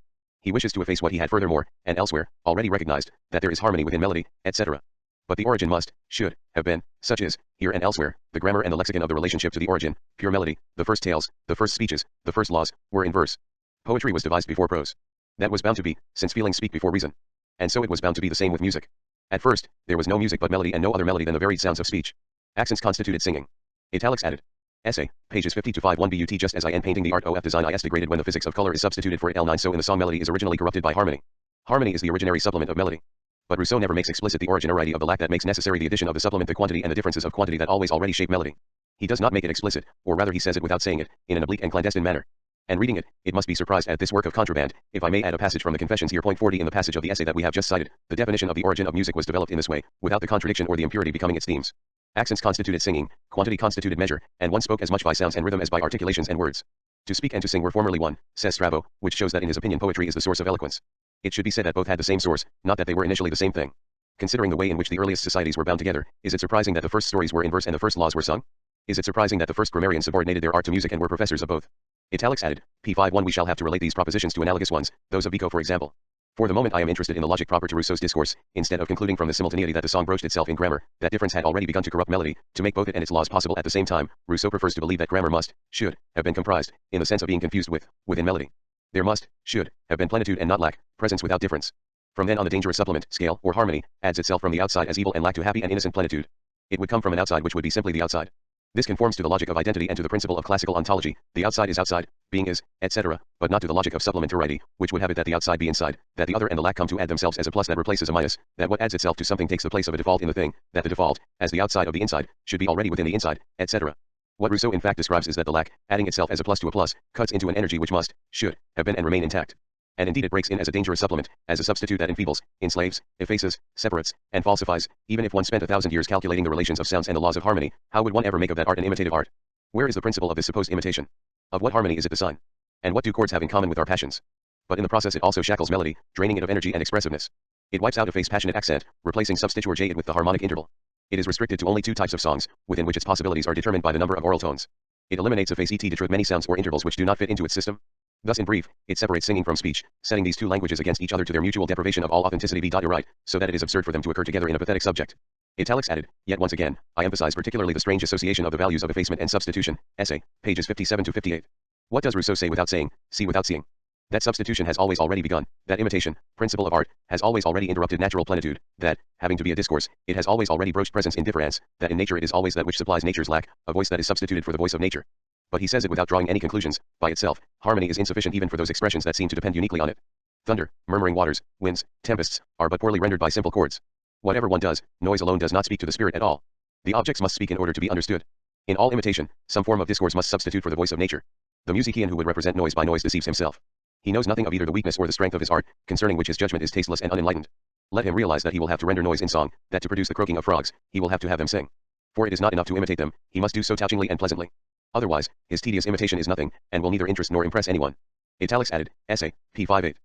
[SPEAKER 1] He wishes to efface what he had furthermore, and elsewhere, already recognized, that there is harmony within melody, etc. But the origin must, should, have been, such is, here and elsewhere, the grammar and the lexicon of the relationship to the origin, pure melody, the first tales, the first speeches, the first laws, were in verse. Poetry was devised before prose. That was bound to be, since feelings speak before reason. And so it was bound to be the same with music. At first, there was no music but melody, and no other melody than the varied sounds of speech. Accents constituted singing. Italics added. Essay, pages 50-51 but just as in painting the art of design is degraded when the physics of color is substituted for it. L9 So in the song melody is originally corrupted by harmony. Harmony is the originary supplement of melody. But Rousseau never makes explicit the originarity of the lack that makes necessary the addition of the supplement, the quantity and the differences of quantity that already shape melody. He does not make it explicit, or rather he says it without saying it, in an oblique and clandestine manner. And reading it must be surprised at this work of contraband. If I may add a passage from the Confessions here. Point 40 in the passage of the essay that we have just cited, the definition of the origin of music was developed in this way, without the contradiction or the impurity becoming its themes. Accents constituted singing, quantity constituted measure, and one spoke as much by sounds and rhythm as by articulations and words. To speak and to sing were formerly one, says Strabo, which shows that in his opinion poetry is the source of eloquence. It should be said that both had the same source, not that they were initially the same thing. Considering the way in which the earliest societies were bound together, is it surprising that the first stories were in verse and the first laws were sung? Is it surprising that the first grammarians subordinated their art to music and were professors of both? Italics added, p51 We shall have to relate these propositions to analogous ones, those of Vico for example. For the moment I am interested in the logic proper to Rousseau's discourse, instead of concluding from the simultaneity that the song broached itself in grammar, that difference had already begun to corrupt melody, to make both it and its laws possible at the same time. Rousseau prefers to believe that grammar must, should, have been comprised, in the sense of being confused with, within melody. There must, should, have been plenitude and not lack, presence without difference. From then on the dangerous supplement, scale, or harmony, adds itself from the outside as evil and lack to happy and innocent plenitude. It would come from an outside which would be simply the outside. This conforms to the logic of identity and to the principle of classical ontology, the outside is outside, being is, etc., but not to the logic of supplementarity, which would have it that the outside be inside, that the other and the lack come to add themselves as a plus that replaces a minus, that what adds itself to something takes the place of a default in the thing, that the default, as the outside of the inside, should be already within the inside, etc. What Rousseau in fact describes is that the lack, adding itself as a plus to a plus, cuts into an energy which must, should, have been and remain intact. And indeed it breaks in as a dangerous supplement, as a substitute that enfeebles, enslaves, effaces, separates, and falsifies. Even if one spent 1,000 years calculating the relations of sounds and the laws of harmony, how would one ever make of that art an imitative art? Where is the principle of this supposed imitation? Of what harmony is it the sign? And what do chords have in common with our passions? But in the process it also shackles melody, draining it of energy and expressiveness. It wipes out a face passionate accent, replacing substituer j with the harmonic interval. It is restricted to only two types of songs, within which its possibilities are determined by the number of oral tones. It eliminates a face et de trop many sounds or intervals which do not fit into its system. Thus in brief, it separates singing from speech, setting these two languages against each other to their mutual deprivation of all authenticity v.right, so that it is absurd for them to occur together in a pathetic subject. Italics added, yet once again, I emphasize particularly the strange association of the values of effacement and substitution, essay, pages 57 to 58. What does Rousseau say without saying, see without seeing? That substitution has always already begun, that imitation, principle of art, has always already interrupted natural plenitude, that, having to be a discourse, it has always already broached presence in difference, that in nature it is always that which supplies nature's lack, a voice that is substituted for the voice of nature. But he says it without drawing any conclusions. By itself, harmony is insufficient even for those expressions that seem to depend uniquely on it. Thunder, murmuring waters, winds, tempests, are but poorly rendered by simple chords. Whatever one does, noise alone does not speak to the spirit at all. The objects must speak in order to be understood. In all imitation, some form of discourse must substitute for the voice of nature. The musician who would represent noise by noise deceives himself. He knows nothing of either the weakness or the strength of his art, concerning which his judgment is tasteless and unenlightened. Let him realize that he will have to render noise in song, that to produce the croaking of frogs, he will have to have them sing. For it is not enough to imitate them, he must do so touchingly and pleasantly. Otherwise, his tedious imitation is nothing, and will neither interest nor impress anyone. Italics added, essay, p. 58.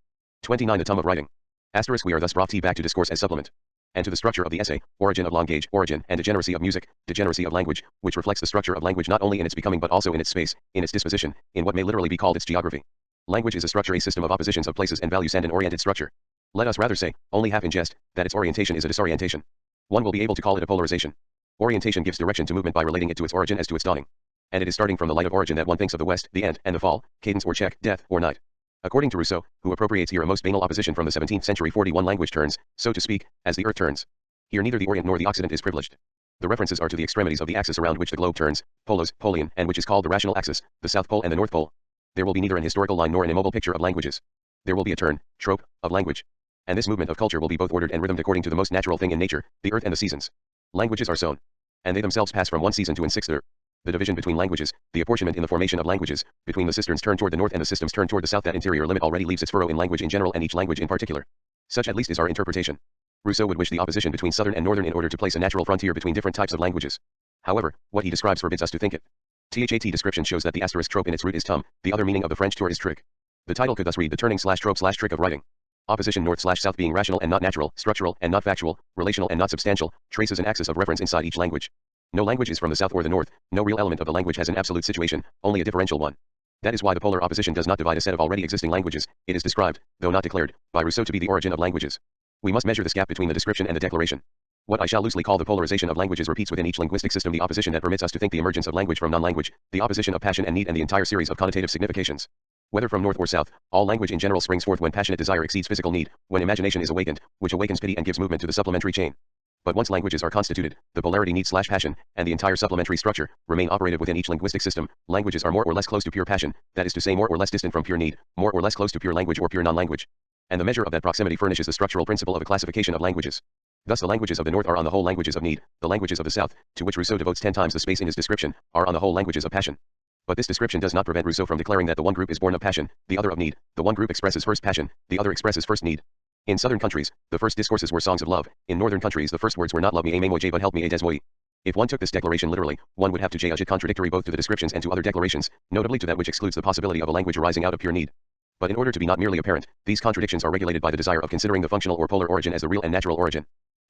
[SPEAKER 1] 29 The Tum of Writing. Asterisk we are thus brought back to discourse as supplement. And to the structure of the essay, origin of langage, origin, and degeneracy of music, degeneracy of language, which reflects the structure of language not only in its becoming but also in its space, in its disposition, in what may literally be called its geography. Language is a structure, a system of oppositions of places and values and an oriented structure. Let us rather say, only half in jest, that its orientation is a disorientation. One will be able to call it a polarization. Orientation gives direction to movement by relating it to its origin as to its dawning. And it is starting from the light of origin that one thinks of the west, the end, and the fall, cadence or check, death, or night. According to Rousseau, who appropriates here a most banal opposition from the 17th century, 41 language turns, so to speak, as the earth turns. Here neither the Orient nor the Occident is privileged. The references are to the extremities of the axis around which the globe turns, polos, polion, and which is called the rational axis, the South Pole and the North Pole. There will be neither an historical line nor an immobile picture of languages. There will be a turn, trope, of language. And this movement of culture will be both ordered and rhythmed according to the most natural thing in nature, the earth and the seasons. Languages are sown. And they themselves pass from one season to an sixth. The division between languages, the apportionment in the formation of languages, between the cisterns turned toward the north and the systems turned toward the south, that interior limit already leaves its furrow in language in general and each language in particular. Such at least is our interpretation. Rousseau would wish the opposition between southern and northern in order to place a natural frontier between different types of languages. However, what he describes forbids us to think it. THAT description shows that the asterisk trope in its root is tum, the other meaning of the French tour is trick. The title could thus read the turning slash trope slash trick of writing. Opposition north slash south being rational and not natural, structural and not factual, relational and not substantial, traces an axis of reference inside each language. No language is from the south or the north, no real element of the language has an absolute situation, only a differential one. That is why the polar opposition does not divide a set of already existing languages, it is described, though not declared, by Rousseau to be the origin of languages. We must measure this gap between the description and the declaration. What I shall loosely call the polarization of languages repeats within each linguistic system the opposition that permits us to think the emergence of language from non-language, the opposition of passion and need and the entire series of connotative significations. Whether from north or south, all language in general springs forth when passionate desire exceeds physical need, when imagination is awakened, which awakens pity and gives movement to the supplementary chain. But once languages are constituted, the polarity need slash passion, and the entire supplementary structure, remain operative within each linguistic system. Languages are more or less close to pure passion, that is to say more or less distant from pure need, more or less close to pure language or pure non-language. And the measure of that proximity furnishes the structural principle of a classification of languages. Thus the languages of the north are on the whole languages of need, the languages of the south, to which Rousseau devotes 10 times the space in his description, are on the whole languages of passion. But this description does not prevent Rousseau from declaring that the one group is born of passion, the other of need, the one group expresses first passion, the other expresses first need. In southern countries, the first discourses were songs of love, in northern countries the first words were not love me aimez moi but help me des moi. If one took this declaration literally, one would have to judge it contradictory both to the descriptions and to other declarations, notably to that which excludes the possibility of a language arising out of pure need. But in order to be not merely apparent, these contradictions are regulated by the desire of considering the functional or polar origin as the real and natural origin.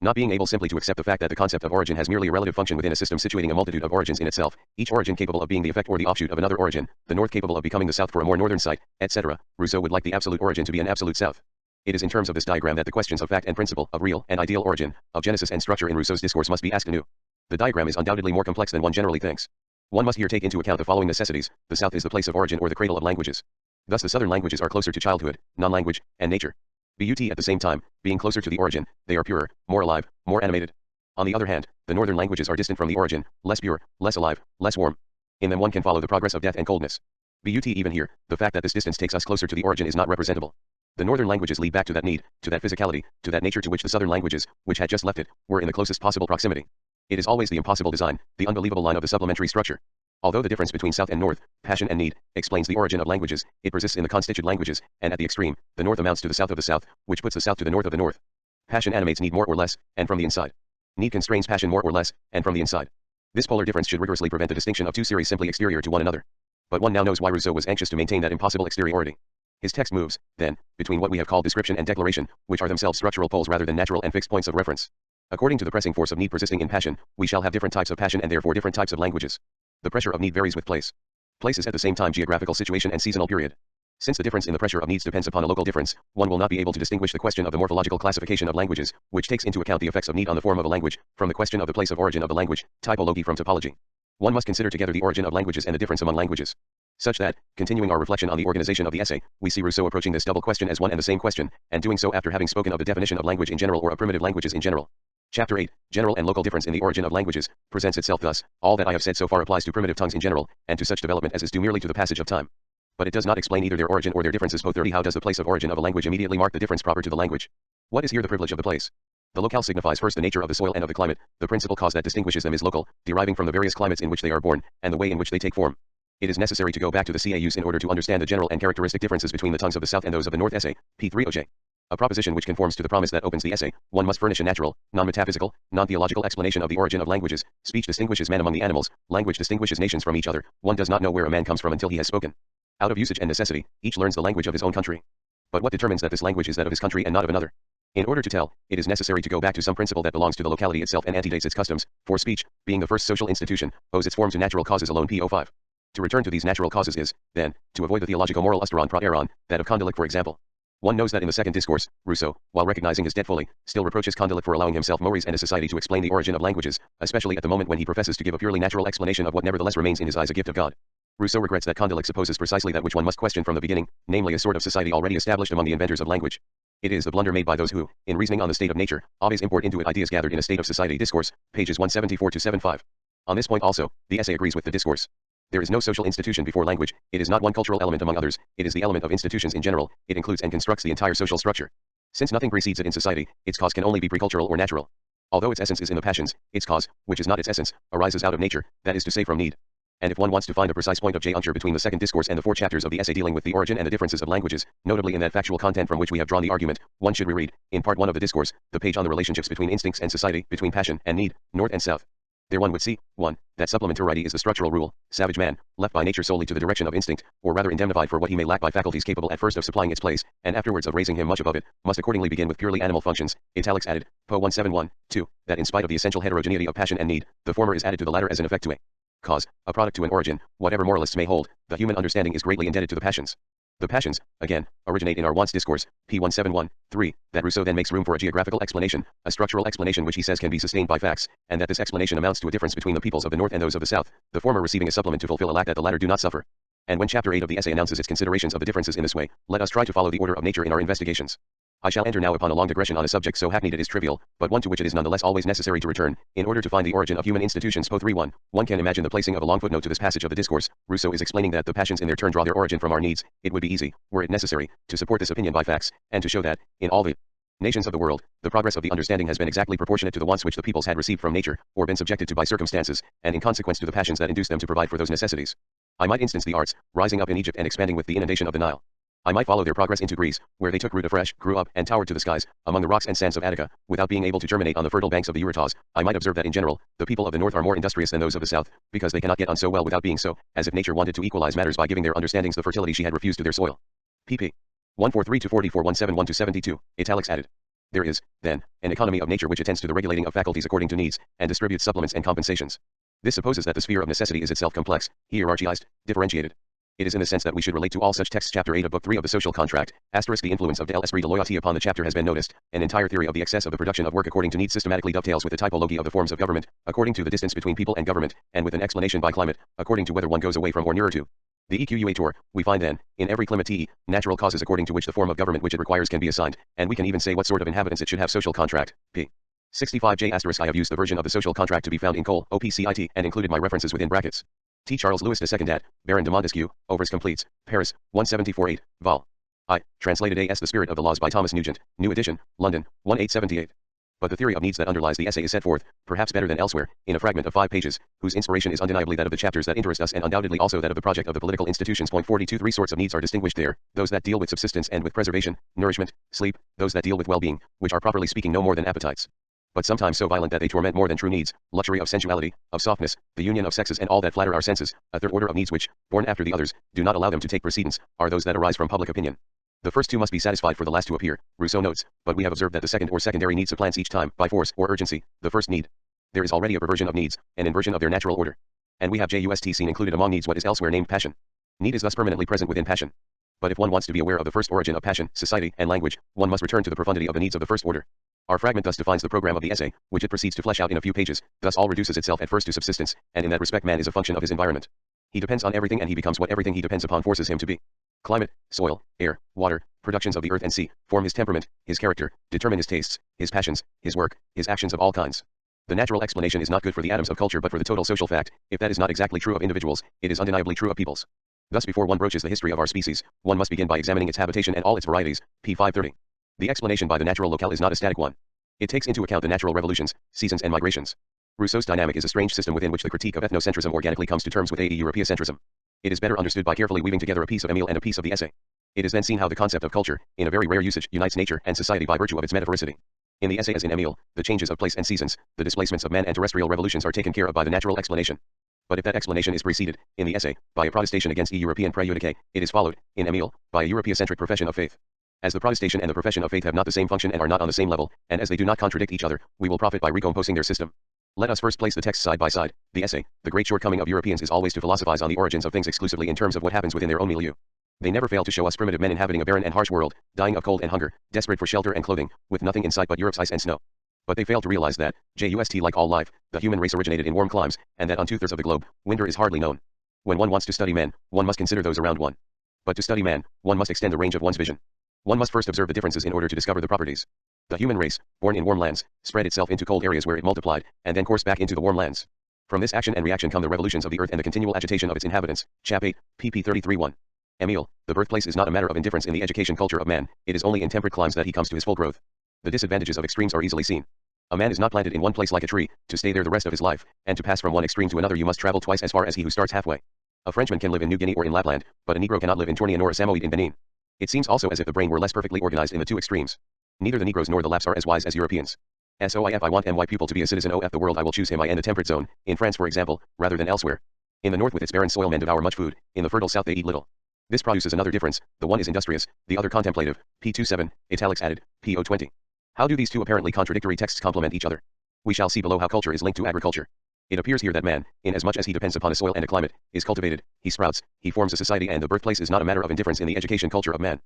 [SPEAKER 1] Not being able simply to accept the fact that the concept of origin has merely a relative function within a system situating a multitude of origins in itself, each origin capable of being the effect or the offshoot of another origin, the north capable of becoming the south for a more northern site, etc., Rousseau would like the absolute origin to be an absolute south. It is in terms of this diagram that the questions of fact and principle, of real and ideal origin, of genesis and structure in Rousseau's discourse must be asked anew. The diagram is undoubtedly more complex than one generally thinks. One must here take into account the following necessities: the south is the place of origin or the cradle of languages. Thus the southern languages are closer to childhood, non-language, and nature. But at the same time, being closer to the origin, they are purer, more alive, more animated. On the other hand, the northern languages are distant from the origin, less pure, less alive, less warm. In them one can follow the progress of death and coldness. But even here, the fact that this distance takes us closer to the origin is not representable. The northern languages lead back to that need, to that physicality, to that nature to which the southern languages, which had just left it, were in the closest possible proximity. It is always the impossible design, the unbelievable line of the supplementary structure. Although the difference between south and north, passion and need, explains the origin of languages, it persists in the constituent languages, and at the extreme, the north amounts to the south of the south, which puts the south to the north of the north. Passion animates need more or less, and from the inside. Need constrains passion more or less, and from the inside. This polar difference should rigorously prevent the distinction of two series simply exterior to one another. But one now knows why Rousseau was anxious to maintain that impossible exteriority. His text moves, then, between what we have called description and declaration, which are themselves structural poles rather than natural and fixed points of reference. According to the pressing force of need persisting in passion, we shall have different types of passion and therefore different types of languages. The pressure of need varies with place. Place is at the same time geographical situation and seasonal period. Since the difference in the pressure of needs depends upon a local difference, one will not be able to distinguish the question of the morphological classification of languages, which takes into account the effects of need on the form of a language, from the question of the place of origin of the language, typology from topology. One must consider together the origin of languages and the difference among languages. Such that, continuing our reflection on the organization of the essay, we see Rousseau approaching this double question as one and the same question, and doing so after having spoken of the definition of language in general or of primitive languages in general. Chapter 8, General and Local Difference in the Origin of Languages, presents itself thus: all that I have said so far applies to primitive tongues in general, and to such development as is due merely to the passage of time. But it does not explain either their origin or their differences. Both 30. How does the place of origin of a language immediately mark the difference proper to the language? What is here the privilege of the place? The locale signifies first the nature of the soil and of the climate. The principal cause that distinguishes them is local, deriving from the various climates in which they are born, and the way in which they take form. It is necessary to go back to the caus in order to understand the general and characteristic differences between the tongues of the south and those of the north. Essay, p. 3oj. A proposition which conforms to the promise that opens the essay: one must furnish a natural, non-metaphysical, non-theological explanation of the origin of languages. Speech distinguishes man among the animals, language distinguishes nations from each other. One does not know where a man comes from until he has spoken. Out of usage and necessity, each learns the language of his own country. But what determines that this language is that of his country and not of another? In order to tell, it is necessary to go back to some principle that belongs to the locality itself and antedates its customs, for speech, being the first social institution, owes its form to natural causes alone. P05. To return to these natural causes is, then, to avoid the theologico-moral osteron pro eron, that of Condillac for example. One knows that in the second discourse, Rousseau, while recognizing his debt fully, still reproaches Condillac for allowing himself mores and a society to explain the origin of languages, especially at the moment when he professes to give a purely natural explanation of what nevertheless remains in his eyes a gift of God. Rousseau regrets that Condillac supposes precisely that which one must question from the beginning, namely a sort of society already established among the inventors of language. It is the blunder made by those who, in reasoning on the state of nature, always import into it ideas gathered in a state of society. Discourse, pages 174-75. On this point also, the essay agrees with the discourse. There is no social institution before language. It is not one cultural element among others. It is the element of institutions in general. It includes and constructs the entire social structure. Since nothing precedes it in society, its cause can only be precultural or natural. Although its essence is in the passions, its cause, which is not its essence, arises out of nature, that is to say from need. And if one wants to find a precise point of juncture between the second discourse and the 4 chapters of the essay dealing with the origin and the differences of languages, notably in that factual content from which we have drawn the argument, one should reread, in part 1 of the discourse, the page on the relationships between instincts and society, between passion and need, north and south. There one would see, 1, that supplementarity is the structural rule. Savage man, left by nature solely to the direction of instinct, or rather indemnified for what he may lack by faculties capable at first of supplying its place, and afterwards of raising him much above it, must accordingly begin with purely animal functions. Italics added, po 171, 2, that in spite of the essential heterogeneity of passion and need, the former is added to the latter as an effect to a cause, a product to an origin. Whatever moralists may hold, the human understanding is greatly indebted to the passions. The passions, again, originate in our wants. Discourse, p. 171, 3, that Rousseau then makes room for a geographical explanation, a structural explanation which he says can be sustained by facts, and that this explanation amounts to a difference between the peoples of the north and those of the south, the former receiving a supplement to fulfill a lack that the latter do not suffer. And when chapter 8 of the essay announces its considerations of the differences in this way, let us try to follow the order of nature in our investigations. I shall enter now upon a long digression on a subject so hackneyed it is trivial, but one to which it is nonetheless always necessary to return, in order to find the origin of human institutions. Po 3.1. One can imagine the placing of a long footnote to this passage of the discourse. Rousseau is explaining that the passions in their turn draw their origin from our needs. It would be easy, were it necessary, to support this opinion by facts, and to show that, in all the nations of the world, the progress of the understanding has been exactly proportionate to the wants which the peoples had received from nature, or been subjected to by circumstances, and in consequence to the passions that induced them to provide for those necessities. I might instance the arts, rising up in Egypt and expanding with the inundation of the Nile. I might follow their progress into Greece, where they took root afresh, grew up, and towered to the skies, among the rocks and sands of Attica, without being able to germinate on the fertile banks of the Eurotas. I might observe that in general, the people of the north are more industrious than those of the south, because they cannot get on so well without being so, as if nature wanted to equalize matters by giving their understandings the fertility she had refused to their soil. pp. 143-44, 171-72, italics added. There is, then, an economy of nature which attends to the regulating of faculties according to needs, and distributes supplements and compensations. This supposes that the sphere of necessity is itself complex, hierarchized, differentiated. It is in the sense that we should relate to all such texts. Chapter 8 of Book 3 of the Social Contract, *. The influence of de l'esprit de loyauté upon the chapter has been noticed. An entire theory of the excess of the production of work according to needs systematically dovetails with the typology of the forms of government, according to the distance between people and government, and with an explanation by climate, according to whether one goes away from or nearer to the equator. We find then, in every climate, natural causes according to which the form of government which it requires can be assigned, and we can even say what sort of inhabitants it should have. Social contract, p. 65j*. I have used the version of the social contract to be found in Cole, OPCIT, and included my references within brackets. T. Charles Louis II at, Baron de Montesquieu, Overs Completes, Paris, 174-8, Vol. I, translated A.S. The Spirit of the Laws by Thomas Nugent, New Edition, London, 1878. But the theory of needs that underlies the essay is set forth, perhaps better than elsewhere, in a fragment of 5 pages, whose inspiration is undeniably that of the chapters that interest us and undoubtedly also that of the project of the political institutions. Point 42. 3 sorts of needs are distinguished there: those that deal with subsistence and with preservation, nourishment, sleep; those that deal with well-being, which are properly speaking no more than appetites, but sometimes so violent that they torment more than true needs: luxury of sensuality, of softness, the union of sexes and all that flatter our senses. A third order of needs which, born after the others, do not allow them to take precedence, are those that arise from public opinion. The first two must be satisfied for the last to appear, Rousseau notes, but we have observed that the second or secondary need supplants each time, by force or urgency, the first need. There is already a perversion of needs, an inversion of their natural order. And we have just seen included among needs what is elsewhere named passion. Need is thus permanently present within passion. But if one wants to be aware of the first origin of passion, society, and language, one must return to the profundity of the needs of the first order. Our fragment thus defines the program of the essay, which it proceeds to flesh out in a few pages. Thus all reduces itself at first to subsistence, and in that respect man is a function of his environment. He depends on everything and he becomes what everything he depends upon forces him to be. Climate, soil, air, water, productions of the earth and sea, form his temperament, his character, determine his tastes, his passions, his work, his actions of all kinds. The natural explanation is not good for the atoms of culture but for the total social fact. If that is not exactly true of individuals, it is undeniably true of peoples. Thus before one broaches the history of our species, one must begin by examining its habitation and all its varieties, p. 530. The explanation by the natural locale is not a static one. It takes into account the natural revolutions, seasons and migrations. Rousseau's dynamic is a strange system within which the critique of ethnocentrism organically comes to terms with Europeocentrism. It is better understood by carefully weaving together a piece of Emile and a piece of the essay. It is then seen how the concept of culture, in a very rare usage, unites nature and society by virtue of its metaphoricity. In the essay as in Emile, the changes of place and seasons, the displacements of man and terrestrial revolutions are taken care of by the natural explanation. But if that explanation is preceded, in the essay, by a protestation against European prejudice, it is followed, in Emile, by a Europeocentric profession of faith. As the protestation and the profession of faith have not the same function and are not on the same level, and as they do not contradict each other, we will profit by recomposing their system. Let us first place the texts side by side. The essay, the great shortcoming of Europeans is always to philosophize on the origins of things exclusively in terms of what happens within their own milieu. They never fail to show us primitive men inhabiting a barren and harsh world, dying of cold and hunger, desperate for shelter and clothing, with nothing in sight but Europe's ice and snow. But they fail to realize that, like all life, the human race originated in warm climes, and that on 2/3 of the globe, winter is hardly known. When one wants to study men, one must consider those around one. But to study man, one must extend the range of one's vision. One must first observe the differences in order to discover the properties. The human race, born in warm lands, spread itself into cold areas where it multiplied, and then coursed back into the warm lands. From this action and reaction come the revolutions of the earth and the continual agitation of its inhabitants. Chap 8, pp 33-1. Emile, the birthplace is not a matter of indifference in the education culture of man, it is only in temperate climes that he comes to his full growth. The disadvantages of extremes are easily seen. A man is not planted in one place like a tree, to stay there the rest of his life, and to pass from one extreme to another you must travel twice as far as he who starts halfway. A Frenchman can live in New Guinea or in Lapland, but a Negro cannot live in Tornea nor a Samoyed in Benin. It seems also as if the brain were less perfectly organized in the two extremes. Neither the Negroes nor the Laps are as wise as Europeans. SOIF I want my pupil to be a citizen of the world I will choose him in the temperate zone, in France for example, rather than elsewhere. In the north with its barren soil men devour much food, in the fertile south they eat little. This produces another difference, the one is industrious, the other contemplative, p27, italics added, po20. How do these two apparently contradictory texts complement each other? We shall see below how culture is linked to agriculture. It appears here that man, inasmuch as he depends upon a soil and a climate, is cultivated, he sprouts, he forms a society and the birthplace is not a matter of indifference in the education culture of man.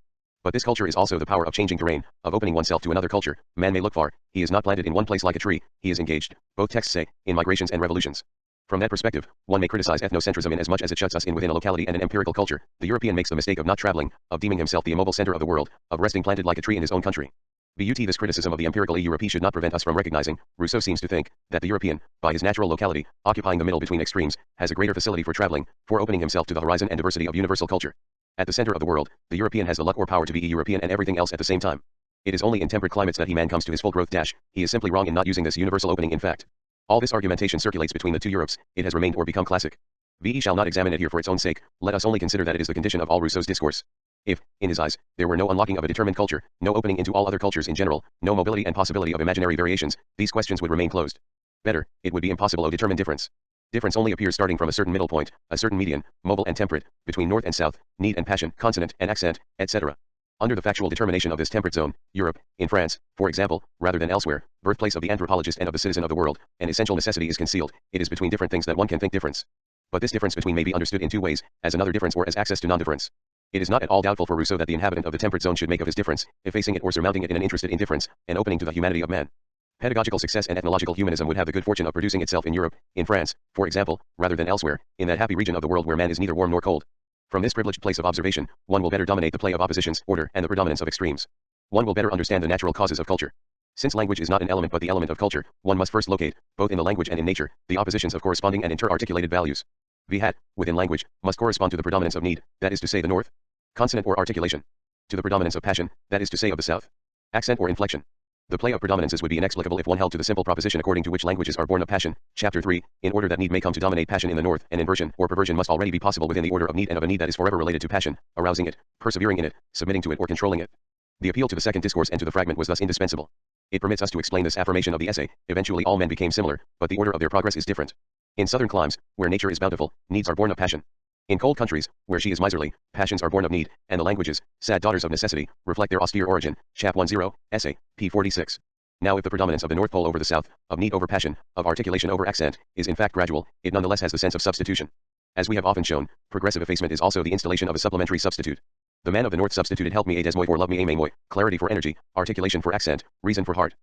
[SPEAKER 1] But this culture is also the power of changing terrain, of opening oneself to another culture. Man may look far, he is not planted in one place like a tree, he is engaged, both texts say, in migrations and revolutions. From that perspective, one may criticize ethnocentrism inasmuch as it shuts us in within a locality and an empirical culture. The European makes the mistake of not traveling, of deeming himself the immobile center of the world, of resting planted like a tree in his own country. But this criticism of the empirical Europe should not prevent us from recognizing, Rousseau seems to think, that the European, by his natural locality, occupying the middle between extremes, has a greater facility for traveling, for opening himself to the horizon and diversity of universal culture. At the center of the world, the European has the luck or power to be European and everything else at the same time. It is only in temperate climates that man comes to his full growth. He is simply wrong in not using this universal opening in fact. All this argumentation circulates between the two Europes, it has remained or become classic. We shall not examine it here for its own sake, let us only consider that it is the condition of all Rousseau's discourse. If, in his eyes, there were no unlocking of a determined culture, no opening into all other cultures in general, no mobility and possibility of imaginary variations, these questions would remain closed. Better, it would be impossible to determine difference. Difference only appears starting from a certain middle point, a certain median, mobile and temperate, between north and south, need and passion, consonant and accent, etc. Under the factual determination of this temperate zone, Europe, in France, for example, rather than elsewhere, birthplace of the anthropologist and of the citizen of the world, an essential necessity is concealed, it is between different things that one can think difference. But this difference between may be understood in two ways, as another difference or as access to non-difference. It is not at all doubtful for Rousseau that the inhabitant of the temperate zone should make of his difference, effacing it or surmounting it in an interested indifference, an opening to the humanity of man. Pedagogical success and ethnological humanism would have the good fortune of producing itself in Europe, in France, for example, rather than elsewhere, in that happy region of the world where man is neither warm nor cold. From this privileged place of observation, one will better dominate the play of oppositions, order, and the predominance of extremes. One will better understand the natural causes of culture. Since language is not an element but the element of culture, one must first locate, both in the language and in nature, the oppositions of corresponding and inter-articulated values. The hat, within language, must correspond to the predominance of need, that is to say the north. Consonant or articulation. To the predominance of passion, that is to say of the south. Accent or inflection. The play of predominances would be inexplicable if one held to the simple proposition according to which languages are born of passion. Chapter 3. In order that need may come to dominate passion in the north, an inversion or perversion must already be possible within the order of need and of a need that is forever related to passion, arousing it, persevering in it, submitting to it or controlling it. The appeal to the second discourse and to the fragment was thus indispensable. It permits us to explain this affirmation of the essay. Eventually all men became similar, but the order of their progress is different. In southern climes, where nature is bountiful, needs are born of passion. In cold countries, where she is miserly, passions are born of need, and the languages, sad daughters of necessity, reflect their austere origin. Chap 10, Essay, p. 46. Now if the predominance of the North Pole over the South, of need over passion, of articulation over accent, is in fact gradual, it nonetheless has the sense of substitution. As we have often shown, progressive effacement is also the installation of a supplementary substitute. The man of the North substituted help me a des moi for love me a moi, clarity for energy, articulation for accent, reason for heart.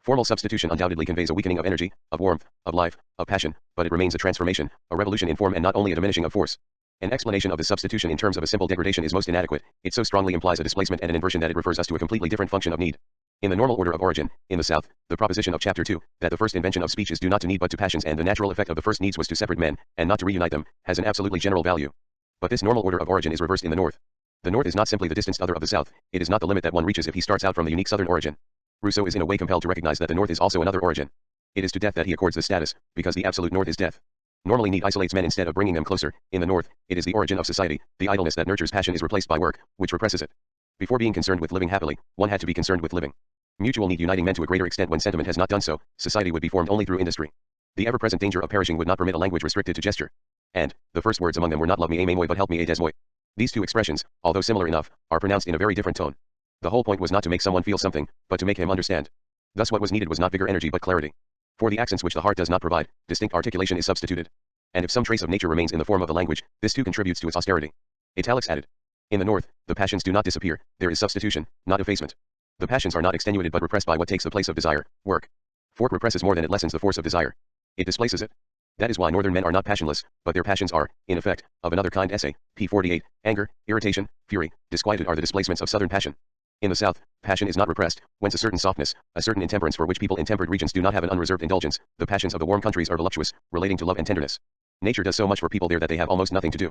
[SPEAKER 1] Formal substitution undoubtedly conveys a weakening of energy, of warmth, of life, of passion, but it remains a transformation, a revolution in form and not only a diminishing of force. An explanation of the substitution in terms of a simple degradation is most inadequate. It so strongly implies a displacement and an inversion that it refers us to a completely different function of need. In the normal order of origin, in the South, the proposition of Chapter 2, that the first invention of speech is due not to need but to passions and the natural effect of the first needs was to separate men, and not to reunite them, has an absolutely general value. But this normal order of origin is reversed in the North. The North is not simply the distanced other of the South, it is not the limit that one reaches if he starts out from the unique Southern origin. Rousseau is in a way compelled to recognize that the North is also another origin. It is to death that he accords this status, because the absolute North is death. Normally need isolates men instead of bringing them closer. In the North, it is the origin of society. The idleness that nurtures passion is replaced by work, which represses it. Before being concerned with living happily, one had to be concerned with living. Mutual need uniting men to a greater extent when sentiment has not done so, society would be formed only through industry. The ever-present danger of perishing would not permit a language restricted to gesture. And, the first words among them were not love me a moi but help me a des moi. These two expressions, although similar enough, are pronounced in a very different tone. The whole point was not to make someone feel something, but to make him understand. Thus what was needed was not vigor energy but clarity. For the accents which the heart does not provide, distinct articulation is substituted. And if some trace of nature remains in the form of the language, this too contributes to its austerity. Italics added. In the North, the passions do not disappear, there is substitution, not effacement. The passions are not extenuated but repressed by what takes the place of desire, work. Fork represses more than it lessens the force of desire. It displaces it. That is why northern men are not passionless, but their passions are, in effect, of another kind. Essay, p. 48, anger, irritation, fury, disquietude are the displacements of southern passion. In the South, passion is not repressed, whence a certain softness, a certain intemperance for which people in temperate regions do not have an unreserved indulgence. The passions of the warm countries are voluptuous, relating to love and tenderness. Nature does so much for people there that they have almost nothing to do.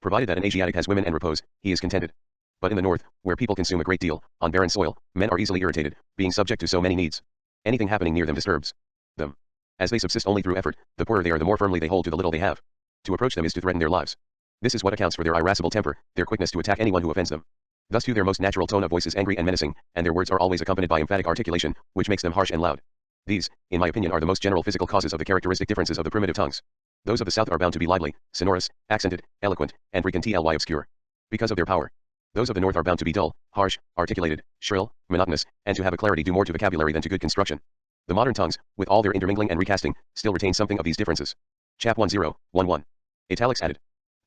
[SPEAKER 1] Provided that an Asiatic has women and repose, he is contented. But in the North, where people consume a great deal, on barren soil, men are easily irritated, being subject to so many needs. Anything happening near them disturbs them. As they subsist only through effort, the poorer they are the more firmly they hold to the little they have. To approach them is to threaten their lives. This is what accounts for their irascible temper, their quickness to attack anyone who offends them. Thus too their most natural tone of voice is angry and menacing, and their words are always accompanied by emphatic articulation, which makes them harsh and loud. These, in my opinion, are the most general physical causes of the characteristic differences of the primitive tongues. Those of the South are bound to be lively, sonorous, accented, eloquent, and frequently obscure. Because of their power. Those of the North are bound to be dull, harsh, articulated, shrill, monotonous, and to have a clarity due more to vocabulary than to good construction. The modern tongues, with all their intermingling and recasting, still retain something of these differences. Chap 10:11. Italics added.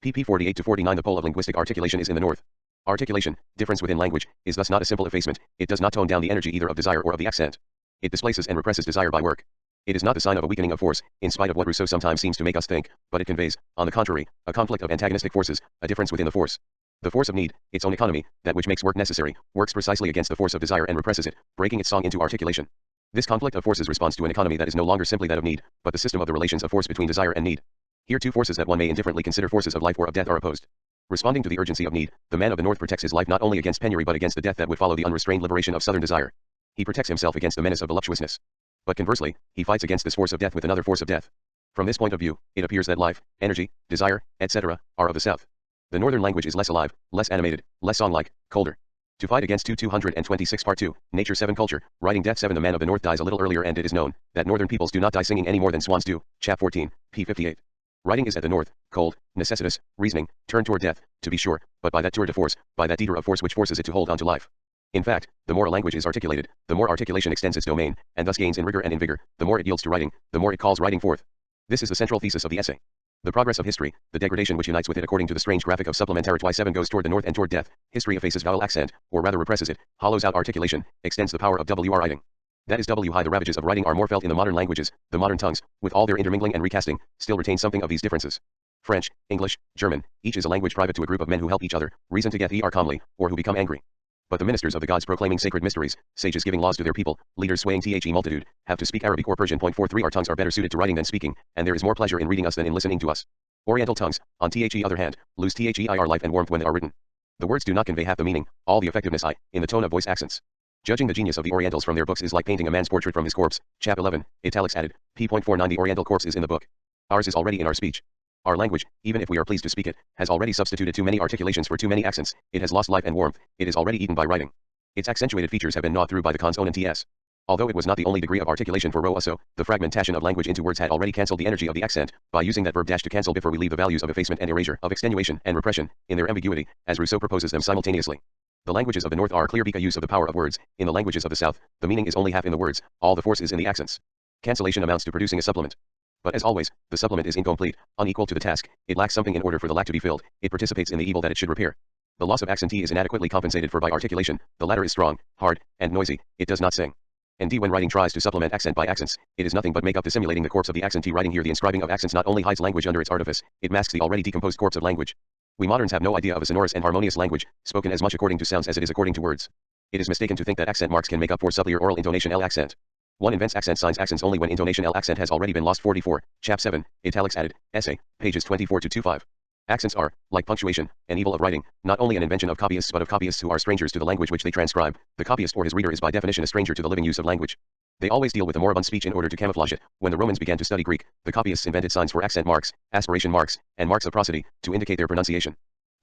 [SPEAKER 1] pp. 48 to 49. The pole of linguistic articulation is in the North. Articulation, difference within language, is thus not a simple effacement. It does not tone down the energy either of desire or of the accent. It displaces and represses desire by work. It is not the sign of a weakening of force, in spite of what Rousseau sometimes seems to make us think, but it conveys, on the contrary, a conflict of antagonistic forces, a difference within the force. The force of need, its own economy, that which makes work necessary, works precisely against the force of desire and represses it, breaking its song into articulation. This conflict of forces responds to an economy that is no longer simply that of need, but the system of the relations of force between desire and need. Here two forces that one may indifferently consider forces of life or of death are opposed. Responding to the urgency of need, the man of the North protects his life not only against penury but against the death that would follow the unrestrained liberation of southern desire. He protects himself against the menace of voluptuousness. But conversely, he fights against this force of death with another force of death. From this point of view, it appears that life, energy, desire, etc., are of the South. The northern language is less alive, less animated, less song-like, colder. To fight against 226 Part 2, Nature 7 Culture, Writing Death 7. The man of the North dies a little earlier and it is known that northern peoples do not die singing any more than swans do. Chap 14, p. 58. Writing is at the North, cold, necessitous, reasoning, turned toward death, to be sure, but by that tour de force, by that detour of force which forces it to hold on to life. In fact, the more a language is articulated, the more articulation extends its domain, and thus gains in rigor and in vigor, the more it yields to writing, the more it calls writing forth. This is the central thesis of the essay. The progress of history, the degradation which unites with it according to the strange graphic of supplementary 7 goes toward the North and toward death. History effaces vowel accent, or rather represses it, hollows out articulation, extends the power of writing. That is why the ravages of writing are more felt in the modern languages. The modern tongues, with all their intermingling and recasting, still retain something of these differences. French, English, German, each is a language private to a group of men who help each other, reason together calmly, or who become angry. But the ministers of the gods proclaiming sacred mysteries, sages giving laws to their people, leaders swaying the multitude, have to speak Arabic or Persian. 43 Our tongues are better suited to writing than speaking, and there is more pleasure in reading us than in listening to us. Oriental tongues, on the other hand, lose their life and warmth when they are written. The words do not convey half the meaning, all the effectiveness in the tone of voice accents. Judging the genius of the Orientals from their books is like painting a man's portrait from his corpse. Chap 11, italics added, p.49. The Oriental corpse is in the book. Ours is already in our speech. Our language, even if we are pleased to speak it, has already substituted too many articulations for too many accents. It has lost life and warmth. It is already eaten by writing. Its accentuated features have been gnawed through by the consonant-ts. Although it was not the only degree of articulation for Rousseau, the fragmentation of language into words had already cancelled the energy of the accent, by using that verb dash to cancel before we leave the values of effacement and erasure, of extenuation and repression, in their ambiguity, as Rousseau proposes them simultaneously. The languages of the North are clear because use of the power of words. In the languages of the South, the meaning is only half in the words, all the force is in the accents. Cancellation amounts to producing a supplement. But as always, the supplement is incomplete, unequal to the task, it lacks something in order for the lack to be filled, it participates in the evil that it should repair. The loss of accent is inadequately compensated for by articulation, the latter is strong, hard, and noisy, it does not sing. And when writing tries to supplement accent by accents, it is nothing but make up dissimulating the corpse of the accent. Writing here the inscribing of accents not only hides language under its artifice, it masks the already decomposed corpse of language. We moderns have no idea of a sonorous and harmonious language, spoken as much according to sounds as it is according to words. It is mistaken to think that accent marks can make up for subtler oral intonation L accent. One invents accent signs accents only when intonation L accent has already been lost. 44, chap 7, italics added, essay, pages 24-25. Accents are, like punctuation, an evil of writing, not only an invention of copyists but of copyists who are strangers to the language which they transcribe. The copyist or his reader is by definition a stranger to the living use of language. They always deal with the moribund speech in order to camouflage it. When the Romans began to study Greek, the copyists invented signs for accent marks, aspiration marks, and marks of prosody, to indicate their pronunciation.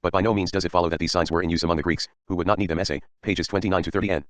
[SPEAKER 1] But by no means does it follow that these signs were in use among the Greeks, who would not need them. Essay, pages 29-30n.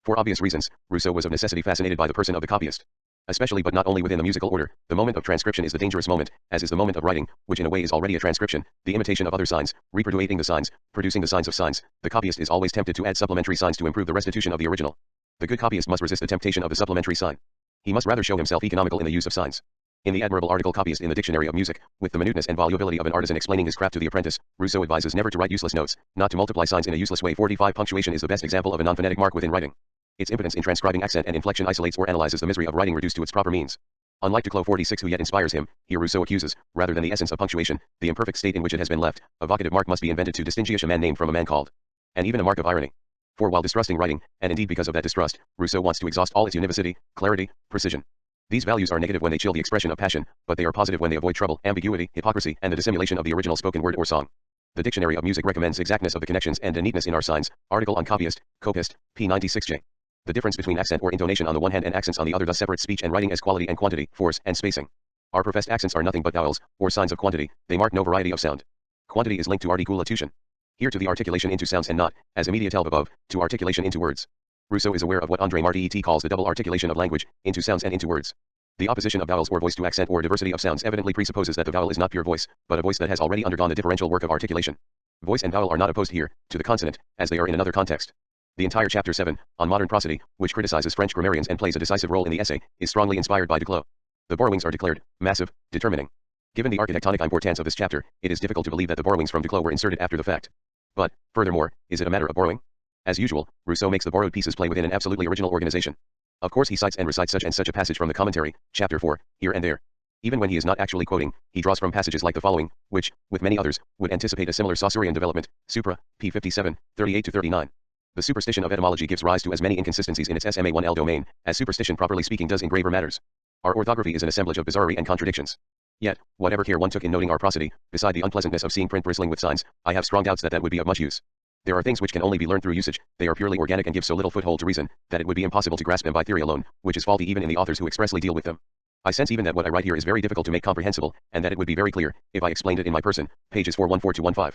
[SPEAKER 1] For obvious reasons, Rousseau was of necessity fascinated by the person of the copyist. Especially but not only within the musical order, the moment of transcription is the dangerous moment, as is the moment of writing, which in a way is already a transcription, the imitation of other signs, reproducing the signs, producing the signs of signs. The copyist is always tempted to add supplementary signs to improve the restitution of the original. The good copyist must resist the temptation of the supplementary sign. He must rather show himself economical in the use of signs. In the admirable article Copyist in the Dictionary of Music, with the minuteness and volubility of an artisan explaining his craft to the apprentice, Rousseau advises never to write useless notes, not to multiply signs in a useless way. 45 Punctuation is the best example of a non-phonetic mark within writing. Its impotence in transcribing accent and inflection isolates or analyzes the misery of writing reduced to its proper means. Unlike Duclos 46 who yet inspires him, here Rousseau accuses, rather than the essence of punctuation, the imperfect state in which it has been left, a vocative mark must be invented to distinguish a man named from a man called. And even a mark of irony. For while distrusting writing, and indeed because of that distrust, Rousseau wants to exhaust all its univocity, clarity, precision. These values are negative when they chill the expression of passion, but they are positive when they avoid trouble, ambiguity, hypocrisy, and the dissimulation of the original spoken word or song. The Dictionary of Music recommends exactness of the connections and a neatness in our signs. Article on copyist, copist, p96j. The difference between accent or intonation on the one hand and accents on the other thus separates speech and writing as quality and quantity, force and spacing. Our professed accents are nothing but vowels, or signs of quantity, they mark no variety of sound. Quantity is linked to articulation. Here to the articulation into sounds and not, as immediate above, to articulation into words. Rousseau is aware of what André Marty calls the double articulation of language, into sounds and into words. The opposition of vowels or voice to accent or diversity of sounds evidently presupposes that the vowel is not pure voice, but a voice that has already undergone the differential work of articulation. Voice and vowel are not opposed here, to the consonant, as they are in another context. The entire chapter 7, on modern prosody, which criticizes French grammarians and plays a decisive role in the essay, is strongly inspired by Duclos. The borrowings are declared, massive, determining. Given the architectonic importance of this chapter, it is difficult to believe that the borrowings from Duclos were inserted after the fact. But, furthermore, is it a matter of borrowing? As usual, Rousseau makes the borrowed pieces play within an absolutely original organization. Of course he cites and recites such and such a passage from the commentary, chapter 4, here and there. Even when he is not actually quoting, he draws from passages like the following, which, with many others, would anticipate a similar Saussurian development, supra, p. 57, 38-39. The superstition of etymology gives rise to as many inconsistencies in its SMA1L domain, as superstition properly speaking does in graver matters. Our orthography is an assemblage of bizarrerie and contradictions. Yet, whatever care one took in noting our prosody, beside the unpleasantness of seeing print bristling with signs, I have strong doubts that that would be of much use. There are things which can only be learned through usage, they are purely organic and give so little foothold to reason, that it would be impossible to grasp them by theory alone, which is faulty even in the authors who expressly deal with them. I sense even that what I write here is very difficult to make comprehensible, and that it would be very clear, if I explained it in my person, pages 414-15.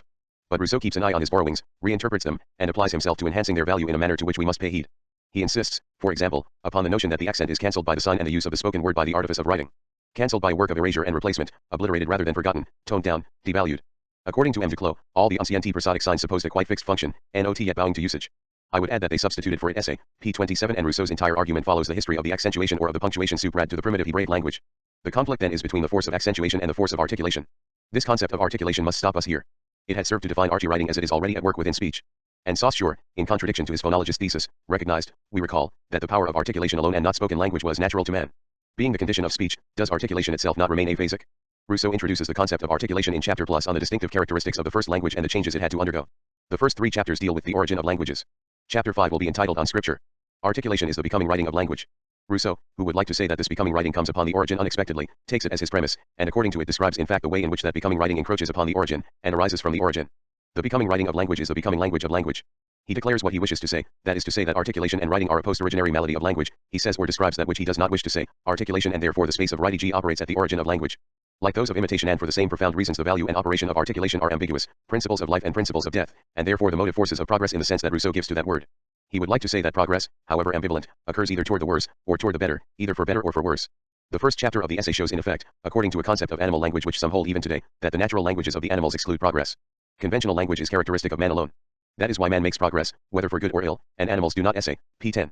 [SPEAKER 1] But Rousseau keeps an eye on his borrowings, reinterprets them, and applies himself to enhancing their value in a manner to which we must pay heed. He insists, for example, upon the notion that the accent is cancelled by the sign and the use of the spoken word by the artifice of writing. Cancelled by work of erasure and replacement, obliterated rather than forgotten, toned down, devalued. According to M. Duclos, all the ancient prosodic signs supposed a quite fixed function, not yet bowing to usage. I would add that they substituted for it essay, p. 27, and Rousseau's entire argument follows the history of the accentuation or of the punctuation suprad to the primitive Hebraic language. The conflict then is between the force of accentuation and the force of articulation. This concept of articulation must stop us here. It had served to define arty writing as it is already at work within speech. And Saussure, in contradiction to his phonologist thesis, recognized, we recall, that the power of articulation alone and not spoken language was natural to man. Being the condition of speech, does articulation itself not remain aphasic? Rousseau introduces the concept of articulation in chapter plus on the distinctive characteristics of the first language and the changes it had to undergo. The first 3 chapters deal with the origin of languages. Chapter 5 will be entitled on scripture. Articulation is the becoming writing of language. Rousseau, who would like to say that this becoming writing comes upon the origin unexpectedly, takes it as his premise, and according to it describes in fact the way in which that becoming writing encroaches upon the origin, and arises from the origin. The becoming writing of language is the becoming language of language. He declares what he wishes to say, that is to say that articulation and writing are a post-originary malady of language. He says or describes that which he does not wish to say, articulation and therefore the space of writing operates at the origin of language. Like those of imitation and for the same profound reasons the value and operation of articulation are ambiguous, principles of life and principles of death, and therefore the motive forces of progress in the sense that Rousseau gives to that word. He would like to say that progress, however ambivalent, occurs either toward the worse, or toward the better, either for better or for worse. The first chapter of the essay shows in effect, according to a concept of animal language which some hold even today, that the natural languages of the animals exclude progress. Conventional language is characteristic of man alone. That is why man makes progress, whether for good or ill, and animals do not. Essay, p. 10.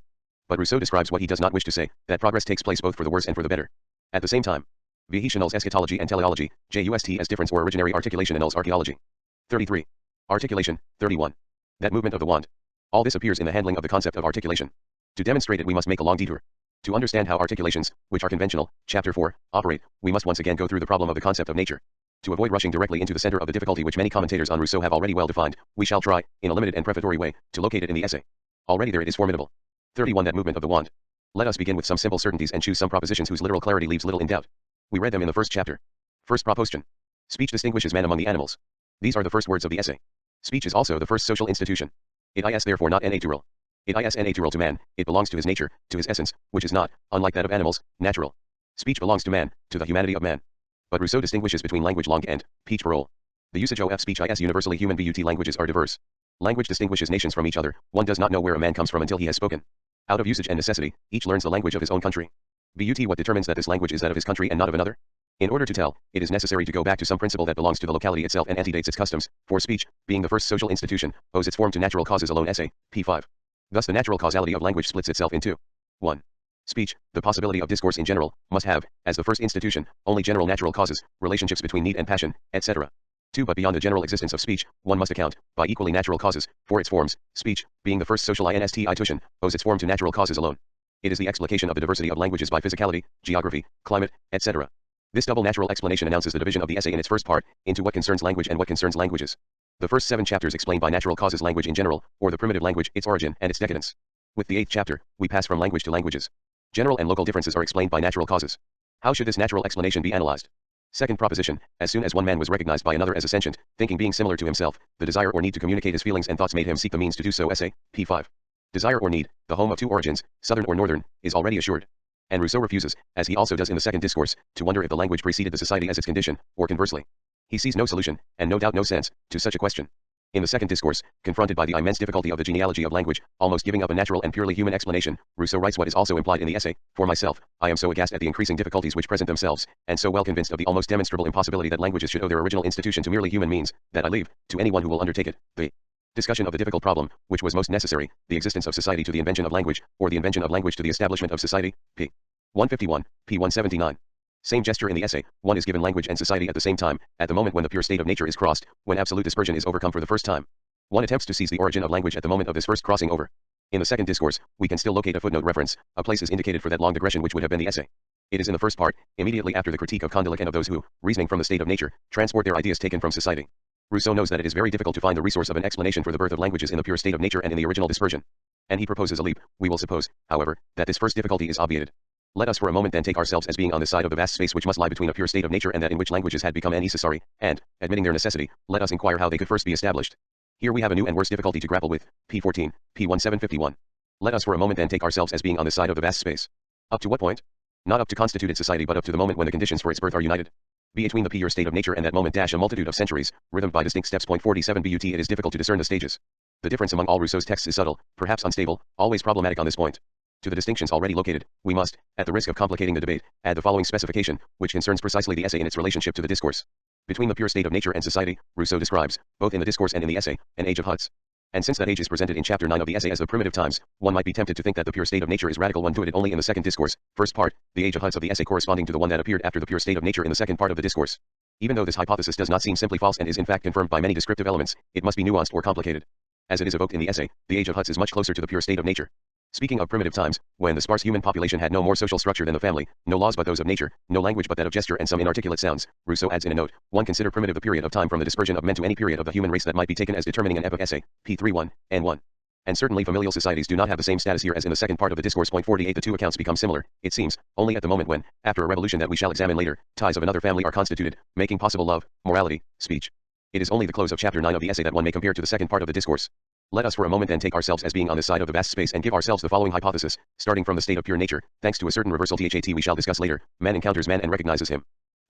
[SPEAKER 1] But Rousseau describes what he does not wish to say, that progress takes place both for the worse and for the better. At the same time, Vihictionals eschatology and teleology, just as difference or originary articulation annuls archaeology. 33. Articulation, 31. That movement of the wand. All this appears in the handling of the concept of articulation. To demonstrate it we must make a long detour. To understand how articulations, which are conventional, chapter 4, operate, we must once again go through the problem of the concept of nature. To avoid rushing directly into the center of the difficulty which many commentators on Rousseau have already well defined, we shall try, in a limited and prefatory way, to locate it in the essay. Already there it is formidable. 31. That movement of the wand. Let us begin with some simple certainties and choose some propositions whose literal clarity leaves little in doubt. We read them in the first chapter. First proposition. Speech distinguishes man among the animals. These are the first words of the essay. Speech is also the first social institution. It is therefore not natural. It is natural to man, it belongs to his nature, to his essence, which is not, unlike that of animals, natural. Speech belongs to man, to the humanity of man. But Rousseau distinguishes between language langue and speech parole. The usage of speech is universally human, but languages are diverse. Language distinguishes nations from each other. One does not know where a man comes from until he has spoken. Out of usage and necessity, each learns the language of his own country. But what determines that this language is that of his country and not of another? In order to tell, it is necessary to go back to some principle that belongs to the locality itself and antedates its customs, for speech, being the first social institution, owes its form to natural causes alone. Essay, p. 5. Thus the natural causality of language splits itself into 1. Speech, the possibility of discourse in general, must have, as the first institution, only general natural causes, relationships between need and passion, etc. 2. But beyond the general existence of speech, one must account, by equally natural causes, for its forms. Speech, being the first social institution, owes its form to natural causes alone. It is the explication of the diversity of languages by physicality, geography, climate, etc. This double natural explanation announces the division of the essay in its first part, into what concerns language and what concerns languages. The first 7 chapters explain by natural causes language in general, or the primitive language, its origin and its decadence. With the 8th chapter, we pass from language to languages. General and local differences are explained by natural causes. How should this natural explanation be analyzed? Second proposition, as soon as one man was recognized by another as a sentient, thinking being similar to himself, the desire or need to communicate his feelings and thoughts made him seek the means to do so. Essay, p. 5. Desire or need, the home of two origins, southern or northern, is already assured. And Rousseau refuses, as he also does in the second discourse, to wonder if the language preceded the society as its condition, or conversely. He sees no solution, and no doubt no sense, to such a question. In the second discourse, confronted by the immense difficulty of the genealogy of language, almost giving up a natural and purely human explanation, Rousseau writes what is also implied in the essay, for myself, I am so aghast at the increasing difficulties which present themselves, and so well convinced of the almost demonstrable impossibility that languages should owe their original institution to merely human means, that I leave, to anyone who will undertake it, the discussion of the difficult problem, which was most necessary, the existence of society to the invention of language, or the invention of language to the establishment of society, p. 151, p. 179. Same gesture in the essay, one is given language and society at the same time, at the moment when the pure state of nature is crossed, when absolute dispersion is overcome for the first time. One attempts to seize the origin of language at the moment of this first crossing over. In the second discourse, we can still locate a footnote reference, a place is indicated for that long digression which would have been the essay. It is in the first part, immediately after the critique of Condillac and of those who, reasoning from the state of nature, transport their ideas taken from society. Rousseau knows that it is very difficult to find the resource of an explanation for the birth of languages in the pure state of nature and in the original dispersion. And he proposes a leap. We will suppose, however, that this first difficulty is obviated. Let us for a moment then take ourselves as being on the side of the vast space which must lie between a pure state of nature and that in which languages had become necessary, and, admitting their necessity, let us inquire how they could first be established. Here we have a new and worse difficulty to grapple with, p. 14, p. 1751. Let us for a moment then take ourselves as being on the side of the vast space. Up to what point? Not up to constituted society but up to the moment when the conditions for its birth are united. Between the pure state of nature and that moment a multitude of centuries, rhythmed by distinct steps. Point 47 but it is difficult to discern the stages. The difference among all Rousseau's texts is subtle, perhaps unstable, always problematic on this point. To the distinctions already located, we must, at the risk of complicating the debate, add the following specification, which concerns precisely the essay in its relationship to the discourse. Between the pure state of nature and society, Rousseau describes, both in the discourse and in the essay, an age of huts. And since that age is presented in chapter 9 of the essay as the primitive times, one might be tempted to think that the pure state of nature is radical one to it only in the second discourse, first part, the age of huts of the essay corresponding to the one that appeared after the pure state of nature in the second part of the discourse. Even though this hypothesis does not seem simply false and is in fact confirmed by many descriptive elements, it must be nuanced or complicated. As it is evoked in the essay, the age of huts is much closer to the pure state of nature. Speaking of primitive times, when the sparse human population had no more social structure than the family, no laws but those of nature, no language but that of gesture and some inarticulate sounds, Rousseau adds in a note, one consider primitive the period of time from the dispersion of men to any period of the human race that might be taken as determining an epoch. Essay, p. 31, and 1. And certainly familial societies do not have the same status here as in the second part of the discourse. Point 48 the two accounts become similar, it seems, only at the moment when, after a revolution that we shall examine later, ties of another family are constituted, making possible love, morality, speech. It is only the close of chapter 9 of the essay that one may compare to the second part of the discourse. Let us for a moment then take ourselves as being on this side of the vast space and give ourselves the following hypothesis, starting from the state of pure nature, thanks to a certain reversal that we shall discuss later. Man encounters man and recognizes him.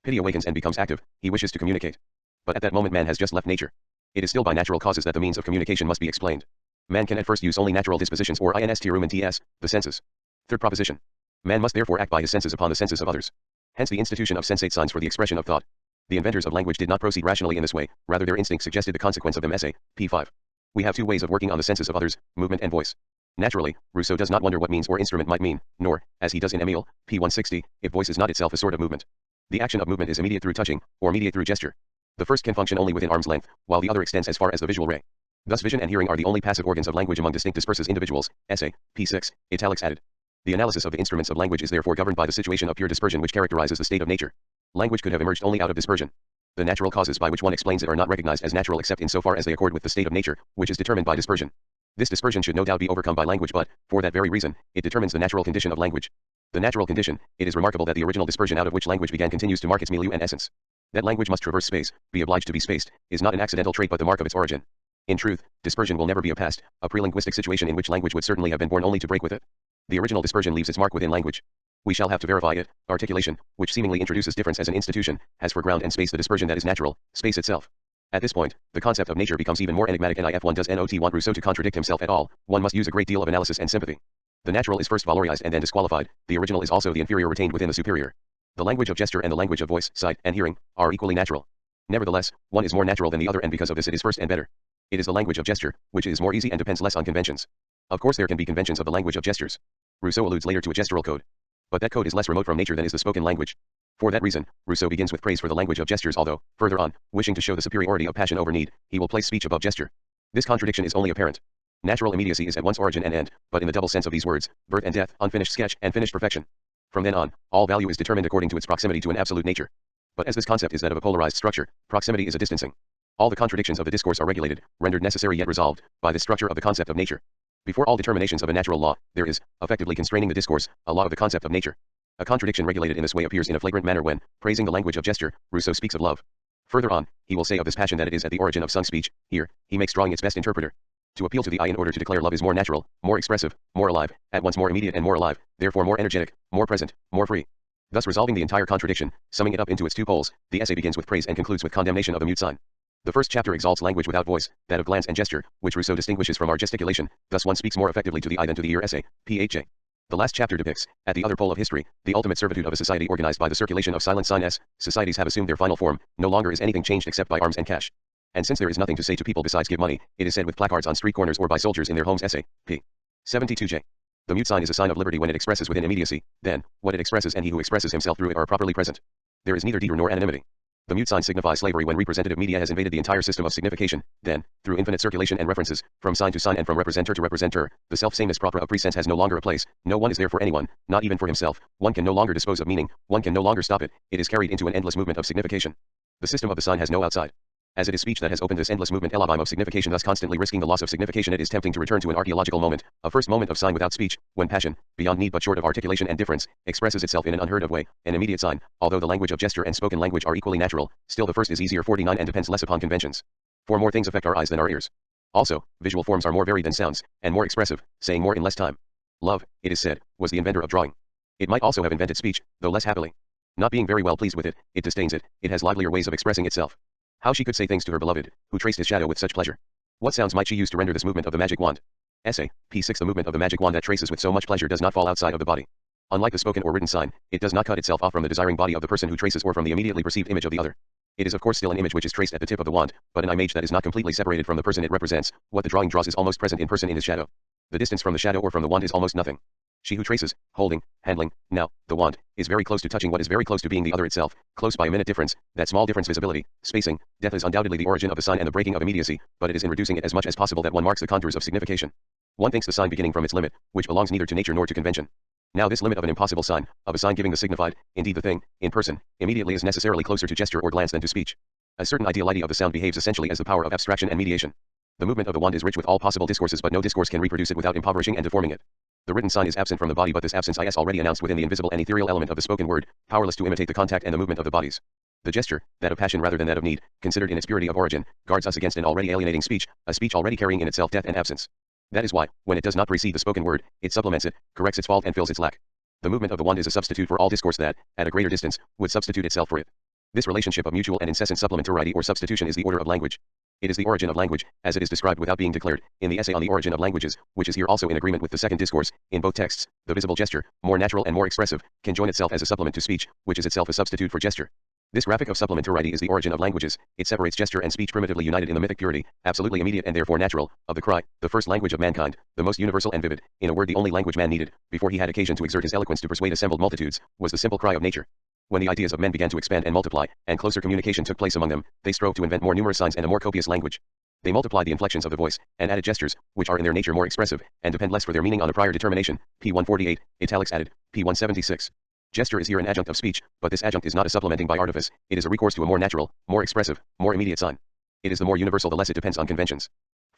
[SPEAKER 1] Pity awakens and becomes active, he wishes to communicate. But at that moment man has just left nature. It is still by natural causes that the means of communication must be explained. Man can at first use only natural dispositions or instruments, the senses. Third proposition. Man must therefore act by his senses upon the senses of others. Hence the institution of sensate signs for the expression of thought. The inventors of language did not proceed rationally in this way, rather their instinct suggested the consequence of them. P5. We have two ways of working on the senses of others, movement and voice. Naturally, Rousseau does not wonder what means or instrument might mean, nor, as he does in Emile, p. 160, if voice is not itself a sort of movement. The action of movement is immediate through touching, or mediate through gesture. The first can function only within arm's length, while the other extends as far as the visual ray. Thus vision and hearing are the only passive organs of language among distinct disperses individuals. P6, italics added. The analysis of the instruments of language is therefore governed by the situation of pure dispersion which characterizes the state of nature. Language could have emerged only out of dispersion. The natural causes by which one explains it are not recognized as natural except in so far as they accord with the state of nature, which is determined by dispersion. This dispersion should no doubt be overcome by language, but, for that very reason, it determines the natural condition of language. The natural condition, it is remarkable that the original dispersion out of which language began continues to mark its milieu and essence. That language must traverse space, be obliged to be spaced, is not an accidental trait but the mark of its origin. In truth, dispersion will never be a past, a pre-linguistic situation in which language would certainly have been born only to break with it. The original dispersion leaves its mark within language. We shall have to verify it. Articulation, which seemingly introduces difference as an institution, has for ground and space the dispersion that is natural, space itself. At this point, the concept of nature becomes even more enigmatic, and if one does not want Rousseau to contradict himself at all, one must use a great deal of analysis and sympathy. The natural is first valorized and then disqualified, the original is also the inferior retained within the superior. The language of gesture and the language of voice, sight, and hearing, are equally natural. Nevertheless, one is more natural than the other, and because of this it is first and better. It is the language of gesture, which is more easy and depends less on conventions. Of course there can be conventions of the language of gestures. Rousseau alludes later to a gestural code. But that code is less remote from nature than is the spoken language. For that reason, Rousseau begins with praise for the language of gestures, although, further on, wishing to show the superiority of passion over need, he will place speech above gesture. This contradiction is only apparent. Natural immediacy is at once origin and end, but in the double sense of these words, birth and death, unfinished sketch, and finished perfection. From then on, all value is determined according to its proximity to an absolute nature. But as this concept is that of a polarized structure, proximity is a distancing. All the contradictions of the discourse are regulated, rendered necessary yet resolved, by the structure of the concept of nature. Before all determinations of a natural law, there is, effectively constraining the discourse, a law of the concept of nature. A contradiction regulated in this way appears in a flagrant manner when, praising the language of gesture, Rousseau speaks of love. Further on, he will say of this passion that it is at the origin of sung speech. Here, he makes drawing its best interpreter. To appeal to the eye in order to declare love is more natural, more expressive, more alive, at once more immediate and more alive, therefore more energetic, more present, more free. Thus resolving the entire contradiction, summing it up into its two poles, the essay begins with praise and concludes with condemnation of a mute sign. The first chapter exalts language without voice, that of glance and gesture, which Rousseau distinguishes from our gesticulation, thus one speaks more effectively to the eye than to the ear. Essay, Ph.J. The last chapter depicts, at the other pole of history, the ultimate servitude of a society organized by the circulation of silent sign s. Societies have assumed their final form, no longer is anything changed except by arms and cash. And since there is nothing to say to people besides give money, it is said with placards on street corners or by soldiers in their homes. Essay, p. 72j. The mute sign is a sign of liberty when it expresses within immediacy, then, what it expresses and he who expresses himself through it are properly present. There is neither deed nor anonymity. The mute sign signifies slavery when representative media has invaded the entire system of signification, then, through infinite circulation and references, from sign to sign and from representer to representer, the self-sameness proper of presense has no longer a place, no one is there for anyone, not even for himself, one can no longer dispose of meaning, one can no longer stop it, it is carried into an endless movement of signification. The system of the sign has no outside. As it is speech that has opened this endless movement elabime of signification, thus constantly risking the loss of signification, it is tempting to return to an archaeological moment, a first moment of sign without speech, when passion, beyond need but short of articulation and difference, expresses itself in an unheard of way, an immediate sign. Although the language of gesture and spoken language are equally natural, still the first is easier 49 and depends less upon conventions. For more things affect our eyes than our ears. Also, visual forms are more varied than sounds, and more expressive, saying more in less time. Love, it is said, was the inventor of drawing. It might also have invented speech, though less happily. Not being very well pleased with it, it disdains it, it has livelier ways of expressing itself. How she could say things to her beloved, who traced his shadow with such pleasure. What sounds might she use to render this movement of the magic wand? Essay, P6. The movement of the magic wand that traces with so much pleasure does not fall outside of the body. Unlike the spoken or written sign, it does not cut itself off from the desiring body of the person who traces or from the immediately perceived image of the other. It is of course still an image which is traced at the tip of the wand, but an image that is not completely separated from the person it represents. What the drawing draws is almost present in person in his shadow. The distance from the shadow or from the wand is almost nothing. She who traces, holding, handling, now, the wand, is very close to touching what is very close to being the other itself, close by a minute difference, that small difference visibility, spacing, death is undoubtedly the origin of the sign and the breaking of immediacy, but it is in reducing it as much as possible that one marks the contours of signification. One thinks the sign beginning from its limit, which belongs neither to nature nor to convention. Now this limit of an impossible sign, of a sign giving the signified, indeed the thing, in person, immediately is necessarily closer to gesture or glance than to speech. A certain ideality of the sound behaves essentially as the power of abstraction and mediation. The movement of the wand is rich with all possible discourses, but no discourse can reproduce it without impoverishing and deforming it. The written sign is absent from the body, but this absence is already announced within the invisible and ethereal element of the spoken word, powerless to imitate the contact and the movement of the bodies. The gesture, that of passion rather than that of need, considered in its purity of origin, guards us against an already alienating speech, a speech already carrying in itself death and absence. That is why, when it does not precede the spoken word, it supplements it, corrects its fault and fills its lack. The movement of the wand is a substitute for all discourse that, at a greater distance, would substitute itself for it. This relationship of mutual and incessant supplementarity or substitution is the order of language. It is the origin of language, as it is described without being declared, in the essay on the origin of languages, which is here also in agreement with the second discourse. In both texts, the visible gesture, more natural and more expressive, can join itself as a supplement to speech, which is itself a substitute for gesture. This graphic of supplementarity is the origin of languages. It separates gesture and speech primitively united in the mythic purity, absolutely immediate and therefore natural, of the cry, the first language of mankind, the most universal and vivid, in a word the only language man needed, before he had occasion to exert his eloquence to persuade assembled multitudes, was the simple cry of nature. When the ideas of men began to expand and multiply, and closer communication took place among them, they strove to invent more numerous signs and a more copious language. They multiplied the inflections of the voice, and added gestures, which are in their nature more expressive, and depend less for their meaning on a prior determination. P 148, italics added, P 176. Gesture is here an adjunct of speech, but this adjunct is not a supplementing by artifice, it is a recourse to a more natural, more expressive, more immediate sign. It is the more universal the less it depends on conventions.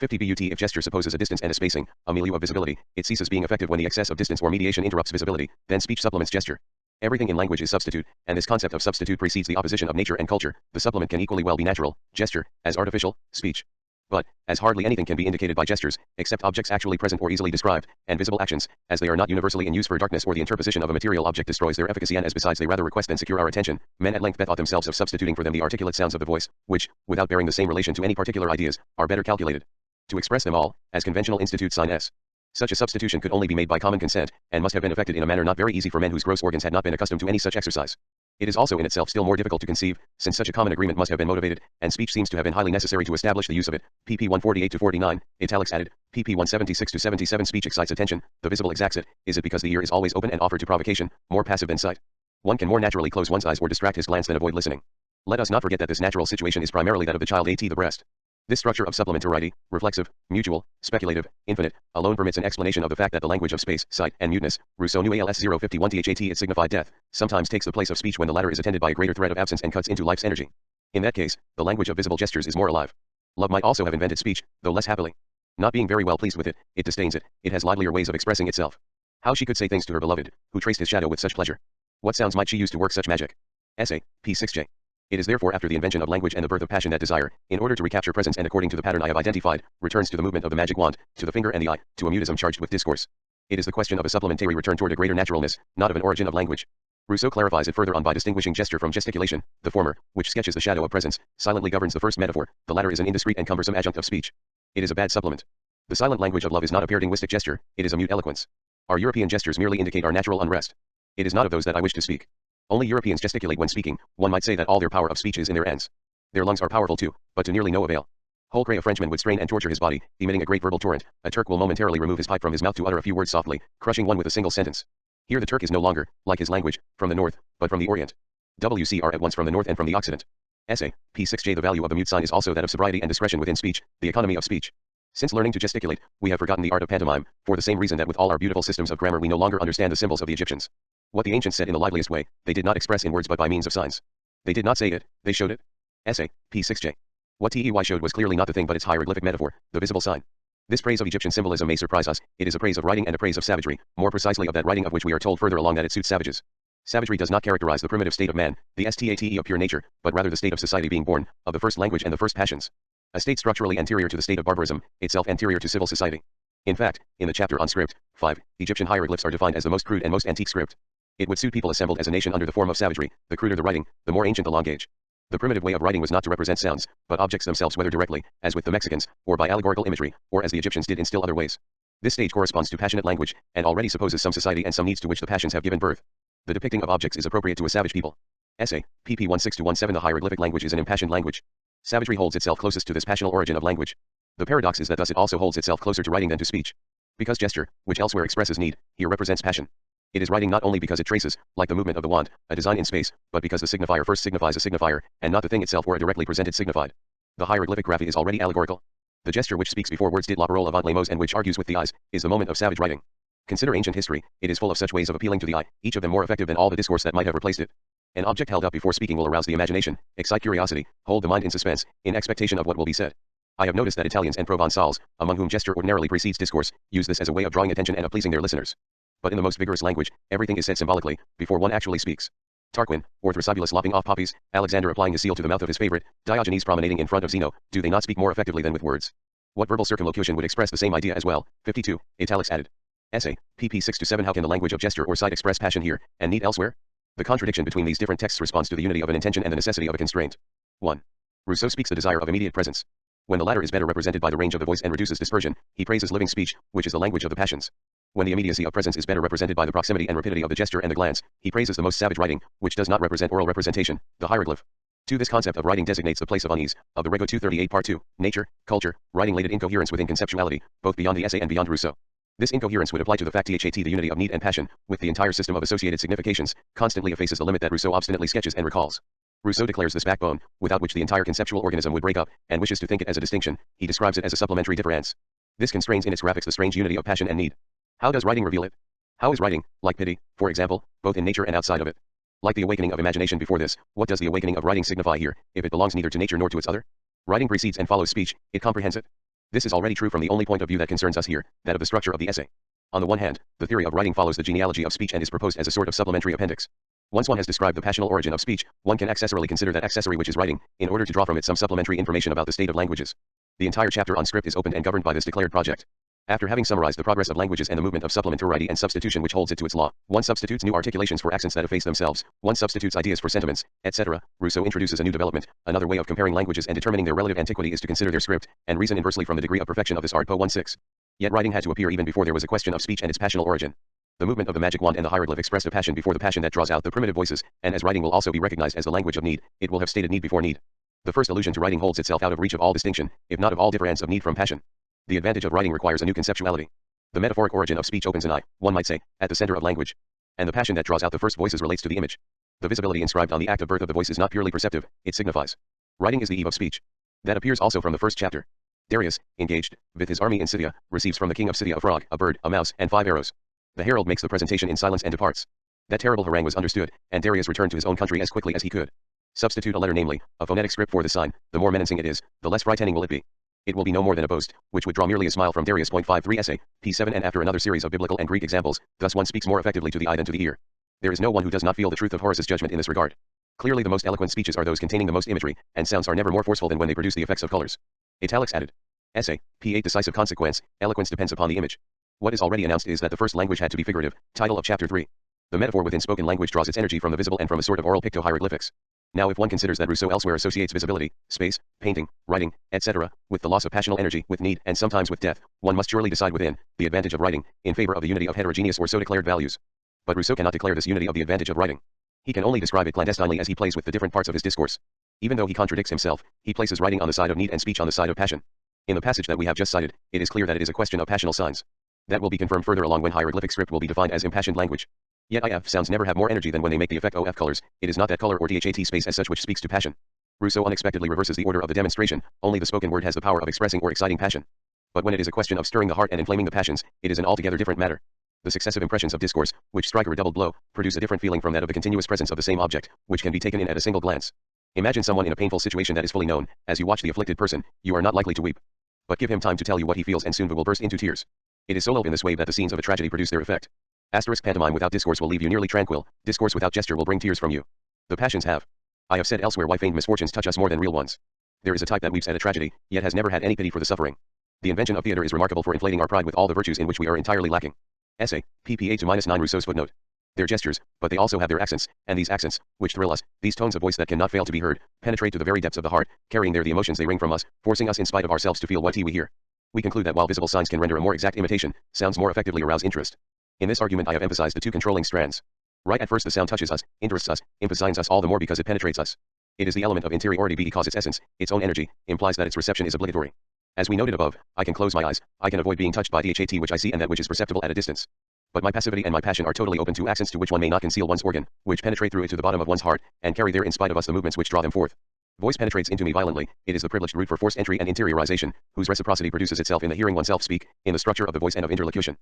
[SPEAKER 1] 50 but if gesture supposes a distance and a spacing, a milieu of visibility, it ceases being effective when the excess of distance or mediation interrupts visibility, then speech supplements gesture. Everything in language is substitute, and this concept of substitute precedes the opposition of nature and culture. The supplement can equally well be natural, gesture, as artificial, speech. But, as hardly anything can be indicated by gestures, except objects actually present or easily described, and visible actions, as they are not universally in use for darkness or the interposition of a material object destroys their efficacy, and as besides they rather request than secure our attention, men at length bethought themselves of substituting for them the articulate sounds of the voice, which, without bearing the same relation to any particular ideas, are better calculated to express them all, as conventional institutes sign s. Such a substitution could only be made by common consent, and must have been effected in a manner not very easy for men whose gross organs had not been accustomed to any such exercise. It is also in itself still more difficult to conceive, since such a common agreement must have been motivated, and speech seems to have been highly necessary to establish the use of it. pp 148-49, italics added, pp 176-77. Speech excites attention, the visible exacts it. Is it because the ear is always open and offered to provocation, more passive than sight? One can more naturally close one's eyes or distract his glance than avoid listening. Let us not forget that this natural situation is primarily that of the child at the breast. This structure of supplementarity, reflexive, mutual, speculative, infinite, alone permits an explanation of the fact that the language of space, sight, and muteness, Rousseau New ALS 051 THAT it signified death, sometimes takes the place of speech when the latter is attended by a greater threat of absence and cuts into life's energy. In that case, the language of visible gestures is more alive. Love might also have invented speech, though less happily. Not being very well pleased with it, it disdains it, it has livelier ways of expressing itself. How she could say things to her beloved, who traced his shadow with such pleasure. What sounds might she use to work such magic? Essay, P6J. It is therefore after the invention of language and the birth of passion that desire, in order to recapture presence and according to the pattern I have identified, returns to the movement of the magic wand, to the finger and the eye, to a mutism charged with discourse. It is the question of a supplementary return toward a greater naturalness, not of an origin of language. Rousseau clarifies it further on by distinguishing gesture from gesticulation. The former, which sketches the shadow of presence, silently governs the first metaphor, the latter is an indiscreet and cumbersome adjunct of speech. It is a bad supplement. The silent language of love is not a pure linguistic gesture, it is a mute eloquence. Our European gestures merely indicate our natural unrest. It is not of those that I wish to speak. Only Europeans gesticulate when speaking. One might say that all their power of speech is in their ends. Their lungs are powerful too, but to nearly no avail. Holcray, a Frenchman, would strain and torture his body, emitting a great verbal torrent. A Turk will momentarily remove his pipe from his mouth to utter a few words softly, crushing one with a single sentence. Here the Turk is no longer, like his language, from the north, but from the Orient. WCR at once from the north and from the Occident. Essay, P6J. The value of the mute sign is also that of sobriety and discretion within speech, the economy of speech. Since learning to gesticulate, we have forgotten the art of pantomime, for the same reason that with all our beautiful systems of grammar we no longer understand the symbols of the Egyptians. What the ancients said in the liveliest way, they did not express in words but by means of signs. They did not say it, they showed it. Essay, P6J. What TEY showed was clearly not the thing but its hieroglyphic metaphor, the visible sign. This praise of Egyptian symbolism may surprise us, it is a praise of writing and a praise of savagery, more precisely of that writing of which we are told further along that it suits savages. Savagery does not characterize the primitive state of man, the state of pure nature, but rather the state of society being born, of the first language and the first passions. A state structurally anterior to the state of barbarism, itself anterior to civil society. In fact, in the chapter on script, 5, Egyptian hieroglyphs are defined as the most crude and most antique script. It would suit people assembled as a nation under the form of savagery, the cruder the writing, the more ancient the language. The primitive way of writing was not to represent sounds, but objects themselves, whether directly, as with the Mexicans, or by allegorical imagery, or as the Egyptians did in still other ways. This stage corresponds to passionate language, and already supposes some society and some needs to which the passions have given birth. The depicting of objects is appropriate to a savage people. Essay, pp 16-17. The hieroglyphic language is an impassioned language. Savagery holds itself closest to this passional origin of language. The paradox is that thus it also holds itself closer to writing than to speech. Because gesture, which elsewhere expresses need, here represents passion. It is writing not only because it traces, like the movement of the wand, a design in space, but because the signifier first signifies a signifier, and not the thing itself or a directly presented signified. The hieroglyphic graphy is already allegorical. The gesture which speaks before words, dit la parole avant les mots, and which argues with the eyes, is the moment of savage writing. Consider ancient history, it is full of such ways of appealing to the eye, each of them more effective than all the discourse that might have replaced it. An object held up before speaking will arouse the imagination, excite curiosity, hold the mind in suspense, in expectation of what will be said. I have noticed that Italians and Provençals, among whom gesture ordinarily precedes discourse, use this as a way of drawing attention and of pleasing their listeners. But in the most vigorous language, everything is said symbolically, before one actually speaks. Tarquin, or Thrasybulus lopping off poppies, Alexander applying his seal to the mouth of his favorite, Diogenes promenading in front of Zeno, do they not speak more effectively than with words? What verbal circumlocution would express the same idea as well? 52, italics added. Essay, pp 6-7. How can the language of gesture or sight express passion here, and need elsewhere? The contradiction between these different texts responds to the unity of an intention and the necessity of a constraint. 1. Rousseau speaks the desire of immediate presence. When the latter is better represented by the range of the voice and reduces dispersion, he praises living speech, which is the language of the passions. When the immediacy of presence is better represented by the proximity and rapidity of the gesture and the glance, he praises the most savage writing, which does not represent oral representation, the hieroglyph. 2. This concept of writing designates the place of unease, of the Rego 238 Part 2, nature, culture, writing-lated incoherence within conceptuality, both beyond the essay and beyond Rousseau. This incoherence would apply to the fact that the unity of need and passion, with the entire system of associated significations, constantly effaces the limit that Rousseau obstinately sketches and recalls. Rousseau declares this backbone, without which the entire conceptual organism would break up, and wishes to think it as a distinction. He describes it as a supplementary difference. This constrains in its graphics the strange unity of passion and need. How does writing reveal it? How is writing, like pity, for example, both in nature and outside of it? Like the awakening of imagination before this, what does the awakening of writing signify here, if it belongs neither to nature nor to its other? Writing precedes and follows speech, it comprehends it. This is already true from the only point of view that concerns us here, that of the structure of the essay. On the one hand, the theory of writing follows the genealogy of speech and is proposed as a sort of supplementary appendix. Once one has described the passional origin of speech, one can accessorily consider that accessory which is writing, in order to draw from it some supplementary information about the state of languages. The entire chapter on script is opened and governed by this declared project. After having summarized the progress of languages and the movement of supplementarity and substitution which holds it to its law, one substitutes new articulations for accents that efface themselves, one substitutes ideas for sentiments, etc. Rousseau introduces a new development. Another way of comparing languages and determining their relative antiquity is to consider their script, and reason inversely from the degree of perfection of this art. Po 16. Yet writing had to appear even before there was a question of speech and its passional origin. The movement of the magic wand and the hieroglyph expressed a passion before the passion that draws out the primitive voices, and as writing will also be recognized as the language of need, it will have stated need before need. The first allusion to writing holds itself out of reach of all distinction, if not of all difference of need from passion. The advantage of writing requires a new conceptuality. The metaphoric origin of speech opens an eye, one might say, at the center of language. And the passion that draws out the first voices relates to the image. The visibility inscribed on the act of birth of the voice is not purely perceptive, it signifies. Writing is the eve of speech. That appears also from the first chapter. Darius, engaged, with his army in Scythia, receives from the king of Scythia a frog, a bird, a mouse, and 5 arrows. The herald makes the presentation in silence and departs. That terrible harangue was understood, and Darius returned to his own country as quickly as he could. Substitute a letter, namely, a phonetic script for the sign, the more menacing it is, the less frightening will it be. It will be no more than a boast, which would draw merely a smile from Darius. 53 Essay, p7. And after another series of biblical and Greek examples, thus one speaks more effectively to the eye than to the ear. There is no one who does not feel the truth of Horace's judgment in this regard. Clearly the most eloquent speeches are those containing the most imagery, and sounds are never more forceful than when they produce the effects of colors. Italics added. Essay, p8. Decisive consequence, eloquence depends upon the image. What is already announced is that the first language had to be figurative, title of chapter 3. The metaphor within spoken language draws its energy from the visible and from a sort of oral picto-hieroglyphics. Now if one considers that Rousseau elsewhere associates visibility, space, painting, writing, etc., with the loss of passional energy, with need, and sometimes with death, one must surely decide within the advantage of writing, in favor of the unity of heterogeneous or so declared values. But Rousseau cannot declare this unity of the advantage of writing. He can only describe it clandestinely as he plays with the different parts of his discourse. Even though he contradicts himself, he places writing on the side of need and speech on the side of passion. In the passage that we have just cited, it is clear that it is a question of passional signs. That will be confirmed further along when hieroglyphic script will be defined as impassioned language. Yet IF sounds never have more energy than when they make the effect OF colors. It is not that color or THAT space as such which speaks to passion. Rousseau unexpectedly reverses the order of the demonstration. Only the spoken word has the power of expressing or exciting passion. But when it is a question of stirring the heart and inflaming the passions, it is an altogether different matter. The successive impressions of discourse, which strike a redoubled blow, produce a different feeling from that of the continuous presence of the same object, which can be taken in at a single glance. Imagine someone in a painful situation that is fully known. As you watch the afflicted person, you are not likely to weep. But give him time to tell you what he feels and soon he will burst into tears. It is so low in this way that the scenes of a tragedy produce their effect. Asterisk pantomime without discourse will leave you nearly tranquil, discourse without gesture will bring tears from you. The passions have. I have said elsewhere why feigned misfortunes touch us more than real ones. There is a type that weeps at a tragedy, yet has never had any pity for the suffering. The invention of theater is remarkable for inflating our pride with all the virtues in which we are entirely lacking. Essay, pp 8-9 Rousseau's footnote. Their gestures, but they also have their accents, and these accents, which thrill us, these tones of voice that cannot fail to be heard, penetrate to the very depths of the heart, carrying there the emotions they wring from us, forcing us in spite of ourselves to feel what we hear. We conclude that while visible signs can render a more exact imitation, sounds more effectively arouse interest. In this argument I have emphasized the two controlling strands. Right at first the sound touches us, interests us, emphasizes us all the more because it penetrates us. It is the element of interiority because its essence, its own energy, implies that its reception is obligatory. As we noted above, I can close my eyes, I can avoid being touched by that which I see and that which is perceptible at a distance. But my passivity and my passion are totally open to accents to which one may not conceal one's organ, which penetrate through it to the bottom of one's heart, and carry there in spite of us the movements which draw them forth. Voice penetrates into me violently, it is the privileged route for forced entry and interiorization, whose reciprocity produces itself in the hearing oneself speak, in the structure of the voice and of interlocution.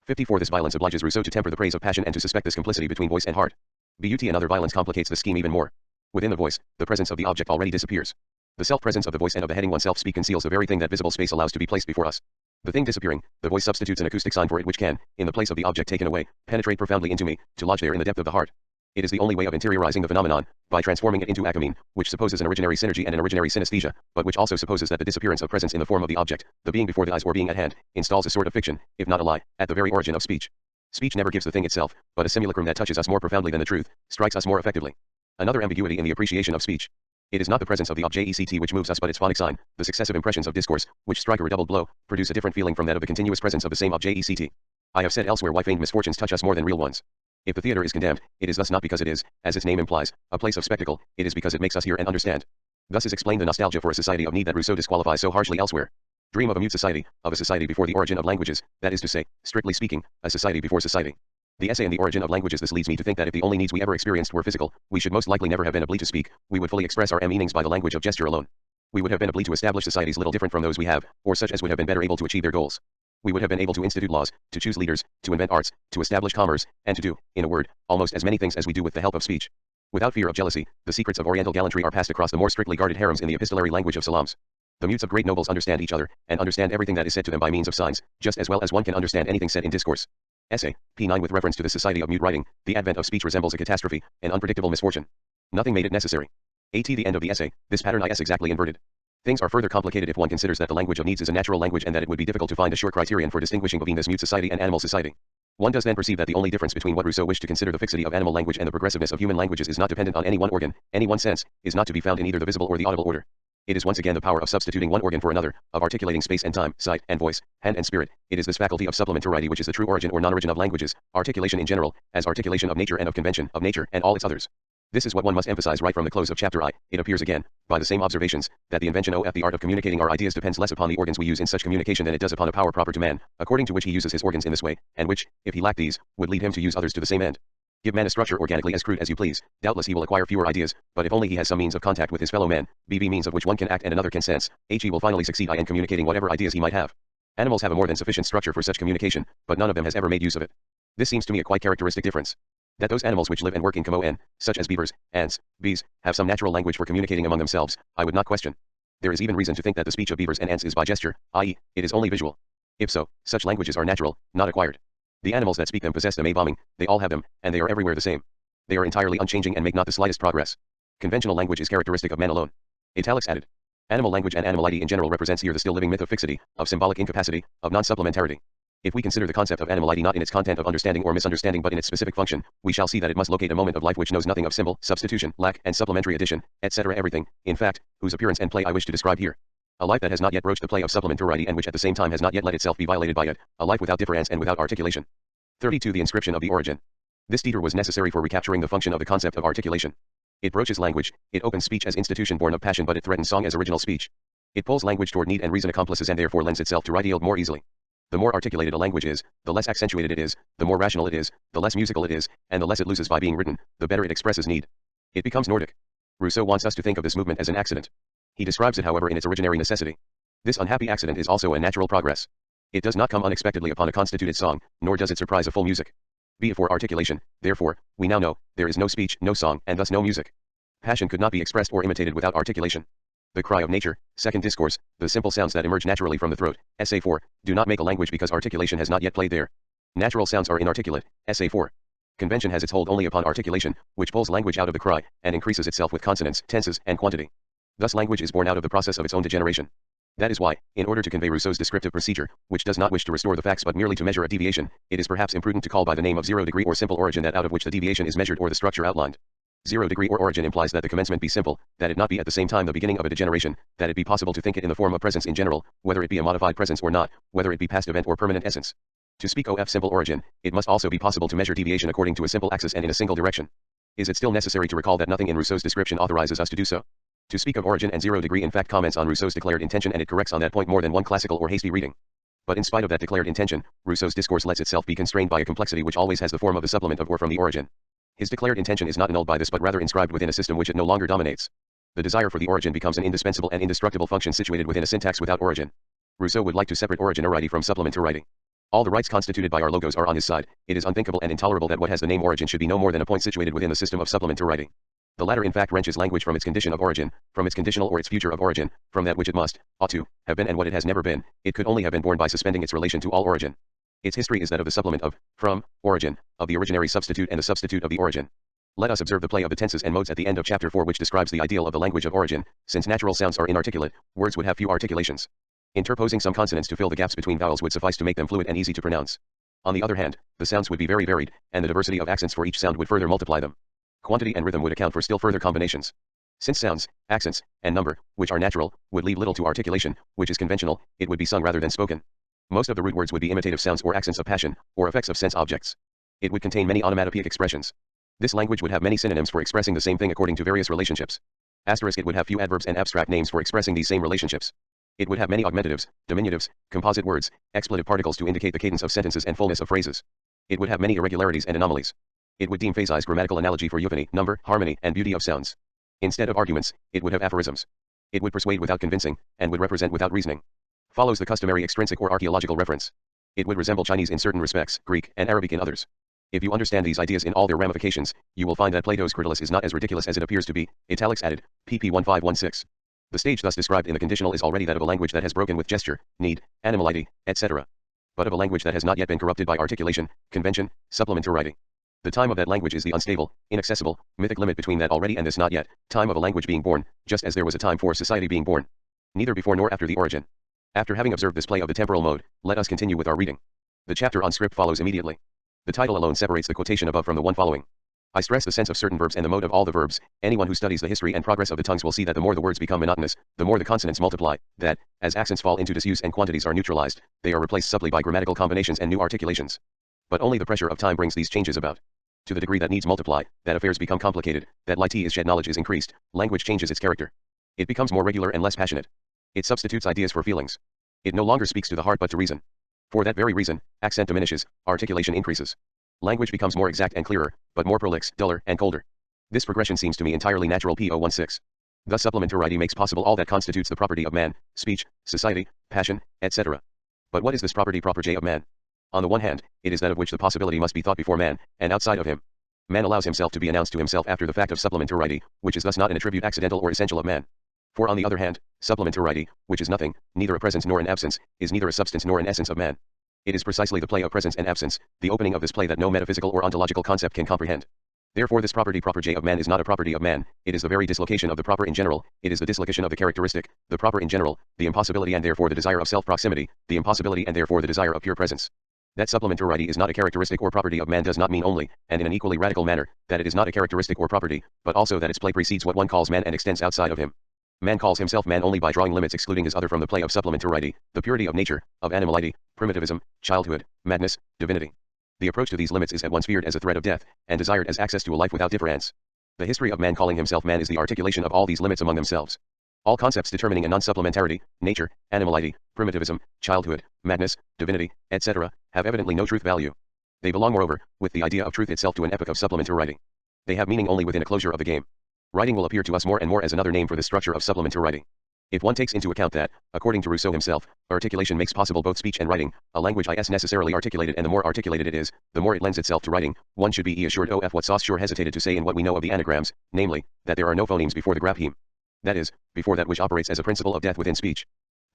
[SPEAKER 1] 54 This violence obliges Rousseau to temper the praise of passion and to suspect this complicity between voice and heart. Beauty and other violence complicates the scheme even more. Within the voice, the presence of the object already disappears. The self-presence of the voice and of the heading oneself speak conceals the very thing that visible space allows to be placed before us. The thing disappearing, the voice substitutes an acoustic sign for it which can, in the place of the object taken away, penetrate profoundly into me, to lodge there in the depth of the heart. It is the only way of interiorizing the phenomenon, by transforming it into acamine, which supposes an originary synergy and an originary synesthesia, but which also supposes that the disappearance of presence in the form of the object, the being before the eyes or being at hand, installs a sort of fiction, if not a lie, at the very origin of speech. Speech never gives the thing itself, but a simulacrum that touches us more profoundly than the truth, strikes us more effectively. Another ambiguity in the appreciation of speech. It is not the presence of the object which moves us but its phonic sign, the successive impressions of discourse, which strike a redoubled blow, produce a different feeling from that of the continuous presence of the same object. I have said elsewhere why feigned misfortunes touch us more than real ones. If the theater is condemned, it is thus not because it is, as its name implies, a place of spectacle, it is because it makes us hear and understand. Thus is explained the nostalgia for a society of need that Rousseau disqualifies so harshly elsewhere. Dream of a mute society, of a society before the origin of languages, that is to say, strictly speaking, a society before society. The essay on the origin of languages. This leads me to think that if the only needs we ever experienced were physical, we should most likely never have been able to speak, we would fully express our meanings by the language of gesture alone. We would have been able to establish societies little different from those we have, or such as would have been better able to achieve their goals. We would have been able to institute laws, to choose leaders, to invent arts, to establish commerce, and to do, in a word, almost as many things as we do with the help of speech. Without fear of jealousy, the secrets of Oriental gallantry are passed across the more strictly guarded harems in the epistolary language of salams. The mutes of great nobles understand each other, and understand everything that is said to them by means of signs, just as well as one can understand anything said in discourse. Essay, p9. With reference to the society of mute writing, the advent of speech resembles a catastrophe, an unpredictable misfortune. Nothing made it necessary. The end of the essay, this pattern is exactly inverted. Things are further complicated if one considers that the language of needs is a natural language and that it would be difficult to find a sure criterion for distinguishing between this mute society and animal society. One does then perceive that the only difference between what Rousseau wished to consider the fixity of animal language and the progressiveness of human languages is not dependent on any one organ, any one sense, is not to be found in either the visible or the audible order. It is once again the power of substituting one organ for another, of articulating space and time, sight and voice, hand and spirit. It is this faculty of supplementarity which is the true origin or non-origin of languages, articulation in general, as articulation of nature and of convention, of nature and all its others. This is what one must emphasize right from the close of chapter I. It appears again, by the same observations, that the invention of the art of communicating our ideas depends less upon the organs we use in such communication than it does upon a power proper to man, according to which he uses his organs in this way, and which, if he lacked these, would lead him to use others to the same end. Give man a structure organically as crude as you please, doubtless he will acquire fewer ideas, but if only he has some means of contact with his fellow man, means of which one can act and another can sense, he will finally succeed in communicating whatever ideas he might have. Animals have a more than sufficient structure for such communication, but none of them has ever made use of it. This seems to me a quite characteristic difference. That those animals which live and work in common, such as beavers, ants, bees, have some natural language for communicating among themselves, I would not question. There is even reason to think that the speech of beavers and ants is by gesture, i.e., it is only visual. If so, such languages are natural, not acquired. The animals that speak them possess them bombing, they all have them, and they are everywhere the same. They are entirely unchanging and make not the slightest progress. Conventional language is characteristic of man alone. Italics added. Animal language and animality in general represents here the still living myth of fixity, of symbolic incapacity, of non-supplementarity. If we consider the concept of animality not in its content of understanding or misunderstanding but in its specific function, we shall see that it must locate a moment of life which knows nothing of symbol, substitution, lack, and supplementary addition, etc. Everything, in fact, whose appearance and play I wish to describe here. A life that has not yet broached the play of supplementarity and which at the same time has not yet let itself be violated by it, a life without difference and without articulation. 32. The inscription of the origin. This detour was necessary for recapturing the function of the concept of articulation. It broaches language, it opens speech as institution born of passion but it threatens song as original speech. It pulls language toward need and reason accomplices and therefore lends itself to right yield more easily. The more articulated a language is, the less accentuated it is, the more rational it is, the less musical it is, and the less it loses by being written, the better it expresses need. It becomes Nordic. Rousseau wants us to think of this movement as an accident. He describes it however in its originary necessity. This unhappy accident is also a natural progress. It does not come unexpectedly upon a constituted song, nor does it surprise a full music. For articulation, therefore, we now know, there is no speech, no song, and thus no music. Passion could not be expressed or imitated without articulation. The cry of nature, second discourse, the simple sounds that emerge naturally from the throat, Essay 4, do not make a language because articulation has not yet played there. Natural sounds are inarticulate, Essay 4. Convention has its hold only upon articulation, which pulls language out of the cry, and increases itself with consonants, tenses, and quantity. Thus language is born out of the process of its own degeneration. That is why, in order to convey Rousseau's descriptive procedure, which does not wish to restore the facts but merely to measure a deviation, it is perhaps imprudent to call by the name of 0 degree or simple origin that out of which the deviation is measured or the structure outlined. 0 degree or origin implies that the commencement be simple, that it not be at the same time the beginning of a degeneration, that it be possible to think it in the form of presence in general, whether it be a modified presence or not, whether it be past event or permanent essence. To speak of simple origin, it must also be possible to measure deviation according to a simple axis and in a single direction. Is it still necessary to recall that nothing in Rousseau's description authorizes us to do so? To speak of origin and 0 degree in fact comments on Rousseau's declared intention and it corrects on that point more than one classical or hasty reading. But in spite of that declared intention, Rousseau's discourse lets itself be constrained by a complexity which always has the form of the supplement of or from the origin. His declared intention is not annulled by this but rather inscribed within a system which it no longer dominates. The desire for the origin becomes an indispensable and indestructible function situated within a syntax without origin. Rousseau would like to separate originarity from supplementarity. All the rights constituted by our logos are on his side. It is unthinkable and intolerable that what has the name origin should be no more than a point situated within the system of supplementarity. The latter in fact wrenches language from its condition of origin, from its conditional or its future of origin, from that which it must, ought to, have been and what it has never been. It could only have been born by suspending its relation to all origin. Its history is that of the supplement of, from, origin, of the originary substitute and the substitute of the origin. Let us observe the play of the tenses and modes at the end of chapter 4, which describes the ideal of the language of origin. Since natural sounds are inarticulate, words would have few articulations. Interposing some consonants to fill the gaps between vowels would suffice to make them fluid and easy to pronounce. On the other hand, the sounds would be very varied, and the diversity of accents for each sound would further multiply them. Quantity and rhythm would account for still further combinations. Since sounds, accents, and number, which are natural, would leave little to articulation, which is conventional, it would be sung rather than spoken. Most of the root words would be imitative sounds or accents of passion, or effects of sense objects. It would contain many onomatopoeic expressions. This language would have many synonyms for expressing the same thing according to various relationships. Asterisk, it would have few adverbs and abstract names for expressing these same relationships. It would have many augmentatives, diminutives, composite words, expletive particles to indicate the cadence of sentences and fullness of phrases. It would have many irregularities and anomalies. It would deem phasized grammatical analogy for euphony, number, harmony, and beauty of sounds. Instead of arguments, it would have aphorisms. It would persuade without convincing, and would represent without reasoning. Follows the customary extrinsic or archaeological reference. It would resemble Chinese in certain respects, Greek, and Arabic in others. If you understand these ideas in all their ramifications, you will find that Plato's Critylus is not as ridiculous as it appears to be. Italics added, pp 1516. The stage thus described in the conditional is already that of a language that has broken with gesture, need, animality, etc. But of a language that has not yet been corrupted by articulation, convention, supplementarity. The time of that language is the unstable, inaccessible, mythic limit between that already and this not yet, time of a language being born, just as there was a time for society being born. Neither before nor after the origin. After having observed this play of the temporal mode, let us continue with our reading. The chapter on script follows immediately. The title alone separates the quotation above from the one following. I stress the sense of certain verbs and the mode of all the verbs. Anyone who studies the history and progress of the tongues will see that the more the words become monotonous, the more the consonants multiply, that, as accents fall into disuse and quantities are neutralized, they are replaced subtly by grammatical combinations and new articulations. But only the pressure of time brings these changes about. To the degree that needs multiply, that affairs become complicated, that light is shed, knowledge is increased, language changes its character. It becomes more regular and less passionate. It substitutes ideas for feelings. It no longer speaks to the heart but to reason. For that very reason, accent diminishes, articulation increases. Language becomes more exact and clearer, but more prolix, duller, and colder. This progression seems to me entirely natural. P016. Thus supplementarity makes possible all that constitutes the property of man, speech, society, passion, etc. But what is this property proper J of man? On the one hand, it is that of which the possibility must be thought before man, and outside of him. Man allows himself to be announced to himself after the fact of supplementarity, which is thus not an attribute accidental or essential of man. For on the other hand, supplementarity, which is nothing, neither a presence nor an absence, is neither a substance nor an essence of man. It is precisely the play of presence and absence, the opening of this play that no metaphysical or ontological concept can comprehend. Therefore this property proper J of man is not a property of man, it is the very dislocation of the proper in general, it is the dislocation of the characteristic, the proper in general, the impossibility and therefore the desire of self-proximity, the impossibility and therefore the desire of pure presence. That supplementarity is not a characteristic or property of man does not mean only, and in an equally radical manner, that it is not a characteristic or property, but also that its play precedes what one calls man and extends outside of him. Man calls himself man only by drawing limits excluding his other from the play of supplementarity, the purity of nature, of animality, primitivism, childhood, madness, divinity. The approach to these limits is at once feared as a threat of death, and desired as access to a life without difference. The history of man calling himself man is the articulation of all these limits among themselves. All concepts determining a non-supplementarity, nature, animality, primitivism, childhood, madness, divinity, etc., have evidently no truth value. They belong moreover, with the idea of truth itself to an epoch of supplementarity. They have meaning only within a closure of the game. Writing will appear to us more and more as another name for the structure of supplementarity. If one takes into account that, according to Rousseau himself, articulation makes possible both speech and writing, a language is necessarily articulated, and the more articulated it is, the more it lends itself to writing, one should be assured of what Saussure hesitated to say in what we know of the anagrams, namely, that there are no phonemes before the grapheme. That is, before that which operates as a principle of death within speech.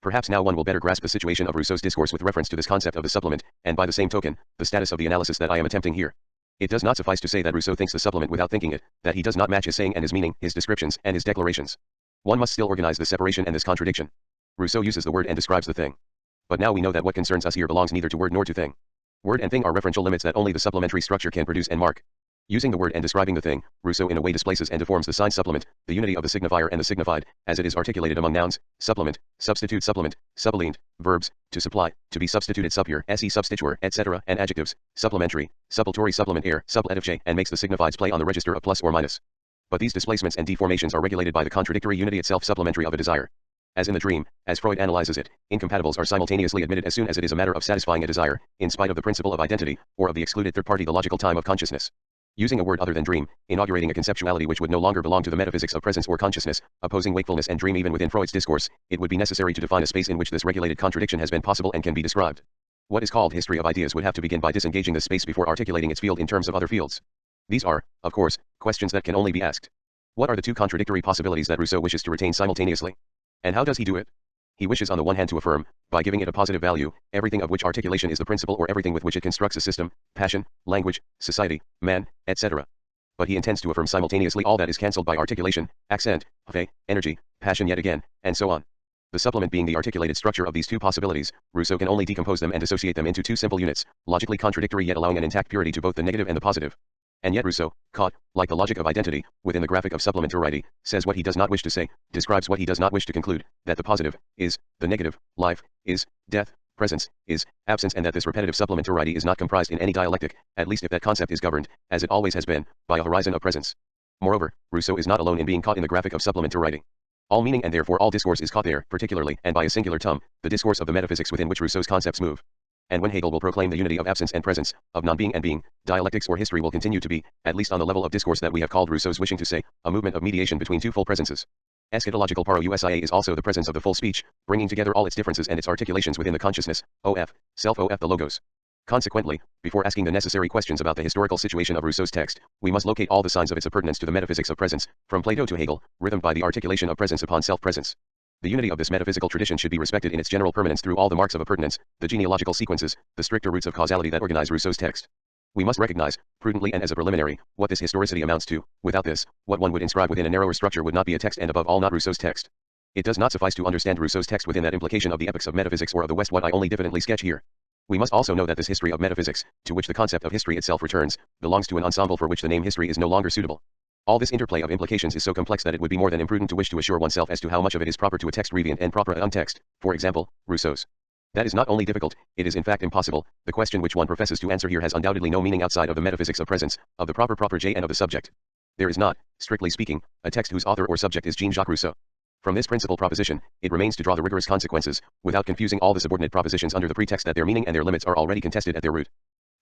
[SPEAKER 1] Perhaps now one will better grasp the situation of Rousseau's discourse with reference to this concept of the supplement, and by the same token, the status of the analysis that I am attempting here. It does not suffice to say that Rousseau thinks the supplement without thinking it, that he does not match his saying and his meaning, his descriptions and his declarations. One must still organize this separation and this contradiction. Rousseau uses the word and describes the thing. But now we know that what concerns us here belongs neither to word nor to thing. Word and thing are referential limits that only the supplementary structure can produce and mark. Using the word and describing the thing, Rousseau in a way displaces and deforms the sign supplement, the unity of the signifier and the signified, as it is articulated among nouns, supplement, substitute supplement, subaligned, verbs, to supply, to be substituted superior, se substituere, etc., and adjectives, supplementary, suppletory supplementaire, suppletive, and makes the signifieds play on the register of plus or minus. But these displacements and deformations are regulated by the contradictory unity itself supplementary of a desire. As in the dream, as Freud analyzes it, incompatibles are simultaneously admitted as soon as it is a matter of satisfying a desire, in spite of the principle of identity, or of the excluded third party, the logical time of consciousness. Using a word other than dream, inaugurating a conceptuality which would no longer belong to the metaphysics of presence or consciousness, opposing wakefulness and dream even within Freud's discourse, it would be necessary to define a space in which this regulated contradiction has been possible and can be described. What is called history of ideas would have to begin by disengaging this space before articulating its field in terms of other fields. These are, of course, questions that can only be asked. What are the two contradictory possibilities that Rousseau wishes to retain simultaneously? And how does he do it? He wishes on the one hand to affirm, by giving it a positive value, everything of which articulation is the principle or everything with which it constructs a system, passion, language, society, man, etc. but he intends to affirm simultaneously all that is cancelled by articulation, accent, energy, passion yet again, and so on. The supplement being the articulated structure of these two possibilities, Rousseau can only decompose them and dissociate them into two simple units, logically contradictory yet allowing an intact purity to both the negative and the positive. And yet Rousseau, caught, like the logic of identity, within the graphic of supplementarity, says what he does not wish to say, describes what he does not wish to conclude, that the positive is the negative, life is death, presence is absence, and that this repetitive supplementarity is not comprised in any dialectic, at least if that concept is governed, as it always has been, by a horizon of presence. Moreover, Rousseau is not alone in being caught in the graphic of supplementarity. All meaning and therefore all discourse is caught there, particularly, and by a singular tum, the discourse of the metaphysics within which Rousseau's concepts move. And when Hegel will proclaim the unity of absence and presence, of non-being and being, dialectics or history will continue to be, at least on the level of discourse that we have called Rousseau's wishing to say, a movement of mediation between two full presences. Eschatological parousia is also the presence of the full speech, bringing together all its differences and its articulations within the consciousness, self the logos. Consequently, before asking the necessary questions about the historical situation of Rousseau's text, we must locate all the signs of its appurtenance to the metaphysics of presence, from Plato to Hegel, rhythmed by the articulation of presence upon self-presence. The unity of this metaphysical tradition should be respected in its general permanence through all the marks of appurtenance, the genealogical sequences, the stricter roots of causality that organize Rousseau's text. We must recognize, prudently and as a preliminary, what this historicity amounts to. Without this, what one would inscribe within a narrower structure would not be a text and above all not Rousseau's text. It does not suffice to understand Rousseau's text within that implication of the epochs of metaphysics or of the West what I only diffidently sketch here. We must also know that this history of metaphysics, to which the concept of history itself returns, belongs to an ensemble for which the name history is no longer suitable. All this interplay of implications is so complex that it would be more than imprudent to wish to assure oneself as to how much of it is proper to a text revient and proper a text, for example, Rousseau's. That is not only difficult, it is in fact impossible. The question which one professes to answer here has undoubtedly no meaning outside of the metaphysics of presence, of the proper J and of the subject. There is not, strictly speaking, a text whose author or subject is Jean-Jacques Rousseau. From this principal proposition, it remains to draw the rigorous consequences, without confusing all the subordinate propositions under the pretext that their meaning and their limits are already contested at their root.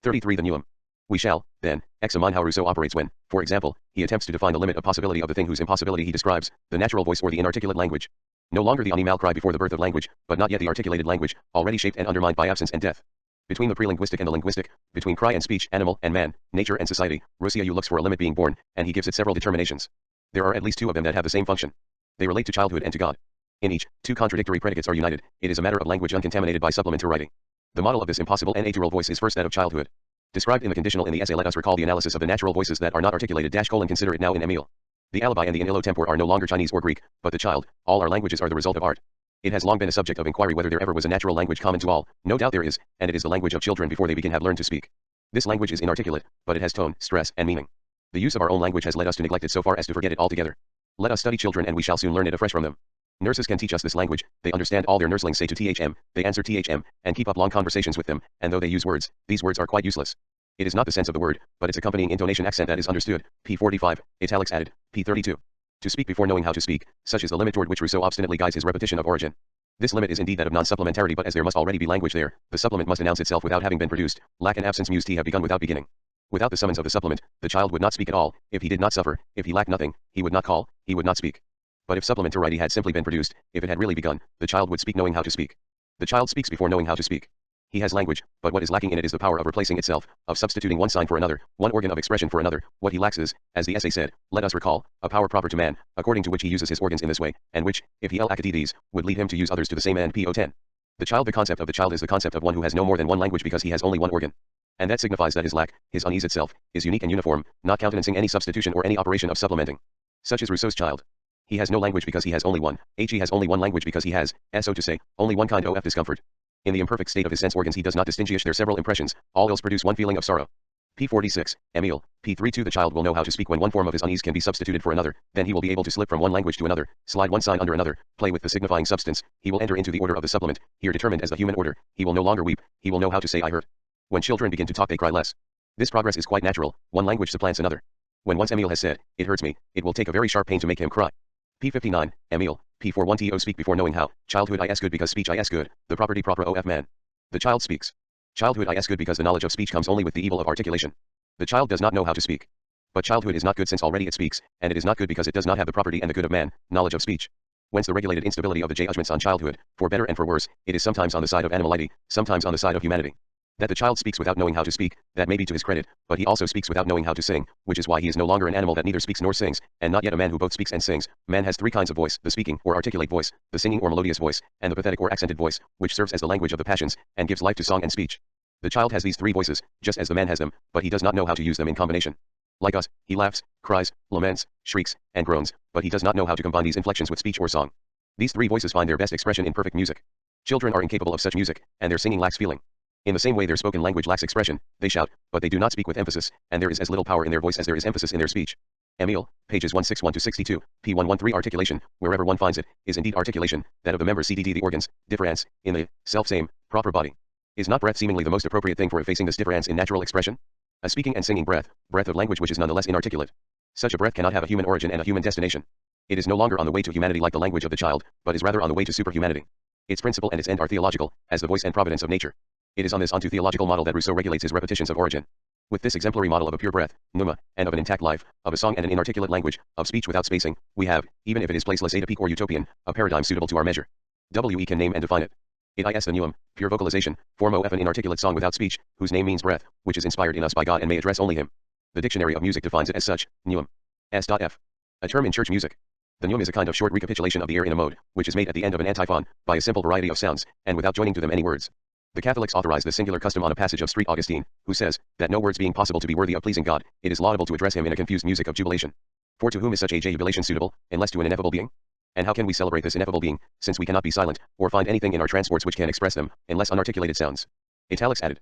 [SPEAKER 1] 33. The nuum. We shall, then, examine how Rousseau operates when, for example, he attempts to define the limit of possibility of the thing whose impossibility he describes, the natural voice or the inarticulate language. No longer the animal cry before the birth of language, but not yet the articulated language, already shaped and undermined by absence and death. Between the prelinguistic and the linguistic, between cry and speech, animal and man, nature and society, Rousseau looks for a limit being born, and he gives it several determinations. There are at least two of them that have the same function. They relate to childhood and to God. In each, two contradictory predicates are united. It is a matter of language uncontaminated by supplementarity. The model of this impossible and natural voice is first that of childhood. Described in the conditional in the essay, let us recall the analysis of the natural voices that are not articulated. Consider it now in Emile. The alibi and the in illo tempore are no longer Chinese or Greek, but the child. All our languages are the result of art. It has long been a subject of inquiry whether there ever was a natural language common to all. No doubt there is, and it is the language of children before they have learned to speak. This language is inarticulate, but it has tone, stress, and meaning. The use of our own language has led us to neglect it so far as to forget it altogether. Let us study children and we shall soon learn it afresh from them. Nurses can teach us this language. They understand all their nurslings say to THM, they answer THM, and keep up long conversations with them, and though they use words, these words are quite useless. It is not the sense of the word, but its accompanying intonation accent that is understood. P45, italics added, P32. To speak before knowing how to speak, such is the limit toward which Rousseau obstinately guides his repetition of origin. This limit is indeed that of non-supplementarity, but as there must already be language there, the supplement must announce itself without having been produced. Lack and absence mused have begun without beginning. Without the summons of the supplement, the child would not speak at all. If he did not suffer, if he lacked nothing, he would not call, he would not speak. But if supplementarity had simply been produced, if it had really begun, the child would speak knowing how to speak. The child speaks before knowing how to speak. He has language, but what is lacking in it is the power of replacing itself, of substituting one sign for another, one organ of expression for another. What he lacks is, as the essay said, let us recall, a power proper to man, according to which he uses his organs in this way, and which, if he lacked these, would lead him to use others to the same end. P010. The concept of the child is the concept of one who has no more than one language because he has only one organ. And that signifies that his lack, his unease itself, is unique and uniform, not countenancing any substitution or any operation of supplementing. Such is Rousseau's child. He has no language because he has only one. He has only one language because he has, so to say, only one kind of discomfort. In the imperfect state of his sense organs he does not distinguish their several impressions, all else produce one feeling of sorrow. P46, Emile, P32. The child will know how to speak when one form of his unease can be substituted for another, then he will be able to slip from one language to another, slide one sign under another, play with the signifying substance, he will enter into the order of the supplement, here determined as the human order, he will no longer weep, he will know how to say I hurt. When children begin to talk they cry less. This progress is quite natural, one language supplants another. When once Emile has said, it hurts me, it will take a very sharp pain to make him cry. P59, Emile, P41 to speak before knowing how, childhood is good because speech is good, the property proper of man. The child speaks. Childhood is good because the knowledge of speech comes only with the evil of articulation. The child does not know how to speak. But childhood is not good since already it speaks, and it is not good because it does not have the property and the good of man, knowledge of speech. Whence the regulated instability of the judgments on childhood, for better and for worse, it is sometimes on the side of animality, sometimes on the side of humanity. That the child speaks without knowing how to speak, that may be to his credit, but he also speaks without knowing how to sing, which is why he is no longer an animal that neither speaks nor sings, and not yet a man who both speaks and sings. Man has three kinds of voice, the speaking or articulate voice, the singing or melodious voice, and the pathetic or accented voice, which serves as the language of the passions, and gives life to song and speech. The child has these three voices, just as the man has them, but he does not know how to use them in combination. Like us, he laughs, cries, laments, shrieks, and groans, but he does not know how to combine these inflections with speech or song. These three voices find their best expression in perfect music. Children are incapable of such music, and their singing lacks feeling. In the same way their spoken language lacks expression, they shout, but they do not speak with emphasis, and there is as little power in their voice as there is emphasis in their speech. Emile, pages 161-62, p. 113. Articulation, wherever one finds it, is indeed articulation, that of the members cdd the organs, difference, in the self-same, proper body. Is not breath seemingly the most appropriate thing for effacing this difference in natural expression? A speaking and singing breath of language which is nonetheless inarticulate. Such a breath cannot have a human origin and a human destination. It is no longer on the way to humanity like the language of the child, but is rather on the way to superhumanity. Its principle and its end are theological, as the voice and providence of nature. It is on this onto theological model that Rousseau regulates his repetitions of origin. With this exemplary model of a pure breath, pneuma, and of an intact life, of a song and an inarticulate language, of speech without spacing, we have, even if it is placeless atypique or utopian, a paradigm suitable to our measure. We can name and define it. It is the pneum, pure vocalization, form of an inarticulate song without speech, whose name means breath, which is inspired in us by God and may address only him. The Dictionary of Music defines it as such, pneum. S.F. A term in church music. The pneum is a kind of short recapitulation of the air in a mode, which is made at the end of an antiphon, by a simple variety of sounds, and without joining to them any words. The Catholics authorize this singular custom on a passage of St. Augustine, who says, that no words being possible to be worthy of pleasing God, it is laudable to address him in a confused music of jubilation. For to whom is such a jubilation suitable, unless to an ineffable being? And how can we celebrate this ineffable being, since we cannot be silent, or find anything in our transports which can express them, unless unarticulated sounds? Italics added.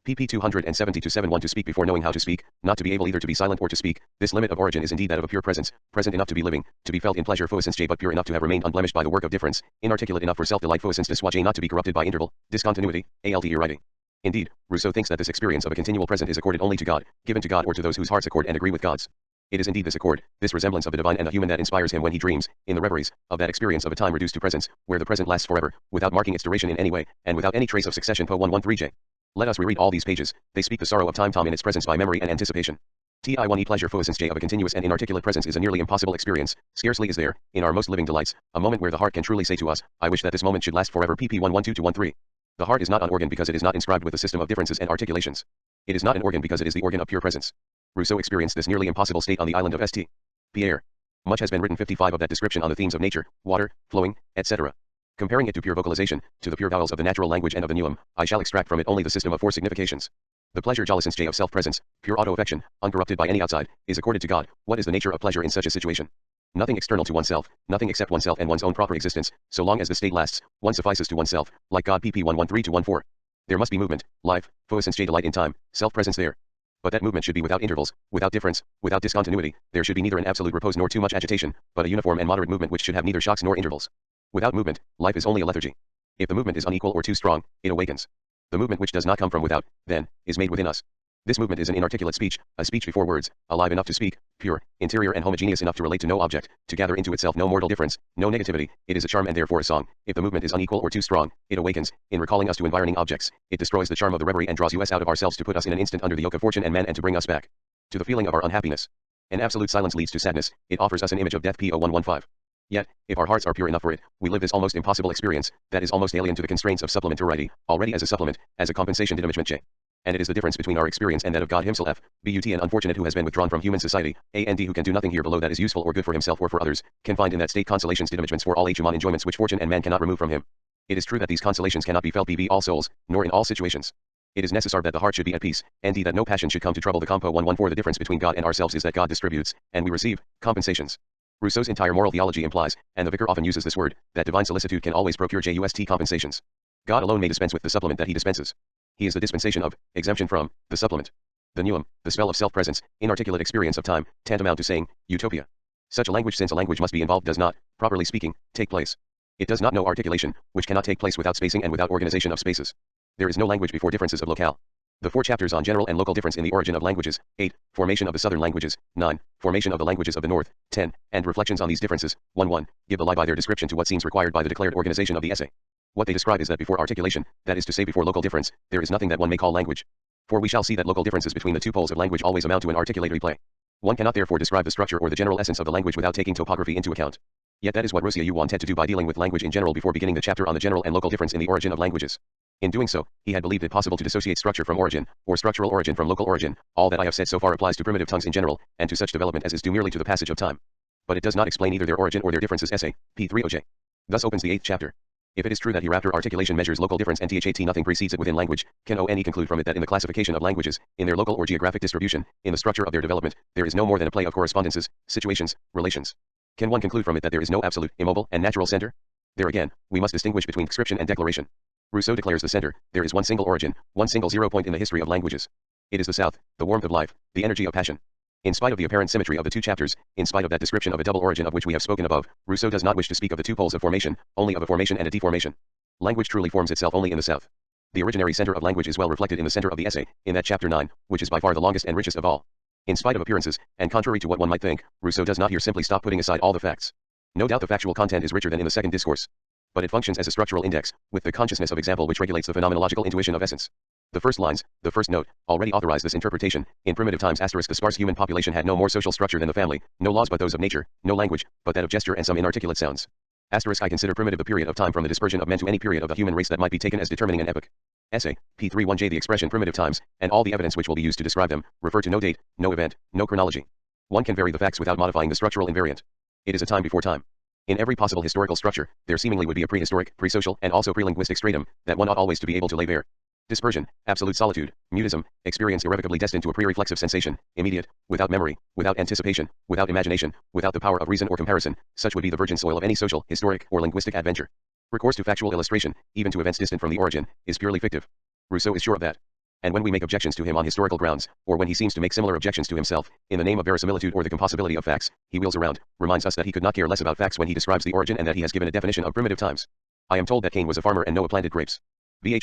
[SPEAKER 1] pp. 270-71 To speak before knowing how to speak, not to be able either to be silent or to speak, this limit of origin is indeed that of a pure presence, present enough to be living, to be felt in pleasure foessence j but pure enough to have remained unblemished by the work of difference, inarticulate enough for self-delight foessence de soi j not to be corrupted by interval, discontinuity, alt writing. Indeed, Rousseau thinks that this experience of a continual present is accorded only to God, given to God or to those whose hearts accord and agree with God's. It is indeed this accord, this resemblance of the divine and the human that inspires him when he dreams, in the reveries, of that experience of a time reduced to presence, where the present lasts forever, without marking its duration in any way, and without any trace of succession. Po 113j. Let us reread all these pages. They speak the sorrow of time in its presence by memory and anticipation. Ti1e pleasure foessence j of a continuous and inarticulate presence is a nearly impossible experience. Scarcely is there, in our most living delights, a moment where the heart can truly say to us, I wish that this moment should last forever. pp. 112-13. The heart is not an organ because it is not inscribed with a system of differences and articulations. It is not an organ because it is the organ of pure presence. Rousseau experienced this nearly impossible state on the island of St. Pierre. Much has been written 55 of that description on the themes of nature, water, flowing, etc. Comparing it to pure vocalization, to the pure vowels of the natural language and of the pneum, I shall extract from it only the system of four significations. The pleasure jollicence j of self-presence, pure auto-affection, uncorrupted by any outside, is accorded to God. What is the nature of pleasure in such a situation? Nothing external to oneself, nothing except oneself and one's own proper existence. So long as the state lasts, one suffices to oneself, like God. pp. 113-14. There must be movement, life, foessence j delight in time, self-presence there. But that movement should be without intervals, without difference, without discontinuity. There should be neither an absolute repose nor too much agitation, but a uniform and moderate movement which should have neither shocks nor intervals. Without movement, life is only a lethargy. If the movement is unequal or too strong, it awakens. The movement which does not come from without, then, is made within us. This movement is an inarticulate speech, a speech before words, alive enough to speak, pure, interior and homogeneous enough to relate to no object, to gather into itself no mortal difference, no negativity. It is a charm and therefore a song. If the movement is unequal or too strong, it awakens, in recalling us to environing objects. It destroys the charm of the reverie and draws us out of ourselves to put us in an instant under the yoke of fortune and man and to bring us back to the feeling of our unhappiness. An absolute silence leads to sadness. It offers us an image of death. Po 115. Yet, if our hearts are pure enough for it, we live this almost impossible experience, that is almost alien to the constraints of supplementarity, already as a supplement, as a compensation diminishment j. And it is the difference between our experience and that of God himself, but an unfortunate who has been withdrawn from human society, and who can do nothing here below that is useful or good for himself or for others, can find in that state consolations diminishments for all human enjoyments which fortune and man cannot remove from him. It is true that these consolations cannot be felt by all souls, nor in all situations. It is necessary that the heart should be at peace, and that no passion should come to trouble the compo 114. The difference between God and ourselves is that God distributes, and we receive, compensations. Rousseau's entire moral theology implies, and the vicar often uses this word, that divine solicitude can always procure just compensations. God alone may dispense with the supplement that he dispenses. He is the dispensation of, exemption from, the supplement. The pneum, the spell of self-presence, inarticulate experience of time, tantamount to saying, utopia. Such a language, since a language must be involved, does not, properly speaking, take place. It does not know articulation, which cannot take place without spacing and without organization of spaces. There is no language before differences of locale. The 4 chapters on general and local difference in the origin of languages, 8, formation of the southern languages, 9, formation of the languages of the north, 10, and reflections on these differences, 1 give the lie by their description to what seems required by the declared organization of the essay. What they describe is that before articulation, that is to say before local difference, there is nothing that one may call language. For we shall see that local differences between the 2 poles of language always amount to an articulatory play. One cannot therefore describe the structure or the general essence of the language without taking topography into account. Yet that is what Rousseau wanted to do by dealing with language in general before beginning the chapter on the general and local difference in the origin of languages. In doing so, he had believed it possible to dissociate structure from origin, or structural origin from local origin. All that I have said so far applies to primitive tongues in general, and to such development as is due merely to the passage of time. But it does not explain either their origin or their differences. Essay, p. 30j. Thus opens the 8th chapter. If it is true that hereafter articulation measures local difference and that nothing precedes it within language, can one conclude from it that in the classification of languages, in their local or geographic distribution, in the structure of their development, there is no more than a play of correspondences, situations, relations? Can one conclude from it that there is no absolute, immobile, and natural center? There again, we must distinguish between description and declaration. Rousseau declares the center, there is one single origin, one single 0 point in the history of languages. It is the South, the warmth of life, the energy of passion. In spite of the apparent symmetry of the two chapters, in spite of that description of a double origin of which we have spoken above, Rousseau does not wish to speak of the two poles of formation, only of a formation and a deformation. Language truly forms itself only in the South. The originary center of language is well reflected in the center of the essay, in that chapter 9, which is by far the longest and richest of all. In spite of appearances, and contrary to what one might think, Rousseau does not here simply stop putting aside all the facts. No doubt the factual content is richer than in the second discourse. But it functions as a structural index, with the consciousness of example which regulates the phenomenological intuition of essence. The first lines, the first note, already authorize this interpretation. In primitive times *, the sparse human population had no more social structure than the family, no laws but those of nature, no language, but that of gesture and some inarticulate sounds. *, I consider primitive the period of time from the dispersion of men to any period of the human race that might be taken as determining an epoch. Essay, p31j. The expression primitive times, and all the evidence which will be used to describe them, refer to no date, no event, no chronology. One can vary the facts without modifying the structural invariant. It is a time before time. In every possible historical structure, there seemingly would be a prehistoric, presocial, and also prelinguistic stratum, that one ought always to be able to lay bare. Dispersion, absolute solitude, mutism, experience irrevocably destined to a pre-reflexive sensation, immediate, without memory, without anticipation, without imagination, without the power of reason or comparison, such would be the virgin soil of any social, historic, or linguistic adventure. Recourse to factual illustration, even to events distant from the origin, is purely fictive. Rousseau is sure of that. And when we make objections to him on historical grounds, or when he seems to make similar objections to himself, in the name of verisimilitude or the compossibility of facts, he wheels around, reminds us that he could not care less about facts when he describes the origin and that he has given a definition of primitive times. I am told that Cain was a farmer and Noah planted grapes.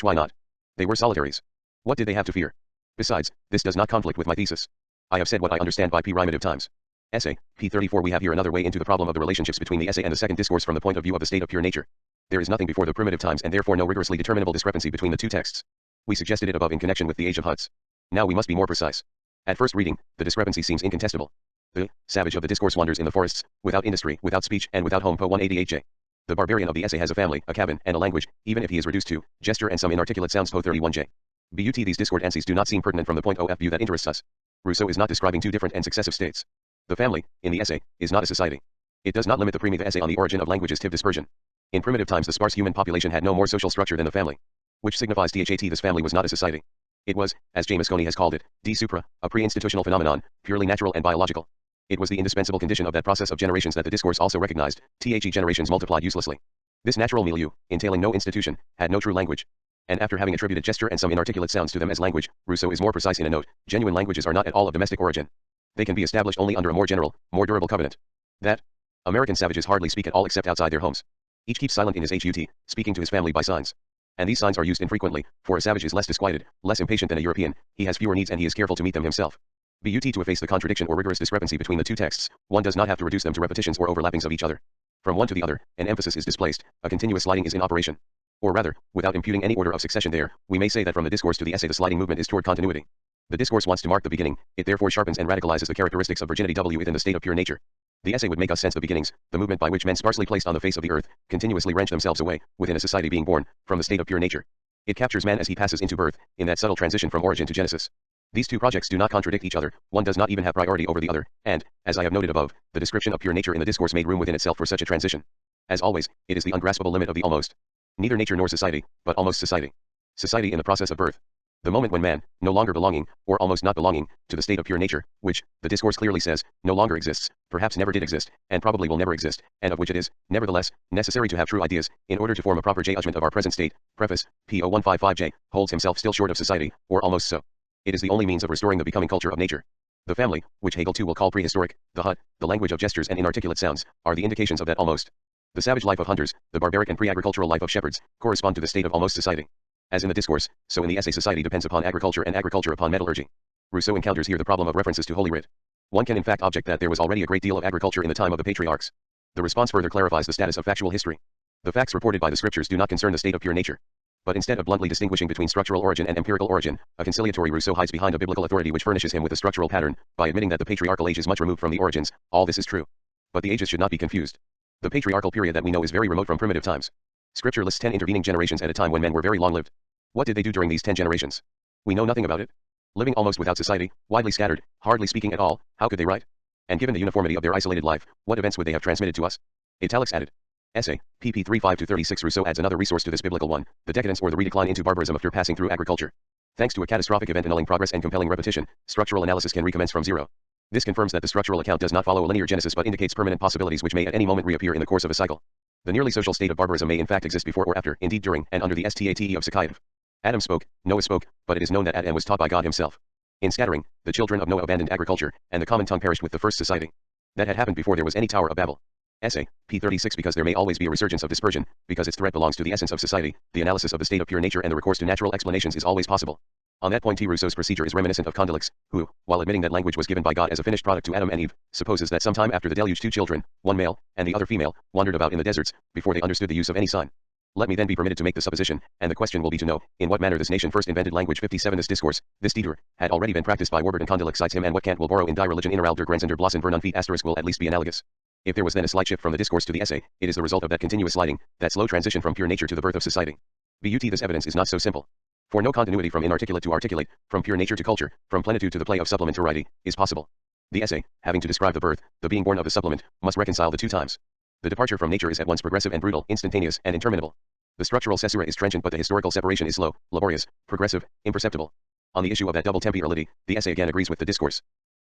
[SPEAKER 1] Why not? They were solitaries. What did they have to fear? Besides, this does not conflict with my thesis. I have said what I understand by primitive times. Essay, p34. We have here another way into the problem of the relationships between the essay and the second discourse from the point of view of the state of pure nature. There is nothing before the primitive times and therefore no rigorously determinable discrepancy between the two texts. We suggested it above in connection with the age of huts. Now we must be more precise. At first reading, the discrepancy seems incontestable. The savage of the discourse wanders in the forests, without industry, without speech, and without home. Po 188j. The barbarian of the essay has a family, a cabin, and a language, even if he is reduced to gesture and some inarticulate sounds. Po 31j. But these discordancies do not seem pertinent from the point of view that interests us. Rousseau is not describing two different and successive states. The family, in the essay, is not a society. It does not limit the primitive essay on the origin of languages to dispersion. In primitive times the sparse human population had no more social structure than the family. Which signifies that this family was not a society. It was, as James Coney has called it, de supra, a pre-institutional phenomenon, purely natural and biological. It was the indispensable condition of that process of generations that the discourse also recognized, generations multiplied uselessly. This natural milieu, entailing no institution, had no true language. And after having attributed gesture and some inarticulate sounds to them as language, Rousseau is more precise in a note: genuine languages are not at all of domestic origin. They can be established only under a more general, more durable covenant. That American savages hardly speak at all except outside their homes. Each keeps silent in his hut, speaking to his family by signs. And these signs are used infrequently, for a savage is less disquieted, less impatient than a European, he has fewer needs and he is careful to meet them himself. To efface the contradiction or rigorous discrepancy between the two texts, one does not have to reduce them to repetitions or overlappings of each other. From one to the other, an emphasis is displaced, a continuous sliding is in operation. Or rather, without imputing any order of succession there, we may say that from the discourse to the essay the sliding movement is toward continuity. The discourse wants to mark the beginning, it therefore sharpens and radicalizes the characteristics of virginity within the state of pure nature. The essay would make us sense the beginnings, the movement by which men sparsely placed on the face of the earth, continuously wrench themselves away, within a society being born, from the state of pure nature. It captures man as he passes into birth, in that subtle transition from origin to genesis. These two projects do not contradict each other, one does not even have priority over the other, and, as I have noted above, the description of pure nature in the discourse made room within itself for such a transition. As always, it is the ungraspable limit of the almost. Neither nature nor society, but almost society. Society in the process of birth. The moment when man, no longer belonging, or almost not belonging, to the state of pure nature, which, the discourse clearly says, no longer exists, perhaps never did exist, and probably will never exist, and of which it is, nevertheless, necessary to have true ideas, in order to form a proper judgment of our present state, preface, p. 0155j, holds himself still short of society, or almost so. It is the only means of restoring the becoming culture of nature. The family, which Hegel too will call prehistoric, the hut, the language of gestures and inarticulate sounds, are the indications of that almost. The savage life of hunters, the barbaric and pre-agricultural life of shepherds, correspond to the state of almost society. As in the discourse, so in the essay society depends upon agriculture and agriculture upon metallurgy. Rousseau encounters here the problem of references to Holy Writ. One can in fact object that there was already a great deal of agriculture in the time of the patriarchs. The response further clarifies the status of factual history. The facts reported by the scriptures do not concern the state of pure nature. But instead of bluntly distinguishing between structural origin and empirical origin, a conciliatory Rousseau hides behind a biblical authority which furnishes him with a structural pattern, by admitting that the patriarchal age is much removed from the origins. All this is true. But the ages should not be confused. The patriarchal period that we know is very remote from primitive times. Scripture lists 10 intervening generations at a time when men were very long-lived. What did they do during these 10 generations? We know nothing about it. Living almost without society, widely scattered, hardly speaking at all, how could they write? And given the uniformity of their isolated life, what events would they have transmitted to us? Italics added. Essay, pp. 35-36. Rousseau adds another resource to this biblical one, the decadence or the redecline into barbarism after passing through agriculture. Thanks to a catastrophic event annulling progress and compelling repetition, structural analysis can recommence from zero. This confirms that the structural account does not follow a linear genesis but indicates permanent possibilities which may at any moment reappear in the course of a cycle. The nearly social state of barbarism may in fact exist before or after, indeed during, and under the state of Sakayev. Adam spoke, Noah spoke, but it is known that Adam was taught by God himself. In scattering, the children of Noah abandoned agriculture, and the common tongue perished with the first society. That had happened before there was any Tower of Babel. Essay, p. 36. Because there may always be a resurgence of dispersion, because its threat belongs to the essence of society, the analysis of the state of pure nature and the recourse to natural explanations is always possible. On that point Rousseau's procedure is reminiscent of Condillacs, who, while admitting that language was given by God as a finished product to Adam and Eve, supposes that sometime after the deluge 2 children, one male, and the other female, wandered about in the deserts, before they understood the use of any sign. Let me then be permitted to make the supposition, and the question will be to know, in what manner this nation first invented language. 57. This discourse, this detour, had already been practiced by Warburton. Condillac cites him, and what Kant will borrow in Die Religion inneral der Grenzen der Blasen Vernunft * will at least be analogous. If there was then a slight shift from the discourse to the essay, it is the result of that continuous sliding, that slow transition from pure nature to the birth of society. But this evidence is not so simple. For no continuity from inarticulate to articulate, from pure nature to culture, from plenitude to the play of supplementarity, is possible. The essay, having to describe the birth, the being born of the supplement, must reconcile the two times. The departure from nature is at once progressive and brutal, instantaneous and interminable. The structural caesura is transient but the historical separation is slow, laborious, progressive, imperceptible. On the issue of that double temporality, the essay again agrees with the discourse.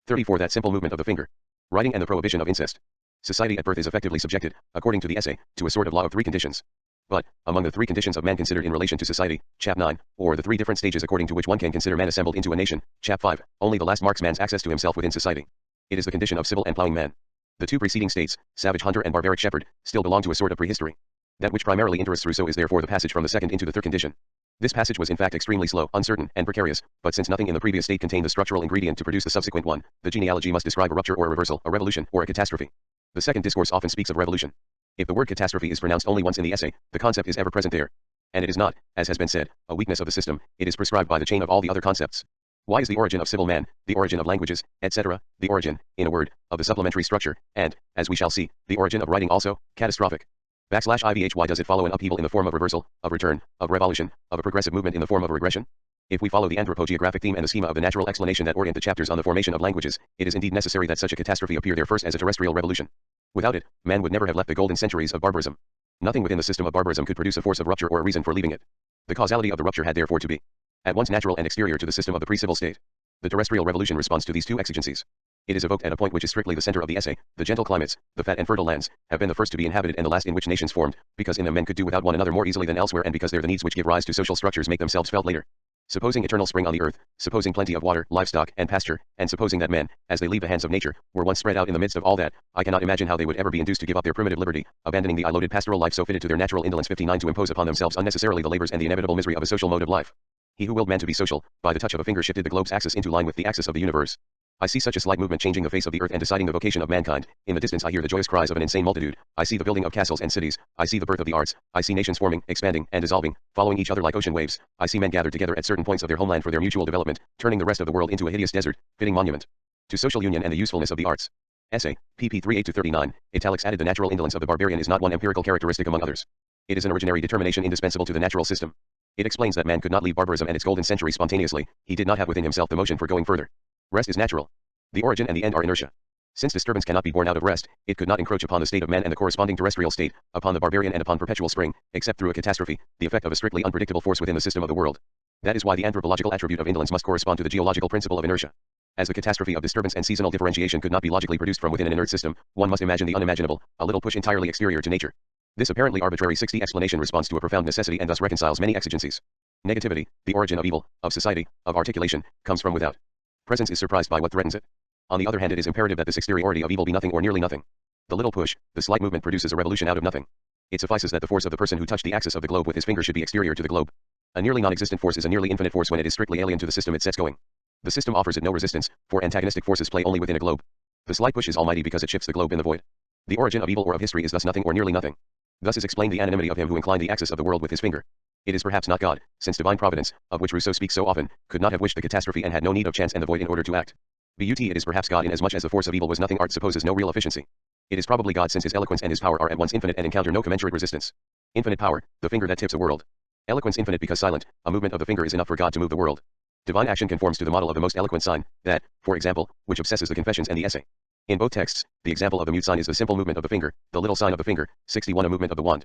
[SPEAKER 1] 34. That simple movement of the finger. Writing and the prohibition of incest. Society at birth is effectively subjected, according to the essay, to a sort of law of 3 conditions. But, among the 3 conditions of man considered in relation to society, chap 9, or the 3 different stages according to which one can consider man assembled into a nation, chap 5, only the last marks man's access to himself within society. It is the condition of civil and plowing man. The 2 preceding states, savage hunter and barbaric shepherd, still belong to a sort of prehistory. That which primarily interests Rousseau is therefore the passage from the second into the third condition. This passage was in fact extremely slow, uncertain, and precarious, but since nothing in the previous state contained the structural ingredient to produce the subsequent one, the genealogy must describe a rupture or a reversal, a revolution, or a catastrophe. The second discourse often speaks of revolution. If the word catastrophe is pronounced only once in the essay, the concept is ever present there. And it is not, as has been said, a weakness of the system, it is prescribed by the chain of all the other concepts. Why is the origin of civil man, the origin of languages, etc., the origin, in a word, of the supplementary structure, and, as we shall see, the origin of writing also, catastrophic? /IVH. Why does it follow an upheaval in the form of reversal, of return, of revolution, of a progressive movement in the form of a regression? If we follow the anthropogeographic theme and the schema of the natural explanation that orient the chapters on the formation of languages, it is indeed necessary that such a catastrophe appear there first as a terrestrial revolution. Without it, man would never have left the golden centuries of barbarism. Nothing within the system of barbarism could produce a force of rupture or a reason for leaving it. The causality of the rupture had therefore to be at once natural and exterior to the system of the pre-civil state. The terrestrial revolution responds to these 2 exigencies. It is evoked at a point which is strictly the center of the essay. The gentle climates, the fat and fertile lands, have been the first to be inhabited and the last in which nations formed, because in them men could do without one another more easily than elsewhere and because there the needs which give rise to social structures make themselves felt later. Supposing eternal spring on the earth, supposing plenty of water, livestock, and pasture, and supposing that men, as they leave the hands of nature, were once spread out in the midst of all that, I cannot imagine how they would ever be induced to give up their primitive liberty, abandoning the ill-loaded pastoral life so fitted to their natural indolence. 59. To impose upon themselves unnecessarily the labors and the inevitable misery of a social mode of life. He who willed man to be social, by the touch of a finger shifted the globe's axis into line with the axis of the universe. I see such a slight movement changing the face of the earth and deciding the vocation of mankind. In the distance I hear the joyous cries of an insane multitude. I see the building of castles and cities. I see the birth of the arts. I see nations forming, expanding, and dissolving, following each other like ocean waves. I see men gathered together at certain points of their homeland for their mutual development, turning the rest of the world into a hideous desert, fitting monument to social union and the usefulness of the arts. Essay, pp. 38-39, italics added. The natural indolence of the barbarian is not one empirical characteristic among others. It is an originary determination indispensable to the natural system. It explains that man could not leave barbarism and its golden century spontaneously. He did not have within himself the motion for going further. Rest is natural. The origin and the end are inertia. Since disturbance cannot be born out of rest, it could not encroach upon the state of man and the corresponding terrestrial state, upon the barbarian and upon perpetual spring, except through a catastrophe, the effect of a strictly unpredictable force within the system of the world. That is why the anthropological attribute of indolence must correspond to the geological principle of inertia. As the catastrophe of disturbance and seasonal differentiation could not be logically produced from within an inert system, one must imagine the unimaginable, a little push entirely exterior to nature. This apparently arbitrary 60 explanation responds to a profound necessity and thus reconciles many exigencies. Negativity, the origin of evil, of society, of articulation, comes from without. Presence is surprised by what threatens it. On the other hand, it is imperative that this exteriority of evil be nothing or nearly nothing. The little push, the slight movement produces a revolution out of nothing. It suffices that the force of the person who touched the axis of the globe with his finger should be exterior to the globe. A nearly non-existent force is a nearly infinite force when it is strictly alien to the system it sets going. The system offers it no resistance, for antagonistic forces play only within a globe. The slight push is almighty because it shifts the globe in the void. The origin of evil or of history is thus nothing or nearly nothing. Thus is explained the anonymity of him who inclined the axis of the world with his finger. It is perhaps not God, since divine providence, of which Rousseau speaks so often, could not have wished the catastrophe and had no need of chance and the void in order to act. But it is perhaps God inasmuch as the force of evil was nothing. Art supposes no real efficiency. It is probably God since his eloquence and his power are at once infinite and encounter no commensurate resistance. Infinite power, the finger that tips a world. Eloquence infinite because silent, a movement of the finger is enough for God to move the world. Divine action conforms to the model of the most eloquent sign, that, for example, which obsesses the confessions and the essay. In both texts, the example of the mute sign is the simple movement of the finger, the little sign of the finger, 61 a movement of the wand.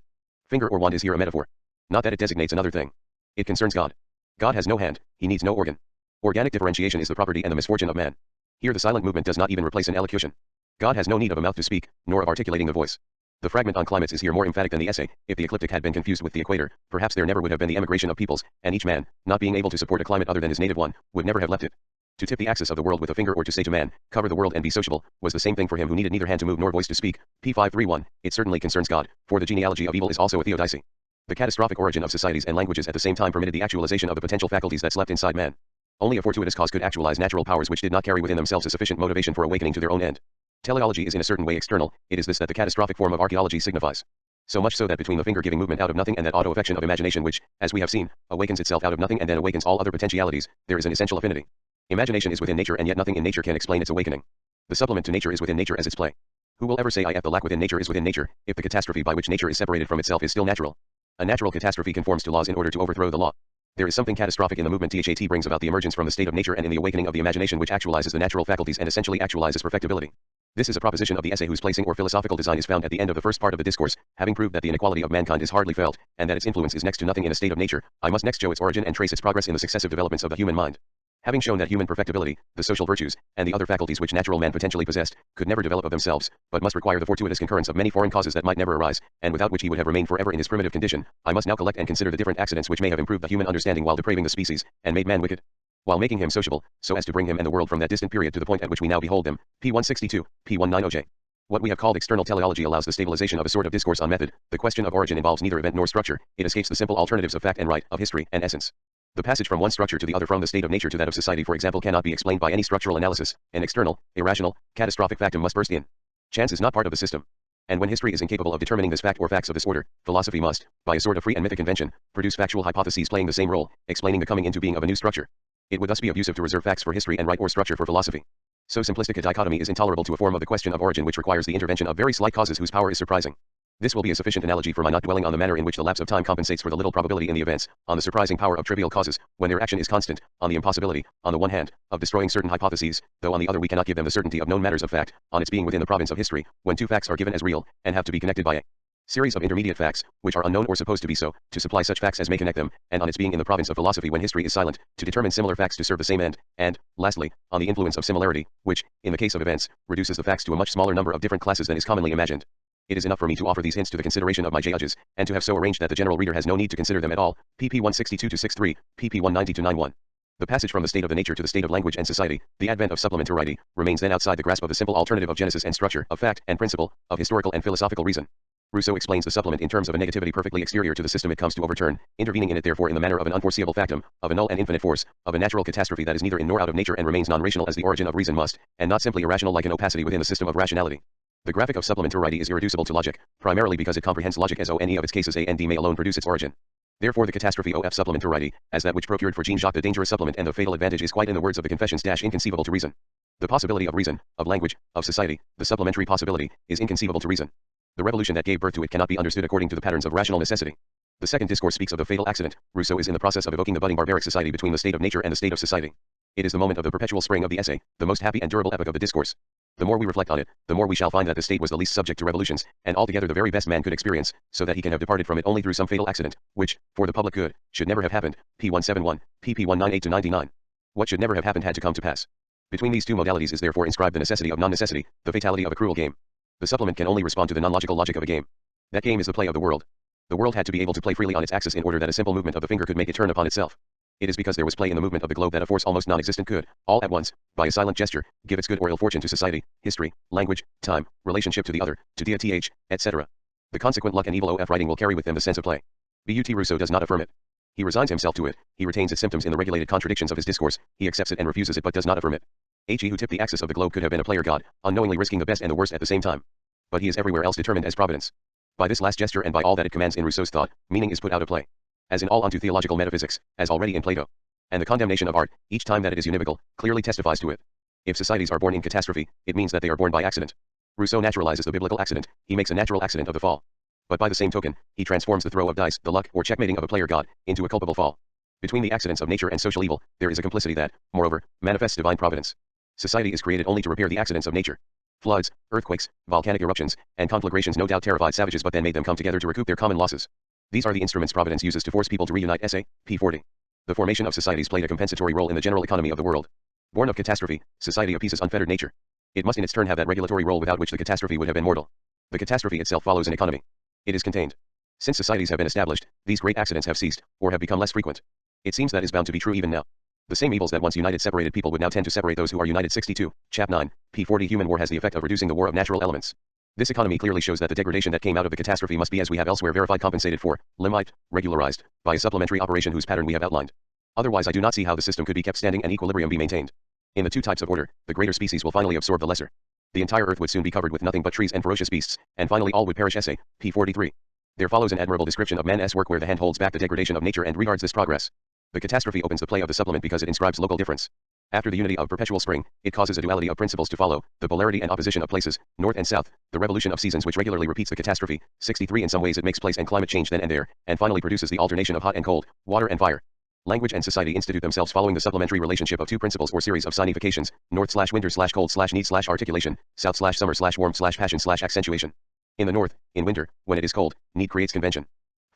[SPEAKER 1] Finger or wand is here a metaphor. Not that it designates another thing. It concerns God. God has no hand, he needs no organ. Organic differentiation is the property and the misfortune of man. Here the silent movement does not even replace an elocution. God has no need of a mouth to speak, nor of articulating the voice. The fragment on climates is here more emphatic than the essay. If the ecliptic had been confused with the equator, perhaps there never would have been the emigration of peoples, and each man, not being able to support a climate other than his native one, would never have left it. To tip the axis of the world with a finger or to say to man, cover the world and be sociable, was the same thing for him who needed neither hand to move nor voice to speak. P531, it certainly concerns God, for the genealogy of evil is also a theodicy. The catastrophic origin of societies and languages at the same time permitted the actualization of the potential faculties that slept inside man. Only a fortuitous cause could actualize natural powers which did not carry within themselves a sufficient motivation for awakening to their own end. Teleology is in a certain way external, it is this that the catastrophic form of archaeology signifies. So much so that between the finger-giving movement out of nothing and that auto-affection of imagination which, as we have seen, awakens itself out of nothing and then awakens all other potentialities, there is an essential affinity. Imagination is within nature and yet nothing in nature can explain its awakening. The supplement to nature is within nature as its play. Who will ever say the lack within nature is within nature, if the catastrophe by which nature is separated from itself is still natural? A natural catastrophe conforms to laws in order to overthrow the law. There is something catastrophic in the movement that brings about the emergence from the state of nature and in the awakening of the imagination which actualizes the natural faculties and essentially actualizes perfectibility. This is a proposition of the essay whose placing or philosophical design is found at the end of the first part of the discourse. Having proved that the inequality of mankind is hardly felt, and that its influence is next to nothing in a state of nature, I must next show its origin and trace its progress in the successive developments of the human mind. Having shown that human perfectibility, the social virtues, and the other faculties which natural man potentially possessed, could never develop of themselves, but must require the fortuitous concurrence of many foreign causes that might never arise, and without which he would have remained forever in his primitive condition, I must now collect and consider the different accidents which may have improved the human understanding while depraving the species, and made man wicked, while making him sociable, so as to bring him and the world from that distant period to the point at which we now behold them. P162, P190J. What we have called external teleology allows the stabilization of a sort of discourse on method. The question of origin involves neither event nor structure, it escapes the simple alternatives of fact and right, of history and essence. The passage from one structure to the other, from the state of nature to that of society for example, cannot be explained by any structural analysis. An external, irrational, catastrophic factum must burst in. Chance is not part of the system. And when history is incapable of determining this fact or facts of this order, philosophy must, by a sort of free and mythic invention, produce factual hypotheses playing the same role, explaining the coming into being of a new structure. It would thus be abusive to reserve facts for history and right or structure for philosophy. So simplistic a dichotomy is intolerable to a form of the question of origin which requires the intervention of very slight causes whose power is surprising. This will be a sufficient analogy for my not dwelling on the manner in which the lapse of time compensates for the little probability in the events, on the surprising power of trivial causes, when their action is constant, on the impossibility, on the one hand, of destroying certain hypotheses, though on the other we cannot give them the certainty of known matters of fact, on its being within the province of history, when two facts are given as real, and have to be connected by a series of intermediate facts, which are unknown or supposed to be so, to supply such facts as may connect them, and on its being in the province of philosophy when history is silent, to determine similar facts to serve the same end, and, lastly, on the influence of similarity, which, in the case of events, reduces the facts to a much smaller number of different classes than is commonly imagined. It is enough for me to offer these hints to the consideration of my judges, and to have so arranged that the general reader has no need to consider them at all. pp 162-63, pp 190-91. The passage from the state of the nature to the state of language and society, the advent of supplementarity, remains then outside the grasp of the simple alternative of genesis and structure, of fact and principle, of historical and philosophical reason. Rousseau explains the supplement in terms of a negativity perfectly exterior to the system it comes to overturn, intervening in it therefore in the manner of an unforeseeable factum, of a null and infinite force, of a natural catastrophe that is neither in nor out of nature and remains non-rational as the origin of reason must, and not simply irrational like an opacity within the system of rationality. The graphic of supplementarity is irreducible to logic, primarily because it comprehends logic as any of its cases A and D may alone produce its origin. Therefore the catastrophe of supplementarity, as that which procured for Jean-Jacques the dangerous supplement and the fatal advantage is quite in the words of the Confessions inconceivable to reason. The possibility of reason, of language, of society, the supplementary possibility, is inconceivable to reason. The revolution that gave birth to it cannot be understood according to the patterns of rational necessity. The second discourse speaks of the fatal accident. Rousseau is in the process of evoking the budding barbaric society between the state of nature and the state of society. It is the moment of the perpetual spring of the essay, the most happy and durable epoch of the discourse. The more we reflect on it, the more we shall find that the state was the least subject to revolutions, and altogether the very best man could experience, so that he can have departed from it only through some fatal accident, which, for the public good, should never have happened. P171, pp 198-99. What should never have happened had to come to pass. Between these two modalities is therefore inscribed the necessity of non-necessity, the fatality of a cruel game. The supplement can only respond to the non-logical logic of a game. That game is the play of the world. The world had to be able to play freely on its axis in order that a simple movement of the finger could make it turn upon itself. It is because there was play in the movement of the globe that a force almost non-existent could, all at once, by a silent gesture, give its good or ill fortune to society, history, language, time, relationship to the other, to DATH, etc. The consequent luck and evil of writing will carry with them the sense of play. But Rousseau does not affirm it. He resigns himself to it, he retains its symptoms in the regulated contradictions of his discourse, he accepts it and refuses it but does not affirm it. He who tipped the axis of the globe could have been a player god, unknowingly risking the best and the worst at the same time. But he is everywhere else determined as providence. By this last gesture and by all that it commands in Rousseau's thought, meaning is put out of play. As in all unto theological metaphysics, as already in Plato. And the condemnation of art, each time that it is univocal, clearly testifies to it. If societies are born in catastrophe, it means that they are born by accident. Rousseau naturalizes the biblical accident, he makes a natural accident of the fall. But by the same token, he transforms the throw of dice, the luck or checkmating of a player god, into a culpable fall. Between the accidents of nature and social evil, there is a complicity that, moreover, manifests divine providence. Society is created only to repair the accidents of nature. Floods, earthquakes, volcanic eruptions, and conflagrations no doubt terrified savages but then made them come together to recoup their common losses. These are the instruments Providence uses to force people to reunite. Essay, p. 40. The formation of societies played a compensatory role in the general economy of the world. Born of catastrophe, society appeases unfettered nature. It must in its turn have that regulatory role without which the catastrophe would have been mortal. The catastrophe itself follows an economy. It is contained. Since societies have been established, these great accidents have ceased, or have become less frequent. It seems that is bound to be true even now. The same evils that once united separated people would now tend to separate those who are united. 62, Chap 9, p. 40. Human war has the effect of reducing the war of natural elements. This economy clearly shows that the degradation that came out of the catastrophe must be, as we have elsewhere verified, compensated for, limitized, regularized, by a supplementary operation whose pattern we have outlined. Otherwise I do not see how the system could be kept standing and equilibrium be maintained. In the two types of order, the greater species will finally absorb the lesser. The entire earth would soon be covered with nothing but trees and ferocious beasts, and finally all would perish. Essay, p. 43. There follows an admirable description of man's work where the hand holds back the degradation of nature and regards this progress. The catastrophe opens the play of the supplement because it inscribes local difference. After the unity of perpetual spring, it causes a duality of principles to follow, the polarity and opposition of places, north and south, the revolution of seasons which regularly repeats the catastrophe. 63. In some ways it makes place and climate change then and there, and finally produces the alternation of hot and cold, water and fire. Language and society institute themselves following the supplementary relationship of two principles or series of significations, north/winter/cold/need/articulation, south/summer/warm/passion/accentuation. In the north, in winter, when it is cold, need creates convention.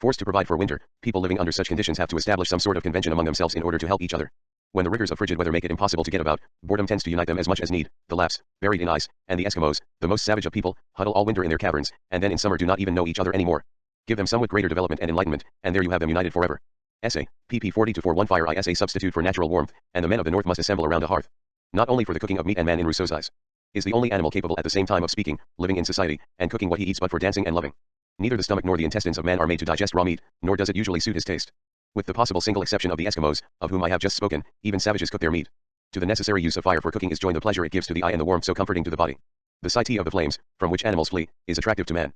[SPEAKER 1] Forced to provide for winter, people living under such conditions have to establish some sort of convention among themselves in order to help each other. When the rigors of frigid weather make it impossible to get about, boredom tends to unite them as much as need. The Lapps, buried in ice, and the Eskimos, the most savage of people, huddle all winter in their caverns, and then in summer do not even know each other anymore. Give them somewhat greater development and enlightenment, and there you have them united forever. Essay, pp. 40-41. Fire is a substitute for natural warmth, and the men of the north must assemble around a hearth. Not only for the cooking of meat, and man in Rousseau's eyes is the only animal capable at the same time of speaking, living in society, and cooking what he eats, but for dancing and loving. Neither the stomach nor the intestines of man are made to digest raw meat, nor does it usually suit his taste. With the possible single exception of the Eskimos, of whom I have just spoken, even savages cook their meat. To the necessary use of fire for cooking is joined the pleasure it gives to the eye and the warmth so comforting to the body. The sight of the flames, from which animals flee, is attractive to man.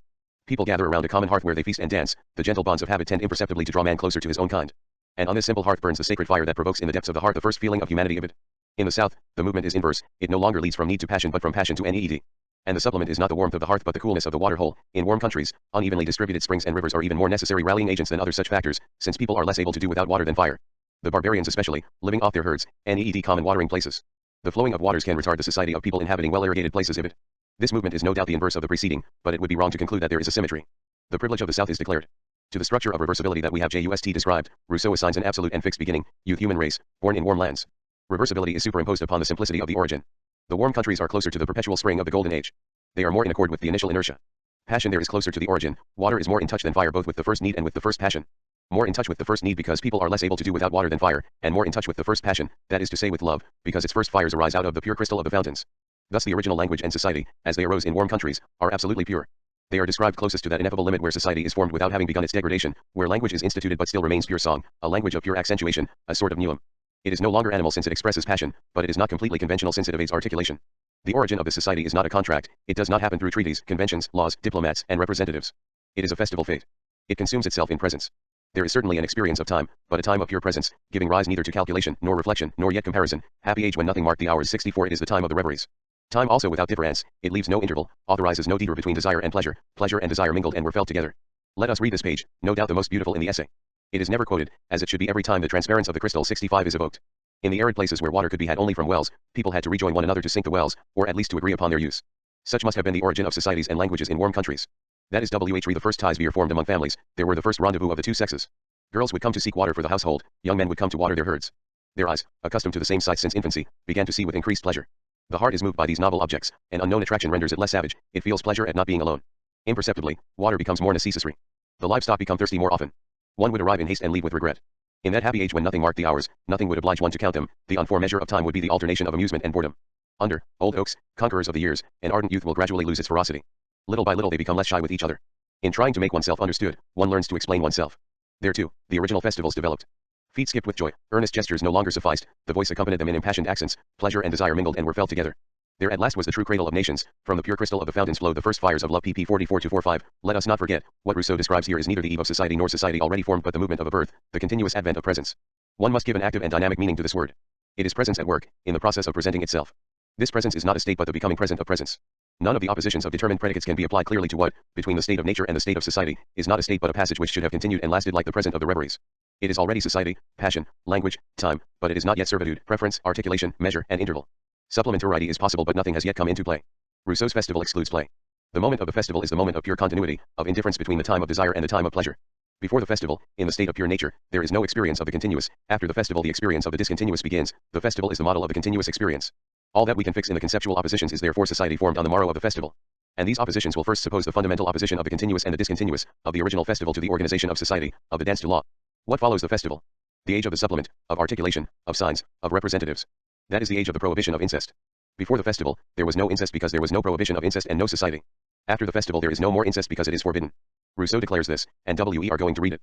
[SPEAKER 1] People gather around a common hearth where they feast and dance. The gentle bonds of habit tend imperceptibly to draw man closer to his own kind. And on this simple hearth burns the sacred fire that provokes in the depths of the heart the first feeling of humanity of it. In the south, the movement is inverse. It no longer leads from need to passion but from passion to need. And the supplement is not the warmth of the hearth but the coolness of the water hole. In warm countries, unevenly distributed springs and rivers are even more necessary rallying agents than other such factors, since people are less able to do without water than fire. The barbarians especially, living off their herds, need common watering places. The flowing of waters can retard the society of people inhabiting well-irrigated places. This movement is no doubt the inverse of the preceding, but it would be wrong to conclude that there is a symmetry. The privilege of the south is declared. To the structure of reversibility that we have just described, Rousseau assigns an absolute and fixed beginning, youth human race, born in warm lands. Reversibility is superimposed upon the simplicity of the origin. The warm countries are closer to the perpetual spring of the golden age. They are more in accord with the initial inertia. Passion there is closer to the origin, water is more in touch than fire both with the first need and with the first passion. More in touch with the first need because people are less able to do without water than fire, and more in touch with the first passion, that is to say with love, because its first fires arise out of the pure crystal of the fountains. Thus the original language and society, as they arose in warm countries, are absolutely pure. They are described closest to that ineffable limit where society is formed without having begun its degradation, where language is instituted but still remains pure song, a language of pure accentuation, a sort of neuum. It is no longer animal since it expresses passion, but it is not completely conventional since it evades articulation. The origin of this society is not a contract, it does not happen through treaties, conventions, laws, diplomats, and representatives. It is a festival fate. It consumes itself in presence. There is certainly an experience of time, but a time of pure presence, giving rise neither to calculation, nor reflection, nor yet comparison, happy age when nothing marked the hours. 64. It is the time of the reveries. Time also without difference, it leaves no interval, authorizes no detour between desire and pleasure and desire mingled and were felt together. Let us read this page, no doubt the most beautiful in the essay. It is never quoted, as it should be every time the transparence of the crystal. 65 is evoked. In the arid places where water could be had only from wells, people had to rejoin one another to sink the wells, or at least to agree upon their use. Such must have been the origin of societies and languages in warm countries. That is the first ties were formed among families, there were the first rendezvous of the two sexes. Girls would come to seek water for the household, young men would come to water their herds. Their eyes, accustomed to the same sights since infancy, began to see with increased pleasure. The heart is moved by these novel objects, an unknown attraction renders it less savage, it feels pleasure at not being alone. Imperceptibly, water becomes more necessary. The livestock become thirsty more often. One would arrive in haste and leave with regret. In that happy age when nothing marked the hours, nothing would oblige one to count them, the unformed measure of time would be the alternation of amusement and boredom. Under old oaks, conquerors of the years, an ardent youth will gradually lose its ferocity. Little by little they become less shy with each other. In trying to make oneself understood, one learns to explain oneself. There too, the original festivals developed. Feet skipped with joy, earnest gestures no longer sufficed, the voice accompanied them in impassioned accents, pleasure and desire mingled and were felt together. There at last was the true cradle of nations, from the pure crystal of the fountains flowed the first fires of love. pp. 44-45. Let us not forget, what Rousseau describes here is neither the eve of society nor society already formed but the movement of a birth, the continuous advent of presence. One must give an active and dynamic meaning to this word. It is presence at work, in the process of presenting itself. This presence is not a state but the becoming present of presence. None of the oppositions of determined predicates can be applied clearly to what, between the state of nature and the state of society, is not a state but a passage which should have continued and lasted like the present of the reveries. It is already society, passion, language, time, but it is not yet servitude, preference, articulation, measure, and interval. Supplementarity is possible but nothing has yet come into play. Rousseau's festival excludes play. The moment of the festival is the moment of pure continuity, of indifference between the time of desire and the time of pleasure. Before the festival, in the state of pure nature, there is no experience of the continuous. After the festival, the experience of the discontinuous begins. The festival is the model of the continuous experience. All that we can fix in the conceptual oppositions is therefore society formed on the morrow of the festival. And these oppositions will first suppose the fundamental opposition of the continuous and the discontinuous, of the original festival to the organization of society, of the dance to law. What follows the festival? The age of the supplement, of articulation, of signs, of representatives. That is the age of the prohibition of incest. Before the festival, there was no incest because there was no prohibition of incest and no society. After the festival, there is no more incest because it is forbidden. Rousseau declares this, and we are going to read it.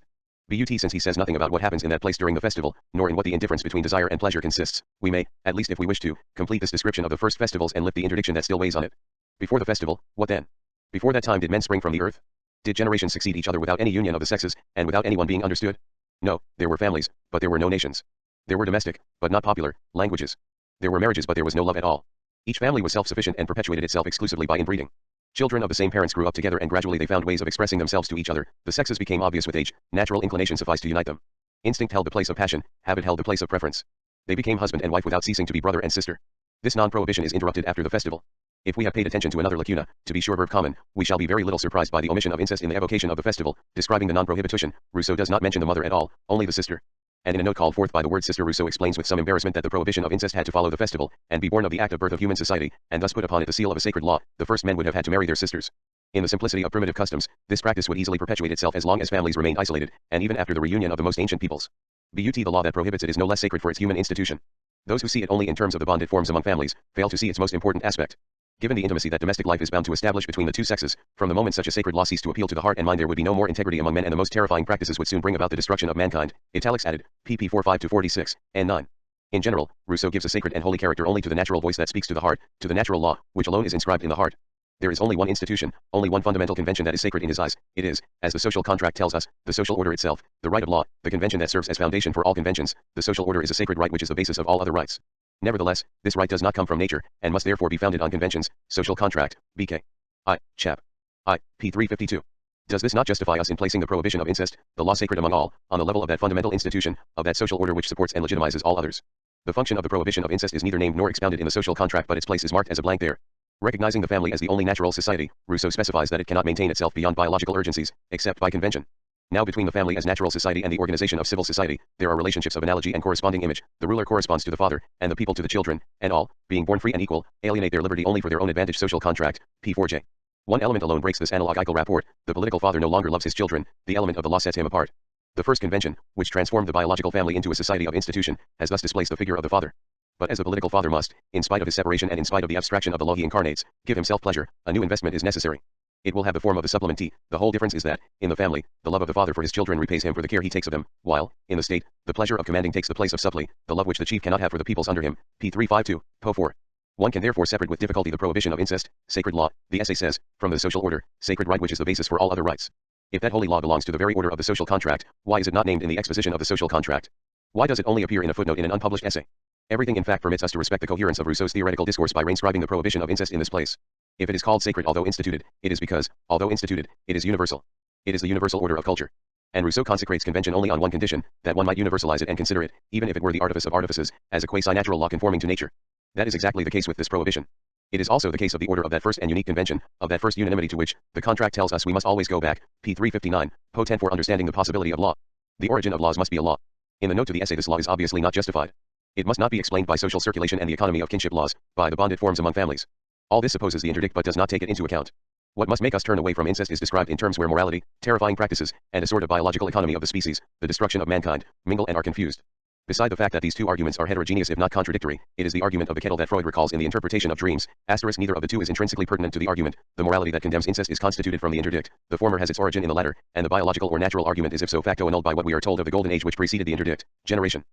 [SPEAKER 1] But since he says nothing about what happens in that place during the festival, nor in what the indifference between desire and pleasure consists, we may, at least if we wish to, complete this description of the first festivals and lift the interdiction that still weighs on it. Before the festival, what then? Before that time did men spring from the earth? Did generations succeed each other without any union of the sexes, and without anyone being understood? No, there were families, but there were no nations. There were domestic, but not popular, languages. There were marriages but there was no love at all. Each family was self-sufficient and perpetuated itself exclusively by inbreeding. Children of the same parents grew up together and gradually they found ways of expressing themselves to each other. The sexes became obvious with age, natural inclination sufficed to unite them. Instinct held the place of passion, habit held the place of preference. They became husband and wife without ceasing to be brother and sister. This non-prohibition is interrupted after the festival. If we have paid attention to another lacuna, to be sure verb common, we shall be very little surprised by the omission of incest in the evocation of the festival. Describing the non-prohibition, Rousseau does not mention the mother at all, only the sister. And in a note called forth by the word sister, Rousseau explains with some embarrassment that the prohibition of incest had to follow the festival, and be born of the act of birth of human society, and thus put upon it the seal of a sacred law. The first men would have had to marry their sisters. In the simplicity of primitive customs, this practice would easily perpetuate itself as long as families remained isolated, and even after the reunion of the most ancient peoples. But the law that prohibits it is no less sacred for its human institution. Those who see it only in terms of the bond it forms among families, fail to see its most important aspect. Given the intimacy that domestic life is bound to establish between the two sexes, from the moment such a sacred law ceased to appeal to the heart and mind there would be no more integrity among men and the most terrifying practices would soon bring about the destruction of mankind. Italics added, pp 45-46, and 9. In general, Rousseau gives a sacred and holy character only to the natural voice that speaks to the heart, to the natural law, which alone is inscribed in the heart. There is only one institution, only one fundamental convention that is sacred in his eyes. It is, as the social contract tells us, the social order itself, the right of law, the convention that serves as foundation for all conventions. The social order is a sacred right which is the basis of all other rights. Nevertheless, this right does not come from nature, and must therefore be founded on conventions. Social contract, BK. I, chap. I, p. 352. Does this not justify us in placing the prohibition of incest, the law sacred among all, on the level of that fundamental institution, of that social order which supports and legitimizes all others? The function of the prohibition of incest is neither named nor expounded in the social contract, but its place is marked as a blank there. Recognizing the family as the only natural society, Rousseau specifies that it cannot maintain itself beyond biological urgencies, except by convention. Now between the family as natural society and the organization of civil society, there are relationships of analogy and corresponding image. The ruler corresponds to the father, and the people to the children, and all, being born free and equal, alienate their liberty only for their own advantage. Social contract, p4j. One element alone breaks this analogical rapport. The political father no longer loves his children, the element of the law sets him apart. The first convention, which transformed the biological family into a society of institution, has thus displaced the figure of the father. But as the political father must, in spite of his separation and in spite of the abstraction of the law he incarnates, give himself pleasure, a new investment is necessary. It will have the form of the supplement T. The whole difference is that, in the family, the love of the father for his children repays him for the care he takes of them, while, in the state, the pleasure of commanding takes the place of supply, the love which the chief cannot have for the peoples under him. P. 352, Po 4. One can therefore separate with difficulty the prohibition of incest, sacred law, the essay says, from the social order, sacred right which is the basis for all other rights. If that holy law belongs to the very order of the social contract, why is it not named in the exposition of the social contract? Why does it only appear in a footnote in an unpublished essay? Everything in fact permits us to respect the coherence of Rousseau's theoretical discourse by reinscribing the prohibition of incest in this place. If it is called sacred although instituted, it is because, although instituted, it is universal. It is the universal order of culture. And Rousseau consecrates convention only on one condition, that one might universalize it and consider it, even if it were the artifice of artifices, as a quasi-natural law conforming to nature. That is exactly the case with this prohibition. It is also the case of the order of that first and unique convention, of that first unanimity to which, the contract tells us we must always go back, p. 359, Po 10 for understanding the possibility of law. The origin of laws must be a law. In the note to the essay this law is obviously not justified. It must not be explained by social circulation and the economy of kinship laws, by the bond it forms among families. All this supposes the interdict but does not take it into account. What must make us turn away from incest is described in terms where morality, terrifying practices, and a sort of biological economy of the species, the destruction of mankind, mingle and are confused. Beside the fact that these two arguments are heterogeneous if not contradictory, it is the argument of the kettle that Freud recalls in the interpretation of dreams, *, neither of the two is intrinsically pertinent to the argument. The morality that condemns incest is constituted from the interdict, the former has its origin in the latter, and the biological or natural argument is ipso facto annulled by what we are told of the golden age which preceded the interdict. Generation.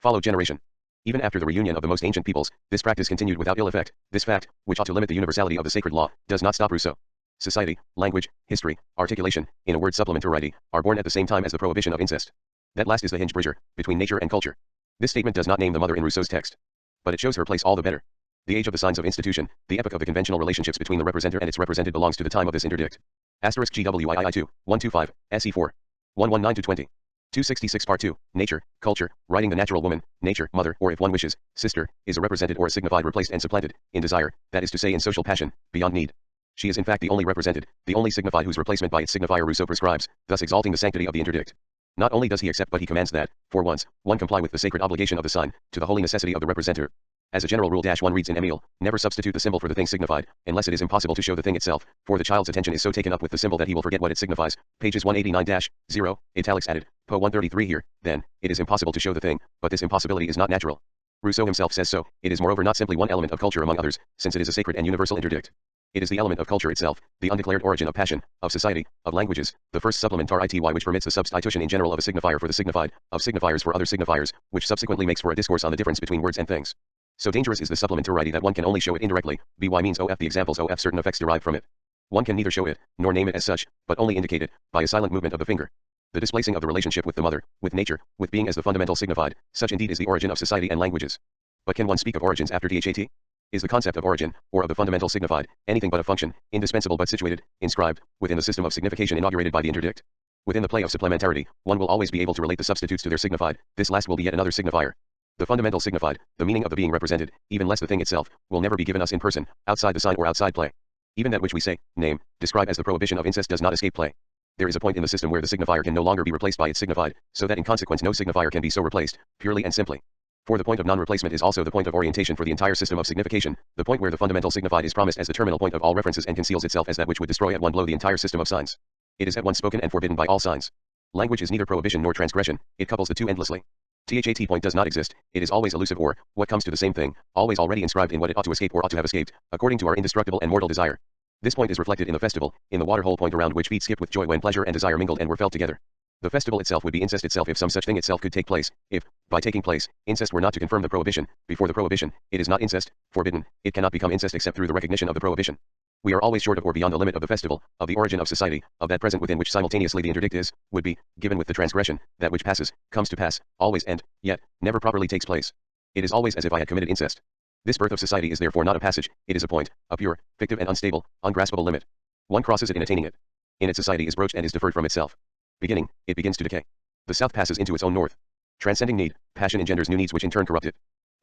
[SPEAKER 1] Followed generation. Even after the reunion of the most ancient peoples, this practice continued without ill effect. This fact, which ought to limit the universality of the sacred law, does not stop Rousseau. Society, language, history, articulation, in a word supplementarity, are born at the same time as the prohibition of incest. That last is the hinge bridger, between nature and culture. This statement does not name the mother in Rousseau's text. But it shows her place all the better. The age of the signs of institution, the epoch of the conventional relationships between the representer and its represented belongs to the time of this interdict. *GWII 2, 125, SE 4. 119-20. 266 Part 2. Nature, culture, writing. The natural woman, nature, mother, or if one wishes, sister, is a represented or a signified replaced and supplanted, in desire, that is to say in social passion, beyond need. She is in fact the only represented, the only signified whose replacement by its signifier Rousseau prescribes, thus exalting the sanctity of the interdict. Not only does he accept but he commands that, for once, one comply with the sacred obligation of the sign, to the holy necessity of the representer. As a general rule, one reads in Emile, never substitute the symbol for the thing signified, unless it is impossible to show the thing itself, for the child's attention is so taken up with the symbol that he will forget what it signifies. Pages 189-0, italics added, po 133 here, then, it is impossible to show the thing, but this impossibility is not natural. Rousseau himself says so. It is moreover not simply one element of culture among others, since it is a sacred and universal interdict. It is the element of culture itself, the undeclared origin of passion, of society, of languages, the first supplementar ity which permits the substitution in general of a signifier for the signified, of signifiers for other signifiers, which subsequently makes for a discourse on the difference between words and things. So dangerous is the supplementarity that one can only show it indirectly, by means of the examples of certain effects derived from it. One can neither show it, nor name it as such, but only indicate it, by a silent movement of the finger. The displacing of the relationship with the mother, with nature, with being as the fundamental signified, such indeed is the origin of society and languages. But can one speak of origins after dhat? Is the concept of origin, or of the fundamental signified, anything but a function, indispensable but situated, inscribed, within the system of signification inaugurated by the interdict? Within the play of supplementarity, one will always be able to relate the substitutes to their signified, this last will be yet another signifier. The fundamental signified, the meaning of the being represented, even less the thing itself, will never be given us in person, outside the sign or outside play. Even that which we say, name, describe as the prohibition of incest does not escape play. There is a point in the system where the signifier can no longer be replaced by its signified, so that in consequence no signifier can be so replaced, purely and simply. For the point of non-replacement is also the point of orientation for the entire system of signification, the point where the fundamental signified is promised as the terminal point of all references and conceals itself as that which would destroy at one blow the entire system of signs. It is at once spoken and forbidden by all signs. Language is neither prohibition nor transgression, it couples the two endlessly. That point does not exist, it is always elusive or, what comes to the same thing, always already inscribed in what it ought to escape or ought to have escaped, according to our indestructible and mortal desire. This point is reflected in the festival, in the waterhole point around which feet skipped with joy when pleasure and desire mingled and were felt together. The festival itself would be incest itself if some such thing itself could take place, if, by taking place, incest were not to confirm the prohibition. Before the prohibition, it is not incest, forbidden, it cannot become incest except through the recognition of the prohibition. We are always short of or beyond the limit of the festival, of the origin of society, of that present within which simultaneously the interdict is, would be, given with the transgression, that which passes, comes to pass, always and, yet, never properly takes place. It is always as if I had committed incest. This birth of society is therefore not a passage, it is a point, a pure, fictive and unstable, ungraspable limit. One crosses it in attaining it. In it society is broached and is deferred from itself. Beginning, it begins to decay. The south passes into its own north. Transcending need, passion engenders new needs which in turn corrupt it.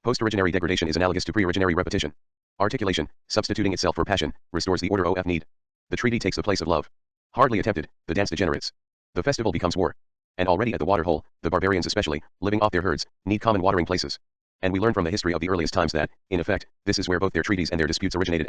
[SPEAKER 1] Post-originary degradation is analogous to pre-originary repetition. Articulation, substituting itself for passion, restores the order of need. The treaty takes the place of love. Hardly attempted, the dance degenerates. The festival becomes war. And already at the waterhole, the barbarians especially, living off their herds, need common watering places. And we learn from the history of the earliest times that, in effect, this is where both their treaties and their disputes originated.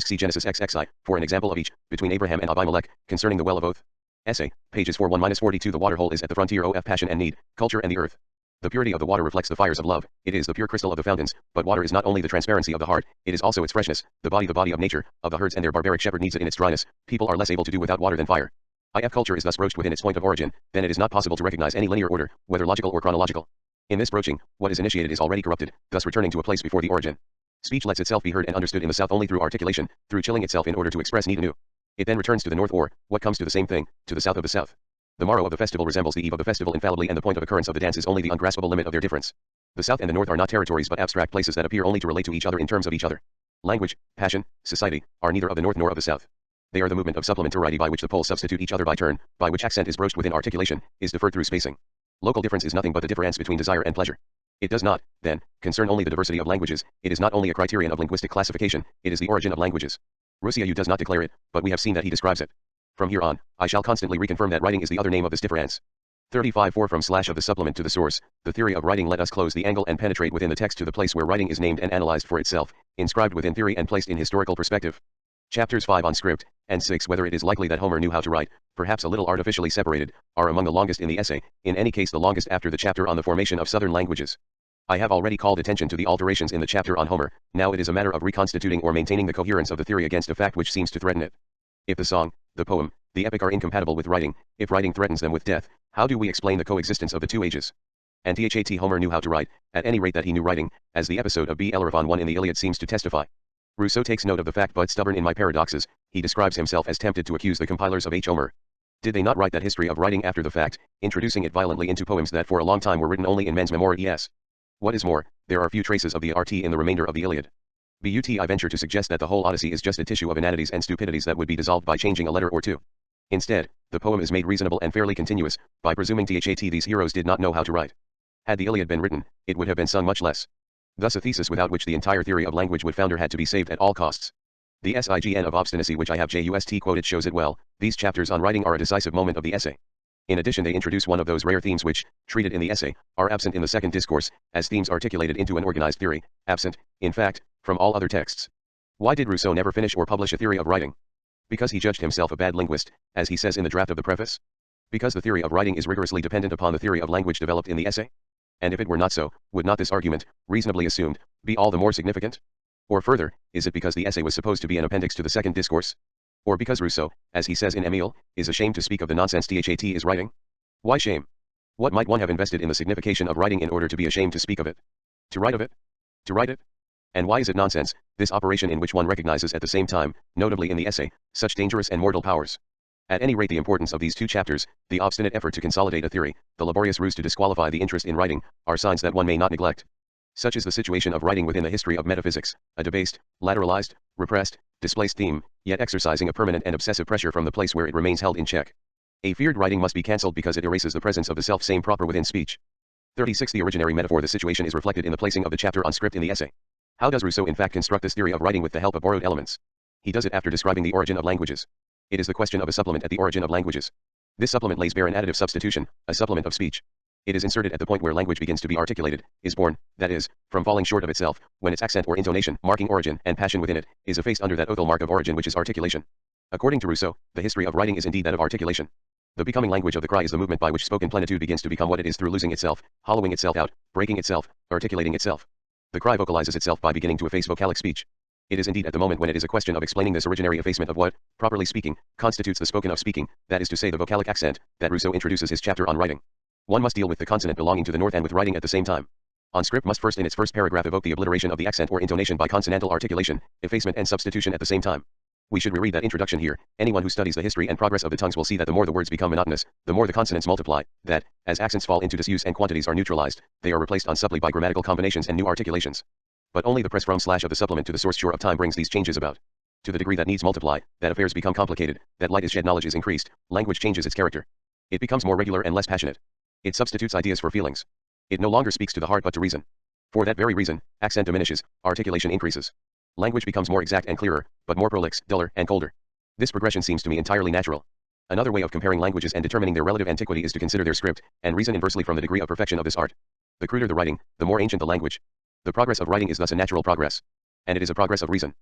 [SPEAKER 1] See Genesis XXI, for an example of each, between Abraham and Abimelech, concerning the well of oath. Essay, pages 41-42. The waterhole is at the frontier of passion and need, culture and the earth. The purity of the water reflects the fires of love, it is the pure crystal of the fountains, but water is not only the transparency of the heart, it is also its freshness, the body of nature, of the herds and their barbaric shepherd needs it in its dryness, people are less able to do without water than fire. If culture is thus broached within its point of origin, then it is not possible to recognize any linear order, whether logical or chronological. In this broaching, what is initiated is already corrupted, thus returning to a place before the origin. Speech lets itself be heard and understood in the south only through articulation, through chilling itself in order to express need anew. It then returns to the north or, what comes to the same thing, to the south of the south. The morrow of the festival resembles the eve of the festival infallibly and the point of occurrence of the dance is only the ungraspable limit of their difference. The south and the north are not territories but abstract places that appear only to relate to each other in terms of each other. Language, passion, society, are neither of the north nor of the south. They are the movement of supplementarity by which the poles substitute each other by turn, by which accent is broached within articulation, is deferred through spacing. Local difference is nothing but the difference between desire and pleasure. It does not, then, concern only the diversity of languages, it is not only a criterion of linguistic classification, it is the origin of languages. Rousseau does not declare it, but we have seen that he describes it. From here on, I shall constantly reconfirm that writing is the other name of this difference. 35.4 From / of the supplement to the source, the theory of writing. Let us close the angle and penetrate within the text to the place where writing is named and analyzed for itself, inscribed within theory and placed in historical perspective. Chapters 5 on script, and 6 whether it is likely that Homer knew how to write, perhaps a little artificially separated, are among the longest in the essay, in any case the longest after the chapter on the formation of southern languages. I have already called attention to the alterations in the chapter on Homer, now it is a matter of reconstituting or maintaining the coherence of the theory against a fact which seems to threaten it. If the song, the poem, the epic are incompatible with writing, if writing threatens them with death, how do we explain the coexistence of the two ages? And Homer knew how to write, at any rate that he knew writing, as the episode of Bellerophon 1 in the Iliad seems to testify. Rousseau takes note of the fact, but stubborn in my paradoxes, he describes himself as tempted to accuse the compilers of Homer. Did they not write that history of writing after the fact, introducing it violently into poems that for a long time were written only in men's memories? What is more, there are few traces of the art in the remainder of the Iliad. I venture to suggest that the whole Odyssey is just a tissue of inanities and stupidities that would be dissolved by changing a letter or two. Instead, the poem is made reasonable and fairly continuous, by presuming that these heroes did not know how to write. Had the Iliad been written, it would have been sung much less. Thus a thesis without which the entire theory of language would founder had to be saved at all costs. The sign of obstinacy which I have just quoted shows it well. These chapters on writing are a decisive moment of the essay. In addition, they introduce one of those rare themes which, treated in the essay, are absent in the second discourse, as themes articulated into an organized theory, absent, in fact, from all other texts. Why did Rousseau never finish or publish a theory of writing? Because he judged himself a bad linguist, as he says in the draft of the preface? Because the theory of writing is rigorously dependent upon the theory of language developed in the essay? And if it were not so, would not this argument, reasonably assumed, be all the more significant? Or further, is it because the essay was supposed to be an appendix to the second discourse? Or because Rousseau, as he says in Emile, is ashamed to speak of the nonsense that is writing? Why shame? What might one have invested in the signification of writing in order to be ashamed to speak of it? To write of it? To write it? And why is it nonsense, this operation in which one recognizes at the same time, notably in the essay, such dangerous and mortal powers? At any rate, the importance of these two chapters, the obstinate effort to consolidate a theory, the laborious ruse to disqualify the interest in writing, are signs that one may not neglect. Such is the situation of writing within the history of metaphysics, a debased, lateralized, repressed, displaced theme, yet exercising a permanent and obsessive pressure from the place where it remains held in check. A feared writing must be cancelled because it erases the presence of the self-same proper within speech. 36. The originary metaphor. The situation is reflected in the placing of the chapter on script in the essay. How does Rousseau in fact construct this theory of writing with the help of borrowed elements? He does it after describing the origin of languages. It is the question of a supplement at the origin of languages. This supplement lays bare an additive substitution, a supplement of speech. It is inserted at the point where language begins to be articulated, is born, that is, from falling short of itself, when its accent or intonation, marking origin, and passion within it, is effaced under that oathal mark of origin which is articulation. According to Rousseau, the history of writing is indeed that of articulation. The becoming language of the cry is the movement by which spoken plenitude begins to become what it is through losing itself, hollowing itself out, breaking itself, articulating itself. The cry vocalizes itself by beginning to efface vocalic speech. It is indeed at the moment when it is a question of explaining this originary effacement of what, properly speaking, constitutes the spoken of speaking, that is to say the vocalic accent, that Rousseau introduces his chapter on writing. One must deal with the consonant belonging to the north and with writing at the same time. On script must first in its first paragraph evoke the obliteration of the accent or intonation by consonantal articulation, effacement and substitution at the same time. We should reread that introduction here. Anyone who studies the history and progress of the tongues will see that the more the words become monotonous, the more the consonants multiply, that, as accents fall into disuse and quantities are neutralized, they are replaced on supply by grammatical combinations and new articulations. But only the press from / of the supplement to the source shore of time brings these changes about. To the degree that needs multiply, that affairs become complicated, that light is shed, knowledge is increased, language changes its character. It becomes more regular and less passionate. It substitutes ideas for feelings. It no longer speaks to the heart but to reason. For that very reason, accent diminishes, articulation increases. Language becomes more exact and clearer, but more prolix, duller, and colder. This progression seems to me entirely natural. Another way of comparing languages and determining their relative antiquity is to consider their script, and reason inversely from the degree of perfection of this art. The cruder the writing, the more ancient the language. The progress of writing is thus a natural progress. And it is a progress of reason.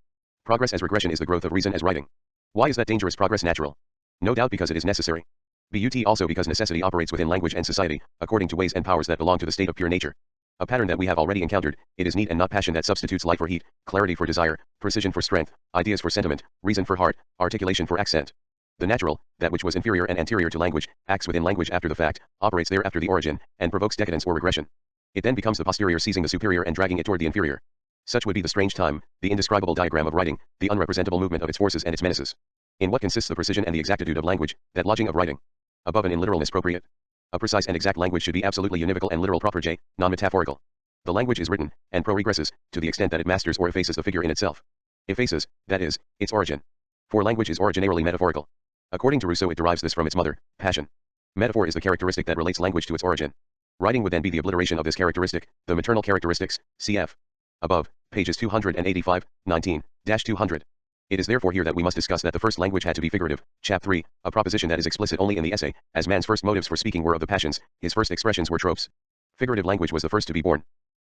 [SPEAKER 1] Progress as regression is the growth of reason as writing. Why is that dangerous progress natural? No doubt because it is necessary. But also because necessity operates within language and society, according to ways and powers that belong to the state of pure nature. A pattern that we have already encountered. It is need and not passion that substitutes light for heat, clarity for desire, precision for strength, ideas for sentiment, reason for heart, articulation for accent. The natural, that which was inferior and anterior to language, acts within language after the fact, operates there after the origin, and provokes decadence or regression. It then becomes the posterior seizing the superior and dragging it toward the inferior. Such would be the strange time, the indescribable diagram of writing, the unrepresentable movement of its forces and its menaces. In what consists the precision and the exactitude of language, that lodging of writing? Above and in literalness appropriate. A precise and exact language should be absolutely univocal and literal proper non-metaphorical. The language is written, and progresses, to the extent that it masters or effaces the figure in itself. Effaces, that is, its origin. For language is originarily metaphorical. According to Rousseau it derives this from its mother, passion. Metaphor is the characteristic that relates language to its origin. Writing would then be the obliteration of this characteristic, the maternal characteristics, cf. Above, pages 285, 19-200. It is therefore here that we must discuss that the first language had to be figurative, chap 3, a proposition that is explicit only in the essay, as man's first motives for speaking were of the passions, his first expressions were tropes. Figurative language was the first to be born.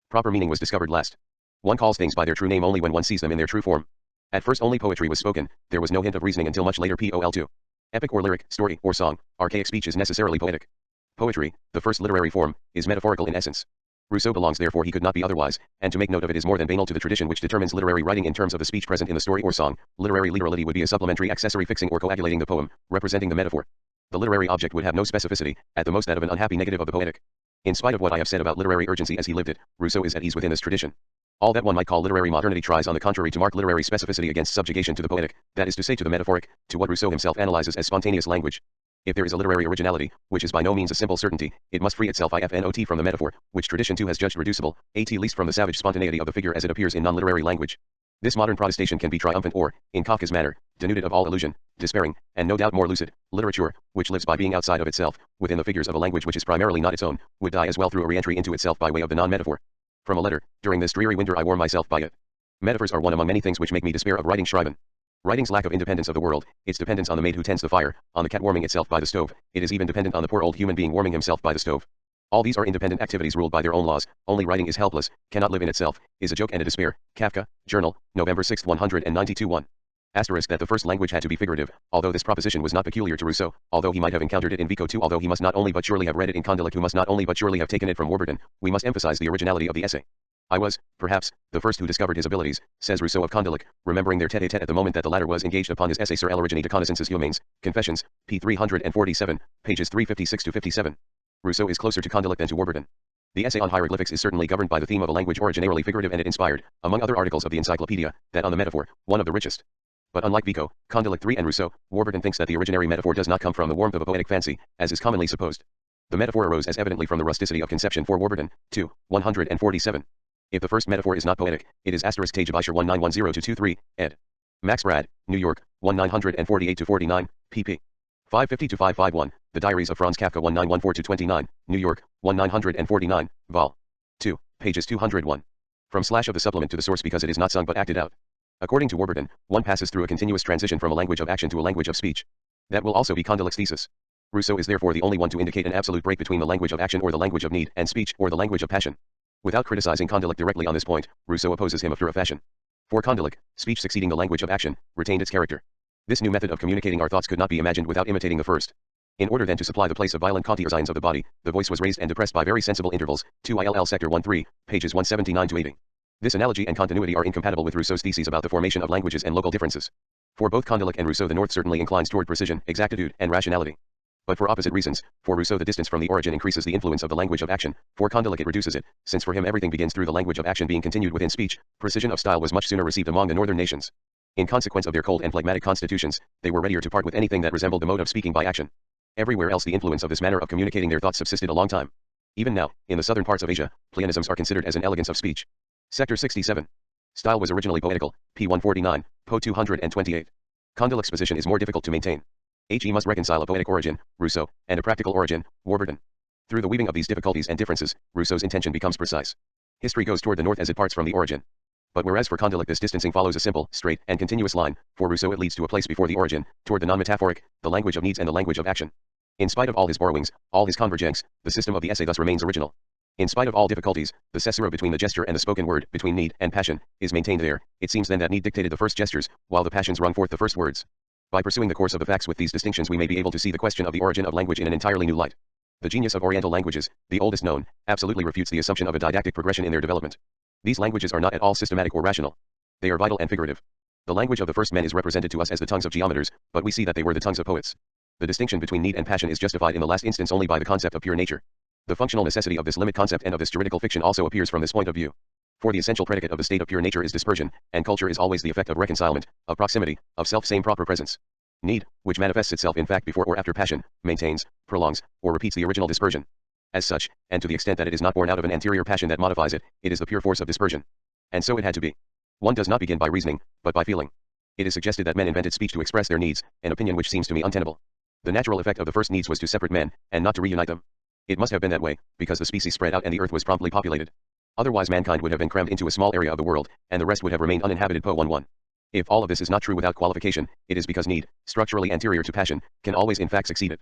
[SPEAKER 1] Proper meaning was discovered last. One calls things by their true name only when one sees them in their true form. At first only poetry was spoken, there was no hint of reasoning until much later pol. Epic or lyric, story, or song, archaic speech is necessarily poetic. Poetry, the first literary form, is metaphorical in essence. Rousseau belongs therefore he could not be otherwise, and to make note of it is more than banal to the tradition which determines literary writing in terms of the speech present in the story or song. Literary literality would be a supplementary accessory fixing or coagulating the poem, representing the metaphor. The literary object would have no specificity, at the most that of an unhappy negative of the poetic. In spite of what I have said about literary urgency as he lived it, Rousseau is at ease within this tradition. All that one might call literary modernity tries on the contrary to mark literary specificity against subjugation to the poetic, that is to say to the metaphoric, to what Rousseau himself analyzes as spontaneous language. If there is a literary originality, which is by no means a simple certainty, it must free itself ifnot from the metaphor, which tradition too has judged reducible, at least from the savage spontaneity of the figure as it appears in non-literary language. This modern protestation can be triumphant or, in Kafka's manner, denuded of all illusion, despairing, and no doubt more lucid. Literature, which lives by being outside of itself, within the figures of a language which is primarily not its own, would die as well through a re-entry into itself by way of the non-metaphor. From a letter, during this dreary winter I warm myself by it. Metaphors are one among many things which make me despair of writing schreiben. Writing's lack of independence of the world, its dependence on the maid who tends the fire, on the cat warming itself by the stove, it is even dependent on the poor old human being warming himself by the stove. All these are independent activities ruled by their own laws, only writing is helpless, cannot live in itself, is a joke and a despair. Kafka, Journal, November 6, 192-1. Asterisk that the first language had to be figurative, although this proposition was not peculiar to Rousseau, although he might have encountered it in Vico too, although he must not only but surely have read it in Condillac, who must not only but surely have taken it from Warburton, we must emphasize the originality of the essay. I was, perhaps, the first who discovered his abilities, says Rousseau of Condillac, remembering their tête-à-tête at the moment that the latter was engaged upon his essay sur l'origine de connaissances humaines, Confessions, p. 347, pages 356-57. Rousseau is closer to Condillac than to Warburton. The essay on hieroglyphics is certainly governed by the theme of a language originarily figurative, and it inspired, among other articles of the encyclopedia, that on the metaphor, one of the richest. But unlike Vico, Condillac 3 and Rousseau, Warburton thinks that the originary metaphor does not come from the warmth of a poetic fancy, as is commonly supposed. The metaphor arose as evidently from the rusticity of conception for Warburton, 2, 147. If the first metaphor is not poetic, it is asterisk Tage Beischer 1910-23, ed. Max Brad, New York, 1948-49, pp. 550-551, The Diaries of Franz Kafka 1914-29, New York, 1949, vol. 2, pages 201. From slash of the supplement to the source because it is not sung but acted out. According to Warburton, one passes through a continuous transition from a language of action to a language of speech. That will also be Condillac's thesis. Rousseau is therefore the only one to indicate an absolute break between the language of action or the language of need and speech or the language of passion. Without criticizing Condillac directly on this point, Rousseau opposes him after a fashion. For Condillac, speech succeeding the language of action, retained its character. This new method of communicating our thoughts could not be imagined without imitating the first. In order then to supply the place of violent contours of the body, the voice was raised and depressed by very sensible intervals, 2 ILL sector 1-3, pages 179-80. This analogy and continuity are incompatible with Rousseau's theses about the formation of languages and local differences. For both Condillac and Rousseau the north certainly inclines toward precision, exactitude, and rationality. But for opposite reasons. For Rousseau the distance from the origin increases the influence of the language of action, for Condillac it reduces it, since for him everything begins through the language of action being continued within speech. Precision of style was much sooner received among the northern nations. In consequence of their cold and phlegmatic constitutions, they were readier to part with anything that resembled the mode of speaking by action. Everywhere else the influence of this manner of communicating their thoughts subsisted a long time. Even now, in the southern parts of Asia, pleonasms are considered as an elegance of speech. Sector 67. Style was originally poetical, p. 149, po. 228. Condillac's position is more difficult to maintain. He must reconcile a poetic origin, Rousseau, and a practical origin, Warburton. Through the weaving of these difficulties and differences, Rousseau's intention becomes precise. History goes toward the north as it parts from the origin. But whereas for Condillac this distancing follows a simple, straight, and continuous line, for Rousseau it leads to a place before the origin, toward the non-metaphoric, the language of needs and the language of action. In spite of all his borrowings, all his convergence, the system of the essay thus remains original. In spite of all difficulties, the caesura between the gesture and the spoken word, between need and passion, is maintained there. It seems then that need dictated the first gestures, while the passions rung forth the first words. By pursuing the course of the facts with these distinctions we may be able to see the question of the origin of language in an entirely new light. The genius of Oriental languages, the oldest known, absolutely refutes the assumption of a didactic progression in their development. These languages are not at all systematic or rational. They are vital and figurative. The language of the first men is represented to us as the tongues of geometers, but we see that they were the tongues of poets. The distinction between need and passion is justified in the last instance only by the concept of pure nature. The functional necessity of this limit concept and of this juridical fiction also appears from this point of view. For the essential predicate of the state of pure nature is dispersion, and culture is always the effect of reconcilement, of proximity, of self-same proper presence. Need, which manifests itself in fact before or after passion, maintains, prolongs, or repeats the original dispersion. As such, and to the extent that it is not born out of an anterior passion that modifies it, it is the pure force of dispersion. And so it had to be. One does not begin by reasoning, but by feeling. It is suggested that men invented speech to express their needs, an opinion which seems to me untenable. The natural effect of the first needs was to separate men, and not to reunite them. It must have been that way, because the species spread out and the earth was promptly populated. Otherwise mankind would have been crammed into a small area of the world, and the rest would have remained uninhabited. Po 1-1. If all of this is not true without qualification, it is because need, structurally anterior to passion, can always in fact succeed it.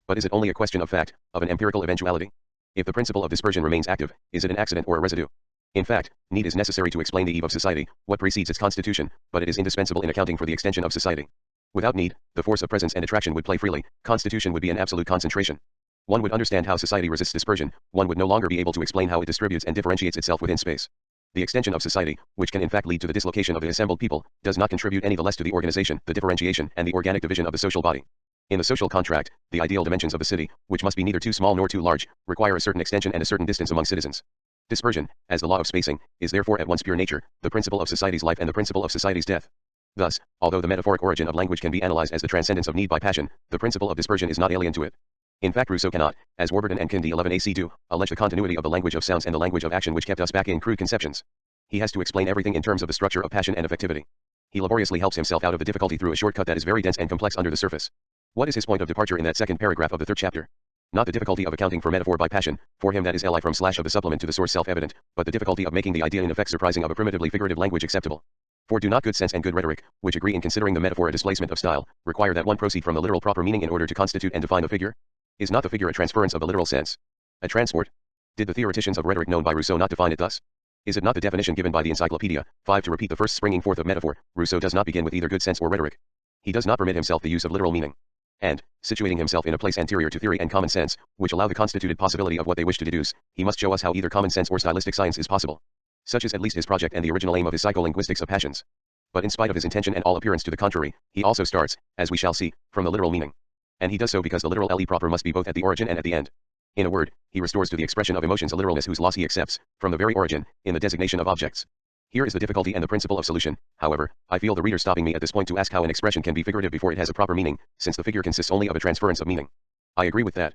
[SPEAKER 1] But is it only a question of fact, of an empirical eventuality? If the principle of dispersion remains active, is it an accident or a residue? In fact, need is necessary to explain the eve of society, what precedes its constitution, but it is indispensable in accounting for the extension of society. Without need, the force of presence and attraction would play freely, constitution would be an absolute concentration. One would understand how society resists dispersion, one would no longer be able to explain how it distributes and differentiates itself within space. The extension of society, which can in fact lead to the dislocation of the assembled people, does not contribute any the less to the organization, the differentiation, and the organic division of the social body. In the social contract, the ideal dimensions of the city, which must be neither too small nor too large, require a certain extension and a certain distance among citizens. Dispersion, as the law of spacing, is therefore at once pure nature, the principle of society's life and the principle of society's death. Thus, although the metaphoric origin of language can be analyzed as the transcendence of need by passion, the principle of dispersion is not alien to it. In fact Rousseau cannot, as Warburton and Kindi 11 AC do, allege the continuity of the language of sounds and the language of action which kept us back in crude conceptions. He has to explain everything in terms of the structure of passion and affectivity. He laboriously helps himself out of the difficulty through a shortcut that is very dense and complex under the surface. What is his point of departure in that second paragraph of the third chapter? Not the difficulty of accounting for metaphor by passion, for him that is li from / of the supplement to the source self-evident, but the difficulty of making the idea in effect surprising of a primitively figurative language acceptable. For do not good sense and good rhetoric, which agree in considering the metaphor a displacement of style, require that one proceed from the literal proper meaning in order to constitute and define the figure? Is not the figure a transference of the literal sense? A transport? Did the theoreticians of rhetoric known by Rousseau not define it thus? Is it not the definition given by the Encyclopedia? 5. To repeat the first springing forth of metaphor, Rousseau does not begin with either good sense or rhetoric. He does not permit himself the use of literal meaning. And, situating himself in a place anterior to theory and common sense, which allow the constituted possibility of what they wish to deduce, he must show us how either common sense or stylistic science is possible. Such is at least his project and the original aim of his psycholinguistics of passions. But in spite of his intention and all appearance to the contrary, he also starts, as we shall see, from the literal meaning. And he does so because the literal le proper must be both at the origin and at the end. In a word, he restores to the expression of emotions a literalness whose loss he accepts, from the very origin, in the designation of objects. Here is the difficulty and the principle of solution. However, I feel the reader stopping me at this point to ask how an expression can be figurative before it has a proper meaning, since the figure consists only of a transference of meaning. I agree with that.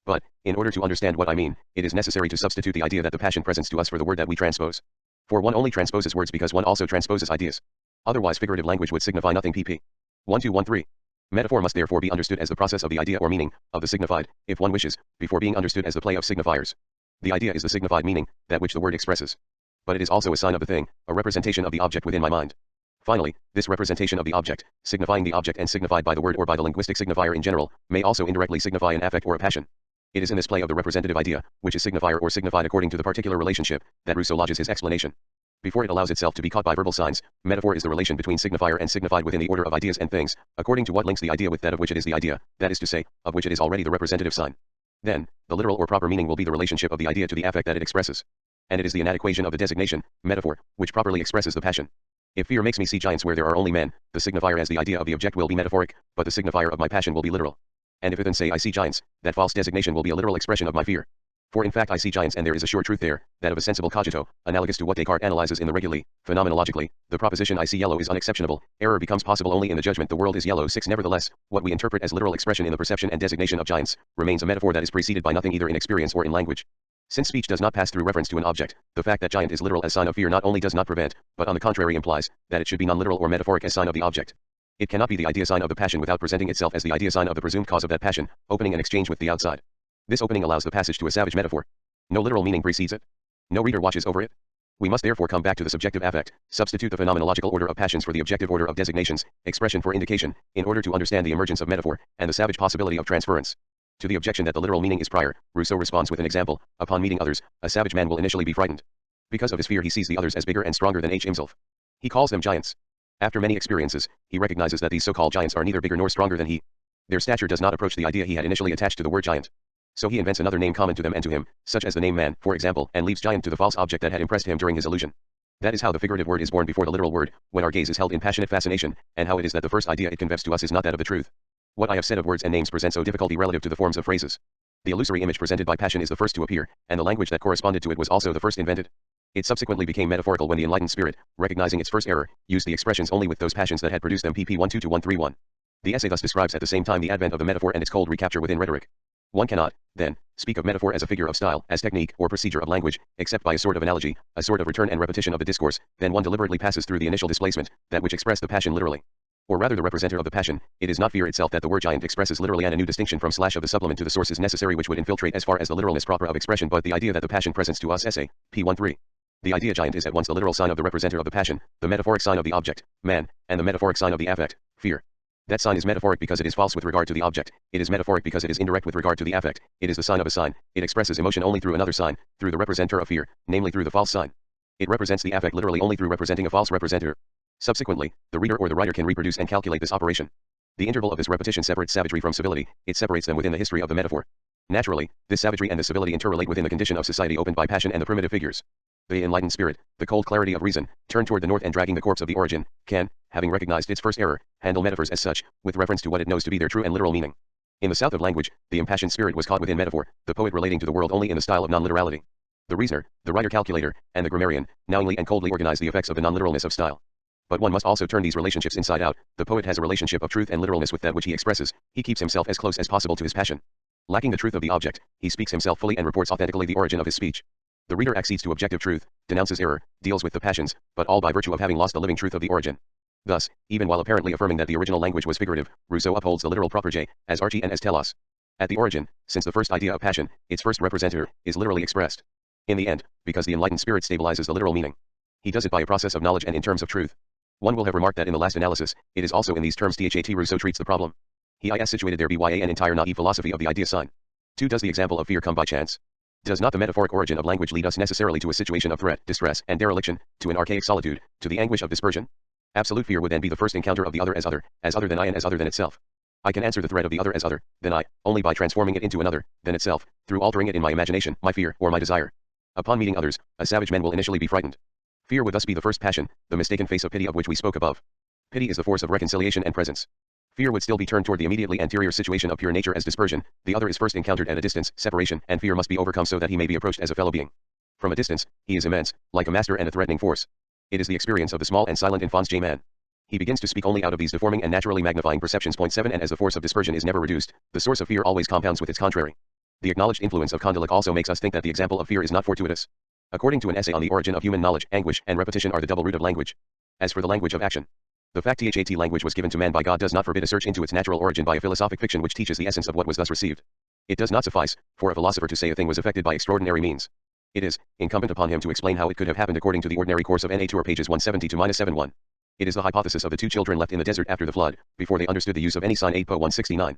[SPEAKER 1] But, in order to understand what I mean, it is necessary to substitute the idea that the passion presents to us for the word that we transpose. For one only transposes words because one also transposes ideas. Otherwise figurative language would signify nothing. pp. 1213. Metaphor must therefore be understood as the process of the idea or meaning, of the signified, if one wishes, before being understood as the play of signifiers. The idea is the signified meaning, that which the word expresses. But it is also a sign of the thing, a representation of the object within my mind. Finally, this representation of the object, signifying the object and signified by the word or by the linguistic signifier in general, may also indirectly signify an affect or a passion. It is in this play of the representative idea, which is signifier or signified according to the particular relationship, that Rousseau lodges his explanation. Before it allows itself to be caught by verbal signs, metaphor is the relation between signifier and signified within the order of ideas and things, according to what links the idea with that of which it is the idea, that is to say, of which it is already the representative sign. Then, the literal or proper meaning will be the relationship of the idea to the affect that it expresses. And it is the inadequation of the designation, metaphor, which properly expresses the passion. If fear makes me see giants where there are only men, the signifier as the idea of the object will be metaphoric, but the signifier of my passion will be literal. And if it then say I see giants, that false designation will be a literal expression of my fear. For in fact I see giants and there is a sure truth there, that of a sensible cogito, analogous to what Descartes analyzes in the reguli, phenomenologically, the proposition I see yellow is unexceptionable, error becomes possible only in the judgment the world is yellow. 6. Nevertheless, what we interpret as literal expression in the perception and designation of giants, remains a metaphor that is preceded by nothing either in experience or in language. Since speech does not pass through reference to an object, the fact that giant is literal as sign of fear not only does not prevent, but on the contrary implies, that it should be non-literal or metaphoric as sign of the object. It cannot be the idea sign of the passion without presenting itself as the idea sign of the presumed cause of that passion, opening an exchange with the outside. This opening allows the passage to a savage metaphor. No literal meaning precedes it. No reader watches over it. We must therefore come back to the subjective affect, substitute the phenomenological order of passions for the objective order of designations, expression for indication, in order to understand the emergence of metaphor, and the savage possibility of transference. To the objection that the literal meaning is prior, Rousseau responds with an example. Upon meeting others, a savage man will initially be frightened. Because of his fear he sees the others as bigger and stronger than himself. He calls them giants. After many experiences, he recognizes that these so-called giants are neither bigger nor stronger than he. Their stature does not approach the idea he had initially attached to the word giant. So he invents another name common to them and to him, such as the name man, for example, and leaves giant to the false object that had impressed him during his illusion. That is how the figurative word is born before the literal word, when our gaze is held in passionate fascination, and how it is that the first idea it conveys to us is not that of the truth. What I have said of words and names presents no difficulty relative to the forms of phrases. The illusory image presented by passion is the first to appear, and the language that corresponded to it was also the first invented. It subsequently became metaphorical when the enlightened spirit, recognizing its first error, used the expressions only with those passions that had produced them. pp. 122-131. The essay thus describes at the same time the advent of the metaphor and its cold recapture within rhetoric. One cannot, then, speak of metaphor as a figure of style, as technique or procedure of language, except by a sort of analogy, a sort of return and repetition of the discourse. Then one deliberately passes through the initial displacement, that which expressed the passion literally. Or rather the representer of the passion. It is not fear itself that the word giant expresses literally, and a new distinction from / of the supplement to the source is necessary which would infiltrate as far as the literalness proper of expression, but the idea that the passion presents to us. Essay, p. 13. The idea giant is at once the literal sign of the representer of the passion, the metaphoric sign of the object, man, and the metaphoric sign of the affect, fear. That sign is metaphoric because it is false with regard to the object. It is metaphoric because it is indirect with regard to the affect. It is the sign of a sign. It expresses emotion only through another sign, through the representer of fear, namely through the false sign. It represents the affect literally only through representing a false representer. Subsequently, the reader or the writer can reproduce and calculate this operation. The interval of this repetition separates savagery from civility. It separates them within the history of the metaphor. Naturally, this savagery and the civility interrelate within the condition of society opened by passion and the primitive figures. The enlightened spirit, the cold clarity of reason, turned toward the north and dragging the corpse of the origin, can, having recognized its first error, handle metaphors as such, with reference to what it knows to be their true and literal meaning. In the south of language, the impassioned spirit was caught within metaphor, the poet relating to the world only in the style of non-literality. The reasoner, the writer-calculator, and the grammarian, knowingly and coldly organize the effects of the non-literalness of style. But one must also turn these relationships inside out. The poet has a relationship of truth and literalness with that which he expresses. He keeps himself as close as possible to his passion. Lacking the truth of the object, he speaks himself fully and reports authentically the origin of his speech. The reader accedes to objective truth, denounces error, deals with the passions, but all by virtue of having lost the living truth of the origin. Thus, even while apparently affirming that the original language was figurative, Rousseau upholds the literal proper J, as Archie and as telos. At the origin, since the first idea of passion, its first representative, is literally expressed. In the end, because the enlightened spirit stabilizes the literal meaning. He does it by a process of knowledge and in terms of truth. One will have remarked that in the last analysis, it is also in these terms that Rousseau treats the problem. He is situated there by an entire naive philosophy of the idea sign. 2. Does the example of fear come by chance? Does not the metaphoric origin of language lead us necessarily to a situation of threat, distress, and dereliction, to an archaic solitude, to the anguish of dispersion? Absolute fear would then be the first encounter of the other than I and as other than itself. I can answer the threat of the other as other than I, only by transforming it into another than itself, through altering it in my imagination, my fear, or my desire. Upon meeting others, a savage man will initially be frightened. Fear would thus be the first passion, the mistaken face of pity of which we spoke above. Pity is the force of reconciliation and presence. Fear would still be turned toward the immediately anterior situation of pure nature as dispersion, the other is first encountered at a distance, separation, and fear must be overcome so that he may be approached as a fellow being. From a distance, he is immense, like a master and a threatening force. It is the experience of the small and silent enfants J man. He begins to speak only out of these deforming and naturally magnifying perceptions. 7 And as the force of dispersion is never reduced, the source of fear always compounds with its contrary. The acknowledged influence of Condillac also makes us think that the example of fear is not fortuitous. According to an essay on the origin of human knowledge, anguish and repetition are the double root of language. As for the language of action, the fact that language was given to man by God does not forbid a search into its natural origin by a philosophic fiction which teaches the essence of what was thus received. It does not suffice for a philosopher to say a thing was effected by extraordinary means. It is incumbent upon him to explain how it could have happened according to the ordinary course of Na Tour pages 170-71. It is the hypothesis of the 2 children left in the desert after the flood, before they understood the use of any sign 8 po 169.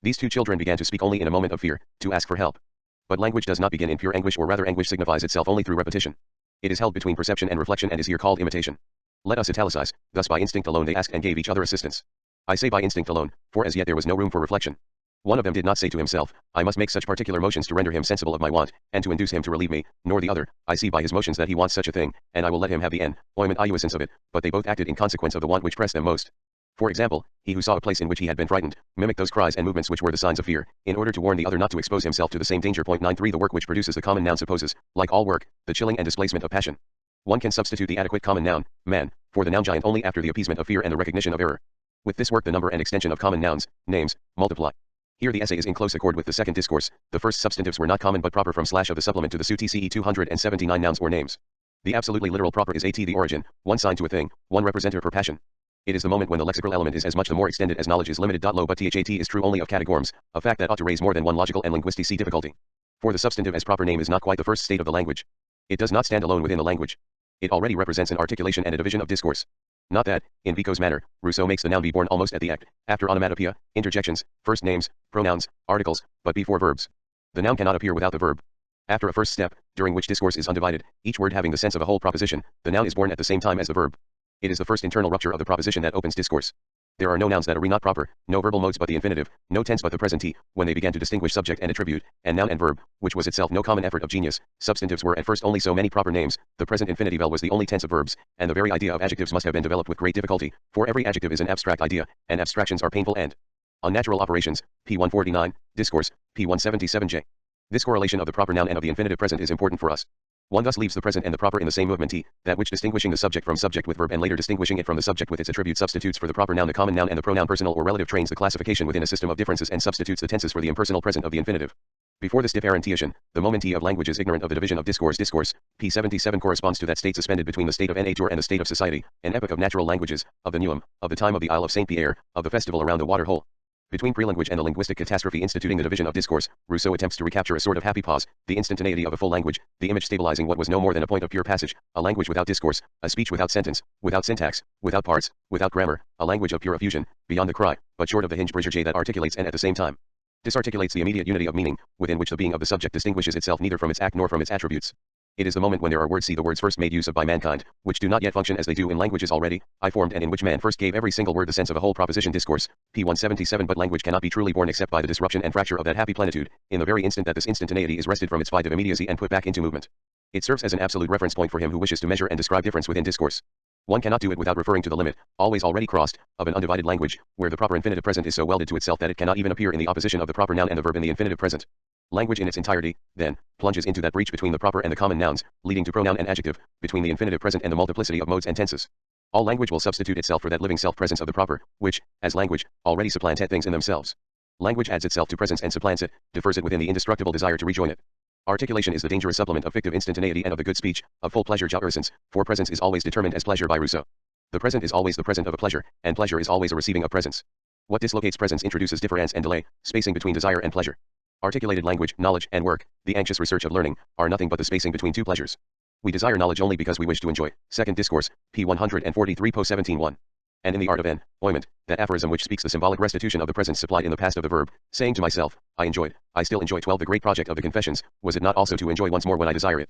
[SPEAKER 1] These 2 children began to speak only in a moment of fear, to ask for help. But language does not begin in pure anguish, or rather anguish signifies itself only through repetition. It is held between perception and reflection and is here called imitation. Let us italicize, thus by instinct alone they asked and gave each other assistance. I say by instinct alone, for as yet there was no room for reflection. One of them did not say to himself, I must make such particular motions to render him sensible of my want, and to induce him to relieve me, nor the other, I see by his motions that he wants such a thing, and I will let him have the ointment iuessence of it, but they both acted in consequence of the want which pressed them most. For example, he who saw a place in which he had been frightened, mimicked those cries and movements which were the signs of fear, in order to warn the other not to expose himself to the same danger. 93 The work which produces the common noun supposes, like all work, the chilling and displacement of passion. One can substitute the adequate common noun, man, for the noun giant only after the appeasement of fear and the recognition of error. With this work the number and extension of common nouns, names, multiply. Here the essay is in close accord with the second discourse. The first substantives were not common but proper from / of the supplement to the SU TCE 279 nouns or names. The absolutely literal proper is the origin, one sign to a thing, one representative per passion. It is the moment when the lexical element is as much the more extended as knowledge is limited. Low but that is true only of categorms, a fact that ought to raise more than one logical and linguistic difficulty. For the substantive as proper name is not quite the first state of the language. It does not stand alone within the language. It already represents an articulation and a division of discourse. Not that, in Vico's manner, Rousseau makes the noun be born almost at the act, after onomatopoeia, interjections, first names, pronouns, articles, but before verbs. The noun cannot appear without the verb. After a first step, during which discourse is undivided, each word having the sense of a whole proposition, the noun is born at the same time as the verb. It is the first internal rupture of the proposition that opens discourse. There are no nouns that are not proper, no verbal modes but the infinitive, no tense but the present t, when they began to distinguish subject and attribute, and noun and verb, which was itself no common effort of genius. Substantives were at first only so many proper names, the present infinitive was the only tense of verbs, and the very idea of adjectives must have been developed with great difficulty, for every adjective is an abstract idea, and abstractions are painful and unnatural operations. P 149, Discourse, P 177J. This correlation of the proper noun and of the infinitive present is important for us. One thus leaves the present and the proper in the same movement t, that which distinguishing the subject from subject with verb and later distinguishing it from the subject with its attribute substitutes for the proper noun the common noun and the pronoun personal or relative trains the classification within a system of differences and substitutes the tenses for the impersonal present of the infinitive. Before this differentiation, the moment t of language is ignorant of the division of discourse. Discourse, P 77 corresponds to that state suspended between the state of nature and the state of society, an epoch of natural languages, of the Neume, of the time of the Isle of St. Pierre, of the festival around the water hole. Between prelanguage and the linguistic catastrophe instituting the division of discourse, Rousseau attempts to recapture a sort of happy pause, the instantaneity of a full language, the image stabilizing what was no more than a point of pure passage, a language without discourse, a speech without sentence, without syntax, without parts, without grammar, a language of pure effusion, beyond the cry, but short of the hinge brisure that articulates and at the same time disarticulates the immediate unity of meaning, within which the being of the subject distinguishes itself neither from its act nor from its attributes. It is the moment when there are words, see the words first made use of by mankind, which do not yet function as they do in languages already formed and in which man first gave every single word the sense of a whole proposition. Discourse, P 177 But language cannot be truly born except by the disruption and fracture of that happy plenitude, in the very instant that this instantaneity is wrested from its fight of immediacy and put back into movement. It serves as an absolute reference point for him who wishes to measure and describe difference within discourse. One cannot do it without referring to the limit, always already crossed, of an undivided language, where the proper infinitive present is so welded to itself that it cannot even appear in the opposition of the proper noun and the verb in the infinitive present. Language in its entirety, then, plunges into that breach between the proper and the common nouns, leading to pronoun and adjective, between the infinitive present and the multiplicity of modes and tenses. All language will substitute itself for that living self-presence of the proper, which, as language, already supplanted things in themselves. Language adds itself to presence and supplants it, defers it within the indestructible desire to rejoin it. Articulation is the dangerous supplement of fictive instantaneity and of the good speech, of full pleasure jouissance, for presence is always determined as pleasure by Rousseau. The present is always the present of a pleasure, and pleasure is always a receiving of presence. What dislocates presence introduces difference and delay, spacing between desire and pleasure. Articulated language, knowledge, and work, the anxious research of learning, are nothing but the spacing between two pleasures. We desire knowledge only because we wish to enjoy. Second Discourse, p. 143 po 17:1. And in the art of enjoyment, that aphorism which speaks the symbolic restitution of the presence supplied in the past of the verb, saying to myself, I enjoyed, I still enjoy 12. The great project of the Confessions, was it not also to enjoy once more when I desire it?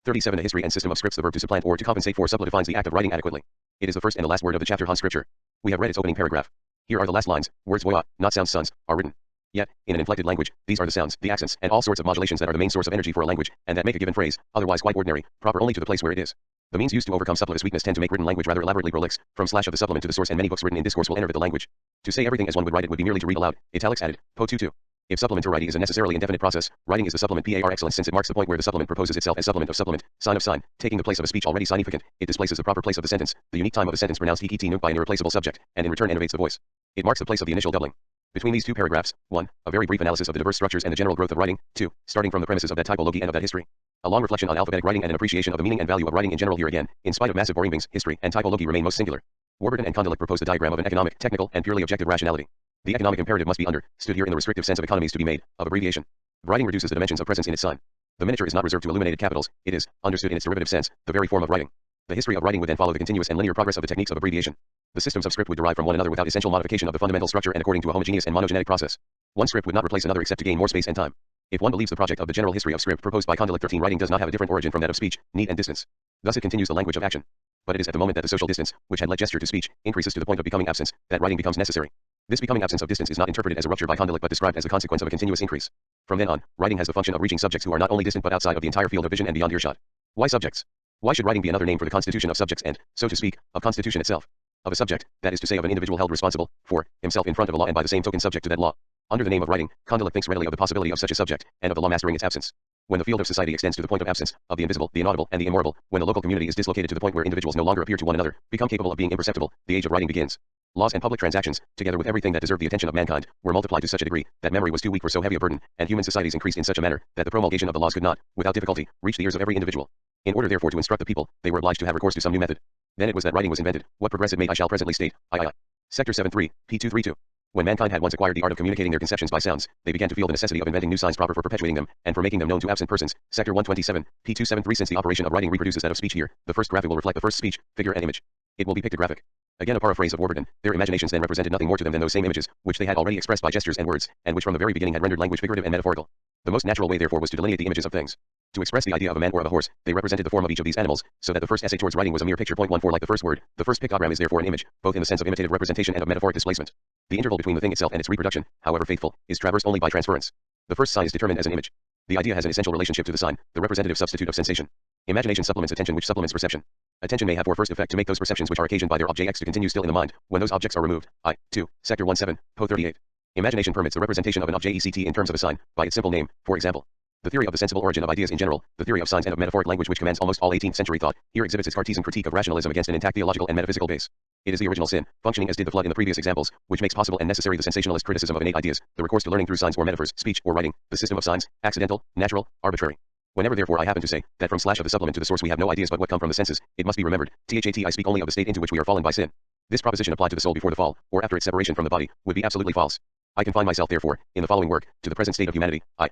[SPEAKER 1] 37. The history and system of scripts. The verb to supplant or to compensate for suppl defines the act of writing adequately. It is the first and the last word of the chapter on scripture. We have read its opening paragraph. Here are the last lines. Words voix, not sounds sons, are written. Yet, in an inflected language, these are the sounds, the accents, and all sorts of modulations that are the main source of energy for a language, and that make a given phrase, otherwise quite ordinary, proper only to the place where it is. The means used to overcome suppletive weakness tend to make written language rather elaborately prolix, from slash of the supplement to the source, and many books written in discourse will enervate the language. To say everything as one would write it would be merely to read aloud, italics added, po 22. If supplemental writing is a necessarily indefinite process, writing is the supplement par excellence since it marks the point where the supplement proposes itself as supplement of supplement, sign of sign, taking the place of a speech already significant, it displaces the proper place of the sentence, the unique time of a sentence pronounced hic nunc by an irreplaceable subject, and in return innovates the voice. It marks the place of the initial doubling. Between these two paragraphs, 1. A very brief analysis of the diverse structures and the general growth of writing, 2. Starting from the premises of that typology and of that history. A long reflection on alphabetic writing and an appreciation of the meaning and value of writing in general. Here again, in spite of massive borrowings, history and typology remain most singular. Warburton and Condillac propose the diagram of an economic, technical, and purely objective rationality. The economic imperative must be understood here in the restrictive sense of economies to be made, of abbreviation. Writing reduces the dimensions of presence in its sign. The miniature is not reserved to illuminated capitals, it is, understood in its derivative sense, the very form of writing. The history of writing would then follow the continuous and linear progress of the techniques of abbreviation. The systems of script would derive from one another without essential modification of the fundamental structure and according to a homogeneous and monogenetic process. One script would not replace another except to gain more space and time. If one believes the project of the general history of script proposed by Condillac 13, writing does not have a different origin from that of speech, need and distance. Thus it continues the language of action. But it is at the moment that the social distance, which had led gesture to speech, increases to the point of becoming absence, that writing becomes necessary. This becoming absence of distance is not interpreted as a rupture by Condillac but described as a consequence of a continuous increase. From then on, writing has the function of reaching subjects who are not only distant but outside of the entire field of vision and beyond earshot. Why subjects? Why should writing be another name for the constitution of subjects and, so to speak, of constitution itself? Of a subject, that is to say of an individual held responsible, for, himself in front of a law and by the same token subject to that law. Under the name of writing, Condillac thinks readily of the possibility of such a subject, and of the law mastering its absence. When the field of society extends to the point of absence, of the invisible, the inaudible, and the immortal, when the local community is dislocated to the point where individuals no longer appear to one another, become capable of being imperceptible, the age of writing begins. Laws and public transactions, together with everything that deserved the attention of mankind, were multiplied to such a degree, that memory was too weak for so heavy a burden, and human societies increased in such a manner, that the promulgation of the laws could not, without difficulty, reach the ears of every individual. In order therefore to instruct the people, they were obliged to have recourse to some new method. Then it was that writing was invented. What progress it made I shall presently state. Sector 7.3, p. 232. When mankind had once acquired the art of communicating their conceptions by sounds, they began to feel the necessity of inventing new signs proper for perpetuating them, and for making them known to absent persons. Sector 127, p. 273. Since the operation of writing reproduces that of speech here, the first graphic will reflect the first speech, figure, and image. It will be pictographic. Again a paraphrase of Warburton, their imaginations then represented nothing more to them than those same images, which they had already expressed by gestures and words, and which from the very beginning had rendered language figurative and metaphorical. The most natural way therefore was to delineate the images of things. To express the idea of a man or of a horse, they represented the form of each of these animals, so that the first essay towards writing was a mere picture. 14 like the first word, the first pictogram is therefore an image, both in the sense of imitative representation and of metaphoric displacement. The interval between the thing itself and its reproduction, however faithful, is traversed only by transference. The first sign is determined as an image. The idea has an essential relationship to the sign, the representative substitute of sensation. Imagination supplements attention which supplements perception. Attention may have for first effect to make those perceptions which are occasioned by their objects to continue still in the mind, when those objects are removed. 2. Sector 17, po 38. Imagination permits the representation of an object in terms of a sign, by its simple name, for example. The theory of the sensible origin of ideas in general, the theory of signs and of metaphoric language which commands almost all 18th century thought, here exhibits its Cartesian critique of rationalism against an intact theological and metaphysical base. It is the original sin, functioning as did the flood in the previous examples, which makes possible and necessary the sensationalist criticism of innate ideas, the recourse to learning through signs or metaphors, speech or writing, the system of signs, accidental, natural, arbitrary. Whenever therefore I happen to say, that from slash of the supplement to the source we have no ideas but what come from the senses, it must be remembered, that I speak only of the state into which we are fallen by sin. This proposition applied to the soul before the fall, or after its separation from the body, would be absolutely false. I confine myself therefore, in the following work, to the present state of humanity, 8,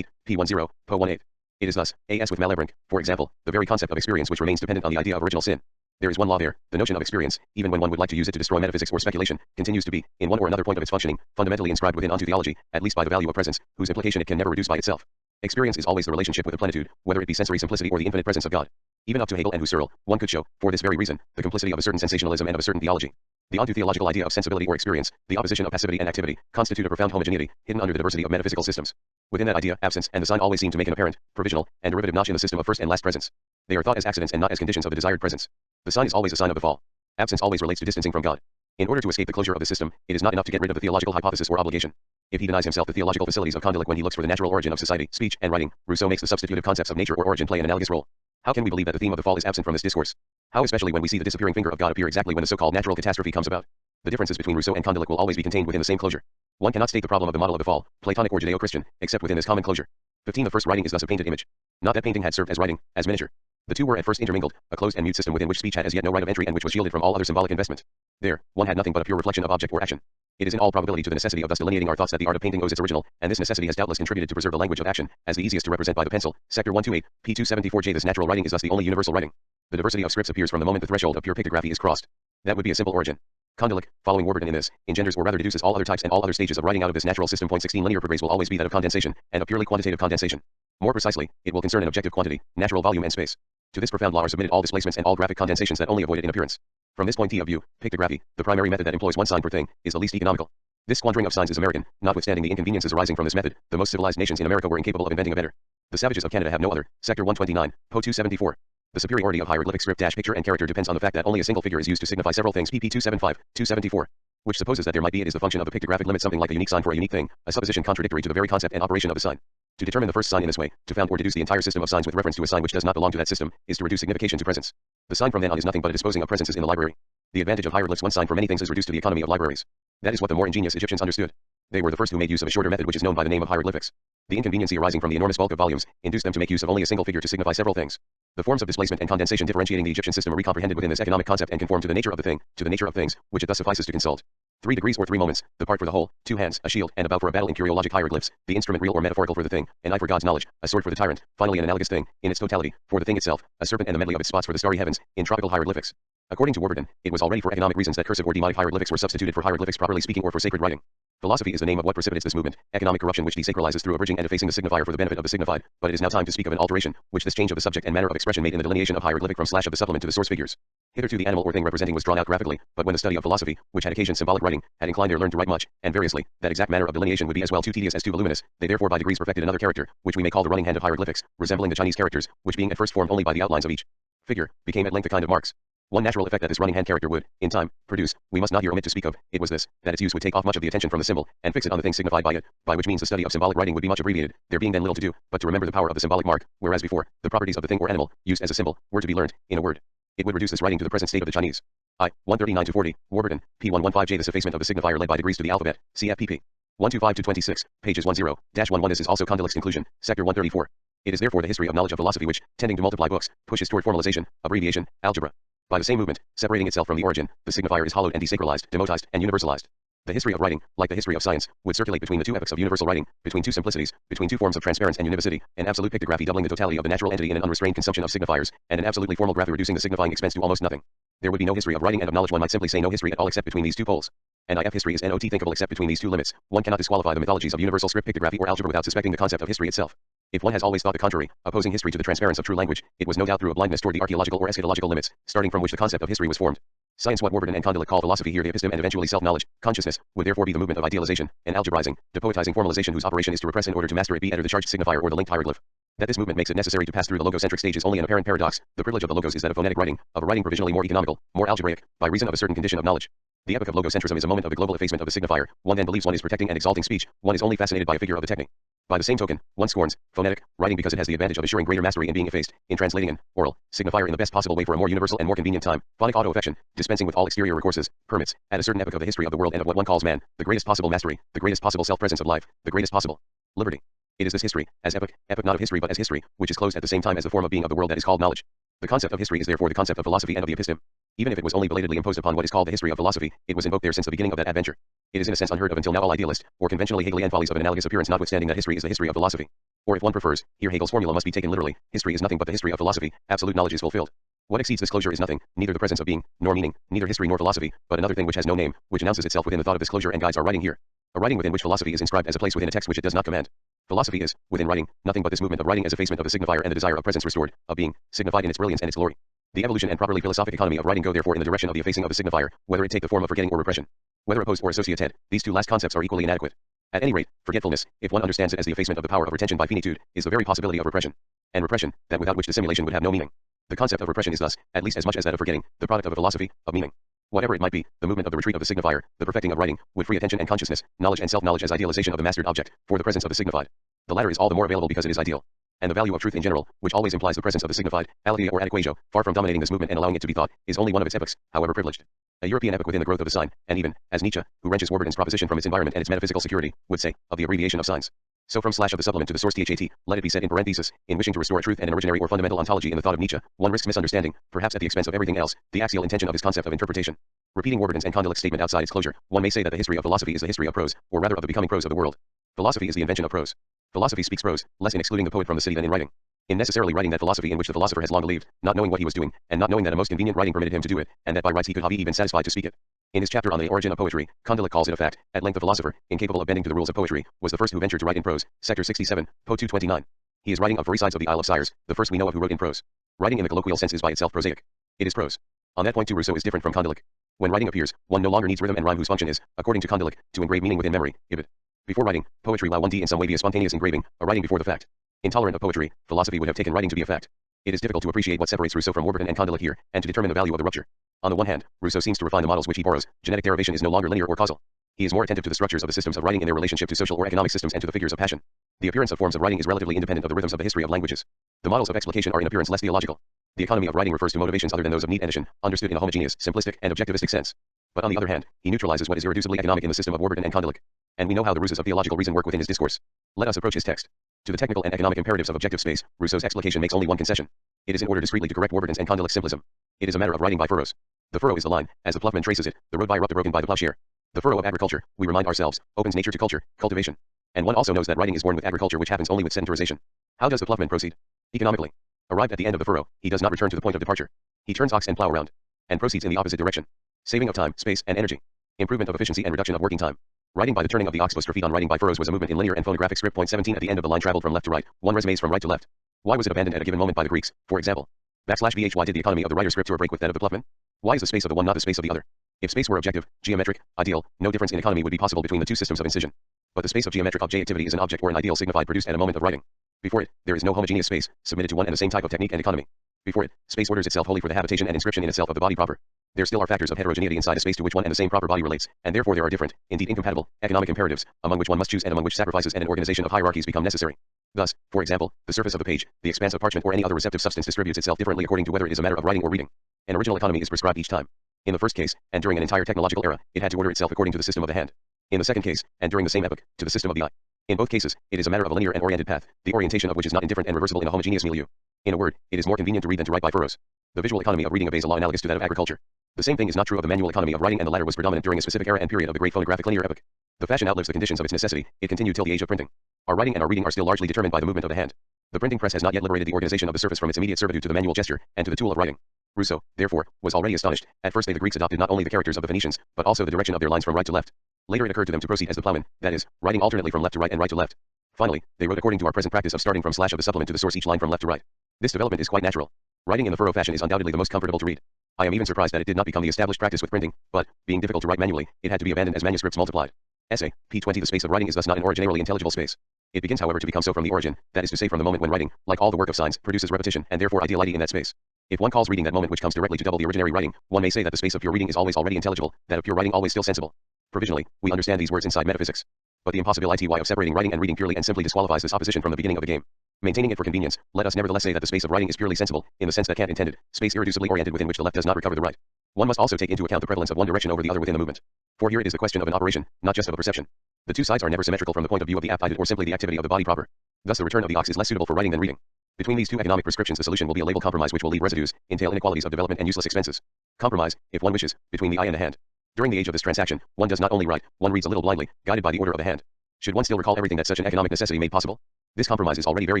[SPEAKER 1] p. 10, po 18. It is thus, as with Malebranche, for example, the very concept of experience which remains dependent on the idea of original sin. There is one law there, the notion of experience, even when one would like to use it to destroy metaphysics or speculation, continues to be, in one or another point of its functioning, fundamentally inscribed within onto theology, at least by the value of presence, whose implication it can never reduce by itself. Experience is always the relationship with the plenitude, whether it be sensory simplicity or the infinite presence of God. Even up to Hegel and Husserl, one could show, for this very reason, the complicity of a certain sensationalism and of a certain theology. The onto-theological idea of sensibility or experience, the opposition of passivity and activity, constitute a profound homogeneity, hidden under the diversity of metaphysical systems. Within that idea, absence and the sign always seem to make an apparent, provisional, and derivative notch in the system of first and last presence. They are thought as accidents and not as conditions of the desired presence. The sign is always a sign of the fall. Absence always relates to distancing from God. In order to escape the closure of the system, it is not enough to get rid of the theological hypothesis or obligation. If he denies himself the theological facilities of Condillac when he looks for the natural origin of society, speech, and writing, Rousseau makes the substitutive concepts of nature or origin play an analogous role. How can we believe that the theme of the fall is absent from this discourse? How especially when we see the disappearing finger of God appear exactly when the so-called natural catastrophe comes about? The differences between Rousseau and Condillac will always be contained within the same closure. One cannot state the problem of the model of the fall, Platonic or Judeo-Christian, except within this common closure. 15. The first writing is thus a painted image. Not that painting had served as writing, as miniature. The two were at first intermingled, a closed and mute system within which speech had as yet no right of entry and which was shielded from all other symbolic investment. There, one had nothing but a pure reflection of object or action. It is in all probability to the necessity of thus delineating our thoughts that the art of painting owes its original, and this necessity has doubtless contributed to preserve the language of action, as the easiest to represent by the pencil. Sector 128, p274J. This natural writing is thus the only universal writing. The diversity of scripts appears from the moment the threshold of pure pictography is crossed. That would be a simple origin. Condillac, following Warburton in this, engenders or rather deduces all other types and all other stages of writing out of this natural system. 16 Linear progress will always be that of condensation, and of purely quantitative condensation. More precisely, it will concern an objective quantity, natural volume and space. To this profound law are submitted all displacements and all graphic condensations that only avoid it in appearance. From this point of view, pictography, the primary method that employs one sign per thing, is the least economical. This squandering of signs is American, notwithstanding the inconveniences arising from this method. The most civilized nations in America were incapable of inventing a better. The savages of Canada have no other. Sector 129, po 274. The superiority of hieroglyphic script picture and character depends on the fact that only a single figure is used to signify several things. pp 275, 274. Which supposes that there might be it is the function of the pictographic limit something like a unique sign for a unique thing, a supposition contradictory to the very concept and operation of the sign. To determine the first sign in this way, to found or deduce the entire system of signs with reference to a sign which does not belong to that system, is to reduce signification to presence. The sign from then on is nothing but a disposing of presences in the library. The advantage of hieroglyphs, one sign for many things, is reduced to the economy of libraries. That is what the more ingenious Egyptians understood. They were the first who made use of a shorter method which is known by the name of hieroglyphics. The inconveniency arising from the enormous bulk of volumes induced them to make use of only a single figure to signify several things. The forms of displacement and condensation differentiating the Egyptian system are recomprehended within this economic concept and conform to the nature of the thing, to the nature of things, which it thus suffices to consult. 3 degrees or 3 moments, the part for the whole, 2 hands, a shield, and a bow for a battle. In curiologic hieroglyphs, the instrument real or metaphorical for the thing, an eye for God's knowledge, a sword for the tyrant, finally an analogous thing, in its totality, for the thing itself, a serpent and the medley of its spots for the starry heavens, in tropical hieroglyphics. According to Warburton, it was already for economic reasons that cursive or demotic hieroglyphics were substituted for hieroglyphics properly speaking or for sacred writing. Philosophy is the name of what precipitates this movement, economic corruption which desacralizes through abridging and effacing the signifier for the benefit of the signified, but it is now time to speak of an alteration, which this change of the subject and manner of expression made in the delineation of hieroglyphic from slash of the supplement to the source figures. Hitherto the animal or thing representing was drawn out graphically, but when the study of philosophy, which had occasioned symbolic writing, had inclined their learned to write much, and variously, that exact manner of delineation would be as well too tedious as too voluminous, they therefore by degrees perfected another character, which we may call the running hand of hieroglyphics, resembling the Chinese characters, which being at first formed only by the outlines of each figure, became at length a kind of marks. One natural effect that this running hand character would, in time, produce, we must not here omit to speak of, it was this, that its use would take off much of the attention from the symbol, and fix it on the thing signified by it, by which means the study of symbolic writing would be much abbreviated, there being then little to do, but to remember the power of the symbolic mark, whereas before, the properties of the thing or animal, used as a symbol, were to be learned, in a word. It would reduce this writing to the present state of the Chinese. 139-40, Warburton, p115J. This effacement of the signifier led by degrees to the alphabet, cf pp. 125-26, pages 10-11. This is also Condillac's conclusion, sector 134. It is therefore the history of knowledge of philosophy which, tending to multiply books, pushes toward formalization, abbreviation, algebra. By the same movement, separating itself from the origin, the signifier is hollowed and desacralized, demotized, and universalized. The history of writing, like the history of science, would circulate between the two epochs of universal writing, between two simplicities, between two forms of transparence and univocity, an absolute pictography doubling the totality of the natural entity in an unrestrained consumption of signifiers, and an absolutely formal graphy reducing the signifying expense to almost nothing. There would be no history of writing and of knowledge. One might simply say no history at all except between these two poles. And if history is not thinkable except between these two limits, one cannot disqualify the mythologies of universal script pictography or algebra without suspecting the concept of history itself. If one has always thought the contrary, opposing history to the transparence of true language, it was no doubt through a blindness toward the archaeological or eschatological limits, starting from which the concept of history was formed. Science, what Warburton and Condillac call philosophy here the episteme and eventually self-knowledge, consciousness, would therefore be the movement of idealization, and algebraizing, depoetizing formalization whose operation is to repress in order to master it be either the charged signifier or the linked hieroglyph. That this movement makes it necessary to pass through the logocentric stage is only an apparent paradox. The privilege of the logos is that of phonetic writing, of a writing provisionally more economical, more algebraic, by reason of a certain condition of knowledge. The epoch of logocentrism is a moment of the global effacement of the signifier. One then believes one is protecting and exalting speech, one is only fascinated by a figure of the technique. By the same token, one scorns phonetic writing because it has the advantage of assuring greater mastery in being effaced, in translating an oral signifier in the best possible way for a more universal and more convenient time. Phonic auto-affection, dispensing with all exterior recourses, permits, at a certain epoch of the history of the world and of what one calls man, the greatest possible mastery, the greatest possible self-presence of life, the greatest possible liberty. It is this history, as epoch not of history but as history, which is closed at the same time as the form of being of the world that is called knowledge. The concept of history is therefore the concept of philosophy and of the episteme. Even if it was only belatedly imposed upon what is called the history of philosophy, it was invoked there since the beginning of that adventure. It is in a sense unheard of until now. All idealist, or conventionally Hegelian follies of an analogous appearance notwithstanding that history is the history of philosophy. Or if one prefers, here Hegel's formula must be taken literally, history is nothing but the history of philosophy, absolute knowledge is fulfilled. What exceeds this closure is nothing, neither the presence of being, nor meaning, neither history nor philosophy, but another thing which has no name, which announces itself within the thought of this closure and guides our writing here. A writing within which philosophy is inscribed as a place within a text which it does not command. Philosophy is, within writing, nothing but this movement of writing as effacement of the signifier and the desire of presence restored, of being, signified in its brilliance and its glory. The evolution and properly philosophic economy of writing go therefore in the direction of the effacing of the signifier, whether it take the form of forgetting or repression. Whether opposed or associated, these two last concepts are equally inadequate. At any rate, forgetfulness, if one understands it as the effacement of the power of retention by finitude, is the very possibility of repression. And repression, that without which dissimulation would have no meaning. The concept of repression is thus, at least as much as that of forgetting, the product of a philosophy, of meaning. Whatever it might be, the movement of the retreat of the signifier, the perfecting of writing, would free attention and consciousness, knowledge and self-knowledge as idealization of the mastered object, for the presence of the signified. The latter is all the more available because it is ideal. And the value of truth in general, which always implies the presence of the signified, aletheia or adequatio, far from dominating this movement and allowing it to be thought, is only one of its epochs, however privileged. A European epoch within the growth of the sign, and even, as Nietzsche, who wrenches Warburton's proposition from its environment and its metaphysical security, would say, of the abbreviation of signs. So from slash of the supplement to the source THAT, let it be said in parenthesis, in wishing to restore a truth and an originary or fundamental ontology in the thought of Nietzsche, one risks misunderstanding, perhaps at the expense of everything else, the axial intention of his concept of interpretation. Repeating Warburton's and Kondelik's statement outside its closure, one may say that the history of philosophy is the history of prose, or rather of the becoming prose of the world. Philosophy is the invention of prose. Philosophy speaks prose, less in excluding the poet from the city than in writing. In necessarily writing that philosophy in which the philosopher has long believed, not knowing what he was doing, and not knowing that a most convenient writing permitted him to do it, and that by rights he could be even satisfied to speak it. In his chapter on the origin of poetry, Kondelik calls it a fact, at length the philosopher, incapable of bending to the rules of poetry, was the first who ventured to write in prose, Sector 67, Po 229. He is writing of Sides of the Isle of Sires, the first we know of who wrote in prose. Writing in the colloquial sense is by itself prosaic. It is prose. On that point too Rousseau is different from Kondelik. When writing appears, one no longer needs rhythm and rhyme whose function is, according to Kondelik, to engrave meaning within memory, ibid. Before writing, poetry will 1d in some way be a spontaneous engraving, a writing before the fact. Intolerant of poetry, philosophy would have taken writing to be a fact. It is difficult to appreciate what separates Rousseau from Warburton and Kondelik here, and to determine the value of the rupture. On the one hand, Rousseau seems to refine the models which he borrows. Genetic derivation is no longer linear or causal. He is more attentive to the structures of the systems of writing in their relationship to social or economic systems and to the figures of passion. The appearance of forms of writing is relatively independent of the rhythms of the history of languages. The models of explication are in appearance less theological. The economy of writing refers to motivations other than those of neat addition, understood in a homogeneous, simplistic, and objectivistic sense. But on the other hand, he neutralizes what is irreducibly economic in the system of Warburton and Kondelik. And we know how the ruses of theological reason work within his discourse. Let us approach his text. To the technical and economic imperatives of objective space, Rousseau's explication makes only one concession. It is in order discreetly to correct Warburton's and Kondelik's simplism. It is a matter of writing by furrows. The furrow is the line, as the ploughman traces it, the road by erupted broken by the ploughshare. The furrow of agriculture, we remind ourselves, opens nature to culture, cultivation. And one also knows that writing is born with agriculture which happens only with sedentarization. How does the ploughman proceed? Economically. Arrived at the end of the furrow, he does not return to the point of departure. He turns ox and plough around. And proceeds in the opposite direction. Saving of time, space, and energy. Improvement of efficiency and reduction of working time. Writing by the turning of the ox ' on writing by furrows was a movement in linear and phonographic script. Point 17 at the end of the line traveled from left to right, one resumes from right to left. Why was it abandoned at a given moment by the Greeks, for example? \bh Why did the economy of the writer scripture break with that of the ploughman? Why is the space of the one not the space of the other? If space were objective, geometric, ideal, no difference in economy would be possible between the two systems of incision. But the space of geometric objectivity is an object or an ideal signified produced at a moment of writing. Before it, there is no homogeneous space, submitted to one and the same type of technique and economy. Before it, space orders itself wholly for the habitation and inscription in itself of the body proper. There still are factors of heterogeneity inside a space to which one and the same proper body relates, and therefore there are different, indeed incompatible, economic imperatives, among which one must choose and among which sacrifices and an organization of hierarchies become necessary. Thus, for example, the surface of the page, the expanse of parchment or any other receptive substance distributes itself differently according to whether it is a matter of writing or reading. An original economy is prescribed each time. In the first case, and during an entire technological era, it had to order itself according to the system of the hand. In the second case, and during the same epoch, to the system of the eye. In both cases, it is a matter of a linear and oriented path, the orientation of which is not indifferent and reversible in a homogeneous milieu. In a word, it is more convenient to read than to write by furrows. The visual economy of reading obeys a law analogous to that of agriculture. The same thing is not true of the manual economy of writing, and the latter was predominant during a specific era and period of the great phonographic linear epoch. The fashion outlives the conditions of its necessity, it continued till the age of printing. Our writing and our reading are still largely determined by the movement of the hand. The printing press has not yet liberated the organization of the surface from its immediate servitude to the manual gesture, and to the tool of writing. Rousseau, therefore, was already astonished. At first the Greeks adopted not only the characters of the Phoenicians, but also the direction of their lines from right to left. Later it occurred to them to proceed as the ploughman, that is, writing alternately from left to right and right to left. Finally, they wrote according to our present practice of starting from slash of the supplement to the source each line from left to right. This development is quite natural. Writing in the furrow fashion is undoubtedly the most comfortable to read. I am even surprised that it did not become the established practice with printing, but, being difficult to write manually, it had to be abandoned as manuscripts multiplied. Essay, p20 The space of writing is thus not an originarily intelligible space. It begins however to become so from the origin, that is to say from the moment when writing, like all the work of signs, produces repetition and therefore ideality in that space. If one calls reading that moment which comes directly to double the originary writing, one may say that the space of pure reading is always already intelligible, that of pure writing always still sensible. Provisionally, we understand these words inside metaphysics. But the impossibility of separating writing and reading purely and simply disqualifies this opposition from the beginning of the game. Maintaining it for convenience, let us nevertheless say that the space of writing is purely sensible, in the sense that Kant intended, space irreducibly oriented within which the left does not recover the right. One must also take into account the prevalence of one direction over the other within the movement. For here it is the question of an operation, not just of a perception. The two sides are never symmetrical from the point of view of the appetite or simply the activity of the body proper. Thus the return of the ox is less suitable for writing than reading. Between these two economic prescriptions the solution will be a label compromise which will leave residues, entail inequalities of development and useless expenses. Compromise, if one wishes, between the eye and the hand. During the age of this transaction, one does not only write, one reads a little blindly, guided by the order of the hand. Should one still recall everything that such an economic necessity made possible? This compromise is already very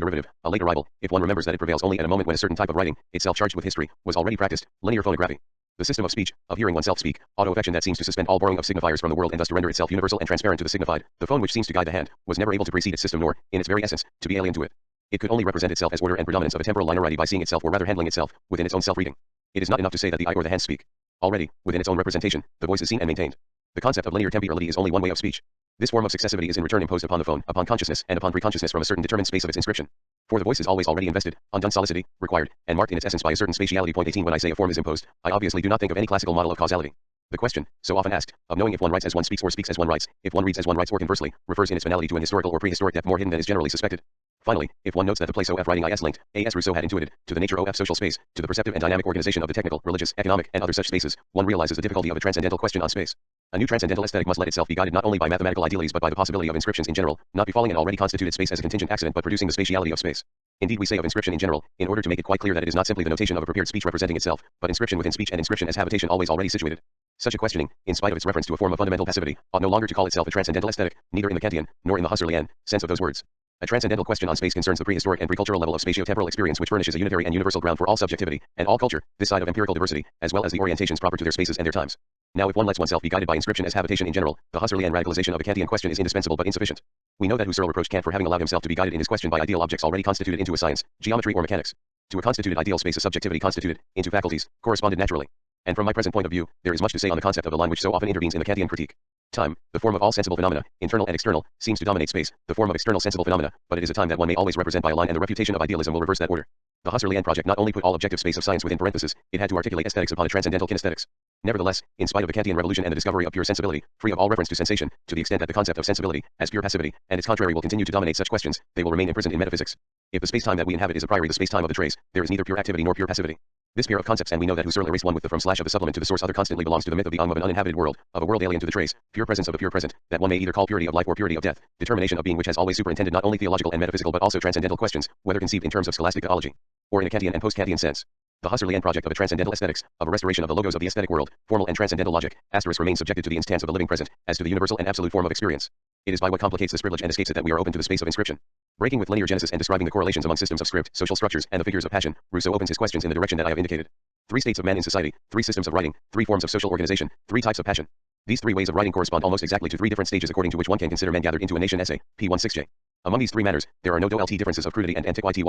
[SPEAKER 1] derivative, a late arrival, if one remembers that it prevails only at a moment when a certain type of writing, itself charged with history, was already practiced, linear phonography. The system of speech, of hearing oneself speak, auto-affection that seems to suspend all borrowing of signifiers from the world and thus to render itself universal and transparent to the signified, the phone which seems to guide the hand, was never able to precede its system nor, in its very essence, to be alien to it. It could only represent itself as order and predominance of a temporal linearity by seeing itself or rather handling itself, within its own self-reading. It is not enough to say that the eye or the hand speak. Already, within its own representation, the voice is seen and maintained. The concept of linear temporality is only one way of speech. This form of successivity is in return imposed upon the phone, upon consciousness, and upon preconsciousness from a certain determined space of its inscription. For the voice is always already invested, undone solicity, required, and marked in its essence by a certain spatiality. Point 18 When I say a form is imposed, I obviously do not think of any classical model of causality. The question, so often asked, of knowing if one writes as one speaks or speaks as one writes, if one reads as one writes or conversely, refers in its finality to an historical or prehistoric depth more hidden than is generally suspected. Finally, if one notes that the place OF writing is linked, as Rousseau had intuited, to the nature OF social space, to the perceptive and dynamic organization of the technical, religious, economic, and other such spaces, one realizes the difficulty of a transcendental question on space. A new transcendental aesthetic must let itself be guided not only by mathematical idealities but by the possibility of inscriptions in general, not befalling an already constituted space as a contingent accident but producing the spatiality of space. Indeed, we say of inscription in general, in order to make it quite clear that it is not simply the notation of a prepared speech representing itself, but inscription within speech and inscription as habitation always already situated. Such a questioning, in spite of its reference to a form of fundamental passivity, ought no longer to call itself a transcendental aesthetic, neither in the Kantian, nor in the Husserlian sense of those words. A transcendental question on space concerns the prehistoric and precultural level of spatio-temporal experience which furnishes a unitary and universal ground for all subjectivity, and all culture, this side of empirical diversity, as well as the orientations proper to their spaces and their times. Now if one lets oneself be guided by inscription as habitation in general, the Husserlian radicalization of a Kantian question is indispensable but insufficient. We know that Husserl reproached Kant for having allowed himself to be guided in his question by ideal objects already constituted into a science, geometry or mechanics. To a constituted ideal space a subjectivity constituted, into faculties, corresponded naturally. And from my present point of view, there is much to say on the concept of a line which so often intervenes in the Kantian critique. Time, the form of all sensible phenomena, internal and external, seems to dominate space, the form of external sensible phenomena, but it is a time that one may always represent by a line and the refutation of idealism will reverse that order. The Husserlian project not only put all objective space of science within parenthesis, it had to articulate aesthetics upon a transcendental kinesthetics. Nevertheless, in spite of the Kantian revolution and the discovery of pure sensibility, free of all reference to sensation, to the extent that the concept of sensibility, as pure passivity, and its contrary will continue to dominate such questions, they will remain imprisoned in metaphysics. If the space-time that we inhabit is a priori the space-time of the trace, there is neither pure activity nor pure passivity. This pair of concepts, and we know that Husserl erased one with the from slash of the supplement to the source other constantly belongs to the myth of the of an uninhabited world, of a world alien to the trace, pure presence of the pure present, that one may either call purity of life or purity of death, determination of being which has always superintended not only theological and metaphysical but also transcendental questions, whether conceived in terms of scholastic theology, or in a Kantian and post-Kantian sense. The Husserlian project of a transcendental aesthetics, of a restoration of the logos of the aesthetic world, formal and transcendental logic, asterisk remains subjected to the instance of the living present, as to the universal and absolute form of experience. It is by what complicates this privilege and escapes it that we are open to the space of inscription. Breaking with linear genesis and describing the correlations among systems of script, social structures, and the figures of passion, Rousseau opens his questions in the direction that I have indicated. 3 states of man in society, 3 systems of writing, 3 forms of social organization, 3 types of passion. These 3 ways of writing correspond almost exactly to 3 different stages according to which one can consider men gathered into a nation essay, p16j. Among these 3 matters, there are no DOLT differences of crudity and antiquity,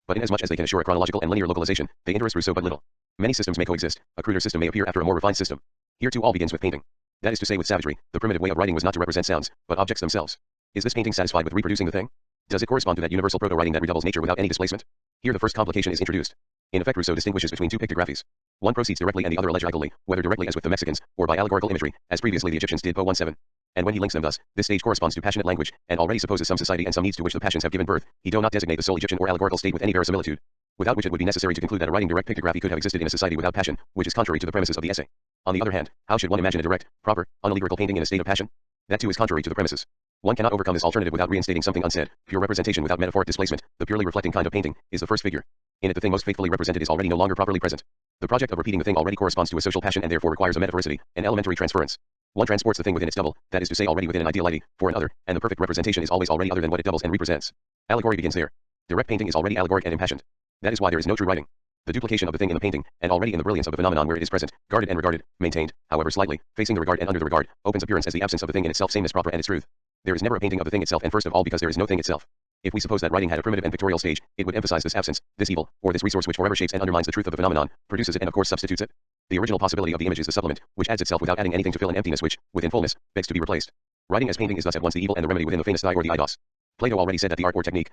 [SPEAKER 1] but inasmuch as they can assure a chronological and linear localization, they interest Rousseau but little. Many systems may coexist, a cruder system may appear after a more refined system. Here too all begins with painting. That is to say with savagery, the primitive way of writing was not to represent sounds, but objects themselves. Is this painting satisfied with reproducing the thing? Does it correspond to that universal proto-writing that redoubles nature without any displacement? Here the first complication is introduced. In effect Rousseau distinguishes between 2 pictographies. One proceeds directly and the other allegorically, whether directly as with the Mexicans, or by allegorical imagery, as previously the Egyptians did po 17. And when he links them thus, this stage corresponds to passionate language, and already supposes some society and some needs to which the passions have given birth, he do not designate the sole Egyptian or allegorical state with any verisimilitude, without which it would be necessary to conclude that a writing direct pictography could have existed in a society without passion, which is contrary to the premises of the essay. On the other hand, how should one imagine a direct, proper, unallegorical painting in a state of passion? That too is contrary to the premises. One cannot overcome this alternative without reinstating something unsaid. Pure representation without metaphoric displacement, the purely reflecting kind of painting, is the first figure. In it the thing most faithfully represented is already no longer properly present. The project of repeating the thing already corresponds to a social passion and therefore requires a metaphoricity, an elementary transference. One transports the thing within its double, that is to say already within an ideality, for another, and the perfect representation is always already other than what it doubles and represents. Allegory begins there. Direct painting is already allegoric and impassioned. That is why there is no true writing. The duplication of the thing in the painting, and already in the brilliance of the phenomenon where it is present, guarded and regarded, maintained, however slightly, facing the regard and under the regard, opens appearance as the absence of the thing in itself sameness proper and its truth. There is never a painting of the thing itself and first of all because there is no thing itself. If we suppose that writing had a primitive and pictorial stage, it would emphasize this absence, this evil, or this resource which forever shapes and undermines the truth of the phenomenon, produces it and of course substitutes it. The original possibility of the image is the supplement, which adds itself without adding anything to fill an emptiness which, within fullness, begs to be replaced. Writing as painting is thus at once the evil and the remedy within the phanesthai or the eidos. Plato already said that the art or technique,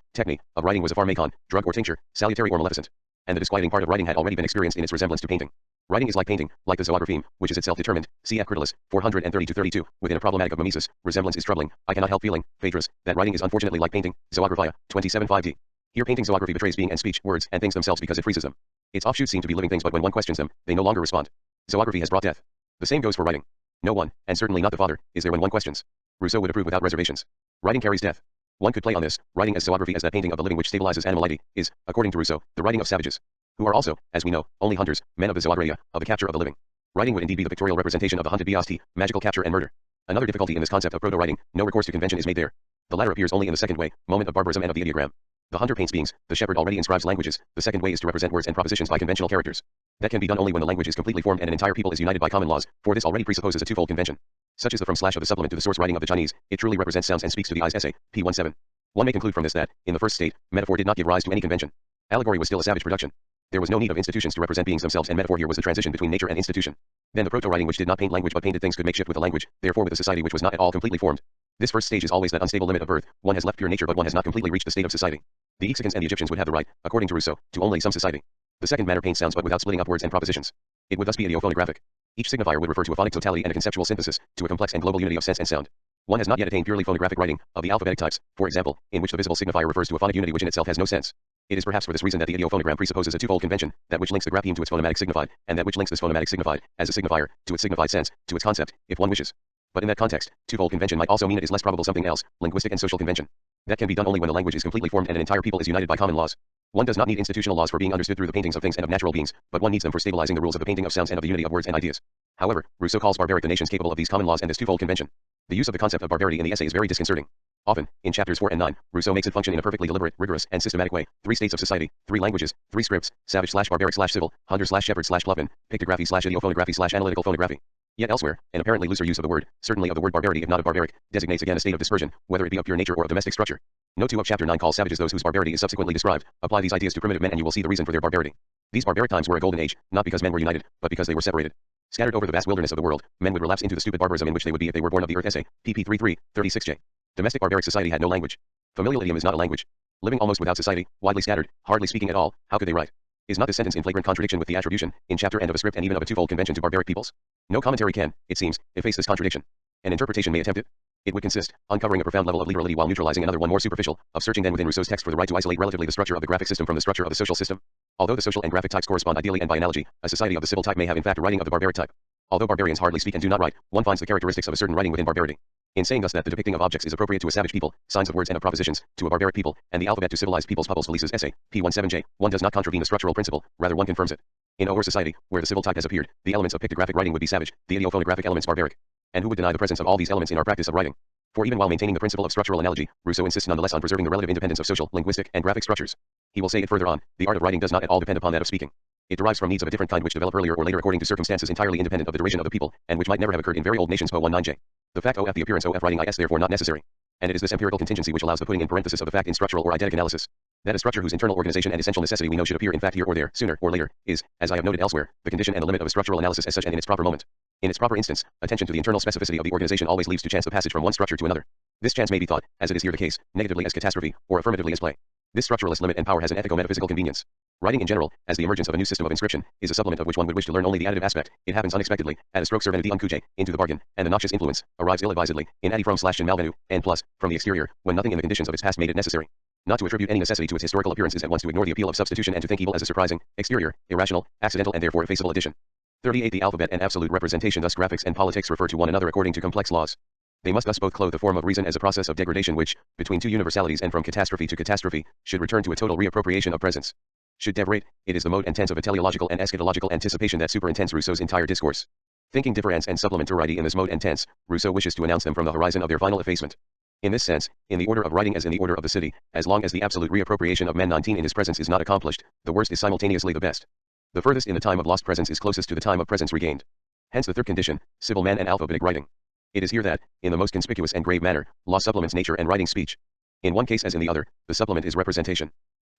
[SPEAKER 1] of writing was a pharmakon, drug or tincture, salutary or maleficent. And the disquieting part of writing had already been experienced in its resemblance to painting. Writing is like painting, like the zoography, which is itself determined, cf. Critolus, 430-32, within a problematic of mimesis, resemblance is troubling, I cannot help feeling, Phaedrus, that writing is unfortunately like painting, zoographia, 27-5d. Here painting zoography betrays being and speech, words, and things themselves because it freezes them. Its offshoots seem to be living things but when one questions them, they no longer respond. Zoography has brought death. The same goes for writing. No one, and certainly not the father, is there when one questions. Rousseau would approve without reservations. Writing carries death. One could play on this, writing as zoography as that painting of the living which stabilizes animality, is, according to Rousseau, the writing of savages, who are also, as we know, only hunters, men of the zoagraia, of the capture of the living. Writing would indeed be the pictorial representation of the hunted beast, magical capture and murder. Another difficulty in this concept of proto-writing, no recourse to convention is made there. The latter appears only in the second way, moment of barbarism and of the ideogram. The hunter paints beings, the shepherd already inscribes languages, the second way is to represent words and propositions by conventional characters. That can be done only when the language is completely formed and an entire people is united by common laws, for this already presupposes a twofold convention. Such is the from slash of the supplement to the source writing of the Chinese, it truly represents sounds and speaks to the eyes essay, p17. One may conclude from this that, in the first state, metaphor did not give rise to any convention. Allegory was still a savage production. There was no need of institutions to represent beings themselves and metaphor here was the transition between nature and institution. Then the proto-writing which did not paint language but painted things could make shift with the language, therefore with a society which was not at all completely formed. This first stage is always that unstable limit of birth, one has left pure nature but one has not completely reached the state of society. The Mexicans and the Egyptians would have the right, according to Rousseau, to only some society. The second manner paints sounds but without splitting up words and propositions. It would thus be ideophonographic. Each signifier would refer to a phonic totality and a conceptual synthesis, to a complex and global unity of sense and sound. One has not yet attained purely phonographic writing, of the alphabetic types, for example, in which the visible signifier refers to a phonic unity which in itself has no sense. It is perhaps for this reason that the ideophonogram presupposes a twofold convention, that which links the grapheme to its phonomatic signified, and that which links this phonomatic signified, as a signifier, to its signified sense, to its concept, if one wishes. But in that context, twofold convention might also mean it is less probable something else, linguistic and social convention. That can be done only when the language is completely formed and an entire people is united by common laws. One does not need institutional laws for being understood through the paintings of things and of natural beings, but one needs them for stabilizing the rules of the painting of sounds and of the unity of words and ideas. However, Rousseau calls barbaric the nations capable of these common laws and this twofold convention. The use of the concept of barbarity in the essay is very disconcerting. Often, in chapters 4 and 9, Rousseau makes it function in a perfectly deliberate, rigorous, and systematic way. 3 states of society, 3 languages, 3 scripts, savage/barbaric/civil, hunter/shepherd/ploughin, pictography/ideophonography/analytical phonography. Yet elsewhere, an apparently looser use of the word, certainly of the word barbarity if not of barbaric, designates again a state of dispersion, whether it be of pure nature or of domestic structure. Note 2 of chapter 9 calls savages those whose barbarity is subsequently described. Apply these ideas to primitive men and you will see the reason for their barbarity. These barbaric times were a golden age, not because men were united, but because they were separated. Scattered over the vast wilderness of the world, men would relapse into the stupid barbarism in which they would be if they were born of the earth. Essay, pp. 33, 36j. Domestic barbaric society had no language. Familial idiom is not a language. Living almost without society, widely scattered, hardly speaking at all, how could they write? Is not this sentence in flagrant contradiction with the attribution, in chapter end of a script and even of a twofold convention to barbaric peoples? No commentary can, it seems, efface this contradiction. An interpretation may attempt it. It would consist, uncovering a profound level of literality while neutralizing another one more superficial, of searching then within Rousseau's text for the right to isolate relatively the structure of the graphic system from the structure of the social system. Although the social and graphic types correspond ideally and by analogy, a society of the civil type may have in fact a writing of the barbaric type. Although barbarians hardly speak and do not write, one finds the characteristics of a certain writing within barbarity. In saying thus that the depicting of objects is appropriate to a savage people, signs of words and of propositions, to a barbaric people, and the alphabet to civilized peoples. Publius essay, p17j, one does not contravene the structural principle, rather one confirms it. In our society, where the civil type has appeared, the elements of pictographic writing would be savage, the ideophonographic elements barbaric. And who would deny the presence of all these elements in our practice of writing? For even while maintaining the principle of structural analogy, Rousseau insists nonetheless on preserving the relative independence of social, linguistic, and graphic structures. He will say it further on, the art of writing does not at all depend upon that of speaking. It derives from needs of a different kind which develop earlier or later according to circumstances entirely independent of the derision of the people, and which might never have occurred in very old nations. Po 19j. The fact of the appearance of writing is therefore not necessary. And it is this empirical contingency which allows the putting in parenthesis of the fact in structural or eidetic analysis. That a structure whose internal organization and essential necessity we know should appear in fact here or there, sooner or later, is, as I have noted elsewhere, the condition and the limit of a structural analysis as such and in its proper moment. In its proper instance, attention to the internal specificity of the organization always leaves to chance the passage from one structure to another. This chance may be thought, as it is here the case, negatively as catastrophe, or affirmatively as play. This structuralist limit and power has an ethico-metaphysical convenience. Writing in general, as the emergence of a new system of inscription, is a supplement of which one would wish to learn only the additive aspect. It happens unexpectedly, at a stroke servant uncujae, into the bargain, and the noxious influence arrives ill-advisedly, in addi from / malvenu, and plus, from the exterior, when nothing in the conditions of its past made it necessary. Not to attribute any necessity to its historical appearance is at once to ignore the appeal of substitution and to think evil as a surprising, exterior, irrational, accidental and therefore effaceable addition. 38. The alphabet and absolute representation. Thus graphics and politics refer to one another according to complex laws. They must thus both clothe the form of reason as a process of degradation which, between two universalities and from catastrophe to catastrophe, should return to a total reappropriation of presence. Should devrate, it is the mode and tense of a teleological and eschatological anticipation that superintends Rousseau's entire discourse. Thinking difference and supplementarity in this mode and tense, Rousseau wishes to announce them from the horizon of their final effacement. In this sense, in the order of writing as in the order of the city, as long as the absolute reappropriation of man 19 in his presence is not accomplished, the worst is simultaneously the best. The furthest in the time of lost presence is closest to the time of presence regained. Hence the third condition, civil man and alphabetic writing. It is here that, in the most conspicuous and grave manner, law supplements nature and writing speech. In one case as in the other, the supplement is representation.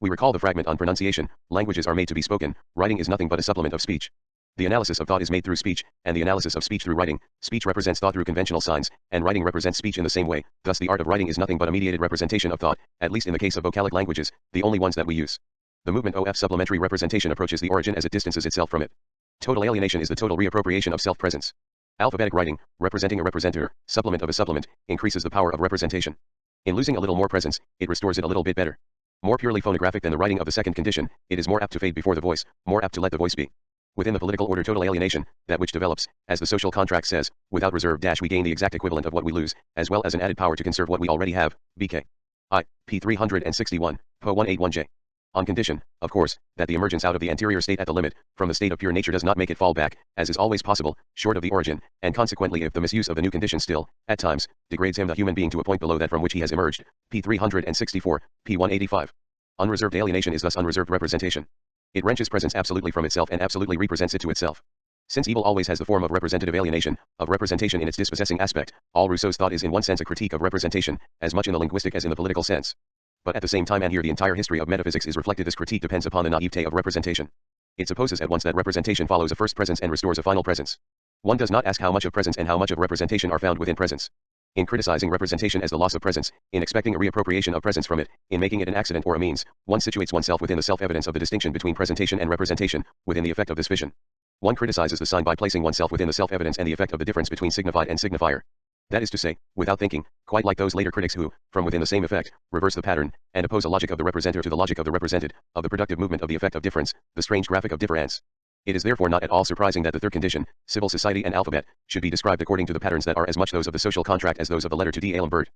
[SPEAKER 1] We recall the fragment on pronunciation, languages are made to be spoken, writing is nothing but a supplement of speech. The analysis of thought is made through speech, and the analysis of speech through writing. Speech represents thought through conventional signs, and writing represents speech in the same way. Thus the art of writing is nothing but a mediated representation of thought, at least in the case of vocalic languages, the only ones that we use. The movement of supplementary representation approaches the origin as it distances itself from it. Total alienation is the total reappropriation of self-presence. Alphabetic writing, representing a representer, supplement of a supplement, increases the power of representation. In losing a little more presence, it restores it a little bit better. More purely phonographic than the writing of the second condition, it is more apt to fade before the voice, more apt to let the voice be. Within the political order total alienation, that which develops, as the social contract says, without reserve - we gain the exact equivalent of what we lose, as well as an added power to conserve what we already have, BK. p. 361, po 181j. On condition, of course, that the emergence out of the anterior state at the limit, from the state of pure nature does not make it fall back, as is always possible, short of the origin, and consequently if the misuse of the new condition still, at times, degrades him the human being to a point below that from which he has emerged, p. 364, p. 185. Unreserved alienation is thus unreserved representation. It wrenches presence absolutely from itself and absolutely represents it to itself. Since evil always has the form of representative alienation, of representation in its dispossessing aspect, all Rousseau's thought is in one sense a critique of representation, as much in the linguistic as in the political sense. But at the same time, and here the entire history of metaphysics is reflected, this critique depends upon the naivete of representation. It supposes at once that representation follows a first presence and restores a final presence. One does not ask how much of presence and how much of representation are found within presence. In criticizing representation as the loss of presence, in expecting a reappropriation of presence from it, in making it an accident or a means, one situates oneself within the self-evidence of the distinction between presentation and representation, within the effect of this fission. One criticizes the sign by placing oneself within the self-evidence and the effect of the difference between signified and signifier. That is to say, without thinking, quite like those later critics who, from within the same effect, reverse the pattern, and oppose a logic of the representer to the logic of the represented, of the productive movement of the effect of difference, the strange graphic of difference. It is therefore not at all surprising that the third condition, civil society and alphabet, should be described according to the patterns that are as much those of the social contract as those of the letter to D. Bird.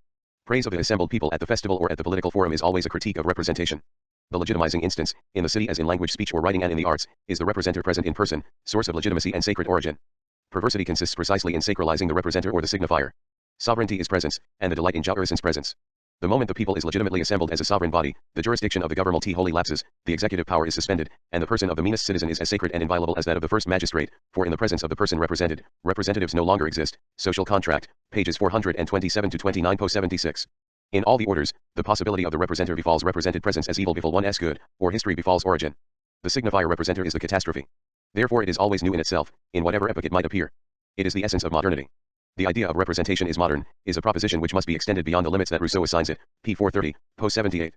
[SPEAKER 1] Praise of the assembled people at the festival or at the political forum is always a critique of representation. The legitimizing instance, in the city as in language, speech, or writing, and in the arts, is the representer present in person, source of legitimacy and sacred origin. Perversity consists precisely in sacralizing the representer or the signifier. Sovereignty is presence, and the delight in jouissance presence. The moment the people is legitimately assembled as a sovereign body, the jurisdiction of the government wholly lapses, the executive power is suspended, and the person of the meanest citizen is as sacred and inviolable as that of the first magistrate, for in the presence of the person represented, representatives no longer exist. Social Contract, pages 427 to 29 post 76. In all the orders, the possibility of the representer befalls represented presence as evil befall one's good, or history befalls origin. The signifier representer is the catastrophe. Therefore it is always new in itself, in whatever epoch it might appear. It is the essence of modernity. The idea of representation is modern, is a proposition which must be extended beyond the limits that Rousseau assigns it, p. 430, post 78.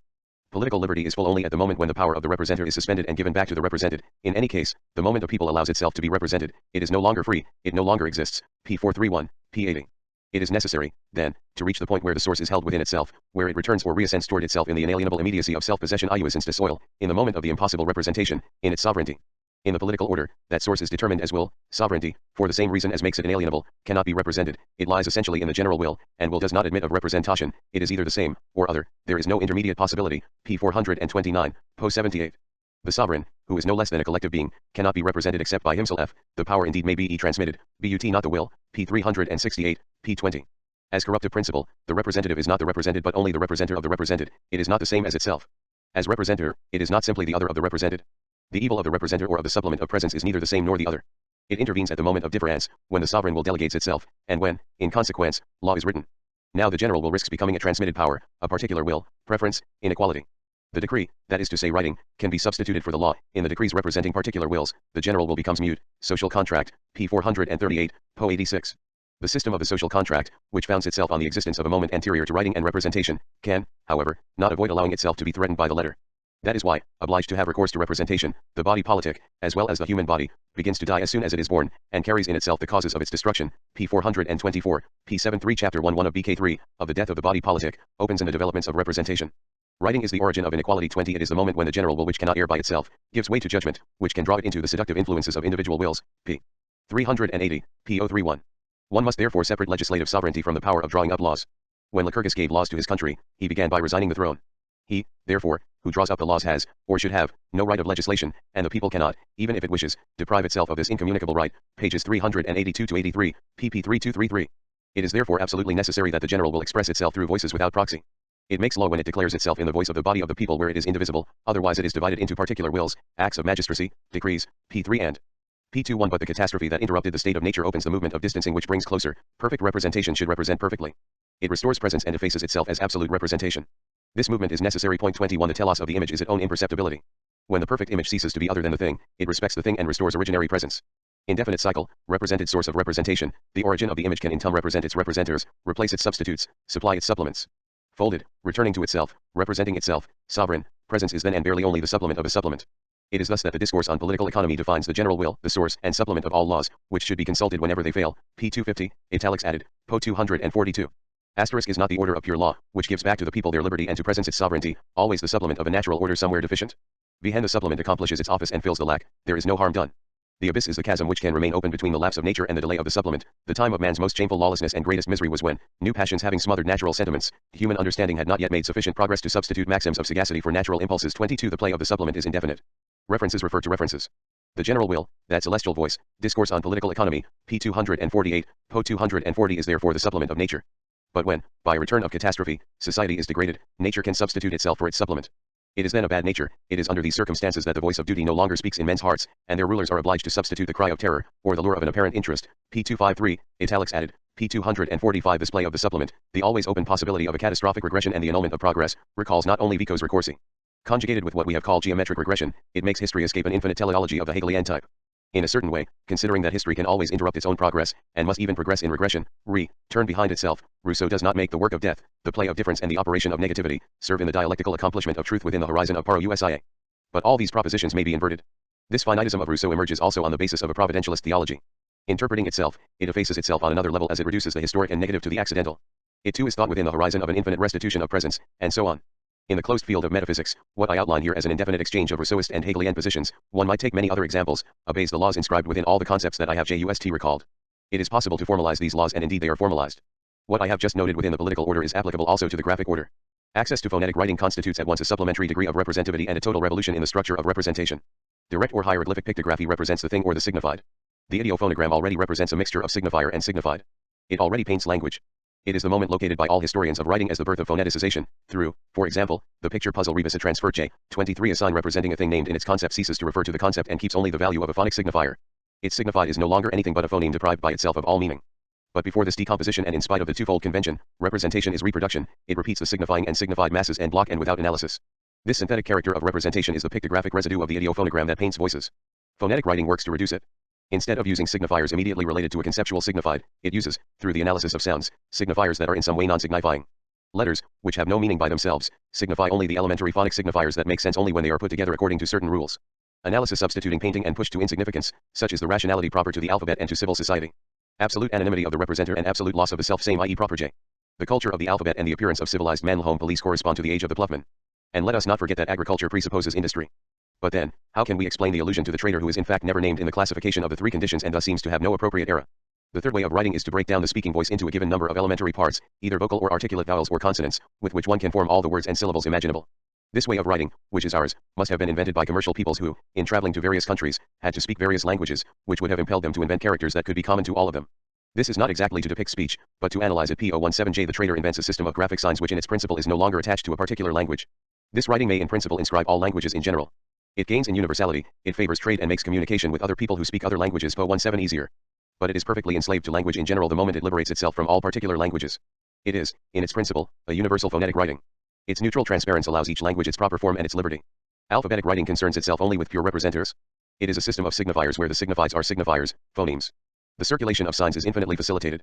[SPEAKER 1] Political liberty is full only at the moment when the power of the representer is suspended and given back to the represented. In any case, the moment the people allows itself to be represented, it is no longer free, it no longer exists, p. 431, p. 80. It is necessary, then, to reach the point where the source is held within itself, where it returns or reascends toward itself in the inalienable immediacy of self-possession iuissance de soil, in the moment of the impossible representation, in its sovereignty. In the political order, that source is determined as will, sovereignty, for the same reason as makes it inalienable, cannot be represented, it lies essentially in the general will, and will does not admit of representation, it is either the same, or other, there is no intermediate possibility, p. 429, post 78. The sovereign, who is no less than a collective being, cannot be represented except by himself, the power indeed may be transmitted, but not the will, p. 368, p. 20. As corruptive principle, the representative is not the represented but only the representer of the represented, it is not the same as itself. As representer, it is not simply the other of the represented. The evil of the representer or of the supplement of presence is neither the same nor the other. It intervenes at the moment of difference, when the sovereign will delegates itself, and when, in consequence, law is written. Now the general will risks becoming a transmitted power, a particular will, preference, inequality. The decree, that is to say writing, can be substituted for the law. In the decrees representing particular wills, the general will becomes mute. Social Contract, p. 438, po 86. The system of the social contract, which founds itself on the existence of a moment anterior to writing and representation, can, however, not avoid allowing itself to be threatened by the letter. That is why, obliged to have recourse to representation, the body politic, as well as the human body, begins to die as soon as it is born, and carries in itself the causes of its destruction, p. 424, p. 73 chapter 1 of BK 3, of the death of the body politic, opens in the developments of representation. Writing is the origin of inequality. 20. It is the moment when the general will which cannot err by itself, gives way to judgment, which can draw it into the seductive influences of individual wills, p. 380, p. 031. One must therefore separate legislative sovereignty from the power of drawing up laws. When Lycurgus gave laws to his country, he began by resigning the throne. He, therefore, who draws up the laws has, or should have, no right of legislation, and the people cannot, even if it wishes, deprive itself of this incommunicable right, pages 382 to 83, pp. 3233. It is therefore absolutely necessary that the general will express itself through voices without proxy. It makes law when it declares itself in the voice of the body of the people where it is indivisible, otherwise it is divided into particular wills, acts of magistracy, decrees, p. 3 and p. 21. But the catastrophe that interrupted the state of nature opens the movement of distancing which brings closer. Perfect representation should represent perfectly. It restores presence and effaces itself as absolute representation. This movement is necessary. Point 21. The telos of the image is its own imperceptibility. When the perfect image ceases to be other than the thing, it respects the thing and restores originary presence. Indefinite cycle, represented source of representation, the origin of the image can in turn represent its representers, replace its substitutes, supply its supplements. Folded, returning to itself, representing itself, sovereign, presence is then and barely only the supplement of a supplement. It is thus that the discourse on political economy defines the general will, the source and supplement of all laws, which should be consulted whenever they fail, p. 250, italics added, po. 242. Asterisk is not the order of pure law, which gives back to the people their liberty and to presence its sovereignty, always the supplement of a natural order somewhere deficient. Behind the supplement accomplishes its office and fills the lack, there is no harm done. The abyss is the chasm which can remain open between the lapse of nature and the delay of the supplement. The time of man's most shameful lawlessness and greatest misery was when, new passions having smothered natural sentiments, human understanding had not yet made sufficient progress to substitute maxims of sagacity for natural impulses. 22. The play of the supplement is indefinite. References refer to references. The general will, that celestial voice, discourse on political economy, p. 248, po. 240 is therefore the supplement of nature. But when, by return of catastrophe, society is degraded, nature can substitute itself for its supplement. It is then a bad nature. It is under these circumstances that the voice of duty no longer speaks in men's hearts, and their rulers are obliged to substitute the cry of terror, or the lure of an apparent interest, p. 253, italics added, p. 245. This play of the supplement, the always open possibility of a catastrophic regression and the annulment of progress, recalls not only Vico's recursi. Conjugated with what we have called geometric regression, it makes history escape an infinite teleology of the Hegelian type. In a certain way, considering that history can always interrupt its own progress, and must even progress in regression, turn behind itself, Rousseau does not make the work of death, the play of difference and the operation of negativity, serve in the dialectical accomplishment of truth within the horizon of parousia. But all these propositions may be inverted. This finitism of Rousseau emerges also on the basis of a providentialist theology. Interpreting itself, it effaces itself on another level as it reduces the historic and negative to the accidental. It too is thought within the horizon of an infinite restitution of presence, and so on. In the closed field of metaphysics, what I outline here as an indefinite exchange of Rousseauist and Hegelian positions, one might take many other examples, obeys the laws inscribed within all the concepts that I have just recalled. It is possible to formalize these laws, and indeed they are formalized. What I have just noted within the political order is applicable also to the graphic order. Access to phonetic writing constitutes at once a supplementary degree of representativity and a total revolution in the structure of representation. Direct or hieroglyphic pictography represents the thing or the signified. The ideophonogram already represents a mixture of signifier and signified. It already paints language. It is the moment located by all historians of writing as the birth of phoneticization, through, for example, the picture puzzle rebus. A transfer J23. A sign representing a thing named in its concept ceases to refer to the concept and keeps only the value of a phonic signifier. Its signified is no longer anything but a phoneme deprived by itself of all meaning. But before this decomposition, and in spite of the twofold convention, representation is reproduction, it repeats the signifying and signified masses en bloc and without analysis. This synthetic character of representation is the pictographic residue of the ideophonogram that paints voices. Phonetic writing works to reduce it. Instead of using signifiers immediately related to a conceptual signified, it uses, through the analysis of sounds, signifiers that are in some way non-signifying. Letters, which have no meaning by themselves, signify only the elementary phonic signifiers that make sense only when they are put together according to certain rules. Analysis substituting painting and push to insignificance, such is the rationality proper to the alphabet and to civil society. Absolute anonymity of the representer and absolute loss of the self-same, i.e. proper J. The culture of the alphabet and the appearance of civilized man. Home police correspond to the age of the ploughman. And let us not forget that agriculture presupposes industry. But then, how can we explain the allusion to the trader who is in fact never named in the classification of the three conditions and thus seems to have no appropriate era? The third way of writing is to break down the speaking voice into a given number of elementary parts, either vocal or articulate vowels or consonants, with which one can form all the words and syllables imaginable. This way of writing, which is ours, must have been invented by commercial peoples who, in traveling to various countries, had to speak various languages, which would have impelled them to invent characters that could be common to all of them. This is not exactly to depict speech, but to analyze it. P017J. The trader invents a system of graphic signs which in its principle is no longer attached to a particular language. This writing may in principle inscribe all languages in general. It gains in universality, it favors trade and makes communication with other people who speak other languages P017 easier. But it is perfectly enslaved to language in general the moment it liberates itself from all particular languages. It is, in its principle, a universal phonetic writing. Its neutral transparence allows each language its proper form and its liberty. Alphabetic writing concerns itself only with pure representers. It is a system of signifiers where the signifieds are signifiers, phonemes. The circulation of signs is infinitely facilitated.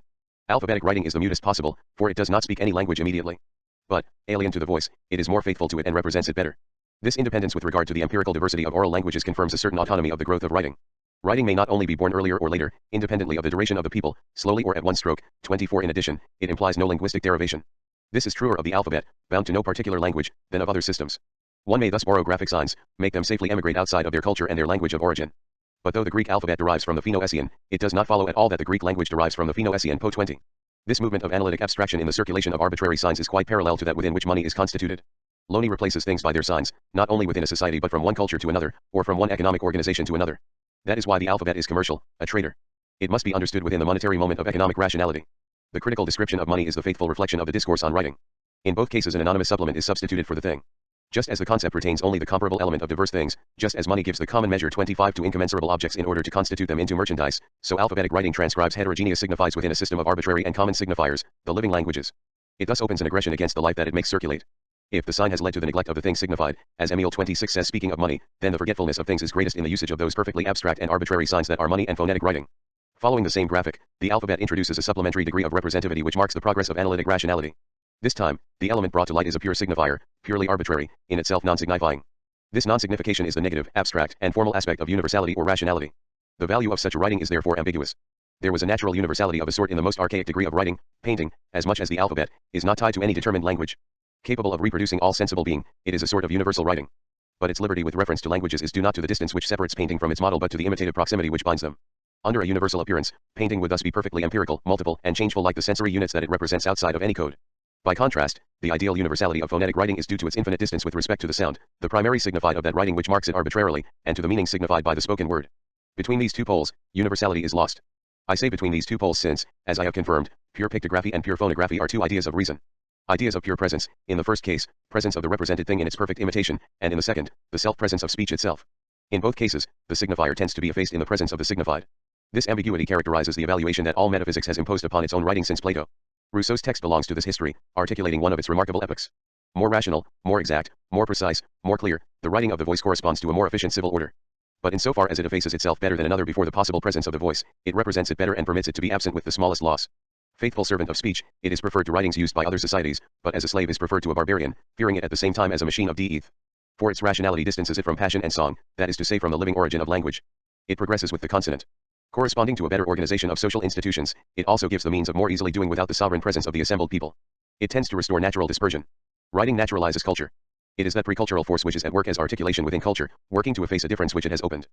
[SPEAKER 1] Alphabetic writing is the mutest possible, for it does not speak any language immediately. But, alien to the voice, it is more faithful to it and represents it better. This independence with regard to the empirical diversity of oral languages confirms a certain autonomy of the growth of writing. Writing may not only be born earlier or later, independently of the duration of the people, slowly or at one stroke. 24. In addition, it implies no linguistic derivation. This is truer of the alphabet, bound to no particular language, than of other systems. One may thus borrow graphic signs, make them safely emigrate outside of their culture and their language of origin. But though the Greek alphabet derives from the Phono-Essian, it does not follow at all that the Greek language derives from the Phono-Essian Po20. This movement of analytic abstraction in the circulation of arbitrary signs is quite parallel to that within which money is constituted. Money replaces things by their signs, not only within a society but from one culture to another, or from one economic organization to another. That is why the alphabet is commercial, a trader. It must be understood within the monetary moment of economic rationality. The critical description of money is the faithful reflection of the discourse on writing. In both cases an anonymous supplement is substituted for the thing. Just as the concept retains only the comparable element of diverse things, just as money gives the common measure 25 to incommensurable objects in order to constitute them into merchandise, so alphabetic writing transcribes heterogeneous signifieds within a system of arbitrary and common signifiers, the living languages. It thus opens an aggression against the life that it makes circulate. If the sign has led to the neglect of the thing signified, as Emile 26 says speaking of money, then the forgetfulness of things is greatest in the usage of those perfectly abstract and arbitrary signs that are money and phonetic writing. Following the same graphic, the alphabet introduces a supplementary degree of representativity which marks the progress of analytic rationality. This time, the element brought to light is a pure signifier, purely arbitrary, in itself non-signifying. This non-signification is the negative, abstract, and formal aspect of universality or rationality. The value of such a writing is therefore ambiguous. There was a natural universality of a sort in the most archaic degree of writing, painting, as much as the alphabet, is not tied to any determined language. Capable of reproducing all sensible being, it is a sort of universal writing. But its liberty with reference to languages is due not to the distance which separates painting from its model but to the imitative proximity which binds them. Under a universal appearance, painting would thus be perfectly empirical, multiple, and changeful like the sensory units that it represents outside of any code. By contrast, the ideal universality of phonetic writing is due to its infinite distance with respect to the sound, the primary signified of that writing which marks it arbitrarily, and to the meaning signified by the spoken word. Between these two poles, universality is lost. I say between these two poles since, as I have confirmed, pure pictography and pure phonography are two ideas of reason. Ideas of pure presence, in the first case, presence of the represented thing in its perfect imitation, and in the second, the self-presence of speech itself. In both cases, the signifier tends to be effaced in the presence of the signified. This ambiguity characterizes the evaluation that all metaphysics has imposed upon its own writing since Plato. Rousseau's text belongs to this history, articulating one of its remarkable epochs. More rational, more exact, more precise, more clear, the writing of the voice corresponds to a more efficient civil order. But insofar as it effaces itself better than another before the possible presence of the voice, it represents it better and permits it to be absent with the smallest loss. Faithful servant of speech, it is preferred to writings used by other societies, but as a slave is preferred to a barbarian, fearing it at the same time as a machine of death. For its rationality distances it from passion and song, that is to say from the living origin of language. It progresses with the consonant. Corresponding to a better organization of social institutions, it also gives the means of more easily doing without the sovereign presence of the assembled people. It tends to restore natural dispersion. Writing naturalizes culture. It is that pre-cultural force which is at work as articulation within culture, working to efface a difference which it has opened.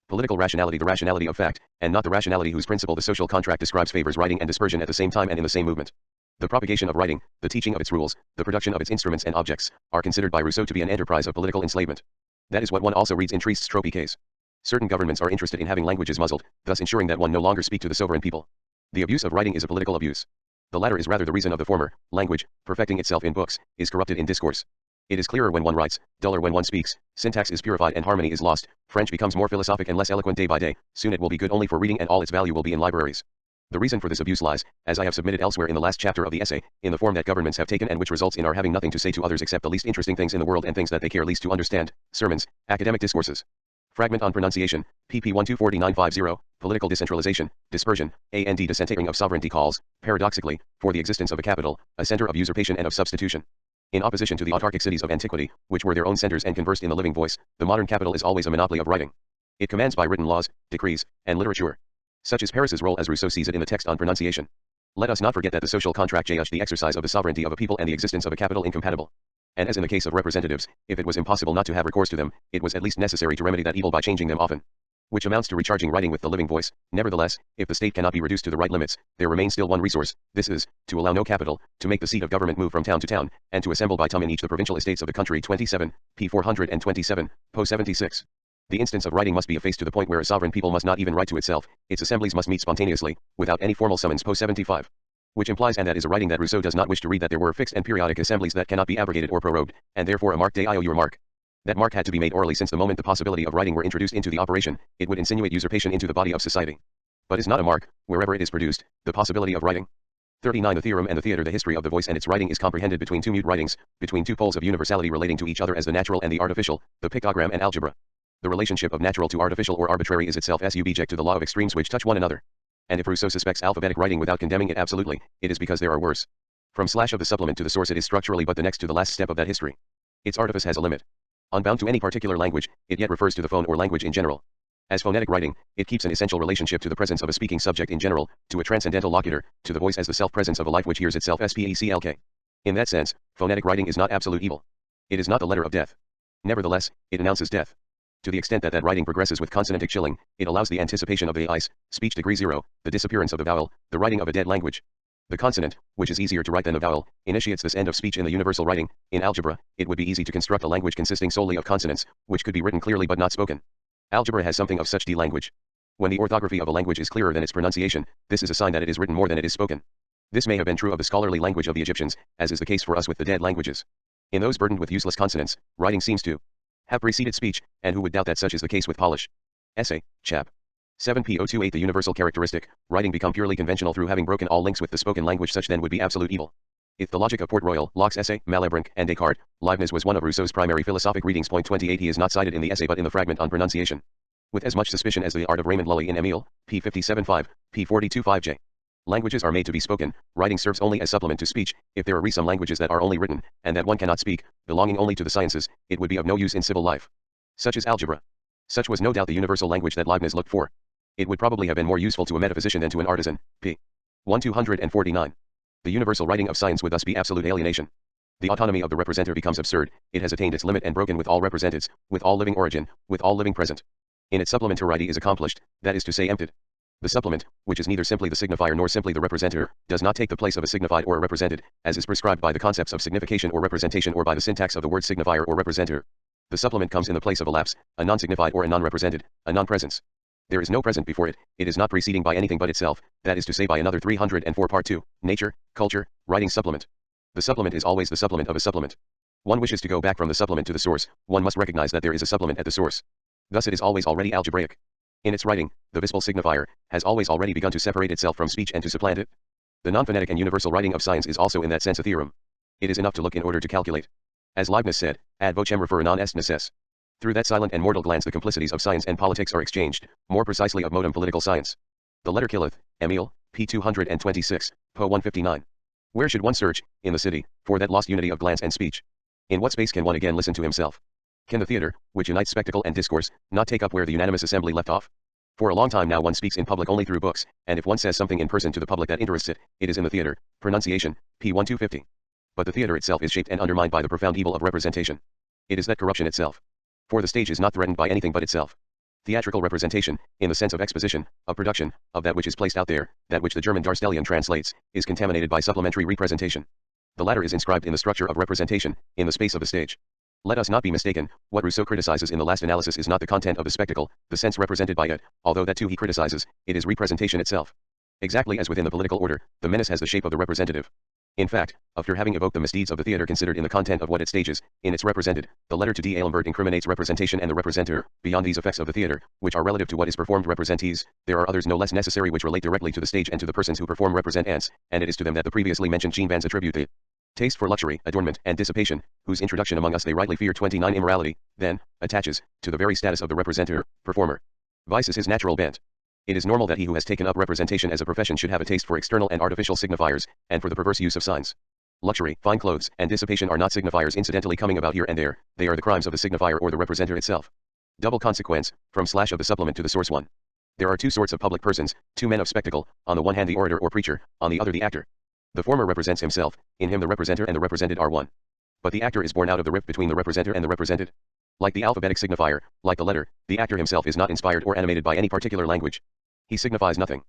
[SPEAKER 1] Political rationality, the rationality of fact, and not the rationality whose principle the social contract describes, favors writing and dispersion at the same time and in the same movement. The propagation of writing, the teaching of its rules, the production of its instruments and objects, are considered by Rousseau to be an enterprise of political enslavement. That is what one also reads in Trieste's Trophy case. Certain governments are interested in having languages muzzled, thus ensuring that one no longer speak to the sovereign people. The abuse of writing is a political abuse. The latter is rather the reason of the former. Language, perfecting itself in books, is corrupted in discourse. It is clearer when one writes, duller when one speaks, syntax is purified and harmony is lost, French becomes more philosophic and less eloquent day by day, soon it will be good only for reading and all its value will be in libraries. The reason for this abuse lies, as I have submitted elsewhere in the last chapter of the essay, in the form that governments have taken and which results in our having nothing to say to others except the least interesting things in the world and things that they care least to understand, sermons, academic discourses. Fragment on pronunciation, pp 124950, political decentralization, dispersion, and decentering of sovereignty calls, paradoxically, for the existence of a capital, a center of usurpation and of substitution. In opposition to the autarchic cities of antiquity, which were their own centers and conversed in the living voice, the modern capital is always a monopoly of writing. It commands by written laws, decrees, and literature. Such is Paris's role as Rousseau sees it in the text on pronunciation. Let us not forget that the social contract judged the exercise of the sovereignty of a people and the existence of a capital incompatible. And as in the case of representatives, if it was impossible not to have recourse to them, it was at least necessary to remedy that evil by changing them often. Which amounts to recharging writing with the living voice. Nevertheless, if the state cannot be reduced to the right limits, there remains still one resource, this is, to allow no capital, to make the seat of government move from town to town, and to assemble by tum in each the provincial estates of the country. 27, p. 427, po 76. The instance of writing must be effaced to the point where a sovereign people must not even write to itself, its assemblies must meet spontaneously, without any formal summons. Po 75. Which implies, and that is a writing that Rousseau does not wish to read, that there were fixed and periodic assemblies that cannot be abrogated or prorogued, and therefore a mark de iur mark. That mark had to be made orally, since the moment the possibility of writing were introduced into the operation, it would insinuate usurpation into the body of society. But is not a mark, wherever it is produced, the possibility of writing? 39. The theorem and the theatre. The history of the voice and its writing is comprehended between two mute writings, between two poles of universality relating to each other as the natural and the artificial, the pictogram and algebra. The relationship of natural to artificial or arbitrary is itself subject to the law of extremes which touch one another. And if Rousseau suspects alphabetic writing without condemning it absolutely, it is because there are worse. From slash of the supplement to the source, it is structurally but the next to the last step of that history. Its artifice has a limit. Unbound to any particular language, it yet refers to the phone or language in general. As phonetic writing, it keeps an essential relationship to the presence of a speaking subject in general, to a transcendental locutor, to the voice as the self-presence of a life which hears itself spaclk. In that sense, phonetic writing is not absolute evil. It is not the letter of death. Nevertheless, it announces death. To the extent that that writing progresses with consonantic chilling, it allows the anticipation of the ice, speech degree 0, the disappearance of the vowel, the writing of a dead language. The consonant, which is easier to write than the vowel, initiates this end of speech in the universal writing. In algebra, it would be easy to construct a language consisting solely of consonants, which could be written clearly but not spoken. Algebra has something of such language. When the orthography of a language is clearer than its pronunciation, this is a sign that it is written more than it is spoken. This may have been true of the scholarly language of the Egyptians, as is the case for us with the dead languages. In those burdened with useless consonants, writing seems to have preceded speech, and who would doubt that such is the case with Polish? Essay, chap. 7p028. The universal characteristic, writing become purely conventional through having broken all links with the spoken language, such then would be absolute evil. If the logic of Port Royal, Locke's essay, Malebranche, and Descartes, Leibniz was one of Rousseau's primary philosophic readings. Point 28. He is not cited in the essay but in the fragment on pronunciation. With as much suspicion as the art of Raymond Lully in Emile, p. 57.5, p. 42.5j. Languages are made to be spoken, writing serves only as supplement to speech. If there are some languages that are only written, and that one cannot speak, belonging only to the sciences, it would be of no use in civil life. Such is algebra. Such was no doubt the universal language that Leibniz looked for. It would probably have been more useful to a metaphysician than to an artisan. p. 1249. The universal writing of science would thus be absolute alienation. The autonomy of the representer becomes absurd, it has attained its limit and broken with all representatives, with all living origin, with all living present. In its supplementarity is accomplished, that is to say emptied. The supplement, which is neither simply the signifier nor simply the representer, does not take the place of a signified or a represented, as is prescribed by the concepts of signification or representation or by the syntax of the word signifier or representer. The supplement comes in the place of a lapse, a non-signified or a non-represented, a non-presence. There is no present before it, it is not preceding by anything but itself, that is to say by another. 304. Part 2, Nature, Culture, Writing Supplement. The supplement is always the supplement of a supplement. One wishes to go back from the supplement to the source, one must recognize that there is a supplement at the source. Thus it is always already algebraic. In its writing, the visible signifier has always already begun to separate itself from speech and to supplant it. The non-phonetic and universal writing of science is also in that sense a theorem. It is enough to look in order to calculate. As Leibniz said, ad vocem refer non est necess. Through that silent and mortal glance the complicities of science and politics are exchanged, more precisely of modem political science. The letter killeth, Emile, p. 226, po. 159. Where should one search, in the city, for that lost unity of glance and speech? In what space can one again listen to himself? Can the theatre, which unites spectacle and discourse, not take up where the unanimous assembly left off? For a long time now one speaks in public only through books, and if one says something in person to the public that interests it, it is in the theatre. Pronunciation, p. 1250. But the theatre itself is shaped and undermined by the profound evil of representation. It is that corruption itself. For the stage is not threatened by anything but itself. Theatrical representation, in the sense of exposition, of production, of that which is placed out there, that which the German Darstellung translates, is contaminated by supplementary representation. The latter is inscribed in the structure of representation, in the space of the stage. Let us not be mistaken, what Rousseau criticizes in the last analysis is not the content of the spectacle, the sense represented by it, although that too he criticizes, it is representation itself. Exactly as within the political order, the menace has the shape of the representative. In fact, after having evoked the misdeeds of the theater considered in the content of what it stages, in its represented, the letter to D'Alembert incriminates representation and the representer. Beyond these effects of the theater, which are relative to what is performed representees, there are others no less necessary which relate directly to the stage and to the persons who perform representants, and it is to them that the previously mentioned Jean attribute the taste for luxury, adornment, and dissipation, whose introduction among us they rightly fear. 29 Immorality, then, attaches, to the very status of the representer, performer. Vice is his natural bent. It is normal that he who has taken up representation as a profession should have a taste for external and artificial signifiers, and for the perverse use of signs. Luxury, fine clothes, and dissipation are not signifiers incidentally coming about here and there, they are the crimes of the signifier or the representer itself. Double consequence, from / of the supplement to the source 1. There are two sorts of public persons, two men of spectacle, on the one hand the orator or preacher, on the other the actor. The former represents himself, in him the representer and the represented are one. But the actor is born out of the rift between the representer and the represented. Like the alphabetic signifier, like the letter, the actor himself is not inspired or animated by any particular language. He signifies nothing.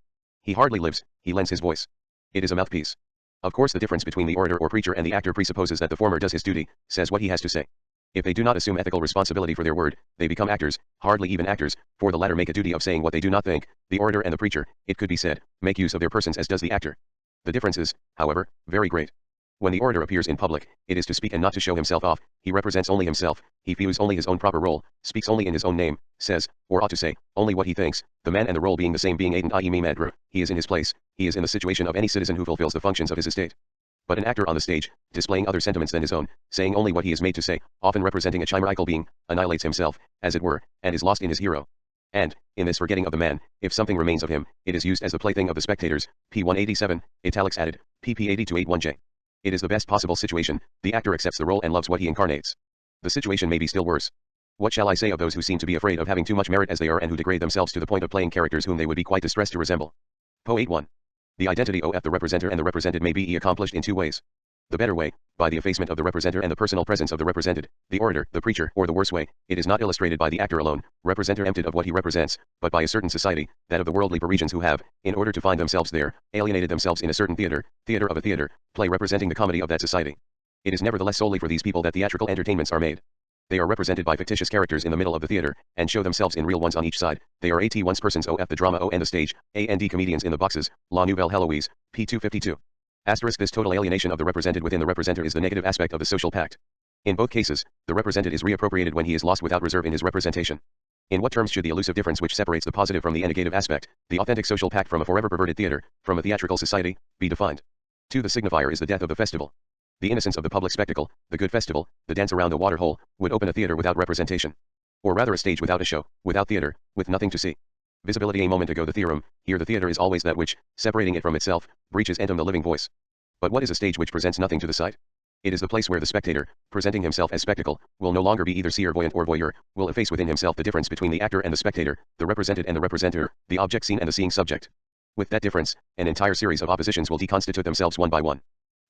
[SPEAKER 1] He hardly lives, he lends his voice. It is a mouthpiece. Of course the difference between the orator or preacher and the actor presupposes that the former does his duty, says what he has to say. If they do not assume ethical responsibility for their word, they become actors, hardly even actors, for the latter make a duty of saying what they do not think. The orator and the preacher, it could be said, make use of their persons as does the actor. The difference is, however, very great. When the orator appears in public, it is to speak and not to show himself off. He represents only himself, he views only his own proper role, speaks only in his own name, says, or ought to say, only what he thinks, the man and the role being the same, being aident i.e. me madre, he is in his place, he is in the situation of any citizen who fulfills the functions of his estate. But an actor on the stage, displaying other sentiments than his own, saying only what he is made to say, often representing a chimerical being, annihilates himself, as it were, and is lost in his hero. And, in this forgetting of the man, if something remains of him, it is used as the plaything of the spectators, p. 187, italics added, pp 80-81j. It is the best possible situation, the actor accepts the role and loves what he incarnates. The situation may be still worse. What shall I say of those who seem to be afraid of having too much merit as they are and who degrade themselves to the point of playing characters whom they would be quite distressed to resemble? Po 81. The identity of the representer and the represented may be accomplished in two ways. The better way, by the effacement of the representer and the personal presence of the represented, the orator, the preacher, or the worse way, it is not illustrated by the actor alone, representer emptied of what he represents, but by a certain society, that of the worldly Parisians who have, in order to find themselves there, alienated themselves in a certain theater of a theater, play representing the comedy of that society. It is nevertheless solely for these people that theatrical entertainments are made. They are represented by fictitious characters in the middle of the theater, and show themselves in real ones on each side. They are at-once persons of the drama and the stage, and comedians in the boxes, La Nouvelle Heloise, p. 252. This total alienation of the represented within the representer is the negative aspect of the social pact. In both cases, the represented is reappropriated when he is lost without reserve in his representation. In what terms should the elusive difference which separates the positive from the negative aspect, the authentic social pact from a forever perverted theater, from a theatrical society, be defined? 2. The signifier is the death of the festival. The innocence of the public spectacle, the good festival, the dance around the water hole, would open a theater without representation. Or rather a stage without a show, without theater, with nothing to see. Visibility. A moment ago the theorem, here the theater is always that which, separating it from itself, breaches entum the living voice. But what is a stage which presents nothing to the sight? It is the place where the spectator, presenting himself as spectacle, will no longer be either seer voyant or voyeur, will efface within himself the difference between the actor and the spectator, the represented and the representer, the object seen and the seeing subject. With that difference, an entire series of oppositions will deconstitute themselves one by one.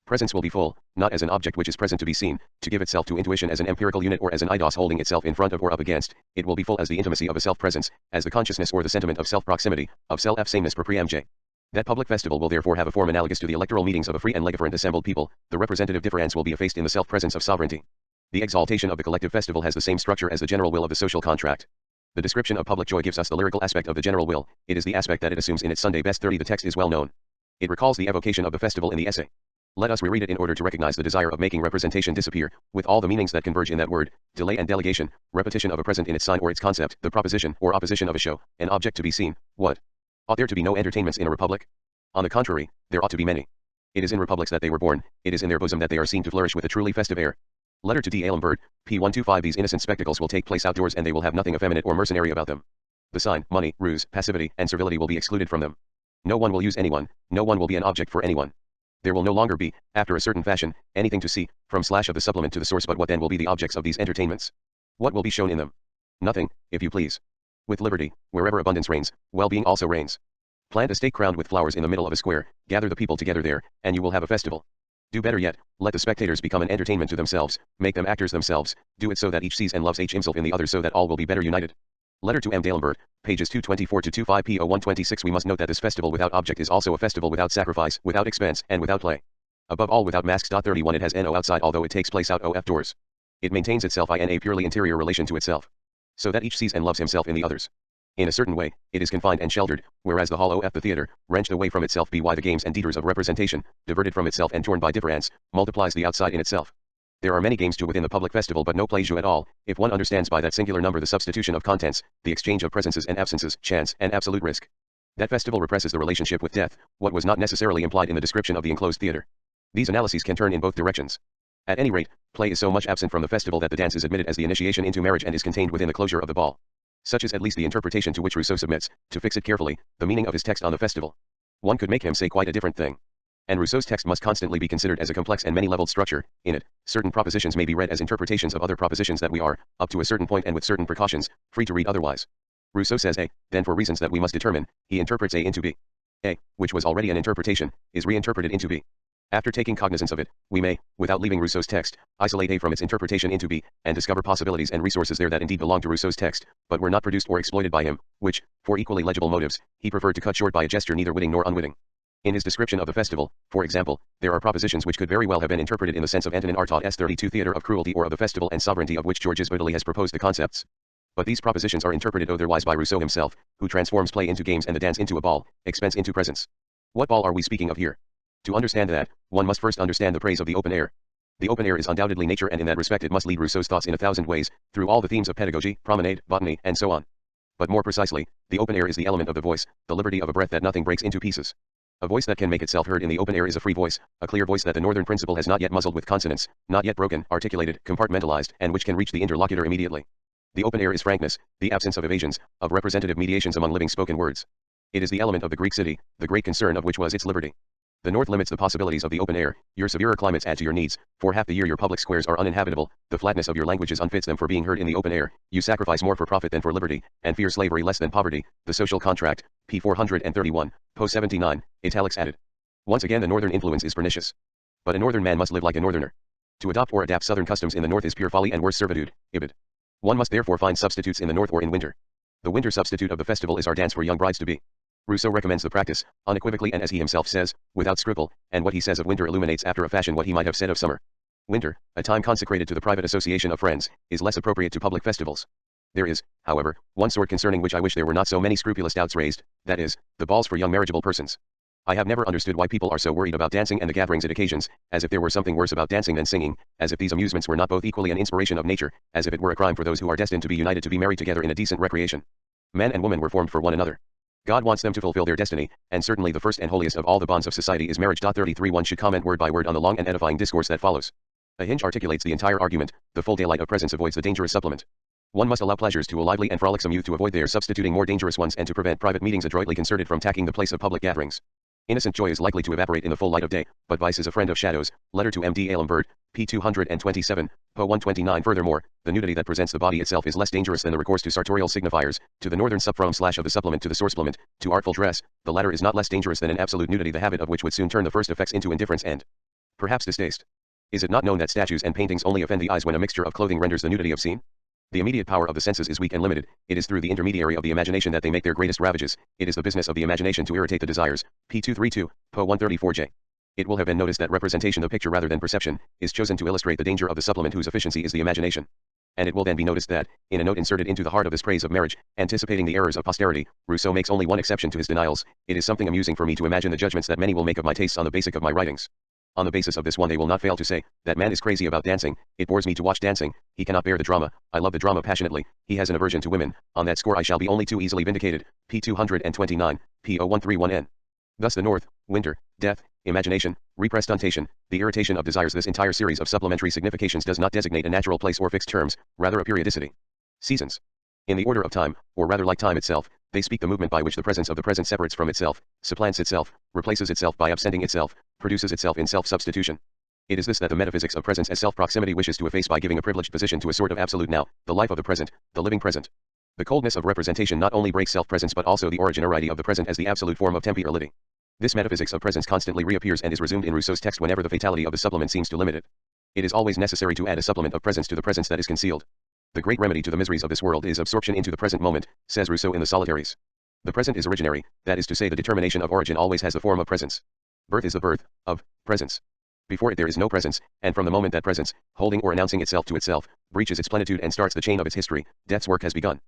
[SPEAKER 1] Presence will be full, not as an object which is present to be seen, to give itself to intuition as an empirical unit or as an eidos holding itself in front of or up against, it will be full as the intimacy of a self-presence, as the consciousness or the sentiment of self-proximity, of self-sameness per mj. That public festival will therefore have a form analogous to the electoral meetings of a free and legiferent assembled people, the representative difference will be effaced in the self-presence of sovereignty. The exaltation of the collective festival has the same structure as the general will of the social contract. The description of public joy gives us the lyrical aspect of the general will, it is the aspect that it assumes in its Sunday best 30. The text is well known. It recalls the evocation of the festival in the essay. Let us reread it in order to recognize the desire of making representation disappear, with all the meanings that converge in that word, delay and delegation, repetition of a present in its sign or its concept, the proposition or opposition of a show, an object to be seen, what? Ought there to be no entertainments in a republic? On the contrary, there ought to be many. It is in republics that they were born, it is in their bosom that they are seen to flourish with a truly festive air. Letter to D'Alembert, p. 125. These innocent spectacles will take place outdoors and they will have nothing effeminate or mercenary about them. The sign, money, ruse, passivity, and servility will be excluded from them. No one will use anyone, no one will be an object for anyone. There will no longer be, after a certain fashion, anything to see, from / of the supplement to the source. But what then will be the objects of these entertainments? What will be shown in them? Nothing, if you please. With liberty, wherever abundance reigns, well-being also reigns. Plant a stake crowned with flowers in the middle of a square, gather the people together there, and you will have a festival. Do better yet, let the spectators become an entertainment to themselves, make them actors themselves, do it so that each sees and loves himself in the other so that all will be better united. Letter to M. D'Alembert, pages 224 to 25 p. 126. We must note that this festival without object is also a festival without sacrifice, without expense, and without play. Above all without masks. 31 It has no outside although it takes place out of doors. It maintains itself in a purely interior relation to itself. So that each sees and loves himself in the others. In a certain way, it is confined and sheltered, whereas the hall of the theatre, wrenched away from itself by the games and theatres of representation, diverted from itself and torn by difference, multiplies the outside in itself. There are many games too within the public festival but no play jeu at all, if one understands by that singular number the substitution of contents, the exchange of presences and absences, chance, and absolute risk. That festival represses the relationship with death, what was not necessarily implied in the description of the enclosed theatre. These analyses can turn in both directions. At any rate, play is so much absent from the festival that the dance is admitted as the initiation into marriage and is contained within the closure of the ball. Such is at least the interpretation to which Rousseau submits, to fix it carefully, the meaning of his text on the festival. One could make him say quite a different thing. And Rousseau's text must constantly be considered as a complex and many-leveled structure. In it, certain propositions may be read as interpretations of other propositions that we are, up to a certain point and with certain precautions, free to read otherwise. Rousseau says A, then for reasons that we must determine, he interprets A into B. A, which was already an interpretation, is reinterpreted into B. After taking cognizance of it, we may, without leaving Rousseau's text, isolate A from its interpretation into B, and discover possibilities and resources there that indeed belong to Rousseau's text, but were not produced or exploited by him, which, for equally legible motives, he preferred to cut short by a gesture neither witting nor unwitting. In his description of the festival, for example, there are propositions which could very well have been interpreted in the sense of Antonin Artaud's 32 Theatre of Cruelty or of the festival and sovereignty of which Georges Baudelaire has proposed the concepts. But these propositions are interpreted otherwise by Rousseau himself, who transforms play into games and the dance into a ball, expense into presence. What ball are we speaking of here? To understand that, one must first understand the praise of the open air. The open air is undoubtedly nature and in that respect it must lead Rousseau's thoughts in 1,000 ways, through all the themes of pedagogy, promenade, botany, and so on. But more precisely, the open air is the element of the voice, the liberty of a breath that nothing breaks into pieces. A voice that can make itself heard in the open air is a free voice, a clear voice that the northern principle has not yet muzzled with consonants, not yet broken, articulated, compartmentalized, and which can reach the interlocutor immediately. The open air is frankness, the absence of evasions, of representative mediations among living spoken words. It is the element of the Greek city, the great concern of which was its liberty. The north limits the possibilities of the open air, your severer climates add to your needs, for half the year your public squares are uninhabitable, the flatness of your languages unfits them for being heard in the open air, you sacrifice more for profit than for liberty, and fear slavery less than poverty, the social contract, p. 431, po. 79, italics added. Once again the northern influence is pernicious. But a northern man must live like a northerner. To adopt or adapt southern customs in the north is pure folly and worse servitude, Ibid. One must therefore find substitutes in the north or in winter. The winter substitute of the festival is our dance for young brides to be. Rousseau recommends the practice, unequivocally and as he himself says, without scruple, and what he says of winter illuminates after a fashion what he might have said of summer. Winter, a time consecrated to the private association of friends, is less appropriate to public festivals. There is, however, one sort concerning which I wish there were not so many scrupulous doubts raised, that is, the balls for young marriageable persons. I have never understood why people are so worried about dancing and the gatherings it occasions, as if there were something worse about dancing than singing, as if these amusements were not both equally an inspiration of nature, as if it were a crime for those who are destined to be united to be married together in a decent recreation. Man and woman were formed for one another. God wants them to fulfill their destiny, and certainly the first and holiest of all the bonds of society is marriage. 33 One should comment word by word on the long and edifying discourse that follows. A hinge articulates the entire argument, the full daylight of presence avoids the dangerous supplement. One must allow pleasures to a lively and frolicsome youth to avoid their substituting more dangerous ones and to prevent private meetings adroitly concerted from taking the place of public gatherings. Innocent joy is likely to evaporate in the full light of day, but vice is a friend of shadows. Letter to M. D'Alembert, p. 227, po. 129. Furthermore, the nudity that presents the body itself is less dangerous than the recourse to sartorial signifiers, to the northern subfrom / of the supplement to the sourceplement, to artful dress. The latter is not less dangerous than an absolute nudity, the habit of which would soon turn the first effects into indifference and perhaps distaste. Is it not known that statues and paintings only offend the eyes when a mixture of clothing renders the nudity obscene? The immediate power of the senses is weak and limited, it is through the intermediary of the imagination that they make their greatest ravages, it is the business of the imagination to irritate the desires, p. 232, po. 134j. It will have been noticed that representation of picture rather than perception, is chosen to illustrate the danger of the supplement whose efficiency is the imagination. And it will then be noticed that, in a note inserted into the heart of his praise of marriage, anticipating the errors of posterity, Rousseau makes only one exception to his denials. It is something amusing for me to imagine the judgments that many will make of my tastes on the basis of my writings. On the basis of this one they will not fail to say, that man is crazy about dancing, it bores me to watch dancing, he cannot bear the drama, I love the drama passionately, he has an aversion to women, on that score I shall be only too easily vindicated, p. 229, p. 0131n. Thus the north, winter, death, imagination, representation, the irritation of desires. This entire series of supplementary significations does not designate a natural place or fixed terms, rather a periodicity. Seasons. In the order of time, or rather like time itself, they speak the movement by which the presence of the present separates from itself, supplants itself, replaces itself by absenting itself, produces itself in self-substitution. It is this that the metaphysics of presence as self-proximity wishes to efface by giving a privileged position to a sort of absolute now, the life of the present, the living present. The coldness of representation not only breaks self-presence but also the originarity of the present as the absolute form of temporality. This metaphysics of presence constantly reappears and is resumed in Rousseau's text whenever the fatality of the supplement seems to limit it. It is always necessary to add a supplement of presence to the presence that is concealed. The great remedy to the miseries of this world is absorption into the present moment, says Rousseau in the Solitaries. The present is originary, that is to say the determination of origin always has the form of presence. Birth is the birth of presence. Before it there is no presence, and from the moment that presence, holding or announcing itself to itself, breaches its plenitude and starts the chain of its history, death's work has begun.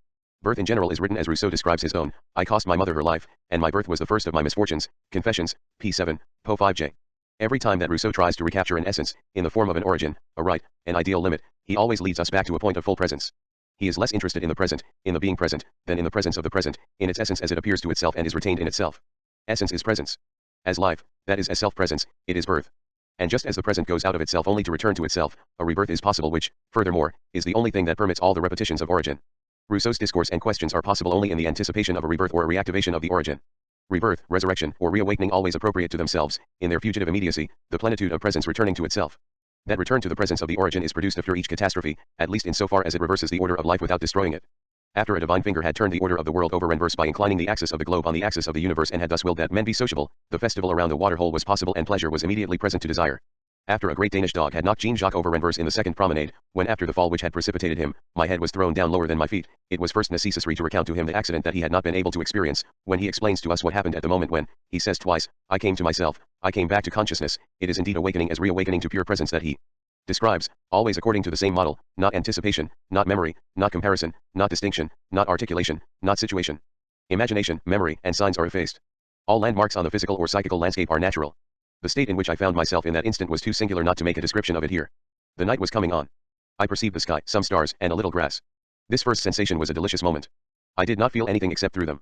[SPEAKER 1] Birth in general is written as Rousseau describes his own: I cost my mother her life, and my birth was the first of my misfortunes. Confessions, p. 7, po. 5j. Every time that Rousseau tries to recapture an essence, in the form of an origin, a right, an ideal limit, he always leads us back to a point of full presence. He is less interested in the present, in the being present, than in the presence of the present, in its essence as it appears to itself and is retained in itself. Essence is presence. As life, that is as self-presence, it is birth. And just as the present goes out of itself only to return to itself, a rebirth is possible which, furthermore, is the only thing that permits all the repetitions of origin. Rousseau's discourse and questions are possible only in the anticipation of a rebirth or a reactivation of the origin. Rebirth, resurrection, or reawakening always appropriate to themselves, in their fugitive immediacy, the plenitude of presence returning to itself. That return to the presence of the origin is produced after each catastrophe, at least in so far as it reverses the order of life without destroying it. After a divine finger had turned the order of the world over and reverse by inclining the axis of the globe on the axis of the universe and had thus willed that men be sociable, the festival around the waterhole was possible and pleasure was immediately present to desire. After a great Danish dog had knocked Jean-Jacques over renverse in the second promenade, when after the fall which had precipitated him, my head was thrown down lower than my feet, it was first necessary to recount to him the accident that he had not been able to experience. When he explains to us what happened at the moment when, he says twice, I came to myself, I came back to consciousness, it is indeed awakening as reawakening to pure presence that he describes, always according to the same model, not anticipation, not memory, not comparison, not distinction, not articulation, not situation. Imagination, memory, and signs are effaced. All landmarks on the physical or psychical landscape are natural. The state in which I found myself in that instant was too singular not to make a description of it here. The night was coming on. I perceived the sky, some stars, and a little grass. This first sensation was a delicious moment. I did not feel anything except through them.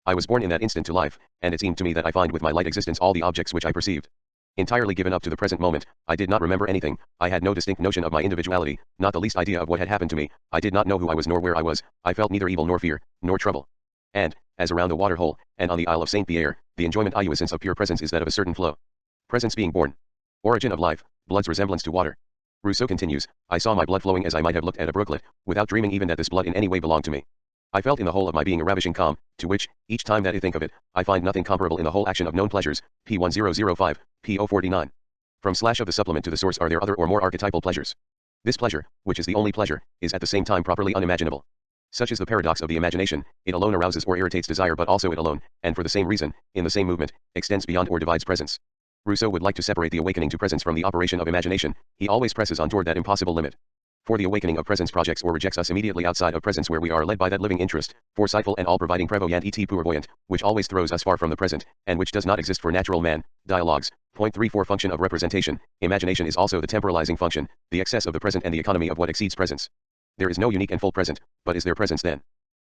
[SPEAKER 1] I was born in that instant to life, and it seemed to me that I find with my light existence all the objects which I perceived. Entirely given up to the present moment, I did not remember anything, I had no distinct notion of my individuality, not the least idea of what had happened to me, I did not know who I was nor where I was, I felt neither evil nor fear, nor trouble. And, as around the waterhole, and on the Isle of Saint Pierre, the enjoyment iuessence of pure presence is that of a certain flow. Presence being born. Origin of life, blood's resemblance to water. Rousseau continues, I saw my blood flowing as I might have looked at a brooklet, without dreaming even that this blood in any way belonged to me. I felt in the whole of my being a ravishing calm, to which, each time that I think of it, I find nothing comparable in the whole action of known pleasures, p. 1005, p. 049. From slash of the supplement to the source are there other or more archetypal pleasures. This pleasure, which is the only pleasure, is at the same time properly unimaginable. Such is the paradox of the imagination, it alone arouses or irritates desire but also it alone, and for the same reason, in the same movement, extends beyond or divides presence. Rousseau would like to separate the awakening to presence from the operation of imagination, he always presses on toward that impossible limit. For the awakening of presence projects or rejects us immediately outside of presence where we are led by that living interest, foresightful and all-providing prévoyant et pourvoyant, which always throws us far from the present, and which does not exist for natural man. Dialogues. Point 34 Function of representation. Imagination is also the temporalizing function, the excess of the present and the economy of what exceeds presence. There is no unique and full present, but is there presence then?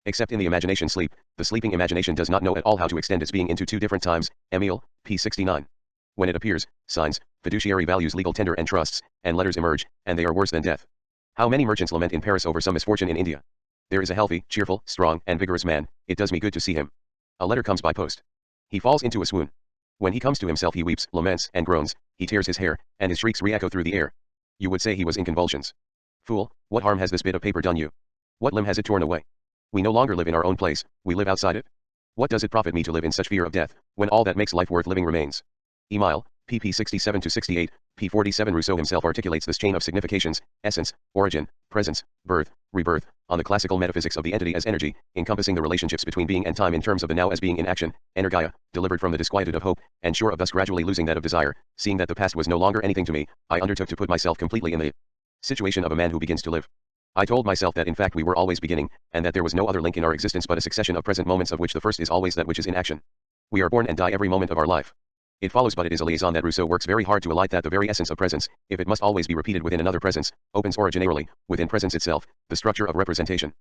[SPEAKER 1] Except in the imagination sleep, the sleeping imagination does not know at all how to extend its being into two different times. Emile, p. 69. When it appears, signs, fiduciary values, legal tender and trusts, and letters emerge, and they are worse than death. How many merchants lament in Paris over some misfortune in India? There is a healthy, cheerful, strong, and vigorous man, it does me good to see him. A letter comes by post. He falls into a swoon. When he comes to himself he weeps, laments, and groans, he tears his hair, and his shrieks re-echo through the air. You would say he was in convulsions. Fool, what harm has this bit of paper done you? What limb has it torn away? We no longer live in our own place, we live outside it. What does it profit me to live in such fear of death, when all that makes life worth living remains? Emile, pp 67-68, p. 47 Rousseau himself articulates this chain of significations, essence, origin, presence, birth, rebirth, on the classical metaphysics of the entity as energy, encompassing the relationships between being and time in terms of the now as being in action, energia, delivered from the disquietude of hope, and sure of thus gradually losing that of desire, seeing that the past was no longer anything to me, I undertook to put myself completely in the situation of a man who begins to live. I told myself that in fact we were always beginning, and that there was no other link in our existence but a succession of present moments of which the first is always that which is in action. We are born and die every moment of our life. It follows but it is a liaison that Rousseau works very hard to alight that the very essence of presence, if it must always be repeated within another presence, opens originarily, within presence itself, the structure of representation.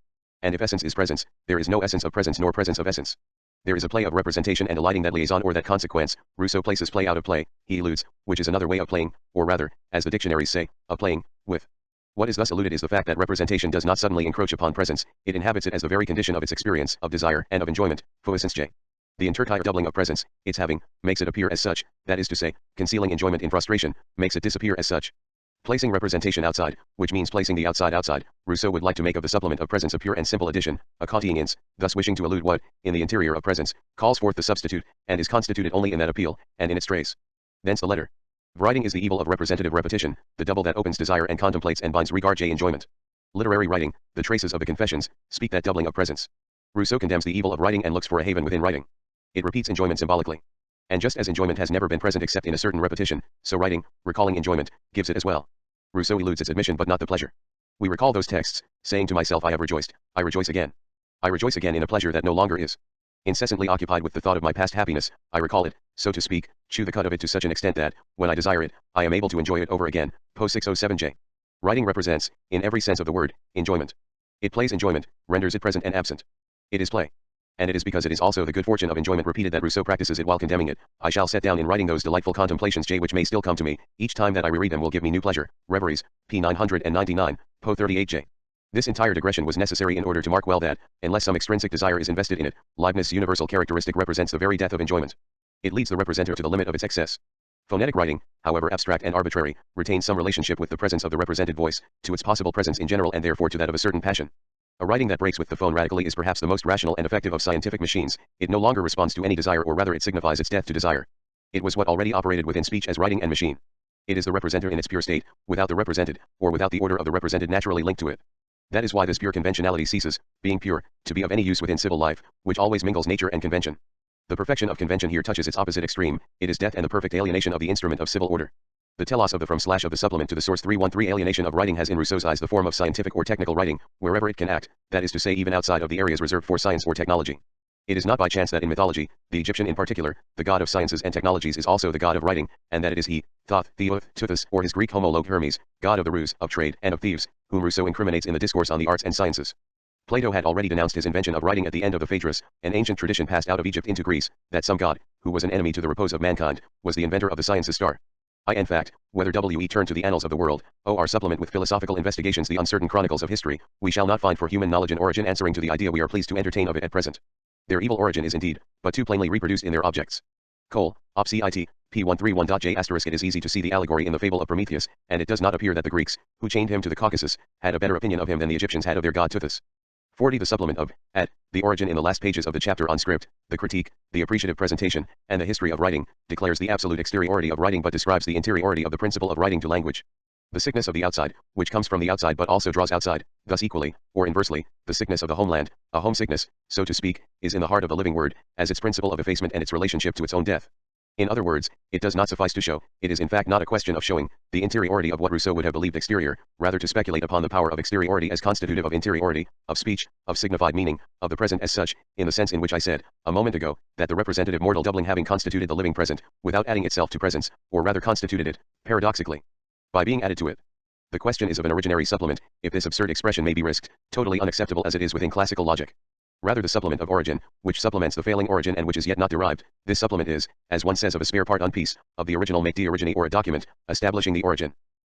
[SPEAKER 1] And if essence is presence, there is no essence of presence nor presence of essence. There is a play of representation and alighting that liaison or that consequence. Rousseau places play out of play, he alludes, which is another way of playing, or rather, as the dictionaries say, of playing, with. What is thus alluded is the fact that representation does not suddenly encroach upon presence, it inhabits it as the very condition of its experience, of desire, and of enjoyment. Jouissance J. The entire doubling of presence, its having, makes it appear as such, that is to say, concealing enjoyment in frustration, makes it disappear as such. Placing representation outside, which means placing the outside outside, Rousseau would like to make of the supplement of presence a pure and simple addition, a contingence, thus wishing to elude what, in the interior of presence, calls forth the substitute, and is constituted only in that appeal, and in its trace. Thence the letter. Writing is the evil of representative repetition, the double that opens desire and contemplates and binds regard enjoyment. Literary writing, the traces of the confessions, speak that doubling of presence. Rousseau condemns the evil of writing and looks for a haven within writing. It repeats enjoyment symbolically. And just as enjoyment has never been present except in a certain repetition, so writing, recalling enjoyment, gives it as well. Rousseau eludes its admission but not the pleasure. We recall those texts, saying to myself I have rejoiced, I rejoice again. I rejoice again in a pleasure that no longer is. Incessantly occupied with the thought of my past happiness, I recall it, so to speak, chew the cud of it to such an extent that, when I desire it, I am able to enjoy it over again. Po 607J. Writing represents, in every sense of the word, enjoyment. It plays enjoyment, renders it present and absent. It is play. And it is because it is also the good fortune of enjoyment repeated that Rousseau practices it while condemning it. I shall set down in writing those delightful contemplations which may still come to me, each time that I reread them will give me new pleasure. Reveries, p. 999, po 38J. This entire digression was necessary in order to mark well that, unless some extrinsic desire is invested in it, Leibniz's universal characteristic represents the very death of enjoyment. It leads the representer to the limit of its excess. Phonetic writing, however abstract and arbitrary, retains some relationship with the presence of the represented voice, to its possible presence in general and therefore to that of a certain passion. A writing that breaks with the phone radically is perhaps the most rational and effective of scientific machines. It no longer responds to any desire, or rather it signifies its death to desire. It was what already operated within speech as writing and machine. It is the representer in its pure state, without the represented, or without the order of the represented naturally linked to it. That is why this pure conventionality ceases, being pure, to be of any use within civil life, which always mingles nature and convention. The perfection of convention here touches its opposite extreme, it is death and the perfect alienation of the instrument of civil order. The telos of the from/of the supplement to the source 313 alienation of writing has in Rousseau's eyes the form of scientific or technical writing, wherever it can act, that is to say even outside of the areas reserved for science or technology. It is not by chance that in mythology, the Egyptian in particular, the god of sciences and technologies is also the god of writing, and that it is he, Thoth, Theoth, Tuthus, or his Greek homologue Hermes, god of the ruse, of trade, and of thieves, whom Rousseau incriminates in the discourse on the arts and sciences. Plato had already denounced his invention of writing at the end of the Phaedrus, an ancient tradition passed out of Egypt into Greece, that some god, who was an enemy to the repose of mankind, was the inventor of the sciences star. In fact, whether we turn to the annals of the world, or supplement with philosophical investigations the uncertain chronicles of history, we shall not find for human knowledge an origin answering to the idea we are pleased to entertain of it at present. Their evil origin is indeed, but too plainly reproduced in their objects. Cole, op. cit. p131.j*. It is easy to see the allegory in the fable of Prometheus, and it does not appear that the Greeks, who chained him to the Caucasus, had a better opinion of him than the Egyptians had of their god Tuthus. 40. The supplement of, at, the origin in the last pages of the chapter on script, the critique, the appreciative presentation, and the history of writing, declares the absolute exteriority of writing but describes the interiority of the principle of writing to language. The sickness of the outside, which comes from the outside but also draws outside, thus equally, or inversely, the sickness of the homeland, a homesickness, so to speak, is in the heart of the living word, as its principle of effacement and its relationship to its own death. In other words, it does not suffice to show, it is in fact not a question of showing, the interiority of what Rousseau would have believed exterior, rather to speculate upon the power of exteriority as constitutive of interiority, of speech, of signified meaning, of the present as such, in the sense in which I said, a moment ago, that the representative mortal doubling having constituted the living present, without adding itself to presence, or rather constituted it, paradoxically, by being added to it. The question is of an originary supplement, if this absurd expression may be risked, totally unacceptable as it is within classical logic. Rather the supplement of origin, which supplements the failing origin and which is yet not derived, this supplement is, as one says of a spare part on piece, of the original make the origine or a document, establishing the origin.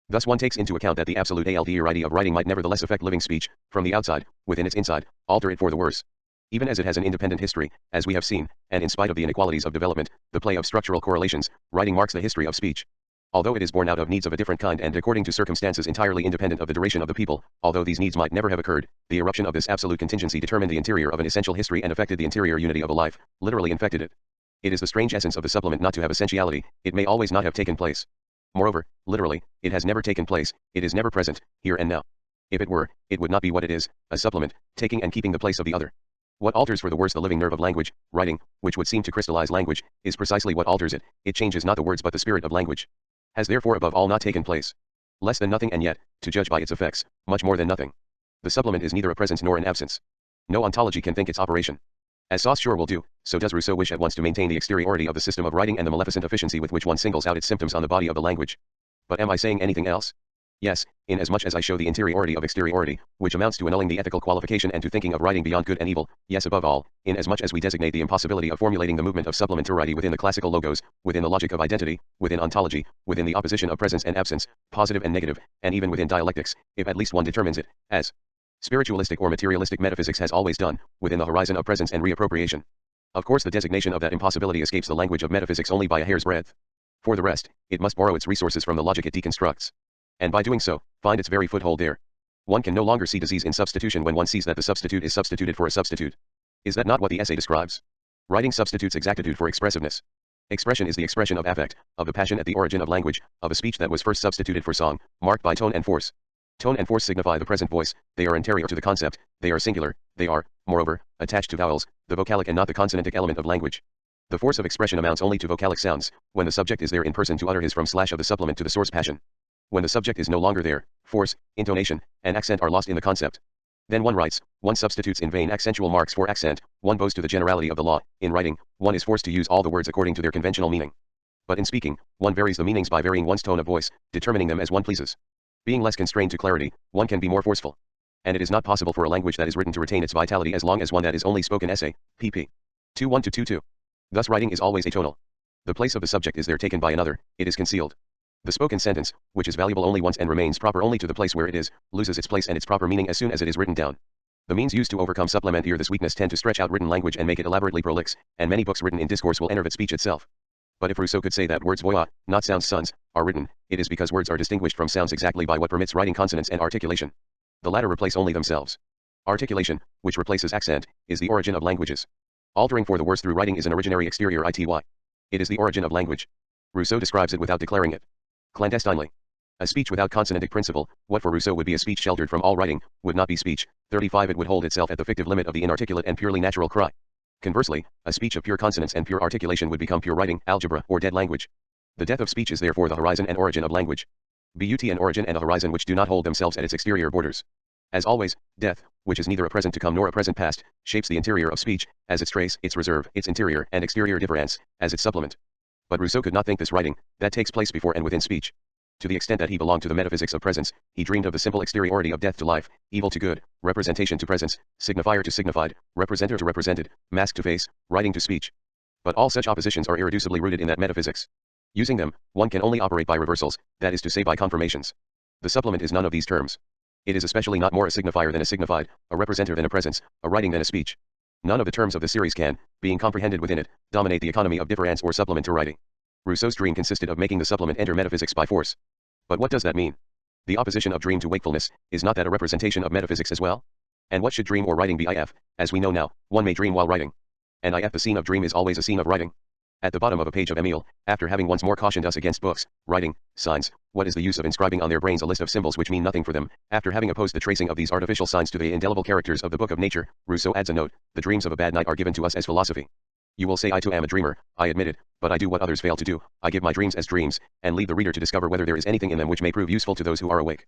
[SPEAKER 1] Thus one takes into account that the absolute alteriority of writing might nevertheless affect living speech, from the outside, within its inside, alter it for the worse. Even as it has an independent history, as we have seen, and in spite of the inequalities of development, the play of structural correlations, writing marks the history of speech. Although it is born out of needs of a different kind and according to circumstances entirely independent of the duration of the people, although these needs might never have occurred, the eruption of this absolute contingency determined the interior of an essential history and affected the interior unity of a life, literally infected it. It is the strange essence of the supplement not to have essentiality, it may always not have taken place. Moreover, literally, it has never taken place, it is never present, here and now. If it were, it would not be what it is, a supplement, taking and keeping the place of the other. What alters for the worse the living nerve of language, writing, which would seem to crystallize language, is precisely what alters it, it changes not the words but the spirit of language. Has therefore above all not taken place. Less than nothing and yet, to judge by its effects, much more than nothing. The supplement is neither a presence nor an absence. No ontology can think its operation. As Saussure will do, so does Rousseau wish at once to maintain the exteriority of the system of writing and the maleficent efficiency with which one singles out its symptoms on the body of the language. But am I saying anything else? Yes, inasmuch as I show the interiority of exteriority, which amounts to annulling the ethical qualification and to thinking of writing beyond good and evil, yes above all, inasmuch as we designate the impossibility of formulating the movement of supplementarity within the classical logos, within the logic of identity, within ontology, within the opposition of presence and absence, positive and negative, and even within dialectics, if at least one determines it, as spiritualistic or materialistic metaphysics has always done, within the horizon of presence and reappropriation. Of course the designation of that impossibility escapes the language of metaphysics only by a hair's breadth. For the rest, it must borrow its resources from the logic it deconstructs. and by doing so, find its very foothold there. One can no longer see disease in substitution when one sees that the substitute is substituted for a substitute. Is that not what the essay describes? Writing substitutes exactitude for expressiveness. Expression is the expression of affect, of the passion at the origin of language, of a speech that was first substituted for song, marked by tone and force. Tone and force signify the present voice, they are interior to the concept, they are singular, they are, moreover, attached to vowels, the vocalic and not the consonantic element of language. The force of expression amounts only to vocalic sounds, when the subject is there in person to utter his from / of the supplement to the source passion. When the subject is no longer there, force, intonation, and accent are lost in the concept. Then one writes, one substitutes in vain accentual marks for accent, one bows to the generality of the law, in writing, one is forced to use all the words according to their conventional meaning. But in speaking, one varies the meanings by varying one's tone of voice, determining them as one pleases. Being less constrained to clarity, one can be more forceful. And it is not possible for a language that is written to retain its vitality as long as one that is only spoken essay, pp. 21-22. Thus writing is always atonal. The place of the subject is there taken by another, it is concealed. The spoken sentence, which is valuable only once and remains proper only to the place where it is, loses its place and its proper meaning as soon as it is written down. The means used to overcome supplement here this weakness tend to stretch out written language and make it elaborately prolix, and many books written in discourse will enervate speech itself. But if Rousseau could say that words voix, not sounds sons, are written, it is because words are distinguished from sounds exactly by what permits writing consonants and articulation. The latter replace only themselves. Articulation, which replaces accent, is the origin of languages. Altering for the worse through writing is an originary exterior ity. It is the origin of language. Rousseau describes it without declaring it. Clandestinely. A speech without consonantic principle, what for Rousseau would be a speech sheltered from all writing, would not be speech. 35 It would hold itself at the fictive limit of the inarticulate and purely natural cry. Conversely, a speech of pure consonants and pure articulation would become pure writing, algebra, or dead language. The death of speech is therefore the horizon and origin of language. But an origin and a horizon which do not hold themselves at its exterior borders. As always, death, which is neither a present to come nor a present past, shapes the interior of speech, as its trace, its reserve, its interior and exterior difference, as its supplement. But Rousseau could not think this writing, that takes place before and within speech. To the extent that he belonged to the metaphysics of presence, he dreamed of the simple exteriority of death to life, evil to good, representation to presence, signifier to signified, representer to represented, mask to face, writing to speech. But all such oppositions are irreducibly rooted in that metaphysics. Using them, one can only operate by reversals, that is to say by confirmations. The supplement is none of these terms. It is especially not more a signifier than a signified, a representer than a presence, a writing than a speech. None of the terms of the series can, being comprehended within it, dominate the economy of difference or supplement to writing. Rousseau's dream consisted of making the supplement enter metaphysics by force. But what does that mean? The opposition of dream to wakefulness, is not that a representation of metaphysics as well? And what should dream or writing be if, as we know now, one may dream while writing? And if the scene of dream is always a scene of writing? At the bottom of a page of Emile, after having once more cautioned us against books, writing, signs, what is the use of inscribing on their brains a list of symbols which mean nothing for them, after having opposed the tracing of these artificial signs to the indelible characters of the book of nature, Rousseau adds a note, the dreams of a bad night are given to us as philosophy. You will say I too am a dreamer, I admit it, but I do what others fail to do, I give my dreams as dreams, and leave the reader to discover whether there is anything in them which may prove useful to those who are awake.